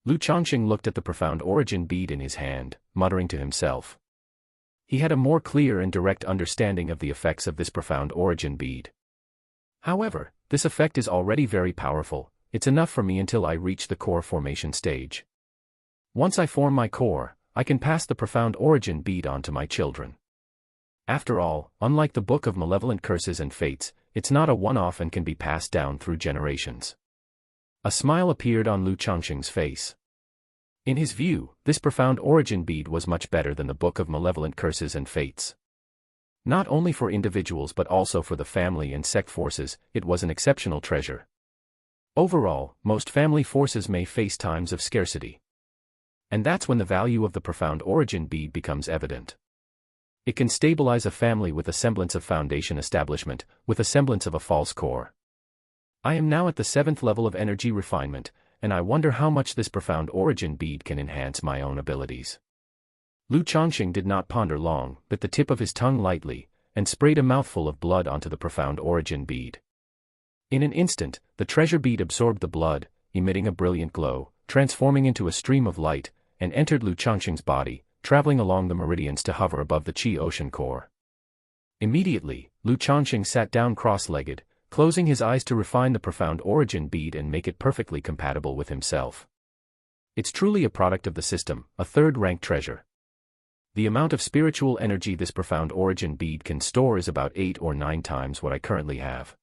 Lu Changsheng looked at the profound origin bead in his hand, muttering to himself. He had a more clear and direct understanding of the effects of this profound origin bead. However, this effect is already very powerful, it's enough for me until I reach the core formation stage. Once I form my core, I can pass the profound origin bead on to my children. After all, unlike the Book of Malevolent Curses and Fates, it's not a one-off and can be passed down through generations. A smile appeared on Lu Changsheng's face. In his view, this profound origin bead was much better than the Book of Malevolent Curses and Fates. Not only for individuals but also for the family and sect forces, it was an exceptional treasure. Overall, most family forces may face times of scarcity. And that's when the value of the profound origin bead becomes evident. It can stabilize a family with a semblance of foundation establishment, with a semblance of a false core. I am now at the 7th level of energy refinement, and I wonder how much this profound origin bead can enhance my own abilities. Lu Changsheng did not ponder long, bit the tip of his tongue lightly, and sprayed a mouthful of blood onto the profound origin bead. In an instant, the treasure bead absorbed the blood, emitting a brilliant glow, transforming into a stream of light, and entered Lu Changsheng's body, traveling along the meridians to hover above the Qi ocean core. Immediately, Lu Changsheng sat down cross-legged, closing his eyes to refine the profound origin bead and make it perfectly compatible with himself. It's truly a product of the system, a third-rank treasure. The amount of spiritual energy this profound origin bead can store is about 8 or 9 times what I currently have.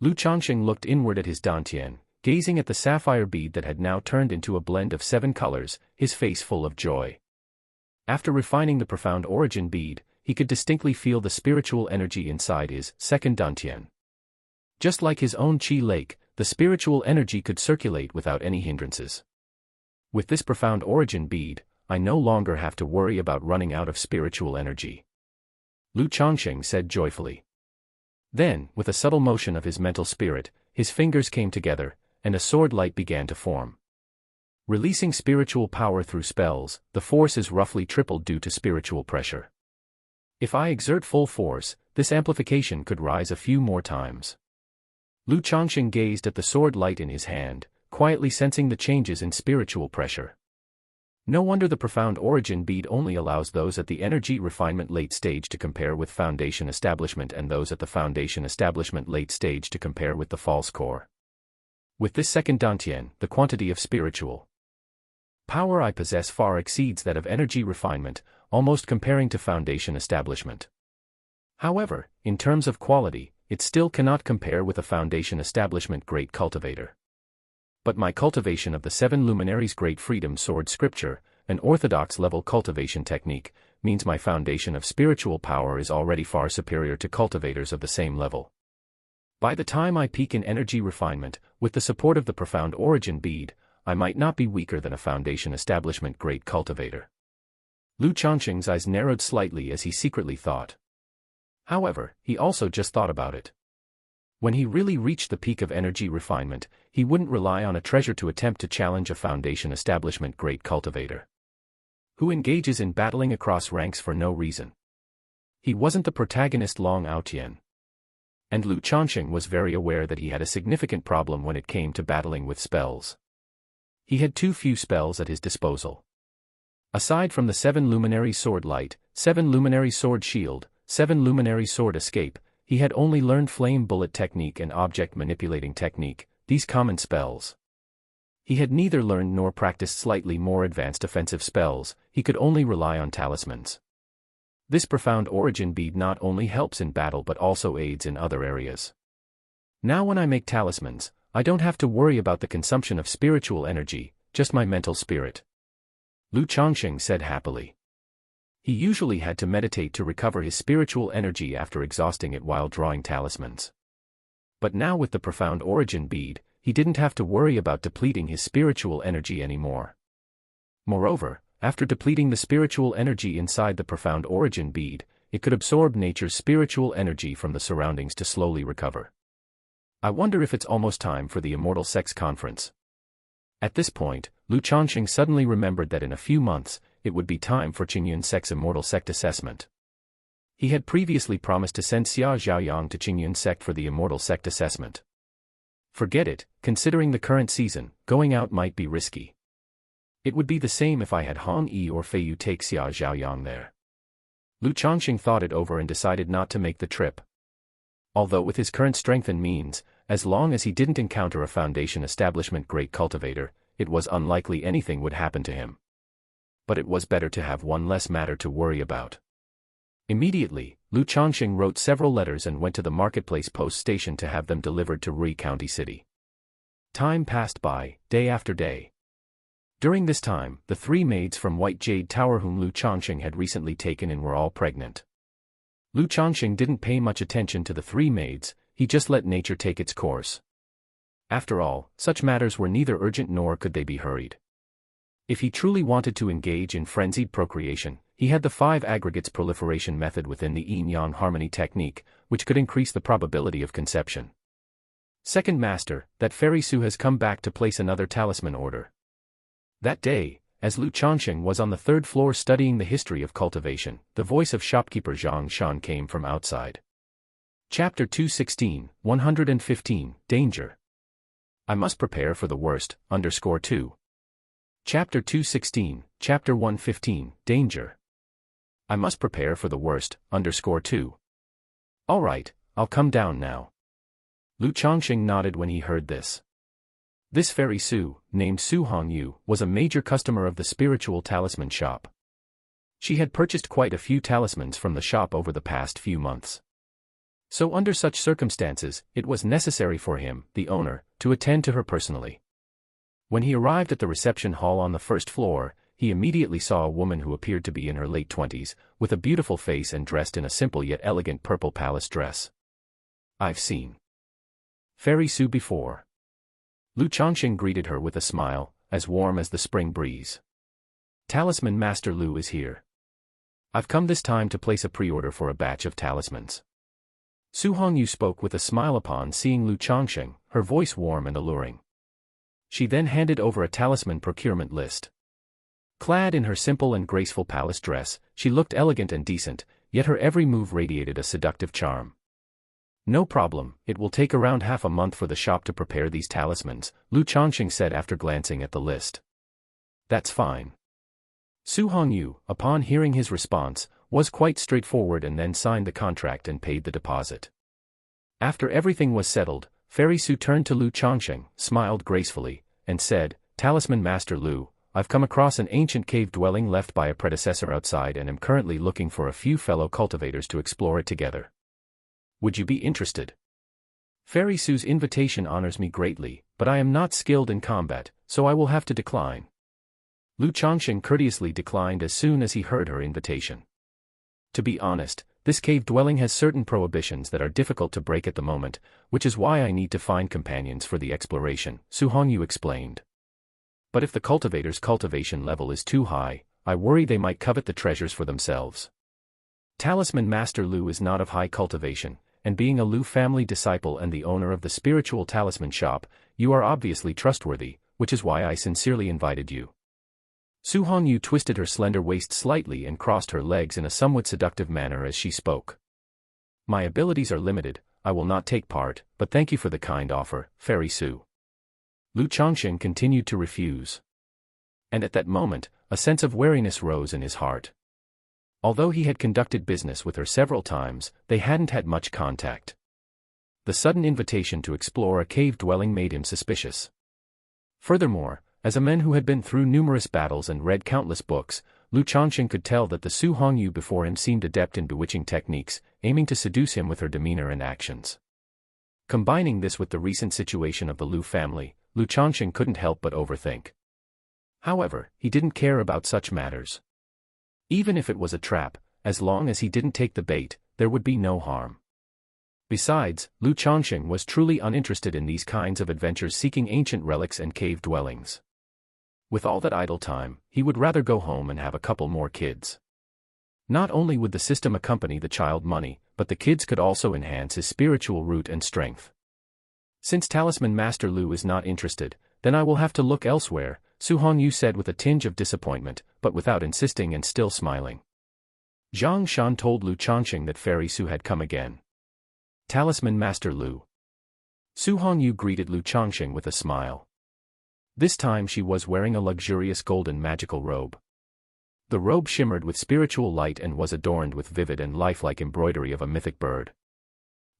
Lu Changsheng looked inward at his dantian, gazing at the sapphire bead that had now turned into a blend of 7 colors, his face full of joy. After refining the profound origin bead, he could distinctly feel the spiritual energy inside his second dantian. Just like his own Qi lake, the spiritual energy could circulate without any hindrances. With this profound origin bead, I no longer have to worry about running out of spiritual energy. Lu Changsheng said joyfully. Then, with a subtle motion of his mental spirit, his fingers came together, and a sword light began to form. Releasing spiritual power through spells, the force is roughly tripled due to spiritual pressure. If I exert full force, this amplification could rise a few more times. Lu Changsheng gazed at the sword light in his hand, quietly sensing the changes in spiritual pressure. No wonder the profound origin bead only allows those at the energy refinement late stage to compare with foundation establishment and those at the foundation establishment late stage to compare with the false core. With this second dantian, the quantity of spiritual power I possess far exceeds that of energy refinement, almost comparing to foundation establishment. However, in terms of quality, it still cannot compare with a foundation establishment great cultivator. But my cultivation of the 7 luminaries great freedom sword scripture, an orthodox level cultivation technique, means my foundation of spiritual power is already far superior to cultivators of the same level. By the time I peak in energy refinement, with the support of the profound origin bead, I might not be weaker than a foundation establishment great cultivator. Lu Changsheng's eyes narrowed slightly as he secretly thought. However, he also just thought about it. When he really reached the peak of energy refinement, he wouldn't rely on a treasure to attempt to challenge a foundation establishment great cultivator who engages in battling across ranks for no reason. He wasn't the protagonist Long Aotian. And Lu Changsheng was very aware that he had a significant problem when it came to battling with spells. He had too few spells at his disposal. Aside from the 7 luminary sword light, 7 luminary sword shield, 7 luminary sword escape, he had only learned flame bullet technique and object manipulating technique, these common spells. He had neither learned nor practiced slightly more advanced offensive spells, he could only rely on talismans. This profound origin bead not only helps in battle but also aids in other areas. Now when I make talismans, I don't have to worry about the consumption of spiritual energy, just my mental spirit. Lu Changsheng said happily. He usually had to meditate to recover his spiritual energy after exhausting it while drawing talismans. But now with the profound origin bead, he didn't have to worry about depleting his spiritual energy anymore. Moreover, after depleting the spiritual energy inside the profound origin bead, it could absorb nature's spiritual energy from the surroundings to slowly recover. I wonder if it's almost time for the Immortal Sects conference. At this point, Lu Changsheng suddenly remembered that in a few months, it would be time for Qingyun Sect's Immortal Sect assessment. He had previously promised to send Xia Zhaoyang to Qingyun Sect for the Immortal Sect assessment. Forget it, considering the current season, going out might be risky. It would be the same if I had Hong Yi or Fei Yu take Xia Zhaoyang there. Lu Changsheng thought it over and decided not to make the trip. Although with his current strength and means, as long as he didn't encounter a foundation establishment great cultivator, it was unlikely anything would happen to him. But it was better to have one less matter to worry about. Immediately, Lu Changsheng wrote several letters and went to the marketplace post station to have them delivered to Rui County City. Time passed by, day after day. During this time, the 3 maids from White Jade Tower whom Lu Changsheng had recently taken in were all pregnant. Lu Changsheng didn't pay much attention to the 3 maids, he just let nature take its course. After all, such matters were neither urgent nor could they be hurried. If he truly wanted to engage in frenzied procreation, he had the 5 aggregates proliferation method within the yin-yang harmony technique, which could increase the probability of conception. Second master, that Fairy Su has come back to place another talisman order. That day, as Lu Changsheng was on the 3rd floor studying the history of cultivation, the voice of shopkeeper Zhang Shan came from outside. Chapter 216, 115, Danger. I must prepare for the worst, _2. Chapter 216, Chapter 115, Danger. I must prepare for the worst, _2. All right, I'll come down now. Lu Changsheng nodded when he heard this. This Fairy Su, named Su Hongyu, was a major customer of the spiritual talisman shop. She had purchased quite a few talismans from the shop over the past few months. So under such circumstances, it was necessary for him, the owner, to attend to her personally. When he arrived at the reception hall on the 1st floor, he immediately saw a woman who appeared to be in her late 20s, with a beautiful face and dressed in a simple yet elegant purple palace dress. I've seen Fairy Su before. Lu Changsheng greeted her with a smile, as warm as the spring breeze. Talisman Master Lu is here. I've come this time to place a pre-order for a batch of talismans. Su Hongyu spoke with a smile upon seeing Lu Changsheng, her voice warm and alluring. She then handed over a talisman procurement list. Clad in her simple and graceful palace dress, she looked elegant and decent, yet her every move radiated a seductive charm. No problem, it will take around half a month for the shop to prepare these talismans, Lu Changsheng said after glancing at the list. That's fine. Su Hongyu, upon hearing his response, was quite straightforward and then signed the contract and paid the deposit. After everything was settled, Fairy Su turned to Lu Changsheng, smiled gracefully, and said, Talisman Master Lu, I've come across an ancient cave dwelling left by a predecessor outside and am currently looking for a few fellow cultivators to explore it together. Would you be interested? Fairy Su's invitation honors me greatly, but I am not skilled in combat, so I will have to decline. Lu Changsheng courteously declined as soon as he heard her invitation. To be honest, this cave dwelling has certain prohibitions that are difficult to break at the moment, which is why I need to find companions for the exploration, Su Hongyu explained. But if the cultivator's cultivation level is too high, I worry they might covet the treasures for themselves. Talisman Master Lu is not of high cultivation, and being a Lu family disciple and the owner of the spiritual talisman shop, you are obviously trustworthy, which is why I sincerely invited you. Su Hongyu twisted her slender waist slightly and crossed her legs in a somewhat seductive manner as she spoke. My abilities are limited, I will not take part, but thank you for the kind offer, Fairy Su. Lu Changsheng continued to refuse. And at that moment, a sense of wariness rose in his heart. Although he had conducted business with her several times, they hadn't had much contact. The sudden invitation to explore a cave dwelling made him suspicious. Furthermore, as a man who had been through numerous battles and read countless books, Lu Changsheng could tell that the Su Hongyu before him seemed adept in bewitching techniques, aiming to seduce him with her demeanor and actions. Combining this with the recent situation of the Lu family, Lu Changsheng couldn't help but overthink. However, he didn't care about such matters. Even if it was a trap, as long as he didn't take the bait, there would be no harm. Besides, Lu Changsheng was truly uninterested in these kinds of adventures seeking ancient relics and cave dwellings. With all that idle time, he would rather go home and have a couple more kids. Not only would the system accompany the child money, but the kids could also enhance his spiritual root and strength. Since Talisman Master Lu is not interested, then I will have to look elsewhere, Su Hongyu said with a tinge of disappointment, but without insisting and still smiling. Zhang Shan told Lu Changsheng that Fairy Su had come again. Talisman Master Lu. Su Hongyu greeted Lu Changsheng with a smile. This time she was wearing a luxurious golden magical robe. The robe shimmered with spiritual light and was adorned with vivid and lifelike embroidery of a mythic bird.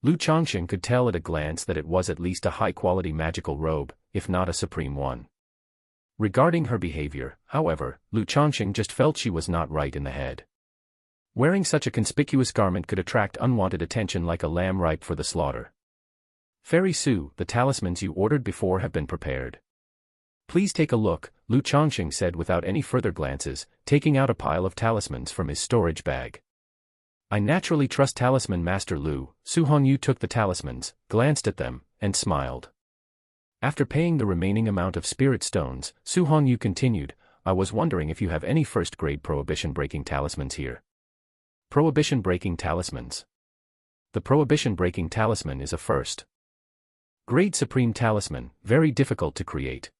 Lu Changsheng could tell at a glance that it was at least a high-quality magical robe, if not a supreme one. Regarding her behavior, however, Lu Changsheng just felt she was not right in the head. Wearing such a conspicuous garment could attract unwanted attention like a lamb ripe for the slaughter. Fairy Su, the talismans you ordered before have been prepared. Please take a look, Lu Changsheng said without any further glances, taking out a pile of talismans from his storage bag. I naturally trust Talisman Master Lu. Su Hongyu took the talismans, glanced at them, and smiled. After paying the remaining amount of spirit stones, Su Hongyu continued, I was wondering if you have any first-grade prohibition-breaking talismans here. Prohibition-breaking talismans. The prohibition-breaking talisman is a first-grade supreme talisman, very difficult to create.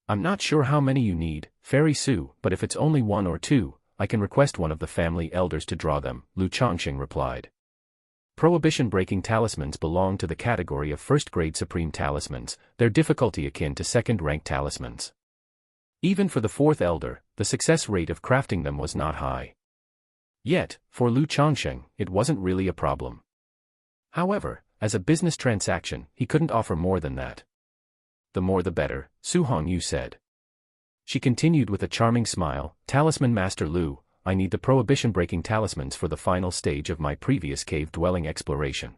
I'm not sure how many you need, Fairy Sue, but if it's only one or two, I can request one of the family elders to draw them, Lu Changsheng replied. Prohibition-breaking talismans belong to the category of first-grade supreme talismans, their difficulty akin to second-rank talismans. Even for the fourth elder, the success rate of crafting them was not high. Yet, for Lu Changsheng, it wasn't really a problem. However, as a business transaction, he couldn't offer more than that. The more the better, Su Hongyu said. She continued with a charming smile, Talisman Master Lu, I need the prohibition-breaking talismans for the final stage of my previous cave-dwelling exploration.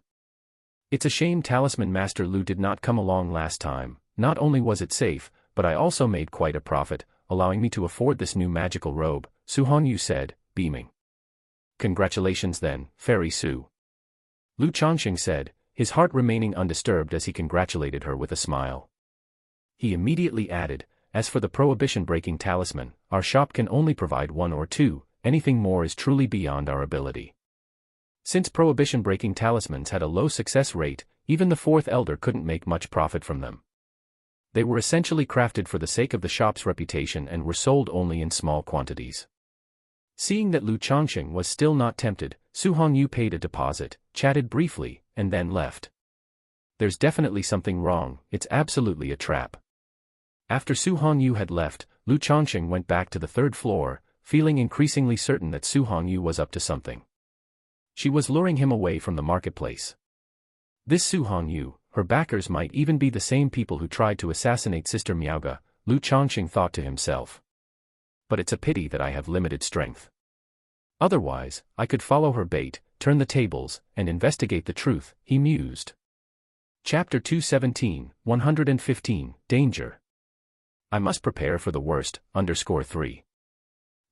It's a shame Talisman Master Lu did not come along last time. Not only was it safe, but I also made quite a profit, allowing me to afford this new magical robe, Su Hongyu said, beaming. Congratulations then, Fairy Sue. Lu Changsheng said, his heart remaining undisturbed as he congratulated her with a smile. He immediately added, as for the prohibition-breaking talisman, our shop can only provide one or two, anything more is truly beyond our ability. Since prohibition-breaking talismans had a low success rate, even the fourth elder couldn't make much profit from them. They were essentially crafted for the sake of the shop's reputation and were sold only in small quantities. Seeing that Lu Changsheng was still not tempted, Su Hongyu paid a deposit, chatted briefly, and then left. There's definitely something wrong, it's absolutely a trap. After Su Hongyu had left, Lu Changsheng went back to the third floor, feeling increasingly certain that Su Hongyu was up to something. She was luring him away from the marketplace. This Su Hongyu, her backers might even be the same people who tried to assassinate Sister Miaoga, Lu Changsheng thought to himself. But it's a pity that I have limited strength. Otherwise, I could follow her bait, turn the tables, and investigate the truth, he mused. Chapter 217, 115, Danger. I must prepare for the worst, _3.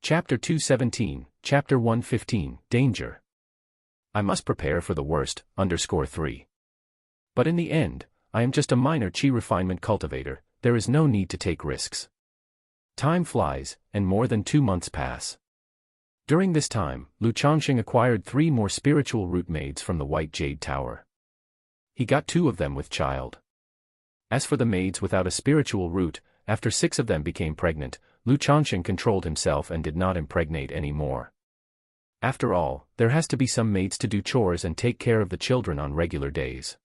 Chapter 217, Chapter 115, Danger. I must prepare for the worst, _3. But in the end, I am just a minor chi refinement cultivator, there is no need to take risks. Time flies, and more than 2 months pass. During this time, Lu Changsheng acquired 3 more spiritual root maids from the White Jade Tower. He got 2 of them with child. As for the maids without a spiritual root, after 6 of them became pregnant, Lu Changsheng controlled himself and did not impregnate any more. After all, there has to be some maids to do chores and take care of the children on regular days.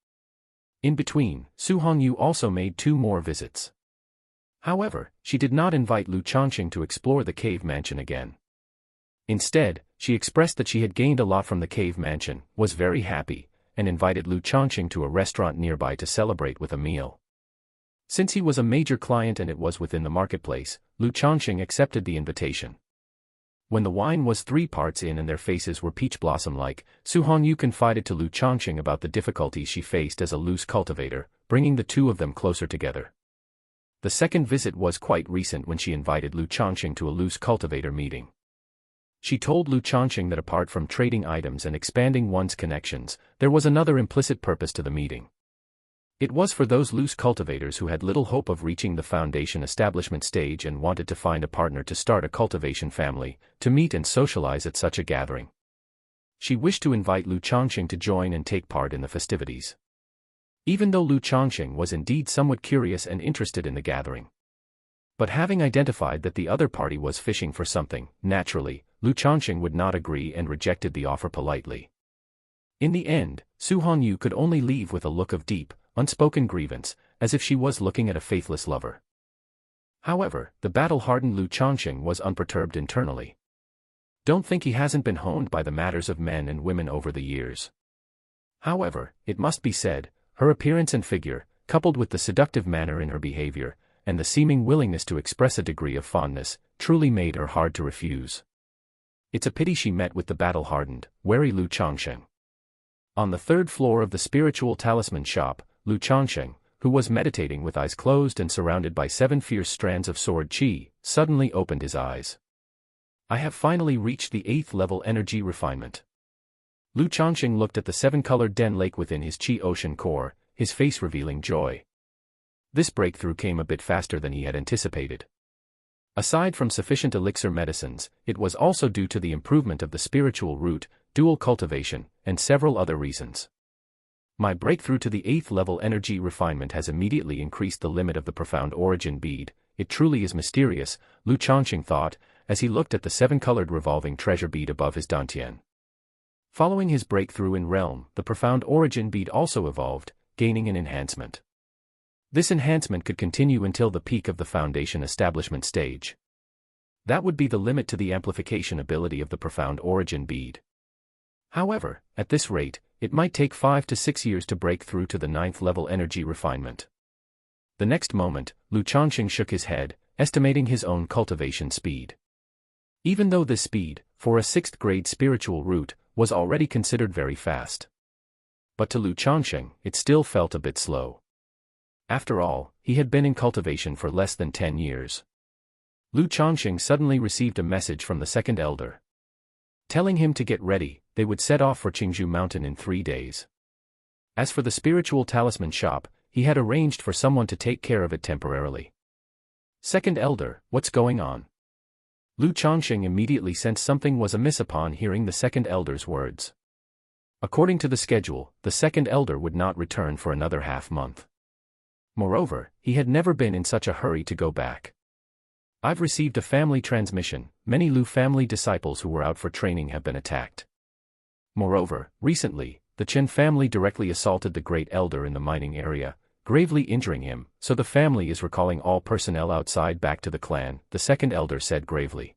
In between, Su Hongyu also made 2 more visits. However, she did not invite Lu Changsheng to explore the cave mansion again. Instead, she expressed that she had gained a lot from the cave mansion, was very happy, and invited Lu Changsheng to a restaurant nearby to celebrate with a meal. Since he was a major client and it was within the marketplace, Lu Changsheng accepted the invitation. When the wine was 3 parts in and their faces were peach blossom-like, Su Hongyu confided to Lu Changsheng about the difficulties she faced as a loose cultivator, bringing the 2 of them closer together. The second visit was quite recent when she invited Lu Changsheng to a loose cultivator meeting. She told Lu Changsheng that apart from trading items and expanding one's connections, there was another implicit purpose to the meeting. It was for those loose cultivators who had little hope of reaching the foundation establishment stage and wanted to find a partner to start a cultivation family, to meet and socialize at such a gathering. She wished to invite Lu Changsheng to join and take part in the festivities. Even though Lu Changsheng was indeed somewhat curious and interested in the gathering. But having identified that the other party was fishing for something, naturally, Lu Changsheng would not agree and rejected the offer politely. In the end, Su Hongyu could only leave with a look of deep, unspoken grievance, as if she was looking at a faithless lover. However, the battle-hardened Lu Changsheng was unperturbed internally. Don't think he hasn't been honed by the matters of men and women over the years. However, it must be said, her appearance and figure, coupled with the seductive manner in her behavior, and the seeming willingness to express a degree of fondness, truly made her hard to refuse. It's a pity she met with the battle-hardened, wary Lu Changsheng. On the 3rd floor of the spiritual talisman shop, Lu Changsheng, who was meditating with eyes closed and surrounded by 7 fierce strands of sword chi, suddenly opened his eyes. I have finally reached the 8th level energy refinement. Lu Changsheng looked at the 7-colored den lake within his chi ocean core, his face revealing joy. This breakthrough came a bit faster than he had anticipated. Aside from sufficient elixir medicines, it was also due to the improvement of the spiritual root, dual cultivation, and several other reasons. My breakthrough to the 8th level energy refinement has immediately increased the limit of the profound origin bead. It truly is mysterious, Lu Changsheng thought, as he looked at the 7-colored revolving treasure bead above his dantian. Following his breakthrough in realm, the profound origin bead also evolved, gaining an enhancement. This enhancement could continue until the peak of the foundation establishment stage. That would be the limit to the amplification ability of the profound origin bead. However, at this rate, it might take 5 to 6 years to break through to the 9th level energy refinement. The next moment, Lu Changsheng shook his head, estimating his own cultivation speed. Even though this speed, for a 6th grade spiritual root, was already considered very fast. But to Lu Changsheng, it still felt a bit slow. After all, he had been in cultivation for less than 10 years. Lu Changsheng suddenly received a message from the second elder, telling him to get ready. They would set off for Qingzhou Mountain in 3 days. As for the spiritual talisman shop, he had arranged for someone to take care of it temporarily. Second elder, what's going on? Lu Changsheng immediately sensed something was amiss upon hearing the second elder's words. According to the schedule, the second elder would not return for another half-month. Moreover, he had never been in such a hurry to go back. I've received a family transmission. Many Lu family disciples who were out for training have been attacked. Moreover, recently, the Chen family directly assaulted the great elder in the mining area, gravely injuring him, so the family is recalling all personnel outside back to the clan, the second elder said gravely.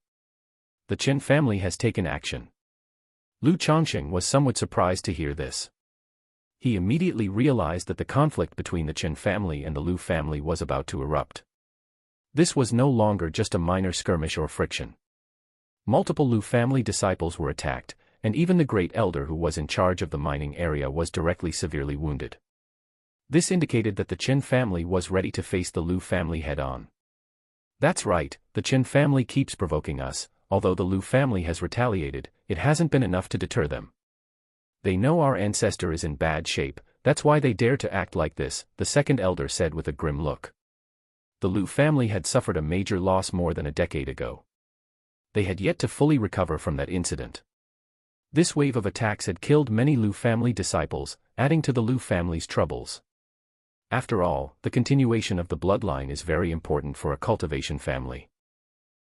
The Chen family has taken action. Lu Changsheng was somewhat surprised to hear this. He immediately realized that the conflict between the Chen family and the Lu family was about to erupt. This was no longer just a minor skirmish or friction. Multiple Lu family disciples were attacked, and even the great elder who was in charge of the mining area was directly severely wounded. This indicated that the Chen family was ready to face the Lu family head-on. That's right, the Chen family keeps provoking us. Although the Lu family has retaliated, it hasn't been enough to deter them. They know our ancestor is in bad shape, that's why they dare to act like this, the second elder said with a grim look. The Lu family had suffered a major loss more than a decade ago. They had yet to fully recover from that incident. This wave of attacks had killed many Lu family disciples, adding to the Lu family's troubles. After all, the continuation of the bloodline is very important for a cultivation family.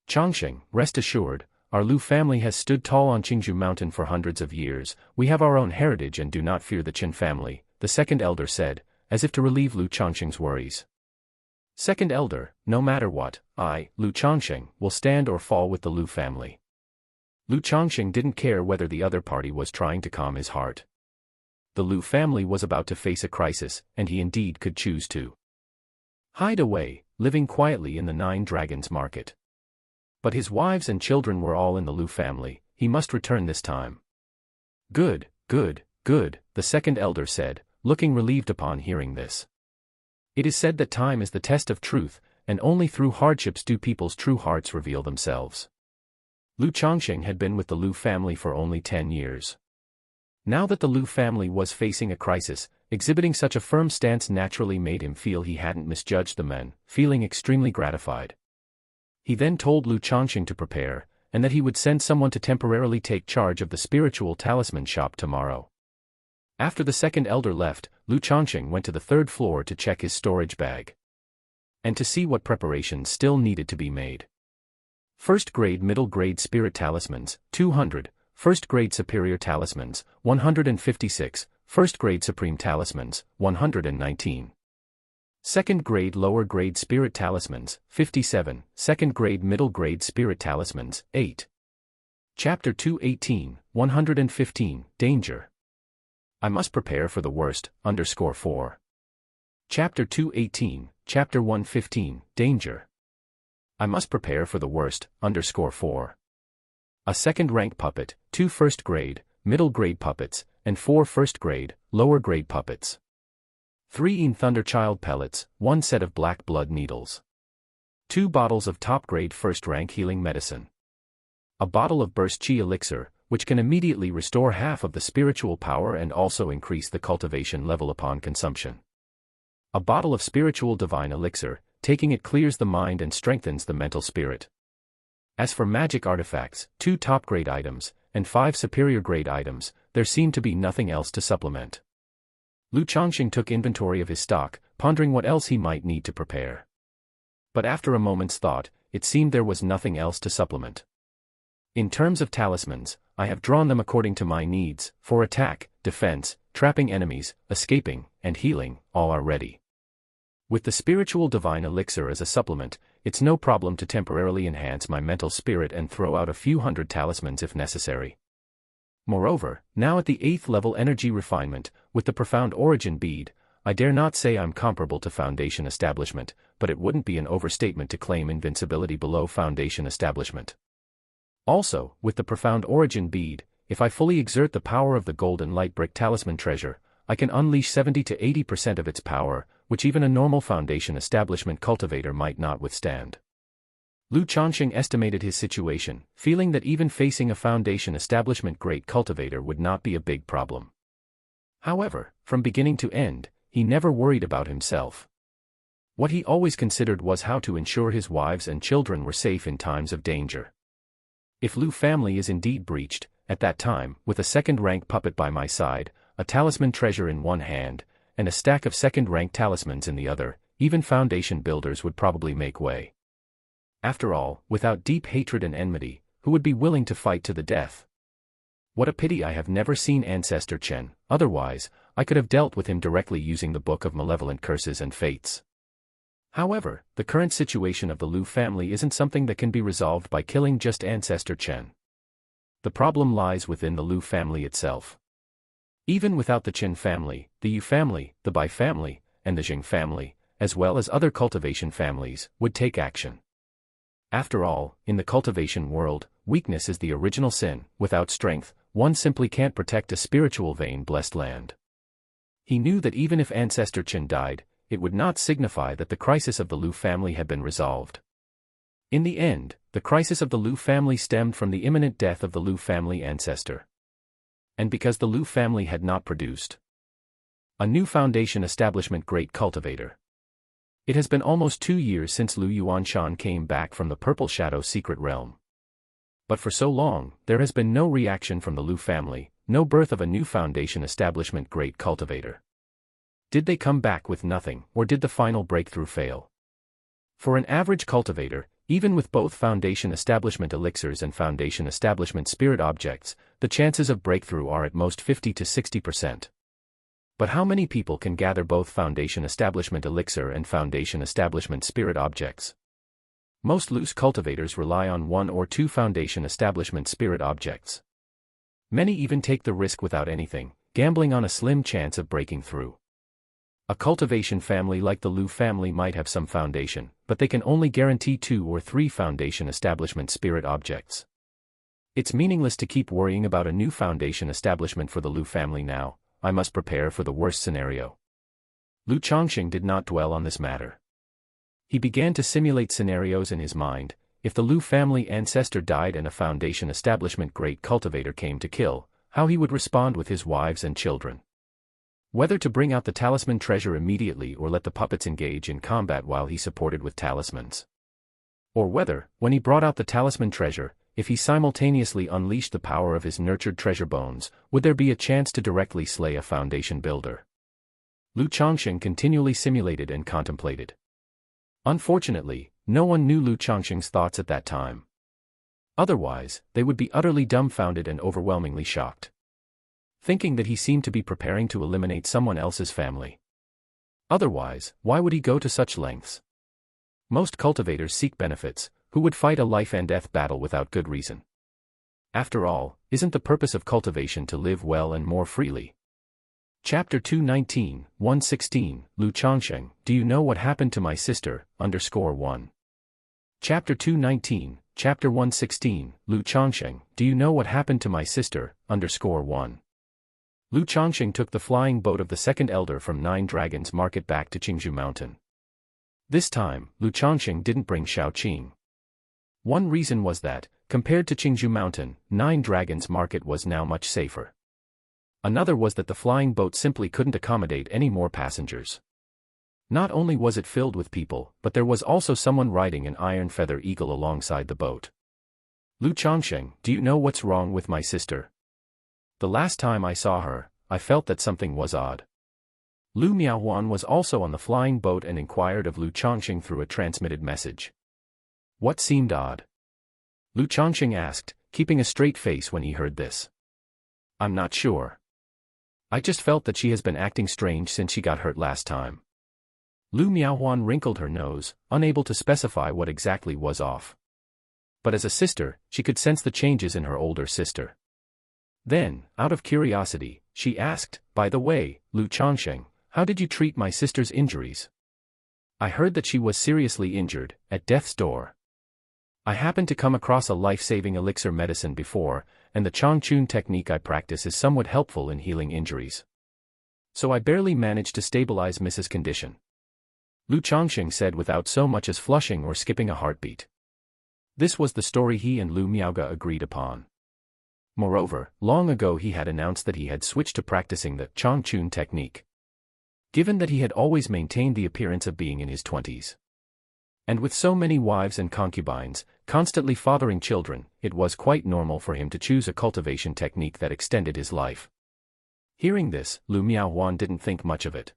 Changsheng, rest assured, our Lu family has stood tall on Qingzhou Mountain for hundreds of years. We have our own heritage and do not fear the Chen family, the second elder said, as if to relieve Lu Changsheng's worries. Second elder, no matter what, I, Lu Changsheng, will stand or fall with the Lu family. Lu Changsheng didn't care whether the other party was trying to calm his heart. The Lu family was about to face a crisis, and he indeed could choose to hide away, living quietly in the 9 Dragons market. But his wives and children were all in the Lu family. He must return this time. Good, good, good, the second elder said, looking relieved upon hearing this. It is said that time is the test of truth, and only through hardships do people's true hearts reveal themselves. Lu Changsheng had been with the Lu family for only 10 years. Now that the Lu family was facing a crisis, exhibiting such a firm stance naturally made him feel he hadn't misjudged the men, feeling extremely gratified. He then told Lu Changsheng to prepare, and that he would send someone to temporarily take charge of the spiritual talisman shop tomorrow. After the second elder left, Lu Changsheng went to the 3rd floor to check his storage bag and to see what preparations still needed to be made. 1st grade middle grade spirit talismans, 200, 1st grade superior talismans, 156, 1st grade supreme talismans, 119. 2nd grade lower grade spirit talismans, 57, 2nd grade middle grade spirit talismans, 8. Chapter 218, 115, Danger. I must prepare for the worst, _4. Chapter 218, Chapter 115, Danger. I must prepare for the worst, _4. A 2nd rank puppet, 2 1st grade, middle grade puppets, and 4 1st grade, lower grade puppets. 3 in Thunderchild pellets, 1 set of black blood needles. 2 bottles of top-grade 1st rank healing medicine. A bottle of burst chi elixir, which can immediately restore half of the spiritual power and also increase the cultivation level upon consumption. A bottle of spiritual divine elixir, taking it clears the mind and strengthens the mental spirit. As for magic artifacts, 2 top-grade items, and 5 superior-grade items, there seemed to be nothing else to supplement. Lu Changsheng took inventory of his stock, pondering what else he might need to prepare. But after a moment's thought, it seemed there was nothing else to supplement. In terms of talismans, I have drawn them according to my needs, for attack, defense, trapping enemies, escaping, and healing, all are ready. With the spiritual divine elixir as a supplement, it's no problem to temporarily enhance my mental spirit and throw out a few hundred talismans if necessary. Moreover, now at the 8th level energy refinement, with the profound origin bead, I dare not say I'm comparable to Foundation Establishment, but it wouldn't be an overstatement to claim invincibility below Foundation Establishment. Also, with the profound origin bead, if I fully exert the power of the golden light brick talisman treasure, I can unleash 70 to 80% of its power, which even a normal Foundation Establishment cultivator might not withstand. Lu Changsheng estimated his situation, feeling that even facing a Foundation Establishment great cultivator would not be a big problem. However, from beginning to end, he never worried about himself. What he always considered was how to ensure his wives and children were safe in times of danger. If Lu family is indeed breached, at that time, with a second-rank puppet by my side, a talisman treasure in one hand, and a stack of second-rank talismans in the other, even Foundation builders would probably make way. After all, without deep hatred and enmity, who would be willing to fight to the death? What a pity I have never seen Ancestor Chen, otherwise, I could have dealt with him directly using the Book of Malevolent Curses and Fates. However, the current situation of the Lu family isn't something that can be resolved by killing just Ancestor Chen. The problem lies within the Lu family itself. Even without the Chen family, the Yu family, the Bai family, and the Jing family, as well as other cultivation families, would take action. After all, in the cultivation world, weakness is the original sin. Without strength, one simply can't protect a spiritual vein-blessed land. He knew that even if Ancestor Chen died, it would not signify that the crisis of the Lu family had been resolved. In the end, the crisis of the Lu family stemmed from the imminent death of the Lu family ancestor. And because the Lu family had not produced a new Foundation Establishment great cultivator. It has been almost 2 years since Lu Yuanshan came back from the Purple Shadow secret realm. But for so long, there has been no reaction from the Lu family, no birth of a new Foundation Establishment great cultivator. Did they come back with nothing, or did the final breakthrough fail? For an average cultivator, even with both Foundation Establishment elixirs and Foundation Establishment spirit objects, the chances of breakthrough are at most 50 to 60%. But how many people can gather both Foundation Establishment elixir and Foundation Establishment spirit objects? Most loose cultivators rely on 1 or 2 Foundation Establishment spirit objects. Many even take the risk without anything, gambling on a slim chance of breaking through. A cultivation family like the Lu family might have some foundation, but they can only guarantee 2 or 3 Foundation Establishment spirit objects. It's meaningless to keep worrying about a new Foundation Establishment for the Lu family now. I must prepare for the worst scenario. Lu Changsheng did not dwell on this matter. He began to simulate scenarios in his mind. If the Lu family ancestor died and a Foundation Establishment great cultivator came to kill, how he would respond with his wives and children. Whether to bring out the talisman treasure immediately or let the puppets engage in combat while he supported with talismans. Or whether, when he brought out the talisman treasure, if he simultaneously unleashed the power of his nurtured treasure bones, would there be a chance to directly slay a foundation builder? Lu Changsheng continually simulated and contemplated. Unfortunately, no one knew Lu Changsheng's thoughts at that time. Otherwise, they would be utterly dumbfounded and overwhelmingly shocked, thinking that he seemed to be preparing to eliminate someone else's family. Otherwise, why would he go to such lengths? Most cultivators seek benefits. Who would fight a life and death battle without good reason? After all, isn't the purpose of cultivation to live well and more freely? Chapter 219, 116, Lu Changsheng, do you know what happened to my sister, _1. Chapter 219, Chapter 116, Lu Changsheng, do you know what happened to my sister, _1. Lu Changsheng took the flying boat of the second elder from 9 Dragons Market back to Qingzhou Mountain. This time, Lu Changsheng didn't bring Shaoqing. One reason was that, compared to Qingzhou Mountain, 9 Dragons Market was now much safer. Another was that the flying boat simply couldn't accommodate any more passengers. Not only was it filled with people, but there was also someone riding an iron feather eagle alongside the boat. Lu Changsheng, do you know what's wrong with my sister? The last time I saw her, I felt that something was odd. Lu Miaohuan was also on the flying boat and inquired of Lu Changsheng through a transmitted message. What seemed odd? Lu Changsheng asked, keeping a straight face when he heard this. I'm not sure. I just felt that she has been acting strange since she got hurt last time. Lu Miaohuan wrinkled her nose, unable to specify what exactly was off. But as a sister, she could sense the changes in her older sister. Then, out of curiosity, she asked, by the way, Lu Changsheng, how did you treat my sister's injuries? I heard that she was seriously injured, at death's door. I happened to come across a life-saving elixir medicine before, and the Changchun technique I practice is somewhat helpful in healing injuries. So I barely managed to stabilize Mrs. condition. Lu Changsheng said without so much as flushing or skipping a heartbeat. This was the story he and Lu Miaoga agreed upon. Moreover, long ago he had announced that he had switched to practicing the Changchun technique. Given that he had always maintained the appearance of being in his 20s. And with so many wives and concubines, constantly fathering children, it was quite normal for him to choose a cultivation technique that extended his life. Hearing this, Lu Miaohuan didn't think much of it.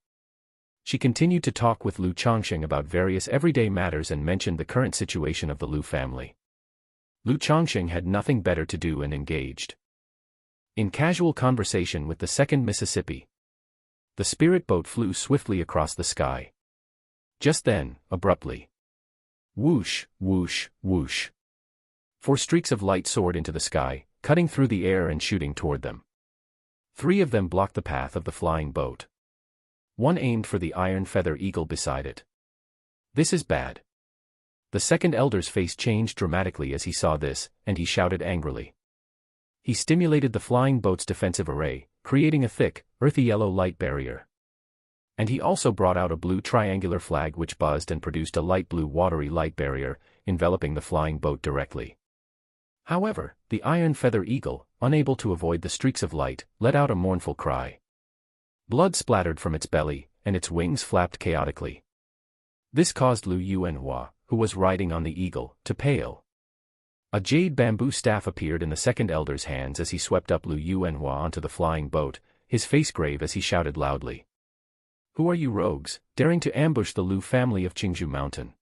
She continued to talk with Lu Changsheng about various everyday matters and mentioned the current situation of the Lu family. Lu Changsheng had nothing better to do and engaged in casual conversation with the second Mississippi. The spirit boat flew swiftly across the sky. Just then, abruptly, whoosh, whoosh, whoosh. 4 streaks of light soared into the sky, cutting through the air and shooting toward them. 3 of them blocked the path of the flying boat. 1 aimed for the iron feather eagle beside it. This is bad. The second elder's face changed dramatically as he saw this, and he shouted angrily. He stimulated the flying boat's defensive array, creating a thick, earthy yellow light barrier. And he also brought out a blue triangular flag which buzzed and produced a light blue watery light barrier, enveloping the flying boat directly. However, the iron feather eagle, unable to avoid the streaks of light, let out a mournful cry. Blood splattered from its belly, and its wings flapped chaotically. This caused Lu Yuanhua, who was riding on the eagle, to pale. A jade bamboo staff appeared in the second elder's hands as he swept up Lu Yuanhua onto the flying boat, his face grave as he shouted loudly. Who are you rogues, daring to ambush the Lu family of Qingzhou Mountain?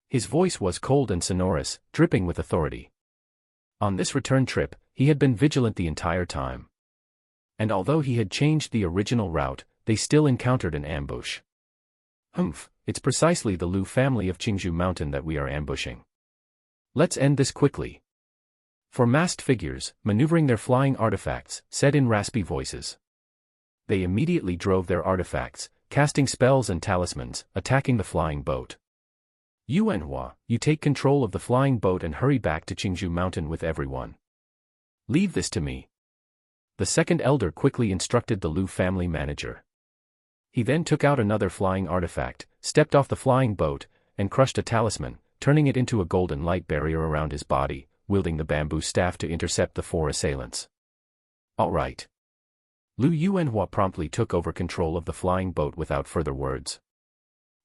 His voice was cold and sonorous, dripping with authority. On this return trip, he had been vigilant the entire time. And although he had changed the original route, they still encountered an ambush. Humph, it's precisely the Lu family of Qingzhou Mountain that we are ambushing. Let's end this quickly. 4 masked figures, maneuvering their flying artifacts, said in raspy voices. They immediately drove their artifacts, casting spells and talismans, attacking the flying boat. Yuanhua, you take control of the flying boat and hurry back to Qingzhou Mountain with everyone. Leave this to me. The second elder quickly instructed the Lu family manager. He then took out another flying artifact, stepped off the flying boat, and crushed a talisman, turning it into a golden light barrier around his body, wielding the bamboo staff to intercept the 4 assailants. All right. Lu Yuanhua promptly took over control of the flying boat without further words.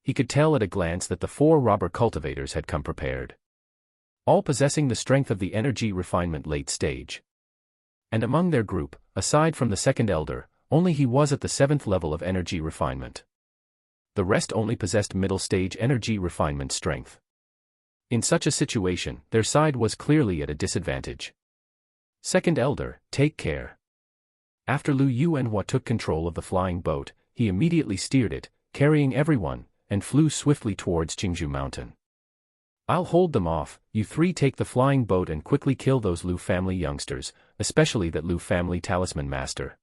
He could tell at a glance that the 4 robber cultivators had come prepared. All possessing the strength of the energy refinement late stage. And among their group, aside from the second elder, only he was at the 7th level of energy refinement. The rest only possessed middle stage energy refinement strength. In such a situation, their side was clearly at a disadvantage. Second elder, take care. After Lu Yuanhua took control of the flying boat, he immediately steered it, carrying everyone, and flew swiftly towards Qingzhou Mountain. I'll hold them off, you 3 take the flying boat and quickly kill those Lu family youngsters, especially that Lu family talisman master.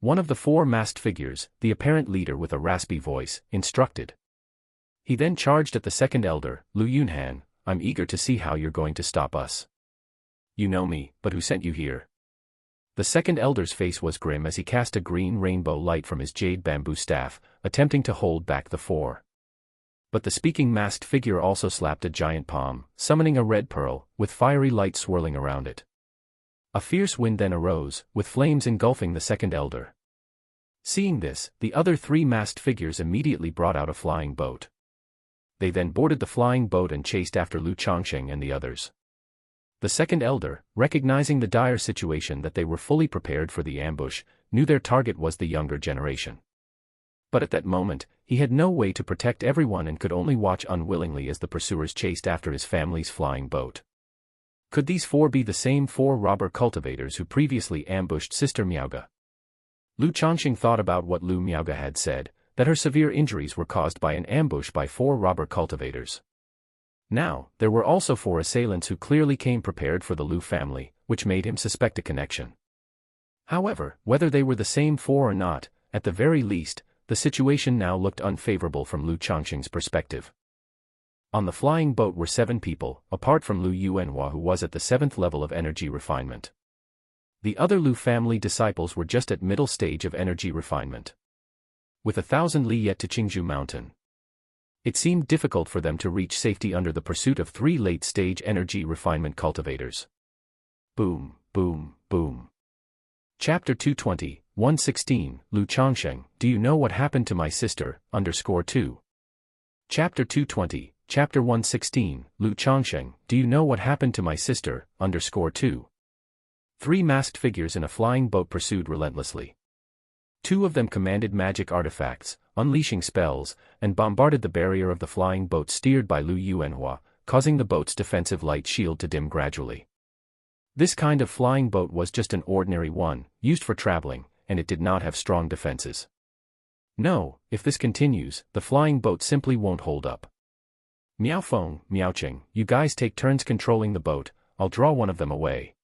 One of the 4 masked figures, the apparent leader with a raspy voice, instructed. He then charged at the second elder, Lu Yunhan, I'm eager to see how you're going to stop us. You know me, but who sent you here? The second elder's face was grim as he cast a green rainbow light from his jade bamboo staff, attempting to hold back the 4. But the speaking masked figure also slapped a giant palm, summoning a red pearl, with fiery light swirling around it. A fierce wind then arose, with flames engulfing the second elder. Seeing this, the other 3 masked figures immediately brought out a flying boat. They then boarded the flying boat and chased after Lu Changsheng and the others. The second elder, recognizing the dire situation that they were fully prepared for the ambush, knew their target was the younger generation. But at that moment, he had no way to protect everyone and could only watch unwillingly as the pursuers chased after his family's flying boat. Could these four be the same four robber cultivators who previously ambushed Sister Miaoge? Lu Changsheng thought about what Lu Miaoge had said, that her severe injuries were caused by an ambush by four robber cultivators. Now, there were also four assailants who clearly came prepared for the Lu family, which made him suspect a connection. However, whether they were the same four or not, at the very least, the situation now looked unfavorable from Lu Changsheng's perspective. On the flying boat were 7 people, apart from Lu Yuanhua, who was at the 7th level of energy refinement. The other Lu family disciples were just at middle stage of energy refinement. With 1,000 li yet to Qingzhou Mountain, it seemed difficult for them to reach safety under the pursuit of 3 late-stage energy refinement cultivators. Boom, boom, boom. Chapter 220, 116, Lu Changsheng, do you know what happened to my sister, _2. Chapter 220, Chapter 116, Lu Changsheng, do you know what happened to my sister, _2. 3 masked figures in a flying boat pursued relentlessly. 2 of them commanded magic artifacts, unleashing spells, and bombarded the barrier of the flying boat steered by Lu Yuanhua, causing the boat's defensive light shield to dim gradually. This kind of flying boat was just an ordinary one, used for traveling, and it did not have strong defenses. No, if this continues, the flying boat simply won't hold up. Miaofeng, Miaoqing, you guys take turns controlling the boat, I'll draw one of them away.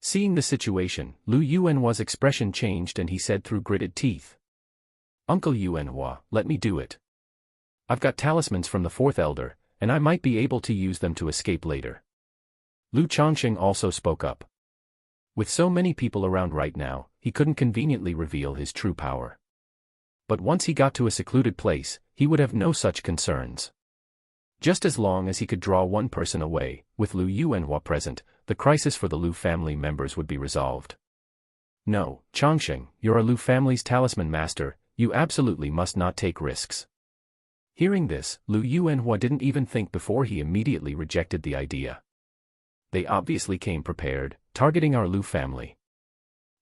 Seeing the situation, Lu Yuanhua's expression changed and he said through gritted teeth. Uncle Yuanhua, let me do it. I've got talismans from the 4th elder, and I might be able to use them to escape later. Lu Changsheng also spoke up. With so many people around right now, he couldn't conveniently reveal his true power. But once he got to a secluded place, he would have no such concerns. Just as long as he could draw one person away, with Lu Yuanhua present, the crisis for the Lu family members would be resolved. No, Changsheng, you're a Lu family's talisman master, you absolutely must not take risks. Hearing this, Lu Yuanhua didn't even think before he immediately rejected the idea. They obviously came prepared, targeting our Lu family.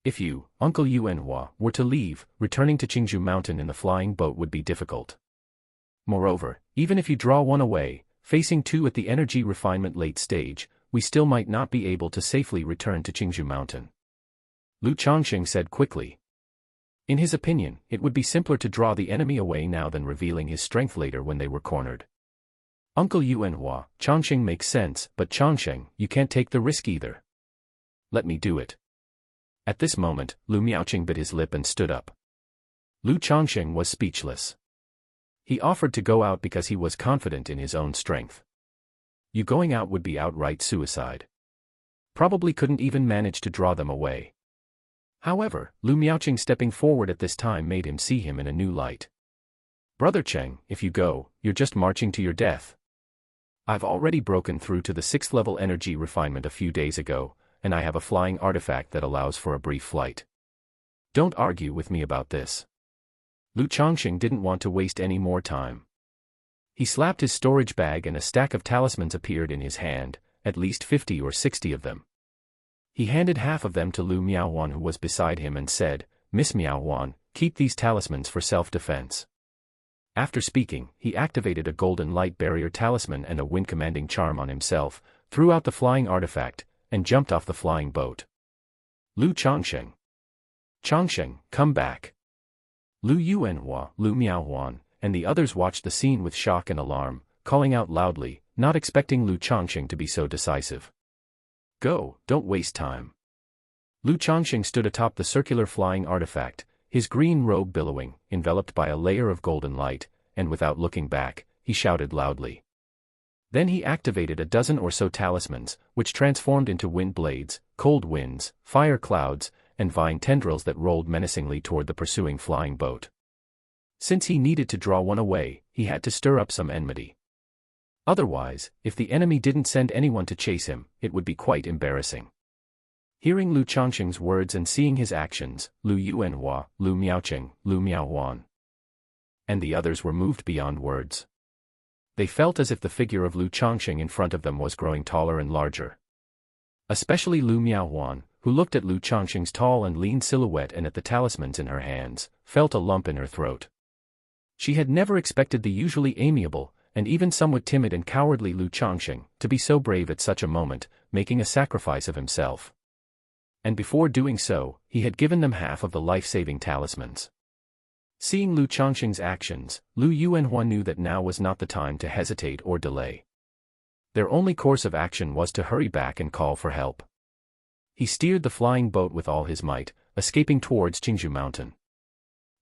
If you, Uncle Yuanhua, were to leave, returning to Qingzhou Mountain in the flying boat would be difficult. Moreover, even if you draw one away, facing 2 at the energy refinement late stage, we still might not be able to safely return to Qingzhou Mountain. Lu Changsheng said quickly. In his opinion, it would be simpler to draw the enemy away now than revealing his strength later when they were cornered. Uncle Yuanhua, Changsheng makes sense, but Changsheng, you can't take the risk either. Let me do it. At this moment, Lu Miaoqing bit his lip and stood up. Lu Changsheng was speechless. He offered to go out because he was confident in his own strength. You going out would be outright suicide. Probably couldn't even manage to draw them away. However, Lu Miaoqing stepping forward at this time made him see him in a new light. Brother Cheng, if you go, you're just marching to your death. I've already broken through to the 6th level energy refinement a few days ago, and I have a flying artifact that allows for a brief flight. Don't argue with me about this. Lu Changsheng didn't want to waste any more time. He slapped his storage bag and a stack of talismans appeared in his hand, at least 50 or 60 of them. He handed half of them to Lu Miaohuan who was beside him and said, Miss Miaohuan, keep these talismans for self-defense. After speaking, he activated a golden light barrier talisman and a wind-commanding charm on himself, threw out the flying artifact, and jumped off the flying boat. Lu Changsheng. Changsheng, come back. Lu Yuanhua, Lu Miaohuan, and the others watched the scene with shock and alarm, calling out loudly, not expecting Lu Changsheng to be so decisive. Go, don't waste time. Lu Changsheng stood atop the circular flying artifact, his green robe billowing, enveloped by a layer of golden light, and without looking back, he shouted loudly. Then he activated a dozen or so talismans, which transformed into wind blades, cold winds, fire clouds, and vine tendrils that rolled menacingly toward the pursuing flying boat. Since he needed to draw one away, he had to stir up some enmity. Otherwise, if the enemy didn't send anyone to chase him, it would be quite embarrassing. Hearing Lu Changsheng's words and seeing his actions, Lu Yuanhua, Lu Miaoqing, Lu Miaohuan, and the others were moved beyond words. They felt as if the figure of Lu Changsheng in front of them was growing taller and larger. Especially Lu Miaohuan, who looked at Lu Changsheng's tall and lean silhouette and at the talismans in her hands, felt a lump in her throat. She had never expected the usually amiable, and even somewhat timid and cowardly Lu Changsheng to be so brave at such a moment, making a sacrifice of himself. And before doing so, he had given them half of the life-saving talismans. Seeing Lu Changsheng's actions, Lu Yuanhua knew that now was not the time to hesitate or delay. Their only course of action was to hurry back and call for help. He steered the flying boat with all his might, escaping towards Qingzhou Mountain.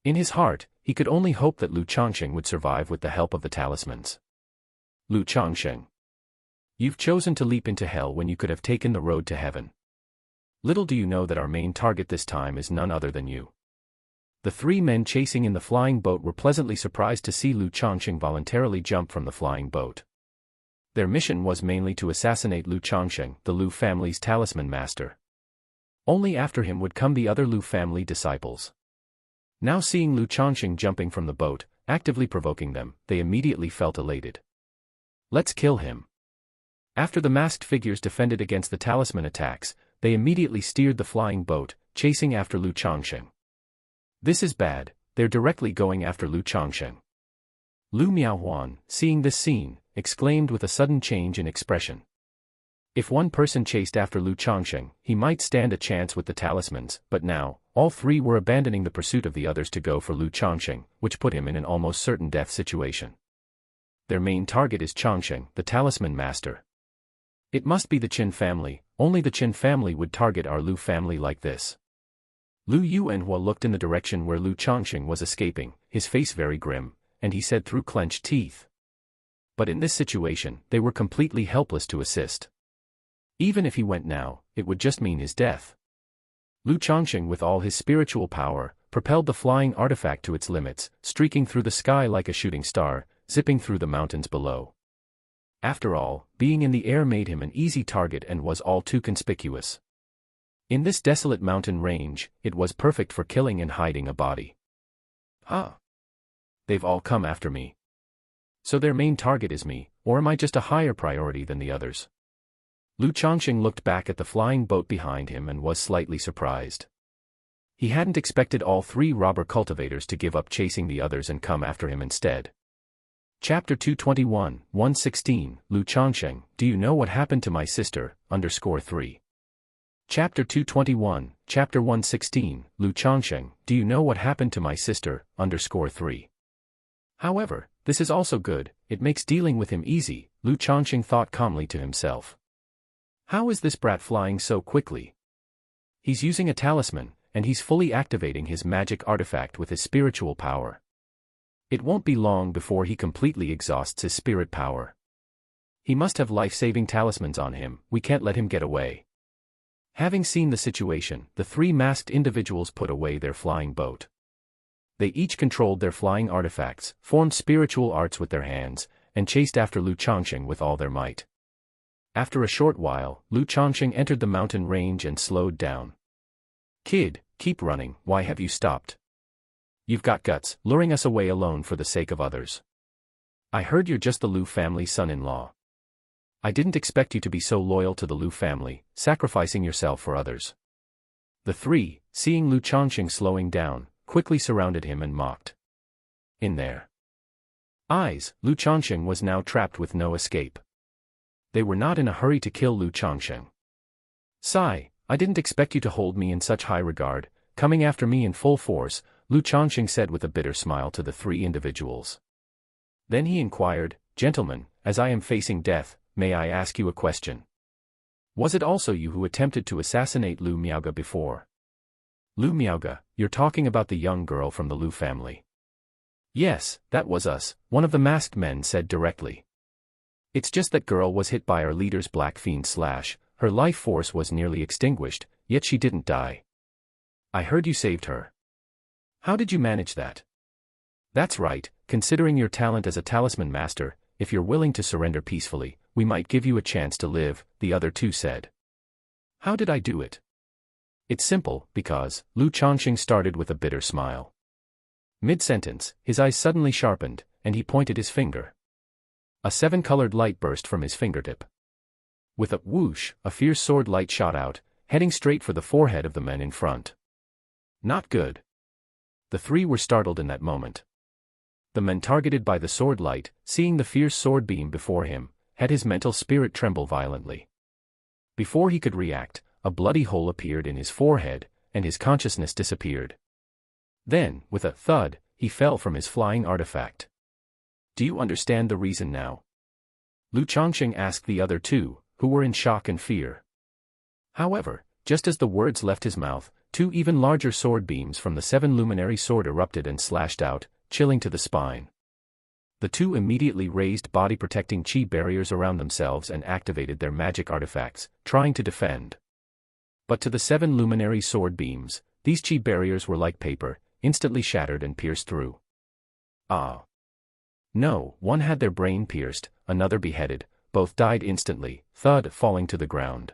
In his heart, he could only hope that Lu Changsheng would survive with the help of the talismans. Lu Changsheng. You've chosen to leap into hell when you could have taken the road to heaven. Little do you know that our main target this time is none other than you. The three men chasing in the flying boat were pleasantly surprised to see Lu Changsheng voluntarily jump from the flying boat. Their mission was mainly to assassinate Lu Changsheng, the Lu family's talisman master. Only after him would come the other Lu family disciples. Now seeing Lu Changsheng jumping from the boat, actively provoking them, they immediately felt elated. Let's kill him. After the masked figures defended against the talisman attacks, they immediately steered the flying boat, chasing after Lu Changsheng. This is bad, they're directly going after Lu Changsheng. Lu Miaohuan, seeing this scene, exclaimed with a sudden change in expression. If one person chased after Lu Changsheng, he might stand a chance with the talismans, but now, all three were abandoning the pursuit of the others to go for Lu Changsheng, which put him in an almost certain death situation. Their main target is Changsheng, the talisman master. It must be the Qin family, only the Qin family would target our Lu family like this. Lu Yuanhua looked in the direction where Lu Changsheng was escaping, his face very grim, and he said through clenched teeth. But in this situation, they were completely helpless to assist. Even if he went now, it would just mean his death. Lu Changsheng, with all his spiritual power, propelled the flying artifact to its limits, streaking through the sky like a shooting star, zipping through the mountains below. After all, being in the air made him an easy target and was all too conspicuous. In this desolate mountain range, it was perfect for killing and hiding a body. They've all come after me. So their main target is me, or am I just a higher priority than the others? Lu Changsheng looked back at the flying boat behind him and was slightly surprised. He hadn't expected all three robber cultivators to give up chasing the others and come after him instead. Chapter 221, 116, Lu Changsheng, do you know what happened to my sister, _3. Chapter 221, Chapter 116, Lu Changsheng, do you know what happened to my sister, _3. However, this is also good, it makes dealing with him easy, Lu Changsheng thought calmly to himself. How is this brat flying so quickly? He's using a talisman, and he's fully activating his magic artifact with his spiritual power. It won't be long before he completely exhausts his spirit power. He must have life-saving talismans on him, we can't let him get away. Having seen the situation, the three masked individuals put away their flying boat. They each controlled their flying artifacts, formed spiritual arts with their hands, and chased after Lu Changsheng with all their might. After a short while, Lu Changsheng entered the mountain range and slowed down. Kid, keep running, why have you stopped? You've got guts, luring us away alone for the sake of others. I heard you're just the Lu family son-in-law. I didn't expect you to be so loyal to the Lu family, sacrificing yourself for others. The three, seeing Lu Changsheng slowing down, quickly surrounded him and mocked. In their eyes, Lu Changsheng was now trapped with no escape. They were not in a hurry to kill Lu Changsheng. Sigh, I didn't expect you to hold me in such high regard, coming after me in full force, Lu Changsheng said with a bitter smile to the three individuals. Then he inquired, Gentlemen, as I am facing death, may I ask you a question? Was it also you who attempted to assassinate Lu Miaoga before? Lu Miaoga, you're talking about the young girl from the Lu family. Yes, that was us, one of the masked men said directly. It's just that girl was hit by our leader's black fiend slash, her life force was nearly extinguished, yet she didn't die. I heard you saved her. How did you manage that? That's right, considering your talent as a talisman master, if you're willing to surrender peacefully, we might give you a chance to live, the other two said. How did I do it? It's simple, because, Lu Changsheng started with a bitter smile. Mid-sentence, his eyes suddenly sharpened, and he pointed his finger. A 7-colored light burst from his fingertip. With a whoosh, a fierce sword light shot out, heading straight for the forehead of the men in front. Not good. The three were startled in that moment. The man targeted by the sword light, seeing the fierce sword beam before him, had his mental spirit tremble violently. Before he could react, a bloody hole appeared in his forehead, and his consciousness disappeared. Then, with a thud, he fell from his flying artifact. Do you understand the reason now? Lu Changsheng asked the other two, who were in shock and fear. However, just as the words left his mouth, two even larger sword beams from the seven luminary sword erupted and slashed out, chilling to the spine. The two immediately raised body-protecting chi barriers around themselves and activated their magic artifacts, trying to defend. But to the seven luminary sword beams, these chi barriers were like paper, instantly shattered and pierced through. Ah! No, one had their brain pierced, another beheaded, both died instantly, thud, falling to the ground.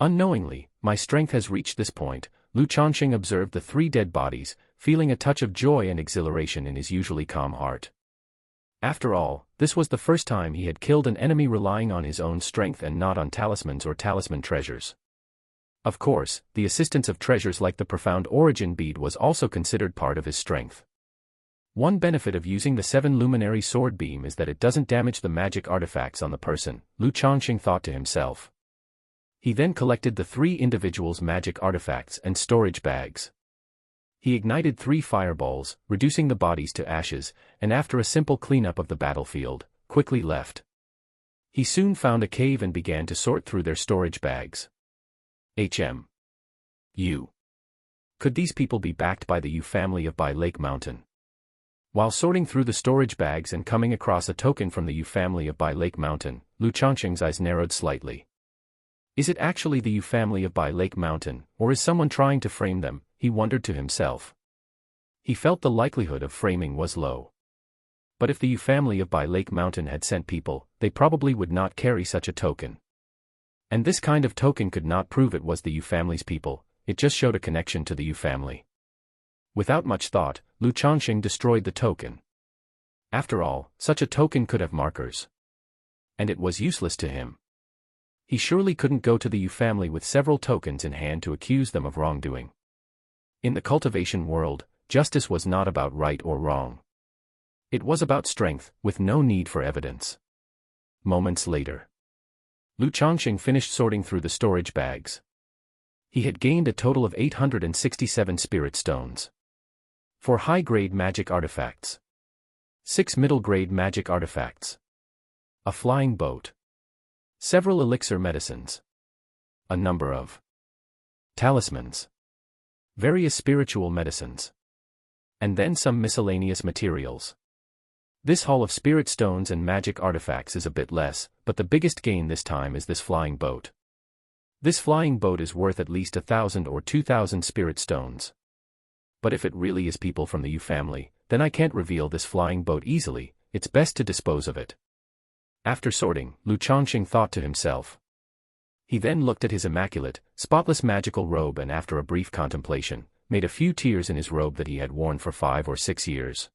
Unknowingly, my strength has reached this point, Lu Changsheng observed the three dead bodies, feeling a touch of joy and exhilaration in his usually calm heart. After all, this was the first time he had killed an enemy relying on his own strength and not on talismans or talisman treasures. Of course, the assistance of treasures like the profound origin bead was also considered part of his strength. One benefit of using the seven luminary sword beam is that it doesn't damage the magic artifacts on the person, Lu Changsheng thought to himself. He then collected the three individuals' magic artifacts and storage bags. He ignited 3 fireballs, reducing the bodies to ashes, and after a simple cleanup of the battlefield, quickly left. He soon found a cave and began to sort through their storage bags. U. Could these people be backed by the Yu family of Bai Lake Mountain? While sorting through the storage bags and coming across a token from the Yu family of Bai Lake Mountain, Lu Changsheng's eyes narrowed slightly. Is it actually the Yu family of Bai Lake Mountain, or is someone trying to frame them? He wondered to himself. He felt the likelihood of framing was low. But if the Yu family of Bai Lake Mountain had sent people, they probably would not carry such a token. And this kind of token could not prove it was the Yu family's people, it just showed a connection to the Yu family. Without much thought, Lu Changsheng destroyed the token. After all, such a token could have markers. And it was useless to him. He surely couldn't go to the Yu family with several tokens in hand to accuse them of wrongdoing. In the cultivation world, justice was not about right or wrong. It was about strength, with no need for evidence. Moments later, Lu Changsheng finished sorting through the storage bags. He had gained a total of 867 spirit stones. 4 high-grade magic artifacts. 6 middle-grade magic artifacts. A flying boat. Several elixir medicines. A number of talismans. Various spiritual medicines. And then some miscellaneous materials. This haul of spirit stones and magic artifacts is a bit less, but the biggest gain this time is this flying boat. This flying boat is worth at least 1,000 or 2,000 spirit stones. But if it really is people from the Yu family, then I can't reveal this flying boat easily, it's best to dispose of it. After sorting, Lu Changsheng thought to himself. He then looked at his immaculate, spotless magical robe and after a brief contemplation, made a few tears in his robe that he had worn for 5 or 6 years.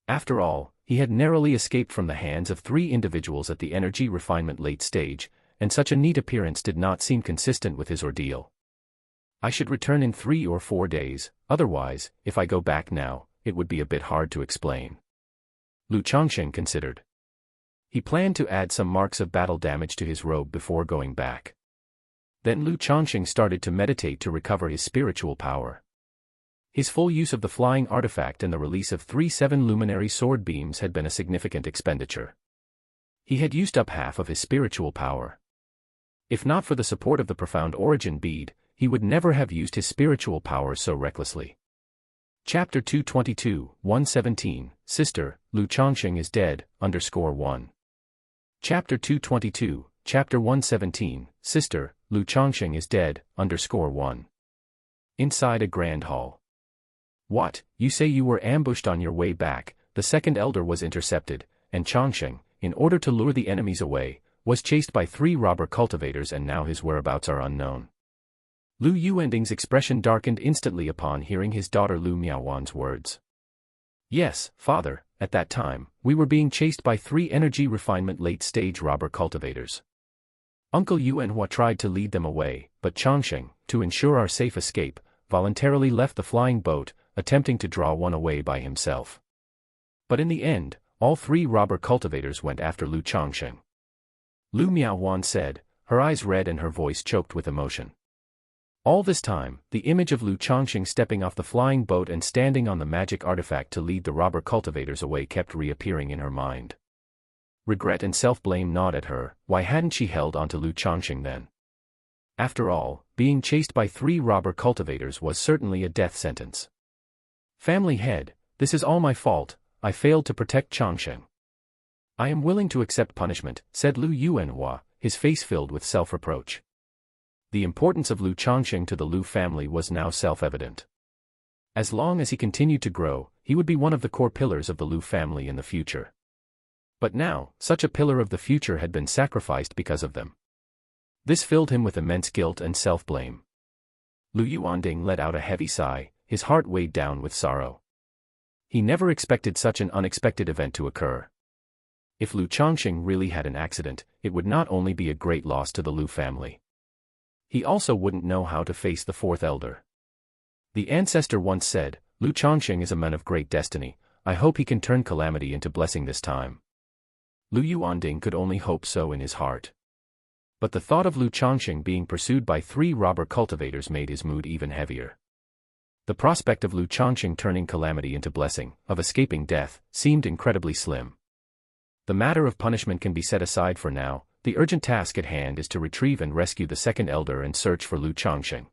After all, he had narrowly escaped from the hands of 3 individuals at the energy refinement late stage, and such a neat appearance did not seem consistent with his ordeal. I should return in 3 or 4 days, otherwise, if I go back now, it would be a bit hard to explain. Lu Changsheng considered. He planned to add some marks of battle damage to his robe before going back. Then Lu Changsheng started to meditate to recover his spiritual power. His full use of the flying artifact and the release of 3 7-luminary sword beams had been a significant expenditure. He had used up half of his spiritual power. If not for the support of the profound origin bead, he would never have used his spiritual power so recklessly. Chapter 222, 117, Sister, Lu Changsheng is dead, _1. Chapter 222, Chapter 117, Sister, Lu Changsheng is dead, _1. Inside a grand hall. What, you say you were ambushed on your way back? The second elder was intercepted, and Changsheng, in order to lure the enemies away, was chased by 3 robber cultivators and now his whereabouts are unknown. Lu Yuending's expression darkened instantly upon hearing his daughter Lu Miaowan's words. Yes, father, at that time, we were being chased by 3 energy refinement late-stage robber cultivators. Uncle Yuanhua tried to lead them away, but Changsheng, to ensure our safe escape, voluntarily left the flying boat, attempting to draw one away by himself. But in the end, all 3 robber cultivators went after Lu Changsheng. Lu Miaowan said, her eyes red and her voice choked with emotion. All this time, the image of Lu Changsheng stepping off the flying boat and standing on the magic artifact to lead the robber cultivators away kept reappearing in her mind. Regret and self-blame gnawed at her. Why hadn't she held onto Lu Changsheng then? After all, being chased by 3 robber cultivators was certainly a death sentence. Family head, this is all my fault. I failed to protect Changsheng. I am willing to accept punishment, said Lu Yuanhua, his face filled with self-reproach. The importance of Lu Changsheng to the Lu family was now self-evident. As long as he continued to grow, he would be one of the core pillars of the Lu family in the future. But now, such a pillar of the future had been sacrificed because of them. This filled him with immense guilt and self-blame. Lu Yuanding let out a heavy sigh, his heart weighed down with sorrow. He never expected such an unexpected event to occur. If Lu Changsheng really had an accident, it would not only be a great loss to the Lu family. He also wouldn't know how to face the 4th elder. The ancestor once said, Lu Changsheng is a man of great destiny. I hope he can turn calamity into blessing this time. Lu Yuanding could only hope so in his heart. But the thought of Lu Changsheng being pursued by 3 robber cultivators made his mood even heavier. The prospect of Lu Changsheng turning calamity into blessing, of escaping death, seemed incredibly slim. The matter of punishment can be set aside for now. The urgent task at hand is to retrieve and rescue the 2nd elder and search for Lu Changsheng.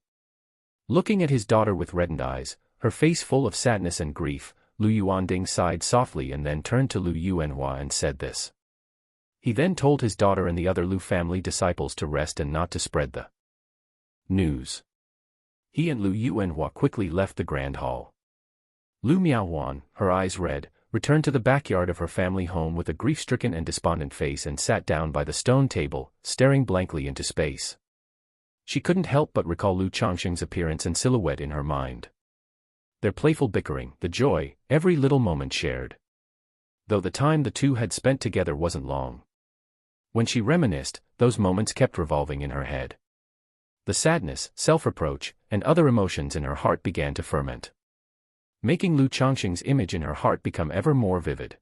Looking at his daughter with reddened eyes, her face full of sadness and grief, Lu Yuanding sighed softly and then turned to Lu Yuanhua and said this. He then told his daughter and the other Lu family disciples to rest and not to spread the news. He and Lu Yuanhua quickly left the grand hall. Lu Miaowan, her eyes red, returned to the backyard of her family home with a grief-stricken and despondent face and sat down by the stone table, staring blankly into space. She couldn't help but recall Lu Changsheng's appearance and silhouette in her mind. Their playful bickering, the joy, every little moment shared. Though the time the two had spent together wasn't long. When she reminisced, those moments kept revolving in her head. The sadness, self-reproach, and other emotions in her heart began to ferment, making Lu Changsheng's image in her heart become ever more vivid.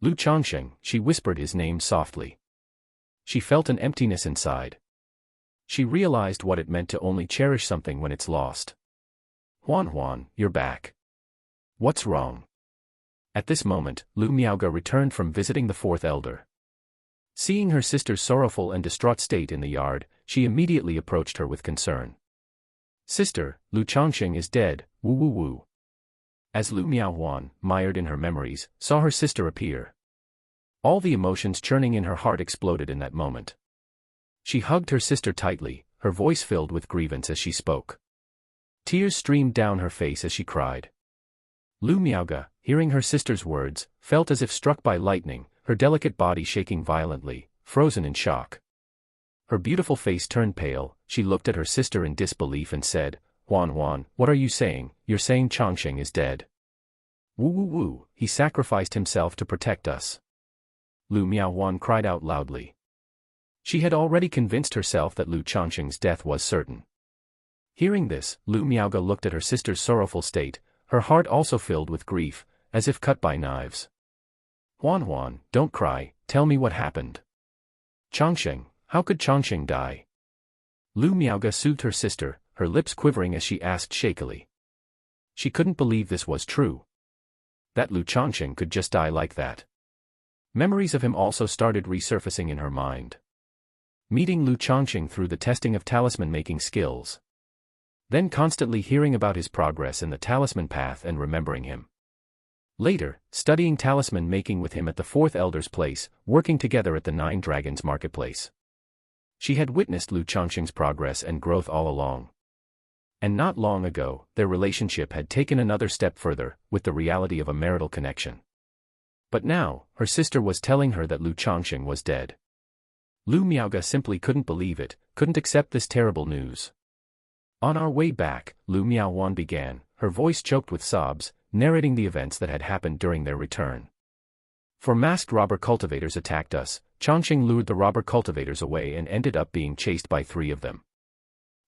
Lu Changsheng, she whispered his name softly. She felt an emptiness inside. She realized what it meant to only cherish something when it's lost. Huan, you're back. What's wrong? At this moment, Lu Miaoga returned from visiting the 4th elder. Seeing her sister's sorrowful and distraught state in the yard, she immediately approached her with concern. Sister, Lu Changsheng is dead, woo. As Lu Miaowan, mired in her memories, saw her sister appear, all the emotions churning in her heart exploded in that moment. She hugged her sister tightly, her voice filled with grievance as she spoke. Tears streamed down her face as she cried. Lu Miaoga, hearing her sister's words, felt as if struck by lightning, her delicate body shaking violently, frozen in shock. Her beautiful face turned pale, she looked at her sister in disbelief and said, Huan, what are you saying? You're saying Changsheng is dead? Woo, he sacrificed himself to protect us. Lu Miaowan cried out loudly. She had already convinced herself that Lu Changsheng's death was certain. Hearing this, Lu Miaoga looked at her sister's sorrowful state, her heart also filled with grief, as if cut by knives. Huan, don't cry, tell me what happened. Changsheng, how could Changsheng die? Lu Miaoga soothed her sister, her lips quivering as she asked shakily. She couldn't believe this was true. That Lu Changsheng could just die like that. Memories of him also started resurfacing in her mind. Meeting Lu Changsheng through the testing of talisman-making skills. Then constantly hearing about his progress in the talisman path and remembering him. Later, studying talisman making with him at the 4th elder's place, working together at the 9 Dragons marketplace. She had witnessed Lu Changsheng's progress and growth all along. And not long ago, their relationship had taken another step further, with the reality of a marital connection. But now, her sister was telling her that Lu Changsheng was dead. Lu Miaoga simply couldn't believe it, couldn't accept this terrible news. On our way back, Lu Miaowan began, her voice choked with sobs, narrating the events that had happened during their return. 4 masked robber cultivators attacked us, Changsheng lured the robber cultivators away and ended up being chased by 3 of them.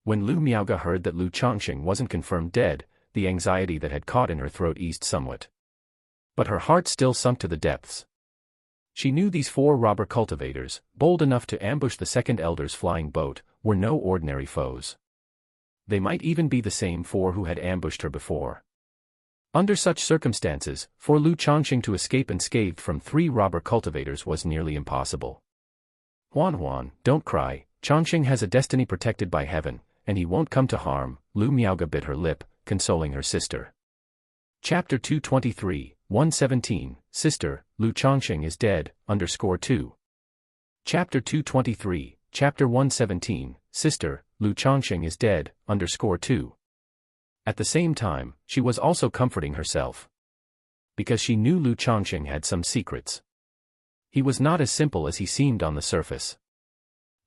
When Lu Miaoge heard that Lu Changsheng wasn't confirmed dead, the anxiety that had caught in her throat eased somewhat. But her heart still sunk to the depths. She knew these 4 robber cultivators, bold enough to ambush the second elder's flying boat, were no ordinary foes. They might even be the same 4 who had ambushed her before. Under such circumstances, for Lu Changsheng to escape unscathed from 3 robber cultivators was nearly impossible. Huan, don't cry, Changsheng has a destiny protected by heaven, and he won't come to harm, Lu Miaoge bit her lip, consoling her sister. Chapter 223, 117, Sister, Lu Changsheng is dead, _2. Chapter 223, Chapter 117, Sister, Lu Changsheng is dead, _2. At the same time, she was also comforting herself. Because she knew Lu Changsheng had some secrets. He was not as simple as he seemed on the surface.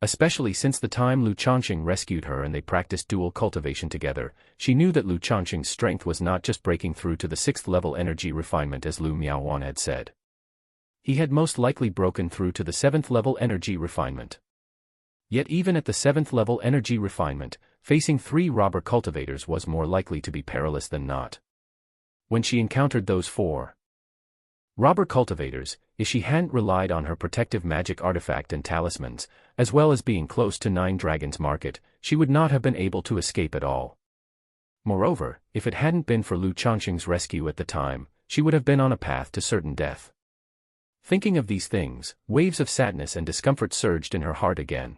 Especially since the time Lu Changsheng rescued her and they practiced dual cultivation together, she knew that Lu Changsheng's strength was not just breaking through to the 6th level energy refinement as Lu Miaowan had said. He had most likely broken through to the 7th level energy refinement. Yet even at the 7th level energy refinement, facing 3 robber cultivators was more likely to be perilous than not. When she encountered those 4 robber cultivators, if she hadn't relied on her protective magic artifact and talismans, as well as being close to 9 Dragons Market, she would not have been able to escape at all. Moreover, if it hadn't been for Lu Changsheng's rescue at the time, she would have been on a path to certain death. Thinking of these things, waves of sadness and discomfort surged in her heart again.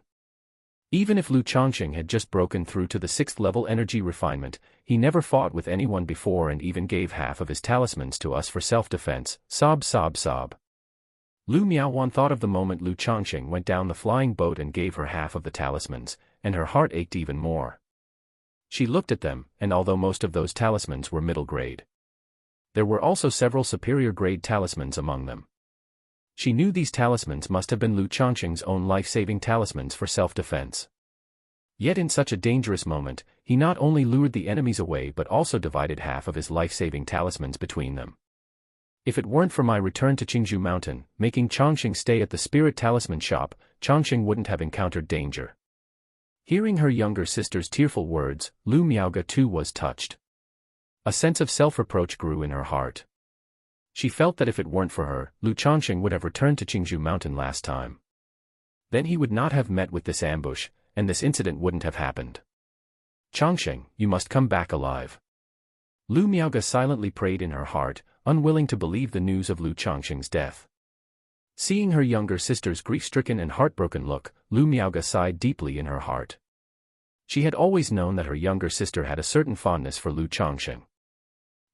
Even if Lu Changsheng had just broken through to the 6th level energy refinement, he never fought with anyone before and even gave half of his talismans to us for self-defense, sob. Lu Miaowan thought of the moment Lu Changsheng went down the flying boat and gave her half of the talismans, and her heart ached even more. She looked at them, and although most of those talismans were middle grade, there were also several superior grade talismans among them. She knew these talismans must have been Lu Changsheng's own life-saving talismans for self-defense. Yet in such a dangerous moment, he not only lured the enemies away but also divided half of his life-saving talismans between them. If it weren't for my return to Qingzhou Mountain, making Changsheng stay at the spirit talisman shop, Changsheng wouldn't have encountered danger. Hearing her younger sister's tearful words, Lu Miaoge too was touched. A sense of self-reproach grew in her heart. She felt that if it weren't for her, Lu Changsheng would have returned to Qingzhou Mountain last time. Then he would not have met with this ambush, and this incident wouldn't have happened. Changsheng, you must come back alive. Lu Miaoge silently prayed in her heart, unwilling to believe the news of Lu Changsheng's death. Seeing her younger sister's grief-stricken and heartbroken look, Lu Miaoge sighed deeply in her heart. She had always known that her younger sister had a certain fondness for Lu Changsheng.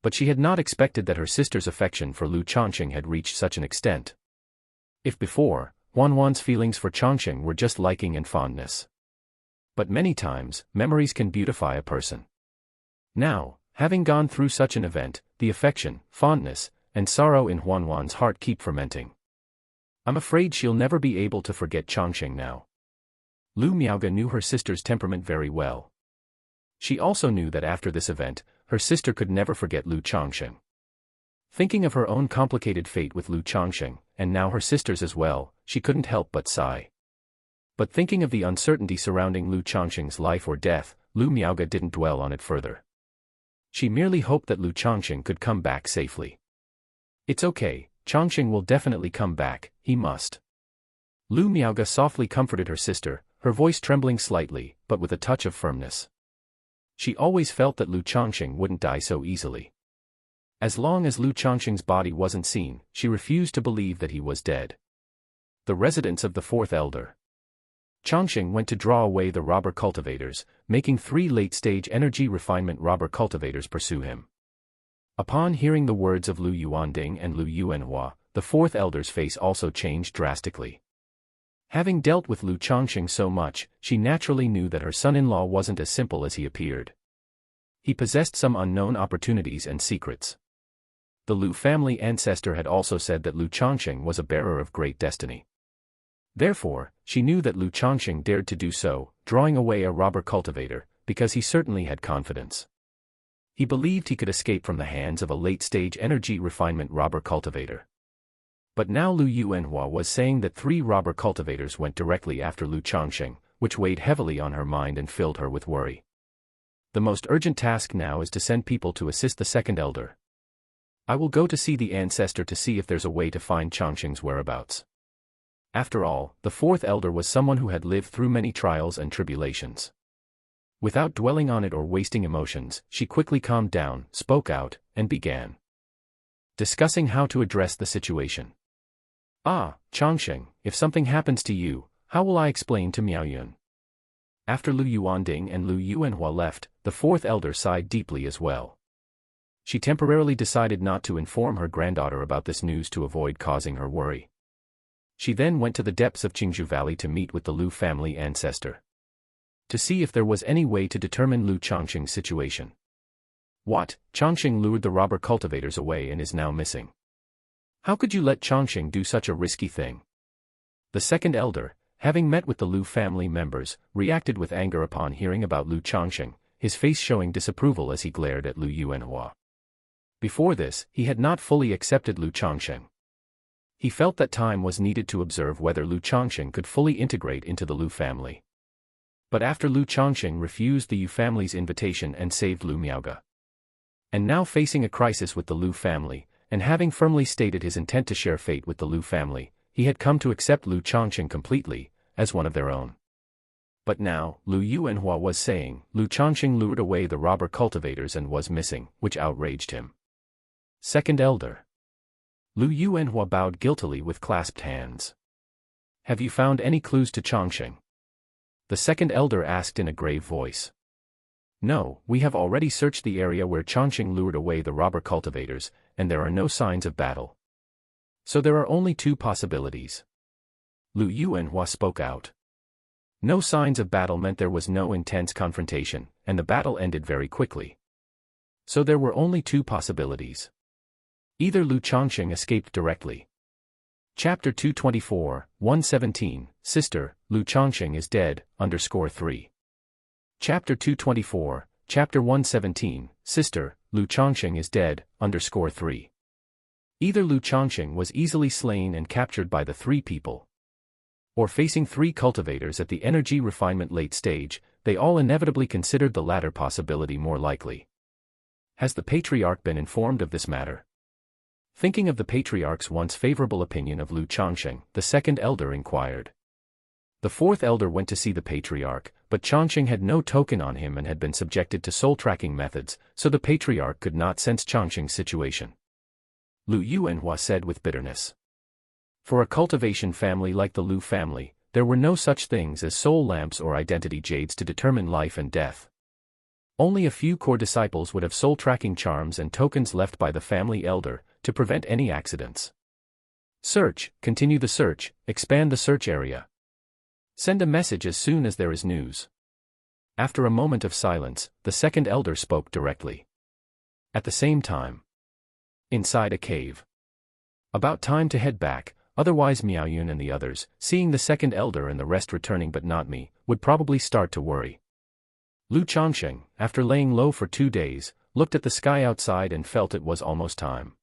But she had not expected that her sister's affection for Lu Changsheng had reached such an extent. If before, Wan's feelings for Changsheng were just liking and fondness. But many times, memories can beautify a person. Now, having gone through such an event, the affection, fondness, and sorrow in Wan's heart keep fermenting. I'm afraid she'll never be able to forget Changsheng now. Lu Miaoge knew her sister's temperament very well. She also knew that after this event, her sister could never forget Lu Changsheng. Thinking of her own complicated fate with Lu Changsheng, and now her sister's as well, she couldn't help but sigh. But thinking of the uncertainty surrounding Lu Changsheng's life or death, Lu Miaoge didn't dwell on it further. She merely hoped that Lu Changsheng could come back safely. It's okay, Changsheng will definitely come back, he must. Lu Miaoge softly comforted her sister, her voice trembling slightly, but with a touch of firmness. She always felt that Lu Changsheng wouldn't die so easily. As long as Lu Changsheng's body wasn't seen, she refused to believe that he was dead. The residence of the 4th elder. Changsheng went to draw away the robber cultivators, making 3 late-stage energy refinement robber cultivators pursue him. Upon hearing the words of Lu Yuanding and Lu Yuanhua, the 4th elder's face also changed drastically. Having dealt with Lu Changsheng so much, she naturally knew that her son-in-law wasn't as simple as he appeared. He possessed some unknown opportunities and secrets. The Lu family ancestor had also said that Lu Changsheng was a bearer of great destiny. Therefore, she knew that Lu Changsheng dared to do so, drawing away a robber cultivator, because he certainly had confidence. He believed he could escape from the hands of a late-stage energy refinement robber cultivator. But now Lu Yuanhua was saying that 3 robber cultivators went directly after Lu Changsheng, which weighed heavily on her mind and filled her with worry. The most urgent task now is to send people to assist the second elder. I will go to see the ancestor to see if there's a way to find Changsheng's whereabouts. After all, the 4th elder was someone who had lived through many trials and tribulations. Without dwelling on it or wasting emotions, she quickly calmed down, spoke out, and began discussing how to address the situation. Ah, Changsheng, if something happens to you, how will I explain to Miaoyun? After Lu Yuanding and Lu Yuanhua left, the 4th elder sighed deeply as well. She temporarily decided not to inform her granddaughter about this news to avoid causing her worry. She then went to the depths of Qingzhou Valley to meet with the Lu family ancestor, to see if there was any way to determine Lu Changsheng's situation. What? Changsheng lured the robber cultivators away and is now missing. How could you let Changsheng do such a risky thing? The second elder, having met with the Lu family members, reacted with anger upon hearing about Lu Changsheng, his face showing disapproval as he glared at Lu Yuanhua. Before this, he had not fully accepted Lu Changsheng. He felt that time was needed to observe whether Lu Changsheng could fully integrate into the Lu family. But after Lu Changsheng refused the Yu family's invitation and saved Lu Miaoge, and now facing a crisis with the Lu family, and having firmly stated his intent to share fate with the Lu family, he had come to accept Lu Changsheng completely, as one of their own. But now, Lu Yuanhua was saying, Lu Changsheng lured away the robber cultivators and was missing, which outraged him. Second elder. Lu Yuanhua bowed guiltily with clasped hands. Have you found any clues to Changsheng? The second elder asked in a grave voice. No, we have already searched the area where Changsheng lured away the robber cultivators, and there are no signs of battle. So there are only 2 possibilities. Lu Yuanhua spoke out. No signs of battle meant there was no intense confrontation, and the battle ended very quickly. So there were only 2 possibilities. Either Lu Changsheng escaped directly. Chapter 224, 117, Sister, Lu Changsheng is dead, _3. Chapter 224, Chapter 117, Sister, Lu Changsheng is dead, _3. Either Lu Changsheng was easily slain and captured by the 3 people, or facing 3 cultivators at the energy refinement late stage, they all inevitably considered the latter possibility more likely. Has the Patriarch been informed of this matter? Thinking of the Patriarch's once favorable opinion of Lu Changsheng, the second elder inquired. The 4th elder went to see the Patriarch, but Changsheng had no token on him and had been subjected to soul-tracking methods, so the Patriarch could not sense Changsheng's situation. Lu Yuanhua said with bitterness. For a cultivation family like the Lu family, there were no such things as soul lamps or identity jades to determine life and death. Only a few core disciples would have soul-tracking charms and tokens left by the family elder, to prevent any accidents. Search, continue the search, expand the search area. Send a message as soon as there is news. After a moment of silence, the second elder spoke directly. At the same time, inside a cave. About time to head back, otherwise Miaoyun and the others, seeing the second elder and the rest returning but not me, would probably start to worry. Lu Changsheng, after laying low for 2 days, looked at the sky outside and felt it was almost time.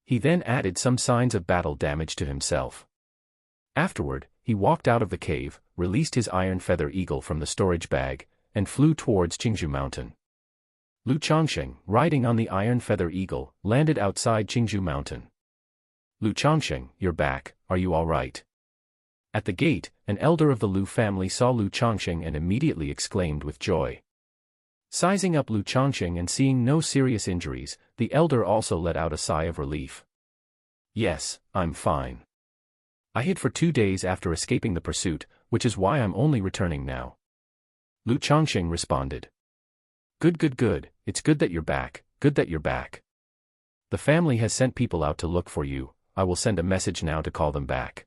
He then added some signs of battle damage to himself. Afterward, he walked out of the cave, released his iron feather eagle from the storage bag, and flew towards Qingzhou Mountain. Lu Changsheng, riding on the iron feather eagle, landed outside Qingzhou Mountain. Lu Changsheng, you're back, are you all right? At the gate, an elder of the Lu family saw Lu Changsheng and immediately exclaimed with joy. Sizing up Lu Changsheng and seeing no serious injuries, the elder also let out a sigh of relief. Yes, I'm fine. I hid for 2 days after escaping the pursuit, which is why I'm only returning now. Lu Changsheng responded. Good, it's good that you're back, good that you're back. The family has sent people out to look for you, I will send a message now to call them back.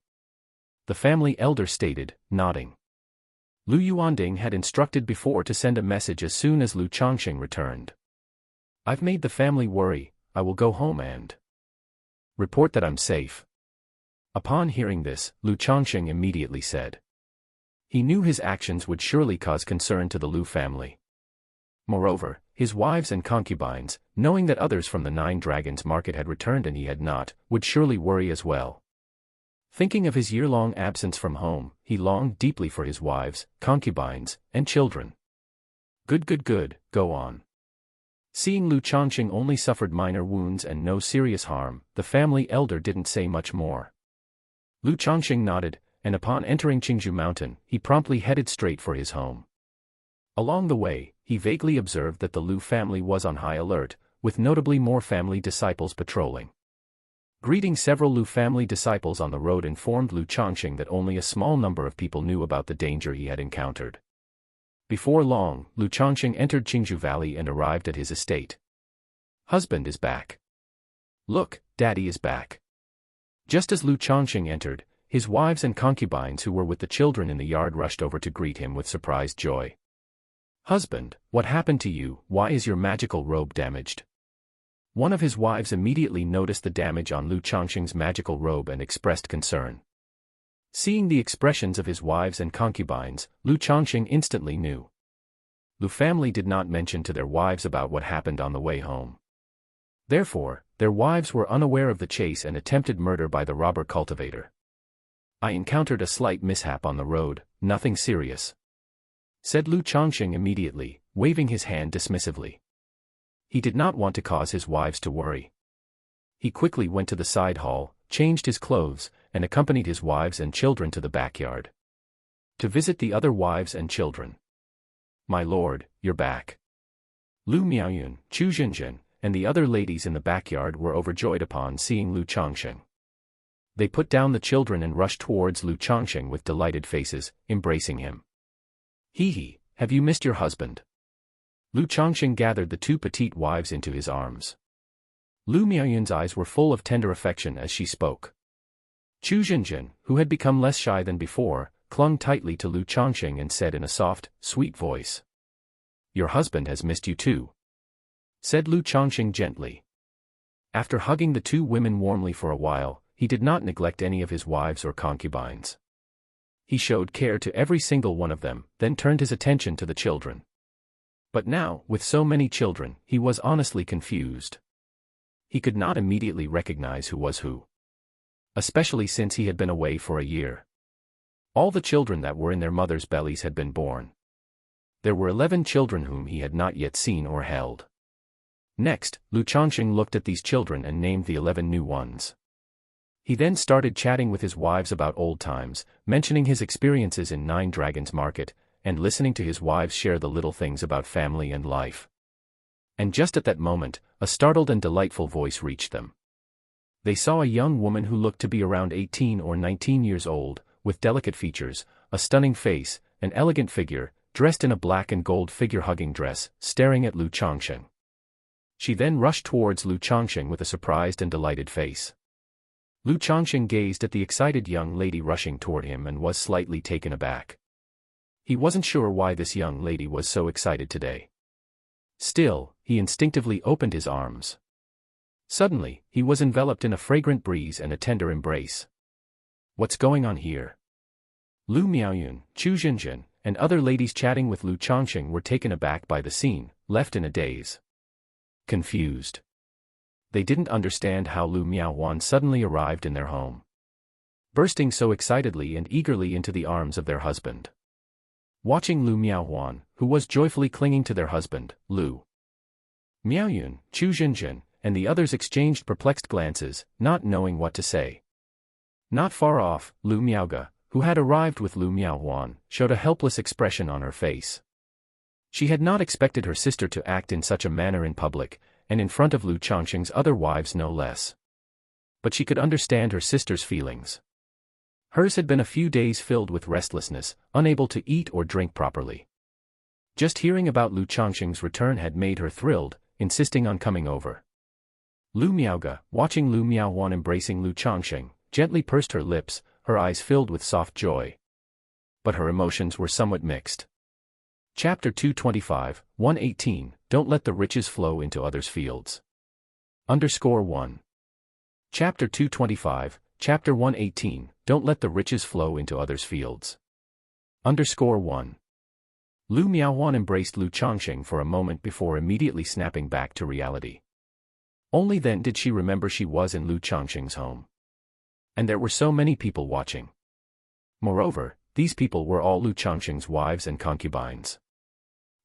The family elder stated, nodding. Lu Yuanding had instructed before to send a message as soon as Lu Changsheng returned. I've made the family worry, I will go home and report that I'm safe. Upon hearing this, Lu Changsheng immediately said. He knew his actions would surely cause concern to the Lu family. Moreover, his wives and concubines, knowing that others from the Nine Dragons market had returned and he had not, would surely worry as well. Thinking of his year-long absence from home, he longed deeply for his wives, concubines, and children. Good, go on. Seeing Lu Changsheng only suffered minor wounds and no serious harm, the family elder didn't say much more. Lu Changsheng nodded, and upon entering Qingzhou Mountain, he promptly headed straight for his home. Along the way, he vaguely observed that the Lu family was on high alert, with notably more family disciples patrolling. Greeting several Lu family disciples on the road informed Lu Changsheng that only a small number of people knew about the danger he had encountered. Before long, Lu Changsheng entered Qingzhou Valley and arrived at his estate. Husband is back. Look, Daddy is back. Just as Lu Changsheng entered, his wives and concubines who were with the children in the yard rushed over to greet him with surprised joy. Husband, what happened to you? Why is your magical robe damaged? One of his wives immediately noticed the damage on Lu Changsheng's magical robe and expressed concern. Seeing the expressions of his wives and concubines, Lu Changsheng instantly knew. Lu family did not mention to their wives about what happened on the way home. Therefore, their wives were unaware of the chase and attempted murder by the robber cultivator. I encountered a slight mishap on the road, nothing serious, said Lu Changsheng immediately, waving his hand dismissively. He did not want to cause his wives to worry. He quickly went to the side hall, changed his clothes, and accompanied his wives and children to the backyard to visit the other wives and children. My lord, you're back. Lu Miaoyun, Chu Zhenjian, and the other ladies in the backyard were overjoyed upon seeing Lu Changsheng. They put down the children and rushed towards Lu Changsheng with delighted faces, embracing him. Hee, have you missed your husband? Lu Changsheng gathered the two petite wives into his arms. Lu Miaoyun's eyes were full of tender affection as she spoke. Chu Zhenjian, who had become less shy than before, clung tightly to Lu Changsheng and said in a soft, sweet voice. Your husband has missed you too, said Lu Changsheng gently. After hugging the two women warmly for a while, he did not neglect any of his wives or concubines. He showed care to every single one of them, then turned his attention to the children. But now, with so many children, he was honestly confused. He could not immediately recognize who was who, especially since he had been away for a year. All the children that were in their mothers' bellies had been born. There were 11 children whom he had not yet seen or held. Next, Lu Changsheng looked at these children and named the 11 new ones. He then started chatting with his wives about old times, mentioning his experiences in Nine Dragons Market, and listening to his wives share the little things about family and life. And just at that moment, a startled and delightful voice reached them. They saw a young woman who looked to be around 18 or 19 years old, with delicate features, a stunning face, an elegant figure, dressed in a black and gold figure-hugging dress, staring at Lu Changsheng. She then rushed towards Lu Changsheng with a surprised and delighted face. Lu Changsheng gazed at the excited young lady rushing toward him and was slightly taken aback. He wasn't sure why this young lady was so excited today. Still, he instinctively opened his arms. Suddenly, he was enveloped in a fragrant breeze and a tender embrace. What's going on here? Lu Miaoyun, Chu Zhenjian, and other ladies chatting with Lu Changsheng were taken aback by the scene, left in a daze. Confused. They didn't understand how Lu Miaohuan suddenly arrived in their home, bursting so excitedly and eagerly into the arms of their husband. Watching Lu Miaohuan, who was joyfully clinging to their husband, Lu Miaoyun, Chu Zhenjian, and the others exchanged perplexed glances, not knowing what to say. Not far off, Lu Miaoge, who had arrived with Lu Miaohuan, showed a helpless expression on her face. She had not expected her sister to act in such a manner in public, and in front of Lu Changsheng's other wives no less. But she could understand her sister's feelings. Hers had been a few days filled with restlessness, unable to eat or drink properly. Just hearing about Lu Changsheng's return had made her thrilled, insisting on coming over. Lu Miaoge, watching Lu Miaohuan embracing Lu Changsheng, gently pursed her lips, her eyes filled with soft joy. But her emotions were somewhat mixed. Chapter 225, 118, Don't let the riches flow into others' fields. _1. Chapter 225, Chapter 118, Don't let the riches flow into others' fields. _1. Lu Miaowan embraced Lu Changsheng for a moment before immediately snapping back to reality. Only then did she remember she was in Lu Changsheng's home. And there were so many people watching. Moreover, these people were all Lu Changsheng's wives and concubines.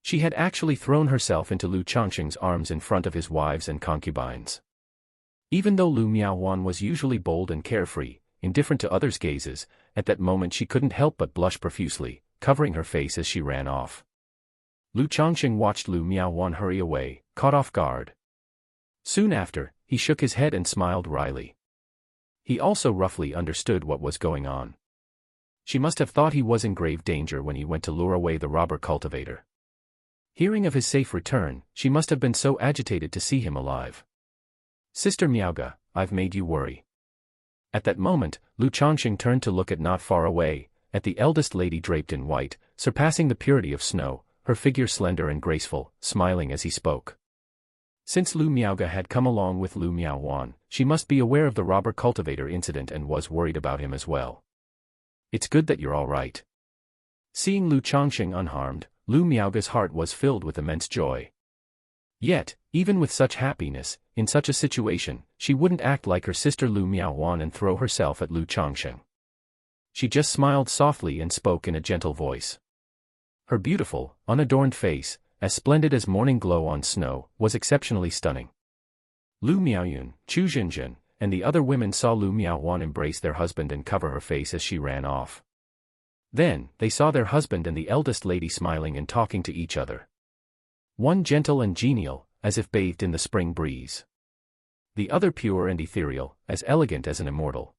She had actually thrown herself into Lu Changsheng's arms in front of his wives and concubines. Even though Lu Miaowan was usually bold and carefree, indifferent to others' gazes, at that moment she couldn't help but blush profusely, covering her face as she ran off. Lu Changsheng watched Lu Miaowan hurry away, caught off guard. Soon after, he shook his head and smiled wryly. He also roughly understood what was going on. She must have thought he was in grave danger when he went to lure away the robber cultivator. Hearing of his safe return, she must have been so agitated to see him alive. "Sister Miaoga, I've made you worry." At that moment, Lu Changsheng turned to look at not far away, at the eldest lady draped in white, surpassing the purity of snow, her figure slender and graceful, smiling as he spoke. Since Lu Miaoga had come along with Lu Miaowan, she must be aware of the robber cultivator incident and was worried about him as well. "It's good that you're all right." Seeing Lu Changsheng unharmed, Lu Miaoga's heart was filled with immense joy. Yet, even with such happiness, in such a situation, she wouldn't act like her sister Lu Miaowan and throw herself at Lu Changsheng. She just smiled softly and spoke in a gentle voice. Her beautiful, unadorned face, as splendid as morning glow on snow, was exceptionally stunning. Lu Miaoyun, Chu Zhenjun, and the other women saw Lu Miaowan embrace their husband and cover her face as she ran off. Then, they saw their husband and the eldest lady smiling and talking to each other. One gentle and genial, as if bathed in the spring breeze. The other pure and ethereal, as elegant as an immortal.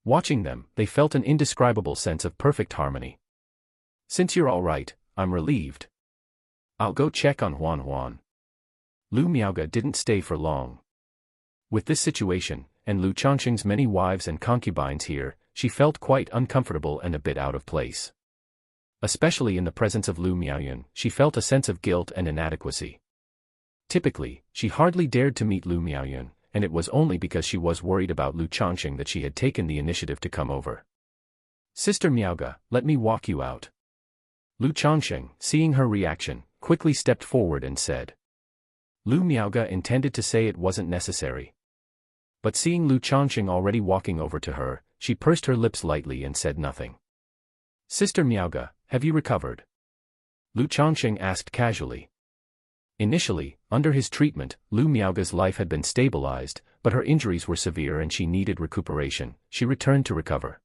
Watching them, they felt an indescribable sense of perfect harmony. "Since you're all right, I'm relieved. I'll go check on Huan Huan." Lu Miaoga didn't stay for long. With this situation, and Lu Changsheng's many wives and concubines here, she felt quite uncomfortable and a bit out of place. Especially in the presence of Lu Miaoyun, she felt a sense of guilt and inadequacy. Typically, she hardly dared to meet Lu Miaoyun, and it was only because she was worried about Lu Changsheng that she had taken the initiative to come over. "Sister Miaoga, let me walk you out." Lu Changsheng, seeing her reaction, quickly stepped forward and said. Lu Miaoga intended to say it wasn't necessary. But seeing Lu Changsheng already walking over to her, she pursed her lips lightly and said nothing. "Sister Miaoga, have you recovered?" Lu Changsheng asked casually. Initially, under his treatment, Lu Miaoga's life had been stabilized, but her injuries were severe and she needed recuperation. She returned to recover.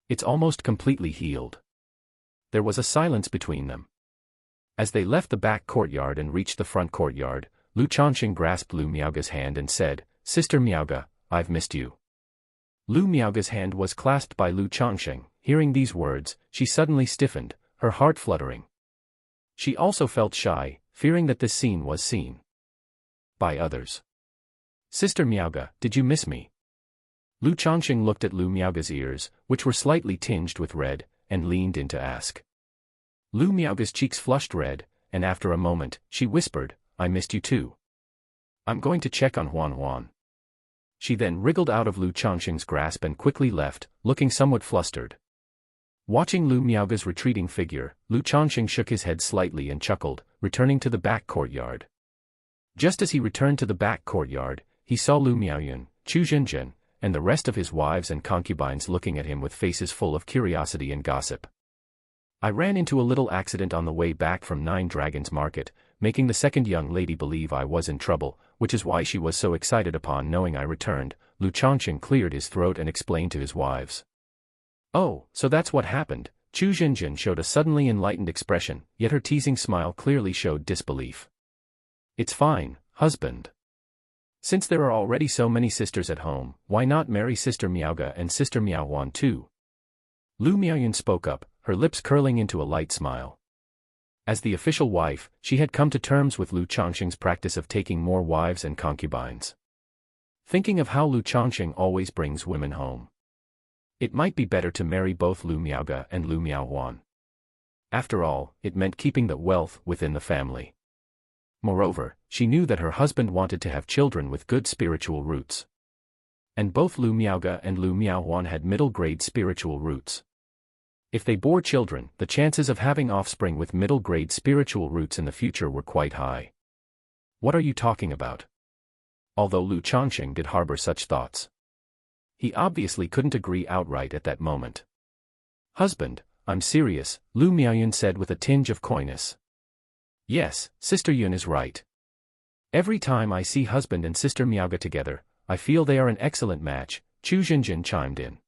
"It's almost completely healed." There was a silence between them. As they left the back courtyard and reached the front courtyard, Lu Changsheng grasped Lu Miaoga's hand and said, "Sister Miaoga, I've missed you." Lu Miaoga's hand was clasped by Lu Changsheng. Hearing these words, she suddenly stiffened, her heart fluttering. She also felt shy, fearing that this scene was seen by others. "Sister Miaoga, did you miss me?" Lu Changsheng looked at Lu Miaoga's ears, which were slightly tinged with red, and leaned in to ask. Lu Miaoga's cheeks flushed red, and after a moment, she whispered, "I missed you too. I'm going to check on Huan Huan." She then wriggled out of Lu Changsheng's grasp and quickly left, looking somewhat flustered. Watching Lu Miaoga's retreating figure, Lu Changsheng shook his head slightly and chuckled, returning to the back courtyard. Just as he returned to the back courtyard, he saw Lu Miaoyun, Chu Zhenjun, and the rest of his wives and concubines looking at him with faces full of curiosity and gossip. "I ran into a little accident on the way back from Nine Dragons Market, making the second young lady believe I was in trouble, which is why she was so excited upon knowing I returned." Lu Changsheng cleared his throat and explained to his wives. "Oh, so that's what happened." Chu Zhenjun showed a suddenly enlightened expression, yet her teasing smile clearly showed disbelief. "It's fine, husband. Since there are already so many sisters at home, why not marry Sister Miaoga and Sister Miaowan too?" Lu Miaoyun spoke up, her lips curling into a light smile. As the official wife, she had come to terms with Lu Changsheng's practice of taking more wives and concubines. Thinking of how Lu Changsheng always brings women home, it might be better to marry both Lu Miaoga and Lu Miaowan. After all, it meant keeping the wealth within the family. Moreover, she knew that her husband wanted to have children with good spiritual roots. And both Lu Miaoga and Lu Miaowan had middle-grade spiritual roots. If they bore children, the chances of having offspring with middle-grade spiritual roots in the future were quite high. What are you talking about? Although Lu Changsheng did harbor such thoughts, he obviously couldn't agree outright at that moment. Husband, I'm serious, Lu Miaoyun said with a tinge of coyness. Yes, Sister Yun is right. Every time I see husband and Sister Miaoga together, I feel they are an excellent match, Chu Zhenjin chimed in.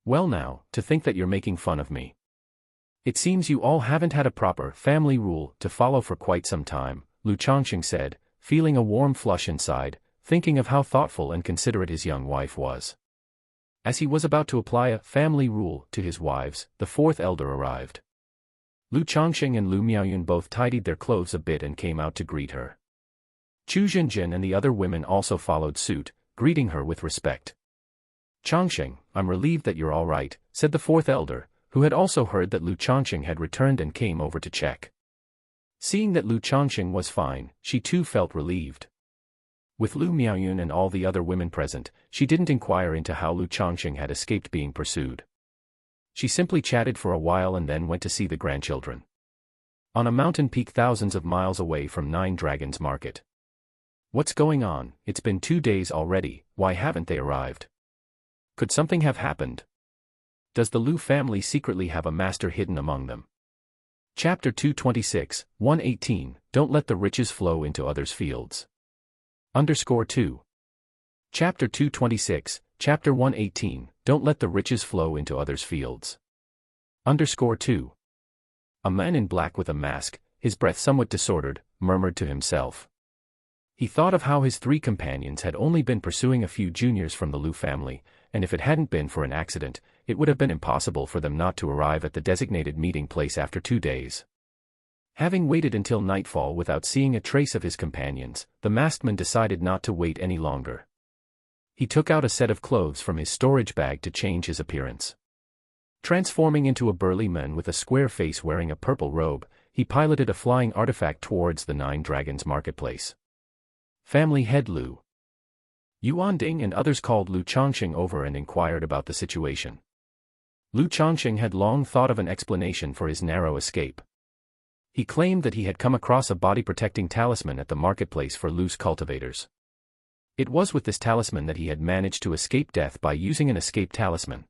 Well now, to think that you're making fun of me. It seems you all haven't had a proper family rule to follow for quite some time, Lu Changsheng said, feeling a warm flush inside, thinking of how thoughtful and considerate his young wife was. As he was about to apply a family rule to his wives, the fourth elder arrived. Lu Changsheng and Lu Miaoyun both tidied their clothes a bit and came out to greet her. Chu Zhenjin and the other women also followed suit, greeting her with respect. Changsheng, I'm relieved that you're all right, said the fourth elder, who had also heard that Lu Changsheng had returned and came over to check. Seeing that Lu Changsheng was fine, she too felt relieved. With Lu Miaoyun and all the other women present, she didn't inquire into how Lu Changsheng had escaped being pursued. She simply chatted for a while and then went to see the grandchildren. On a mountain peak thousands of miles away from Nine Dragons Market. What's going on? It's been 2 days already, why haven't they arrived? Could something have happened? Does the Lu family secretly have a master hidden among them? Chapter 226, 118, Don't let the riches flow into others' fields. _2. Chapter 226, Chapter 118, Don't let the riches flow into others' fields. _2. A man in black with a mask, his breath somewhat disordered, murmured to himself. He thought of how his 3 companions had only been pursuing a few juniors from the Lu family, and if it hadn't been for an accident, it would have been impossible for them not to arrive at the designated meeting place after 2 days. Having waited until nightfall without seeing a trace of his companions, the masked man decided not to wait any longer. He took out a set of clothes from his storage bag to change his appearance. Transforming into a burly man with a square face wearing a purple robe, he piloted a flying artifact towards the Nine Dragons marketplace. Family head Lu Yuanding and others called Lu Changsheng over and inquired about the situation. Lu Changsheng had long thought of an explanation for his narrow escape. He claimed that he had come across a body-protecting talisman at the marketplace for Lu's cultivators. It was with this talisman that he had managed to escape death by using an escape talisman.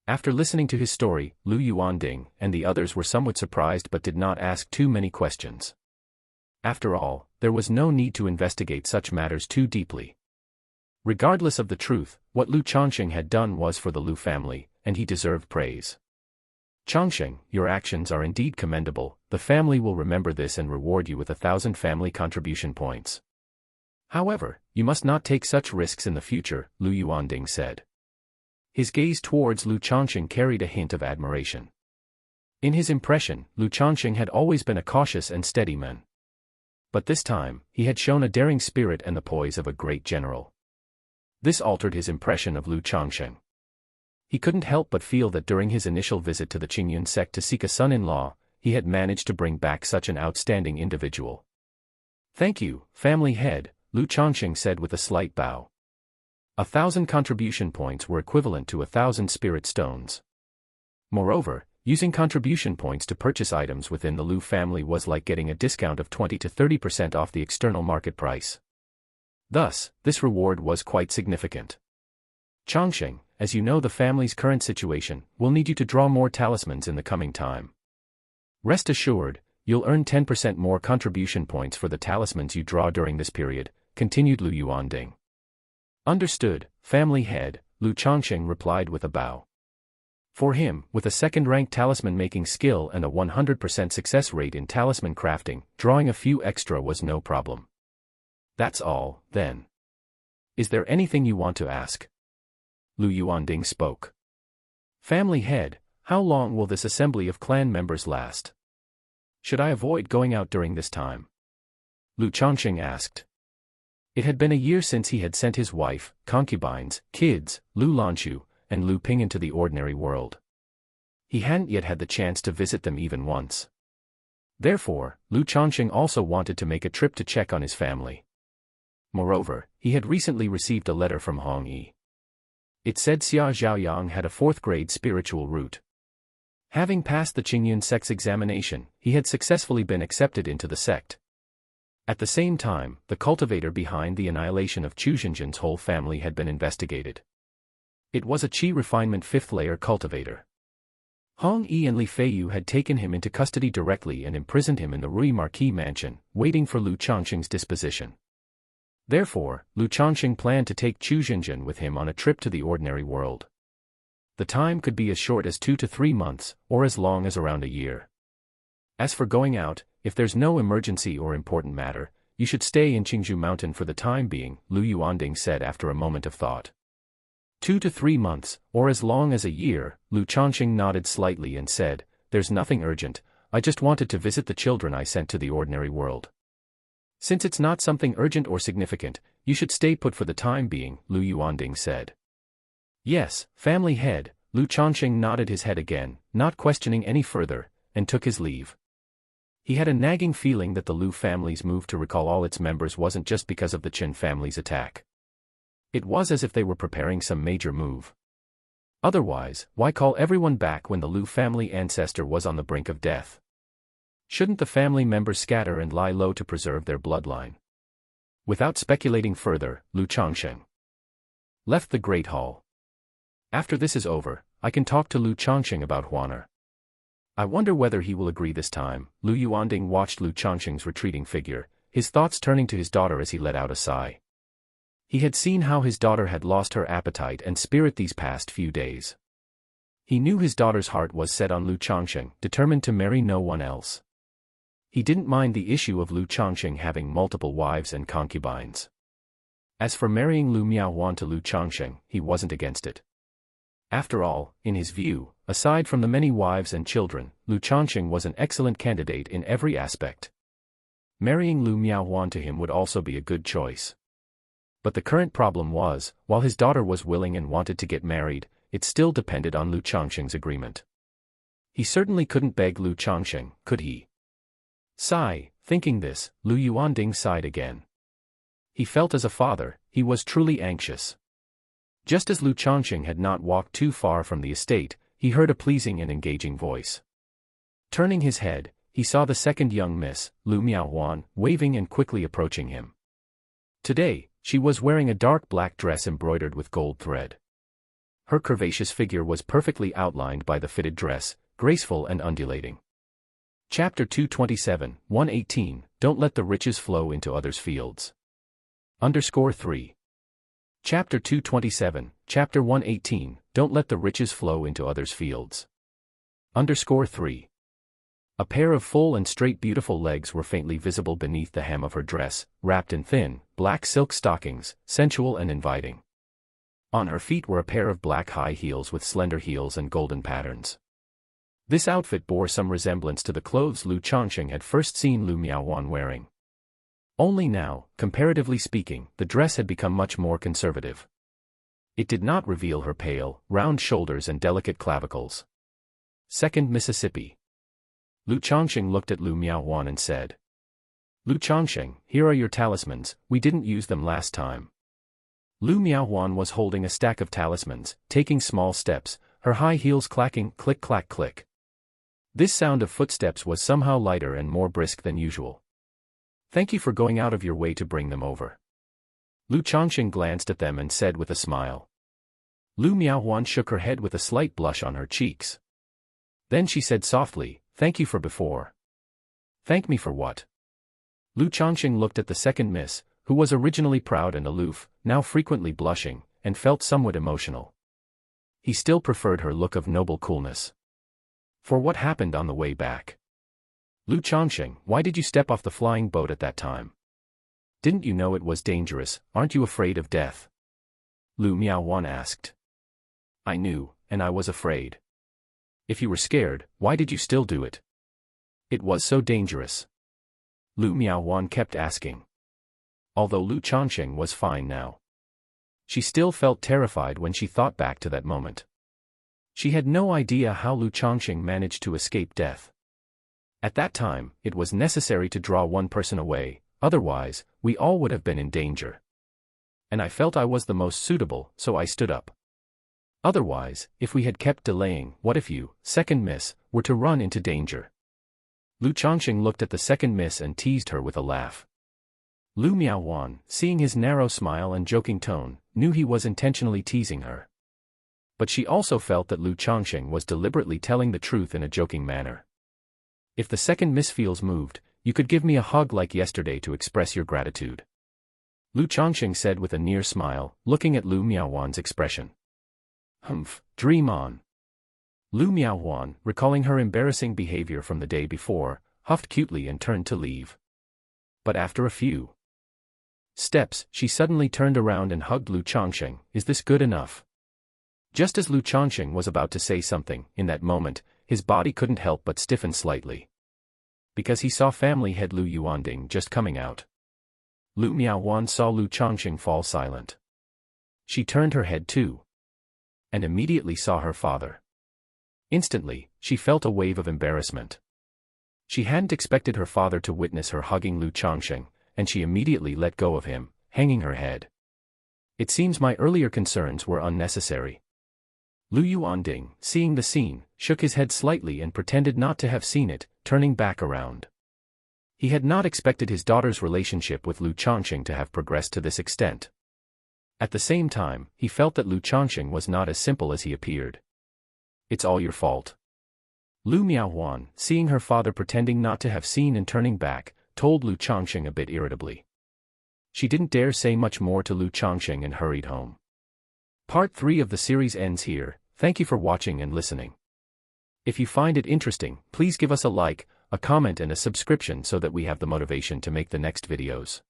After listening to his story, Lu Yuanding and the others were somewhat surprised but did not ask too many questions. After all, there was no need to investigate such matters too deeply. Regardless of the truth, what Lu Changsheng had done was for the Lu family, and he deserved praise. Changsheng, your actions are indeed commendable, the family will remember this and reward you with 1,000 family contribution points. However, you must not take such risks in the future, Lu Yuanding said. His gaze towards Lu Changsheng carried a hint of admiration. In his impression, Lu Changsheng had always been a cautious and steady man. But this time, he had shown a daring spirit and the poise of a great general. This altered his impression of Lu Changsheng. He couldn't help but feel that during his initial visit to the Qingyun sect to seek a son-in-law, he had managed to bring back such an outstanding individual. Thank you, family head, Lu Changsheng said with a slight bow. 1,000 contribution points were equivalent to 1,000 spirit stones. Moreover, using contribution points to purchase items within the Lu family was like getting a discount of 20 to 30% off the external market price. Thus, this reward was quite significant. Changsheng, as you know the family's current situation, will need you to draw more talismans in the coming time. Rest assured, you'll earn 10% more contribution points for the talismans you draw during this period, continued Lu Yuanding. Understood, family head, Lu Changsheng replied with a bow. For him, with a second-rank talisman-making skill and a 100% success rate in talisman crafting, drawing a few extra was no problem. That's all, then. Is there anything you want to ask? Lu Yuanding spoke. Family head, how long will this assembly of clan members last? Should I avoid going out during this time? Lu Changsheng asked. It had been a year since he had sent his wife, concubines, kids, Lu Lanchu, and Lu Ping into the ordinary world. He hadn't yet had the chance to visit them even once. Therefore, Lu Changsheng also wanted to make a trip to check on his family. Moreover, he had recently received a letter from Hong Yi. It said Xia Zhaoyang had a 4th-grade spiritual root. Having passed the Qingyun sect's examination, he had successfully been accepted into the sect. At the same time, the cultivator behind the annihilation of Changsheng's whole family had been investigated. It was a qi refinement 5th layer cultivator. Hong Yi and Li Feiyu had taken him into custody directly and imprisoned him in the Rui Marquis mansion, waiting for Lu Changsheng's disposition. Therefore, Lu Changsheng planned to take Changsheng with him on a trip to the ordinary world. The time could be as short as 2 to 3 months, or as long as around a year. As for going out, if there's no emergency or important matter, you should stay in Qingzhou Mountain for the time being, Lu Yuanding said after a moment of thought. 2 to 3 months, or as long as a year, Lu Changsheng nodded slightly and said, there's nothing urgent, I just wanted to visit the children I sent to the ordinary world. Since it's not something urgent or significant, you should stay put for the time being, Lu Yuanding said. Yes, family head, Lu Changsheng nodded his head again, not questioning any further, and took his leave. He had a nagging feeling that the Lu family's move to recall all its members wasn't just because of the Qin family's attack. It was as if they were preparing some major move. Otherwise, why call everyone back when the Lu family ancestor was on the brink of death? Shouldn't the family members scatter and lie low to preserve their bloodline? Without speculating further, Lu Changsheng left the Great Hall. After this is over, I can talk to Lu Changsheng about Huaner. I wonder whether he will agree this time. Lu Yuanding watched Lu Changsheng's retreating figure, his thoughts turning to his daughter as he let out a sigh. He had seen how his daughter had lost her appetite and spirit these past few days. He knew his daughter's heart was set on Lu Changsheng, determined to marry no one else. He didn't mind the issue of Lu Changsheng having multiple wives and concubines. As for marrying Lu Miaohuan to Lu Changsheng, he wasn't against it. After all, in his view, aside from the many wives and children, Lu Changsheng was an excellent candidate in every aspect. Marrying Lu Miaohuan to him would also be a good choice. But the current problem was, while his daughter was willing and wanted to get married, it still depended on Lu Changsheng's agreement. He certainly couldn't beg Lu Changsheng, could he? Sigh, thinking this, Lu Yuanding sighed again. He felt as a father, he was truly anxious. Just as Lu Changsheng had not walked too far from the estate, he heard a pleasing and engaging voice. Turning his head, he saw the second young miss, Lu Miaohuan, waving and quickly approaching him. Today, she was wearing a dark black dress embroidered with gold thread. Her curvaceous figure was perfectly outlined by the fitted dress, graceful and undulating. Chapter 227, 118, Don't let the riches flow into others' fields. _3. Chapter 227, Chapter 118, Don't let the riches flow into others' fields. _3. A pair of full and straight beautiful legs were faintly visible beneath the hem of her dress, wrapped in thin, black silk stockings, sensual and inviting. On her feet were a pair of black high heels with slender heels and golden patterns. This outfit bore some resemblance to the clothes Lu Changsheng had first seen Lu Miaohuan wearing. Only now, comparatively speaking, the dress had become much more conservative. It did not reveal her pale, round shoulders and delicate clavicles. 2nd Mississippi. Lu Changsheng looked at Lu Miaohuan and said, Lu Changsheng, here are your talismans, we didn't use them last time. Lu Miaohuan was holding a stack of talismans, taking small steps, her high heels clacking click clack click. This sound of footsteps was somehow lighter and more brisk than usual. Thank you for going out of your way to bring them over. Lu Changsheng glanced at them and said with a smile. Lu Miaohuan shook her head with a slight blush on her cheeks. Then she said softly, Thank you for before. Thank me for what? Lu Changsheng looked at the second miss, who was originally proud and aloof, now frequently blushing, and felt somewhat emotional. He still preferred her look of noble coolness. For what happened on the way back? Lu Changsheng, why did you step off the flying boat at that time? Didn't you know it was dangerous, aren't you afraid of death? Lu Miaohuan asked. I knew, and I was afraid. If you were scared, why did you still do it? It was so dangerous. Lu Miaohuan kept asking. Although Lu Changsheng was fine now, she still felt terrified when she thought back to that moment. She had no idea how Lu Changsheng managed to escape death. At that time, it was necessary to draw one person away, otherwise, we all would have been in danger. And I felt I was the most suitable, so I stood up. Otherwise, if we had kept delaying, what if you, second miss, were to run into danger? Lu Changsheng looked at the second miss and teased her with a laugh. Lu Miaowan, seeing his narrow smile and joking tone, knew he was intentionally teasing her. But she also felt that Lu Changsheng was deliberately telling the truth in a joking manner. If the second miss feels moved, you could give me a hug like yesterday to express your gratitude. Lu Changsheng said with a near smile, looking at Lu Miaowan's expression. Humph, dream on. Lu Miaowan, recalling her embarrassing behavior from the day before, huffed cutely and turned to leave. But after a few steps, she suddenly turned around and hugged Lu Changsheng. Is this good enough? Just as Lu Changsheng was about to say something, in that moment, his body couldn't help but stiffen slightly. Because he saw family head Lu Yuanding just coming out. Lu Miaowan saw Lu Changsheng fall silent. She turned her head too. And immediately saw her father. Instantly, she felt a wave of embarrassment. She hadn't expected her father to witness her hugging Lu Changsheng, and she immediately let go of him, hanging her head. It seems my earlier concerns were unnecessary. Lu Yuanding, seeing the scene, shook his head slightly and pretended not to have seen it, turning back around. He had not expected his daughter's relationship with Lu Changsheng to have progressed to this extent. At the same time, he felt that Lu Changsheng was not as simple as he appeared. It's all your fault. Lu Miaowan, seeing her father pretending not to have seen and turning back, told Lu Changsheng a bit irritably. She didn't dare say much more to Lu Changsheng and hurried home. Part 3 of the series ends here. Thank you for watching and listening. If you find it interesting, please give us a like, a comment and a subscription so that we have the motivation to make the next videos.